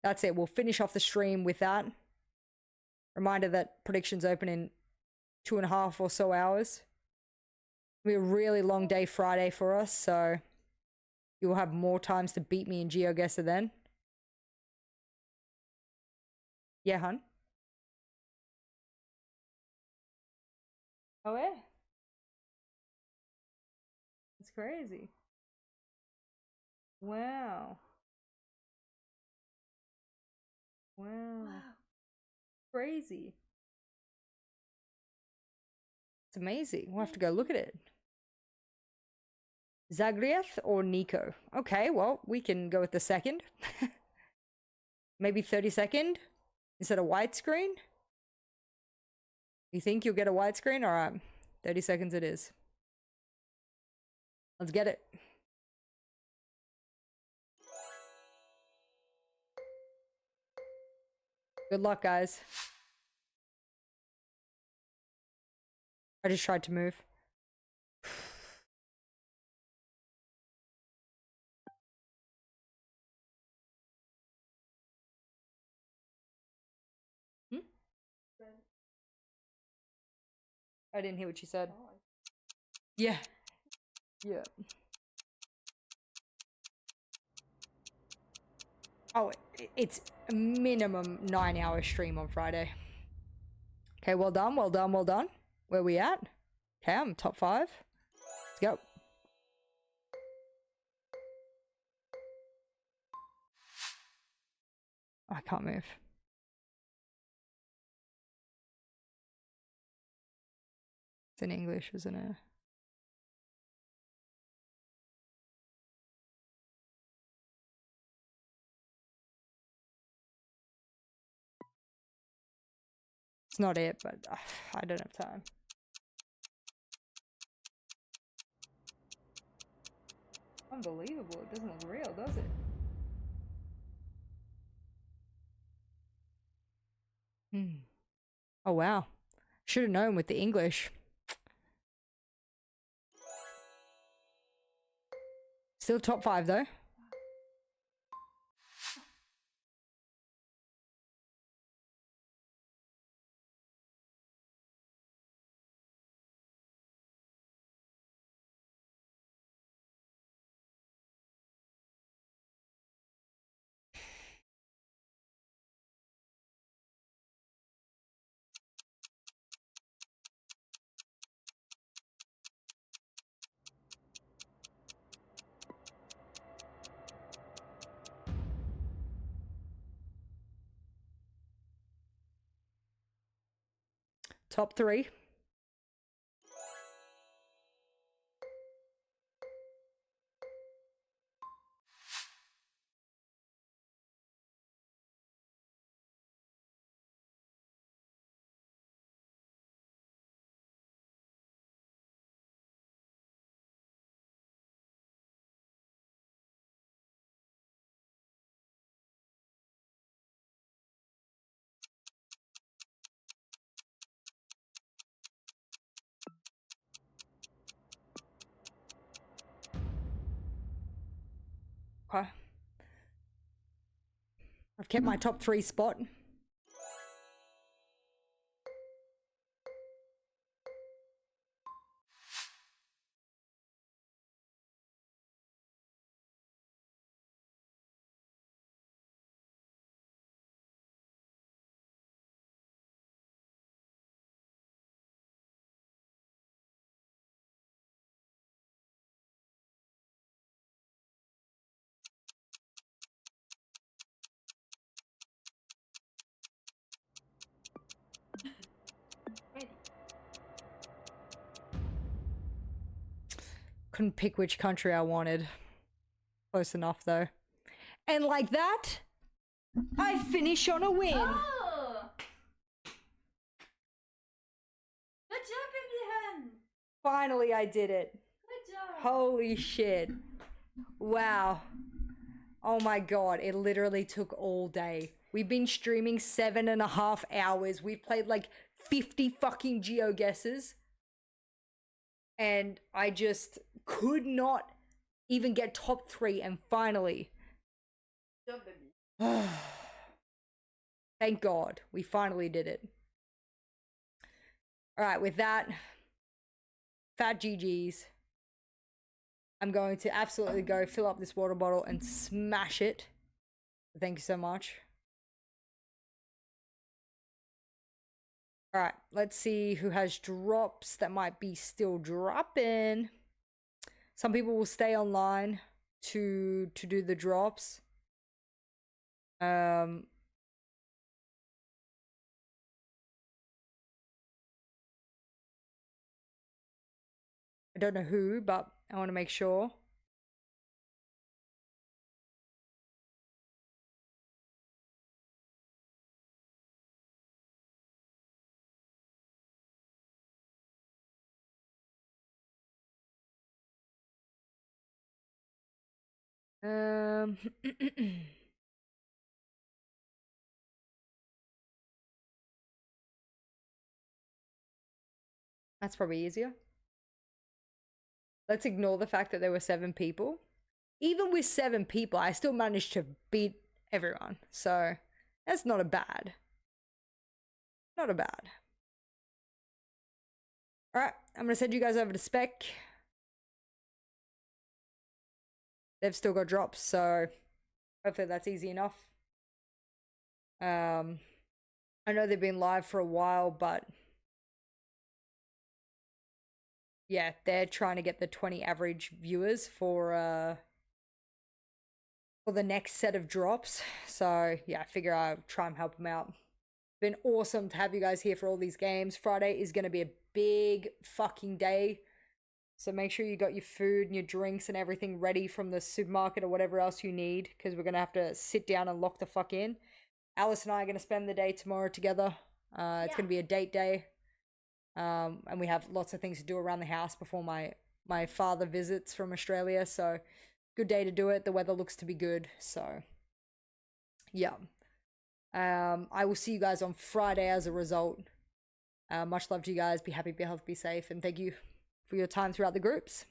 S1: That's it. We'll finish off the stream with that. Reminder that predictions open in 2.5 or so hours. It'll be a really long day Friday for us, so you'll have more times to beat me in GeoGuessr then. Yeah, hun? Oh, yeah? It's crazy. Wow. Wow. Crazy. It's amazing. We'll have to go look at it. Zagrieth or Nico? Okay, well, we can go with the second. Maybe 30-second instead of widescreen. You think you'll get a widescreen? All right, 30 seconds it is. Let's get it. Good luck, guys. I just tried to move. I didn't hear what you said. Yeah. Yeah. Oh, it's a minimum 9-hour stream on Friday. Okay, well done, well done, well done. Where we at? Okay, I'm top 5. Let's go. I can't move. It's in English, isn't it? It's not it, but I don't have time. Unbelievable. It doesn't look real, does it? Oh, wow. Should have known with the English. Still top 5, though. Top 3. Okay. I've kept my top 3 spot. Couldn't pick which country I wanted. Close enough, though. And like that, I finish on a win.
S11: Oh! Good job, Emilian!
S1: Finally, I did it.
S11: Good job.
S1: Holy shit. Wow. Oh my god, it literally took all day. We've been streaming 7.5 hours. We've played like 50 fucking GeoGuesses. And I just could not even get top 3, and finally. Thank God, we finally did it. Alright, with that, fat GG's. I'm going to absolutely go fill up this water bottle and smash it. Thank you so much. Alright, let's see who has drops that might be still dropping. Some people will stay online to do the drops. I don't know who, but I want to make sure. That's probably easier. Let's ignore the fact that there were 7 people. Even with 7 people, I still managed to beat everyone. So, that's not a bad. Not a bad. Alright, I'm going to send you guys over to Spec. They've still got drops, so hopefully that's easy enough. I know they've been live for a while, but yeah, they're trying to get the 20 average viewers for the next set of drops. So yeah, I figure I'll try and help them out. Been awesome to have you guys here for all these games. Friday is going to be a big fucking day. So make sure you got your food and your drinks and everything ready from the supermarket or whatever else you need, because we're going to have to sit down and lock the fuck in. Alice and I are going to spend the day tomorrow together. It's going to be a date day. And we have lots of things to do around the house before my father visits from Australia. So good day to do it. The weather looks to be good. So yeah. I will see you guys on Friday as a result. Much love to you guys. Be happy, be healthy, be safe. And thank you for your time throughout the groups.